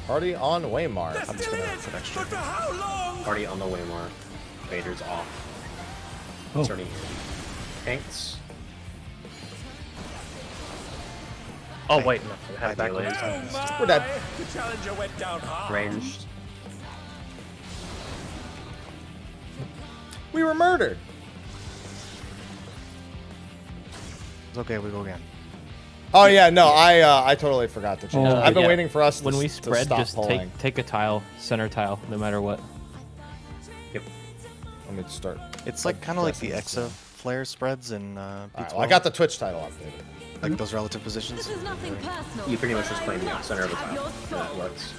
Party on Waymark. They're I'm just still in gonna it, put extra. but for how long? Party on the way mark. Vader's off. Oh. Starting in. Tanks. Oh wait, no, we have Back melees. Oh my! We're dead. The challenger went down hard. Ranged. We were murdered. It's okay, we go again. Oh yeah, no, I totally forgot to change. Oh, I've been yeah. waiting for us When we to spread, stop just pulling. take a tile, center tile, no matter what. Yep. Let me start. It's like kind of like the Exa flare spreads in Alright, Beats well, I got the Twitch title updated. like those relative positions. This is nothing personal. You pretty much just claim the but I center of the must have tile. your And soul. that works.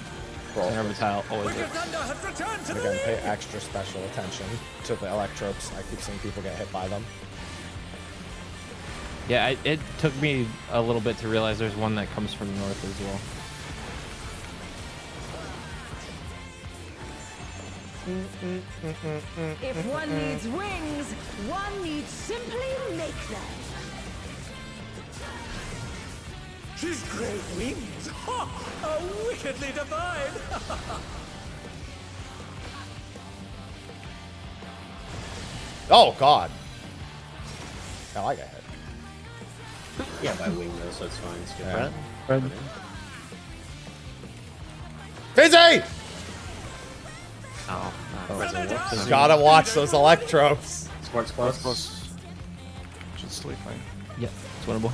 Center of the tile always Wicked works. Thunder has returned to the Again, pay ring. extra special attention to the electropes. I keep seeing people get hit by them. Yeah, it took me a little bit to realize there's one that comes from the north as well. If one needs wings, one needs simply make them. She's great wings. Ha! A wickedly divine. Oh God! Oh, I got hit. Yeah, by wing though, so it's fine. Skip Yeah. that. Fizzy! Oh, Gotta watch those electropes. Sports close. Close. Should still be fine. Yep, it's winnable.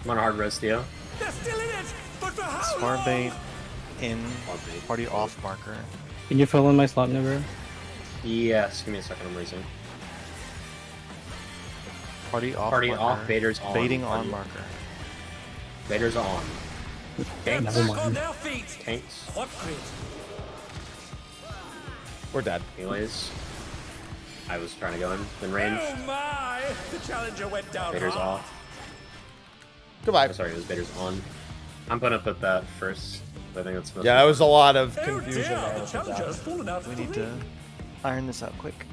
I'm on a hard res, Theo. They're still in it, but for how Spar long? bait in Party off marker. Can you fill in my slot never? Yes, give me a second, I'm raising. Party off Party marker. off, Vader's on. Baiting on Party- marker. Vader's on. Tanks. Never mind. On their feet. Tanks. What crit? We're dead. Melees. I was trying to go in. Then range. Oh my! The challenger went down Vader's hard. off. Goodbye. Oh, sorry, it was Vader's on. I'm gonna put that first. I think that's most Yeah, that was a lot of Oh confusion dear, there. the with challenger's that. fallen out of We the need ring. to iron this out quick.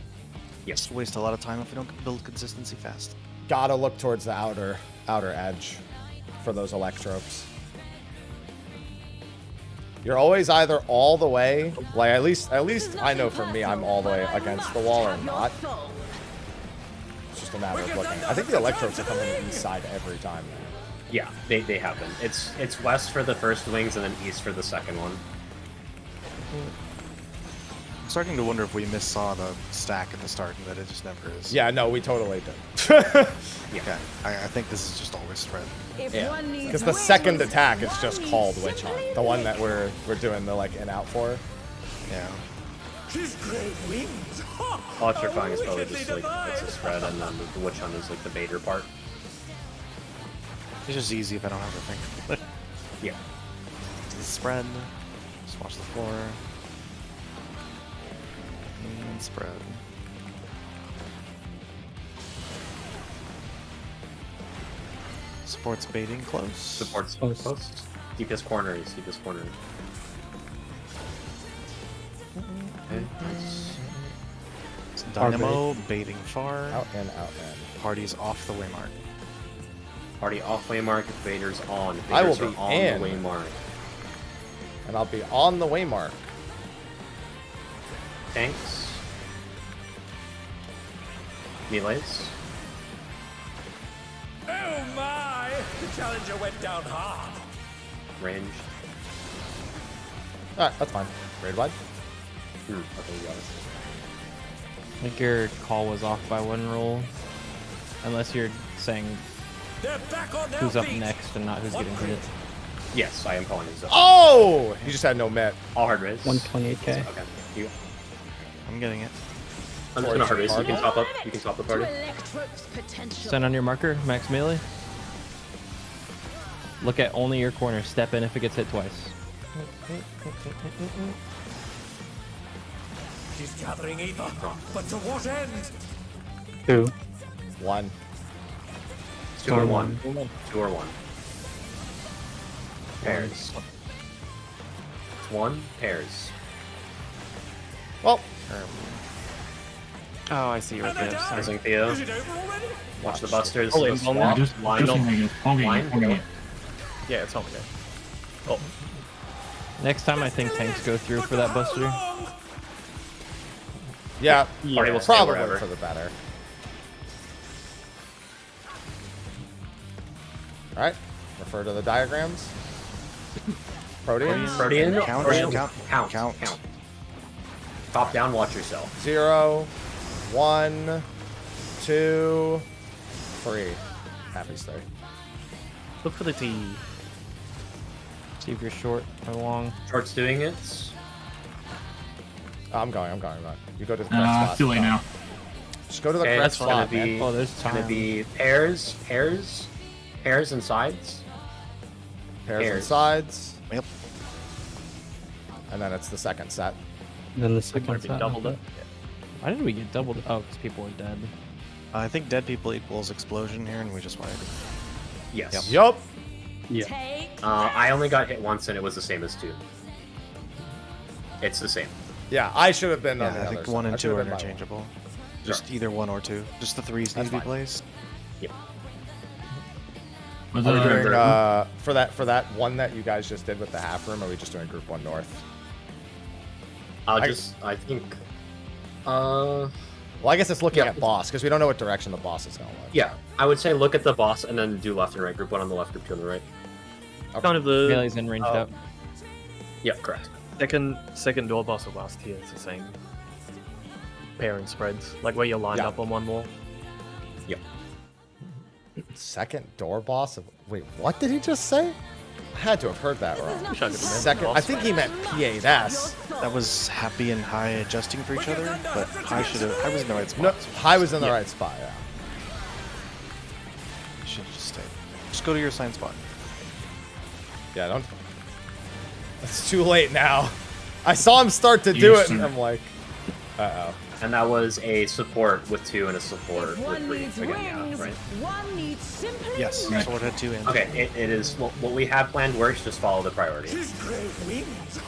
Yes. Just waste a lot of time if we don't build consistency fast. Gotta look towards the outer edge for those electropes. You're always either all the way, like at least I know for me, I'm all the way against the wall or not. It's just a matter of looking. I think the electropes are coming from the east side every time. Yeah, they happen. It's west for the first wings and then east for the second one. I'm starting to wonder if we missaw the stack at the start and that it just never is. Yeah, no, we totally did. Yeah, I think this is just always spread. Yeah, because the second attack is just called Witch Hunt, the one that we're doing the like in out for. Yeah. His great wings. Electrifying is probably just like it's a spread, and then the Witch Hunt is like the baiter part. It's just easy if I don't have to think. Yeah. The spread. Just watch the floor. And spread. Support's baiting close. Supports Close. close. Deepest corner is deepest corner. Okay, nice. Dynamo baiting far. Out and out and. Party's off the waymark. Party off waymark, Vader's on. Vader's I will are be on in. the waymark. And I'll be on the waymark. Tanks. Melees. Oh my! The challenger went down hard. Range. Alright, that's fine. Raid wide. Okay, you got it. I think your call was off by one roll. Unless you're saying They're back on their who's up feet. next and not who's getting hit. Yes, I am calling this up. Oh! You just had no met. All hard raise. 128k. Okay. I'm getting it. I'm just gonna hard raise. You can top up. You can top the party. Send on your marker, max melee. Look at only your corner. Step in if it gets hit twice. He's gathering ether, but to what end? 2. 1. 2 or 1. 2 or 1. Pairs. It's 1. Pairs. Well. Oh, I see your bit. Sorry. Rising Theo. Is it over already? Watch the busters. Oh, The it's swap. Just Line up. Line up. Yeah, it's not okay. Oh, Next time, I think tanks go through for that buster. Yeah, Party will stay probably wherever. for the better. Alright, refer to the diagrams. Proteans. Protean. Count, Protean. count, Count. Top down. Watch yourself. 0, 1, 2, 3. Happy's 3. look for the T. See if you're short or long. Short's doing it. Oh, I'm going. You go to the correct spot. It's too late now. Just go to the Okay, correct that's gonna spot, man. be. Oh, there's Gonna time. be pairs and sides. Pairs and pairs. sides. Yep. And then it's the second set. Then the Gonna second be set. doubled up. Why did we get doubled? Oh, because people are dead. I think dead people equals explosion here, and we just wiped. Yes. Yup. Yeah. I only got hit once, and it was the same as 2. It's the same. Yeah, I should have been on the Yeah, I other think side. 1 I and should 2 are have been by interchangeable. Just either 1 or 2. Just the 3s need to be fine. placed. Yep. Was Are we it doing, for that one that you guys just did with the half room, are we just doing group 1 north? I think. Well, I guess it's looking at boss, because we don't know what direction the boss is going to look. Yeah, I would say look at the boss and then do left and right. Group 1 on the left, group 2 on the right. Kind of the Melee's in ranged up. Yeah, correct. Second door boss of last tier. It's the same pair and spreads, like where you're lined up on one wall. Yep. Second door boss of... Wait, what did he just say? I had to have heard that wrong. Second... I think he meant P8S. That was happy and high adjusting for each other, but high was in the right spot. No, high was in the right spot, yeah. Should just stay. Just go to your assigned spot. Yeah, don't... It's too late now. I saw him start to do it, and I'm like... Uh-oh. And that was a support with 2 and a support with One 3. needs Again, yeah, wings, right? one needs simply Yes, wings. sword had 2 in. Okay, it is what we have planned works. Just follow the priority. His great wings.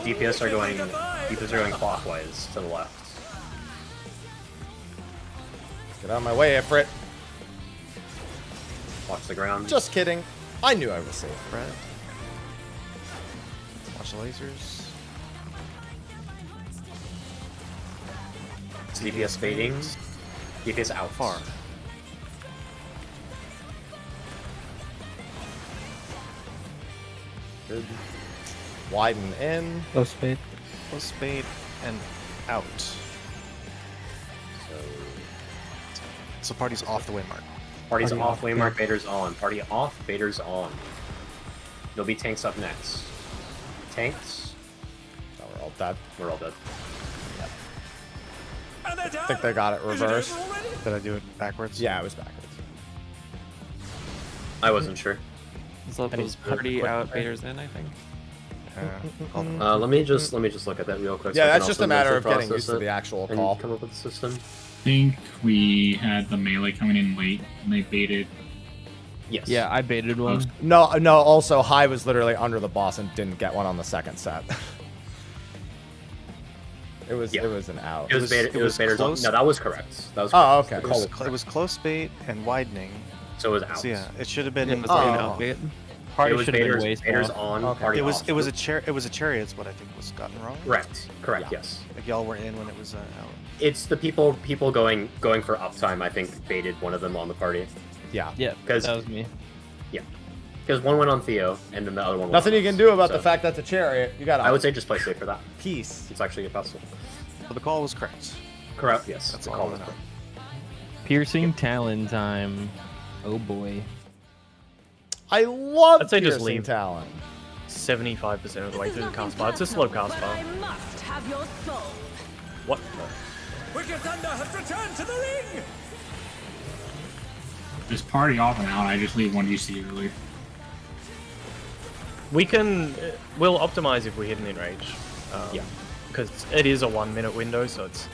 DPS are going clockwise to the left. Get out of my way, Ifrit. Watch the ground. Just kidding. I knew I was safe. Red. Watch the lasers. DPS fading. DPS out. Far. Good. Widen in. Close spade. Close spade and out. So party's off the waymark. Party's Party off. off, Waymark. yeah. Vader's on. Party off. Vader's on. There'll be tanks up next. Tanks. Oh, we're all dead. We're all dead. I think they got it reversed. Did I do it backwards? Yeah, it was backwards. I wasn't sure. So it was party out, Vader's in, I think. Let me just look at that real quick. Yeah, so I can that's just also a matter of mentally getting used process to the it actual and call. come up with the system. I think we had the melee coming in late, and they baited. Yes. Yeah, I baited one. No. Also, High was literally under the boss and didn't get one on the second set. It was an out. It was Vader's on. close. No, that was correct. That was Oh, correct. okay. The call It was close bait and widening. So it was out. So yeah, it should have been. It was out bait. Party It was should have been way Vader's small. on. Okay. Party It was off. it was a chariot's what I think was gotten wrong. Correct. Yes. Like y'all were in when it was out. It's the people going for uptime. I think baited one of them on the party. Yeah. Yeah, Because that was me. Yeah. Because one went on Theo, and then the other one. Went Nothing on you can us. do about So, the fact that's a chariot. You got. I would say just play safe for that. Peace. It's actually possible. So the call was correct. Correct. Yes. That's the all call I was know. correct. Piercing Talon time. Oh boy. I love I'd say just piercing leave. Talon. 75% of the way through the cast bar. It's a slow cast But bar. I must have your soul. What? Wicked Thunder has returned to the ring. Just party off and out. I just leave one UC early. We can. We'll optimize if we hit an in range. Yeah. Because it is a 1 minute window, so it's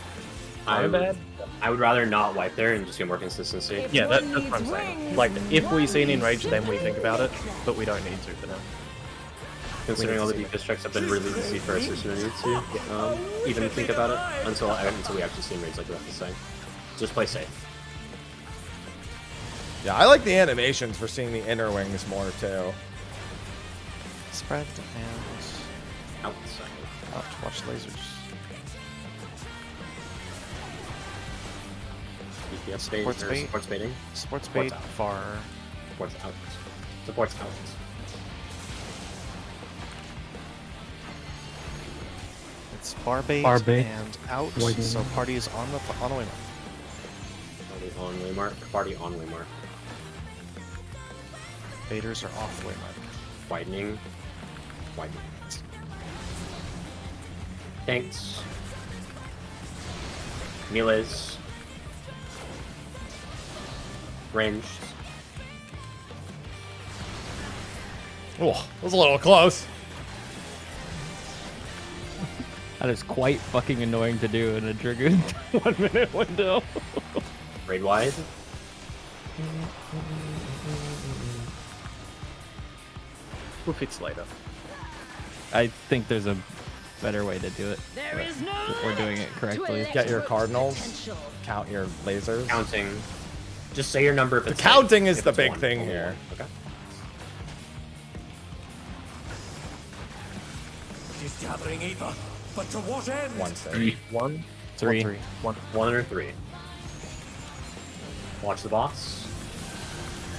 kind of bad. I would rather not wipe there and just get more consistency. Yeah, that's what I'm saying. Like, if we see an in range, then we think about it, but we don't need to for now. Considering all the DPS checks have been really easy for us, there's no need to even think about it until we actually see in range, like we have to say. Just play safe. Yeah, I like the animations for seeing the inner wings more too. Spread and Outside. out. Watch lasers. DPS spade, Support's bait. support spading. Sports bait out. far. Support's out. Support's out. It's far bait, Far bait. and out. Widening. So party is on the way mark. Party on waymark. Party on waymark. Baiters are off the way mark. Widening. Widening. Tanks. Melees. Ranged. Oh, that was a little close. That is quite fucking annoying to do in a Dragoon 1 minute window. Raid wide. We'll fix later. I think there's a better way to do it. There is no If we're doing it correctly. Get your cardinals. Count your lasers. Counting. Just say your number if The it's counting safe. is If the it's big one, thing only here. one. Okay. It is gathering either, but to what end? One save. 3. 1, 3. 1 or 3. Watch the boss.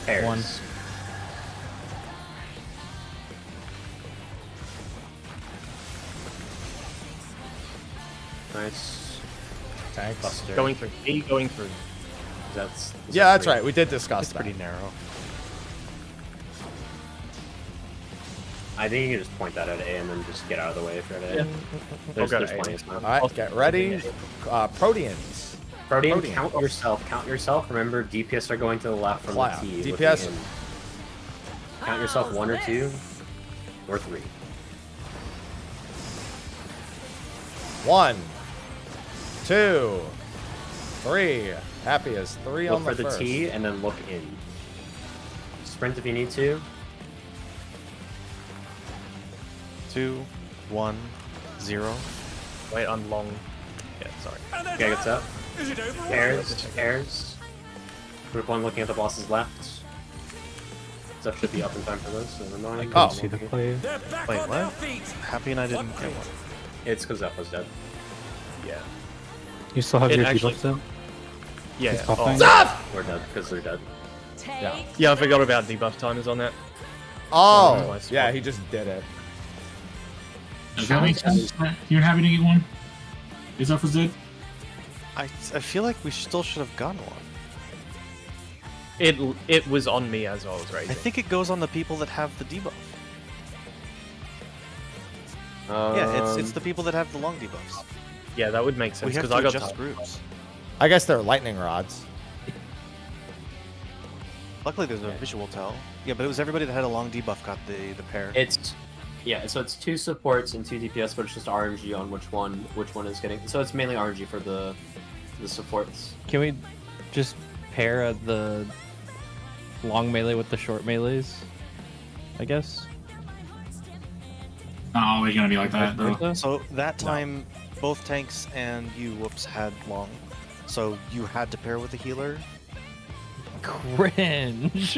Pairs. 1. Nice. Tanks. Buster. Going through. E going through. Yeah, that's right. We did discuss It's that. pretty narrow. I think you can just point that at A and then just get out of the way if you're at A. There's I'll go to plenty A. of time. All right, get ready. Proteans. Protean, Protean. count yourself. Count yourself. Remember, DPS are going to the left from Cloud. the T. looking DPS. in. Count yourself 1 or 2 or 3. 1, 2, 3. Happy as 3 Look on for the the first. T and then look in. Sprint if you need to. 2, 1, 0. Wait, I'm long. Yeah, sorry. Okay, gets up. Is it over? Pairs. Group 1 looking at the boss's left. Stuff should be up in time for this. Never mind. I see the play. Wait, what? Happy and I didn't get one. It's because Zepho's dead. Yeah. You still have It your actually- debuffs though? Yeah. It's Oh. popping? We're dead because they're dead. Yeah. Yeah, I forgot about debuff timers on that. Oh, yeah, he just did it. Does that make sense? You're happy to get one? Is that for Zed? I feel like we still should have gotten one. It was on me as I was raising. I think it goes on the people that have the debuff. Yeah, it's the people that have the long debuffs. Yeah, that would make sense We have because to I got adjust groups. I guess they're lightning rods. Luckily, there's a visual tell. Yeah, but it was everybody that had a long debuff got the pair. Yeah, so it's 2 supports and 2 DPS, but it's just RNG on which one is getting. So it's mainly RNG for the supports. Can we just pair the long melee with the short melees? I guess. Not always gonna be like that though. So that time, both tanks and you, whoops, had long. So you had to pair with a healer. Cringe.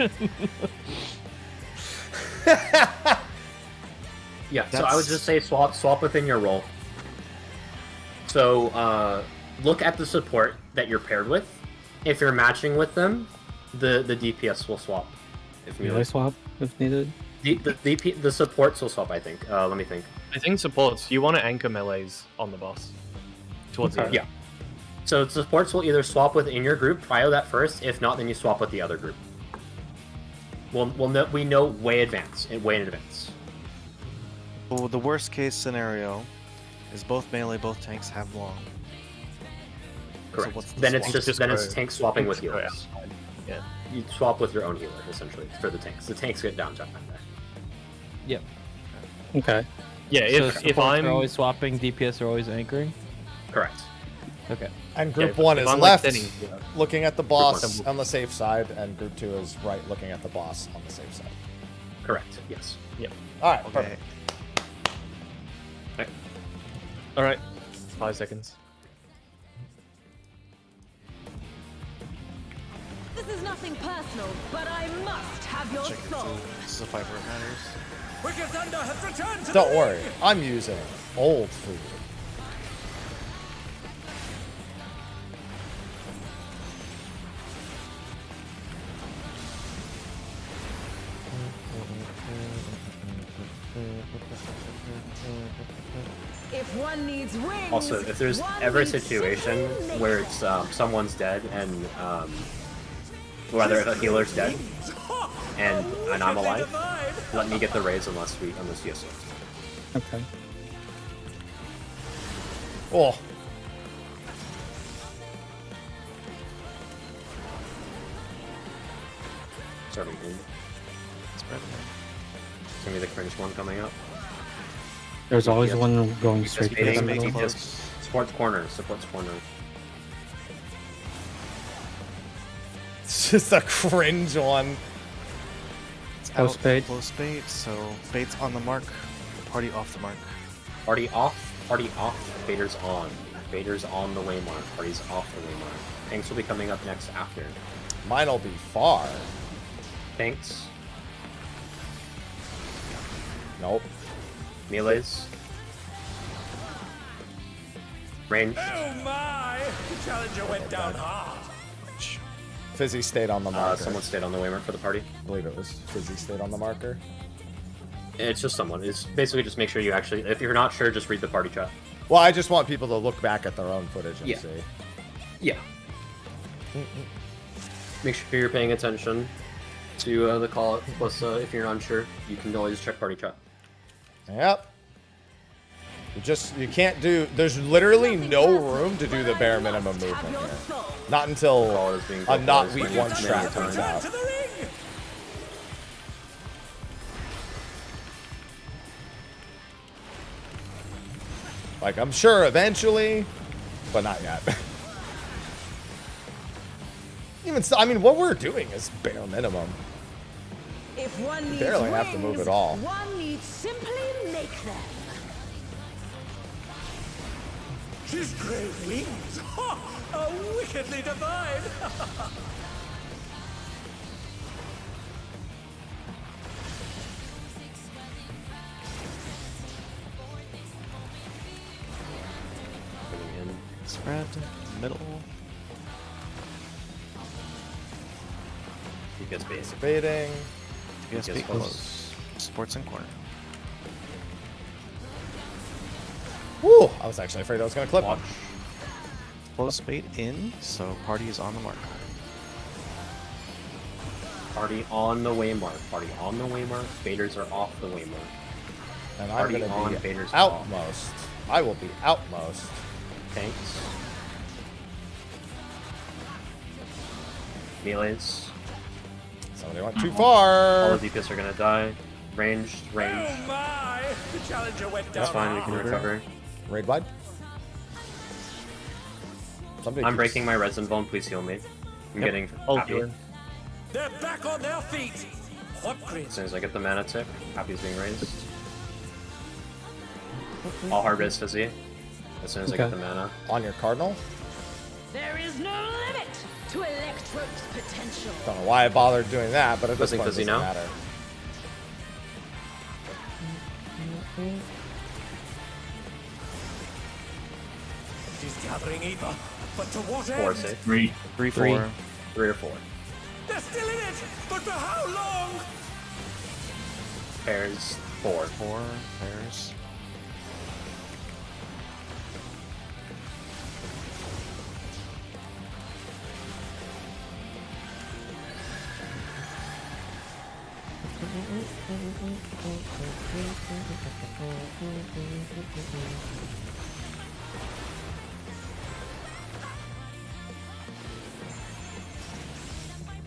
Yeah, so I would just say swap within your role. So look at the support that you're paired with. If you're matching with them, the DPS will swap. If Melee needed. swap if needed. The supports will swap, I think. Let me think. I think supports. You want to anchor melees on the boss. Towards the end. Yeah. So supports will either swap within your group, trio that first. If not, then you swap with the other group. We know way in advance. Well, the worst case scenario is both melee, both tanks have long. Correct. So what's the Then it's swap? tank swapping with go healers. Yeah. You swap with your own healer essentially for the tanks. The tanks get downtime back there. Yep. Okay. Yeah, if supports I'm are always swapping, DPS are always anchoring. Correct. Okay. And group Yeah, 1 if is I'm, like, left, sitting, yeah. looking at the Group one. boss on the safe side, and group 2 is right, looking at the boss on the safe side. Correct. Yes. Yep. All right. Okay. Perfect. All right. 5 seconds. This is nothing personal, but I must have your Check your soul. food. This is a fight where it matters. Wicked Thunder has returned to Don't the worry, ring. I'm using old food. If one needs wings, Also, if there's one ever a needs situation supreme where nature. it's someone's dead and whether the healer's dead and I'm alive, let me get the raise unless you assault. Okay. Oh. Starting in. It's gonna be the cringe one coming up. There's always Yes. one going straight to the Baiting, middle. supports corner. It's just a cringe one. It's Close out, bait. Close bait, so bait's on the mark, party off the mark. Party off. Vader's on. Vader's on the waymark. Party's off the waymark. Tanks will be coming up next after. Mine'll be far. Tanks. Nope. Melees. Range. Oh my! The challenger went down hard. Fizzy stayed on the marker. Someone stayed on the waymark for the party. I believe it was Fizzy stayed on the marker. It's just someone. It's basically just make sure you actually, if you're not sure, just read the party chat. Well, I just want people to look back at their own footage and Yeah. see. Yeah. Make sure you're paying attention to the call. Plus, if you're unsure, you can always check party chat. Yep. You can't do. There's literally no room to do the bare minimum movement here. Not until a not week 1 strat comes out. Like, I'm sure eventually but not yet. Even so, I mean, what we're doing is bare minimum. If one needs Barely have to move wings, at all. one needs simply make them. His great wings! Ha! Are wickedly divine! Spread, middle. DPS base. Baiting. DPS close. Sports in corner. Woo! I was actually afraid I was going to clip him. Close bait in, so party is on the mark. Party on the way mark. Party on the way mark. Baiters are off the way mark. And I'm Party going on, to be baiters outmost. I will be outmost. Tanks. Melees. Somebody went too far. All the DPS are gonna die. Ranged, range. Oh my! The challenger went down. That's fine, we can recover. Raid wide. Somebody I'm keeps- breaking my resin bone, please heal me. I'm getting happy. They're back on their feet. What As great? soon as I get the mana tick, happy's being raised. All hard res fizzy. As soon as I get the mana. On your cardinal? There is no limit to Electro's potential. Don't know why I bothered doing that, but it doesn't Fizzy now? matter. He's gathering ether, but to what 4 end? safe. 3. 3, 3. 4. 3 or 4. They're still in it, but for how long? Pairs 4. 4 pairs.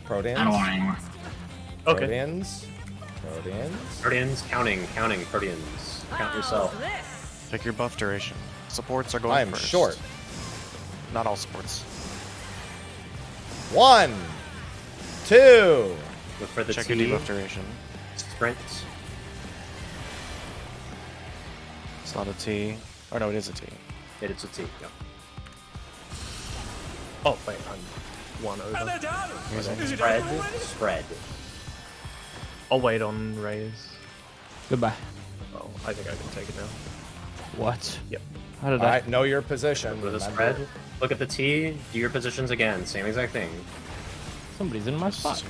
Proteans. I don't want it anymore. Okay. Proteans. Proteans. Guardians, counting, Guardians. Count yourself. Pick your buff duration. Supports are going I am first. short. Not all supports. 1, 2. Look for the Check T. your debuff duration. Sprint. It's not a T. Or no, it is a T. It's a T, yeah. Oh, wait, I'm 1 over. And they're down. Here's a Is it Spread. over already? Spread. I'll wait on raise. Goodbye. Oh, I think I can take it now. What? Yep. How did All I? right, know your position. With a remember? spread. Look at the T. Do your positions again. Same exact thing. Somebody's in my spot.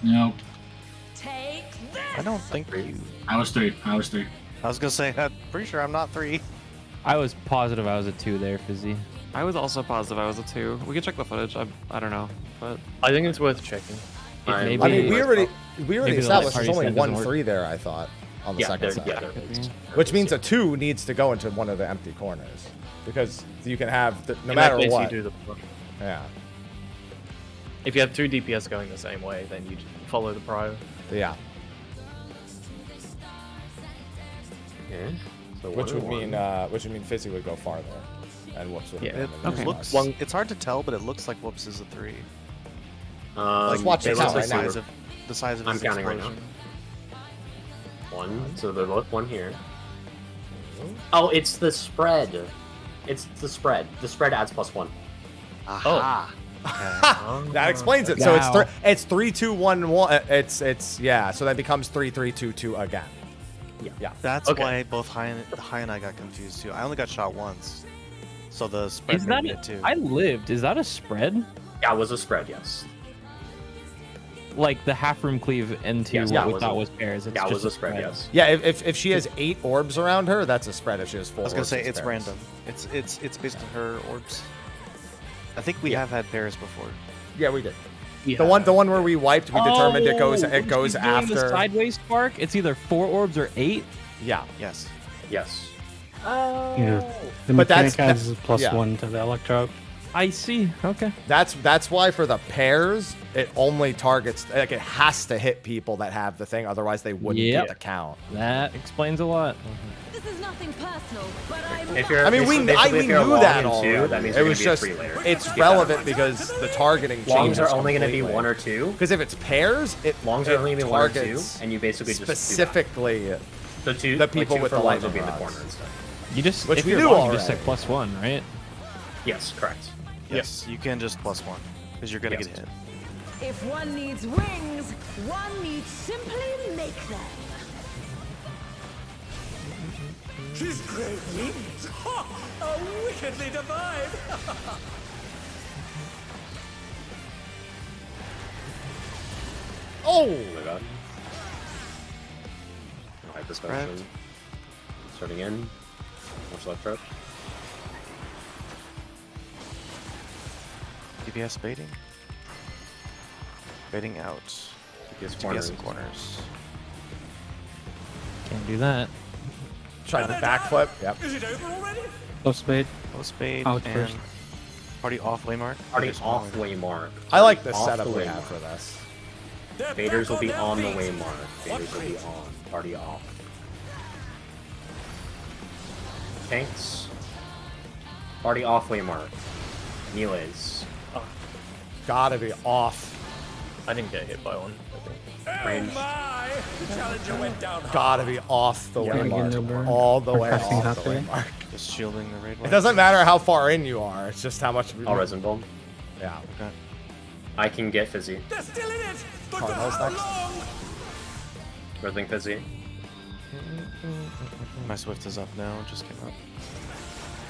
Nope. Take this. I don't think you. I was 3. I was 3. I was gonna say, I'm pretty sure I'm not 3. I was positive I was a 2 there, Fizzy. I was also positive I was a 2. We can check the footage. I don't know, but I think it's worth checking. Maybe, I mean, we already maybe the established party there's only set one doesn't work. 3 there, I thought, on the second side. Yeah, there is. Which means a 2 needs to go into one of the empty corners. Because you can have, no In matter that case, what. you do the Yeah. If you have 2 DPS going the same way, then you follow the prio. Yeah. Okay. So Which would 1-1. mean Fizzy would go farther. And Whoops would Yeah. go It in the looks. middle. It's hard to tell, but it looks like Whoops is a 3. Let's watch they it look count like right now. they were- The size of I'm his counting right now. explosion. 1. So they're both 1 here. Oh, it's the spread. It's the spread. The spread adds +1. Aha. That explains it. So Wow. it's 3, 2, 1, 1. It's yeah. So that becomes 3, 3, 2, 2 again. Yeah. That's Okay. why both High and I got confused too. I only got shot once, so the spread Is that made it too. I lived. Is that a spread? Yeah, it was a spread, yes. Like the half room cleave into Yes, what yeah, it we was thought a- was pairs. It's Yeah, it just was a spread, yes. Yeah. If she has 8 orbs around her, that's a spread. If she has 4, I was gonna orbs, say it's pairs. random. It's based on her orbs. I think we have had pairs before. Yeah, we did. Yeah. The one where we wiped, we determined it goes Oh, when she's doing after. the sideways spark. It's either 4 orbs or 8. Yeah. Yes. Yes. Yeah. The But mechanic that's- adds +1 yeah. to the electro. I see. Okay. That's why for the pairs, it only targets, like, it has to hit people that have the thing, otherwise they wouldn't get the count. That explains a lot. This is nothing personal, but I'm. If you're, I mean, we knew that all. already. That means it was just, it's relevant because the targeting changes. Longs are only going to be 1 or 2. Because if it's pairs, longs are only going to be 1 or 2, and you basically specifically just do that. So the people with the longs will lightning be in the rods. corner instead. You just, Which if we you're knew long, already. you just say +1, right? Yes, correct. Yes, you can just +1 because you're gonna get hit. If one needs wings, one needs simply make them. She's great wings. Ha! A wickedly divine. Oh my god. Hide this motion. Starting in. Much left approach. DPS baiting. Baiting out. DPS in corners. Can't do that. Trying to backflip. Yep. Is it over already? Low spade. Low spade. Out and first. Party off waymark. Party off waymark. I like the Off setup the we way have mark. for this. Faders will be on the waymark. Faders will be on. Party off. Tanks. Party off waymark. Melees. Gotta be off. I didn't get hit by one. Range. The challenger went down hard. Gotta be off the Yeah, waymark. again, no burn. All the way Pressing off half the way. waymark. Just shielding the raid. It doesn't matter how far in you are. It's just how much. I'll resin bomb. Yeah. Okay. I can get fizzy. They're still in it. But for Cardinals how next. long? Resin fizzy. My Swift is up now. Just came up.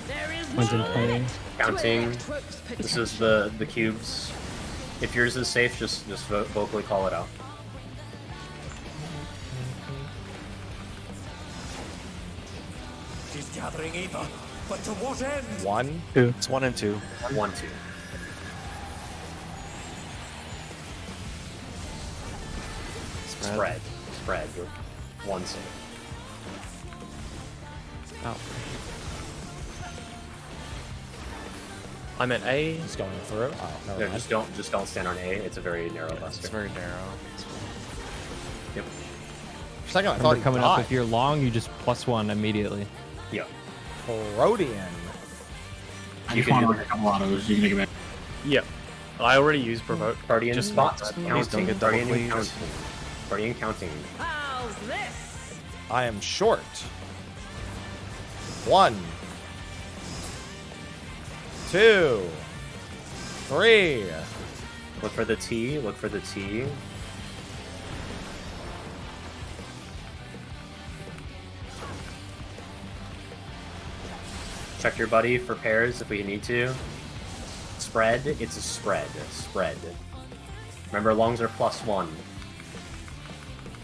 There is One's in no play. limit to Counting. Electro's This is the cubes. If yours is safe, just vocally call it out. She's gathering ether. But to what end? 1, 2. It's 1 and 2. 1, 2. Spread. Spread. You're 1 safe. Oh. I'm at A. Just going through. Oh, never No, mind. just don't stand on A. It's a very narrow buster. It's very narrow. Yep. For a second, I thought Remember he coming died. up, if you're long, you just +1 immediately. Yep. Protean. I You just can want do like a couple autos. You can take it back. Yep. I already used provoke. Party in Just spots. not- Please don't get double Party in please. counting. Party in counting. How's this? I am short. 1, 2, 3. Look for the T. Look for the T. Check your buddy for pairs if we need to. Spread. It's a spread. Spread. Remember, longs are +1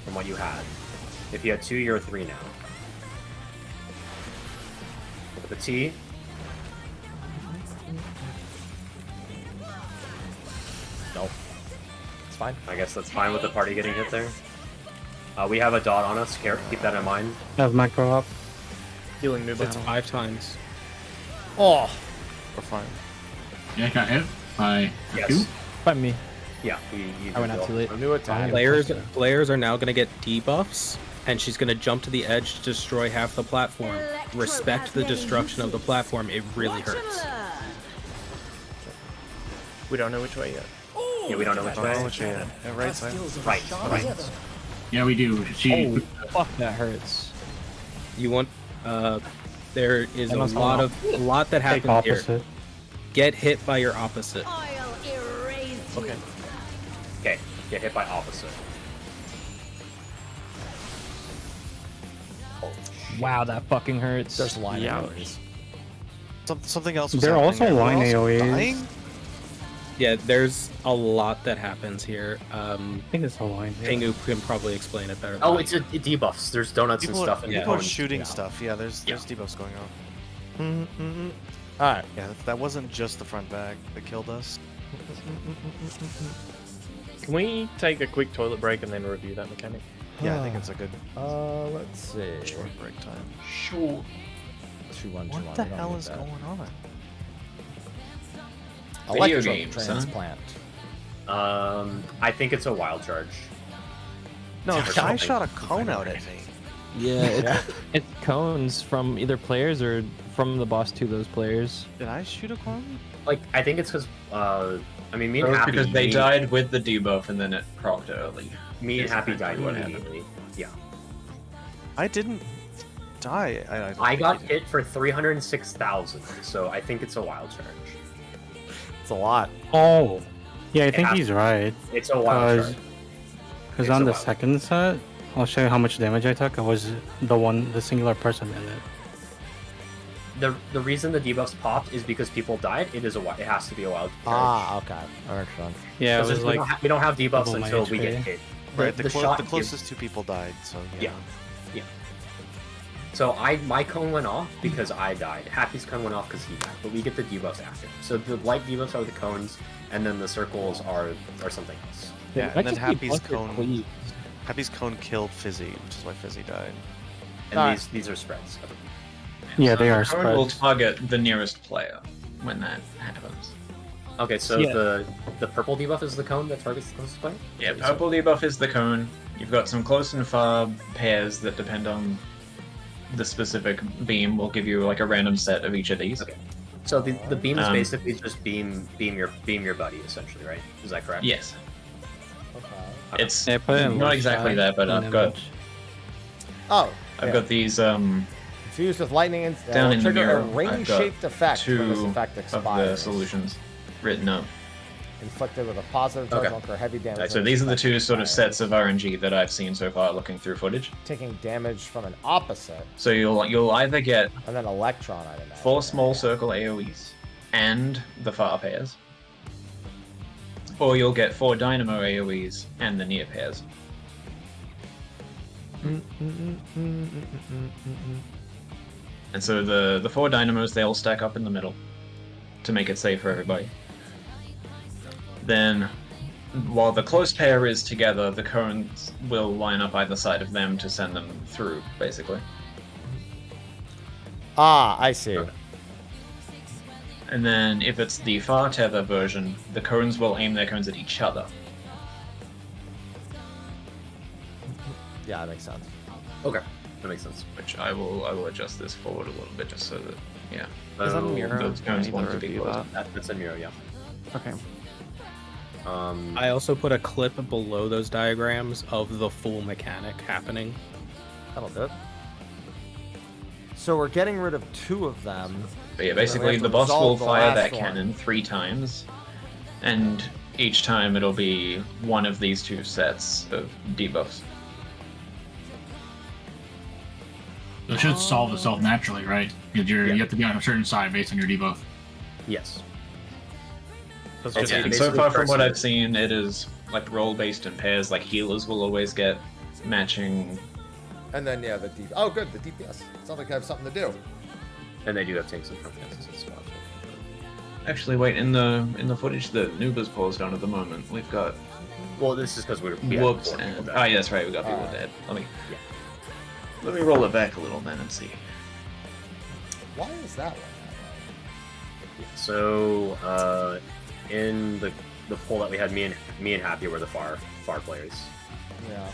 from what you had. If you had 2, you're a 3 now. Look at the T. Nope. It's fine. I guess that's fine with the party getting hit there. We have a dot on us. Keep that in mind. I have macro up. Healing move. It's 5 times. Oh. We're fine. Yeah, I got hit by a Yes. 2. By me. Yeah. I went out too late. A new attack. Players are now going to get debuffs, and she's going to jump to the edge to destroy half the platform. Respect the destruction of the platform. It really hurts. We don't know which way yet. Yeah, we don't know which way. Yeah, right side. Right. Right. Yeah, we do. She. Oh, fuck, that hurts. You want there is I a must lot that Take happens here. opposite. Get hit by your opposite. I'll erase you. Okay. Okay. Get hit by opposite. Wow, that fucking hurts. There's line Yeah. AOEs. Something else was There are happening also there. line We're also AOEs. dying? Yeah, there's a lot that happens here. I think it's a line. Pingu can probably explain it better. Than Oh, I it's a debuffs. There's donuts People, and stuff. And people are cones. shooting Yeah. stuff. Yeah, there's debuffs going on. Alright. Yeah, that wasn't just the front back that killed us. Can we take a quick toilet break and then review that mechanic? Yeah, I think it's a good Let's see. short break time. Sure. 2-1-2-1. What the hell is going on? Electro transplant. I think it's a wild charge. No, I shot a cone out at me. Yeah, it's cones from either players or from the boss to those players. Did I shoot a cone? Like, I think it's because, I mean, me and That was Happy... because they died with the debuff and then it procced early. Me and Is Happy exactly died what immediately. Yeah. I didn't die. I got hit for 306,000, so I think it's a wild charge. It's a lot. Oh, yeah, I think he's right. It's a wild charge. Because on the second set, I'll show you how much damage I took. I was the singular person in it. The reason the debuffs popped is because people died. It has to be a wild charge. Ah, okay. I understand. Yeah, it was like we don't have debuffs double my until we get HP. hit. Right, the shot closest two people died, so yeah. Yeah. So my cone went off because I died. Happy's cone went off because he died, but we get the debuffs after. So the light debuffs are the cones, and then the circles are something else. Yeah, and then Happy's cone killed Fizzy, which is why Fizzy died. And these are spreads. Yeah, they are The cone will spreads. target the nearest player when that happens. Okay, so the purple debuff is the cone that targets the closest player? Yeah, purple debuff is the cone. You've got some close and far pairs that depend on the specific beam. Will give you like a random set of each of these. Okay. So the beam is basically just beam your buddy essentially, right? Is that correct? Yes. Okay. It's not exactly that, but I've got these Fused with lightning and down in the trigger mirror. a ring-shaped effect when this effect of expires. the solutions written up. Inflicted with a positive charge or heavy damage. Right, so these are the two sort of sets of RNG that I've seen so far looking through footage. Taking damage from an opposite. So you'll either get and then electron, I'd imagine. 4 small circle AoEs and the far pairs, or you'll get 4 dynamo AoEs and the near pairs. And so the 4 dynamos, they all stack up in the middle to make it safe for everybody. Then, while the close pair is together, the cones will line up either side of them to send them through, basically. Ah, I see. And then, if it's the far tether version, the cones will aim their cones at each other. Yeah, that makes sense. Okay, that makes sense. Which I will adjust this forward a little bit just so that, yeah. Is that a mirror? Those cones want to be Review closer. That's a mirror, yeah. Okay. I also put a clip below those diagrams of the full mechanic happening. That'll do it. So we're getting rid of 2 of them. But yeah, basically the boss will fire that cannon 3 times, and each time it'll be one of these 2 sets of debuffs. It should solve itself naturally, right? Because you have to be on a certain side based on your debuff. Yes. And so far from what I've seen, it is like roll-based in pairs, like healers will always get matching. And then, yeah, the DPS. Oh, good, the DPS. Sounds like I have something to do. And they do have tanks and front passes as well. Actually, wait, in the footage that Nuba's paused on at the moment, we've got... Well, this is because we whoops and... Oh, yeah, that's right, we got people dead. Let me roll it back a little then and see. Why is that one? So, in the poll that we had, me and Happy were the far players. Yeah.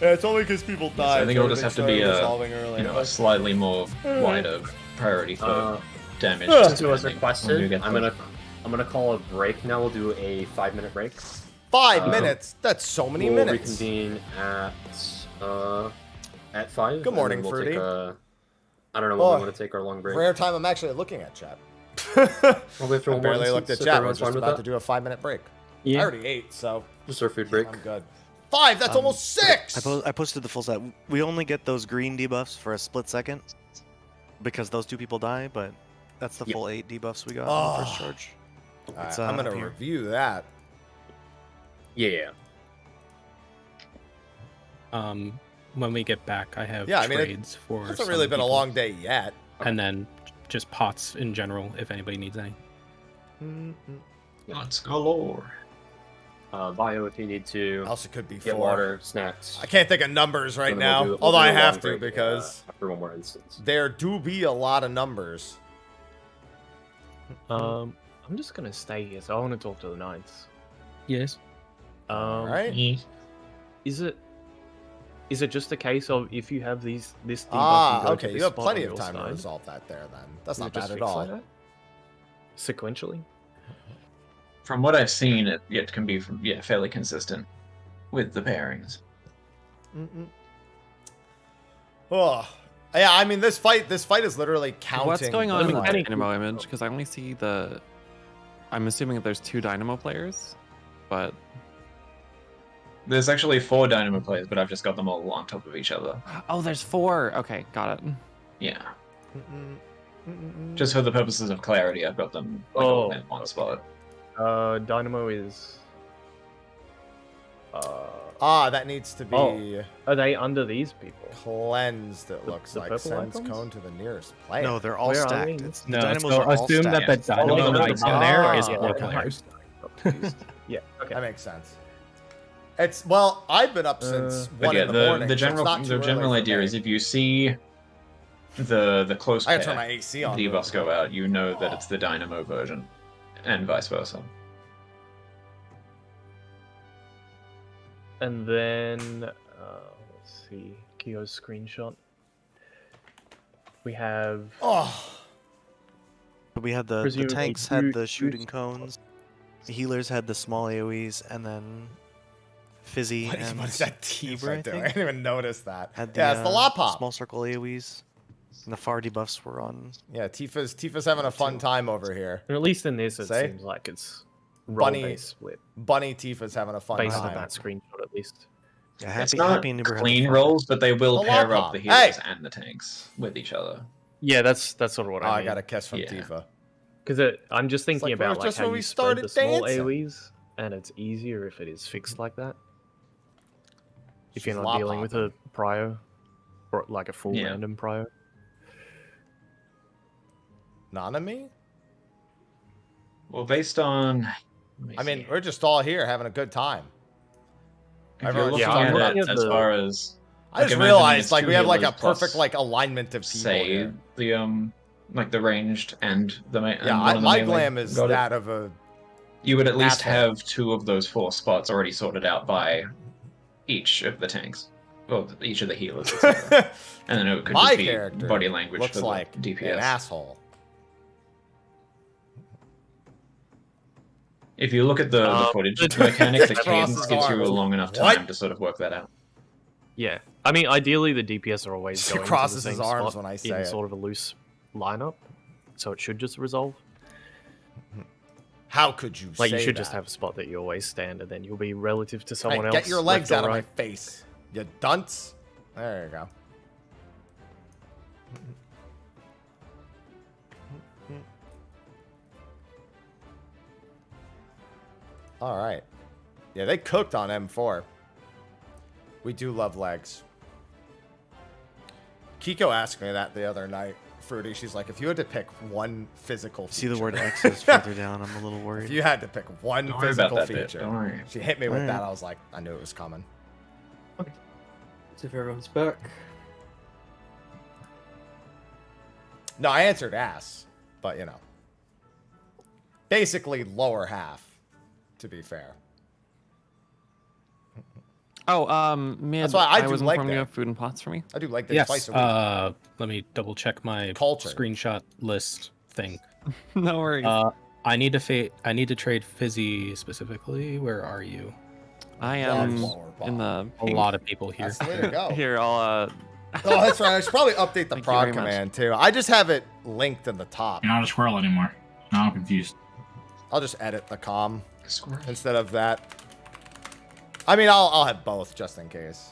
Yeah, it's only because people died. So I think it'll just have to be a slightly more wider priority for damage. Since it was requested, I'm gonna call a break now. We'll do a 5-minute break. 5 minutes? That's so many minutes. We'll reconvene at 5. Good morning, we'll Fruity. I don't know when we want to take our long break. Rare time I'm actually looking at chat. I barely looked at chat. We're just about to do a 5-minute break. I already ate, so... Just our food break. I'm good. 5? That's almost 6! I posted the full set. We only get those green debuffs for a split second because those 2 people die, but that's the full 8 debuffs we got on the first charge. Right, I'm going to review that. Yeah. When we get back, I have trades for. It hasn't really been a long day yet. And then just pots in general, if anybody needs any. Let's galore. Bio if you need to. Also could be get 4. water, snacks. I can't think of numbers right now, we'll although do I a have long to break, because after one more instance. there do be a lot of numbers. I'm just gonna stay here, so I want to talk to the knights. Yes. Right. Is it just a case of if you have this debuff, okay. You have plenty of time to resolve that there. Then that's not bad at all. Like that? Sequentially. From what I've seen, it can be fairly consistent with the pairings. Oh, yeah. I mean, this fight is literally counting. What's going on in the fight. Dynamo image? Because I only see the. I'm assuming that there's 2 Dynamo players, but There's actually 4 Dynamo players, but I've just got them all on top of each other. oh, there's 4. Okay, got it. Yeah. Just for the purposes of clarity, I've got them all in one spot. Dynamo is. That needs to be. Are they under these people? Cleansed. It looks the like purple sends icons? cone to the nearest player. No, they're all Where are stacked. they? It's, the No, dynamos so are all assume that stacked. the dynamo lights in there is Ah, 4 okay. players. Yeah. Okay. That makes sense. It's well, I've been up since But 1 yeah, in the morning. the so it's general not too general early for idea me. is if you see the close I pair, gotta turn my AC on debuffs real go out, you know that it's the Dynamo version, and vice versa. And then let's see, Kyo's screenshot. We have. But we had the presumably tanks had the two shooting cones, the healers had the small AoEs, and then Fizzy What and is that Tifa Uber, I doing? I think, didn't even notice that. had Yeah, it's the lot pop. small circle AoEs, and the far debuffs were on. Yeah, Tifa's having a fun time over here. Or at least in this, it Say? seems like it's Bunny role-based split. Bunny Tifa's having a fun Based time. on that screenshot, at least. Yeah, It's not and Uber had the clean far- rolls, but they will The pair lot up pop. the healers Hey! and the tanks with each other. Yeah, that's sort of what I I mean. got a kiss from Yeah. Tifa. Because I'm just thinking like, about well, like just how when you we spread started the small dancing. AoEs, and it's easier if it is fixed like that. If you're She's not dealing with lot a prio, or like a full Yeah. random prio. Nanami? Well, based on, I mean, we're just all here having a good time. if you're Everyone's looking just at on it the- as far as I just imagining realized it's like two we have like a healers plus, perfect like alignment of people say here. the like the ranged and the Yeah, my glam is that of a. You would at least asshole. have 2 of those 4 spots already sorted out by each of the tanks, well, each of the healers, etc. And then it could My just be character body language looks for like the DPS. an asshole. If you look at the footage, the mechanic, the cadence gives you a long enough time to sort of work that out. Yeah, I mean, ideally the DPS are always He going to the crosses same his arms spot when I say in it. sort of a loose lineup, so it should just resolve. How could you Like say you should that? just have a spot that you always stand, and then you'll be relative to Hey, someone else. get your legs left out or of my right. face, you dunce. There you go. All right. Yeah, they cooked on M4. We do love legs. Kiko asked me that the other night, Fruity. She's like, if you had to pick one physical feature. See the word X's further down. I'm a little worried. If you had to pick one Don't worry about physical that bit, feature. don't worry. She hit me with that. Alright. I was like, I knew it was coming. See if everyone's back. No, I answered ass, but you know. Basically lower half, to be fair. Oh, mid. That's why I do was leg informing you day. of food and pots for me. I do like that Yes. twice a week. Let me double check my Culture. screenshot list thing. No worries. I need to trade Fizzy specifically. Where are you? I am in the A lot of people here. That's the way to go. Here, I'll Oh, that's right. I should probably update the Thank you prod very much. command too. I just have it linked in the top. You're not a squirrel anymore. Now I'm confused. I'll just edit the com instead of that. I mean, I'll have both just in case.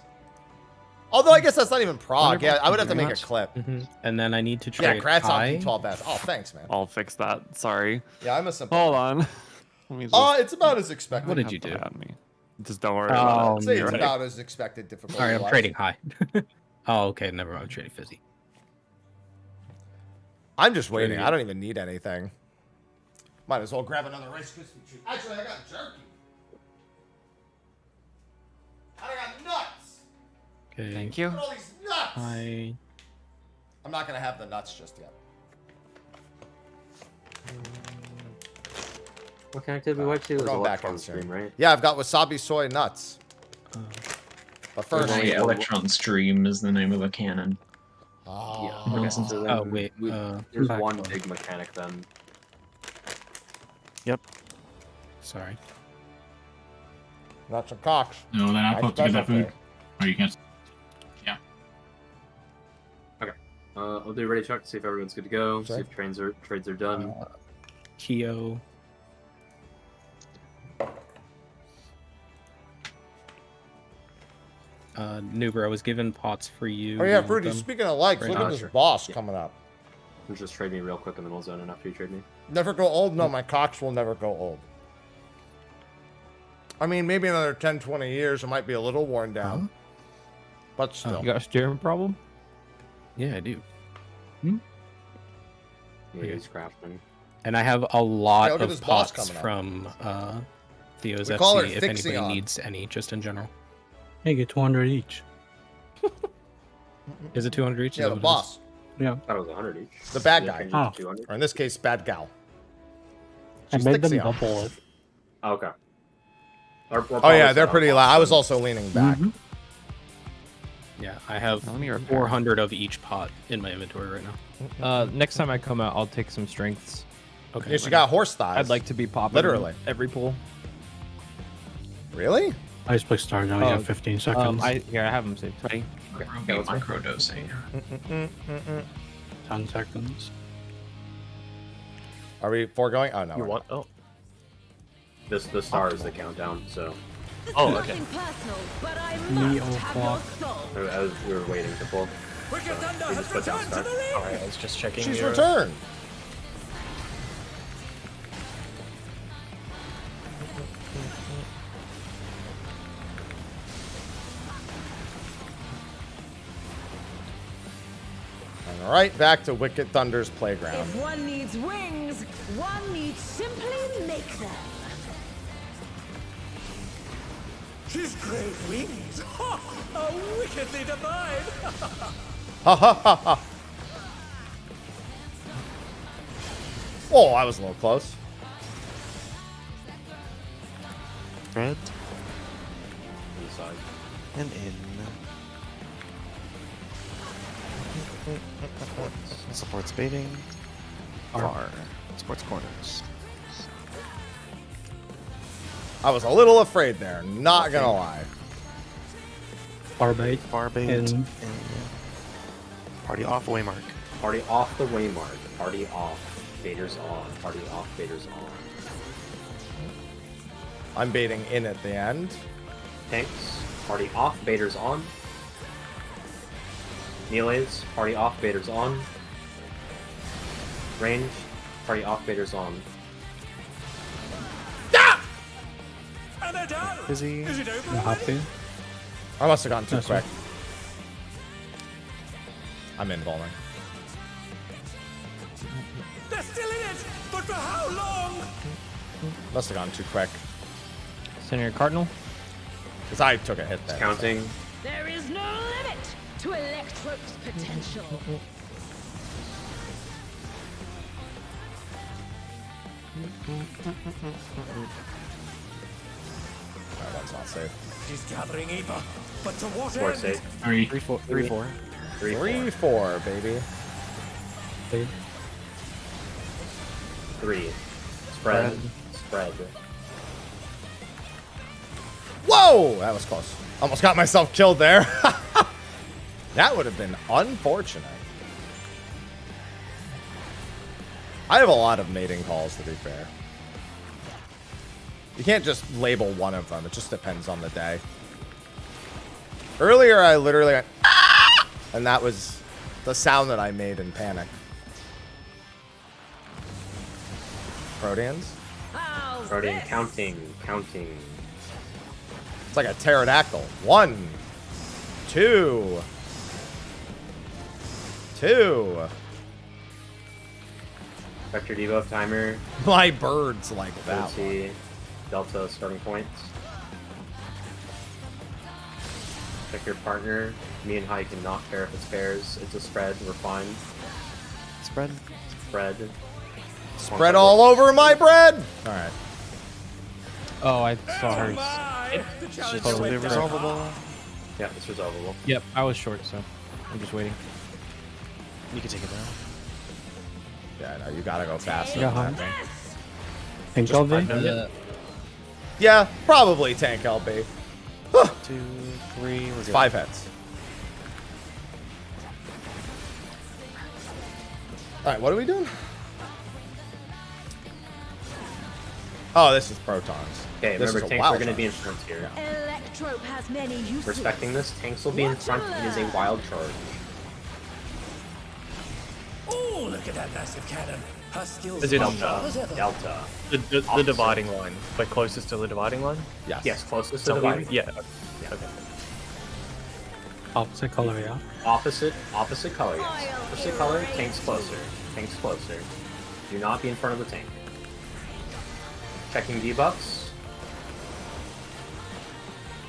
Although I guess that's not even prog. Wonderful. Yeah, I would have Thank to you make a very clip. And then I need to Yeah, trade Kratz on high. P12S. Oh, thanks, man. I'll fix that. Sorry. Yeah, I'm a simple. Hold on. Let me just It's about as expected. What did you do? at me. Just don't worry about I'd it. say You're it's right. about as expected. Difficult. Sorry, I'm trading high. Oh, okay. Never mind. I'm trading Fizzy. I'm just waiting. I don't even need anything. Might as well grab another Rice Krispie treat. Actually, I got jerky. I got nuts. Okay. Thank you. Look at all these nuts. High. I'm not gonna have the nuts just yet. What mechanic did we wipe to? It We're was going back Electron on Stream, stream. right? Yeah, I've got wasabi soy nuts. But first, Electron Stream is the name of the cannon. Yeah. Oh, Okay, so then wait. there's back one on. big mechanic then. Yep. Sorry. nuts and cocks. No, then I'm supposed to get that food. Okay. Or you can't. Yeah. Okay. I'll do a ready check to see if everyone's good to go. Sure. See if trades are done. Keo. Nuber, I was given pots for you. Oh yeah, You Fruity, want them? speaking of likes, Right. look at this Sure. boss Yeah. coming up. Just trade me real quick and then we'll zone in after you trade me. Never go old? No, my cocks will never go old. I mean, maybe another 10, 20 years, it might be a little worn down. But still. You got a steering problem? Yeah, I do. Yeah, he's crafting. And I have a lot Hey, look at of this boss pots coming up. from Theo's We call FC her if anybody Fixion. needs any, just in general. Hey, get 200 each. Is it 200 each? Is Yeah, that the what it is? boss. Yeah. I thought it was 100 each. The bad Yeah, guy. changed it to 200. Or in this case, bad gal. I She's made them Fixion. double it. Oh, okay. Oh yeah, they're pretty loud. I was also leaning back. Yeah, I have Let me repair. 400 of each pot in my inventory right now. Next time I come out, I'll take some strengths. Okay. Yeah, she got horse thighs. I'd like to be popping Literally. every pool. Really? I just play start now. You have 15 seconds. I have them saved. Okay, Okay, micro dosing. 10 seconds. Are we foregoing? Oh no. You we're want? not. Oh. The star is the countdown, so Oh, okay. Nothing personal, but I Neo must have clock. your soul. as we were waiting to pull. Wicked Thunder we has just put down returned to star. the ring! Alright, I was just checking. She's your- returned. All right, back to Wicked Thunder's playground. If one needs wings, one needs simply make them. She's great wings! Ha! How wickedly divine! Ha ha ha ha. Oh, I was a little close. Red Inside. and in. Supports baiting. Far. Supports corners. I was a little afraid there, not gonna lie. Far bait. Far bait. In. Party off waymark. Party off the waymark. Party off. Faders on. Party off. Faders on. I'm baiting in at the end. Tanks. Party off. Baiters on. Melees. Party off. Baiters on. Range. Party off. Baiters on. And they're down! Busy. Is it over? You have to. I must have gone too That's quick. I'm invulning. They're still in it! But for how long? Must have gone too quick. Senator Cardinal. Because I took a hit there. Counting. There is no limit to Electro's potential. Alright, that's not safe. She's gathering Eva, but to what Four end? safe. 3. 3-4. 3, 4, baby. 3. Spread. Spread. Whoa! That was close. Almost got myself killed there. That would have been unfortunate. I have a lot of mating calls, to be fair. You can't just label one of them. It just depends on the day. Earlier, I literally went, "Ah!" And that was the sound that I made in panic. Proteans? Protean counting. Counting. It's like a pterodactyl. 1, 2, 2. Vector debuff timer. My bird's like that. Ability, Delta starting points. Check your partner. Me and Hai can not pair if it's pairs. It's a spread. We're fine. Spread. Spread. Spread all over my bread. All right. Oh, I saw her. Should totally be resolvable. Yeah, it's resolvable. Yep, I was short, so I'm just waiting. You can take it down. Yeah, no, you gotta go faster. Yeah, than huh? that, man. Tank LB? Yeah, probably tank LB. 2, 3, we're good. 5 heads. Alright, what are we doing? Oh, this is protons. Okay, This remember is a tanks wild are going to charge. be in front here. Electrope has many uses. Respecting this, tanks will be in front. It is a wild charge. Oh, look at that massive cannon. Her skills Is it are Delta? sharp as ever. Delta. The dividing line. We're closest to the dividing line? Yes. Yes, closest to So the we, dividing. yeah. Yeah. Okay. Opposite color, yeah. Opposite color, yes. Opposite color, tanks closer. Tanks closer. Do not be in front of the tank. Checking debuffs.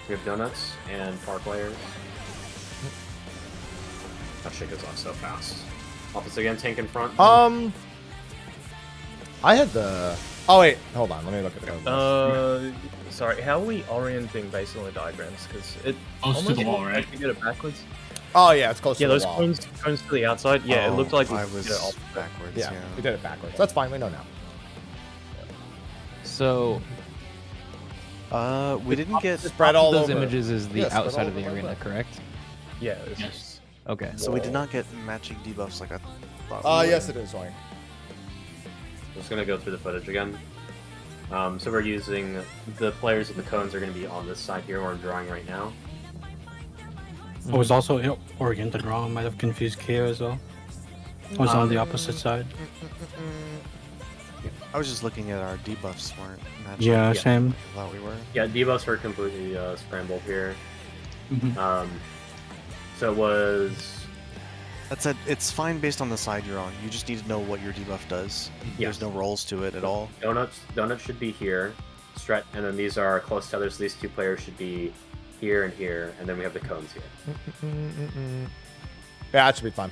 We have donuts and far players. That shit goes off so fast. Opposite again, tank in front. I had the... Oh, wait. Hold on. Let me look at the Sorry, how are we orienting based on the diagrams? Because it Close to the wall, right? You get it backwards. Oh, yeah, it's close to the those wall. cones to the outside. Yeah, it looked like I we was did it off. backwards. Yeah, Yeah. we did it backwards. That's fine. We know now. So we didn't get spread all those over. images is the Yeah, spread outside all of the over arena, like that. correct? Yeah. It's Yes. Okay. So we did not get matching debuffs like I thought. Yes, it is, Wayne. I'm just gonna go through the footage again. So we're using the players with the cones are gonna be on this side here where I'm drawing right now. It was also oriented wrong. Might have confused Keo as well. It was on the opposite side. I was just looking at our debuffs weren't matching. Yeah, same. I thought we were. Yeah, debuffs were completely scrambled here. Mhm. So it was. That said, it's fine based on the side you're on. You just need to know what your debuff does. Yeah. There's no rolls to it at all. Donuts should be here. And then these are close tethers. So these two players should be here and here, and then we have the cones here. Yeah, that should be fun.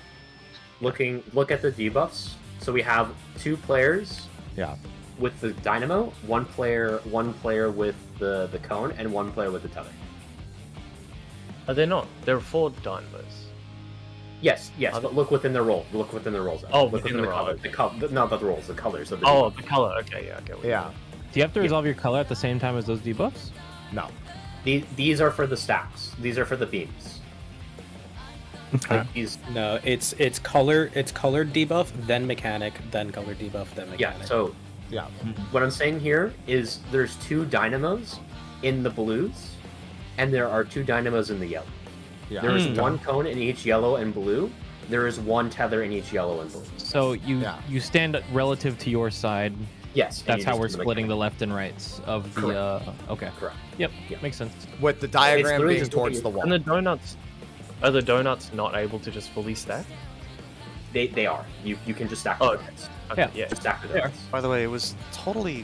Look at the debuffs. So we have two players. Yeah. With the dynamo, one player with the cone, and one player with the tether. Are they not? They're 4 dynamos. Yes, but look within their role. Look within their roles. Oh, look within the the color. role. Not the roles, the colors of the. Oh, debuff. the color. Okay, yeah, okay. Yeah. Do you have to resolve your color at the same time as those debuffs? No. These are for the stacks. These are for the beams. Like these. No, it's color. It's colored debuff, then mechanic, then color debuff, then mechanic. Yeah. So yeah. What I'm saying here is there's 2 dynamos in the blues, and there are 2 dynamos in the yellow. Yeah. There is 1 cone in each yellow and blue. There is 1 tether in each yellow and blue. So you stand relative to your side. Yes. That's how we're splitting the left and rights of the. Okay. Correct. Yep. Makes sense. With the diagram being towards the wall. And the donuts. Are the donuts not able to just fully stack? They are. You can just stack the donuts. Okay, yeah. Just stack the donuts. By the way, it was totally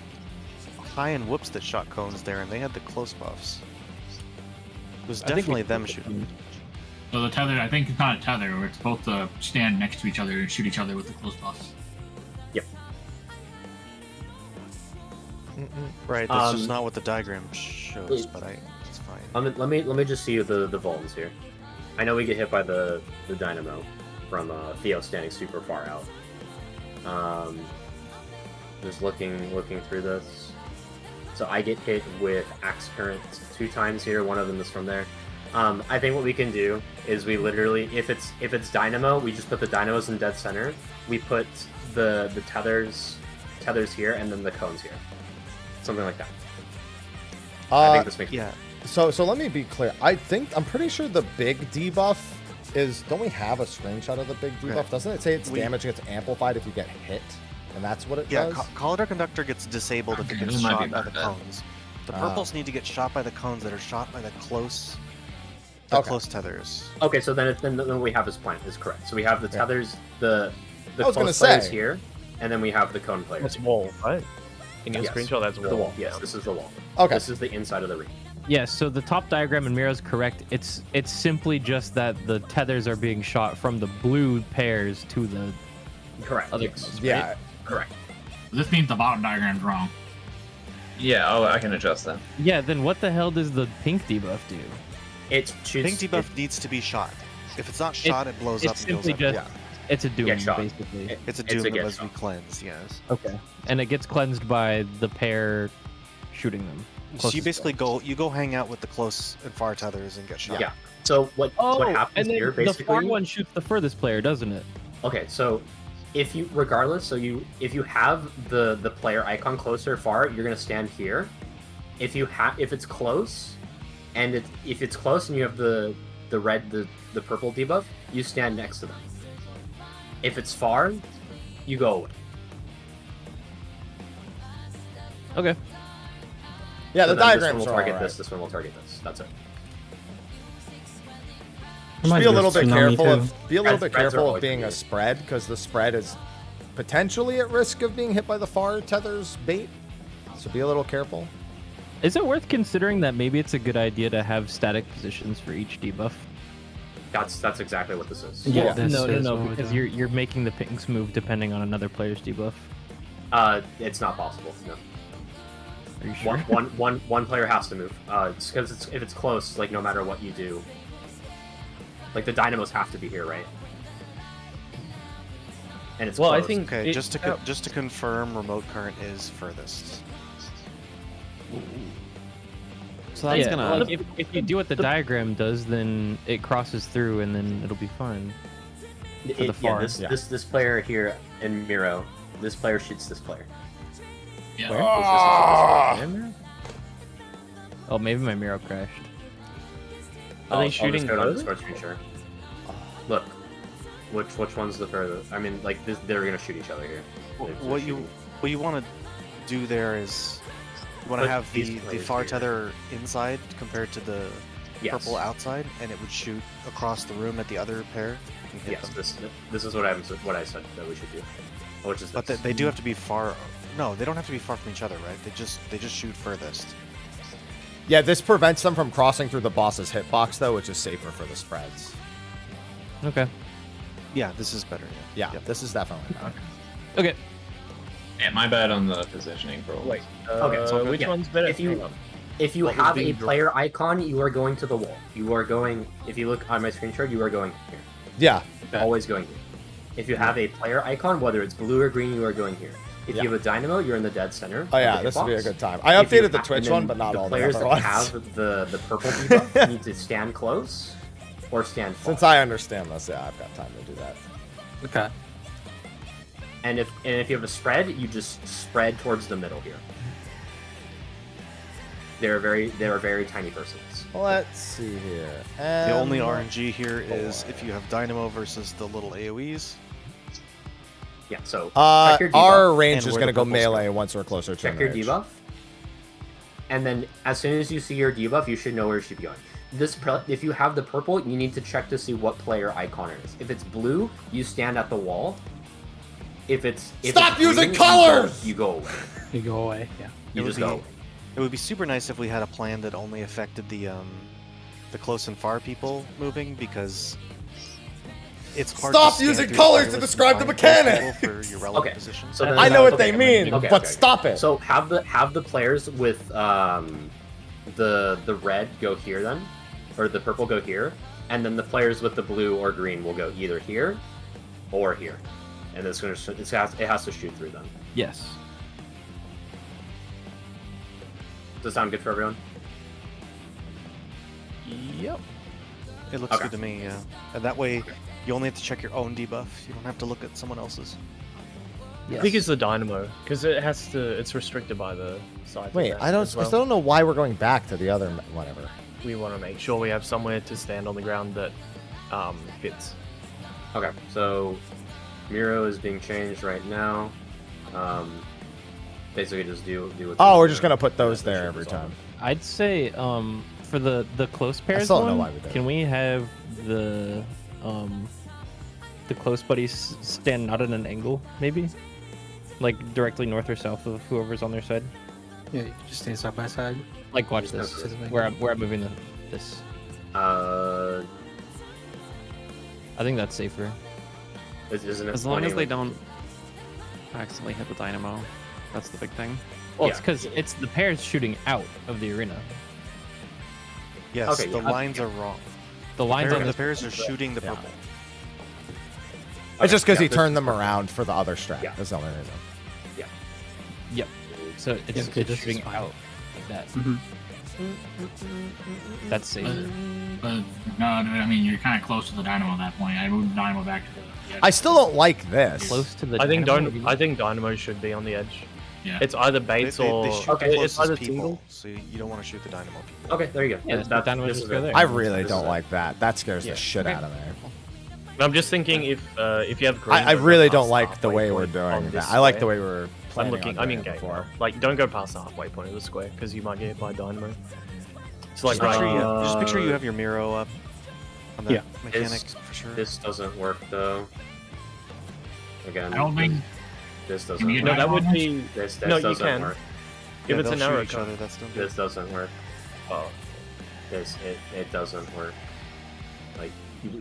high and whoops that shot cones there, and they had the close buffs. It was definitely them shooting. So the tether, I think it's not a tether, where it's both stand next to each other and shoot each other with the close buffs. Yep. Right, that's just not what the diagram shows, but it's fine. Let me just see the volts here. I know we get hit by the dynamo from Theo standing super far out. Just looking through this. So I get hit with axe current 2 times here. One of them is from there. I think what we can do is we literally, if it's dynamo, we just put the dynamos in dead center. We put the tethers here, and then the cones here. Something like that. I think this makes sense. So let me be clear. I'm pretty sure the big debuff is. Don't we have a screenshot of the big debuff? Right. Doesn't it say its damage gets amplified if you get hit, and that's what it does? Yeah, Collider Conductor gets disabled if it gets it might shot be by the about that. cones. The purples need to get shot by the cones that are shot by the close tethers. Okay, so then what we have is plan is correct. So we have the tethers, the I was gonna close players say. here, and then we have the cone players. That's wall, right? In your Yes. screenshot, that's the wall. wall. Yes, this is the wall. Okay. This is the inside of the ring. Yes, so the top diagram in Mira is correct. It's simply just that the tethers are being shot from the blue pairs to the Correct. other Yes. cones, right? Yeah. Correct. This means the bottom diagram's wrong. Yeah, I can adjust that. Yeah, then what the hell does the pink debuff do? It Pink debuff needs to be shot. If it's not shot, it blows up and goes up. Just, it's a doom, basically. It's a doom that must be cleansed, yes. Okay. And it gets cleansed by the pair shooting them. So you basically go hang out with the close and far tethers and get shot. Yeah. So what happens and then here basically? The far one shoots the furthest player, doesn't it? Okay, so if you if you have the player icon closer or far, you're gonna stand here. If it's close, and if it's close and you have the purple debuff, you stand next to them. If it's far, you go away. Okay. Yeah, So the then diagrams this one will are target alright. this one will target this. That's it. Just be a little bit careful of Spreads are always being a weird. spread, because the spread is potentially at risk of being hit by the far tether's bait. So be a little careful. Is it worth considering that maybe it's a good idea to have static positions for each debuff? That's exactly what this is. Yeah. No, because you're making the pinks move depending on another player's debuff. It's not possible. No. Are you sure? One player has to move. It's because if it's close, like no matter what you do, like the dynamos have to be here, right? And it's close. okay. Just to confirm, remote current is furthest. So that's gonna. If you do what the diagram does, then it crosses through, and then it'll be fine. For the far. This player here in Miro, this player shoots this player. Yeah. Where? Oh, maybe my Miro crashed. Are they they shooting shooting on further? Discord screen share? Look, which one's the furthest? I mean, like they're gonna shoot each other here. What you want to do there is you want to Put have these the players far here. tether inside compared to the Yes. purple outside, and it would shoot across the room at the other pair. And hit Yes, them. this is what I said that we should do. Which is But this. they do have to be far. No, they don't have to be far from each other, right? They just shoot furthest. Yeah, this prevents them from crossing through the boss's hitbox, though, which is safer for the spreads. Okay. Yeah, this is better. Yeah, this is definitely better. Okay. Yeah, my bad on the positioning, bro. Wait. Okay, so which yeah, one's better? If you What was have being a drawn? player icon, you are going to the wall. You are going. If you look on my screenshot, you are going here. Yeah. Always going here. If you have a player icon, whether it's blue or green, you are going here. If you have a dynamo, you're in the dead center. Oh yeah, of the this would be a hitbox. good time. I If you updated the ha- Twitch and then one, but not the all the players other that ones. have the purple debuff need to stand close or stand far. Since I understand this, yeah, I've got time to do that. Okay. And if you have a spread, you just spread towards the middle here. They are very tiny persons. Let's see here. The only M4S. RNG here is if you have dynamo versus the little AoEs. Yeah, so check your debuff. Our range And is where going to the go purples melee once we're closer to Check an your range. debuff, and then as soon as you see your debuff, you should know where you should be going. If you have the purple, you need to check to see what player icon it is. If it's blue, you stand at the wall. If it's Stop using green, colors! You go away. You go away. Yeah. You just go away. It would be super nice if we had a plan that only affected the close and far people moving, because it's hard Stop to scan using through colors to wireless describe the and find mechanic! people for your relevant Okay, positions. so then- I know what okay, they mean, okay, but okay. stop it. So have the players with the red go here then, or the purple go here, and then the players with the blue or green will go either here or here, and it has to shoot through them. Yes. Does that sound good for everyone? Yep. It looks Okay. good to me, yeah. And that way, you only have to check your own debuff. You don't have to look at someone else's. I think it's the dynamo because it's restricted by the side. Wait, event I as still don't know why we're going back to the other whatever. We want to make sure we have somewhere to stand on the ground that fits. Okay, so Miro is being changed right now. Basically, just do what. Oh, we're just gonna put those there every time. I'd say for the close pairs still don't know one, why we did it. can we have the close buddies stand not at an angle, maybe? Like directly north or south of whoever's on their side? Yeah, you can just stay side by side. Like watch this. Where I'm moving this. Uh, I think that's safer. isn't it? As long as plenty they of- don't accidentally hit the dynamo. That's the big thing. Well, it's because it's the pairs shooting out of the arena. Yes, Okay, the yeah. lines are wrong. The lines on the pairs are shooting the purple. It's just because yeah, he turned them around for the other strat. Yeah. That's the only reason. Yeah. Yep. So it's just shooting out like that. That's safe. But no, I mean you're kind of close to the dynamo at that point. I moved dynamo back to the edge. I still don't like this. Close to the. I think dynamo. I think Dynamo should be on the edge. Yeah. It's either baits or They shoot Okay, the it's closest either people, single. so you don't want to shoot the dynamo people. Okay, there you go. Yeah, the Dynamo this just is go it. there. I really This don't is it. like that. That scares Yeah. the shit Okay. out of me. I'm just thinking if you have green, I don't go really past don't like the halfway way we're point on doing this that. I like the square. way we're planning on doing it before. Like, don't go past the halfway point of the square because you might get hit by Dynamo. It's like Just make sure you have your Miro up on that Yeah. mechanic for sure. This doesn't work though. Again, I don't think. this doesn't Can you work. No, that Dynamo would on be This no. You doesn't can work. if it's a they'll shoot narrow each cut. other. That's no good. This doesn't work. Oh, It doesn't work. Like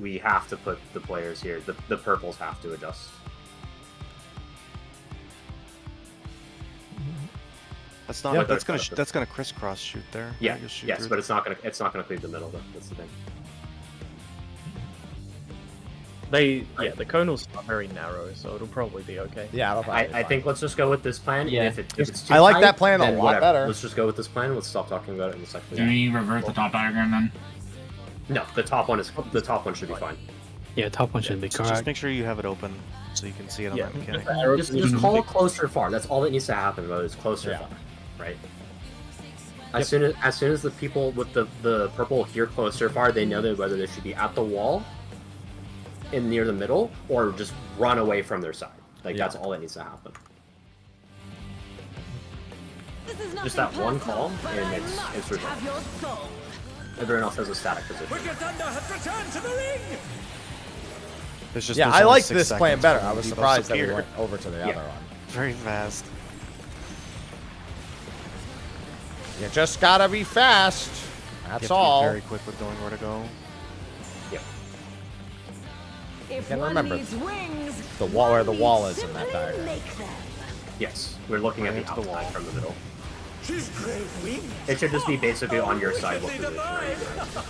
we have to put the players here. The purples have to adjust. That's not. Yeah. That's gonna crisscross shoot there. Yeah. You'll shoot Yes, through but it's not gonna cleave the middle though. That's the thing. the conals are very narrow, so it'll probably be okay. Yeah, it'll probably be I fine. think let's just go with this plan. Yeah. And if it's too I like tight, that plan a then lot whatever. better. Let's just go with this plan. Let's stop talking about it in a second. Do we revert the top diagram then? No, the top one should be fine. Yeah, top one should be Just correct. make sure you have it open so you can see it on Yeah. that mechanic. Just call close or far. That's all that needs to happen. Whether it's close or far, right? As soon as the people with the purple hear close or far, they know that whether they should be at the wall, in near the middle, or just run away from their side. Like that's all that needs to happen. Just that one call, and it's resolved. Everyone else has a static position. Wicked Thunder has returned to the ring! There's just, Yeah, there's I only like 6 this plan seconds better. for I was debuffs surprised that we appear. went over to the Yeah. other one. Very fast. You just gotta be fast. You That's have to all. be very quick with knowing where to go. If can one remember needs wings, the wall where the one wall needs is in that simply diagram. make them. Yes, we're looking at Right the into the outside wall. from the middle. She's great wings! It should just be basically on your side. What Wickedly position are you divine.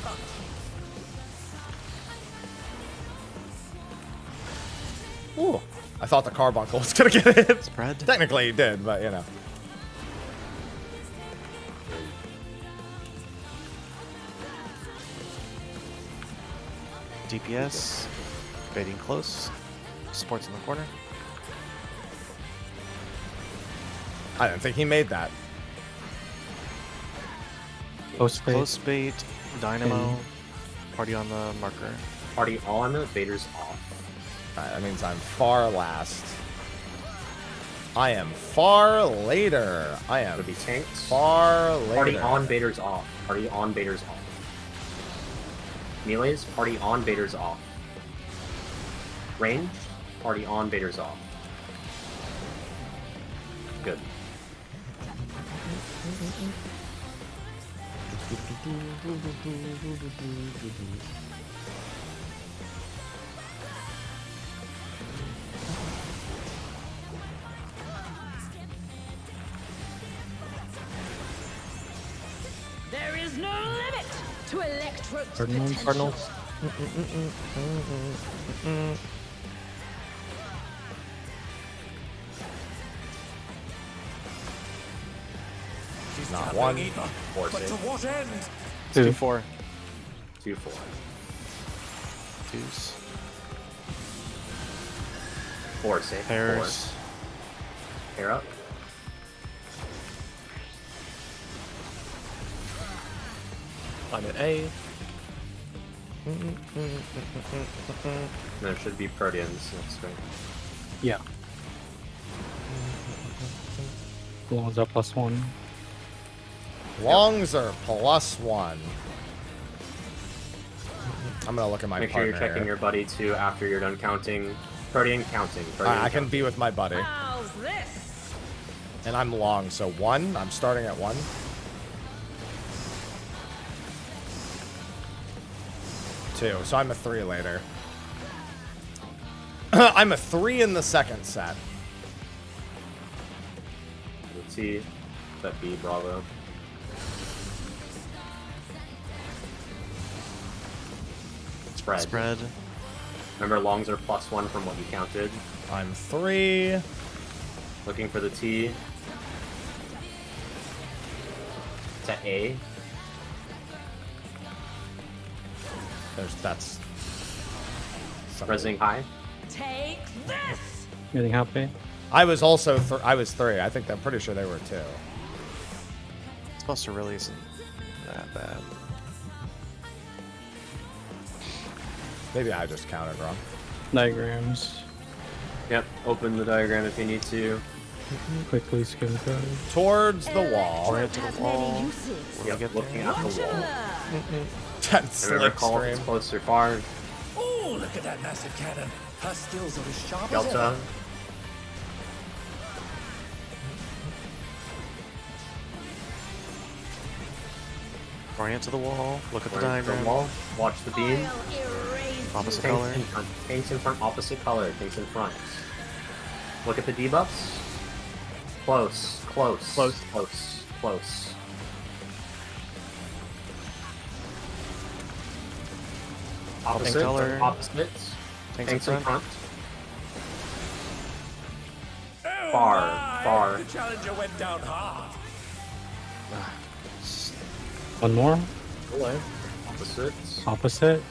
in? Ooh, I thought the carbuncle was gonna get it. Spread. Technically, he did, but you know. DPS. Baiting close. Supports in the corner. I didn't think he made that. Close bait. Dynamo. Party on the marker. Party on, Vader's off. Alright, that means I'm far last. I am far later. I am Could be tanked. far later. Party on, Vader's off. Party on, Vader's off. Melees, party on, Vader's off. Range, party on, Vader's off. Good. There is no limit to Electro's Cardinals. potential. Cardinals. She's Not traveling one. either. Four But to save. what end? 2-4. 2-4. Twos. 4 save. Pairs. 4. Pair up. I'm at A. There should be Proteans. That's great. Yeah. Longs are +1. Longs are +1. I'm gonna look at my Make sure partner you're checking here. your buddy too after you're done counting. Protean counting. Protean I can be with my buddy. How's this? And I'm long, so 1. I'm starting at 1. 2, so I'm a 3 later. I'm a 3 in the second set. T. That B, Bravo. Spread. Remember, longs are +1 from what you counted. I'm 3. Looking for the T. To A. That's. Resing high. Take this! Getting happy. I was also I was 3. I think I'm pretty sure they were 2. Buster really isn't that bad. Maybe I just counted wrong. Diagrams. Yep, open the diagram if you need to. Quickly skim through. Towards the wall. Or head to the wall. Yep, looking at the wall. That's Remember, call if it's close or far. Oh, look at that massive cannon. Her skills are as sharp as Delta. ever. Orient to the wall. Look at the Orient to diagram. wall. Watch the beam. Opposite Tanks color. in front. Tanks in front. Opposite color. Tanks in front. Look at the debuffs. Close. Close. Close. Close. Close. Opposite. color. Opposites. Tanks in in front. Far. Far. The challenger went down hard. One more. Hello. Opposites. Opposite.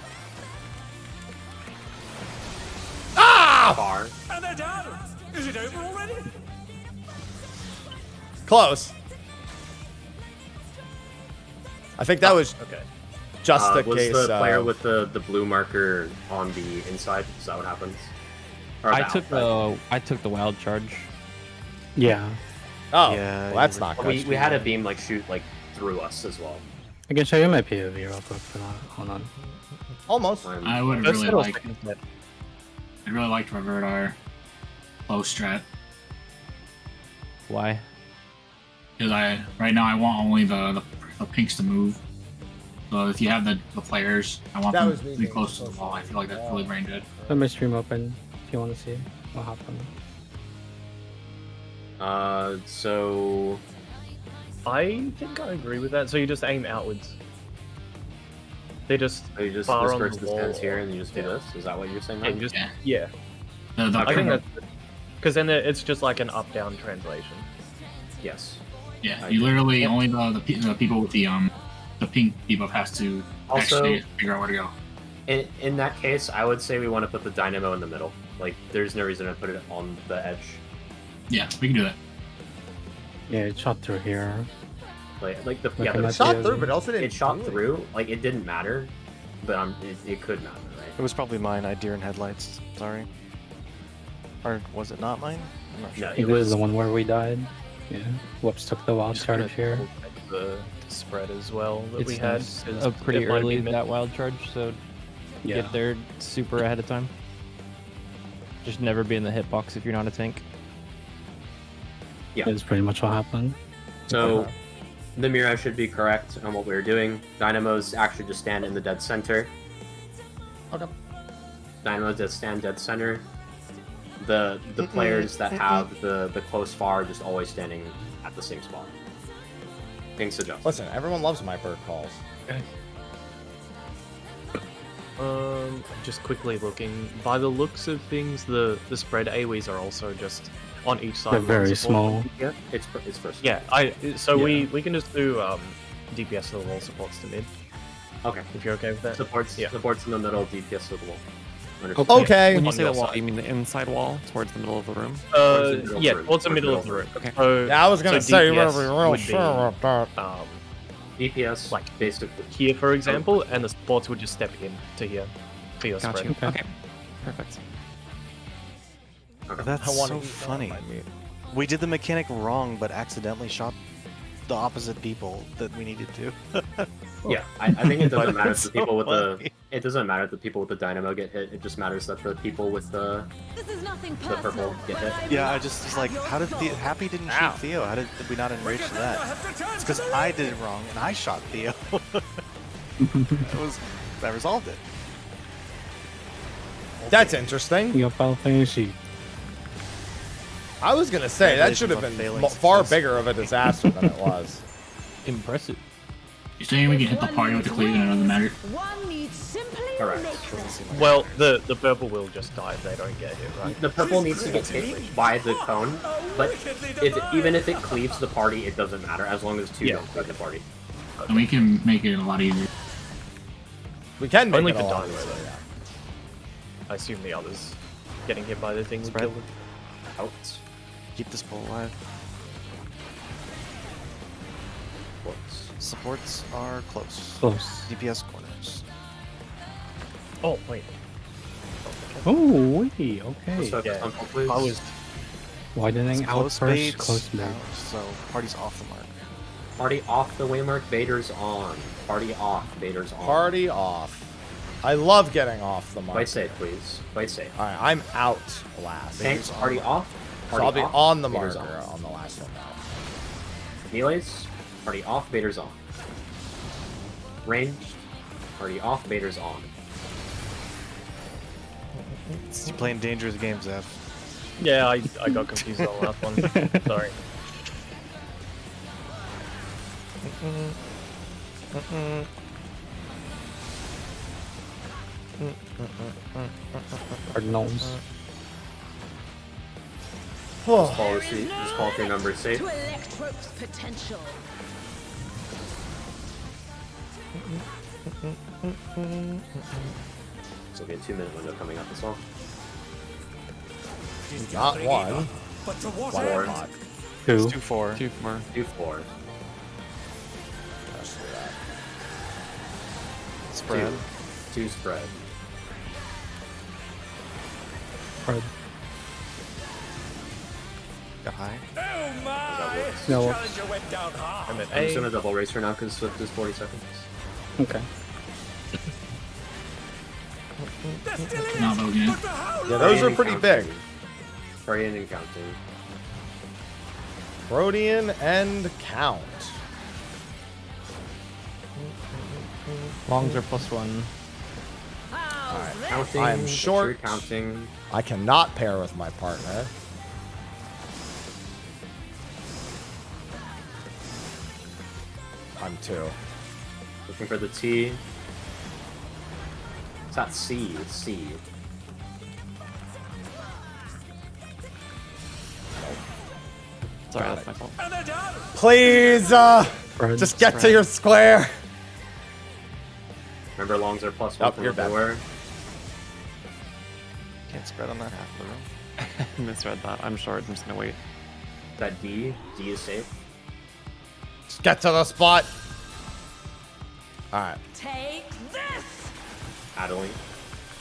Ah! Far. And they're down. Is it over already? Close. I think that was okay. Just the was case. the player with the blue marker on the inside? Is that what happens? Or I took the wild charge. Yeah. Oh, yeah, well, that's not good. We had a beam like shoot like through us as well. I can show you my POV real quick for that. Hold on. Almost. I would really like. I'd really like to revert our close strat. Why? Because right now I want only the pinks to move. So if you have the players, I want them to be close to the wall. I feel like that's really brain dead. Let my stream open if you want to see what happened. So I think I agree with that. So you just aim outwards. They just this far on person the wall. stands here and you just do this. Is that what you're saying? And just, yeah. I think that's because then it's just like an up-down translation. Yes. Yeah, you literally only the people with the pink debuff has to actually figure out where to go. In that case, I would say we want to put the dynamo in the middle. Like, there's no reason to put it on the edge. Yeah, we can do that. Yeah, it shot through here. Like the it shot through, but also it shot through. Like it didn't matter, but it could matter, right? It was probably mine. I had deer in headlights. Sorry. Or was it not mine? I'm not sure. It was the one where we died. Yeah. Whoops took the wild charge here. The spread as well that we had. Pretty early that wild charge, so get there super ahead of time. Just never be in the hitbox if you're not a tank. Yeah, that's pretty much what happened. So the Mirage should be correct on what we were doing. Dynamos actually just stand in the dead center. Okay. Dynamos just stand dead center. The players that have the close far just always standing at the same spot. Things adjust. Listen, everyone loves my bird calls. Okay. Just quickly looking, by the looks of things, the spread AoEs are also just on each side. They're very small. Yeah, it's first. Yeah, we can just do DPS to the wall, supports to mid. Okay. If you're okay with that. Supports in the middle, DPS to the wall. Okay. When you say the wall, you mean the inside wall towards the middle of the room? Yeah, towards the middle of the room. Okay. So, Yeah, I was gonna say you DPS were real would be, sure about that. DPS, like basically here, for example, and the supports would just step in to here for your Got spread. you. Okay. Perfect. That's I wanna so eat funny. my meat. We did the mechanic wrong, but accidentally shot the opposite people that we needed to. Yeah, I think it doesn't matter if the So people with funny. it doesn't matter if the people with the dynamo get hit. It just matters that the people with the purple get hit. Yeah, I just was like, how did Happy didn't shoot Theo? How did we not enrage to that? It's because I did it wrong and I shot Theo. I resolved it. That's interesting. You got foul fantasy. I was gonna say that should have been far bigger of a disaster than it was. Impressive. You're saying we can hit the party with the cleave and it doesn't matter? One needs simply Correct. Well, the purple will just die if they don't get hit, right? The purple needs to get hit by the cone, but even if it cleaves the party, it doesn't matter as long as two don't cleave the party. And we can make it a lot easier. We can make Only it for a lot dinos, easier, though. yeah. I assume the others getting hit by the thing would kill them. Out. Keep this pull alive. Supports are close. Close. DPS corners. Oh, wait. Oh, wait, okay. Yeah. I was widening out Close first, baits, close bait. out, so party's off the mark. Party off the waymark, Vader's on. Party off, Vader's on. Party off. I love getting off the mark. Fight safe, please. Fight safe. Alright, I'm out last. Tanks, party off. So Party I'll be off, on the Vader's marker on the last one now. Melees, party off, Vader's on. Ranged, party off, Vader's on. You playing dangerous games, F. Yeah, I got confused on that one. Sorry. Cardinals. Just call for your number safe. To Electrope's potential. So it'll be a 2-minute window coming up as well. Not one. But to what Four. end? Two. 2-4. 2-4. 2-4. Spread. 2 spread. Spread. Got high. Oh my! No. Challenger went down hard. I'm just gonna double race for now because Swift is 40 seconds. Okay. Not Logan. Yeah, those are pretty big. Guardian and counting. Protean and count. Longs are +1. Alright, Counting. I am short. Counting. I cannot pair with my partner. I'm 2. Looking for the T. It's not C, it's C. Sorry, that's my fault. Please, just get to your square. Remember, longs are +1 Oh, from you're bad. everywhere. Can't spread on that half of the room. Misread that. I'm short. I'm just gonna wait. That D is safe. Just get to the spot. Alright. Take this! Adeling.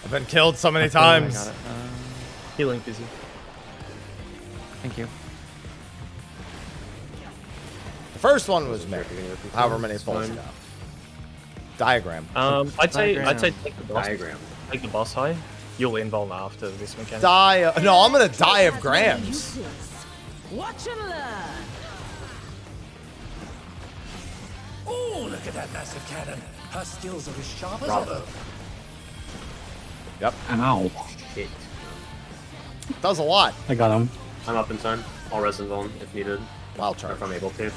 I've been killed so many I times. got it. Healing busy. Thank you. The first one was me. However many folds ago. Diagram. I'd say take the boss. Diagram. Take the boss high. You'll invuln after this mechanic. No, I'm gonna die of grams. Watch and learn. Oh, look at that massive cannon. Her skills are as sharp as Bravo. ever. Yep. Ow. Hit. Does a lot. I got him. I'm up in time. I'll res invuln if needed. Wild Or charge. if I'm able to.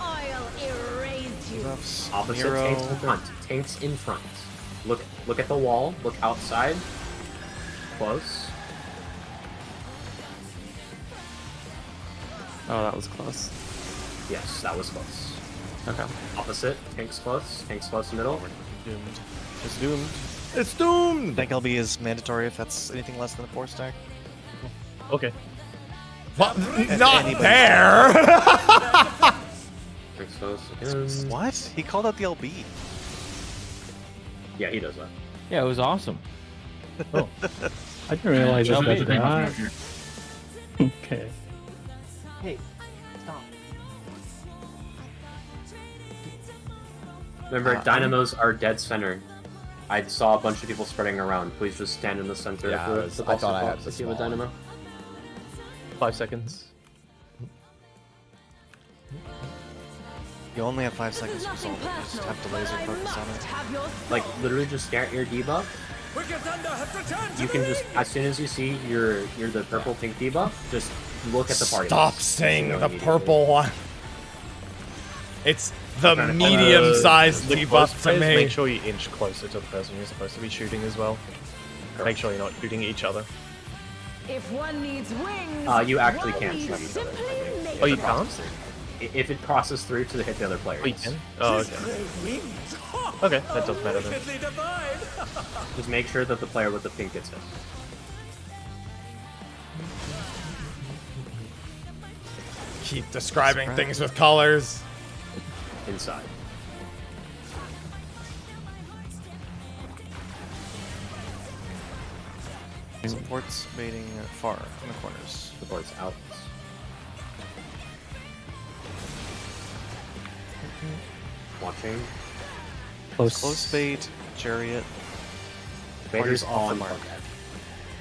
I'll erase you. Opposite Nero. tanks in front. Tanks in front. Look at the wall. Look outside. Close. Oh, that was close. Yes, that was close. Okay. Opposite. Tanks close. Tanks close middle. Doomed. Just doomed. It's doomed. Tank LB is mandatory if that's anything less than a 4-stack. Okay. Well, not there. Tanks close again. What? He called out the LB. Yeah, he does that. Yeah, it was awesome. Oh. I didn't realize Just that. make it that. here. Okay. Hey, stop. Remember, dynamos are dead center. I saw a bunch of people spreading around. Please just stand in the center Yeah, if the I boss thought I had pops the if you have a small one. dynamo. 5 seconds. You only have 5 seconds to resolve it. You just have to laser focus on it. Like, literally just get your debuff. Wicked Thunder has returned to You can the just, ring. as soon as you see you're the purple pink debuff, just look at the party. Stop list. saying So the immediately. purple one. It's the medium-sized The debuff close to players, me. make sure you inch closer to the person you're supposed to be shooting as well. Make sure you're not shooting each other. If one needs wings, You actually one can't needs shoot each other. simply make Oh, you If it can't? crosses through. If it crosses through to hit the other player. Oh, you can? Oh, okay. Okay, that does better then. Just make sure that the player with the pink gets hit. Keep describing things with colors. Inside. Supports baiting far in the corners. Supports out. Watching. Close bait, chariot. Baiters Party's off the on. mark.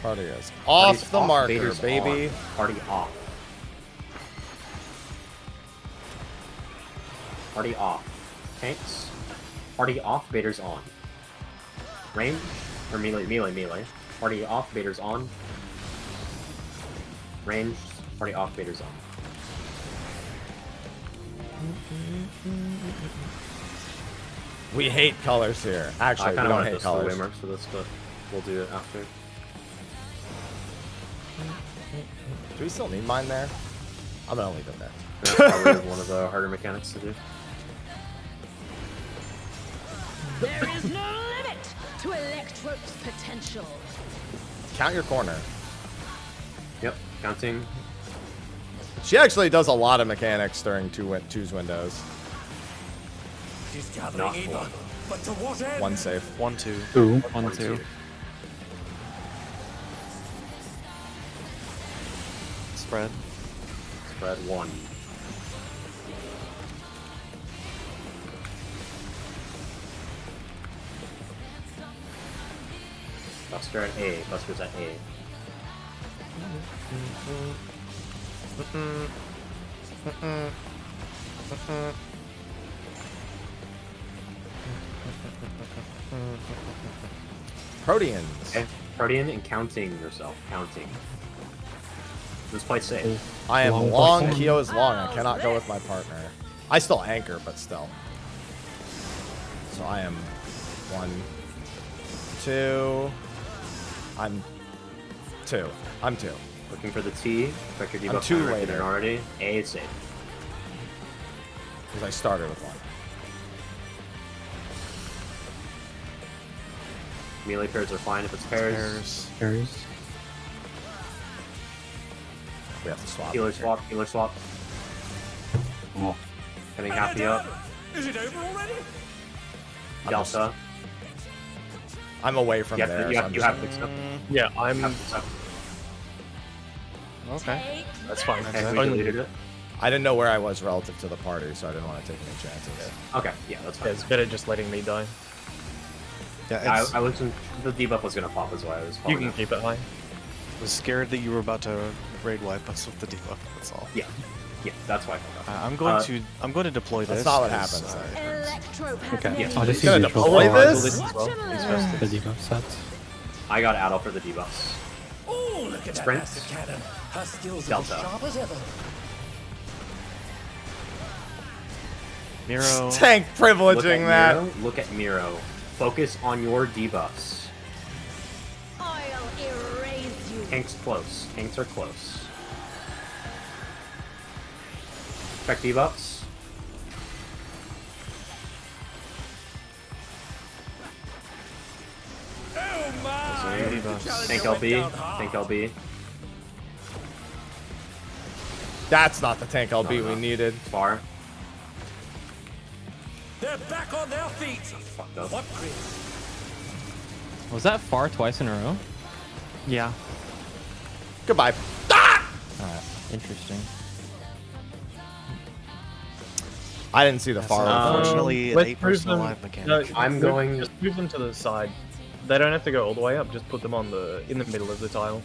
Party is Party's off the marker, baiters baby. on. Party off. Party off. Tanks. Party off, baiters on. Range? Or melee. Party off, baiters on. Range. Party off, baiters on. We hate colors here. Actually, I we kind of don't wanted hate this for colors. Waymarks for this, but we'll do it after. Do we still need mine there? I'm gonna leave it there. That's probably one of the harder mechanics to do. There is no limit to Electrope's potential. Count your corner. Yep, counting. She actually does a lot of mechanics during two's windows. She's gathering Not either, one. but to what end? One safe. 1-2. Two. 1-2. Spread. Spread 1. Buster at A. Buster's at A. Proteans. Okay. Protean and counting yourself. Counting. Just play safe. I am long. Kyo is long. I cannot go with my partner. I still anchor, but still. So I am 1, 2. I'm 2. I'm 2. Looking for the T. Check your I'm debuff 2 timer if you later. didn't already. A is safe. Because I started with 1. Melee pairs are fine if it's pairs. Pairs. We have to swap. Healer swap. Healer swap. Oh. Getting happy up. Is it over already? Delta. I'm away from You there. have, you so have, I'm you just have to accept. Yeah, I'm. Okay. That's fine. Okay, we Only- deleted it. I didn't know where I was relative to the party, so I didn't want to take any chances. Okay, yeah, that's Yeah, fine. it's better just letting me die. Yeah, I wasn't. The debuff was gonna pop, is why I was. You following can it. keep it high. I was scared that you were about to raid wipe us with the debuff. That's all. Yeah, yeah, that's why. I'm going to deploy That's this. not what 'cause, happens. Electrope has Okay. many I'll just Gonna use neutral deploy for this? the debuff sets. I got Adel for the debuffs. Oh, look at that Sprint. master cannon. Her skills are Delta. as sharp as ever. Miro. Tank privileging that. Miro. Look at Miro. Focus on your debuffs. I'll erase you. Tanks close. Tanks are close. Check debuffs. Oh my! Tank LB. Tank LB. That's not the tank LB we needed. Far. They're back on their feet. Fucked up. What crit? Was that far twice in a row? Yeah. Goodbye. Interesting. I didn't see the far. Unfortunately, an let's 8-person move them- alive mechanic. No, I'm move- going- Just move them to the side. They don't have to go all the way up. Just put them on in the middle of the tile.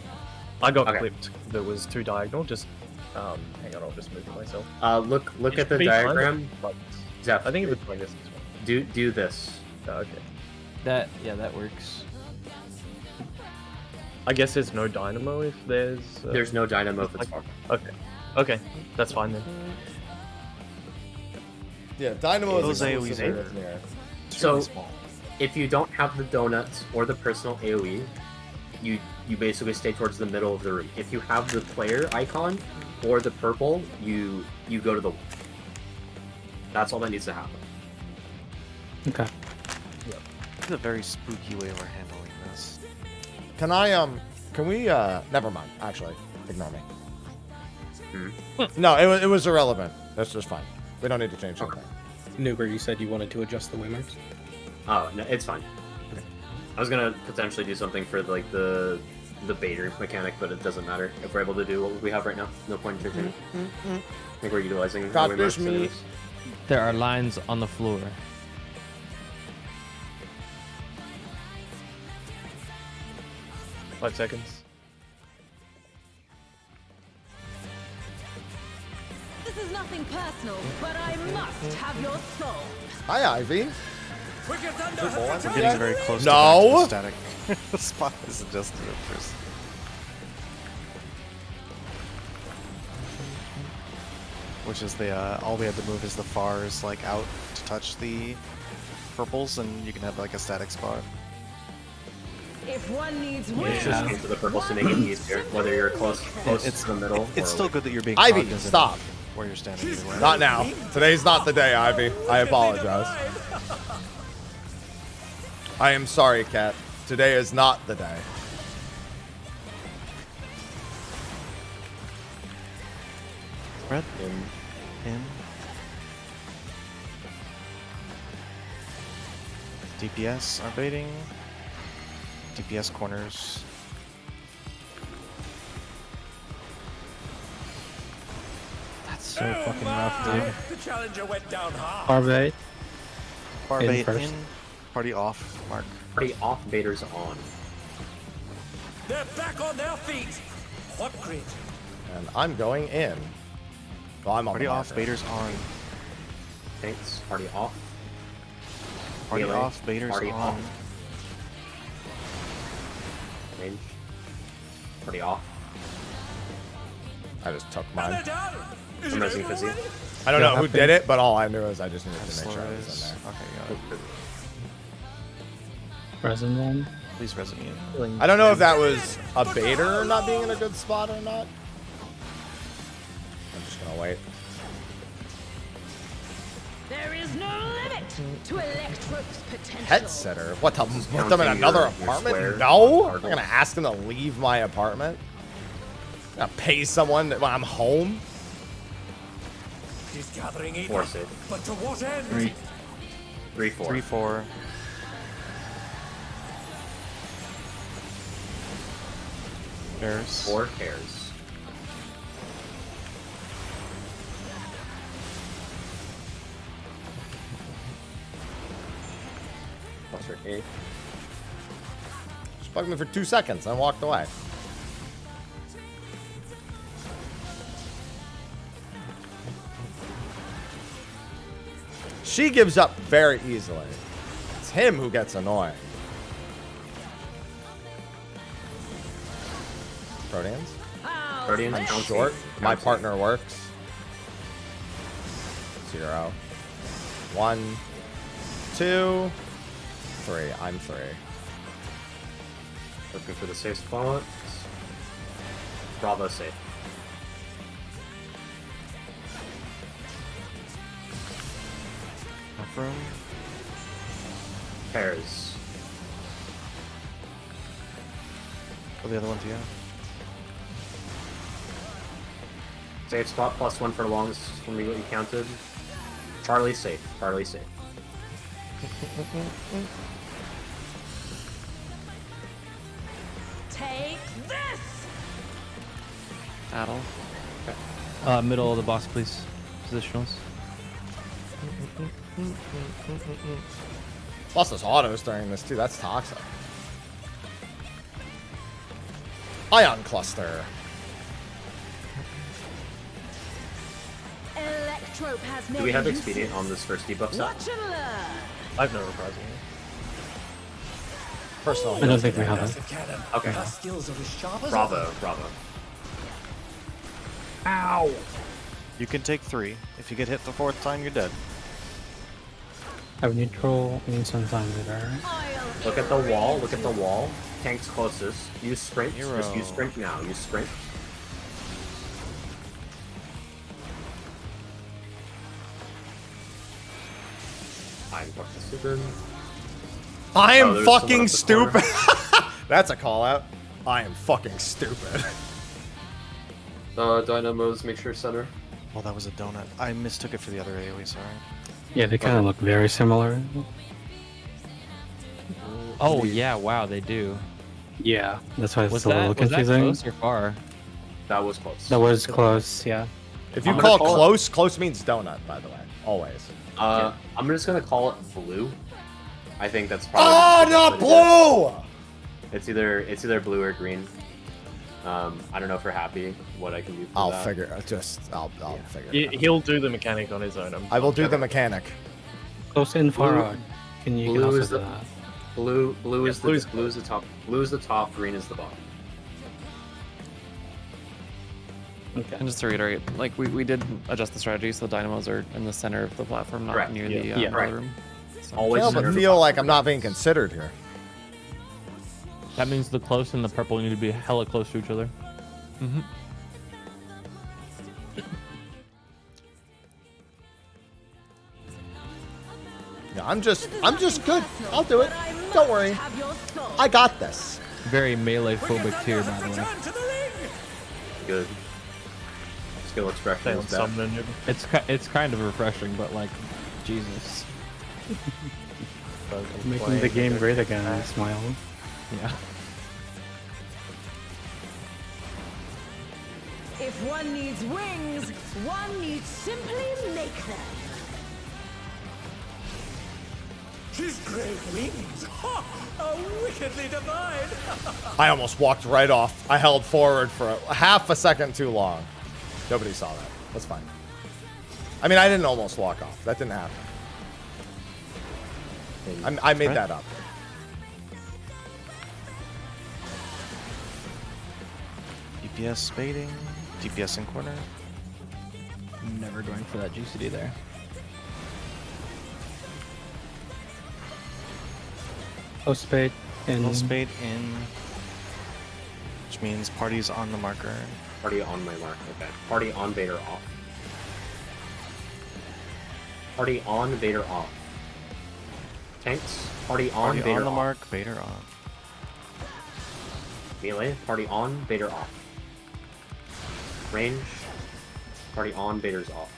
I got Okay. clipped. That was too diagonal. Just hang on. I'll just move it myself. Look It at the should be fine, diagram. but Zeph, I think it was like this. do this. Oh, okay. That works. I guess there's no dynamo if there's. There's no dynamo if it's far. Okay. Okay, that's fine then. Yeah, dynamo is Those AoEs exclusive are if near. So, small. if you don't have the donuts or the personal AoE, you basically stay towards the middle of the room. If you have the player icon or the purple, you go to the. That's all that needs to happen. Okay. This is a very spooky way we're handling this. Can we, never mind, actually. Ignore me. No, it was irrelevant. That's just fine. We don't need to change anything. Nuber, you said you wanted to adjust the wimmers? Oh, no, it's fine. I was gonna potentially do something for like the baiter mechanic, but it doesn't matter if we're able to do what we have right now. No point in changing. I think we're utilizing the way marks anyways. There are lines on the floor. Five seconds. This is nothing personal, but I must have your soul. Hi, Ivy. We're getting very close No. to static. The spot is adjusted at first. Which is the all we had to move is the fars like out to touch the purples, and you can have like a static spot. If one needs It's wind, just into the purples to make it easier, whether you're close It's to the middle. It's or still like- good that you're being Ivy, cognizant stop. of where you're standing. Either way. Not now. Today's not the day, Ivy. I apologize. I am sorry, Cat. Today is not the day. Red in. DPS are baiting. DPS corners. That's so fucking rough, dude. The challenger went down hard. Barbate. Barbate first. in. Party off. Mark. Party off, baiters on. They're back on their feet. What grid? And I'm going in. Well, I'm on Party the off. marker. Baiters on. Thanks. Party off. Party Melee. off. Baiters Party on. off. Range. Party off. I just took mine. I'm resing fizzy. I don't know who did it, but all I knew is I just needed to make sure I was Slurs. in there. Okay, got it. Resin one. Please resin me in. I don't know if that was a baiter not being in a good spot or not. I'm just gonna wait. there is no limit to Electrope's potential. Pet sitter? What, to put them in counting another your apartment? square No! I'm cardinals. gonna ask them to leave my apartment. I'm gonna pay someone when I'm home. He's gathering either. 4 safe. But to what end? 3 4. 3-4. Bears. 4 pairs. Cluster 8. Just bugged me for 2 seconds and walked away. She gives up very easily. It's him who gets annoying. Proteans? Proteans I'm count short. safe. My Count safe. partner works. 0. 1. 2. 3. I'm 3. Looking for the safe spot. Bravo safe. Room. Pairs. What the other one do you have? Safe spot +1 for longs from what you counted. Charlie safe. Charlie safe. Take this! Battle. Middle of the box, please. Positionals. Plus there's autos during this too. That's toxic. Ion cluster. Electrope has made Do we have use expedient of- on this first debuff set? Watch and learn. I have no reprisal. Personal. I don't think we have it. Okay. Our skills are as sharp as Bravo, bravo. Ow! You can take 3. If you get hit the 4th time, you're dead. Have neutral means sometimes better. Look at the wall, look at the wall. Tank's closest. Use sprint. Hero. Just use sprint now. Use sprint. I'm fucking stupid. I am there's someone fucking up the corner. stupid. That's a call out. I am fucking stupid. Dynamos, make sure center. Well, that was a donut. I mistook it for the other AoE, sorry. Yeah, they kind of look very similar. Oh yeah, wow, they do. Yeah, that's why it's Was a little that confusing. close or far? That was close. That was close, yeah. If you I'm call gonna call close, close means donut, by the way. Always. I'm just gonna call it blue. I think that's probably. Oh, not blue! It's either blue or green. I don't know if we're happy what I can do for I'll that. figure. I'll figure. it out. He'll do the mechanic on his own. I will do the mechanic. Close in far Blue- out. Can you blue also is do the- that? Blue is the top. Blue is the top. Green is the bottom. Okay. And just to reiterate, like we did adjust the strategy so the dynamos are in the center of the platform, not Correct. near Yeah. the Yeah. battle Right. room. So. Always Yeah, center but of the feel bottom. like I'm not being considered here. That means the close and the purple need to be hella close to each other. Mm-hmm. Yeah, I'm just good. I'll do it. Don't worry. I got this. Very melee phobic tier, by the way. Good. Skill expression is bad. It's kind of refreshing, but like, Jesus. Making the game great again, I smile. Yeah. If one needs wings, one needs simply make them. His great wings! Ha! Are wickedly divine! I almost walked right off. I held forward for half a second too long. Nobody saw that. That's fine. I mean, I didn't almost walk off. That didn't happen. I made that up. DPS spading. DPS in corner. Never going for that GCD there. Close spade in. Little spade in. Which means party's on the marker. Party on my mark. Okay. Party on Vader off. Party on Vader off. Tanks. Party on Party Vader on the off. mark. Vader on. Melee. Party on Vader off. Range. Party on Vader's off.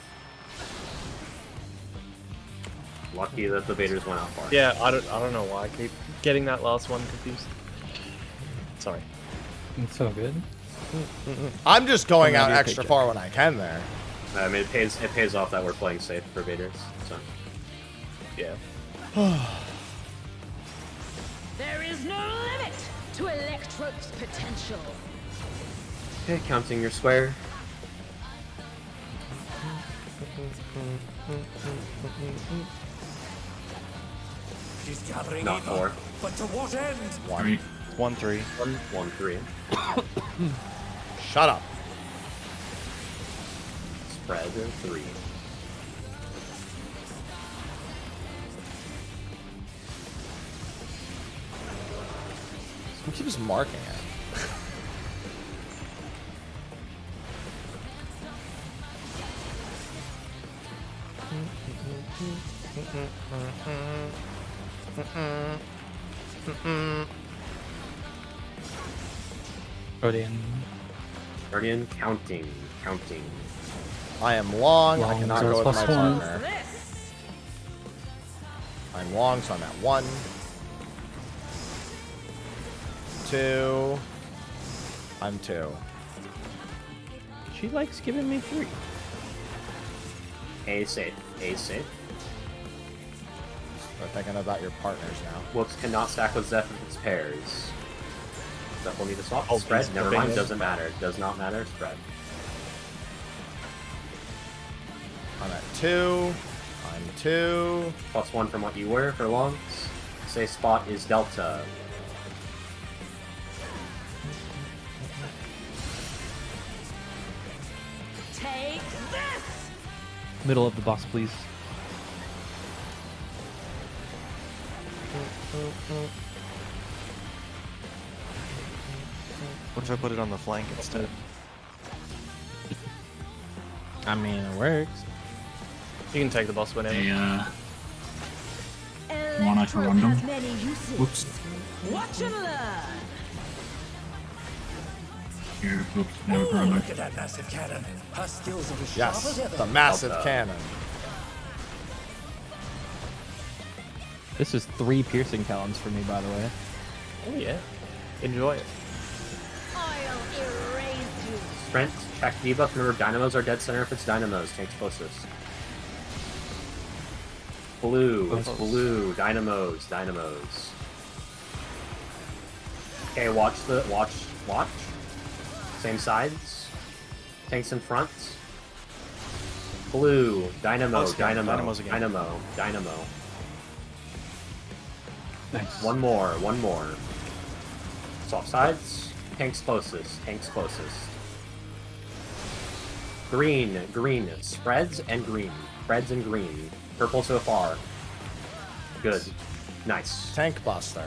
Lucky that the Vaders went out far. Yeah, I don't know why I keep getting that last one confused. Sorry. It's so good. I'm just going out extra far when I can there. I mean, it pays off that we're playing safe for Vaders. So. Yeah. There is no limit to Electrope's potential. Okay, counting your square. He's gathering Not evil, 4. but to what end? 1. 1-3. 1-3. Shut up. Spread 3. Who keeps marking it? Guardian counting. I am long. I Long, cannot so go with it's my +1. partner. I'm long, so I'm at 1. 2. I'm 2. She likes giving me 3. A safe. Start thinking about your partners now. Whoops, cannot stack with Zeph if it's pairs. Zeph will need to swap. Oh, Spread, please, never no mind, big doesn't matter. Does not matter, spread. I'm at 2. I'm 2. +1 from what you were for longs. Say spot is Delta. Middle of the box, please. What if I put it on the flank instead? I mean, it works. You can take the boss whenever. Wanna to run them? Whoops. Watch and learn. Here, whoops, never run Look at that massive cannon. Her skills are as sharp Yes, as ever. the massive cannon. This is 3 piercing talons for me, by the way. Oh yeah. Enjoy it. I'll erase you. Strength, check debuff. Remember, dynamos are dead center if it's dynamos. Take explosives. Blue, it's blue. Dynamos. Okay, watch. Same sides. Tanks in front. Blue, dynamo. Dynamos again. Dynamo. Nice. One more. Swap sides. Tanks closest. Green. Spreads and green. Purple so far. Good. Nice. Tank Buster.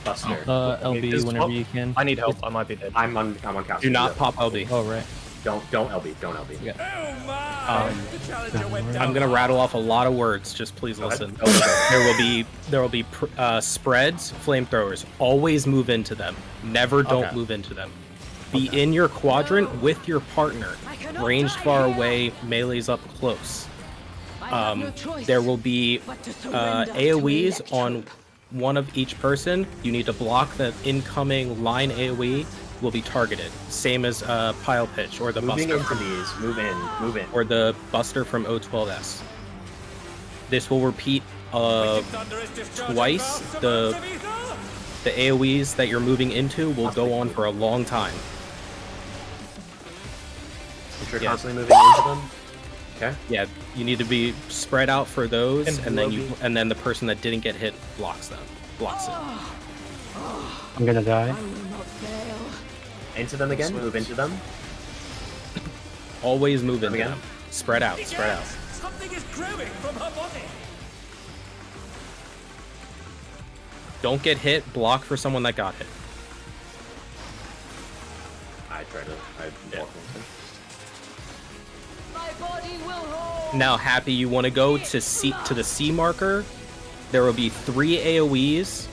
LB whenever you can. I need help. I might be dead. I'm on couch. Do not pop LB. Oh, right. Don't LB. Yeah. I'm gonna rattle off a lot of words. Just please listen. There will be spreads, flamethrowers. Always move into them. Never don't move into them. Be in your quadrant with your partner. Ranged far away, melees up close. There will be AoEs on one of each person. You need to block the incoming line AoE. Will be targeted. Same as Pile Pitch or the Moving Buster. into these. Move in. Or the Buster from O12S. This will repeat twice. The AoEs that you're moving into will go on for a long time. If you're constantly moving into them. Okay. Yeah, you need to be spread out for those, and then the person that didn't get hit blocks it. I'm gonna die. Into them again. Move into them. Always move into them. Spread out. Something is growing from her body. Don't get hit. Block for someone that got hit. I block My body will hold. Now, Happy, you want to go to the C marker. There will be 3 AoEs.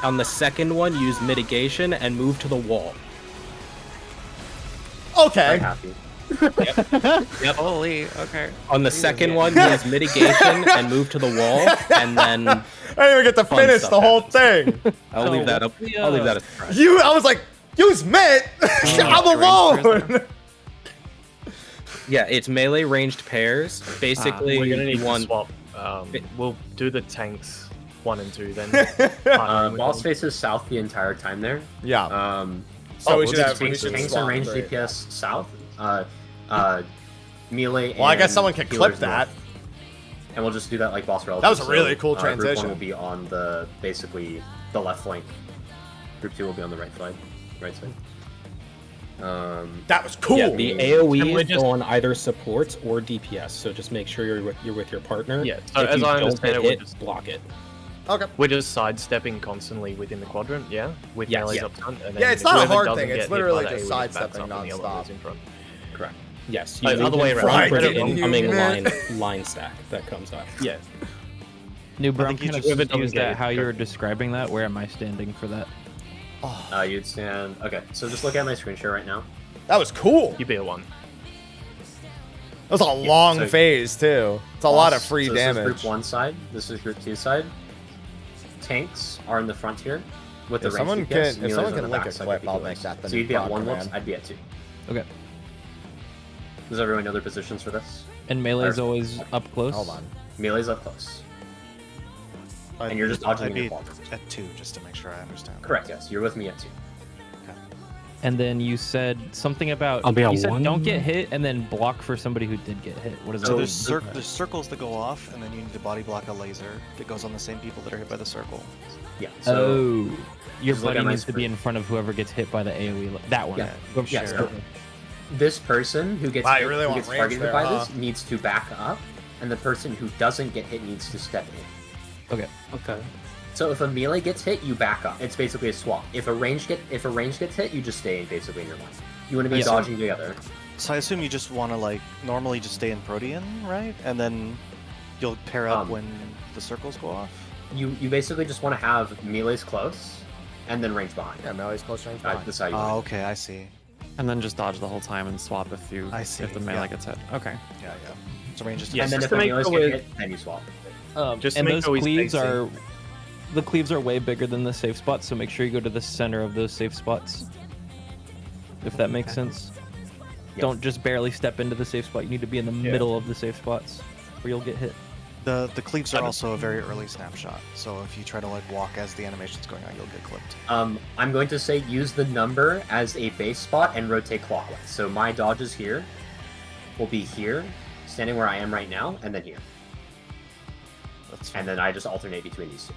On the second one, use mitigation and move to the wall. Okay. Happy. Yep. Holy, okay. On the second one, use mitigation and move to the wall, and then I didn't even get to finish the whole thing. I'll leave that up. I'll leave that as surprise. I was like, use Mitt. I'm alone. Yeah, it's melee ranged pairs. Basically, we're gonna need one. to swap. We'll do the tanks 1 and 2 then. Boss faces south the entire time there. Yeah. So we should have tanks and range DPS south. Melee. Well, I guess and someone can healers clip that. north. And we'll just do that like boss relatives. That was a really cool Group 1 transition. will be on the basically the left flank. Group 2 will be on the right side. That was cool. Yeah, the AoE go on either supports or DPS. So just make sure you're with your partner. Yeah. So if as you I don't understand get it, hit, we're just block it. Okay. We're just sidestepping constantly within the quadrant, yeah? With melees up front. And then Yeah, it's not a whoever hard doesn't thing. get It's hit by literally the just AoE sidestepping backs up and the other nonstop. is in front. Correct. Yes. Oh, You other way around. for the Fried incoming unit. line stack that comes up. Yeah. Noob, I'm think you kind of just confused get at it. how you were describing that. Where am I standing for that? You'd stand. Okay, so just look at my screen share right now. That was cool. You be a 1. That was a long so- phase too. It's a lot of free so damage. This is group 1 side. This is group 2 side. Tanks are in the front here with If the someone range can, DPS. if Melees someone on can the link a back side clip, of the I'll healers. make that the So new you'd be at prod 1 whoops, command. I'd be at 2. Okay. Does everyone know their positions for this? And melee's always up close. Hold on. Melee's up close. And you're just dodging I'd in your be quadrant. at 2, just to make sure I understand. Correct, yes. You're with me at 2. And then you said something about I'll be at you said 1. don't get hit and then block for somebody who did get hit. What is So that? there's circles that go off, and then you need to body block a laser that goes on the same people that are hit by the circle. Yeah. So Oh, your just look buddy at my needs to be screen. in front of whoever gets hit by the AoE. That one. Yeah. Whoever- Yes. sure. This person who gets, Wow, you really who want gets range targeted there, by huh? this needs to back up and the person who doesn't get hit needs to step in. Okay. Okay. So if a melee gets hit, you back up. It's basically a swap. If a range gets hit, you just stay basically in your line. You want to be dodging together. So I assume you just want to like normally just stay in Protean, right? And then you'll pair up when the circles go off. You basically just want to have melees close, and then range behind. Yeah, melee's close, range behind. That's how you Oh, okay, I see. And then just dodge the whole time and swap if the melee gets hit. Okay. Yeah. So range is and then if the melees get hit, then you swap. Just and make those sure we cleaves stay safe. are the cleaves are way bigger than the safe spots, so make sure you go to the center of those safe spots. If that makes sense. Don't just barely step into the safe spot. You need to be in the middle of the safe spots, or you'll get hit. The cleaves are also a very early snapshot, so if you try to like walk as the animation's going on, you'll get clipped. I'm going to say use the number as a base spot and rotate clockwise. So my dodges here will be here, standing where I am right now, and then here. And then I just alternate between these two.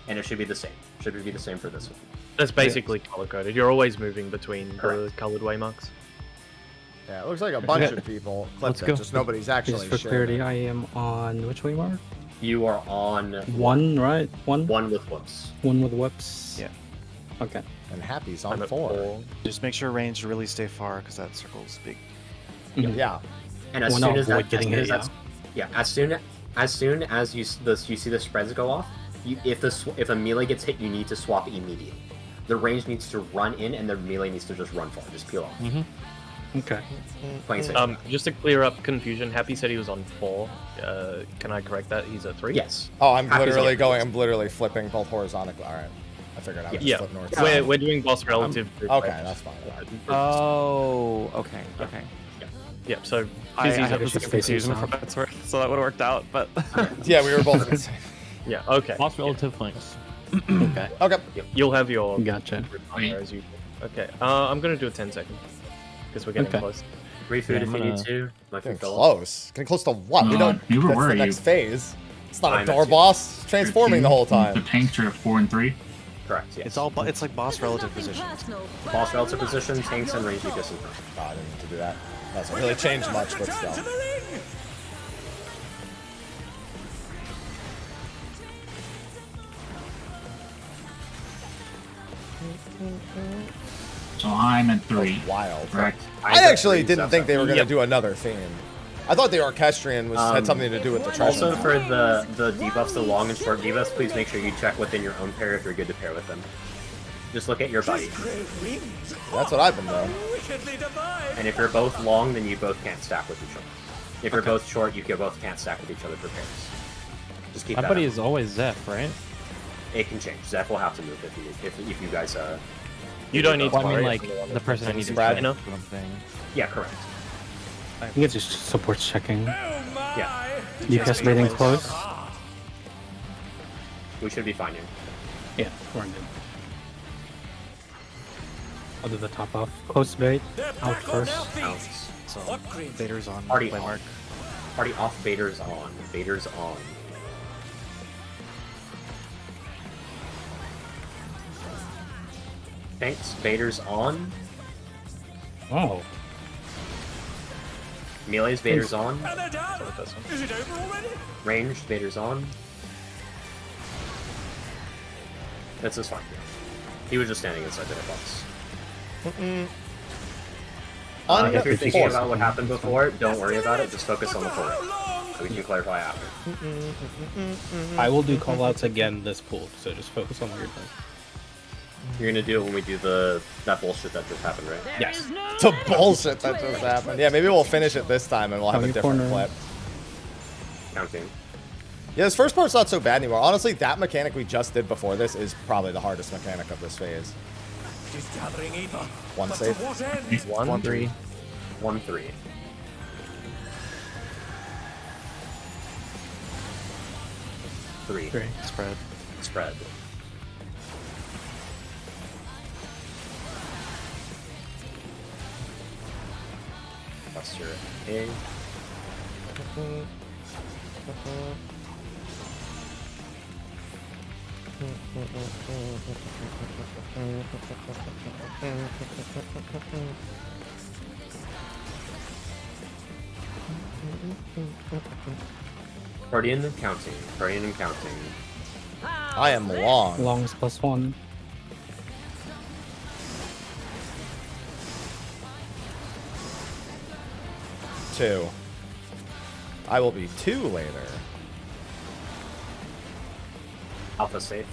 And it should be the same. Should be the same for this one. That's basically color coded. You're always moving between the colored waymarks. Yeah, it looks like a bunch of people clipped it, just nobody's actually Just for clarity, I am on which way mark? You are on one, right? One with whoops. One with whoops. Yeah. Okay. And Happy's on 4. Just make sure range really stay far because that circle's big. Yeah. And as soon as you see the spreads go off, if a melee gets hit, you need to swap immediately. The range needs to run in, and the melee needs to just run far, just peel off. Okay. Just to clear up confusion, Happy said he was on 4. Can I correct that? He's at 3? Yes. Oh, I'm literally flipping both horizontal. All right. I figured I would just flip north. We're doing boss relative. Okay, that's fine. Oh, okay. Yeah, so I had the same confusion for what it's worth, so that would have worked out, but... Yeah, we were both the same. Yeah, okay. Boss relative flanks. Okay. Okay. You'll have your... Gotcha. As usual. Okay, I'm going to do a 10-second. Because we're getting close. Free food if you need to. Getting close. Getting close to what? We don't... Neither That's were the you. next phase. It's not a door boss. It's transforming the whole time. The tanks are at 4 and 3. Correct, yes. It's like boss relative position. Boss relative position, tanks, and range equals in front. Oh, I didn't need to do that. Doesn't really change much, but still. So I'm at 3. That's wild. Correct. I actually didn't think they were going to do another theme. I thought the Orchestrion had something to do with the treasure. Also, for the debuffs, the long and short debuffs, please make sure you check within your own pair if you're good to pair with them. Just look at your buddy. That's what I've been doing. And if you're both long, then you both can't stack with each other. If you're both short, you both can't stack with each other for pairs. Just keep My that buddy up. is always Zeph, right? It can change. Zeph will have to move if you guys. You don't need to I mean, worry. like, the person I need to Brad. check. That's what I'm saying. Yeah, correct. I think it's just support checking. Yeah. You cascading close? We should be fine here. Yeah, we're good. I'll do the top off. Close bait. Out first. Out. So Vader's on. Party by off. mark. Party off. Vader's on. Vader's on. Thanks. Vader's on. Oh. Melee's Vader's on. Is it over already? Ranged Vader's on. That's just fine. He was just standing inside the box. If you're thinking about what happened before, don't worry about it. Just focus on the forward. So we can clarify after. I will do callouts again this pool, so just focus on what you're doing. You're gonna do it when we do that bullshit that just happened, right? Yes. The bullshit that just happened. Yeah, maybe we'll finish it this time and we'll have a different clip. Counting. Yeah, this first part's not so bad anymore. Honestly, that mechanic we just did before this is probably the hardest mechanic of this phase. One save. 1-3. 1-3. Three. Spread. Spread. Buster A. Guardian counting. Guardian counting. I am long. Long is +1. Two. I will be 2 later. Alpha safe.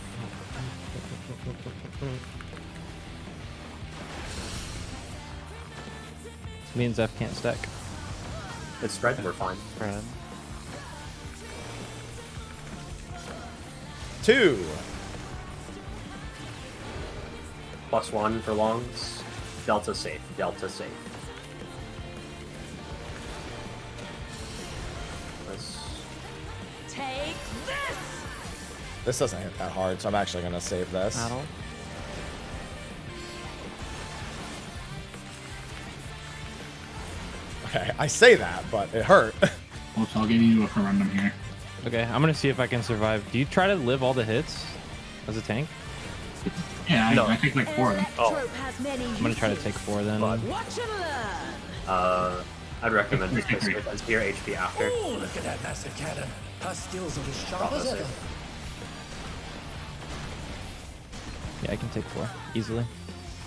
This means F can't stack. It's spread. We're fine. Spread. 2. +1 for longs. Delta safe. Delta safe. Take this! This doesn't hit that hard, so I'm actually going to save this. Battle. Okay, I say that, but it hurt. Well, so I'll give you a corundum here. Okay, I'm gonna see if I can survive. Do you try to live all the hits as a tank? Yeah, I take like 4 of them. Oh. I'm gonna try to take 4 then. Watch and learn. I'd recommend just as your HP after. Oh, look at that massive cannon. Her skills are as sharp Alpha as ever. safe. Yeah, I can take 4 easily.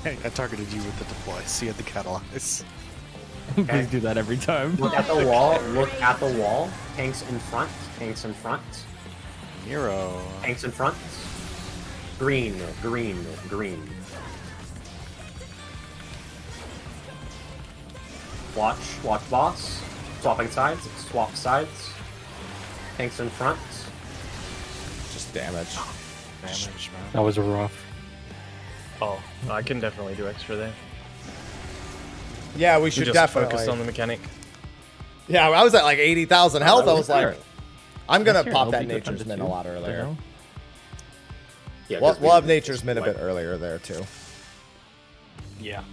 Hey, I targeted you with the deploy, so you had the catalyze. Please do that every time. Look at the wall. Look at the wall. Tanks in front. Tanks in front. Nero. Tanks in front. Green. Green. Green. Watch. Watch boss. Swapping sides. Swap sides. Tanks in front. Just damage. Damage, man. That was rough. Oh, I can definitely do extra there. Yeah, we should just definitely focus on the mechanic. Yeah, I was at like 80,000 health. I was like, I'm gonna Sure, pop I'll that be good Nature's under Min a 2. lot earlier. Yeah, We'll have Nature's Min a bit earlier there too. Yeah.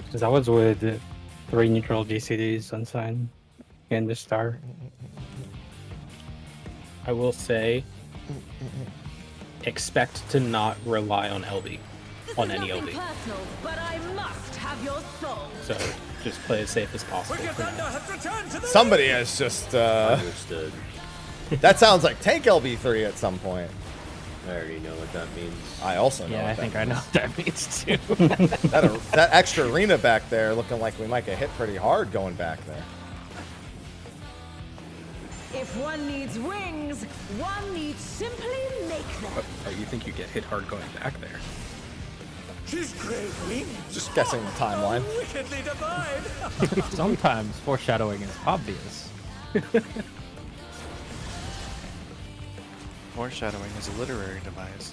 Because I was with 3 neutral GCDs unsigned and the star. I will say, expect to not rely on LB, on any LB. Personal, but I must have your soul. So just play as safe as possible. Wicked Thunder has returned to the Somebody has just. Understood. That sounds like Tank LB3 at some point. I already know what that means. I also know. Yeah, what I that think I know means. what that means too. that extra arena back there looking like we might get hit pretty hard going back there. If one needs wings, one needs simply make them. Oh, you think you get hit hard going back there? She's great wings. Just guessing the timeline. Wickedly divine. Sometimes foreshadowing is obvious. Foreshadowing is a literary device.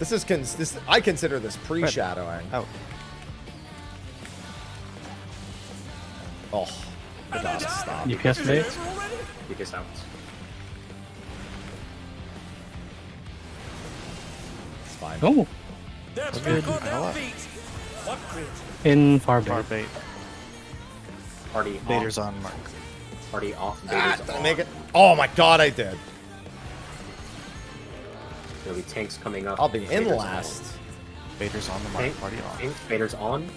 This is I consider this pre-shadowing. Oh. Oh. It doesn't stop. UPS bait? UPS out. It's fine. Oh, They're good. back on I know their it. feet. What crit? in far Far bait. bait. Party Vader's off. on mark. Party off. Ah, Vader's did I on. make it? Oh my god, I did. There'll be tanks coming up. I'll be in Vader's last. Vader's on the On. mark. Tank, Party off. tank, Vader's on.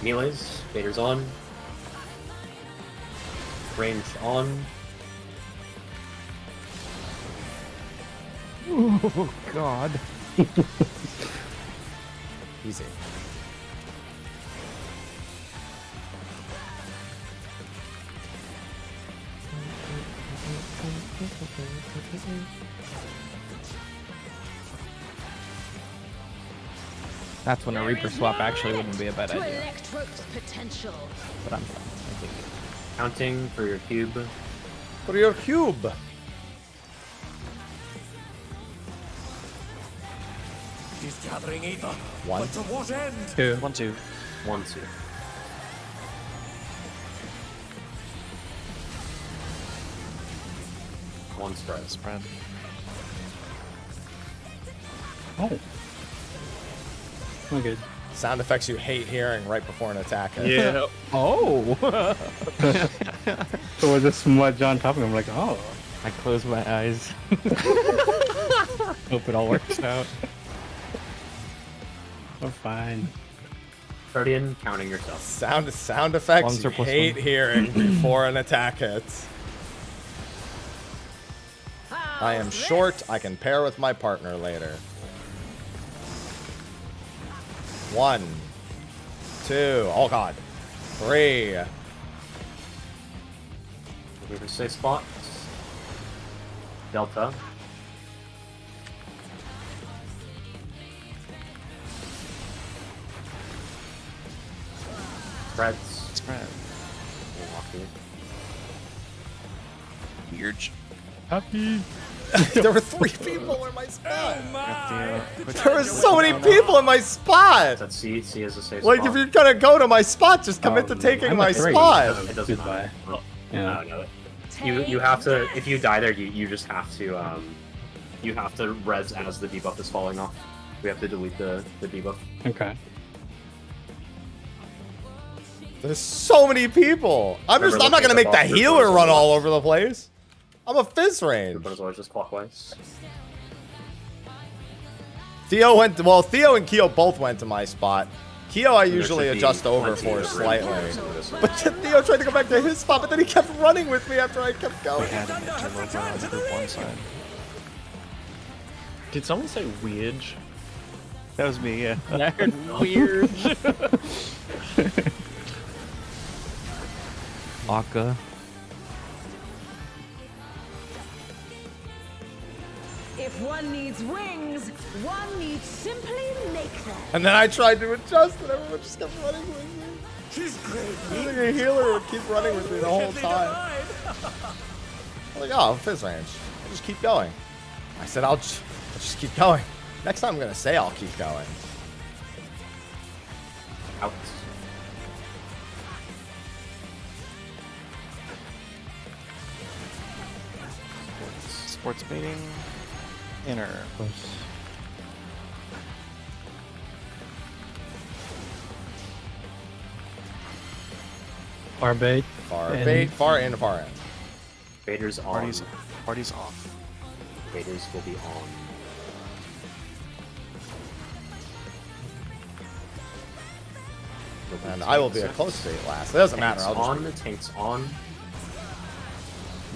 Melees. Vader's on. Range on. Oh God. Easy. That's when a Reaper swap actually wouldn't be a bad To idea. Electro's potential. But I'm fine. I think it. Counting for your cube. For your cube. She's gathering ether. One. But to what end? 2. 1, 2. 1, 2. One spread. Spread. Oh. Oh, good. Sound effects you hate hearing right before an attack. hits. Yeah. Oh. So with the smudge on top of him, I'm like, oh. I close my eyes. Hope it all works out. We're fine. Guardian, counting yourself. Sound effects Lungs you are plus hate one. hearing before an attack hits. I am short. I can pair with my partner later. 1, 2, oh god. 3. Move to safe spot. Delta. Spreads. Spread. Weird. Happy. There were 3 people in my spot. There were so many people in my spot. That's C. C is a safe Like, spot. if you're gonna go to my spot, just commit to taking my spot. It doesn't matter. Yeah. No. You have to, if you die there, you just have to you have to res as the debuff is falling off. We have to delete the debuff. Okay. There's so many people. I'm Remember not gonna looking make the at the healer box, run all over the place. I'm a fizz range. But it's always just clockwise. Theo and Keo both went to my spot. Keo I usually should be adjust over plenty for of slightly. range. But then Theo tried to go back to his spot, but then he kept running with me after I kept going. We had an interloper on the group 1 side. Did someone say weird? That was me, yeah. I heard weird. Aka. If one needs wings, one needs simply make them. And then I tried to adjust, and everyone just kept running with me. She's great. The healer would keep running with me the whole time. I'm like, oh, fizz range. I'll just keep going. I said, I'll just keep going. Next time I'm gonna say I'll keep going. Out. Sports baiting. Inner. Far bait. Far bait, far in, far in. Vader's on. Party's off. Vader's will be on. And I will be a close bait last. It doesn't matter. I'll just on. The tank's on.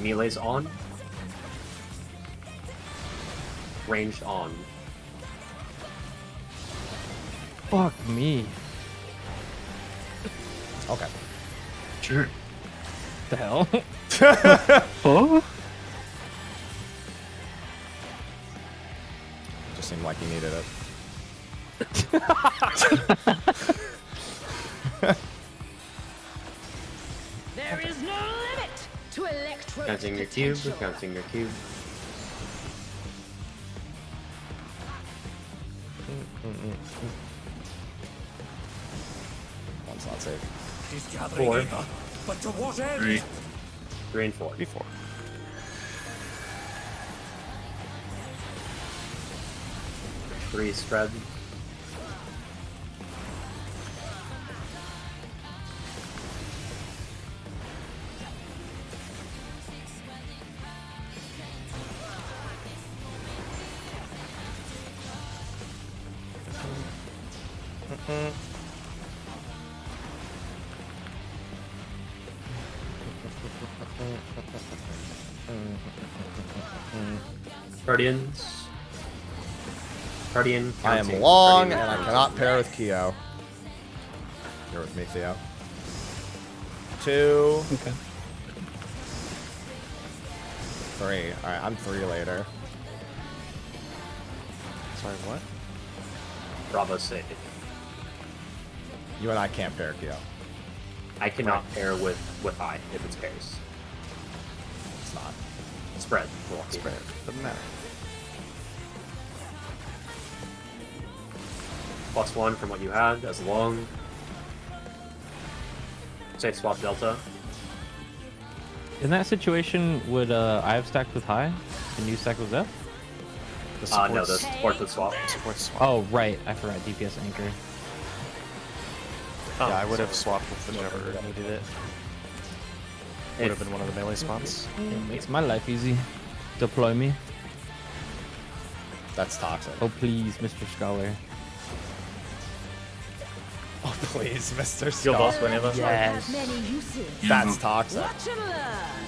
Melee's on. Ranged on. Fuck me. Okay. Sure. The hell? Oh? Just seemed like he needed it. There is no limit to electro. Counting your cube. Counting your cube. One's not safe. He's gathering 4. in, but to what end? 3. 3 and 4. 4. Three spread. Guardians. Guardian. I am counting. long, Guardian and I counting. cannot pair with Keo. You're with me, Theo. 2. Okay. 3. Alright, I'm 3 later. Sorry, what? Bravo safe. You and I can't pair, Keo. I cannot pair with I if it's pairs. It's not. Spread. Milwaukee. Spread. Doesn't matter. +1 from what you had as long. Safe swap Delta. In that situation, would I have stacked with high and you stacked with F? No, the support would swap. Oh, right. I forgot DPS anchor. Yeah, I would have swapped with whichever needed it. Would have been one of the melee spots. It makes my life easy. Deploy me. That's toxic. Oh, please, Mr. Scholar. Oh, please, Mr. Your boss Skull. whenever. Yes. Many uses. That's toxic. Watch and learn.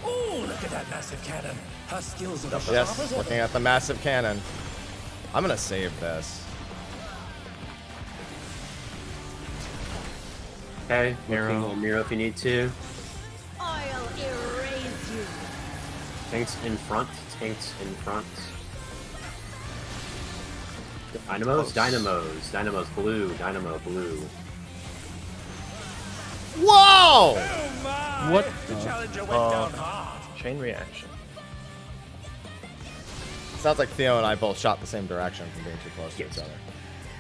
Oh, look at that massive cannon. Her skills are the sharp Yes, as looking ever. at the massive cannon. I'm gonna save this. Okay, Miro if you need to. I'll erase you. Tanks in front. Tanks in front. Dynamos, dynamos, dynamos blue, dynamo blue. Whoa! What? The challenger went down hard. Chain reaction. Sounds like Theo and I both shot the same direction from being too close to each other.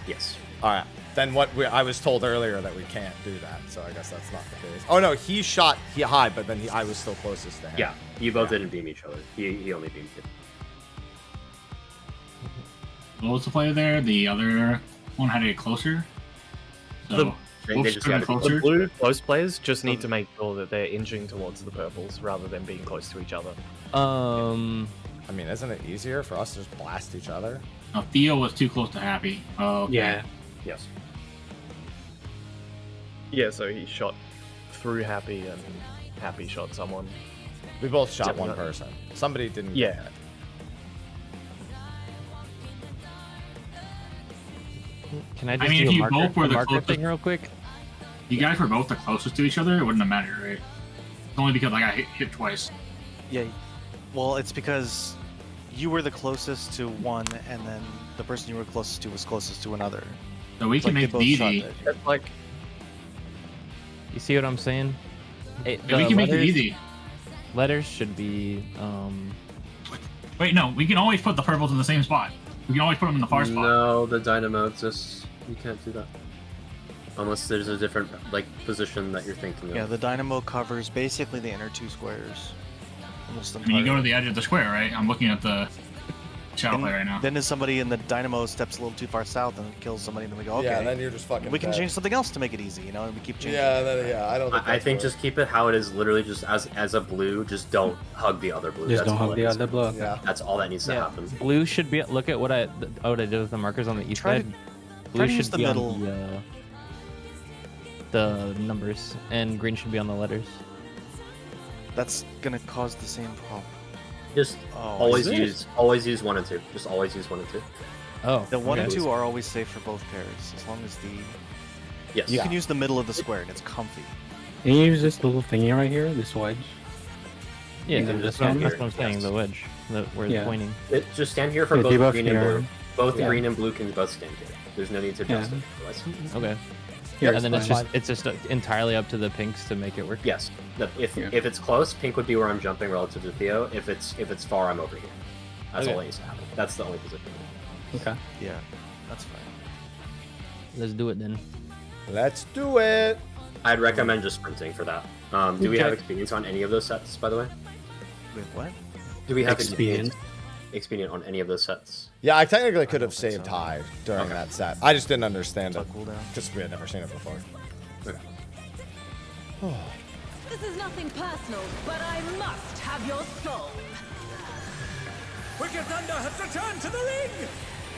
Yes. All right. Then I was told earlier that we can't do that, so I guess that's not the case. Oh no, he shot high, but then I was still closest to him. Yeah, you both didn't beam each other. He only beamed you. What was the player there? The other one had to get closer. So both stood The closer. blue close players just need to make sure that they're inching towards the purples rather than being close to each other. I mean, isn't it easier for us to just blast each other? No, Theo was too close to Happy. Oh, okay. Yeah. Yes. Yeah, so he shot through Happy and Happy shot someone. We both shot Except one not- person. Somebody didn't Yeah. get hit. Can I just mean, do if a you marker, both were a the marker closest, thing real quick? You guys were both the closest to each other. It wouldn't have mattered, right? It's only because I got hit twice. Yeah. Well, it's because you were the closest to one, and then the person you were closest to was closest to another. So we It's can like make they it both shot easy. that. That's like You see what I'm saying? Yeah, we can make it easy. Letters should be. Wait, no, we can always put the purples in the same spot. We can always put them in the far spot. No, the dynamo exists. You can't do that. Unless there's a different position that you're thinking of. Yeah, the dynamo covers basically the inner two squares. Almost I mean, you go to entirely. the edge of the square, right? I'm looking at the shadow play right now. Then if somebody in the dynamo steps a little too far south and kills somebody, then we go, okay. Yeah, then you're just fucking We can dead. change something else to make it easy, and we keep changing. I don't think I that's think worth just keep it how it is. Literally, just as a blue. Just don't hug the other blue. Just That's don't all hug that the needs other to- blue. Yeah. That's all that needs to happen. Blue should be. Look at what I did with the markers on the east Try side. to Blue use should the be middle. on the numbers, and green should be on the letters. That's gonna cause the same problem. Just Oh, always is it? use 1 and 2. Just always use 1 and 2. Oh, The 1 and okay. 2 are always safe for both pairs, as long as the... Yes. You can use the middle of the square, and it's comfy. Can you use this little thingy right here, this wedge? Yeah, You can that's just what stand I'm here, saying. yes. The wedge, where it's Yeah. pointing. Just stand here for Yeah, both debuff green and here. blue. Both Yeah. green and blue can both stand here. There's no need to adjust it. Otherwise. Okay. Here, and then it's it's just entirely up to the pinks to make it work. Yes. If it's close, pink would be where I'm jumping relative to Theo. If it's far, I'm over here. That's Okay. all that needs to happen. That's the only position. Okay. Yeah, that's fine. Let's do it then. Let's do it. I'd recommend just sprinting for that. Do we have Okay. experience on any of those sets, by the way? Wait, what? Do we have Expedient. expedient on any of those sets? Yeah, I technically could have saved high during that set. I just didn't understand it cooldown. because we had never seen it before. Okay. This is nothing personal, but I must have your soul. Wicked Thunder has returned to the ring!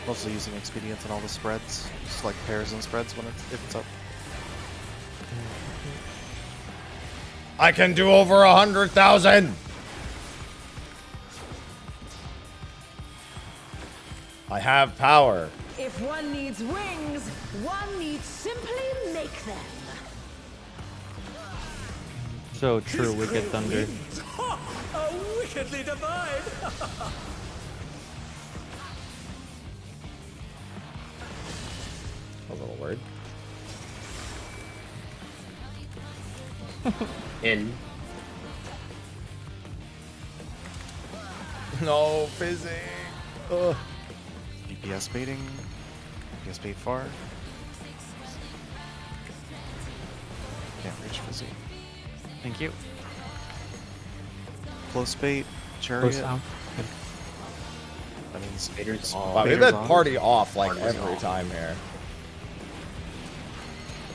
Mostly using expedients on all the spreads, just like pairs and spreads if it's up. I can do over 100,000. I have power. If one needs wings, one needs simply make them. So true, Wicked Thunder. Ha! A wickedly divine! A little word. In. No fizzing. Ugh. DPS baiting. DPS bait far. Can't reach fizzy. Thank you. Close bait. Chariot. Close down. That means Spader's all. Wow, we've Spader's had on. party off like Party's every off. time here.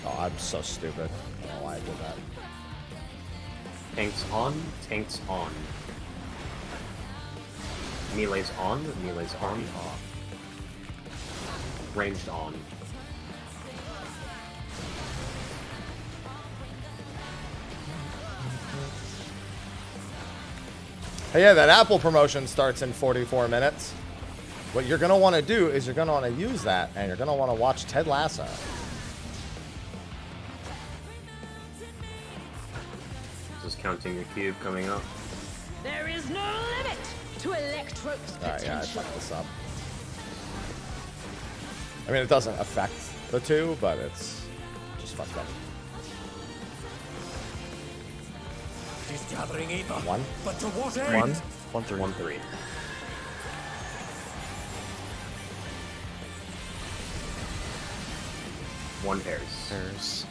Oh, I'm so stupid. I don't know why I did that. Tanks on. Tanks on. Melee's on. Melee's on. Ranged on. Hey, yeah, that Apple promotion starts in 44 minutes. What you're going to want to do is you're going to want to use that, and you're going to want to watch Ted Lasso. Just counting your cube coming up. There is no limit to Electrope's potential. Alright, yeah, I fucked this up. I mean, it doesn't affect the two, but it's just fucked up. It is gathering either. One. But to what end? 1-3. 1-3. One pairs.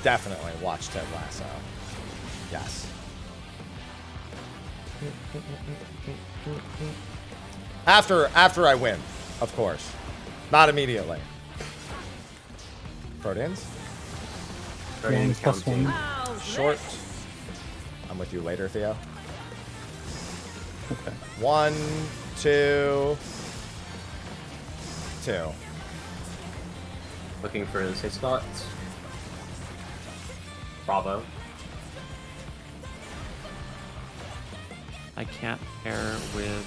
Definitely watch Ted Lasso. Yes. After I win, of course. Not immediately. Proteins? Proteins plus one. Short. I'm with you later, Theo. Okay. 1, 2, 2. Looking for the safe spots. Bravo. I can't pair with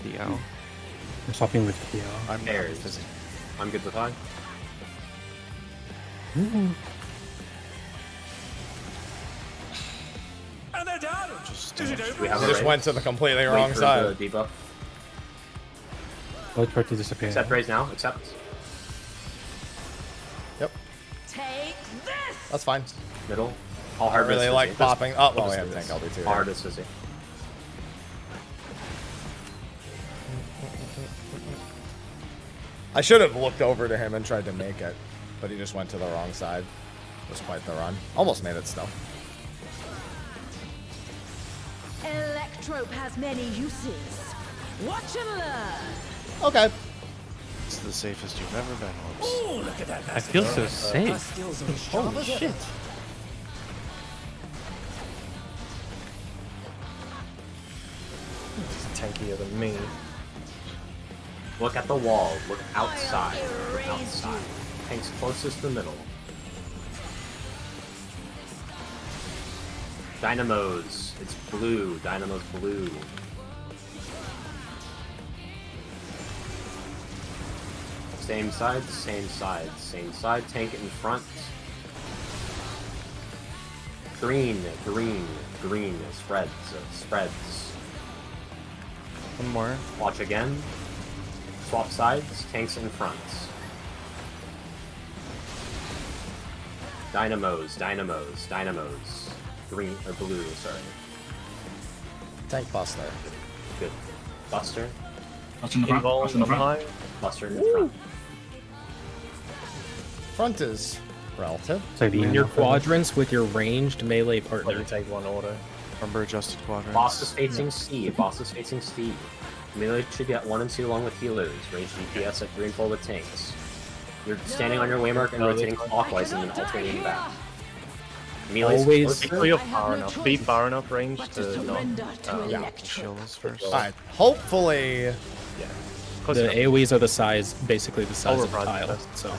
Theo. I'm swapping with Theo. I'm pairs. I'm good with high. And they're down. Is it over? We have I just went to the completely wrong for side. The debuff. Wait for it to disappear. Accept raise now. Accept. Yep. Take this. That's fine. Middle. All I hard. really miss like fizzy. popping. Just- Oh, we'll oh just yeah, do I think this. I'll do two. Hard is fizzy. I should have looked over to him and tried to make it, but he just went to the wrong side. It was quite the run. Almost made it still. Electrope has many uses. Watch and learn. Okay. It's the safest you've ever been, Orbs. Oh, look at that. I feel so safe. Skills are as sharp Holy as shit. ever. He's tankier than me. Look at the wall. Look outside. Look outside. Tank's closest to the middle. Dynamos. It's blue. Dynamo's blue. Same side, same side, same side. Tank in front. Green, green, green. Spreads, spreads. One more. Watch again. Swap sides. Tanks in front. Dynamos, dynamos, dynamos. Green or blue, sorry. Tank Buster. Good. Buster. Buster in the front. Buster in the front. Buster in the front. Front is relative. In your quadrants with your ranged melee partner. Let me take one auto. Number adjusted quadrants. Boss is facing C. Boss is facing C. Melee should get 1 and 2 along with healers. Range DPS at 3 and 4 with tanks. You're standing on your waymark and rotating clockwise and then alternating back. Melee's Always- close. Make sure you're far enough. Be far enough range to not. Yeah. Shield us first. Alright. Hopefully. Close The enough. AoEs are the size, basically the size of the Override tile. first. So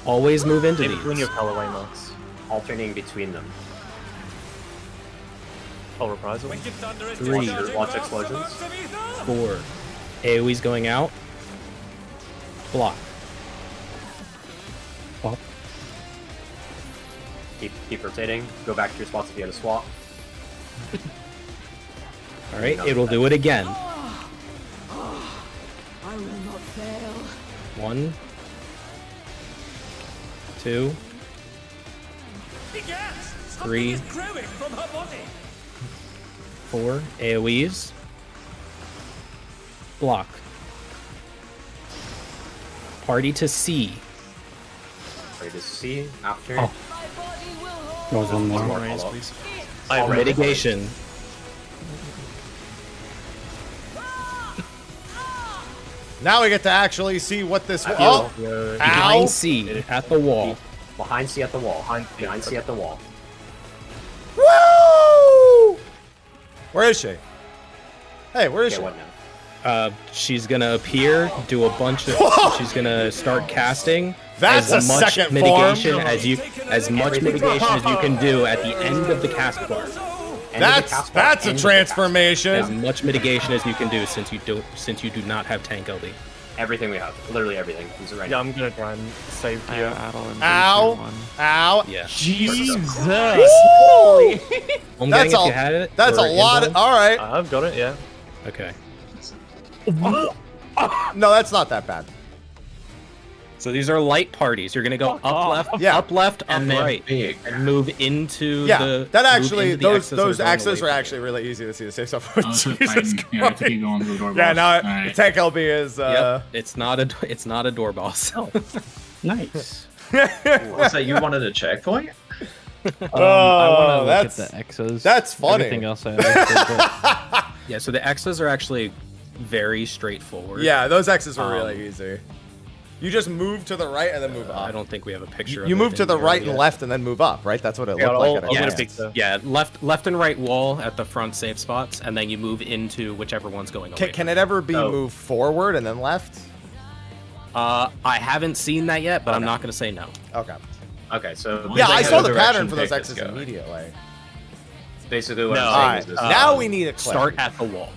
always move into Maybe between these. your colorway marks. Alternating between them. I'll reprisal. When your thunder is 3, discharging watch vast explosions. amounts of ether. 4. AoEs going out. Block. Swap. Keep rotating. Go back to your spots if you had a swap. Alright, it will do it again. I will not fail. 1, 2, He gasps. Something 3. is growing from her body. 4. AoEs. Block. Party to C. Ready to see after. Oh. There was one more. Raise, please. I read it. Mitigation. Now we get to actually see what this. I Oh! feel- Ow! Behind C. At the wall. Behind C at the wall. Behind C at the wall. Woo! Where is she? Hey, where is Okay, she? what now? She's gonna appear, do a bunch of. She's gonna start casting. That's as a much second mitigation form. as much mitigation as you can do at the end of the cast bar. That's a transformation. As much mitigation as you can do since you do not have tank LD. Everything we have, literally everything. Use it right Yeah, now. I'm gonna try and save you. Ow! Ow! Yeah. Jesus! Holy! Home That's gang, if you had it. That's a or lot. inbound? All right. I've got it. Yeah. Okay. No, that's not that bad. So these are light parties. You're gonna go up left, up left, up And they're right, big. and move into Yeah, the. that move actually, into the those that are going axes away are from actually really easy to see the safe stuff. Oh, so Jesus yeah, I have to keep going to the door Yeah, boss. now Alright. Tank LB is. Yep, it's not a door boss. Nice. What's that? You wanted a checkpoint? I want to look at that's- the X's. that's funny. Everything else I listed, Yeah, so the X's are actually very straightforward. Yeah, those X's were really easy. You just move to the right and then move up. I don't think we have a picture. of You it move to in the here right yet. and left and then move up, right? That's what it Yeah, looked like. I'll at get a a big. glance. Yeah, left and right wall at the front safe spots, and then you move into whichever one's going away. Can it ever be moved forward and then left? I haven't seen that yet, but I'm not going to say no. Okay. Okay, so Yeah, I saw the direction pattern for those pick is X's going. immediately. basically what No. I'm Alright, saying is this. now we need a clip. Start at the wall.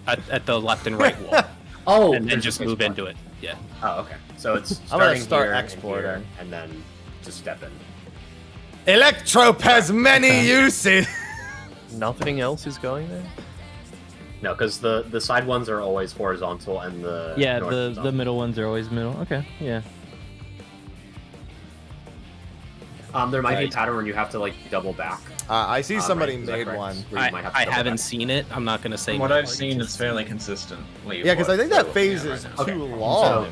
At the left and right wall. Oh, and then there's just a move spot. into it. Yeah. Oh, okay. So it's I'm gonna starting start here and exporting. here, and then just step in. Electrope has many uses. Nothing else is going there. No, because the side ones are always horizontal, and the yeah, north is the middle ones are always middle. Okay, yeah. There might be a pattern where you have to like double back. I see somebody right, is that made correct? one. Where you might have to I double haven't back. seen it. I'm not going to say From what no. I've seen, it's fairly consistent. Yeah, because I think that phase is too long.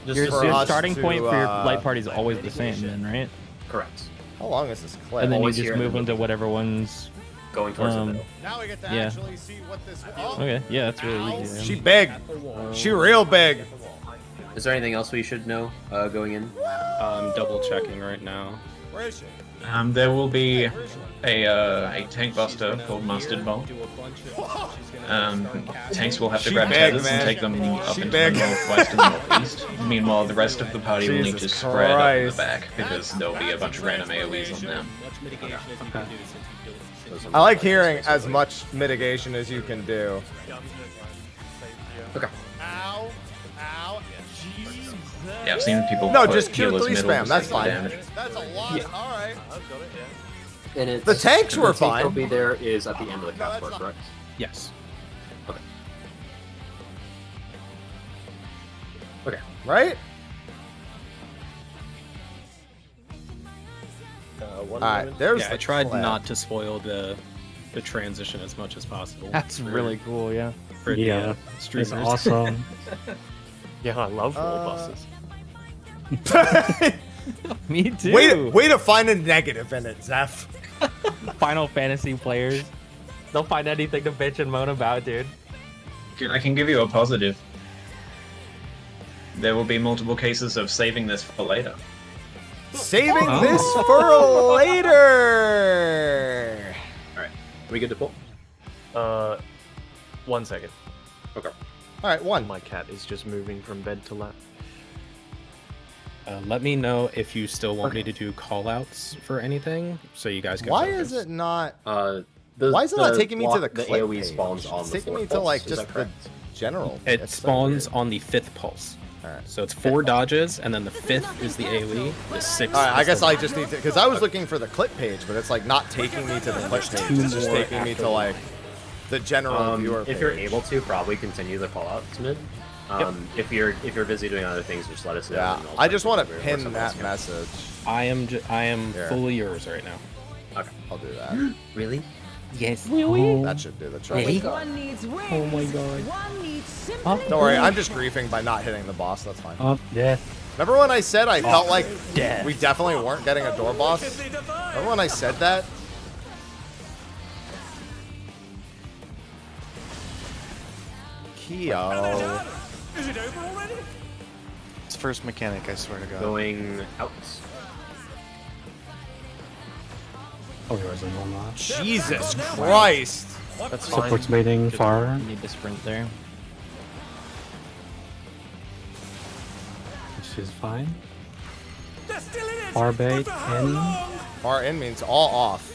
Your for us starting to, point for your light party is always the same, then, right? Correct. How long is this clip? And then you Always just here and move then into whatever one's going towards the middle. Now we get to yeah. actually see what this. Oh, Okay, yeah, that's really easy. she big. She real big. Is there anything else we should know going in? I'm double checking right now. Where is she? There will be a tank buster called Mustard Bomb. Tanks will have to She grab big, tethers man. and take them up She into big. the northwest and northeast. Meanwhile, the rest of the party will need to Jesus spread up in the Christ. back because there'll be a bunch of random AoEs on them. I like hearing as much mitigation as you can do. Okay. Ow! Ow! Jesus. Yeah, I've seen people No, put just Q3 healers middle spam. just That's to take the fine. damage. That's a lot. All right. And it's, The tanks and were the tank fine. that'll be there is at the end of the cast bar, correct? Yes. Okay. Okay. Right? One All right. moment. There's. Yeah, I the tried clip. not to spoil the transition as much as possible. That's really cool, yeah. For the Yeah, streamers. it's awesome. Yeah, I love wall buses. Me too. Way to find a negative in it, Zeph. Final Fantasy players, they'll find anything to bitch and moan about, dude. I can give you a positive. There will be multiple cases of saving this for later. Saving this for later. Alright. Are we good to pull? 1 second. Okay. All right, one. My cat is just moving from bed to lap. Let me know if you still want me to do callouts for anything, so you guys can. Why focus. is it not? Why Why is it not taking me to the clip AoE page? spawns on It's the taking fourth me to pulse, like is just that the correct? general. It It's so spawns weird. on the 5th pulse. Alright. So it's 4 dodges, and then the 5th is the AoE, the 6th. All right, I is guess the I just need to, because I was looking for the clip page, but it's like not taking me to the clip page. It's just more taking me after to like the general viewer page. If you're able to, probably continue the callouts mid. If you're busy doing other things, just let us know. Yeah, and I'll I just try want to work pin something that else. message. I am Here. fully yours right now. Okay. I'll do that. Really? Yes. That should do the trick. One needs wings. Oh my god. One needs simply. Don't worry, I'm just griefing by not hitting the boss. That's fine. Oh, death. Remember when I said I felt like death. we definitely weren't getting a door boss? Remember when I said that? Kyo. Is it over already? It's first mechanic, I swear to God. Going out. Oh, there was a normal. Jesus Christ. That's Support's fine. baiting Just far. Need to sprint there. Which is fine. They're still in it. Far bait But for how in. long? Far in means all off.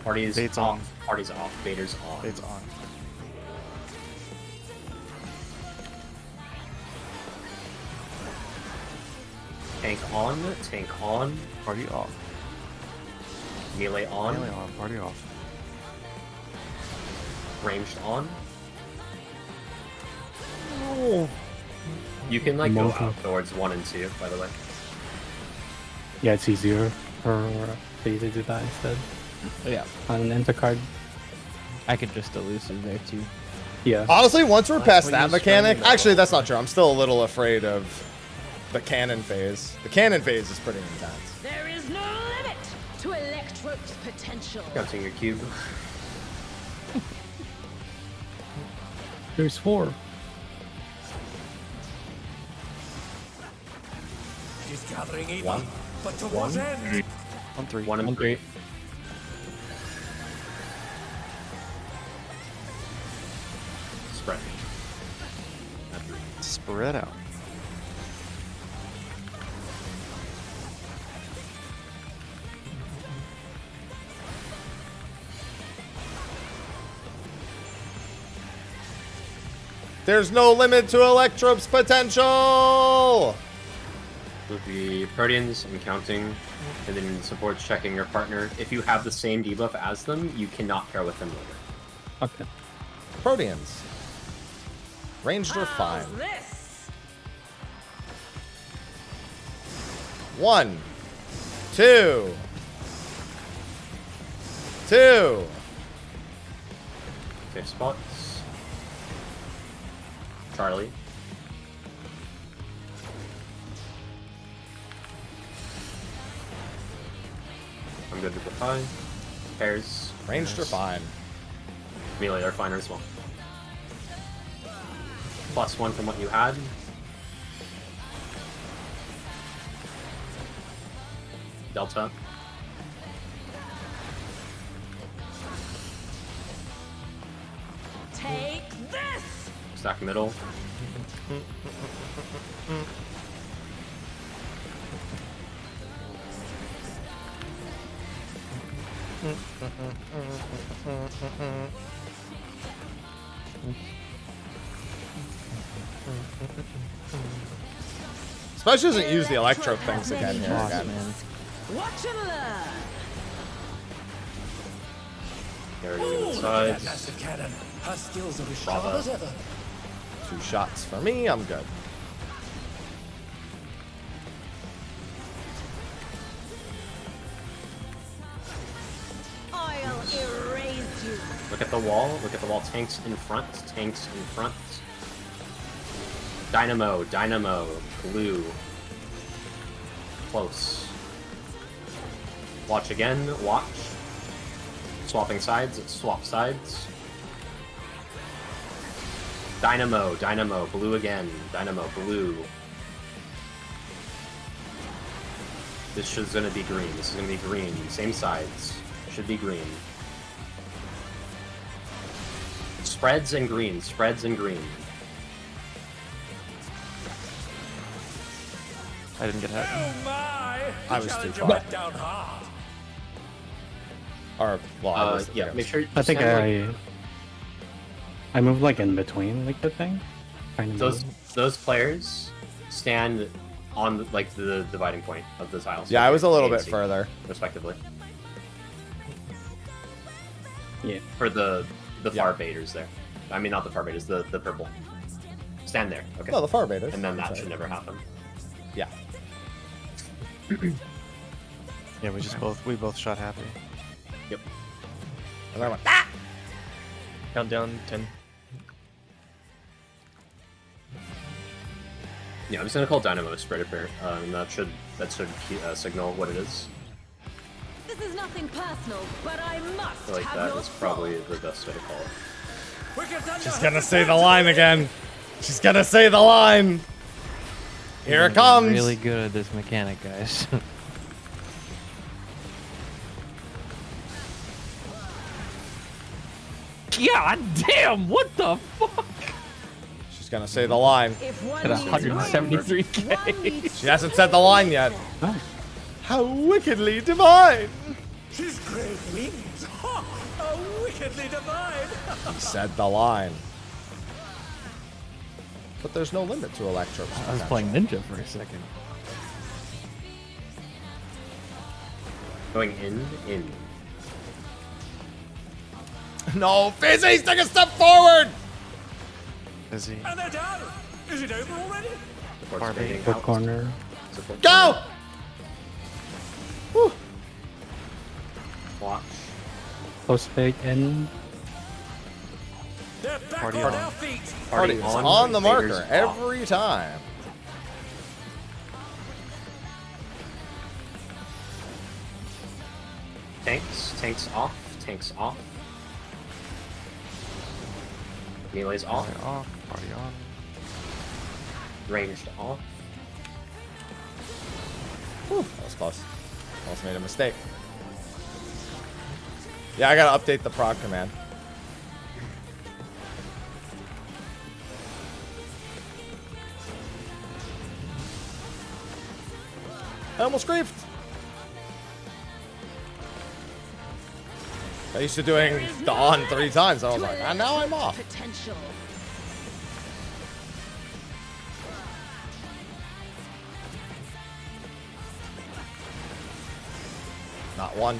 Party's Bait's off. on. Party's off. Baiter's on. Bait's on. Tank on. Tank on. Party off. Melee on. Melee on. Party off. Ranged on. You can like go Multi. out towards 1 and 2, by the way. Yeah, it's easier for you to do that instead. Yeah. On an enter card. I could just elusive there too. Yeah. Honestly, once we're past that use mechanic, Stranded actually, that's not true. I'm still a little afraid of the cannon phase. The cannon phase is pretty intense. There is no limit to Electro's potential. Counting your cube. There's 4. It is gathering even. One. But to One. what end? 1 3. 1 and 3. Spread. Spread out. There's no limit to Electrope's potential! With the Proteans and counting, and then supports checking your partner. If you have the same debuff as them, you cannot pair with them later. Okay. Proteans. Ranged or fine. This 1, 2, 2. Safe spots. Charlie. I'm good with the 5. Pairs. Ranged or fine. Melee are fine as well. +1 from what you had. Delta. take this. Stack middle. Especially doesn't use the Electro things again here. Again. Watch and learn. There Ooh, inside. that massive cannon. Her skills are as Bravo. sharp as ever. 2 shots for me. I'm good. I'll erase you. Look at the wall. Look at the wall. Tanks in front. Tanks in front. Dynamo. Dynamo. Glue. Close. Watch again. Watch. Swapping sides. Swap sides. Dynamo. Dynamo. Blue again. Dynamo. Blue. This is gonna be green. This is gonna be green. Same sides. Should be green. Spreads and green. Spreads and green. I didn't get hit. Oh my! I was too Challenger far. went down hard. Or, well, I was, Yeah, make sure you I think stand, I moved like in between like the thing. Trying to those move. those players stand on like the dividing point of the tiles. Yeah, I was a little A and bit C, further. respectively. Yeah. For the far baiters there. I mean, not the far baiters, the purple. Stand there. Okay. No, the far baiters. And then I'm that sorry. should never happen. Yeah. Yeah, we both shot happy. Yep. And then I went, Countdown 10. Yeah, I'm just gonna call Dynamo spread a pair, and that should signal what it is. This is nothing personal, but I I must feel like have that your is probably the best way to call it. she's gonna say the line again. She's gonna say the line. Here it comes. Really good at this mechanic, guys. God damn! What the fuck? She's gonna say the line. At 173k. She hasn't said the line yet. How wickedly divine! She's great wings. Ha! How wickedly divine. He said the line. But there's no limit to Electro's I was playing Ninja for a second. Going in. No, Fizzy's take a step forward! Fizzy. And they're down. Is it over already? Good corner. Go! Woo. Watch. Close fake in. They're back Party on on. our feet. Party on the marker every time. Tanks off. Melee's off. Party on. Ranged off. Whew, that was close. Almost made a mistake. Yeah, I gotta update the prog command. I almost griefed. I used to doing the on 3 times. I was like, and now I'm off. Potential. Not one.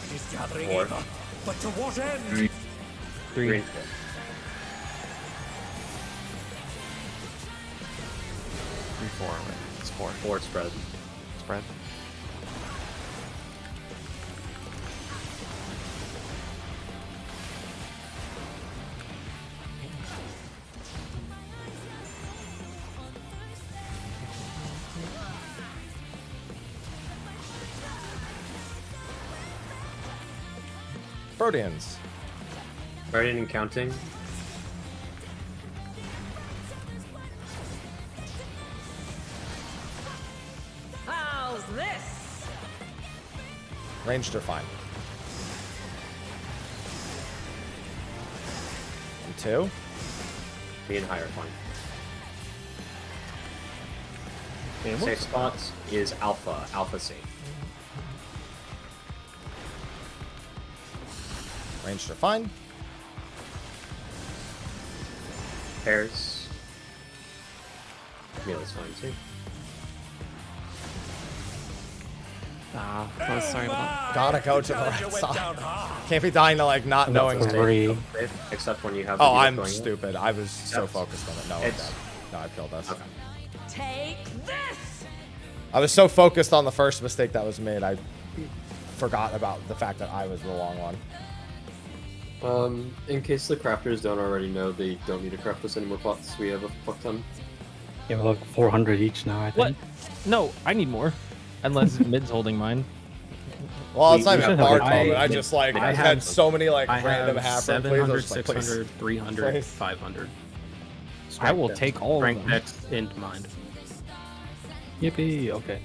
She's gathering Eva. But to what end? 3. It's 4. 4 spread. Spread. Proteans. Guardian and counting. How's this? Ranged are fine. 2. Me and higher fine. Okay, Safe spots is alpha. Alpha safe. Ranged are fine. Pairs. Melee's fine too. Sorry about Gotta go to the right side. Can't be dying to like not knowing. Except when you have. Oh, the I'm going in. stupid. I was so focused on it. No, I'm It's- dead. No, I killed us. Okay. Take this. I was so focused on the first mistake that was made, I forgot about the fact that I was the long one. In case the crafters don't already know, they don't need to craft us any more plots. We have a fuck ton. Yeah, we're like 400 each now, I think. What? No, I need more. Unless mid's holding mine. Well, it's not We even a should have bard a- moment. I just like I I've have- had so many like I random have happen. 700, Please, like, please. 600, 300, Please. 500. I will take all of Strength them. next into mind. Yippee, okay.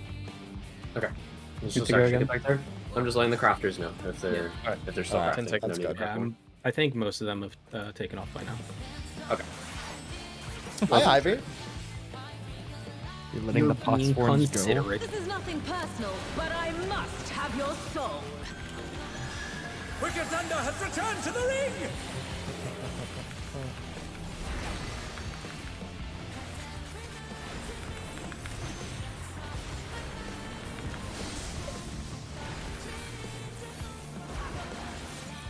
Okay. Let's Good just to go actually again? get back there. I'm just letting the crafters know if they're still Alright, crafting. that's No need to good. craft more. I think most of them have taken off by now. Okay. Hi, Ivy. You're letting the pots being forms go. considerate. This is nothing personal, but I must have your soul. Wicked Thunder has returned to the ring.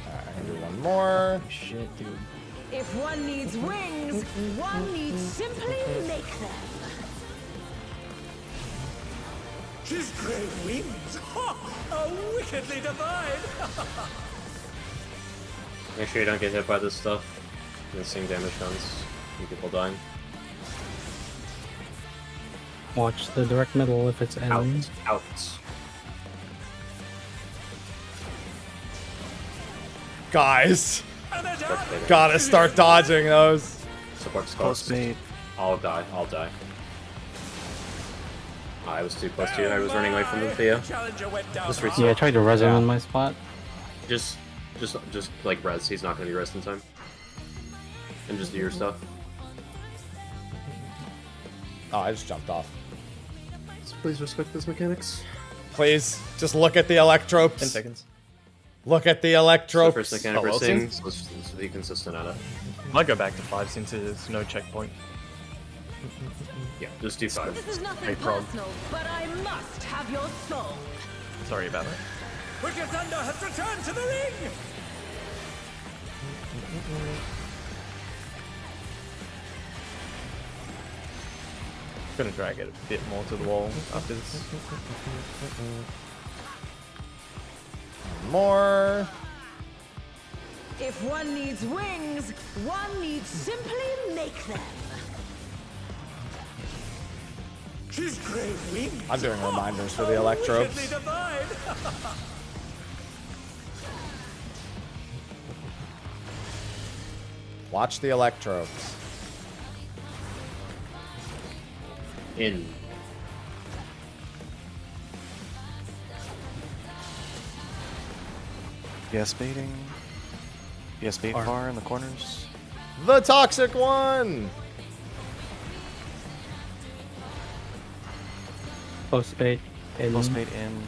Alright, I can do one more. Shit, dude. If one needs wings, one needs simply make them. She's great wings. Ha! How wickedly divine. Make sure you don't get hit by this stuff. Missing damage guns. People dying. Watch the direct middle if it's Out. enemy. Out. Guys, Support gotta start dodging those. Support's close. Postmate. I'll die. I'll die. I was too close to you. I was running away from the Thea. Challenger went down Just hard. reset. Yeah, I tried to res him in my spot. Just Just like res. He's not gonna be res in time. And just do your stuff. Oh, I just jumped off. So please respect those mechanics. Please, just look at the electropes. 10 seconds. Look at the So electropes. first mechanic we're seeing, so let's be consistent at it. Might go back to 5 since there's no checkpoint. Yeah, just do 5. This is nothing Hey, Frog. personal, but I must have your soul. Sorry about that. Wicked Thunder has returned to the ring! Gonna drag it a bit more to the wall after this. More. If one needs wings, one needs simply make them. She's great wings. I'm doing reminders for the electropes. Wickedly divine. Watch the electropes. In. Yes, baiting. Yes, bait far in the corners. The toxic one. Post bait. Post bait in.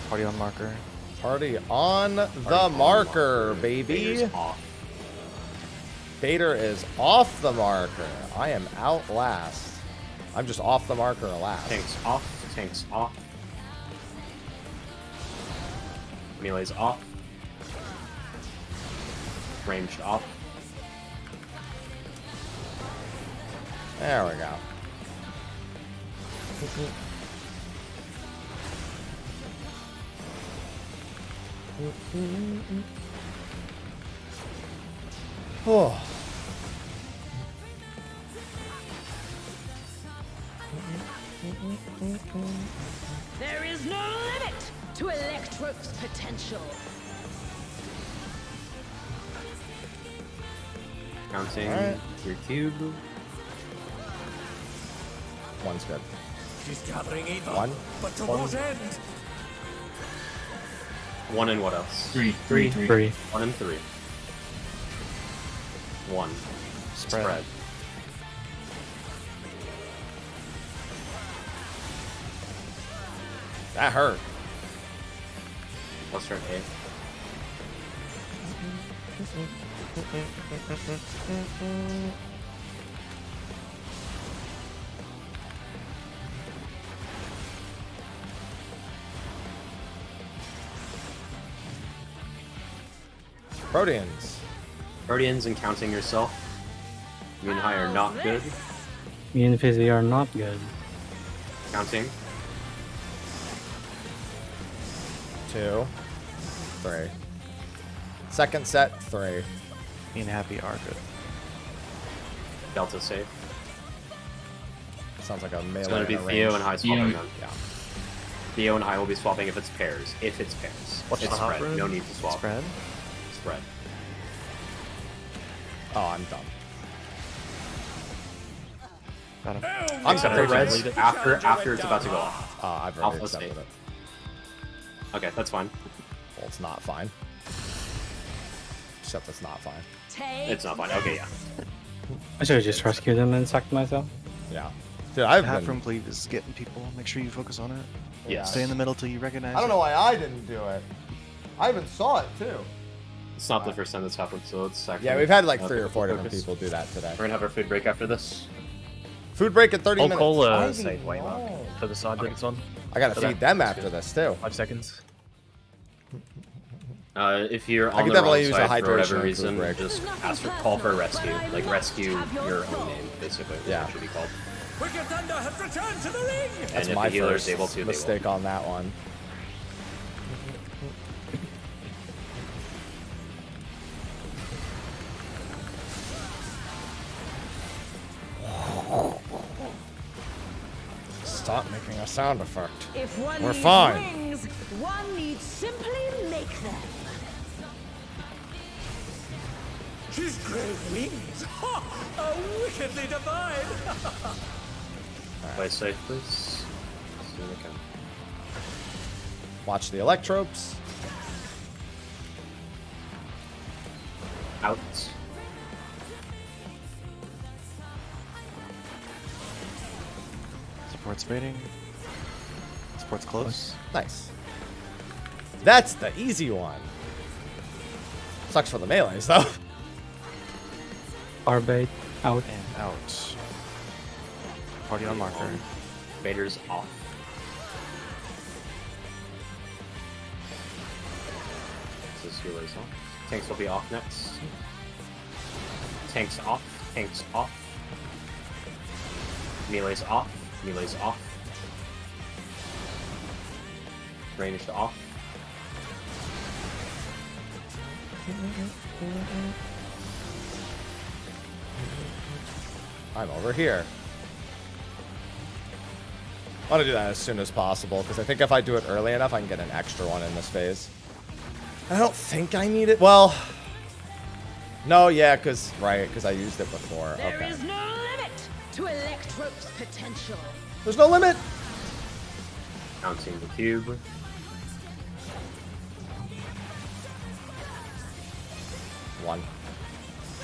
Party on marker. Party on the marker, baby. Baiter is off the marker. I am out last. I'm just off the marker last. Tanks off. Tanks off. Melee's off. Ranged off. There we go. Oh. There is no limit to Electrope's potential. Counting Alright. your cube. One's good. She's gathering evil. One. But to One. what end? 1 and what else? Three. 1 and 3. 1. Spread. That hurt. Let's turn A. Proteans. Proteans and counting yourself. Me and high are not good. Me and Fizzy are not good. Counting. 2, 3. Second set, 3. Me and Happy are good. Delta safe. Sounds like a melee. It's going to be and a Theo range. and high swapping them. Yeah. Theo and high will be swapping if it's pairs. If it's pairs. What's it's the half spread. room? No need to swap. Spread? Spread. Oh, I'm dumb. Got him. I'm Except sorry. for res after it's about to go off. I've already Alpha accepted state. it. Okay, that's fine. Well, it's not fine. Except it's not fine. It's not fine. Okay, yeah. I should have just rescued him and sacked myself. Yeah. Dude, I've Half been... room cleave is getting people. Make sure you focus on it. Yeah. Stay in the middle till you recognize I don't it. know why I didn't do it. I even saw it, too. It's not the first time that's happened, so it's actually... Yeah, we've had like 3 or 4 different people do that today. We're gonna have our food break after this. Food break at 30 I'll minutes. call I a save waymark for the side that it's on. I gotta For feed that. them after this, too. 5 seconds. If you're I on could the definitely wrong use a side hydration for whatever and food reason, break. just call for a rescue. Like, rescue your own name, basically. Yeah. It should be called. Wicked Thunder has returned to the ring! That's And if my the healer is first able to, they will. mistake on that one. Stop making a sound effect. If one We're needs fine. wings, one needs simply make them. She's great wings! Ha! A wickedly divine! Play safe, please. See what I can. Watch the electropes. Out. Support's baiting. Support's close. Nice. That's the easy one. Sucks for the melees, though. R-bait, out. And out. Party on marker. Vader's off. This is healer's off. Tanks will be off next. Tanks off. Tanks off. Melee's off. Melee's off. Ranged off. I'm over here. I want to do that as soon as possible, because I think if I do it early enough, I can get an extra one in this phase. I don't think I need it. Well, no, yeah, because I used it before. There Okay. is no limit to Electrope's potential. There's no limit. Counting the cube. One.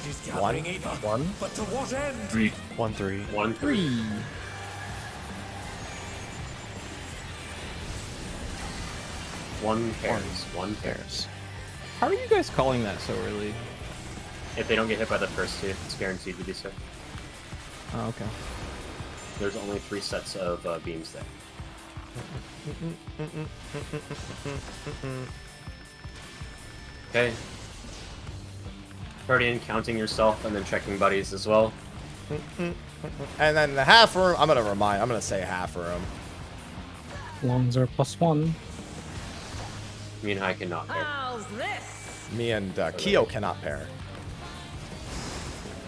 He's One. gathering either. One. But to what end? 3. 1, 3. 1, 3. One pairs. One pairs. How are you guys calling that so early? If they don't get hit by the first two, it's guaranteed to be safe. Oh, okay. There's only 3 sets of beams there. Okay. Guardian, counting yourself and then checking buddies as well. And then the half room, I'm gonna say half room. Longs are +1. Me and I cannot pair. How's this? Me and Keo cannot pair.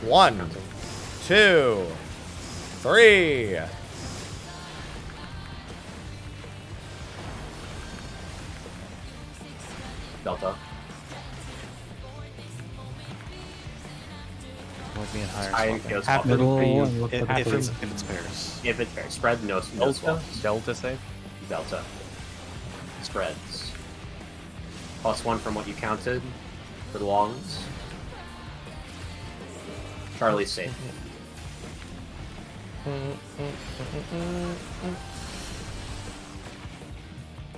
1, 2, 3. Delta. With me and higher. I and swapping. Keo's Half off. middle If, and look for if it's half. pairs. If it's pairs. Spread, no Delta? swap. Delta save? Delta. Spreads. +1 from what you counted for the longs. Charlie's safe.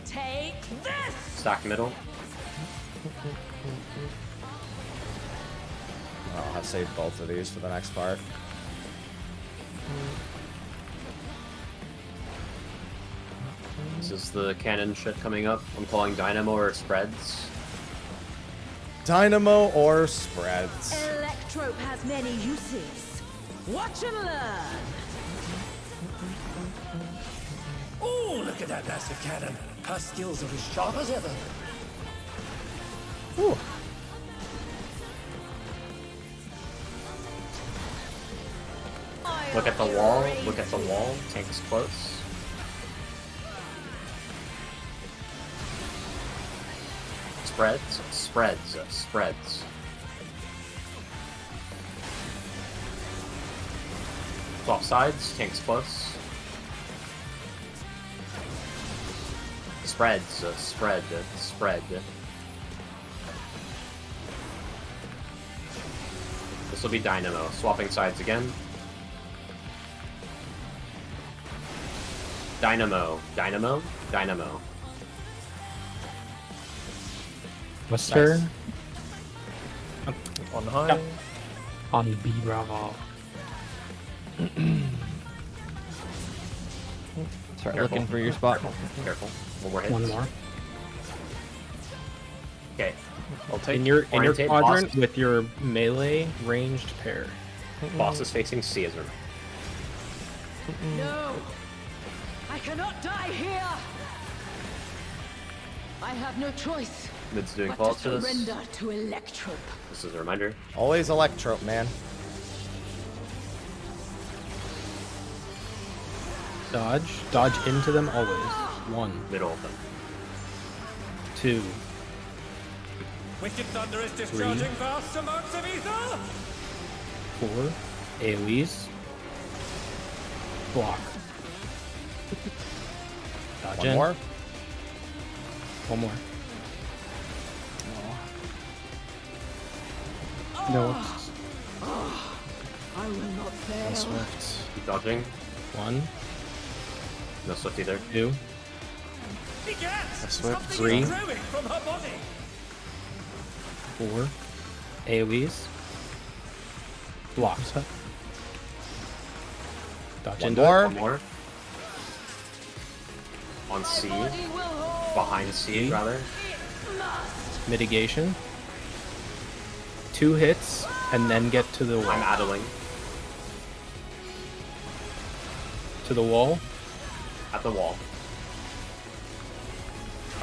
Take this! Stack middle. I'll have saved both of these for the next part. This is the cannon shit coming up. I'm calling Dynamo or Spreads. Dynamo or spreads. Electrope has many uses. Watch and learn. Oh, look at that massive cannon. Her skills are as sharp as ever. Ooh. Look at the wall. Look at the wall. Tank is close. Spreads. Spreads. Spreads. Swap sides. Tank's close. Spreads. Spread. Spread. This will be Dynamo. Swapping sides again. Dynamo. Dynamo. Dynamo. Buster. Nice. On high. Yep. On B Bravo. Start Careful. looking for your spot. Careful. One more hit. One more. Okay. I'll take In your Orientate, quadrant boss. with your melee ranged pair. Boss is facing C as a No! I cannot die here! I have no choice Mid's doing but calls to to this. surrender to Electrope. This is a reminder. Always Electrope, man. Dodge into them always. 1, Middle of them. 2, Wicked Thunder is discharging vast amounts of ether! 4. AoEs. Block. Dodge One in. more. One more. No. I will not fail. No Swift. Keep dodging. 1. No Swift either. 2. Swift. 3. From her body. 4. AoEs. Blocks. Dodge into more. it. One more. On C. Behind C, rather. Mitigation. 2 hits, and then get to the wall. I'm addling. To the wall. At the wall.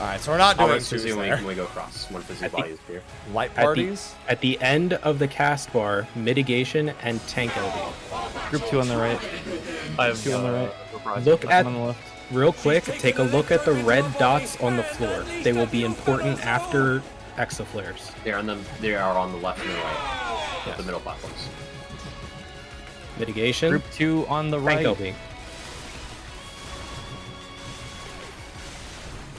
Alright, so we're not doing twos fizzy there. when we go across. One fizzy body is here. Light parties? At the end of the cast bar, mitigation and tank LB. Group 2 on the right. I have 2 on the right. Look at on the left. real quick. Take a look at the red dots on the floor. They will be important after exaflares. They are on the left and the right. The middle platforms. Mitigation. Group 2 on the right. Tank LB.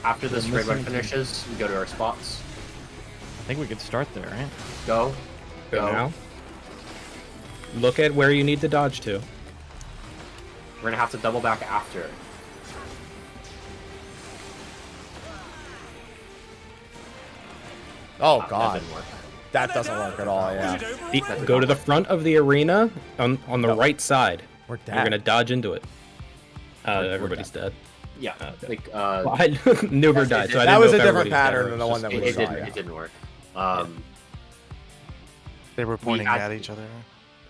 After this We're trade run missing- finishes, we go to our spots. I think we could start there, right? Go. Go now. Look at where you need to dodge to. We're gonna have to double back after. Oh That god. didn't work. That doesn't work at all, yeah. Go to the front of the arena on the right side. We're You're dead. gonna dodge into it. Everybody's dead. Yeah, like Well, Nuber died, so I didn't That know was if a different everybody's dead pattern or than the it's one just that me. we saw. It didn't work. They were pointing had- at each other.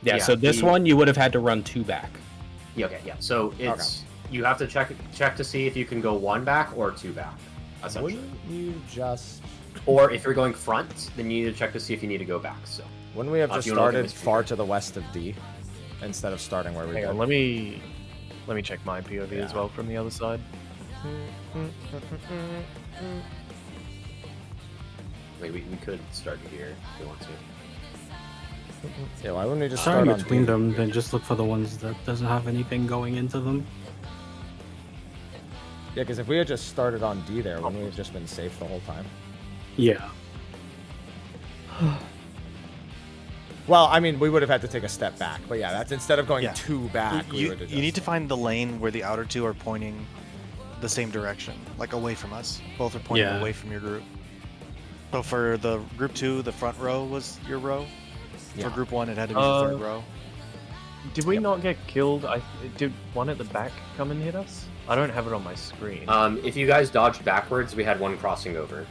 Yeah, so this one you would have had to run 2 back. Yeah, okay, yeah. So it's you have to check to see if you can go 1 back or 2 back, essentially. Wouldn't you just... Or if you're going front, then you need to check to see if you need to go back. So Wouldn't we have if just you wanna look at started this far to the west of D instead of starting where we Hang did? on, let me check my POV as well from the other side. Wait, we could start here if we want to. Yeah, why wouldn't we just Starting start on between D? them, then just look for the ones that doesn't have anything going into them. Yeah, because if we had just started on D there, wouldn't we have just been safe the whole time? Yeah. Well, I mean, we would have had to take a step back, but yeah, that's instead of going Yeah. 2 back. we You, would have you need to find the lane where the outer 2 are pointing the same direction, like away from us. Both are pointing Yeah. away from your group. So for the group 2, the front row was your row. Yeah. For group 1, it had to be the third row. Did we not get killed? Did one at the back come and hit us? I don't have it on my screen. If you guys dodged backwards, we had one crossing over.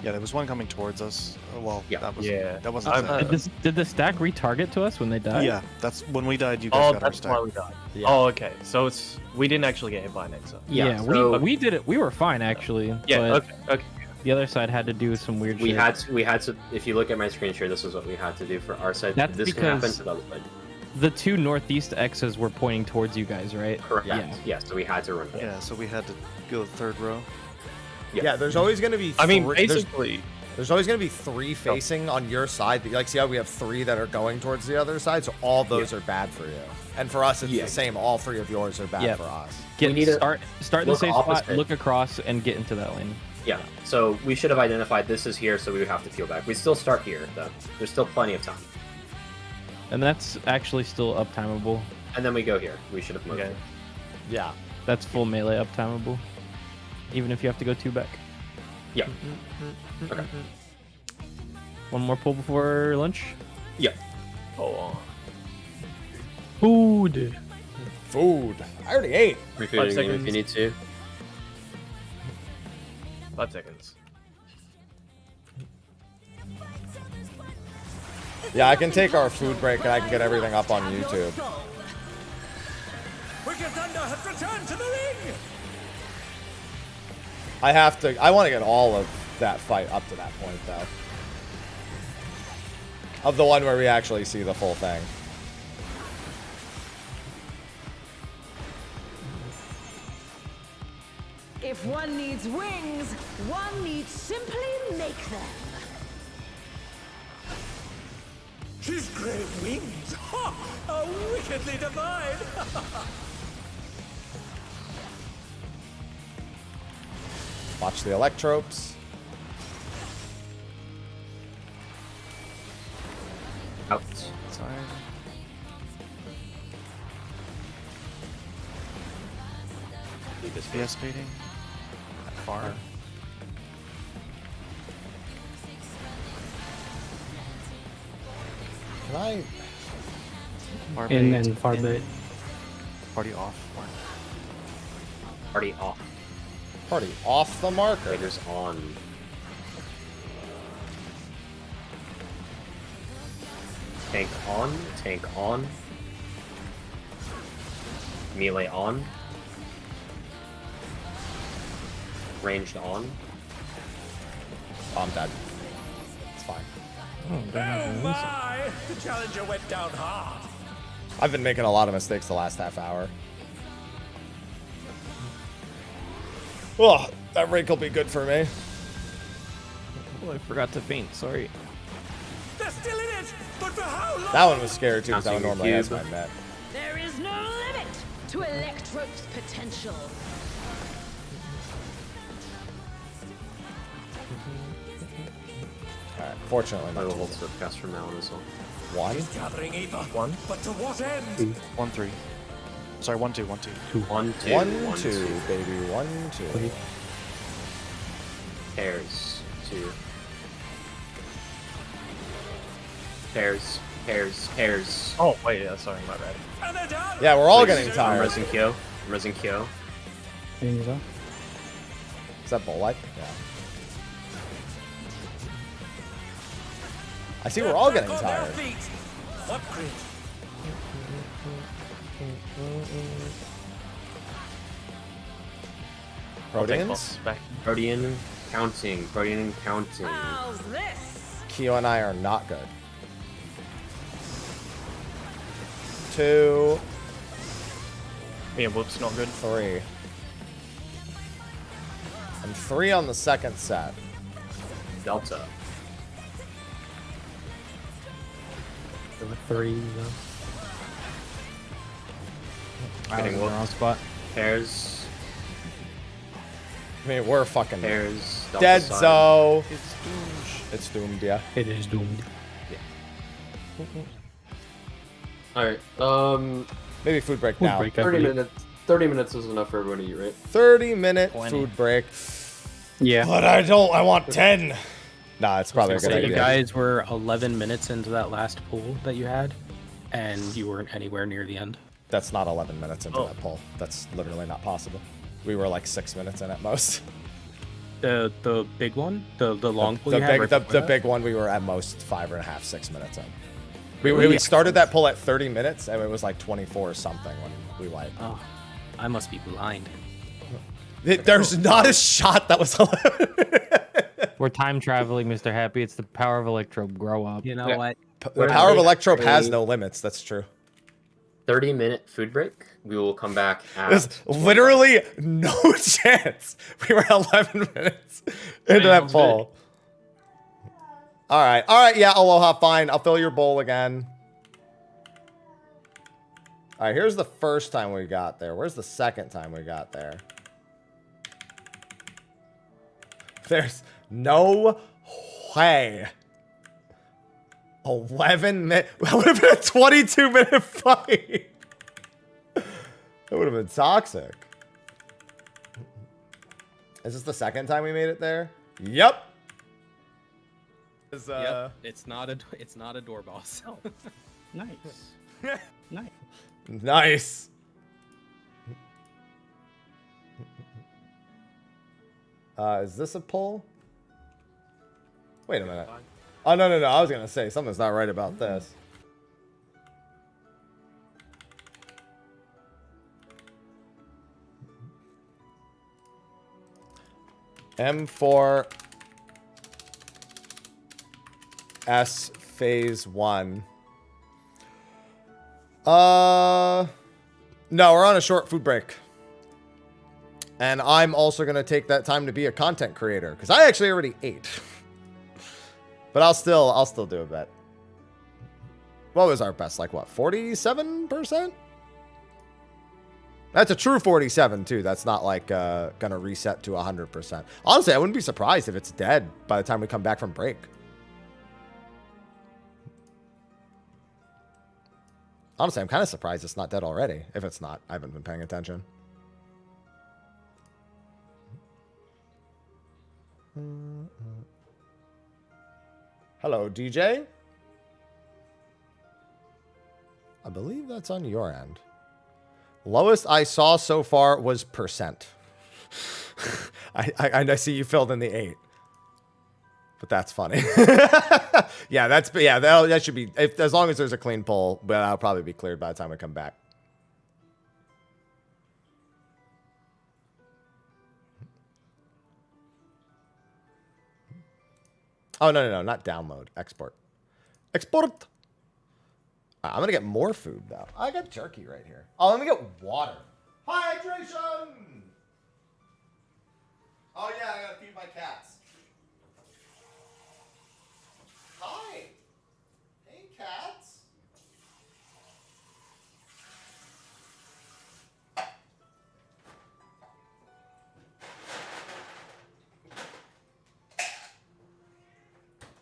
Yeah, there was one coming towards us. Well, Yeah. that was Yeah. that wasn't. Did the stack retarget to us when they died? yeah, that's when we died. You guys got our that's stack. why we died. Yeah. Oh, okay. So we didn't actually get hit by an Exa. Yeah, so- we did it. We were fine actually. Yeah. but Okay. The other side had to do some weird We shit. had to. If you look at my screen share, this is what we had to do for our side. That's this can happen because- to the other side. The 2 northeast X's were pointing towards you guys, right? Correct. Yeah. Yeah. So we had to run. Yeah, so we had to go third row. Yeah, there's always going to be. I mean, there's- basically, There's always going to be 3 facing on your side. Like, see how we have 3 that are going towards the other side? So all those are bad for you. And for us, it's the same. All 3 of yours are bad Yeah. for us. Get need to start in the look safe spot, opposite. look across, and get into that lane. Yeah. So we should have identified this is here, so we would have to peel back. We still start here, though. There's still plenty of time. And that's actually still uptimable. And then we go here. We should have moved. Okay. Yeah. That's full melee uptimable. Even if you have to go 2 back. Yeah. Okay. One more pull before lunch. Yeah. oh, Food. Food. I already ate. Refueling if seconds. you need to. 5 seconds. Yeah, I can take our food break and I can get everything up on YouTube. Wicked Thunder has returned to the ring! I want to get all of that fight up to that point, though. Of the one where we actually see the full thing. If one needs wings, one needs simply make them. His great wings! Ha! Are wickedly divine! Watch the electropes. Out. Side. FPS baiting. Far. Can I? Far In bait, and far bait. Party off. Party off. Party off the marker. Raiders on. Tank on. Tank on. Melee on. Ranged on. Oh, I'm dead. It's fine. Oh my! The challenger went down hard. I've been making a lot of mistakes the last half hour. Oh, that rake will be good for me. Oh, I forgot to faint. Sorry. They're still in it, but for how long? That one was scary too, because that one normally has my net. There is no limit to Electro's potential. Alright, fortunately. I will hold Swiftcast from now on as well. One? He's gathering ether. One. But to what end? 1, 3. Sorry, 1, 2, 1, 2. 1, 2. 1, 2, baby. 1, 2. Pairs. 2. Pairs. Pairs. Pairs. Oh, wait, yeah, sorry, my bad. Yeah, we're all Please, getting tired. I'm resing Kyo. I'm resing Kyo. Is that bull like? Yeah. I see we're all getting tired. What grit? Proteans? Protean counting. Protean counting. How's this? Kyo and I are not good. 2. Yeah, whoops, not good. 3. And 3 on the second set. Delta. 3. I was in the wrong spot. Pairs. I mean, we're fucking Pairs. dead, side. so it's doomed. Yeah, it is doomed. Alright, maybe food break Food now. break, I 30 believe. minutes. 30 minutes is enough for everyone to eat, right? 30-minute 20. food break. Yeah. But I want 10. Nah, it's probably a good So idea. you guys were 11 minutes into that last pool that you had, and you weren't anywhere near the end. That's not 11 minutes into that poll. That's literally not possible. We were like 6 minutes in at most. The big one, the long pool. The you had big right the before that? big one we were at most 5.5, 6 minutes in. We started that poll at 30 minutes and it was like 24 or something when we wiped. Oh, I must be blind. There's not a shot that was 11. We're time traveling, Mr. Happy. It's the power of Electrobe. Grow up. You know what? The power of Electrobe has no limits. That's true. 30-minute food break. We will come back at... There's literally no chance. We were 11 minutes into that poll. All right, yeah, Aloha, fine. I'll fill your bowl again. All right, here's the first time we got there. Where's the second time we got there? There's no way. 11 minutes. That would have been a 22-minute fight. That would have been toxic. Is this the second time we made it there? Yep. Yep. It's not a door boss. Oh, nice. Nice. Nice. Is this a pull? Wait a minute. Oh, no. I was going to say, something's not right about this. M4S Phase 1. No, we're on a short food break. And I'm also going to take that time to be a content creator because I actually already ate. But I'll still do a bet. What was our best? Like what? 47%? That's a true 47 too. That's not like gonna reset to 100%. Honestly, I wouldn't be surprised if it's dead by the time we come back from break. Honestly, I'm kind of surprised it's not dead already. If it's not, I haven't been paying attention. Hello, DJ. I believe that's on your end. Lowest I saw so far was %. I see you filled in the 8. But that's funny. Yeah, that should be, as long as there's a clean pull, but that'll probably be cleared by the time we come back. Oh, no, not download. Export. Export. I'm going to get more food, though. I got jerky right here. Oh, let me get water. Hydration! Oh, yeah, I got to feed my cats. Hi. Hey, cats.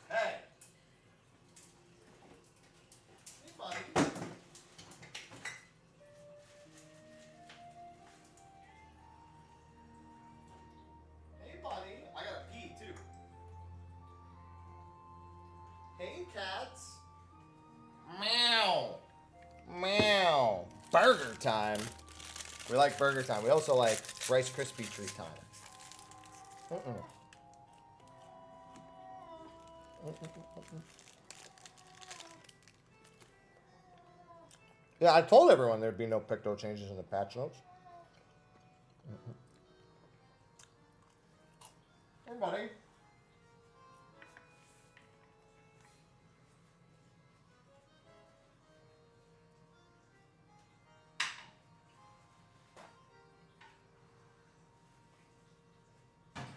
Hey. Hey, buddy. Hey, buddy. I gotta pee, too. Hey, cats. Meow. Meow. Burger time. We like burger time. We also like Rice Krispie treat time. Yeah, I told everyone there'd be no picto changes in the patch notes. Hey, buddy.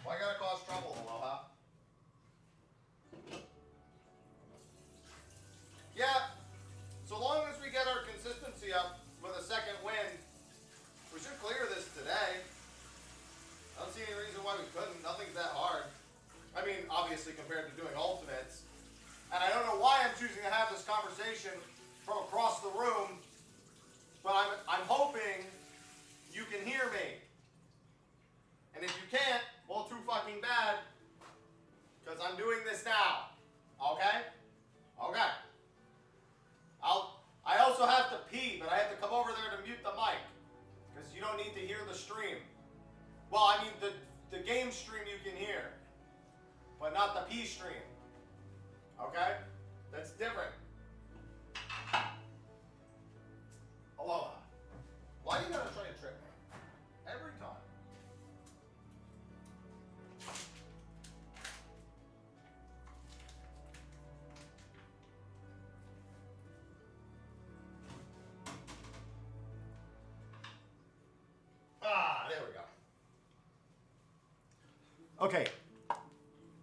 Why gotta cause trouble, Aloha? Yeah, so long as we get our consistency up with a second win, we should clear this today. I don't see any reason why we couldn't. Nothing's that hard. I mean, obviously compared to doing ultimates. And I don't know why I'm choosing to have this conversation from across the room, but I'm hoping you can hear me. And if you can't, well, too fucking bad, because I'm doing this now. Okay? Okay. I also have to pee, but I have to come over there to mute the mic, because you don't need to hear the stream. Well, I mean, the game stream you can hear, but not the pee stream. Okay? That's different. Aloha. Why you gotta try to trick me? Every time. Ah, there we go. Okay.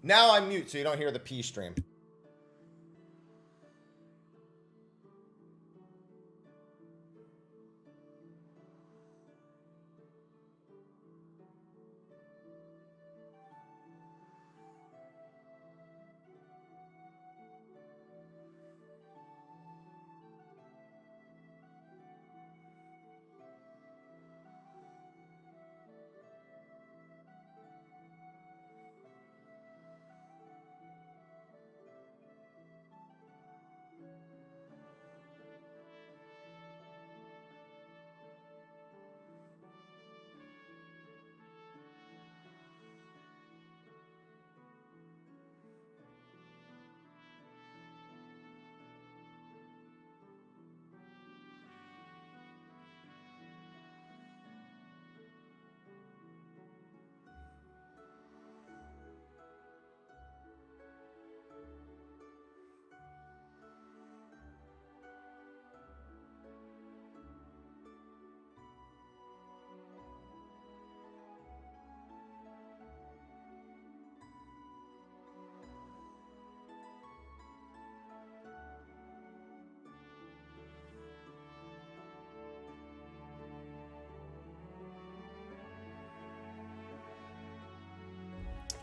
Now I'm mute so you don't hear the pee stream.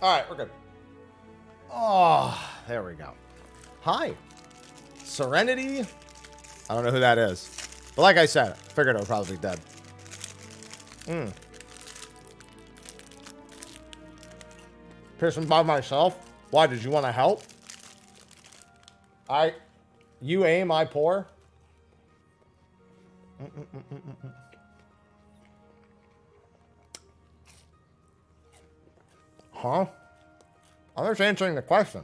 All right, we're good. Oh, there we go. Hi. Serenity. I don't know who that is. But like I said, I figured it would probably be dead. Piercing by myself? Why, did you want to help? You aim, I pour? Huh? I'm just answering the question.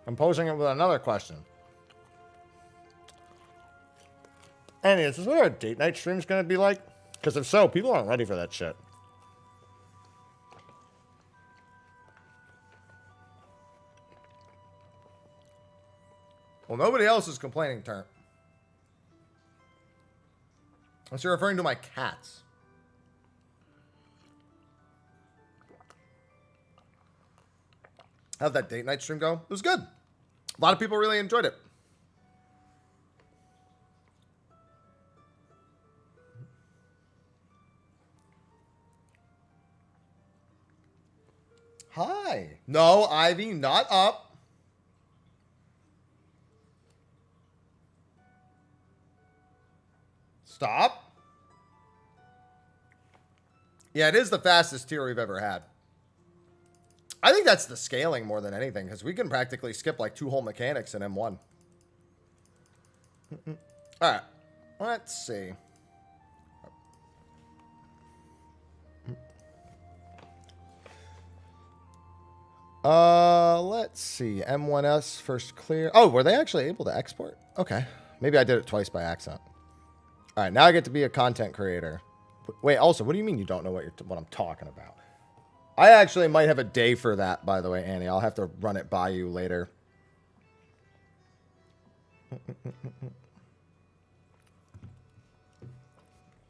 I'm posing it with another question. Annie, is this what our date night stream's gonna be like? Because if so, people aren't ready for that shit. Well, nobody else is complaining, Turn. Unless you're referring to my cats. How'd that date night stream go? It was good. A lot of people really enjoyed it. Hi. No, Ivy, not up. Stop. Yeah, it is the fastest tier we've ever had. I think that's the scaling more than anything, because we can practically skip like 2 whole mechanics in M1. Alright. Let's see. Let's see. M1S first clear. Oh, were they actually able to export? Okay. Maybe I did it twice by accident. Alright, now I get to be a content creator. Wait, also, what do you mean you don't know what I'm talking about? I actually might have a day for that, by the way, Annie. I'll have to run it by you later.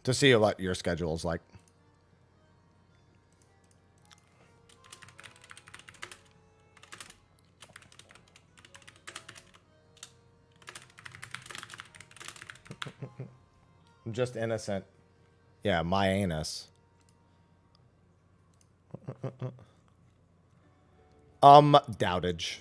To see what your schedule is like. I'm just innocent. Yeah, my anus. Doubtage.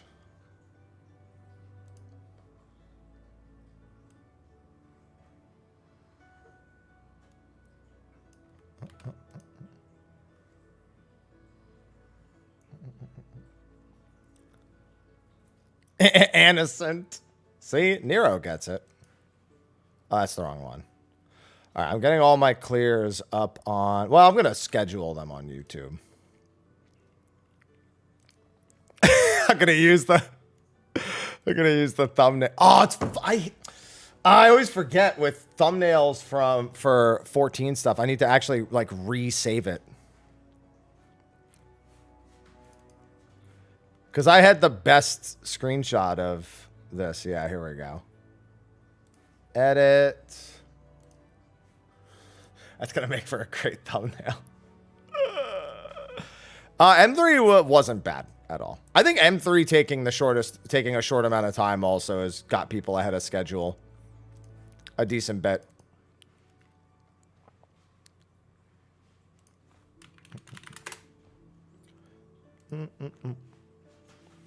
Innocent. See, Nero gets it. Oh, that's the wrong one. All right, I'm getting all my clears up on... Well, I'm going to schedule them on YouTube. I'm going to use the... I'm going to use the thumbnail. Oh, it's... I always forget with thumbnails for 14 stuff. I need to actually, like, re-save it. Because I had the best screenshot of this. Yeah, here we go. Edit... That's going to make for a great thumbnail. M3 wasn't bad at all. I think M3 taking a short amount of time also has got people ahead of schedule a decent bit.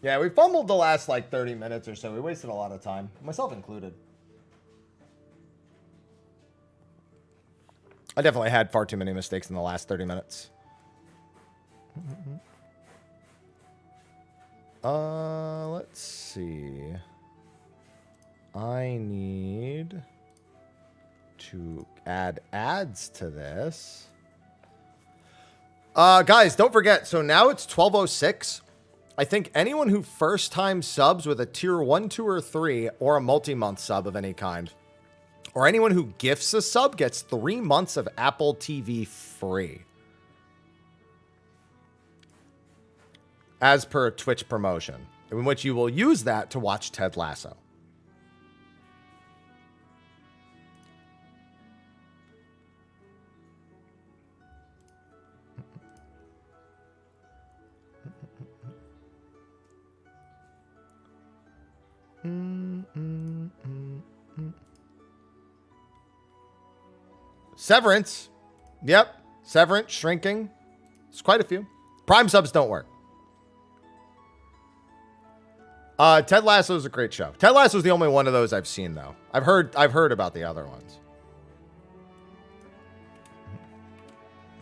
Yeah, we fumbled the last like 30 minutes or so. We wasted a lot of time, myself included. I definitely had far too many mistakes in the last 30 minutes. Let's see. I need to add ads to this. Guys, don't forget. So now it's 12:06. I think anyone who first time subs with a tier 1, 2, or 3 or a multi-month sub of any kind, or anyone who gifts a sub gets 3 months of Apple TV free. As per Twitch promotion, in which you will use that to watch Ted Lasso. Severance. Yep. Severance, shrinking. It's quite a few. Prime subs don't work. Ted Lasso is a great show. Ted Lasso is the only one of those I've seen, though. I've heard about the other ones.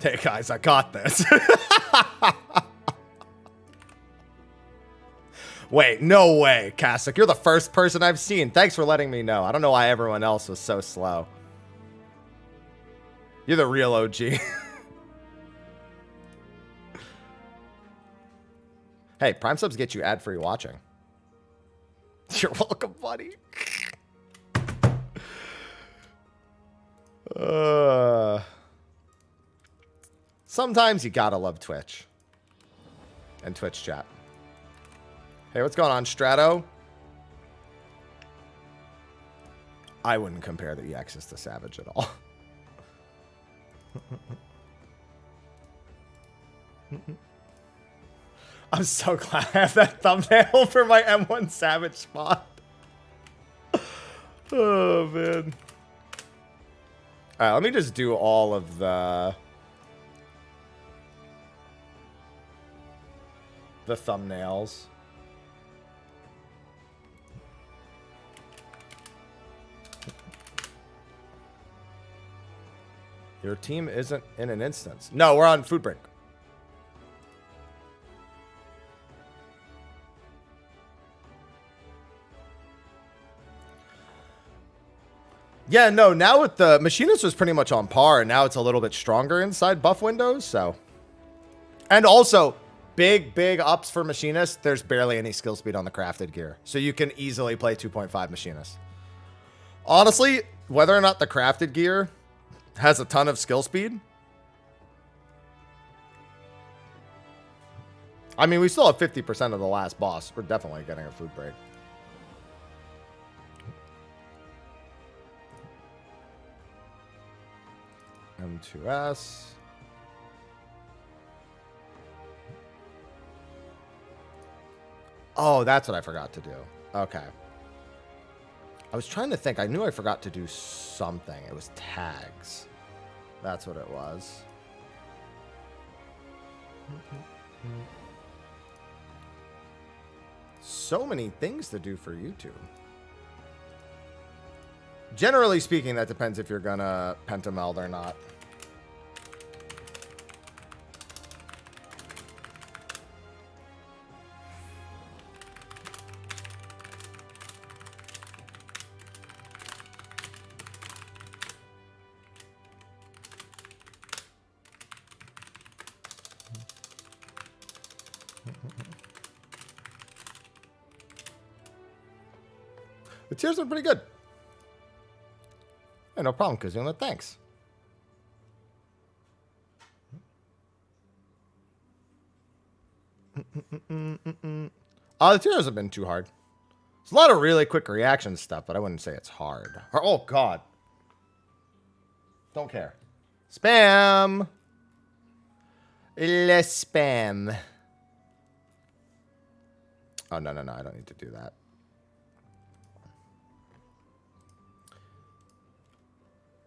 Hey guys, I got this. Wait, no way, Kasich. You're the first person I've seen. Thanks for letting me know. I don't know why everyone else was so slow. You're the real OG. Hey, Prime subs get you ad-free watching. You're welcome, buddy. Sometimes you gotta love Twitch. And Twitch chat. Hey, what's going on, Strato? I wouldn't compare the EXs to Savage at all. I'm so glad I have that thumbnail for my M1 Savage spot. Oh, man. All right, let me just do all of the thumbnails. Your team isn't in an instance. No, we're on food break. Yeah, no, now with the Machinist was pretty much on par, and now it's a little bit stronger inside buff windows, so. And also, big ups for Machinist. There's barely any skill speed on the crafted gear, so you can easily play 2.5 Machinist. Honestly, whether or not the crafted gear has a ton of skill speed. I mean, we still have 50% of the last boss. We're definitely getting a food break. M4S. Oh, that's what I forgot to do. Okay. I was trying to think. I knew I forgot to do something. It was tags. That's what it was. So many things to do for YouTube. Generally speaking, that depends if you're gonna pentameld or not. The tiers are pretty good. Yeah, no problem, Kazuna. Thanks. The tiers have been too hard. There's a lot of really quick reaction stuff, but I wouldn't say it's hard. Oh, God. Don't care. Spam. Less spam. Oh, no. I don't need to do that.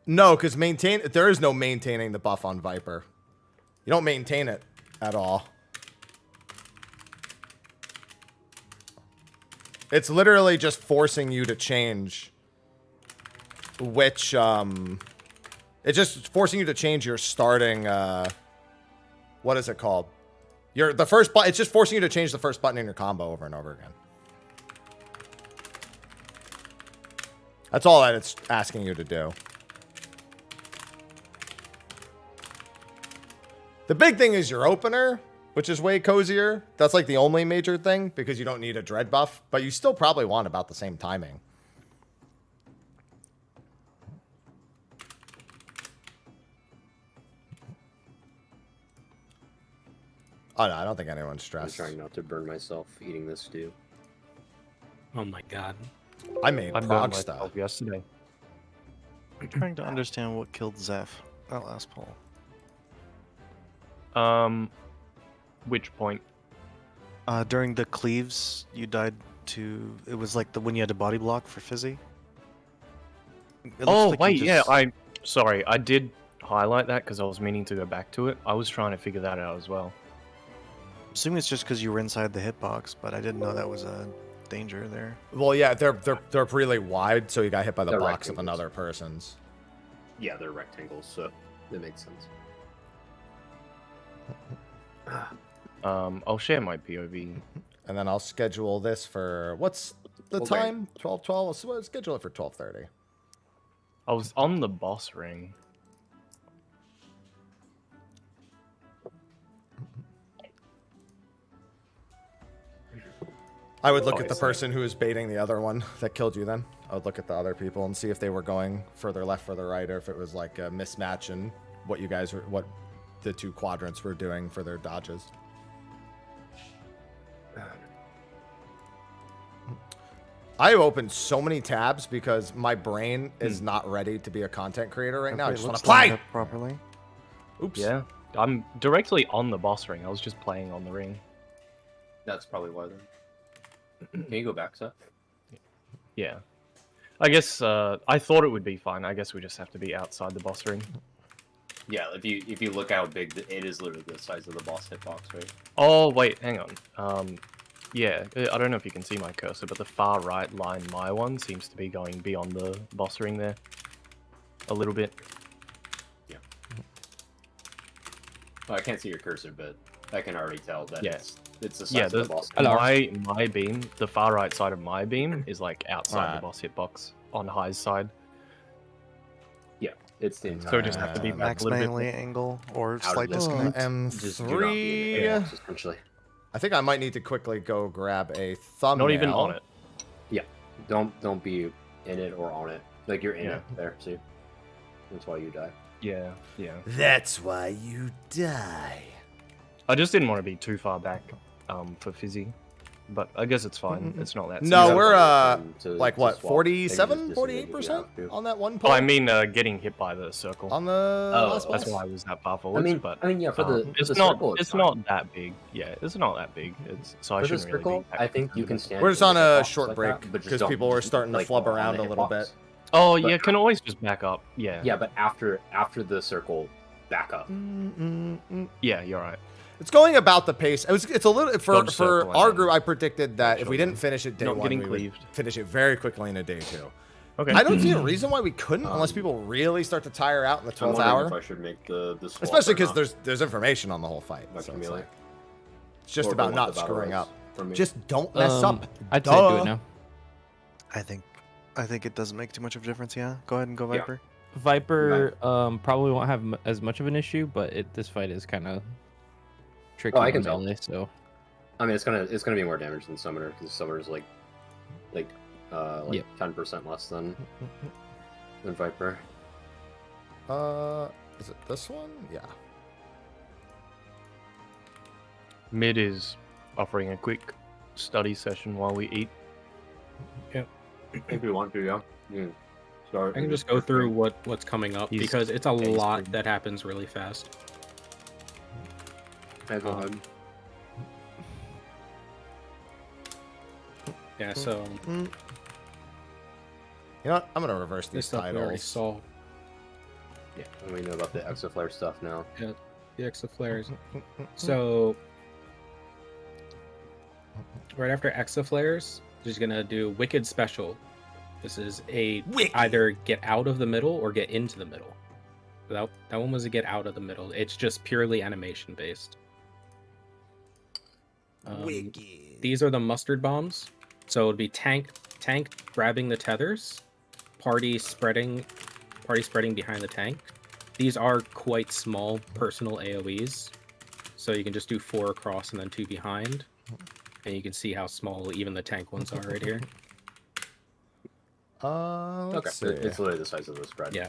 No, because there is no maintaining the buff on Viper. You don't maintain it at all. It's literally just forcing you to change which, it's just forcing you to change your starting, what is it called? The first button, it's just forcing you to change the first button in your combo over and over again. That's all that it's asking you to do. The big thing is your opener, which is way cozier. That's like the only major thing because you don't need a dread buff, but you still probably want about the same timing. Oh no, I don't think anyone's stressed. I'm trying not to burn myself eating this stew. Oh my god. I made prog stuff yesterday. I'm trying to understand what killed Zeph that last poll. Which point? During the cleaves, you died to. It was like when you had a body block for Fizzy. Oh, like wait, yeah. Sorry, I did highlight that because I was meaning to go back to it. I was trying to figure that out as well. I'm assuming it's just because you were inside the hitbox, but I didn't know that was a danger there. Well, yeah, they're really wide, so you got hit by the box of another person's. Yeah, they're rectangles, so that makes sense. I'll share my POV. And then I'll schedule this for, what's the Okay. time? 12:12? So schedule it for 12:30. I was on the boss ring. I would look Oh, at the I see. person who was baiting the other one that killed you then. I would look at the other people and see if they were going further left, further right, or if it was like a mismatch in what you guys were, what the two quadrants were doing for their dodges. I opened so many tabs because my brain is not ready to be a content creator right now. I just want to play properly. Oops. Yeah, I'm directly on the boss ring. I was just playing on the ring. That's probably why then. Can you go back, Seth? Yeah. I guess I thought it would be fine. I guess we just have to be outside the boss ring. Yeah, if you look how big it is, literally the size of the boss hitbox, right? Oh wait, hang on. Yeah, I don't know if you can see my cursor, but the far right line, my one, seems to be going beyond the boss ring there. A little bit. Yeah. Well, I can't see your cursor, but I can already tell that Yeah. it's the size Yeah, of the boss. my beam, the far right side of my beam is like outside Right. the boss hitbox on High's side. Yeah, it's the entire. So we just have to be back max a little melee bit. angle or Out slight of this disconnect. Just do not be in the M3. hitbox, essentially. I think I might need to quickly go grab a thumbnail. Not even on it. Yeah, don't be in it or on it. Like you're in Yeah. it there. See, that's why you die. Yeah, yeah. That's why you die. I just didn't want to be too far back for Fizzy. But I guess it's fine. It's not that No, serious. we're like what, swap. 47, Maybe just 48% disengage if you have to. on that one Oh, point? I mean, getting hit by the circle. On the last That's boss? why I was that far forwards. But yeah, for the it's for the not. circle, It's fine. not that big. Yeah, it's not that big. It's so I For the shouldn't really circle, be. I think you can stand. We're just in on the a hitbox short like break that, but just because don't- people were just, starting to like, flub go on around the a little hitbox. bit. Oh But yeah, can always just back up. Yeah. Yeah, but after the circle, back up. Yeah, you're right. It's going about the pace. It's a little for Dodge circle our and group. I predicted that if we Actually, didn't finish it day not one, getting we would cleaved. finish it very quickly in a day two. Okay. I don't see a reason why we couldn't, unless people really start to tire out in the I'm 12th wondering hour. if I should make the swap Especially or because not. there's information on the whole fight. Like So it's, melee. like, it's just Or about what not the battle screwing is up. for me. Just don't mess up. I'd say do Duh. it now. I think it doesn't make too much of a difference. Yeah, go ahead and go Yeah. Viper. Viper probably won't have as much of an issue, but this fight is kind of tricky. Oh, I on can tell. melee, so I mean, it's gonna be more damage than Summoner because Summoner's like 10% less than Viper. Is it this one? Yeah. Mid is offering a quick study session while we eat. If you want to, yeah. I can just go through what's coming up He's- because it's a yeah, he's lot pretty- that happens really fast. Yeah, go ahead. Yeah, so You know what? I'm gonna reverse this these stuff we already titles. saw. Yeah, and we know about the Exoflare stuff now. Yeah, the Exoflares. So right after Exoflares, she's gonna do Wicked Special. This is a either get out of the middle or get into the middle. That one was a get out of the middle. It's just purely animation based. These are the mustard bombs. So it would be tank grabbing the tethers, party spreading behind the tank. These are quite small personal AoEs. So you can just do 4 across and then 2 behind. And you can see how small even the tank ones are right here. Let's Okay, see. it's literally the size of the spread. Yeah.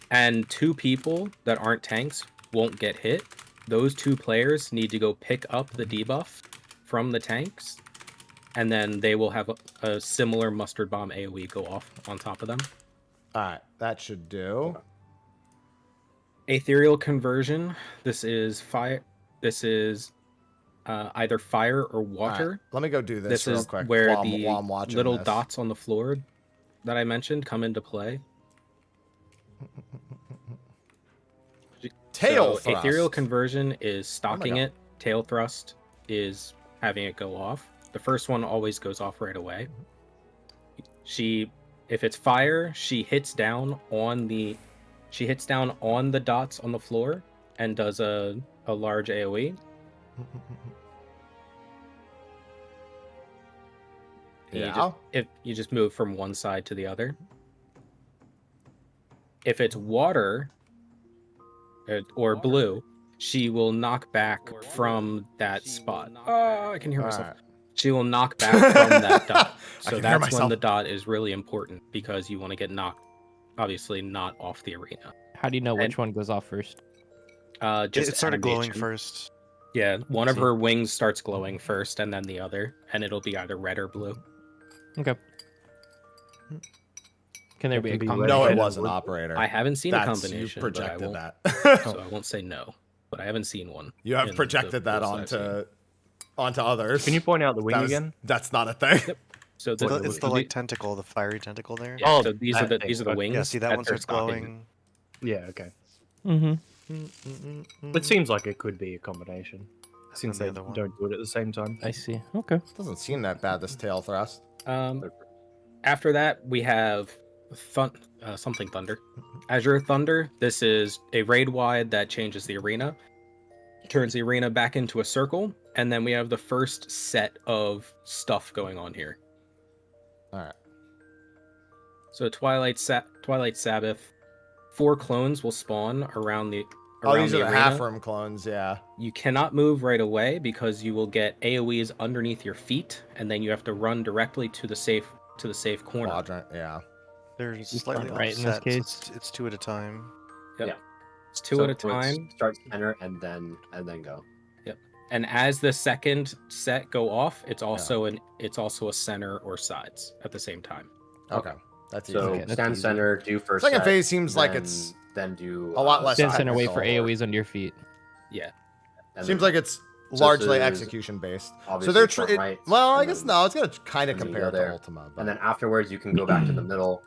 And 2 people that aren't tanks won't get hit. Those 2 players need to go pick up the debuff from the tanks, and then they will have a similar mustard bomb AoE go off on top of them. Alright, that should do. Ethereal conversion. This is fire. This is either fire or water. Alright, let me go do this This real is quick where while the I'm watching little this. dots on the floor that I mentioned come into play. Tail So thrust. ethereal conversion is stalking God. it. Tail thrust is having it go off. The first one always goes off right away. If it's fire, she hits down on the dots on the floor and does a a large AoE. Yeah. If you just move from one side to the other. If it's water or blue, she will knock back from that spot. Oh, I can hear myself. Alright. She will knock back from that dot. I So can hear that's when myself. the dot is really important because you want to get knocked, obviously not off the arena. How do you know which one goes off first? Just It started glowing animation. first. Yeah, one of See. her wings starts glowing first, and then the other, and it'll be either red or blue. Okay. Can there be a No, combination? it wasn't, operator. I haven't seen a That's- combination. You but I projected won't- that. so I won't say no, but I haven't seen one. You have in projected the that posts I've seen. onto others. Can you point out the wing again? That's not a thing. Yep. So It's the like tentacle, the fiery tentacle there. Yeah, so these are the wings. Yeah, see that one starts stopping. glowing. Yeah, okay. Mm-hmm. It seems like it could be a combination. Since the they other one. don't do it at the same time. I see. Okay. Doesn't seem that bad, this tail thrust. After that, we have something Thunder. Azure Thunder. This is a raid wide that changes the arena, turns the arena back into a circle, and then we have the first set of stuff going on here. Alright. So Twilight Sabbath, 4 clones will spawn around the Oh, these are the arena. half-room clones, yeah. You cannot move right away because you will get AoEs underneath your feet, and then you have to run directly to the safe corner. Quadrant, yeah. They're slightly right in this offset, so case. it's 2 at a time. Yep. Yeah. It's 2 at a time. Start center and then go. Yep. And as the second set go off, it's also a center or sides at the same time. Okay. That's So easy. stand center, do first. Second set, phase seems like then- it's then do a lot less Stand center, wait technical. for AoEs under your feet. Yeah. and Seems then- like it's so largely this is execution based. So obviously they're front right, well, I and guess then- no, it's gonna kind of and then you compare go to there. Ultima. But And then afterwards, you can go back to the middle,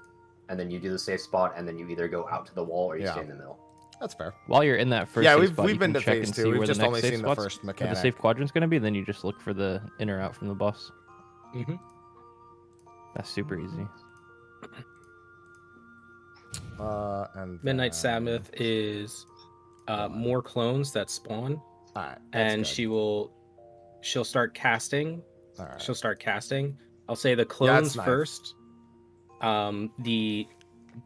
and then you do the safe spot, and then you either go out to the wall or you Yeah. stay in the middle. that's fair. While you're in that first Yeah, safe we've- spot, we've you been can to check phase and two. see We've where just the next only safe seen the spots- first where mechanic. the safe quadrant's going to be, then you just look for the in or out from the boss. Mm-hmm. That's super easy. And Midnight Sabbath is more clones that spawn, and good. she'll start casting. Alright. She'll start casting. I'll say the Yeah, clones it's nice. first. The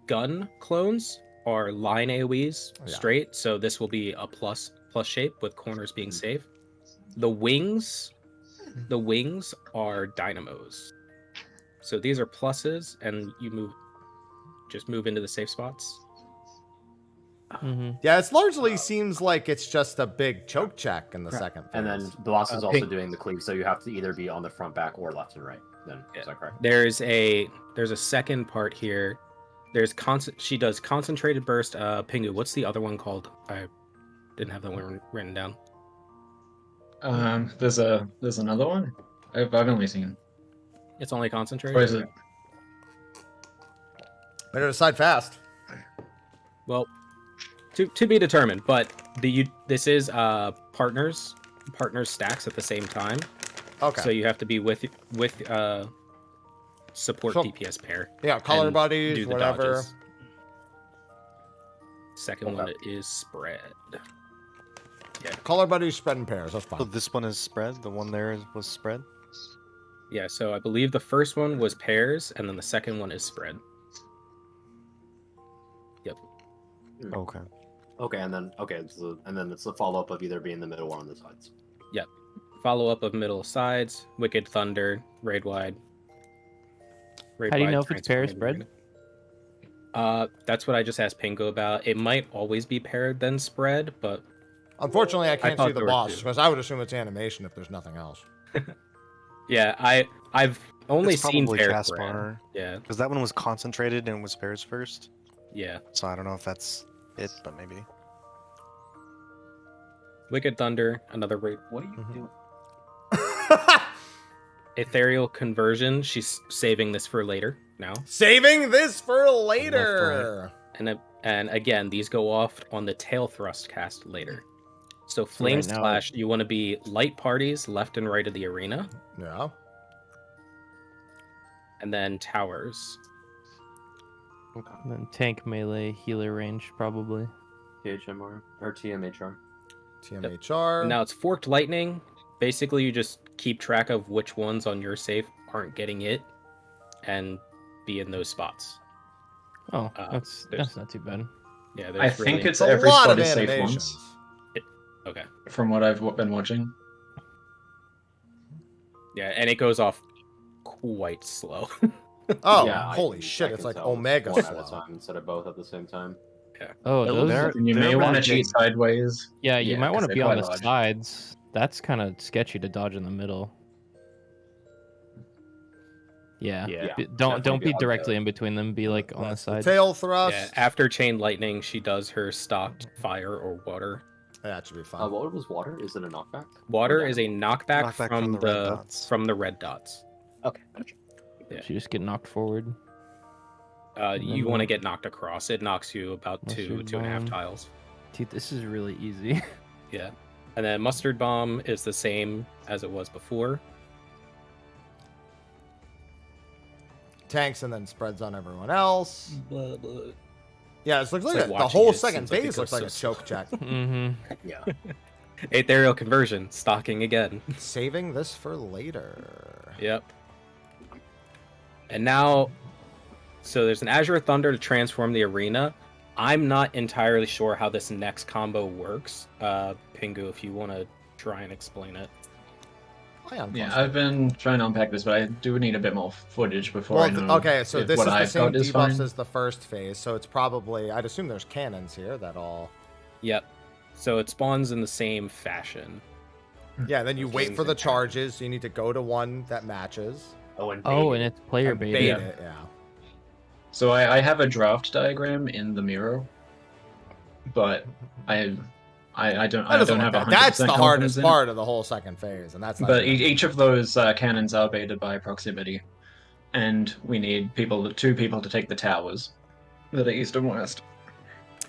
gun clones are line AoEs Yeah. straight, so this will be a plus shape with corners being safe. The wings are dynamos. So these are pluses, and you just move into the safe spots. Yeah, it's largely seems like it's just a big choke check in the Correct. second phase. And then the boss is also pink- doing the cleave, so you have to either be on the front, back, or left and right. Then is that correct? There's a second part here. She does concentrated burst. Pingu, what's the other one called? I didn't have that one written down. There's another one. I've only seen. It's only concentrated. Or is it? Better decide fast. Well, to be determined. But this is partners stacks at the same time. Okay. So you have to be with support So- DPS pair. Yeah, color and buddies, do the whatever. dodges. Second one is spread. Color buddies spread in pairs. That's fine. So this one is spread. The one there was spread. Yeah, so I believe the first one was pairs, and then the second one is spread. Yep. Okay. Okay, and then it's the follow up of either being in the middle or on the sides. Yep. Follow up of middle sides, Wicked Thunder, Raid Wide. How do you know if it's pair spread? That's what I just asked Pingo about. It might always be paired then spread, but Unfortunately, I can't thought see the there were boss two. because I would assume it's animation if there's nothing else. yeah, I've only It's seen probably pair Caspar. spread. Yeah. Because that one was concentrated and was pairs first. Yeah. So I don't know if that's it, but maybe. Wicked Thunder, another raid. What are you doing? Ethereal Conversion. She's saving this for later now. Saving this for later. And again, these go off on the tail thrust cast later. So Flame right now- Splash, you want to be light parties left and right of the arena, Yeah. and then towers. And then tank, melee, healer range, probably. THMR or TMHR. TMHR. Now it's forked lightning. Basically, you just keep track of which ones on your safe aren't getting it, and be in those spots. Oh, that's not too bad. Yeah, I think really... it's every spot is safe once. Okay. From what I've been watching. Yeah, and it goes off quite slow. Oh, Yeah, holy shit! It's like omega one at a slow. time instead of both at the same time. Yeah. Oh, those You may want to cheat sideways. Yeah, you might want to they're be on quite the large. sides. That's kind of sketchy to dodge in the middle. Yeah. Don't be directly in between them. Be like on the sides. Tail thrust. Yeah, after chain lightning, she does her stocked fire or water. That should be fine. What was water? Is it a knockback? Water is a knockback, Knockback from from the red dots. from the red dots. Okay, gotcha. Yeah. So you just get knocked forward. You want to get knocked across. It knocks you about Mustard 2.5 bomb. tiles. Dude, this is really easy. Yeah. And then mustard bomb is the same as it was before. Tanks and then spreads on everyone else. Blah, blah. Yeah, it looks like, like the watching whole it second seems like it phase looks goes like a so choke check. Mm-hmm. Yeah. Ethereal conversion, stocking again. Saving this for later. Yep. And now, so there's an Azure Thunder to transform the arena. I'm not entirely sure how this next combo works. Pingu, if you want to try and explain it. Yeah, I've been trying to unpack this, but I do need a bit more footage before I know. Okay, so if this what is the I've same got is debuffs fine. as the first phase, so it's probably, I'd assume there's cannons here that all... Yep. So it spawns in the same fashion. Yeah, then you wait for the charges, you need to go to one that matches. And it's player and bait. bait Yeah. it, yeah. So I have a draft diagram in the Miro, but I don't have 100% That's the hardest confidence in it. part of the whole second phase, and that's not But even- each of those cannons are baited by proximity, and we need two people to take the towers that are east and west.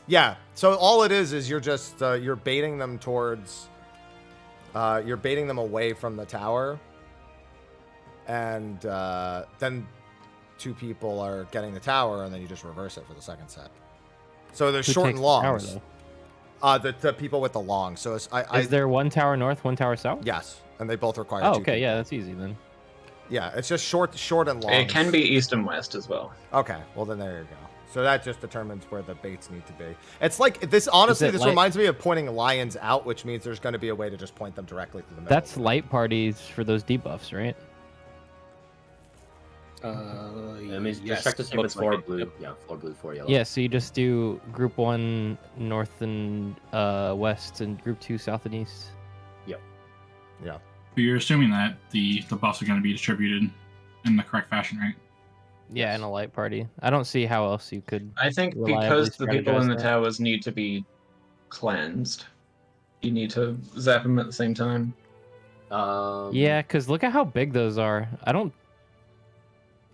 Yeah, so all it is you're just you're baiting them towards you're baiting them away from the tower, and then two people are getting the tower, and then you just reverse it for the second set. So there's Who short takes and the tower, longs. The people with the long. So it's, Is there one tower north, one tower south? Yes, and they both require. Oh, two okay, people. yeah, that's easy then. Yeah, it's just short and long. It can be east and west as well. Okay, well then there you go. So that just determines where the baits need to be. It's like this. Honestly, this reminds me of pointing lions out, which means there's going to be a way to just point them directly to the middle. That's light parties for those debuffs, right? I mean, just check to see if it's floor blue. Yeah, floor blue, floor yellow. Yeah, so you just do group 1 north and west, and group 2 south and east. Yep. Yeah. But you're assuming that the buffs are going to be distributed in the correct fashion, right? Yeah, in a light party. I don't see how else you could. I think reliably because the people in the strategize that. towers need to be cleansed, you need to zap them at the same time. Yeah, because look at how big those are.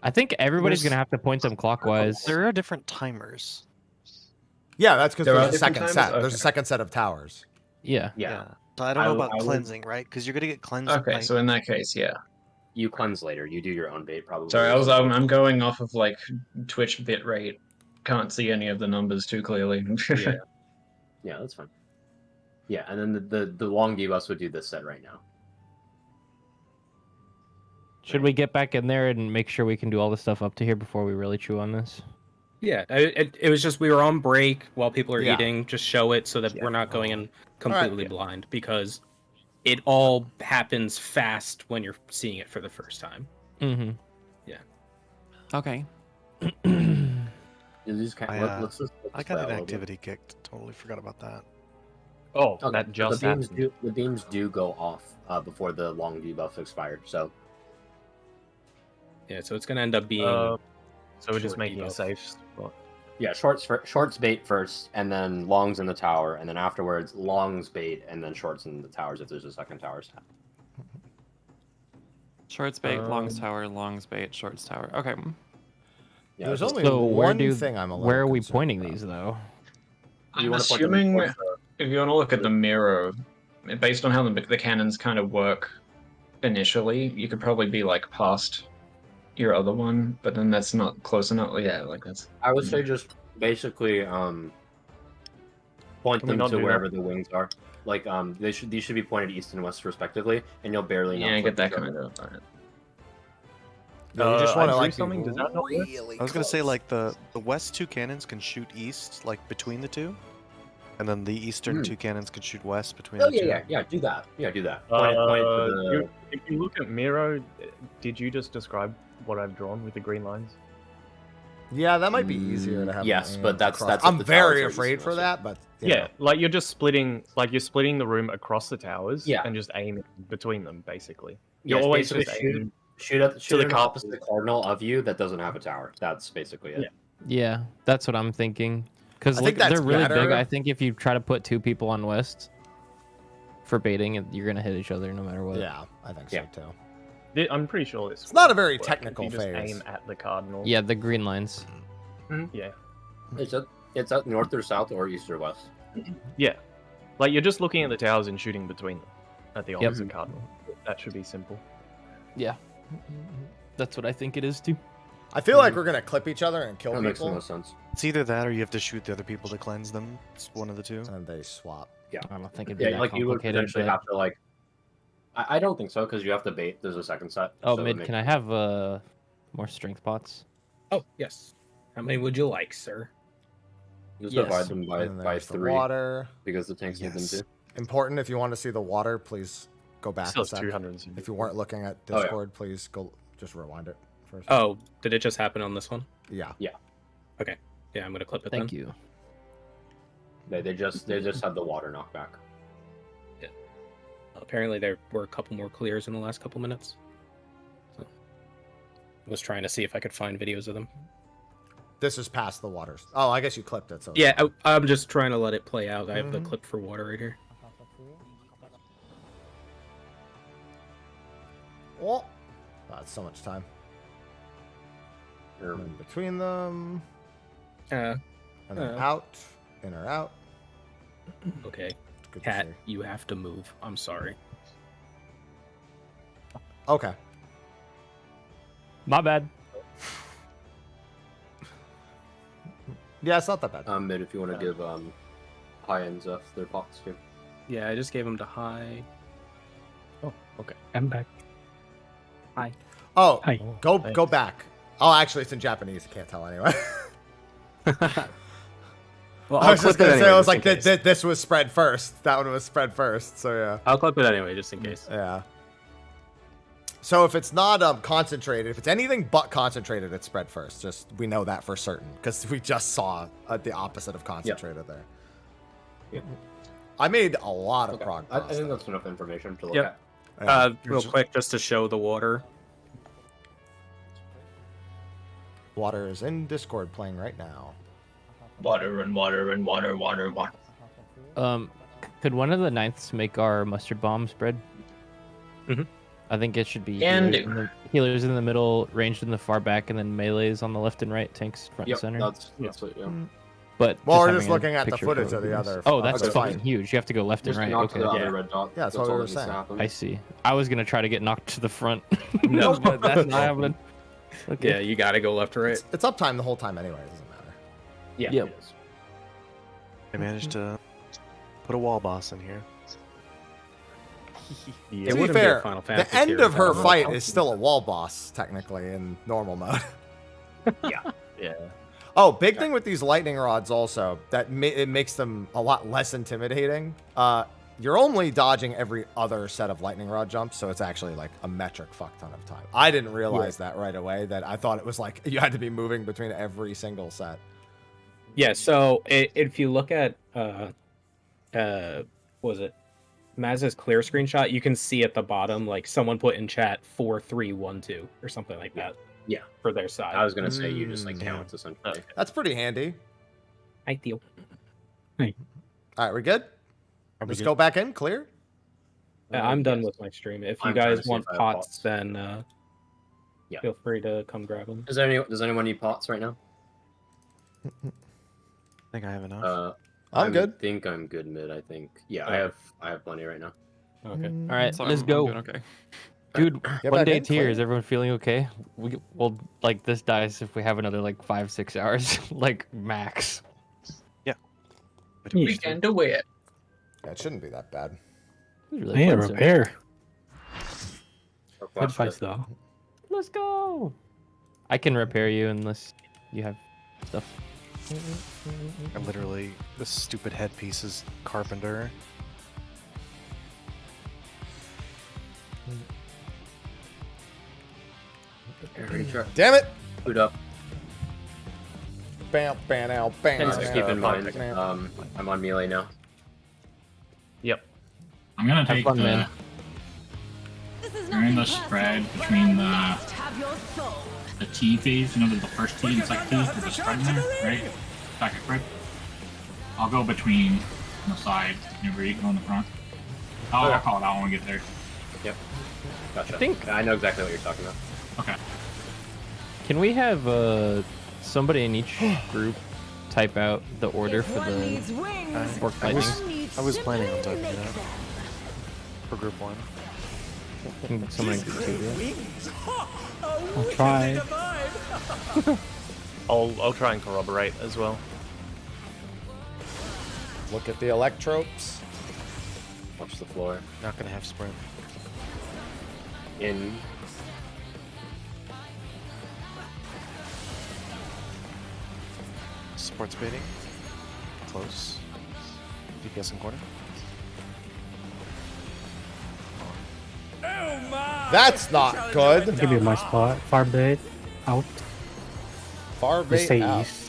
I think everybody's There's- gonna have to point them clockwise. There are different timers. Yeah, that's because There there's are a second different set. times? There's a Okay. second set of towers. Yeah. Yeah. But I don't know about I would- cleansing, right? Because you're gonna get cleansed. Okay, by- so in that case, yeah. You cleanse later. You do your own bait, probably. Sorry, I'm going off of like Twitch bitrate. Can't see any of the numbers too clearly. Yeah. Yeah, that's fine. Yeah, and then the long debuffs would do this set right now. Should we get back in there and make sure we can do all the stuff up to here before we really chew on this? Yeah, it was just we were on break while people are Yeah. eating. Just show it so that we're not going in completely blind, because it all happens fast when you're seeing it for the first time. Mm-hmm. Yeah. Okay. Let's I play got a an little bit. activity kicked. Totally forgot about that. Oh, Okay, that just the beams happened. the beams do go off before the long debuff expired. So Yeah, so it's gonna end up being. So we're just short making a debuff. safe spot. yeah, shorts bait first, and then longs in the tower, and then afterwards longs bait, and then shorts in the towers if there's a second tower set. Shorts bait, longs tower, longs bait, shorts tower. Okay. Yeah, There's just- only So one thing I'm a little where are we concerned pointing about. these though? I'm wanna point them assuming towards if you want to look at the mirror, based on how the cannons kind of work initially, you could probably be like past your other one, but then that's not close enough. Yeah, like that's. I would say just basically point Can we them not to do wherever that? the wings are. Like these should be pointed east and west respectively, and you'll barely know. Yeah, I get that kind of. Yeah, you just want to like something. Does that not work? really I was gonna say close. like the west two cannons can shoot east, like between the two, and then the eastern two cannons can shoot west between Oh the two. yeah, do that. Yeah, do that. Point it to the... If you look at Miro, did you just describe what I've drawn with the green lines? Yeah, that might be easier to have. Yes, an but aim that's across. if I'm the very towers are east afraid and for west. that, but you Yeah, know. like you're just splitting, you're splitting the room across the towers, Yeah. and just aiming between them, basically. You're You're always basically just aiming. shoot at the an cardinal. opposite cardinal of you that doesn't have a tower. That's basically it. Yeah, that's what I'm thinking. Because I think that's they're really big. better. I think if you try to put 2 people on west for baiting, you're gonna hit each other no matter what. Yeah, I think so too. I'm pretty sure this. It's not a very work if technical you just phase. aim at the cardinal. Yeah, the green lines. Yeah. It's up north or south or east or west. Yeah. Like you're just looking at the towers and shooting between them at the opposite cardinal. That should be simple. Yeah. That's what I think it is too. I feel like we're gonna clip each other and kill That makes the people. most sense. It's either that or you have to shoot the other people to cleanse them. It's one of the two. And they swap. Yeah. I don't think it'd be Yeah, that like you would complicated. potentially but- have to like. I don't think so because you have to bait. There's a second set. Oh, so it mid, makes- can I have more strength pots? Oh, yes. How many would you like, sir? Just Yes. divide them And by there's the 3 water. because the tanks need them too. Important. If you want to see the water, please go back Still a sec. 200. If you weren't looking at Oh, yeah. Discord, please go. Just rewind it first. Oh, did it just happen on this one? Yeah. Yeah. Okay. Yeah, I'm gonna clip it. Thank then. you. They just had the water knockback. Apparently, there were a couple more clears in the last couple minutes. So, I was trying to see if I could find videos of them. This is past the waters. Oh, I guess you clipped it. So Yeah, I'm just trying to let it play out. I have the clip for water right here. Oh, that's so much time. And then between them. And then out. In or out. Okay. Good to Cat, see. you have to move. I'm sorry. Okay. My bad. Yeah, it's not that bad. Mid, if you want to give high ends their pots too. Yeah, I just gave him to high. Oh, okay. I'm back. Hi. Oh, Hi. go back. Oh, actually, it's in Japanese. I can't tell anyway. Well, I was just gonna say, I was like, this. this was spread first. That one was spread first. So yeah. I'll clip it anyway, just in case. Yeah. So if it's not concentrated, if it's anything but concentrated, it's spread first. Just we know that for certain because we just saw the opposite of concentrated there. Yep. I made a lot of progress. I think that's enough information to look Yep. at. Yeah. Real quick, just to show the water. Water is in Discord playing right now. Water and water and water, water, water. Could one of the ninths make our mustard bomb spread? Mhm. I think it should be Can healers do. in the, healers in the middle, ranged in the far back, and then melees on the left and right, tanks front Yep, and center. that's it. Yeah. But Well, we're having just a looking at the picture footage photo of the would be other- nice. Oh, that's okay, fucking fine. huge. You have to go left Just and right. knock to Okay. the other red dot. Yeah, that's what we all were that needs to saying. happen. I see. I was gonna try to get knocked to the front. No, but that's not happening. Okay. Yeah, you gotta go left or right. It's uptime the whole time anyway. It doesn't matter. Yeah. Yep. It is. I managed to put a wall boss in here. To It be wouldn't be a fair, Final the Fantasy end tier of her without fight a- is still a wall boss technically in normal mode. Yeah. Oh, big thing with these lightning rods also that it makes them a lot less intimidating. You're only dodging every other set of lightning rod jumps, so it's actually like a metric fuck ton of time. I didn't realize that right away. That I thought it was like you had to be moving between every single set. Yeah, so if you look at what was it? Maz's clear screenshot, you can see at the bottom like someone put in chat 4312 or something like that. Yeah. For their side. I was gonna say you just like count essentially. That's pretty handy. I feel. All right, we good? Let's go back in. Clear. Yeah, I'm done with my stream. If you I'm trying to guys see want if I have pots, pots. then Yeah. feel free to come grab them. Does anyone need pots right now? I think I have enough. I'm good. I think I'm good mid. I think. Yeah, I have plenty right now. Okay. All right, So let's I'm go. doing okay. Dude, Get one back day in, tier. Clay. Is everyone feeling okay? Well, like this dies if we have another like 5-6 hours, like max. Yeah. We can do it. Yeah, it shouldn't be that bad. I need a repair. Good Watch fights it. though. Let's go. I can repair you unless you have stuff. And literally, this stupid headpiece is carpenter. Damn it! Boot up. Bam, bam, bam, bam. Just keep in mind, I'm on melee now. Yep. I'm gonna Have take fun, the. man. We're in the spread between the T phase, you know, the first T and second T, there's a spread in there, right? Second spread. I'll go between on the side, whenever you go in the front. I'll call it out when we get there. Yep. Gotcha. I know exactly what you're talking about. Okay. Can we have somebody in each group type out the order for the orc fightings? I was planning on typing it out for group 1. Can someone in group 2 do it? I'll try. I'll try and corroborate as well. Look at the electropes. Watch the floor. Not gonna have sprint. In. Sports baiting. Close. DPS in corner. That's not good. Give you my spot. Far bait. Out. Far Just say bait out. east.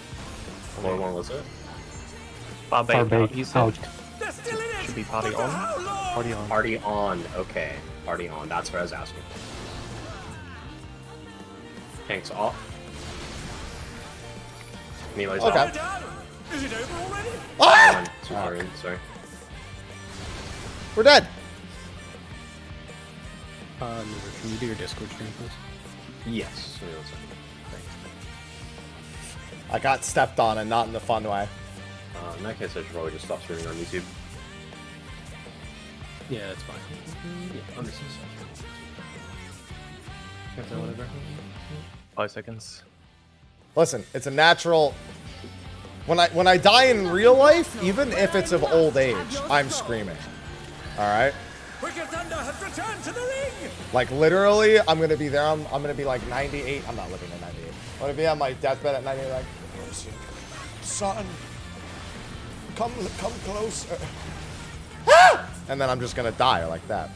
What one was it? Far Far bait out, bait you said. out. Should be party on. Party on. Party on. Okay. Party on. That's what I was asking. Tanks off. Melee's Okay. off. Is it over already? Ah! Sorry. We're dead. Can you do your Discord stream, please? Yes. Give me 1 second. Thanks. I got stepped on and not in the fun way. In that case, I should probably just stop streaming on YouTube. Yeah, that's fine. Yeah, understood. Whatever. 5 seconds. Listen, it's a natural. When I die in real life, even if it's of old age, I'm screaming. All right. Wicked Thunder has returned to the ring! Like literally, I'm gonna be there. I'm gonna be like 98. I'm not living at 98. I'm gonna be on my deathbed at 98. Like, son, come closer. Ah! And then I'm just gonna die like that.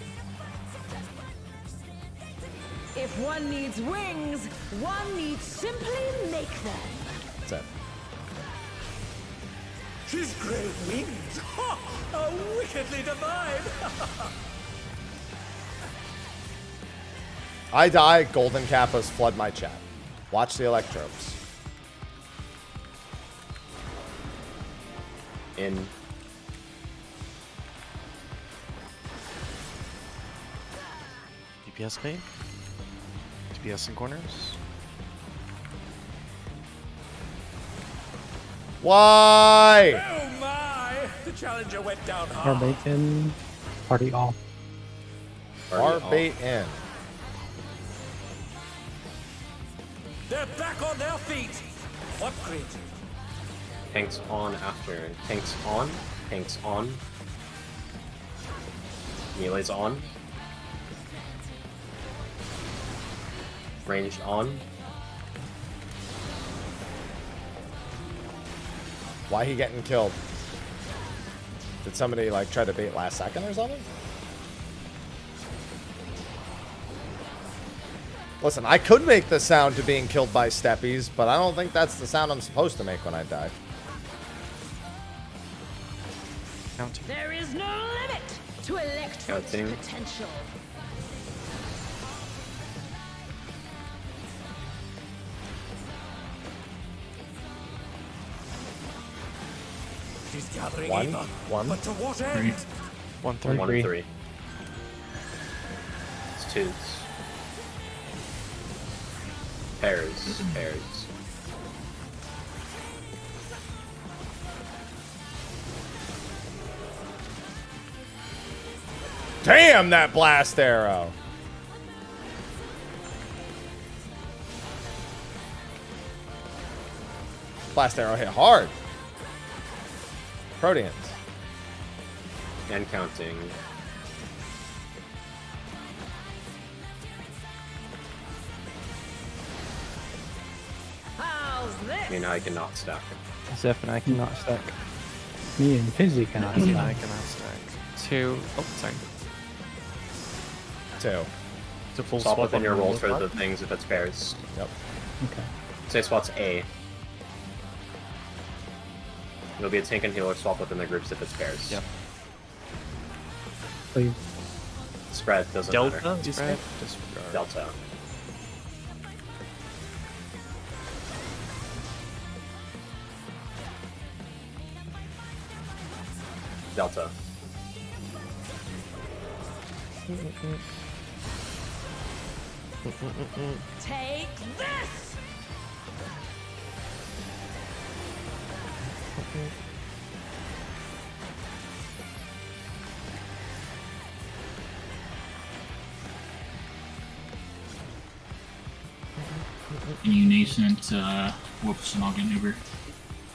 If one needs wings, one needs simply make them. That's it. His great wings! Ha! Are wickedly divine! I die. Golden Kappas flood my chat. Watch the electropes. In. DPS bait. DPS in corners. Why? Oh my! The challenger went down Far hard. bait in. Party off. Far bait in. They're back on their feet! What great! Tanks on after. Tanks on. Tanks on. Melee's on. Ranged on. Why he getting killed? Did somebody like try to bait last second or something? Listen, I could make the sound to being killed by steppies, but I don't think that's the sound I'm supposed to make when I die. There is no limit to Electro's Counting. potential. She's gathering One, either. one. But to what end? 1 1 3. and 3. It's twos. Pairs. Pairs. Damn that blast arrow! Blast arrow hit hard. Proteans. And counting. How's this? I mean, I cannot stack. Zeph and I cannot stack. Me and Fizzy cannot I stack. cannot stack. 2. Oh, sorry. 2. It's a full Swap swap within on your the rolls for part. the things if it's pairs. Yep. Okay. Say swap's A. It'll be a tank and healer swap within the groups if it's pairs. Yep. Please. Spread doesn't Delta, matter. you said? Disregard. Delta. Delta. Take this! Any nascent whoops and I'll get an Uber.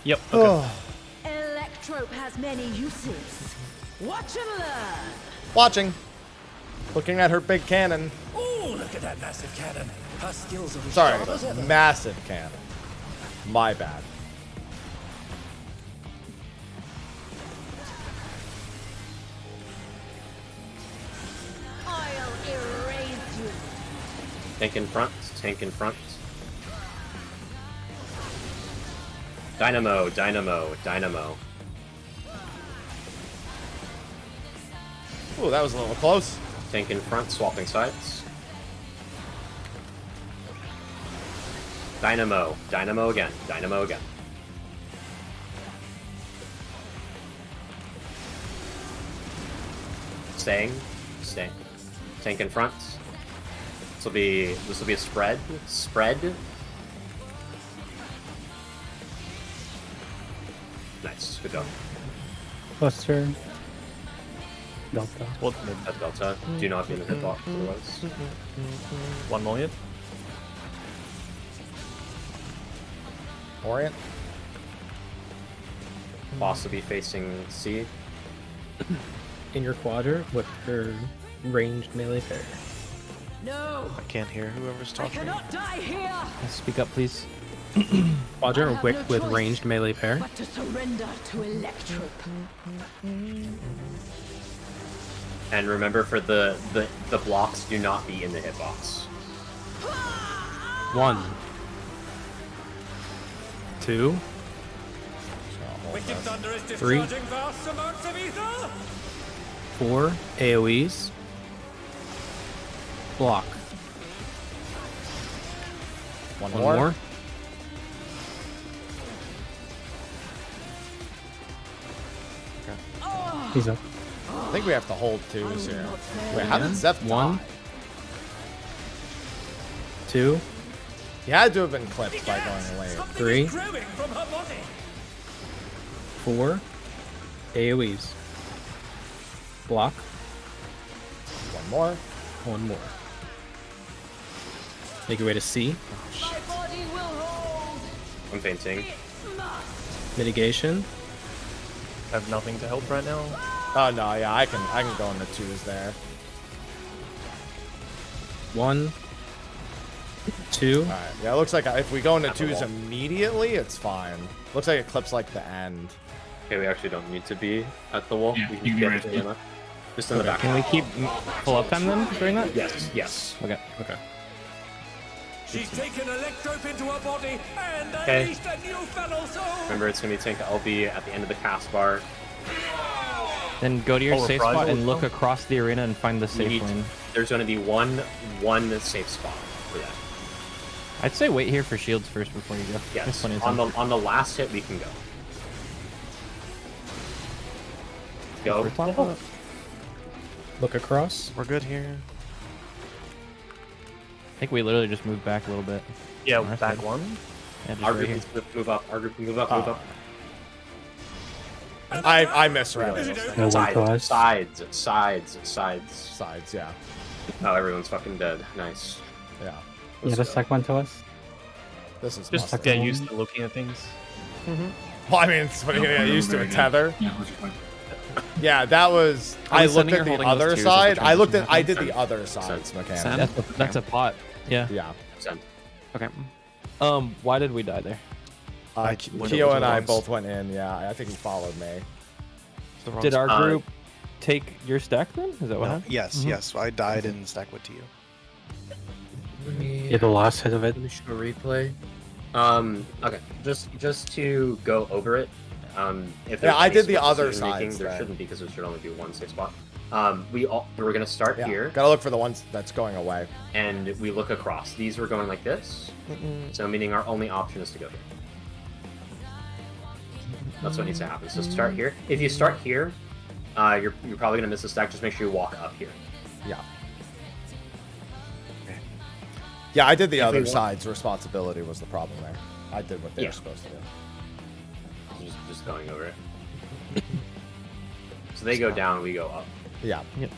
Yep. Okay. Electrope has many uses. Watch and learn. Watching. Looking at her big cannon. Ooh, look at that massive cannon. Her skills are as Sorry, sharp as ever. massive cannon. My bad. I'll erase you. Tank in front. Tank in front. Dynamo. Dynamo. Dynamo. Ooh, that was a little close. Tank in front. Swapping sides. Dynamo. Dynamo again. Dynamo again. Staying. Staying. Tank in front. This will be a spread. Spread. Nice. Good job. Cluster. Delta. Well, at Delta. Do not be in the hitbox otherwise. One more hit. Orient. Boss will be facing C. In your quadrant with her ranged melee pair. No, I can't hear whoever's I talking. cannot die here. Speak up, please. Quadrant I have with no choice ranged melee pair. But to surrender to Electrope. And remember, for the blocks, do not be in the hitbox. 1. 2. Wicked thunder is 3. discharging vast amounts of ether! 4 AoEs. Block. One more. more. He's up. I think we have to hold twos here. Wait, how did Zeph 1. die? 2. He had to have been clipped by going late. 3. Growing from her body! 4 AoEs. Block. One more. 1 more. Make your way to C. My body will hold. I'm fainting. Mitigation. I have nothing to help right now. Oh no, yeah, I can go into twos there. 1. 2. Alright, yeah, it looks like if we go into At the twos wall. immediately, it's fine. Looks like it clips like the end. Okay, we actually don't need to be at the wall. Yeah, We you can can get be between right. just in the back. Can we keep full uptime then during that? Yes, yes. Okay. Okay. She's taken Electrope into her body and Okay. unleashed a new fellow soul! Remember, it's gonna be tank LB at the end of the cast bar. Then go to your Oh, safe reprisal spot and as look well? across the arena and find the You safe need- lane. There's gonna be one safe spot for that. I'd say wait here for shields first before you go. There's Yes. plenty of On time. the last hit, we can go. Go. Reprisal? Look across. We're good here. I think we literally just moved back a little bit. Yeah, On our back side. one. Yeah, just Our right group here. needs to move up. Our group can move up. Move Oh. up. I misread it. No one to Sides, us. sides, sides, sides. Sides, yeah. Oh, everyone's fucking dead. Nice. Yeah. Yeah, just like one to us. This is Just must get used to looking at things. Well, I mean, it's what you get used to a tether. Yeah, let's try. Yeah, that was. Are I we looked sending at or the holding those other twos as the side. I looked transition at. I happens? did the other side's mechanic. That's a pot. Yeah. Yeah. Send. Okay. Why did we die there? Keo and I both went in. Yeah, I think he followed me. Did our group take your stack then? Is that what happened? Yes, yes. I died in stack with you. Yeah, the last hit of it. Show replay. Okay. Just to go over it. If Yeah, I there's did the any other decision-making, sides there then. shouldn't be because there should only be one safe spot. We're gonna start Yeah, here. gotta look for the ones that's going away. And we look across. These were going like this. So meaning our only option is to go here. That's what needs to happen. So start here. If you start here, you're probably gonna miss a stack. Just make sure you walk up here. Yeah. Yeah, I did the If we other want- side's responsibility was the problem there. I did what they Yeah. were supposed to do. Just going over it. So they go down, we go up. Yeah. Yep.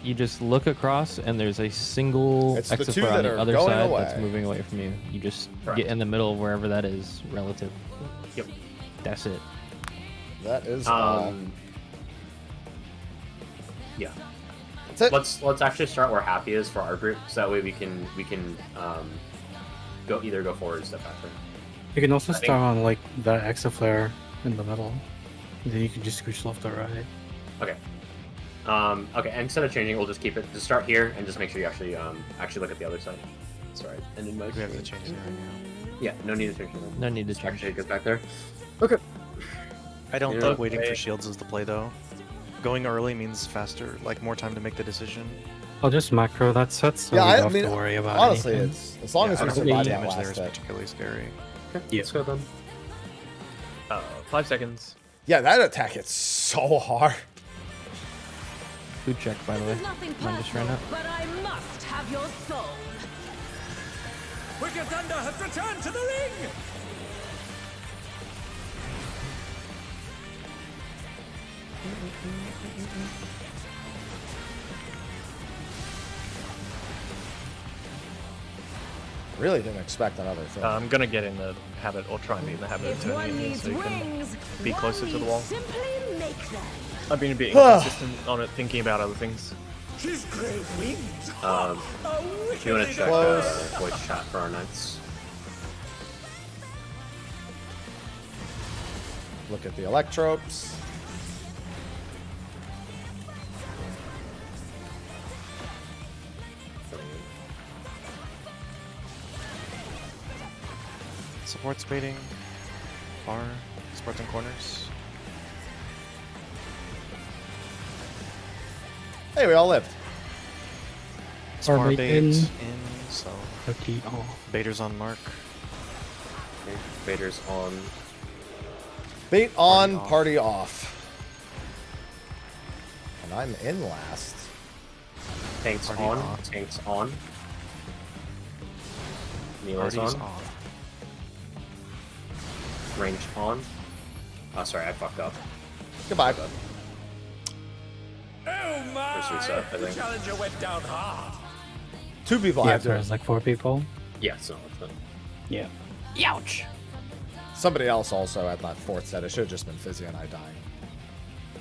You just look across, and there's a single It's the exit two on that the are other going side away. that's moving away from you. You just Correct. get in the middle of wherever that is relative. Yep. That's it. That is. Yeah. That's it. Let's actually start where Happy is for our group, so that way we can go forward or step back. You can also I think- start on like the exit flare in the middle. Then you can just scooch left or right. Okay. Okay. And instead of changing, we'll just keep it. Just start here and just make sure you actually look at the other side. Sorry. And then We have to change it right now. Yeah. No need to change it. No need to Just change. actually get back there. Okay. I don't Yeah. think waiting Okay. for shields is the play though. Going early means faster, like more time to make the decision. I'll just macro that set so Yeah, we I don't have mean, to worry about honestly, anything. it's as long as I we don't think survive the that damage there last is hit. particularly scary. Okay. Let's go then. 5 seconds. Yeah, that attack hits so hard. Food check, by the way. Nothing Mine just ran personal, out. but I must have your soul. Wicked Thunder has returned to the ring! Really didn't expect another thing. I'm gonna get in the habit, or try and be in the habit of If turning one it in needs so you can wings, be one closer to the needs wall. Simply make them. I've been a bit inconsistent on it, thinking about other things. She's great wings! If you want to check voice chat for our knights. Look at the electropes. Support's baiting. Far. Supports in corners. Hey, we all lived. Spar bait bait in. in, so Okay, off. baiter's on mark. Okay. Vader's on. Bait on, off. party off. And I'm in last. Tanks Party on. on. Tanks on. Melee's Party's on. off. Range on. Oh, sorry, I fucked up. Goodbye. Oh my! First reset, I The think. challenger went down hard. 2 people Yeah, have to. there's like 4 people. Yeah, it's not worth it. Yeah. Ouch. Somebody else also at that 4th set. It should have just been Fizzy and I dying.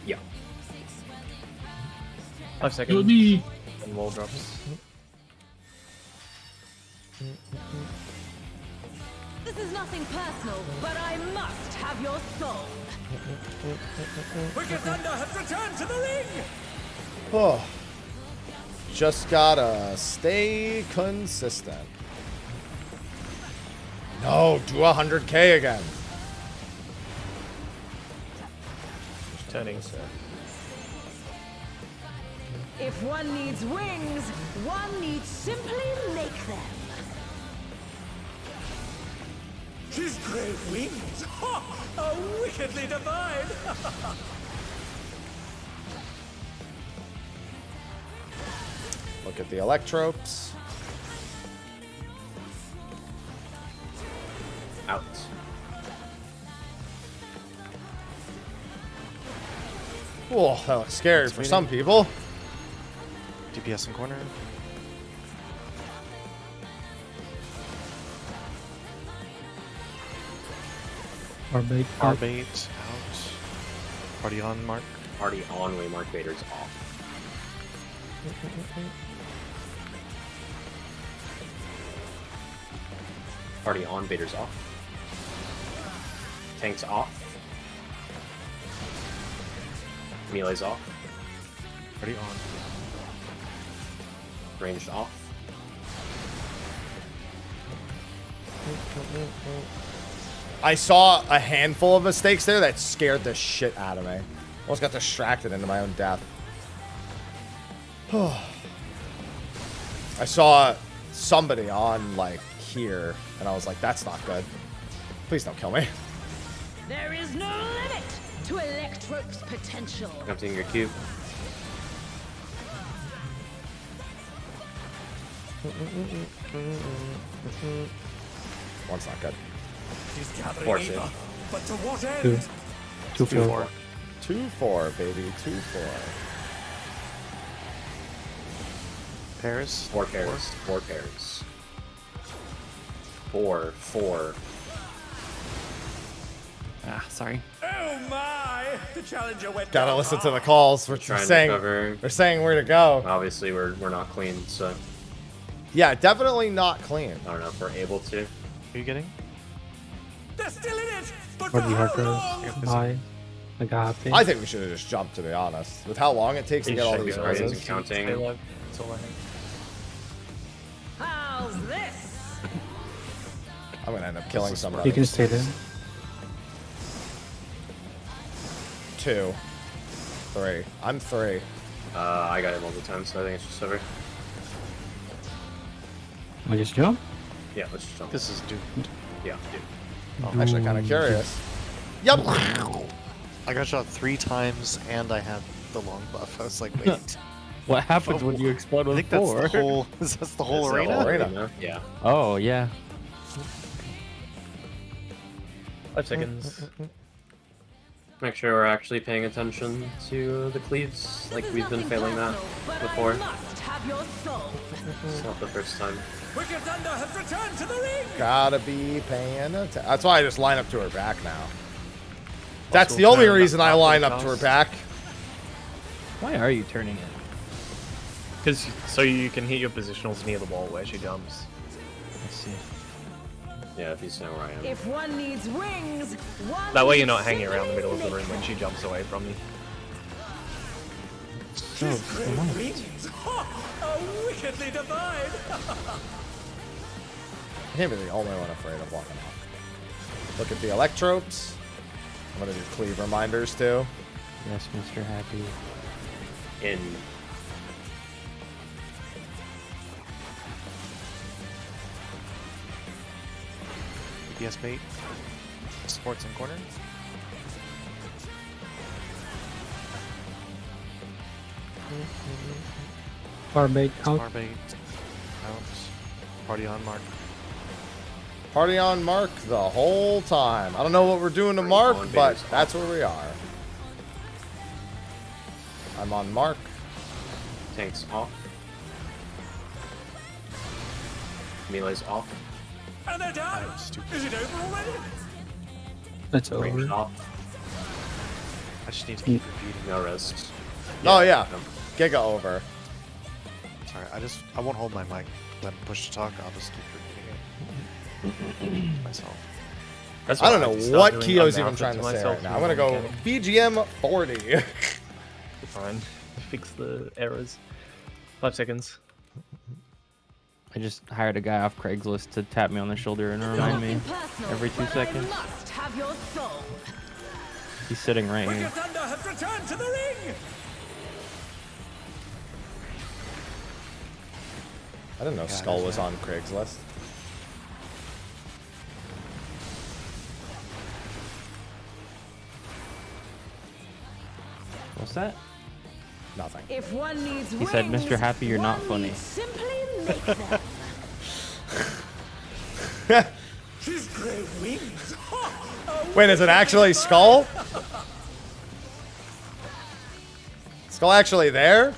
Yeah. 5 It seconds. would be And wall drops. This is nothing personal, but I must have your soul. Wicked Thunder has returned to the ring! Oh. Just gotta stay consistent. No, do 100k again. Turning. If one needs wings, one needs simply make them. She's great wings! Ha! Oh, wickedly divine! Look at the electropes. Out. Oh, that looks scary for some people. DPS in corner. Or bait. Our bait out. Party on mark. Party on Waymark Vader's off. Party on Vader's off. Tanks off. Melee's off. Party on. Ranged off. I saw a handful of mistakes there that scared the shit out of me. Almost got distracted into my own death. I saw somebody on, like, here, and I was like, that's not good. Please don't kill me. There is no limit to Electrope's potential. Emptying your cube. One's not good. He's gathering Four either, save. but to what end? 2-4. 2-4, baby. 2-4. Pairs? 4 pairs. 4 pairs. 4. Ah, sorry. Oh my! The challenger went Gotta down listen to the hard. calls. We're Trying to saying, cover. we're saying where to go. Obviously, we're not clean, so Yeah, definitely not clean. I don't know if we're able to. Who are you getting? They're still in it, but Or for the how hard long? Bye. Agape. I think we should have just jumped, to be honest. With how long it takes to get all these Guardians raises. and counting. That's all I have. How's this? I'm gonna end up killing somebody. You can stay there. 2. 3. I'm 3. I got it multiple times, so I think it's just over. I just jump? Yeah, let's just jump. This is doomed. Yeah, dude. I'm actually kind of curious. Yep. I got shot 3 times and I had the long buff. I was like, wait. What happens when you explode I with think that's 4? the whole. Is that the whole It's the arena? whole arena. Yeah. Oh, yeah. 5 seconds. Make sure we're actually paying attention to the cleaves, like we've been failing that before. It's not the first time. Wicked Thunder has returned to the ring! Gotta be paying attention. That's why I just line up to her back now. That's the only reason I line up to her back. Why are you turning it? Because so you can hit your positionals near the wall where she jumps. I see. Yeah, if you stand where I am. If one needs wings, one That way you're not hanging around the middle of the room when she jumps away from you. She's great wings! Oh, wickedly divine! I can't be the only one afraid of walking off. Look at the electropes. I'm gonna do cleave reminders too. Yes, Mr. Happy. In. DPS bait. Supports in corner. Farbait out. Farbait out. Party on Mark. Party on Mark the whole time. I don't know what we're doing to Mark, but that's where we are. I'm on Mark. Tanks off. Melee's off. And they're done! Is it over already? That's Ranged over. off. I just need to keep repeating. No risks. Oh yeah, Giga over. Sorry, I won't hold my mic. Let push to talk. I'll just keep repeating it myself. That's I don't why know have to start what doing Kyo's even unmounted trying to to say myself right now. through I'm gonna one go mechanic. BGM 40. Fine. Fix the errors. 5 seconds. I just hired a guy off Craigslist to tap me on the shoulder and remind me every 2 seconds. must have your soul. He's sitting right Wicked here. Thunder has returned to the ring! I didn't know Skull was on Craigslist. What's that? Nothing. If one needs He said, Mr. Happy, you're not funny. Simply make them. She's great wings! Wait, is it actually Skull? Skull actually there?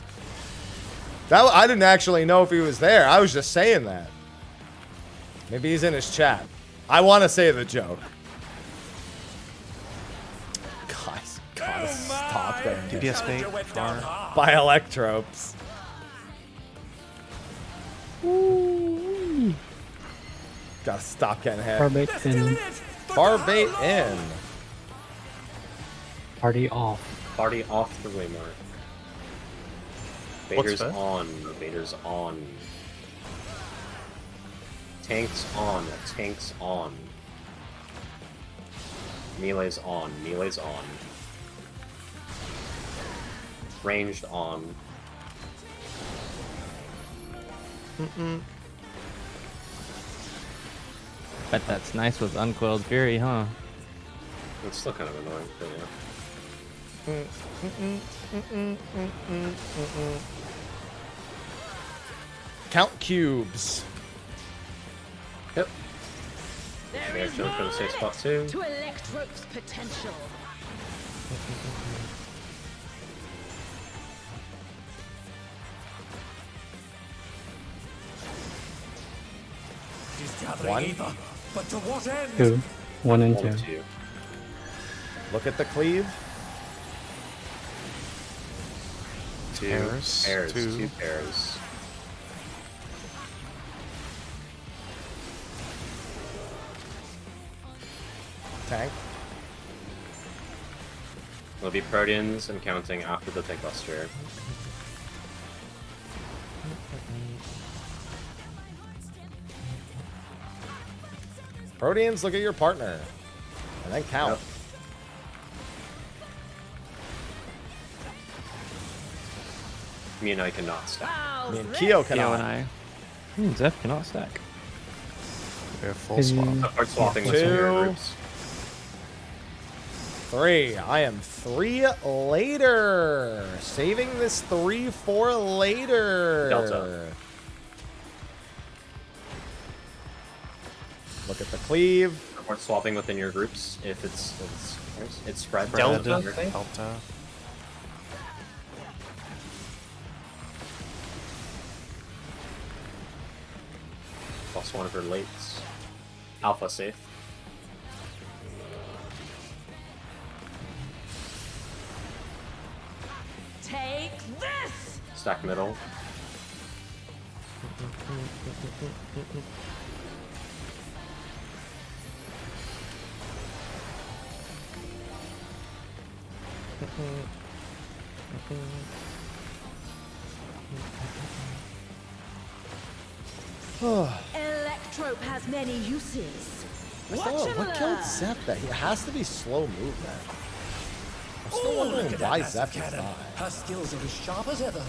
That I didn't actually know if he was there. I was just saying that. Maybe he's in his chat. I want to say the joke. Guys, gotta stop. stop getting hit DPS bait, far. by Electropes. Gotta stop getting hit. Far bait in. Far bait in. Party off. Party off the way mark. What's Vader's that? on. Vader's on. Tanks on. Tanks on. Melee's on. Melee's on. Ranged on. Bet that's nice with Uncoiled Fury, huh? It's still kind of annoying, but yeah. Count cubes. Yep. There Yeah, is Joe for the safe spot too. to Electrope's potential. It is gathering One. either, but to what end? 2. 1 and 2. Look at the cleave. Two Pairs, pairs. two. Two pairs. Tank. There'll be Proteans and counting after the tank buster. Proteans, look at your partner. And then count. Me and I cannot stack. Me and Keo cannot. Keo and I. Zeph cannot stack. We have full swap. Start swapping with some of your Two. groups. 3. I am 3 later. Saving this 3 for later. Delta. Look at the cleave. Or swapping within your groups if it's spread. Delta. Delta. +1 for lates. Alpha safe. Take this! Stack middle. Electrope has many uses. Watch him What killed learn. Zeph? That he has to be slow movement. I'm still wondering look at why that Zeph is cannon. not. Her skills are as sharp as ever.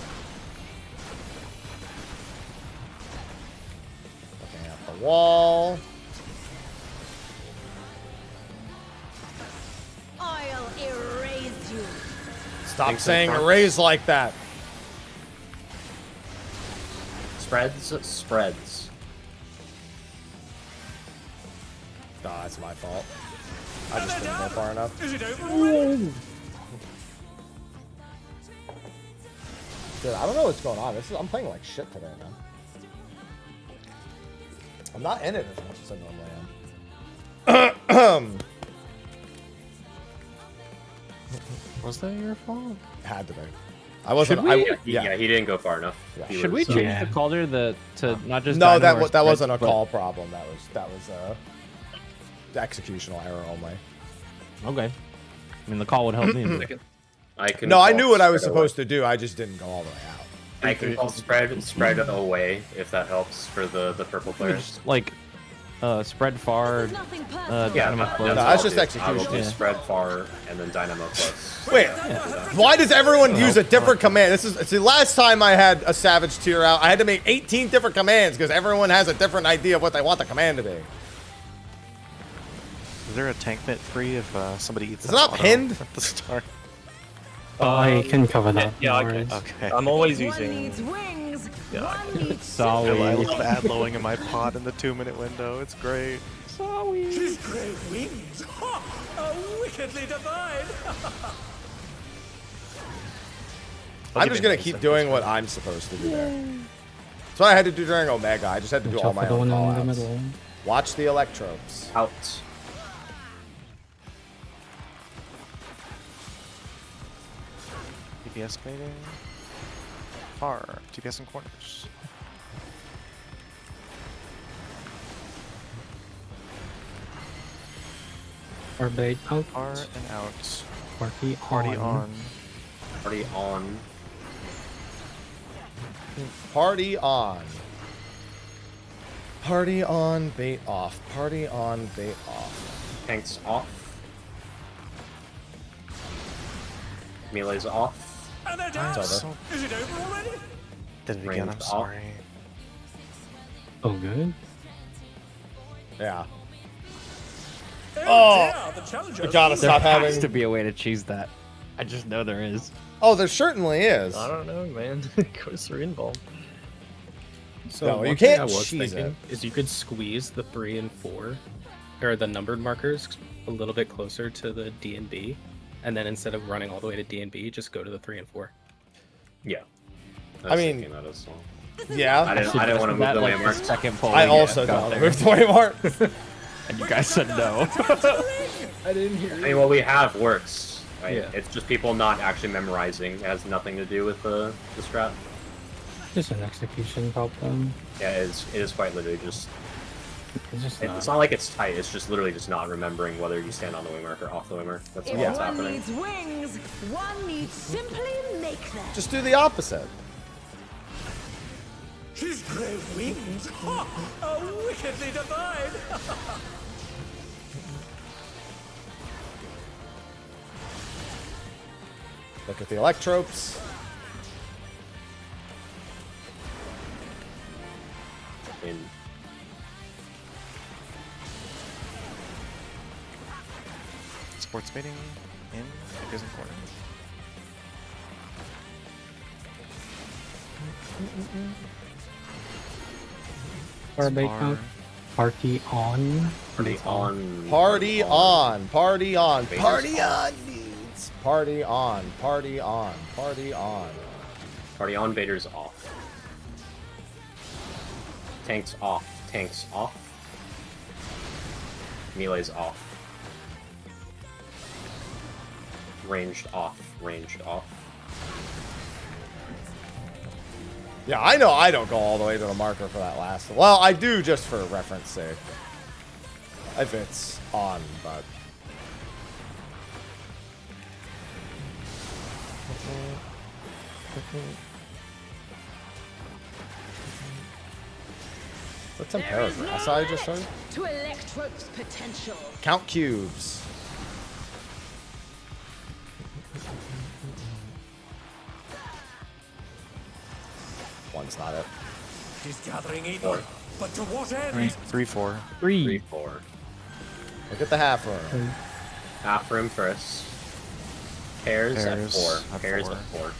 Looking at the wall. I'll erase you. Stop Thanks, saying Zeph. erase like that. Spreads. Oh, that's my fault. I just didn't go far enough. Is it over already? Dude, I don't know what's going on. I'm playing like shit today, man. I'm not in it as much as I normally am. Was that your fault? Had to be. I wasn't. Should we- Yeah, he didn't go far enough. Yeah. He Should we was, change the caller to not just No, Dino or that wasn't a Spread, call problem. That was executional error only. but- Okay. I mean, the call would help me. but- I can. No, I call knew what I was spread supposed to do. I just didn't go all the way out. I can call spread away if that helps for the purple players. Just, like, spread far. Yeah, Dynamo that's close. No, that's what just I'll do. I will execution. do Yeah. spread far and then dynamo plus. Wait, why does everyone use a different command? It's the last time I had a Savage tier out, I had to make 18 different commands because everyone has a different idea of what they want the command to be. Is there a tank bit free if somebody eats It's that not auto pinned. at the start? I can cover that. Yeah, no I can. worries. Okay. I'm always One using. needs wings. Yeah, I One needs Sorry. I love ad-lowing in my pod in the 2-minute window. It's great. His great wings. Ha! Are wickedly divine. I'm just gonna keep doing what I'm supposed to do there. That's what I had to do during Omega. I just had to do Watch all out my for the own one in the callouts. middle. Watch the Electropes. Out. DPS baiting. Far. DPS in corners. Or bait out. Far and out. Party Party on. Party on. Party on. Party on, bait off. Party on, bait off. Tanks off. Melee's off. And they're down. Is it over already? Did it again, I'm sorry. Oh, good. Yeah. Oh, Oh, dear, the challenger we gotta has stop There having. has to be a way to cheese that. I just know there is. Oh, there certainly is. I don't know, man. Coasts are involved. So No, one you thing can't I was cheese thinking is you could squeeze the 3 and 4, or the numbered markers, a little bit closer to the D and B, and then instead of running all the way to D and B, just go to the 3 and 4. Yeah. I mean, that as well. Yeah. I didn't want to move the waymark. Second poll. I also don't want to move the waymark. And you guys said no. I didn't hear I mean, what we have works. Right? Yeah. It's just people not actually memorizing. It has nothing to do with the strat. Just an execution problem. Yeah, it is quite literally just. It's not like it's tight. It's just literally just not remembering whether you stand on the waymark or off the waymark. That's If what's one happening. needs wings, one needs simply make them. Just do the opposite. She's grey wings. Ha! A wickedly divine. Look at the electropes. Sports baiting in. DPS in corners. Or bait out. Party on. Party on. Party on. Party on. Bader's Party off. on, dudes. Party on. Party on. Party on. Party on. Vader's off. Tanks off. Tanks off. Melee's off. Ranged off. Ranged off. Yeah, I know I don't go all the way to the marker for that last. Well, I do just for reference sake. If it's on, but. What's some paragraphs I just showed? To Electrope's potential. Count cubes. One's not it. He's gathering evil, but to what end? 3-4. 3-4. Look at the half room. Half room first. Pairs at 4. at Pairs 4. at 4.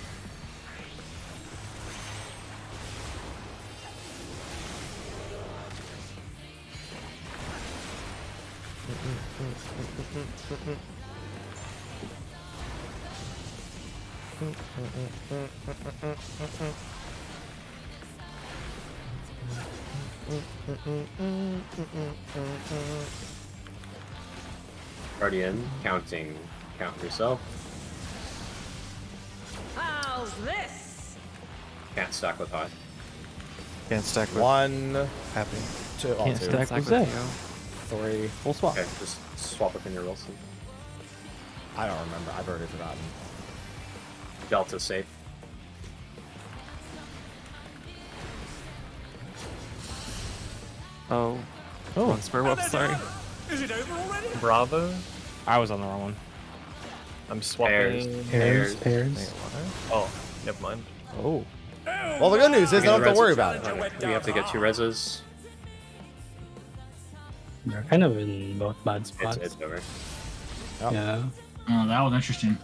Guardian, counting. Count yourself. How's this? Can't stack with high. Can't stack with One. happy. Two. Can't Two. stack with that. Three. Full swap. Okay, just swap within your Wilson. I don't remember. I've already forgotten. Delta safe. Oh. Oh. Wrong square whoops, sorry. Is it over already? Bravo. I was on the wrong one. I'm swapping. Pairs. Oh, never mind. Oh. Well, the good news is I don't have to worry about it. We have to get 2 reses. They're kind of in both bad spots. It's over. Yeah. Oh, that was interesting.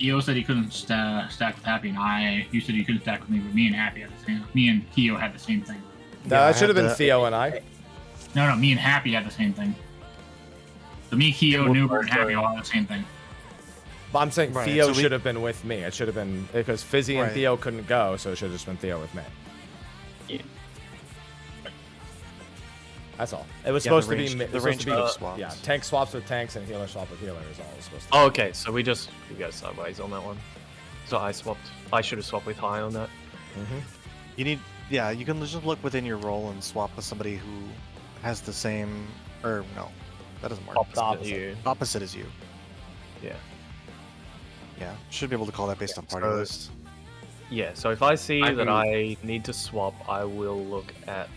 EO said he couldn't stack with Happy, and you said you couldn't stack with me, but me and Happy had the same. Me and Keo had the same thing. That should have been Theo and I. No, me and Happy had the same thing. So me, Keo, Nuber, and Happy all had the same thing. But I'm saying Right, Theo so we- should have been with me. It should have been because Fizzy and Right. Theo couldn't go, so it should have just been Theo with me. Yeah. That's all. It was Yeah, supposed the to range- be. the It was range supposed to be. swaps. Yeah, tank swaps with tanks and healer swap with healers. All it was supposed to. Oh, okay, so we go sideways on that one. So I should have swapped with high on that. You need, yeah, you can just look within your role and swap with somebody who has the same, or no, that doesn't work. Opposite as you. Yeah. Yeah, should be able to call that based on party list. Yeah, so if I see that I need to swap, I will look at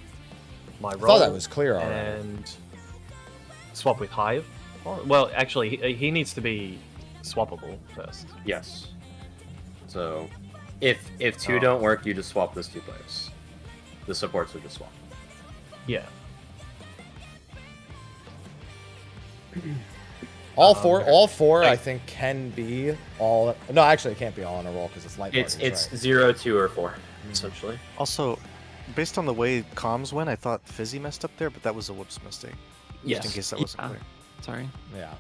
my role. I thought that was clear already. And swap with Hive. Well, actually, he needs to be swappable first. Yes. So, if two don't work, you just swap those 2 players. The supports would just swap. Yeah. All four, I think, can be all. No, actually, it can't be all in a roll because it's light. It's right? 0, 2, or 4, essentially. Also, based on the way comms went, I thought Fizzy messed up there, but that was a whoops mistake. Just in case that wasn't clear. Sorry. Yeah.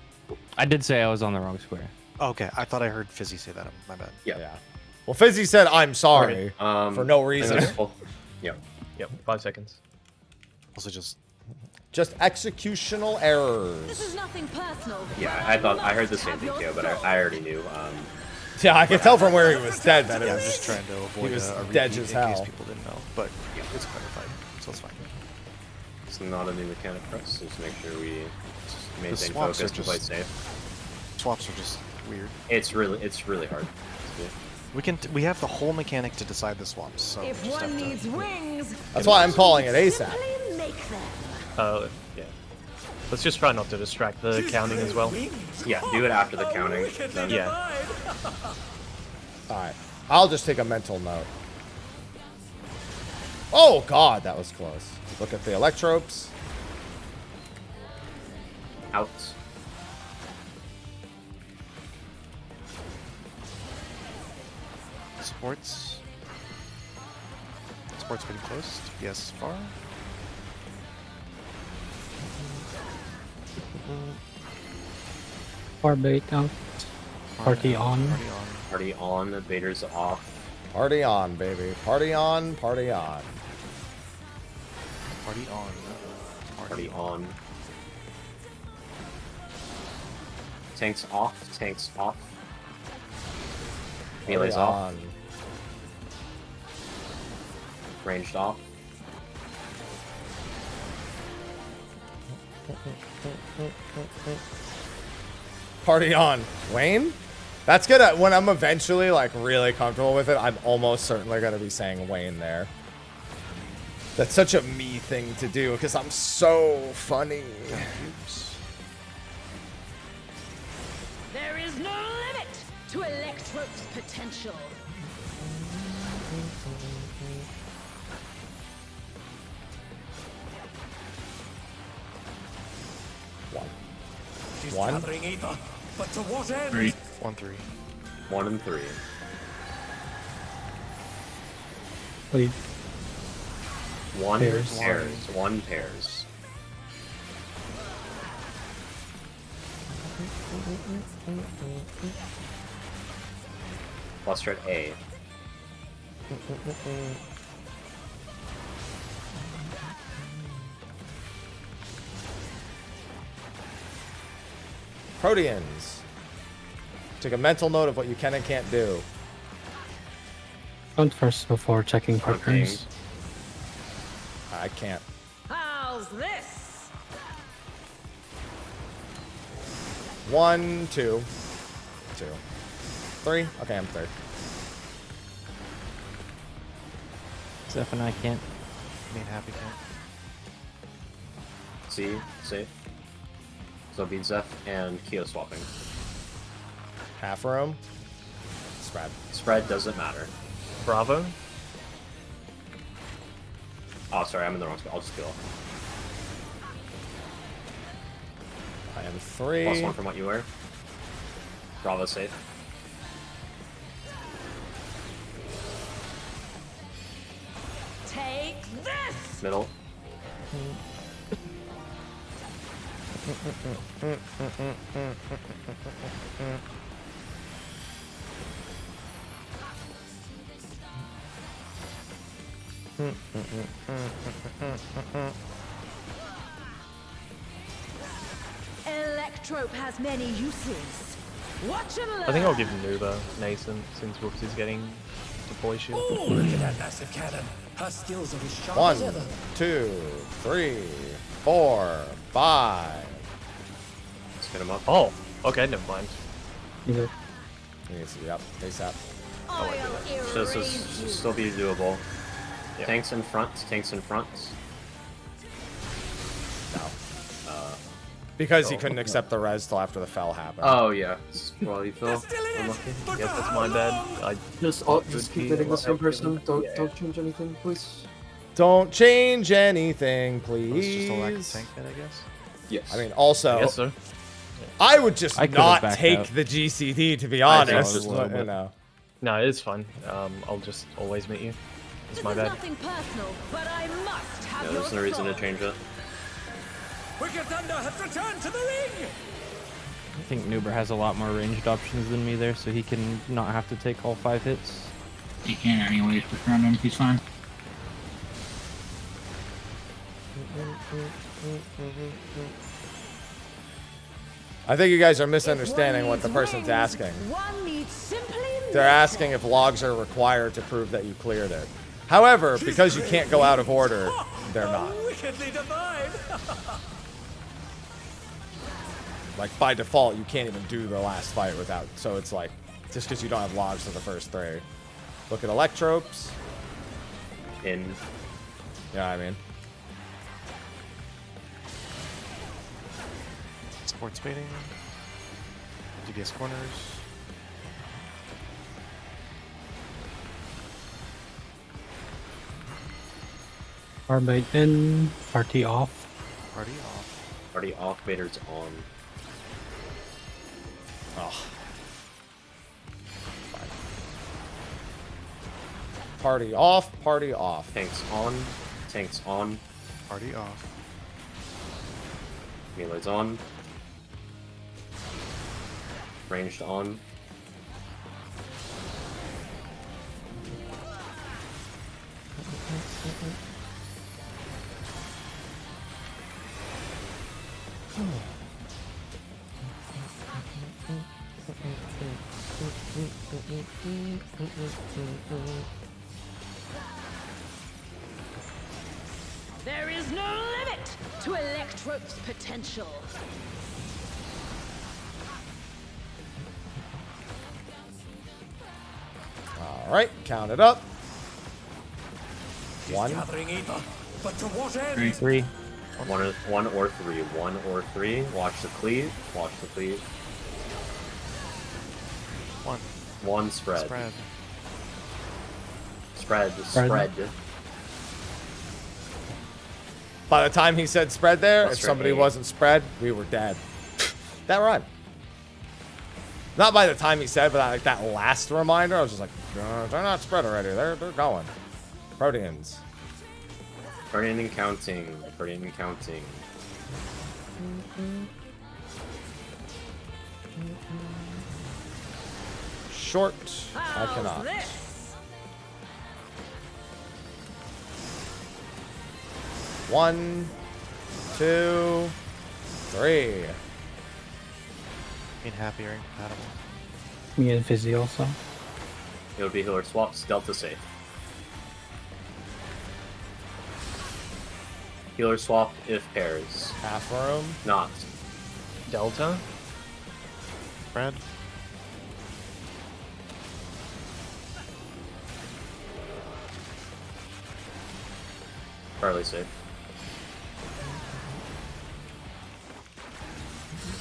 I did say I was on the wrong square. Okay, I thought I heard Fizzy say that. My bad. Yeah. Well, Fizzy said, "I'm sorry," for no reason. Yep. 5 seconds. Also, just executional errors. This is nothing personal. Yeah, I heard the same thing too, but I already knew. Yeah, I can tell from where he was dead that I'm just trying to avoid he was a dead repeat as in hell. case people didn't know. But yeah, it's clarified, so it's fine. It's not a new mechanic for us, so just make sure we just The maintain swaps focus are and play just safe. Swaps are just weird. It's really hard. We have the whole mechanic to decide the swaps. So If we just one have to- needs wings, That's why I'm calling it ASAP. simply make them. Yeah. Let's just try not to distract the counting as well. Yeah, do it after the counting. Then. Yeah. Alright. I'll just take a mental note. Oh, God, that was close. Look at the electropes. Out. Sports. Sports getting close. Yes, far. Far bait out. Party on. Party on. The Vader's off. Party on, baby. Party on, party on. Party on. Party on. Tanks off. Tanks off. Melee's off. Ranged off. Party on. Wayne? That's gonna, when I'm eventually like really comfortable with it, I'm almost certainly gonna be saying Wayne there. That's such a me thing to do because I'm so funny. There is no limit to Electrope's potential. She's One. gathering ether, but to what end? 3. 1, 3. 1 and 3. Please. 1 Pairs. pairs. 1 pairs. Plus strat A. Proteans. Take a mental note of what you can and can't do. Count first before checking partners. I can't. How's this? 1, 2, 2, 3. Okay, I'm 3rd. Zeph and I can't. Me and Happy can't. C, safe. So be Zeph and Keo swapping. Half room. Spread. Spread doesn't matter. Bravo. Oh, sorry, I'm in the wrong spot. I'll just go. I am 3. +1 from what you were. Bravo safe. Take this! Middle. Electrope has many uses. Watch and learn. I think I'll give Nuba Nathan since Whoops is getting deploy shield. Look at that massive cannon. Her skills are as sharp 1, as ever. 2, 3, 4, 5. Let's get him up. Oh, okay, never mind. Yeah. He needs to be up ASAP. Oh, I do that. So this should still be doable. Yeah. Tanks in front. Tanks in front. No. Because he couldn't accept the res till after the fell happened. Oh yeah. Well, you feel unlucky. Yes, that's my bad. I Just keep hitting the same person. Don't change anything, please. Don't change anything, It's just a lack of please. tank hit, I guess. Yes. I mean, also, Yes, sir. I would just I could've not backed take out. the GCD, to be I think honest. just a but, little you bit. know. No, it's fine. I'll just always meet you. It's This my is bad. nothing personal, but I must have Yeah, your there's no reason to soul. change it. Wicked Thunder has returned to the ring! I think Nuber has a lot more ranged options than me there, so he can not have to take all 5 hits. He can't anyways, just run him, he's fine. I think you guys are misunderstanding what the person's asking. One needs simply They're asking if logs are required to prove that you cleared it. However, because you can't go out of order, they're not. Wickedly divine! Like, by default, you can't even do the last fight without... So it's like, just because you don't have logs for the first 3. Look at Electropes. In. You know what I mean? Sports baiting. DPS corners. Arbite in, party off. Party off. Party off, Vader's on. Oh. Fine. Party off, party off. Tanks on. Tanks on. Party off. Melee's on. Ranged on. There is no limit to Electrope's potential. Alright, count it up. He's 1. gathering ether, but to what end? 3. One or three. 1 or 3. Watch the cleave. Watch the cleave. 1. 1 spread. Spread. Spread. By the time he said spread there, That's if somebody right. wasn't spread, we were dead. That run. Not by the time he said, but like that last reminder, I was just like, they're not spread already. They're going. Proteans. Protean and counting. Protean and counting. Short. I cannot. One, 2, 3. Me and Happy are incompatible. Me and Fizzy also. It would be healer swaps. Delta safe. Healer swap if pairs. Half room. Not. Delta? Spread. Fairly safe.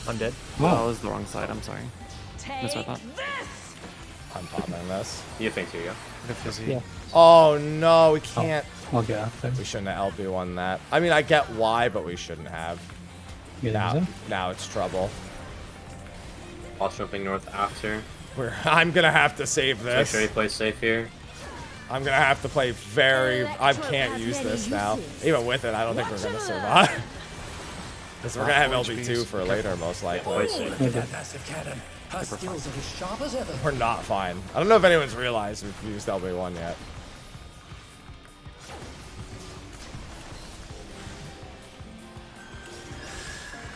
I'm dead. Oh, that was the wrong side. I'm sorry. That's what I thought. I'm popping this. You think too, yeah? Yeah. Oh no, we can't. I'll get after. We shouldn't have LB1 that. I mean, I get why, but we shouldn't have. Yeah, Now it's trouble. Watch jumping north after. I'm gonna have to save Make this. sure you play safe here. I'm gonna have to play very. I can't use this now. Even with it, I don't think we're gonna survive. Because we're gonna have LB2 for later, most likely. Look at that massive cannon. Her skills are as sharp as ever. We're not fine. I don't know if anyone's realized we've used LB1 yet.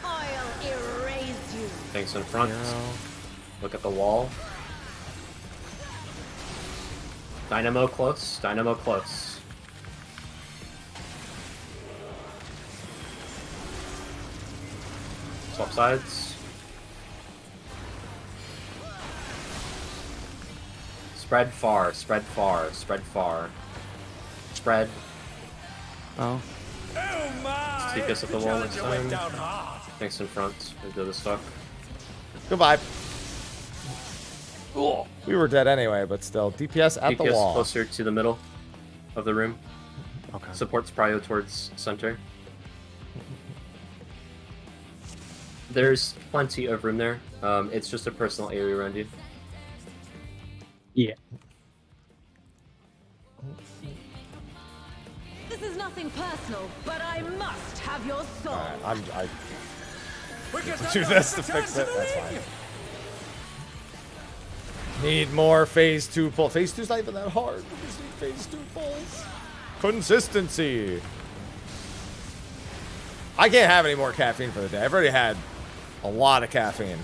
I'll erase you. Tanks in front. Look at the wall. Dynamo close. Dynamo close. Swap sides. Spread far. Spread far. Spread far. Spread. Oh. Take us at the wall next time. Thanks in front. We do the stuck. Goodbye. Cool. We were dead anyway, but still. DPS at the wall. Closer to the middle of the room. Okay. Supports prio towards center. There's plenty of room there. It's just a personal area around you. Yeah. This is nothing personal, but I must have your soul. I do this to fix it. That's fine. Need more phase 2 pull. Phase 2's not even that hard. We just need phase 2 pulls. Consistency. I can't have any more caffeine for the day. I've already had a lot of caffeine.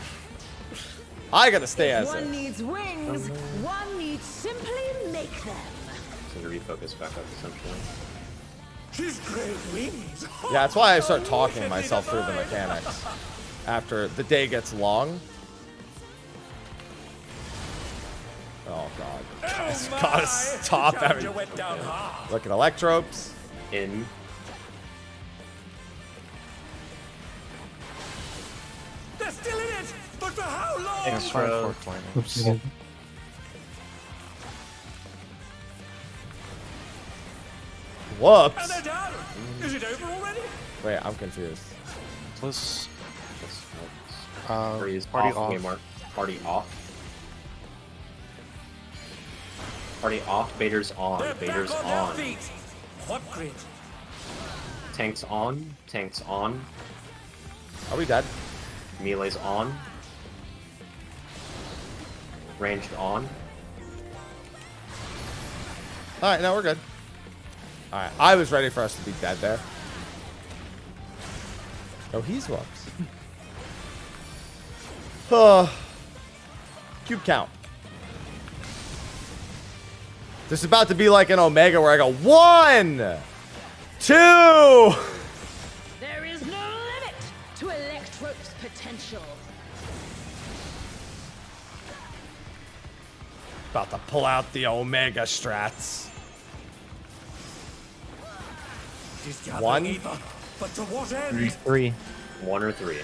I gotta stay as One it. needs wings, one needs simply make them. So to refocus back up essentially. She's great wings. Yeah, that's why I start talking myself through the mechanics. After the day gets long. Oh god. Guys, gotta stop having. Look at Electropes. In. They're still in it, but for how long? Extra. Oops, again. Whoops. And they're done. Is it over already? Wait, I'm confused. Let's Freeze party off. off. Game mark. Party off. Party off. Baiter's on. They're Baiter's back on their on. feet. What grit? Tanks on. Tanks on. Are we dead? Melee's on. Ranged on. Alright, now we're good. Alright, I was ready for us to be dead there. Oh, he's whoops. Cube count. This is about to be like an Omega where I go 1, 2. There is no limit to Electrope's potential. About to pull out the Omega strats. She's gathering 1. ether, but to what end? 3. 1 or 3.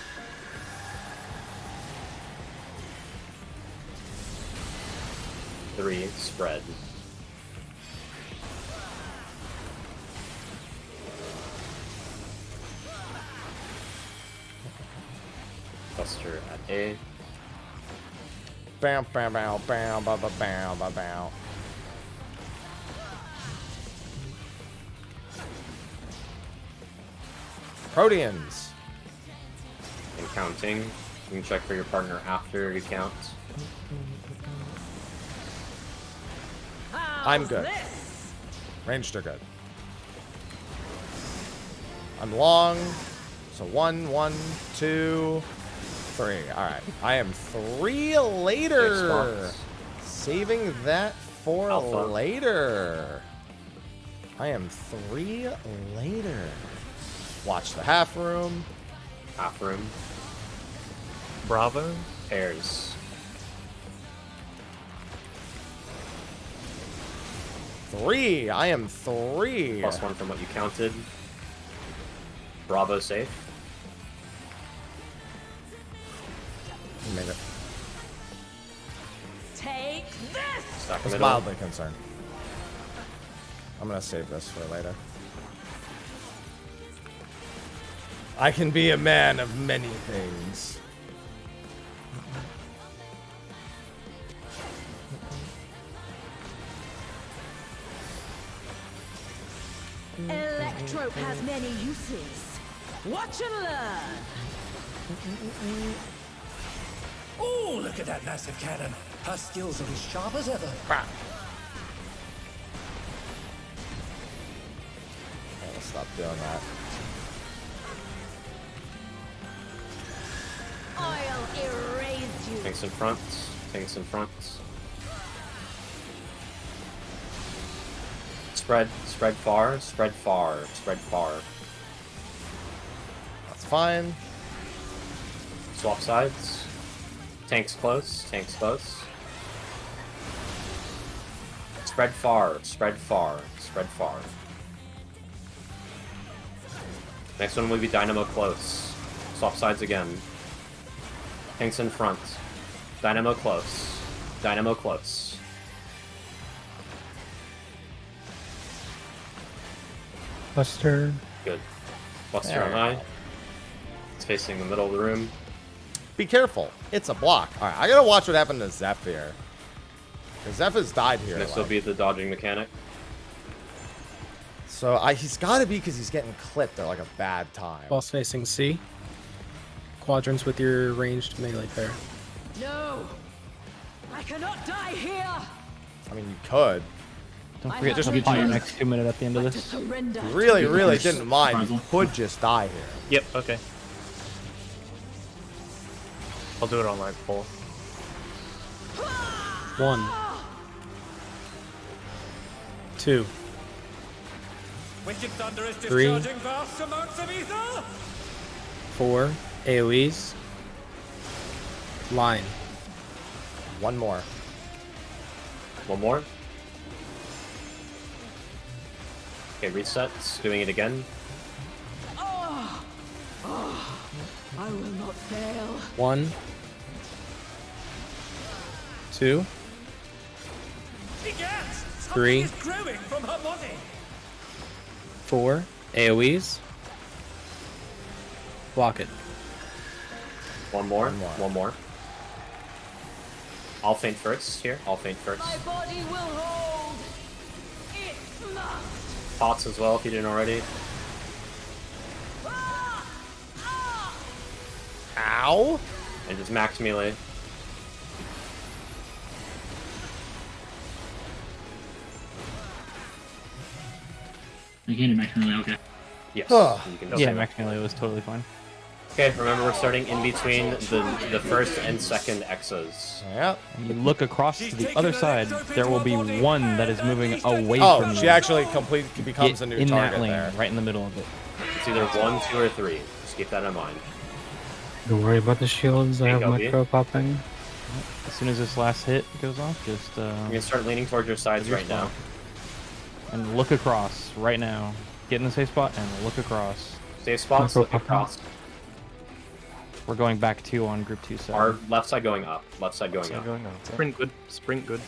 3. Spread. Buster at A. Bam, bam, bam, bam, bam, bam, bam, bam, bam. Proteans. And counting. You can check for your partner after you count. I'm good. Ranged are good. I'm long. So 1, 1, 2, 3. Alright. I am 3 later. Saving that for Alpha. later. I am 3 later. Watch the half room. Half room. Bravo. Pairs. 3. I am 3. +1 from what you counted. Bravo safe. You made it. Take this! Stack I was middle. mildly concerned. I'm gonna save this for later. I can be a man of many things. Electrope has many uses. Watch and learn. Oh, look at that massive cannon. Her skills are as sharp as ever. I'll stop doing that. I'll erase you. Tanks in front. Tanks in front. Spread far, spread far, spread far. That's fine. Swap sides. Tanks close, tanks close. Spread far, spread far, spread far. Next one will be Dynamo close. Swap sides again. Tanks in front. Dynamo close. Dynamo close. Buster. Good. Buster on high. It's facing the middle of the room. Be careful. It's a block. All right, I gotta watch what happened to Zeph here. Because Zeph has died here. Next will be the dodging mechanic. So he's got to be because he's getting clipped at like a bad time. Boss facing C. Quadrants with your ranged melee pair. No! I cannot die here! I mean, you could. Don't forget to buy your next 2 minutes at the end of this. Surrender. You really didn't mind. You could just die here. Yep, okay. I'll do it on like 4. 1. 2. Wicked Thunder is 3. discharging vast amounts of ether! 4. AoEs. Line. One more. One more. Okay, resets. Doing it again. Oh, I will not fail. 1. 2. Egad! 3. Something is growing from her body! 4. AoEs. Block it. One more. One more. I'll faint first here. I'll faint first. My body will hold. It must. Pots as well if you didn't already. Ow! And just max melee. You can't do max melee, okay. Yes. Huh. You can Yeah, max melee was totally fine. Okay, remember we're starting in between the first and second X's. Yep. You look across to the other side, there will be one that is moving away Oh, from you. she actually becomes a new in target that lane, there. right in the middle of it. It's either 1, 2, or 3. Just keep that in mind. Don't worry about the shields. I have Copy. micro popping. As soon as this last hit goes off, just You're gonna start leaning towards your sides your right now. spot. And look across right now. Get in the safe spot and look across. Safe spots, look across. We're going back 2 on group 2 side. Our left side going up. Left side going up. Sprint good. Sprint good.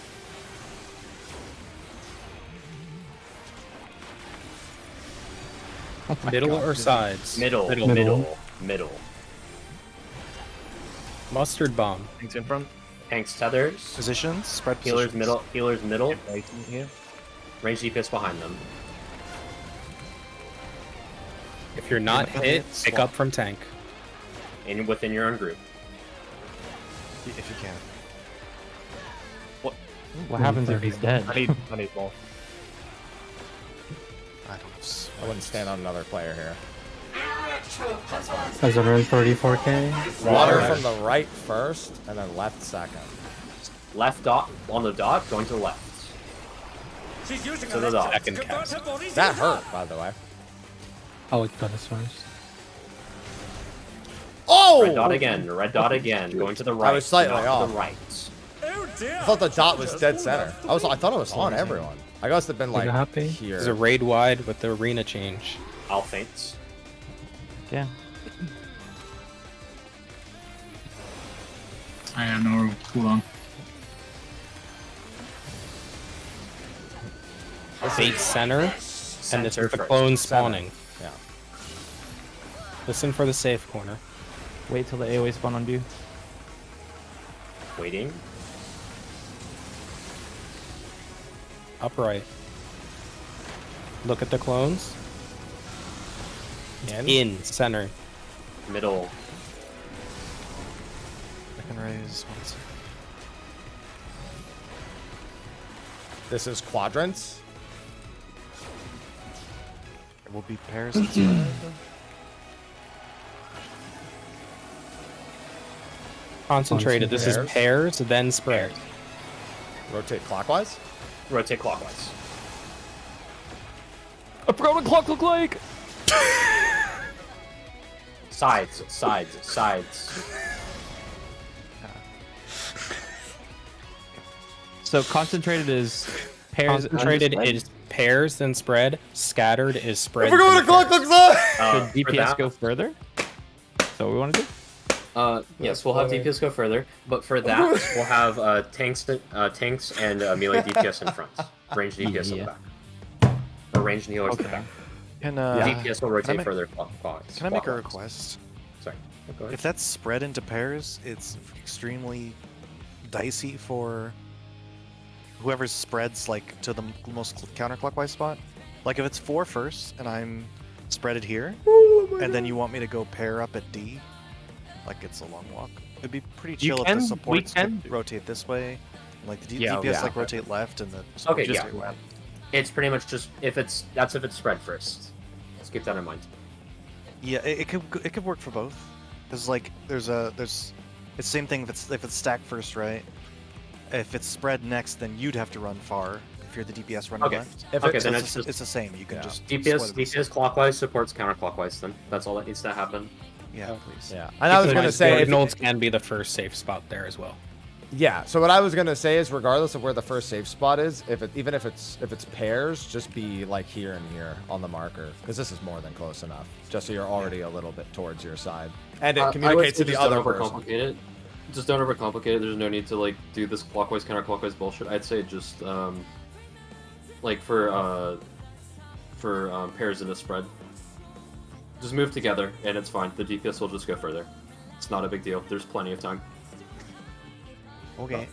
Oh my Middle God, or dude. sides? Middle. Middle. Middle. Middle. Mustard bomb. Tanks in front. Tanks tethers. Positions. Spread Healers positions. middle. Healers middle. Here. Range DPS behind them. If you're not hit, pick up from tank. And within your own group. If you can. What happens if he's dead? I need more. I wouldn't stand on another player here. Has 134k. Water from the right first, and then left second. Left dot on the dot, going to the left. She's using To the dot. Second cast. That hurt, by the way. Oh, it got us first. Oh! Red dot again. Red dot again. Going to the right. I was slightly not off. To the right. Oh dear! I thought the dot was dead center. I thought it was on everyone. I must have been like happy? here. There's a raid wide with the arena change. I'll faint. Yeah. I have no cooldown. Fate center, and this Center is the first. clone spawning. Yeah. Listen for the safe corner. Wait till the AoE spawn on you. Waiting. Upright. Look at the clones. In center. Middle. I can raise one second. This is quadrants. It will be pairs and spread. Concentrated. This is pairs, then spread. Rotate clockwise? Rotate clockwise. I forgot what clock look like! Sides, sides, sides. So concentrated is pairs. Concentrated is pairs, then spread. Scattered is spread. I forgot what a clock looks like! Should DPS go further? So what we want to do? Yes, we'll have DPS go further, but for that we'll have tanks and melee DPS in front, ranged DPS in the back, or ranged healers in the back. Can DPS will rotate further clockwise. Can I make a request? Sorry. Go ahead. If that's spread into pairs, it's extremely dicey for whoever spreads like to the most counterclockwise spot. Like if it's 4 first and I'm spreaded here, and then you want me to go pair up at D, like it's a long walk. It'd be pretty chill if the supports could rotate this way, like the DPS like rotate left and the supports rotate left. It's pretty much just if it's spread first. Let's keep that in mind. Yeah, it could work for both. Cause like there's it's the same thing if it's stacked first, right? If it's spread next, then you'd have to run far if you're the DPS running left. Then it's the same. You can just DPS clockwise supports counterclockwise. Then that's all that needs to happen. Yeah, please. Yeah, and I was gonna say Nodes can be the first safe spot there as well. Yeah, so what I was gonna say is, regardless of where the first safe spot is, even if it's pairs, just be like here and here on the marker, because this is more than close enough. Just so you're already a little bit towards your side, and it communicates to the other person. Just don't overcomplicate it. There's no need to like do this clockwise counterclockwise bullshit. I'd say just like for pairs in a spread, just move together and it's fine. The DPS will just go further. It's not a big deal. There's plenty of time. Okay.